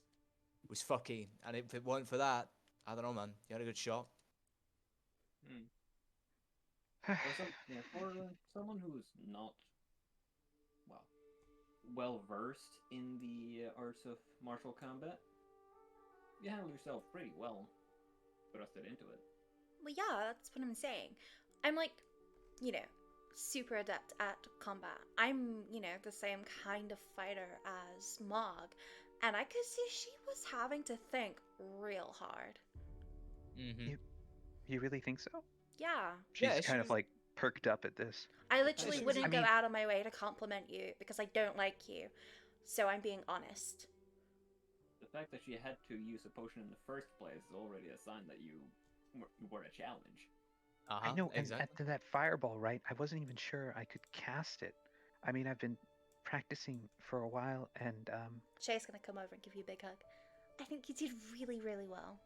Speaker 6: fucking, and if it weren't for that, I don't know, man. You had a good shot.
Speaker 8: For someone who's not, well versed in the arts of martial combat, you handled yourself pretty well. Thrusted into it.
Speaker 1: Well, yeah, that's what I'm saying. I'm like, you know, super adept at combat. I'm, you know, the same kind of fighter as Mog, and I could see she was having to think real hard.
Speaker 6: Mm-hmm.
Speaker 4: you really think so?
Speaker 1: Yeah.
Speaker 4: She's
Speaker 6: Yeah,
Speaker 4: kind
Speaker 6: she
Speaker 4: of
Speaker 6: was-
Speaker 4: like perked up at this.
Speaker 1: I literally
Speaker 6: she was-
Speaker 1: wouldn't
Speaker 4: I
Speaker 1: go
Speaker 4: mean-
Speaker 1: out of my way to compliment you because I don't like you. So I'm being honest.
Speaker 8: The fact that she had to use a potion in the first place is already a sign that you were a challenge.
Speaker 4: I know,
Speaker 6: exactly.
Speaker 4: and that fireball, right? I wasn't even sure I could cast it. I mean, I've been practicing for a while, and
Speaker 1: Shay's gonna come over and give you a big hug. I think you did really, really well.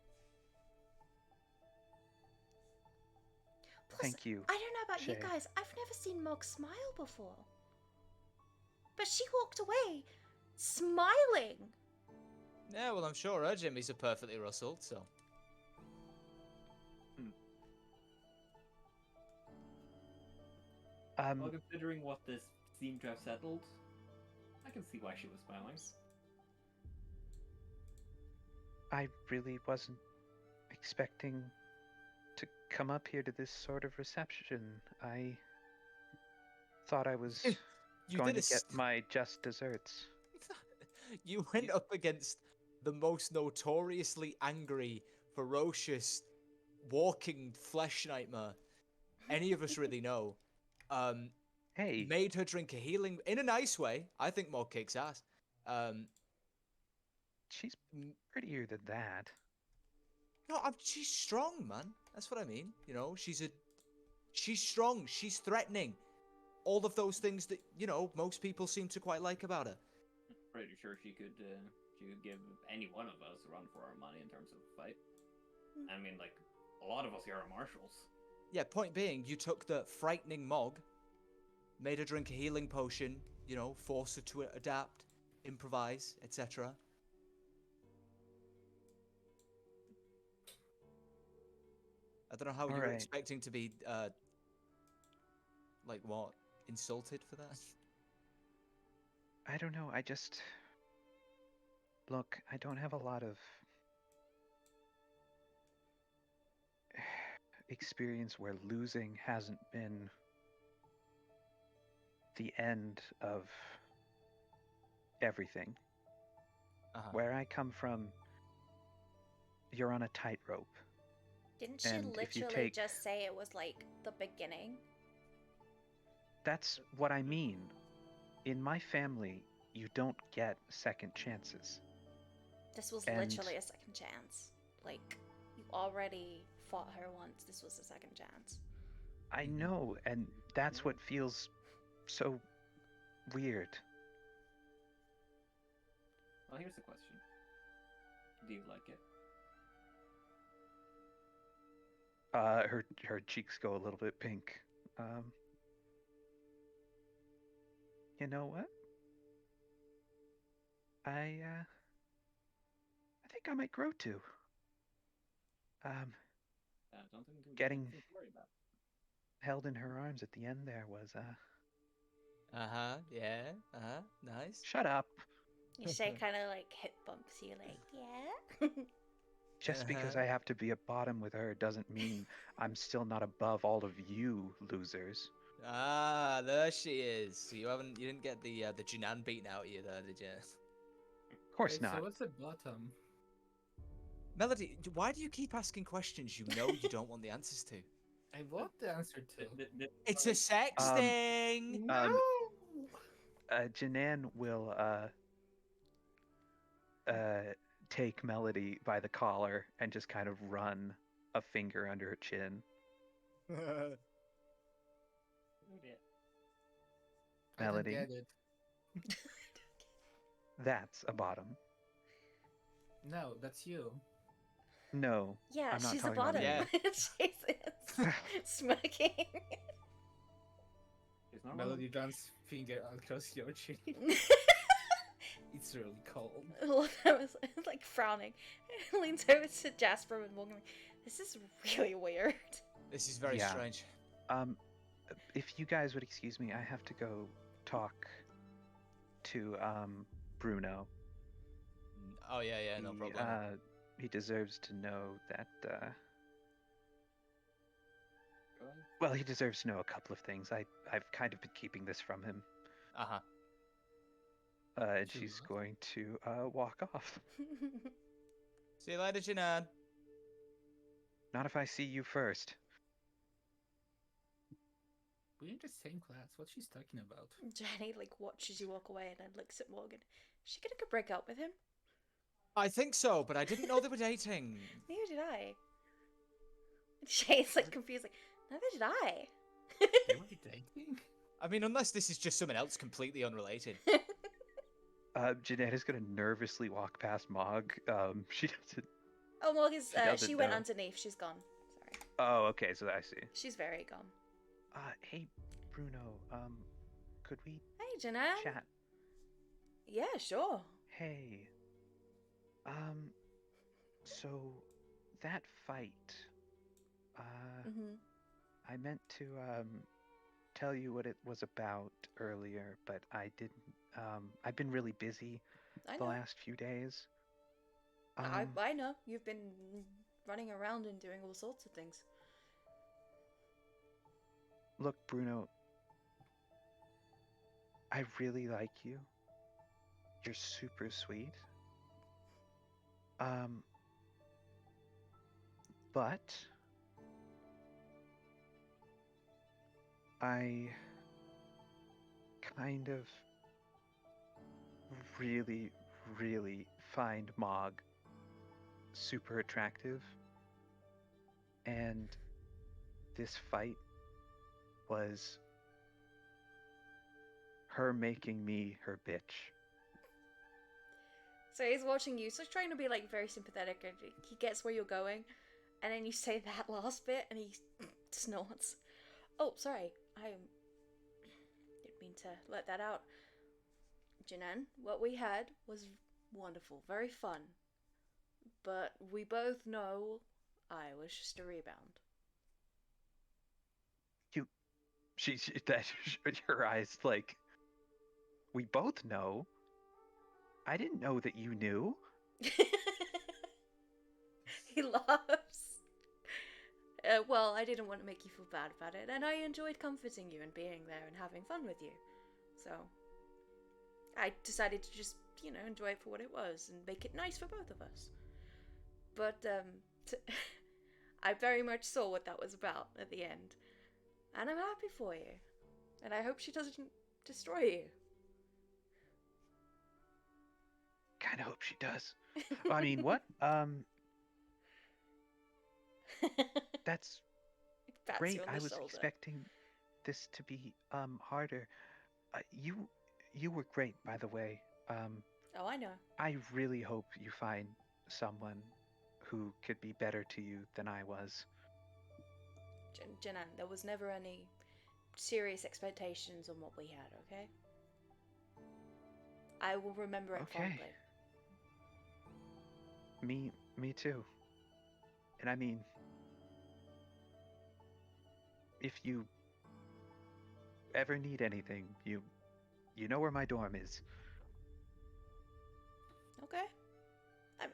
Speaker 1: Plus,
Speaker 4: thank you.
Speaker 1: I don't know about you
Speaker 4: Shay.
Speaker 1: guys, I've never seen Mog smile before. But she walked away smiling.
Speaker 6: Yeah, well, I'm sure her Jimmys are perfectly rustled, so.
Speaker 8: Well, considering what this seemed to have settled, I can see why she was smiling.
Speaker 4: I really wasn't expecting to come up here to this sort of reception. I thought I was
Speaker 6: You
Speaker 4: going
Speaker 6: did
Speaker 4: to get my just desserts.
Speaker 6: You went up against the most notoriously angry, ferocious, walking flesh nightmare any of us really know.
Speaker 4: Hey,
Speaker 6: Made her drink a healing in a nice way. I think Mo kicks ass.
Speaker 4: she's prettier than that.
Speaker 6: No, she's strong, man. That's what I mean. You know, she's strong. She's threatening. All of those things that most people seem to quite like about her.
Speaker 8: Pretty sure she could give any one of us a run for our money in terms of a fight. I mean, like, a lot of us here are marshals.
Speaker 6: Yeah, point being, you took the frightening Mog, made her drink a healing potion, forced her to adapt, improvise, etc. I don't know how you were expecting to be, like what, insulted for that?
Speaker 4: I don't know, Look, I don't have a lot of experience where losing hasn't been the end of everything. Where I come from, you're on a tightrope.
Speaker 1: Didn't she literally just say it was like the beginning?
Speaker 4: That's what I mean. In my family, you don't get second chances.
Speaker 1: This was literally a second chance. Like, you already fought her once. This was a second chance.
Speaker 4: I know, and that's what feels so weird.
Speaker 8: Well, here's the question. Do you like it?
Speaker 4: Her cheeks go a little bit pink. You know what? I think I might grow to.
Speaker 8: Something
Speaker 4: Getting
Speaker 8: to worry about.
Speaker 4: held in her arms at the end there was
Speaker 6: Yeah, nice.
Speaker 4: Shut up.
Speaker 1: Shay kind of like hip bumps you, like, yeah.
Speaker 4: Just because I have to be a bottom with her doesn't mean I'm still not above all of you losers.
Speaker 6: Ah, there she is. So you didn't get the Jinan beaten out of you there, did you?
Speaker 4: Of course not.
Speaker 2: So what's the bottom?
Speaker 6: Melody, why do you keep asking questions you know you don't want the answers to?
Speaker 2: I want the answer to.
Speaker 6: It's a sex thing.
Speaker 4: Janan will take Melody by the collar and just kind of run a finger under her chin. Melody.
Speaker 2: I don't get it.
Speaker 4: That's a bottom.
Speaker 2: No, that's you.
Speaker 4: No.
Speaker 1: Yeah,
Speaker 4: I'm not
Speaker 1: she's a
Speaker 4: talking about
Speaker 1: bottom.
Speaker 6: you.
Speaker 1: She's smirking.
Speaker 2: Melody runs finger across your chin. It's really cold.
Speaker 1: Well, that was like frowning. Leans over to Jasper and Morgan. This is really weird.
Speaker 6: This is very strange.
Speaker 4: If you guys would excuse me, I have to go talk to Bruno.
Speaker 6: Oh yeah, no problem.
Speaker 4: He deserves to know that. Well, he deserves to know a couple of things. I've kind of been keeping this from him. And she's going to walk off.
Speaker 6: See you later, Jinan.
Speaker 4: Not if I see you first.
Speaker 2: We're in the same class. What's she talking about?
Speaker 1: Jenny like watches you walk away and then looks at Morgan. Is she gonna break up with him?
Speaker 6: I think so, but I didn't know they were dating.
Speaker 1: Neither did I. Shay's like confused, like, neither did I.
Speaker 2: They were dating?
Speaker 6: I mean, unless this is just something else completely unrelated.
Speaker 4: Jeanette is gonna nervously walk past Mog. She doesn't.
Speaker 1: Oh, Morgan's. She went
Speaker 4: know.
Speaker 1: underneath. She's gone. Sorry.
Speaker 4: Oh, okay. So I see.
Speaker 1: She's very gone.
Speaker 4: Hey, Bruno. Could we
Speaker 1: Hey, Jeanette.
Speaker 4: chat?
Speaker 1: Yeah, sure.
Speaker 4: Hey. So that fight,
Speaker 1: Mm-hmm.
Speaker 4: I meant to tell you what it was about earlier, but I didn't. I've been really busy
Speaker 1: I
Speaker 4: the
Speaker 1: know.
Speaker 4: last few days.
Speaker 1: I know. You've been running around and doing all sorts of things.
Speaker 4: Look, Bruno, I really like you. You're super sweet. But I kind of really, really find Mog super attractive. And this fight was her making me her bitch.
Speaker 1: So he's watching you, so he's trying to be like very sympathetic, and he gets where you're going, and then you say that last bit, and he snorts. Oh, sorry, I didn't mean to let that out. Jinan, what we had was wonderful, very fun, but we both know I was just a rebound.
Speaker 4: That her eyes like, we both know. I didn't know that you knew.
Speaker 1: He laughs. Well, I didn't want to make you feel bad about it, and I enjoyed comforting you and being there and having fun with you. So, I decided to just, enjoy it for what it was and make it nice for both of us. But, I very much saw what that was about at the end. And I'm happy for you. And I hope she doesn't destroy you.
Speaker 4: Kinda hope she does. I mean, what? That's
Speaker 1: Pats
Speaker 4: great.
Speaker 1: you on
Speaker 4: I
Speaker 1: the
Speaker 4: was
Speaker 1: shoulder.
Speaker 4: expecting this to be harder. You were great, by the way.
Speaker 1: Oh, I know.
Speaker 4: I really hope you find someone who could be better to you than I was.
Speaker 1: Janan, there was never any serious expectations on what we had, okay? I will remember it
Speaker 4: Okay.
Speaker 1: fondly.
Speaker 4: Me too. And I mean, if you ever need anything, you know where my dorm is.
Speaker 1: Okay.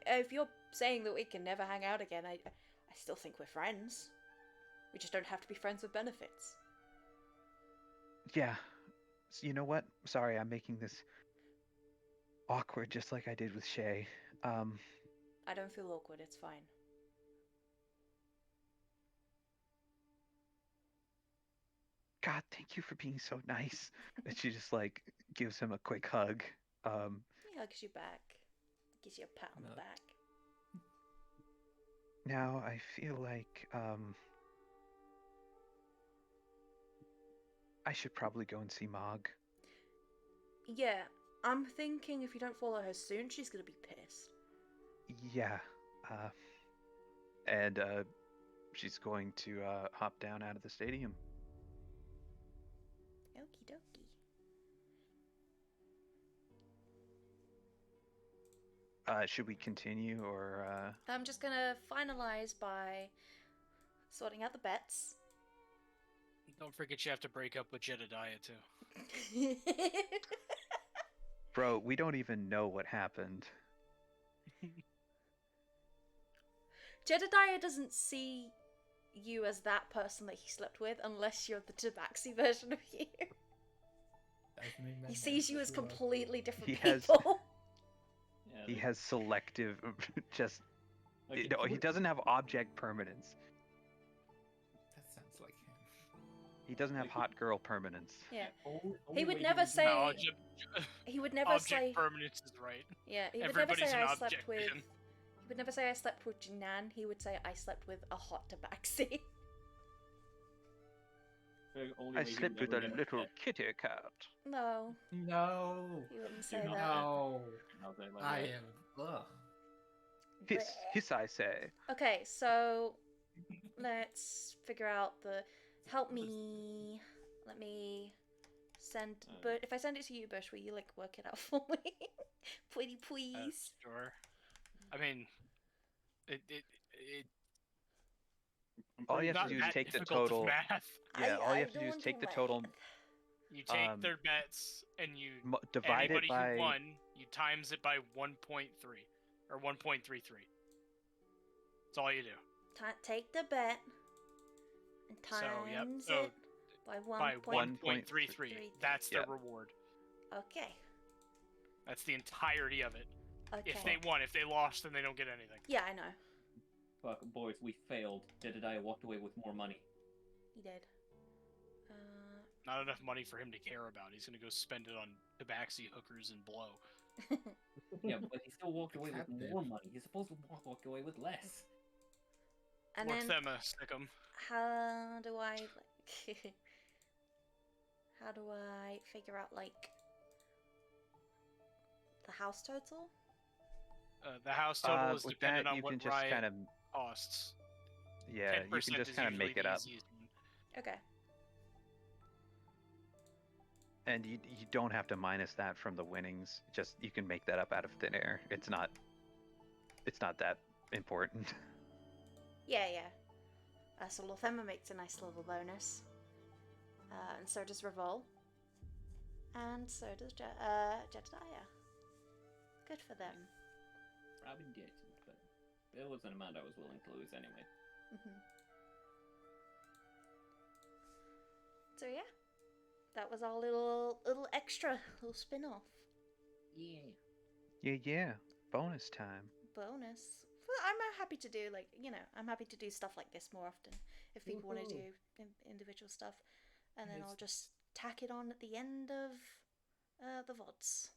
Speaker 1: If you're saying that we can never hang out again, I still think we're friends. We just don't have to be friends with benefits.
Speaker 4: Yeah. So you know what? Sorry, I'm making this awkward just like I did with Shay.
Speaker 1: I don't feel awkward, it's fine.
Speaker 4: God, thank you for being so nice. And she just like gives him a quick hug.
Speaker 1: He hugs you back. Gives you a pat on the back.
Speaker 4: Now I feel like I should probably go and see Mog.
Speaker 1: Yeah, I'm thinking if you don't follow her soon, she's gonna be pissed.
Speaker 4: Yeah. And she's going to hop down out of the stadium.
Speaker 1: Okie dokie.
Speaker 4: Should we continue or
Speaker 1: I'm just gonna finalize by sorting out the bets.
Speaker 3: Don't forget you have to break up with Jedediah too.
Speaker 4: Bro, we don't even know what happened.
Speaker 1: Jedediah doesn't see you as that person that he slept with unless you're the Tabaxi version of you. He sees you as completely different
Speaker 4: He has-
Speaker 1: people.
Speaker 9: Yeah,
Speaker 4: He has selective just
Speaker 9: okay,
Speaker 4: no, he doesn't have object permanence.
Speaker 2: That sounds like him.
Speaker 4: He doesn't have hot girl permanence.
Speaker 1: Yeah.
Speaker 9: only
Speaker 1: He would
Speaker 9: way
Speaker 1: never
Speaker 9: can-
Speaker 1: say.
Speaker 3: No,
Speaker 1: He would never
Speaker 3: object
Speaker 1: say.
Speaker 3: permanence is right.
Speaker 1: Yeah, he would
Speaker 3: Everybody's
Speaker 1: never say
Speaker 3: an
Speaker 1: I slept
Speaker 3: object,
Speaker 1: with.
Speaker 3: man.
Speaker 1: He would never say I slept with Jinan. He would say I slept with a hot Tabaxi.
Speaker 9: the only
Speaker 4: I
Speaker 9: way he
Speaker 4: slept
Speaker 9: would
Speaker 4: with
Speaker 9: ever
Speaker 4: a
Speaker 9: get
Speaker 4: little
Speaker 9: that-
Speaker 4: kitty cat.
Speaker 1: No,
Speaker 2: No.
Speaker 1: he wouldn't say
Speaker 9: not-
Speaker 1: that.
Speaker 2: No.
Speaker 9: I'll say it like
Speaker 2: I
Speaker 9: that.
Speaker 2: am. Ugh.
Speaker 4: Hiss, hiss, I say.
Speaker 1: Okay, so let's figure out the. Help me. Let me send. But if I send it to you, Bush, will you like work it out for me? Pretty please.
Speaker 3: Sure. I mean, it
Speaker 4: All you have
Speaker 3: not
Speaker 4: to do is
Speaker 3: that
Speaker 4: take the
Speaker 3: difficult with
Speaker 4: total.
Speaker 3: math.
Speaker 4: Yeah, all you have to
Speaker 1: don't
Speaker 4: do is
Speaker 1: want
Speaker 4: take the
Speaker 1: math.
Speaker 4: total,
Speaker 3: You take
Speaker 4: Um,
Speaker 3: their bets and you
Speaker 4: divide
Speaker 3: anybody
Speaker 4: it by.
Speaker 3: who won, you times it by 1.3 or 1.33. That's all you do.
Speaker 1: Take the bet and
Speaker 3: So, yep,
Speaker 1: times
Speaker 3: so
Speaker 1: it by
Speaker 3: By
Speaker 1: 1.33.
Speaker 3: 1.33. That's the
Speaker 4: Yep.
Speaker 3: reward.
Speaker 1: Okay.
Speaker 3: That's the entirety of it.
Speaker 1: Okay.
Speaker 3: If they won, if they lost, then they don't get anything.
Speaker 1: Yeah, I know.
Speaker 9: Fuck, boys, we failed. Jedediah walked away with more money.
Speaker 1: He did.
Speaker 3: Not enough money for him to care about. He's gonna go spend it on tabaxi hookers and blow.
Speaker 9: Yeah, but he still walked away with
Speaker 2: Captive.
Speaker 9: more money. He's supposed to walk away with less.
Speaker 1: And
Speaker 3: Work
Speaker 1: then
Speaker 3: them a stick 'em.
Speaker 1: how do I like? How do I figure out like the house total?
Speaker 3: The house total is
Speaker 4: With
Speaker 3: dependent
Speaker 4: that,
Speaker 3: on
Speaker 4: you
Speaker 3: what
Speaker 4: can just
Speaker 3: riot
Speaker 4: kind of.
Speaker 3: costs.
Speaker 4: Yeah, you
Speaker 3: 10%
Speaker 4: can just
Speaker 3: is
Speaker 4: kind of
Speaker 3: usually
Speaker 4: make it
Speaker 3: the
Speaker 4: up.
Speaker 3: easiest one.
Speaker 1: Okay.
Speaker 4: And you don't have to minus that from the winnings. Just you can make that up out of thin air. It's not that important.
Speaker 1: Yeah, yeah. So Lothema makes a nice little bonus. And so does Revol. And so does Jedediah. Good for them.
Speaker 9: Robin did, but it was an amount I was willing to lose anyway.
Speaker 1: So yeah, that was our little extra, little spin-off
Speaker 9: Yeah.
Speaker 4: Yeah. Bonus time.
Speaker 1: bonus. Well, I'm happy to do I'm happy to do stuff like this more often if people want to do individual stuff, and then I'll just tack it on at the end of the VODs.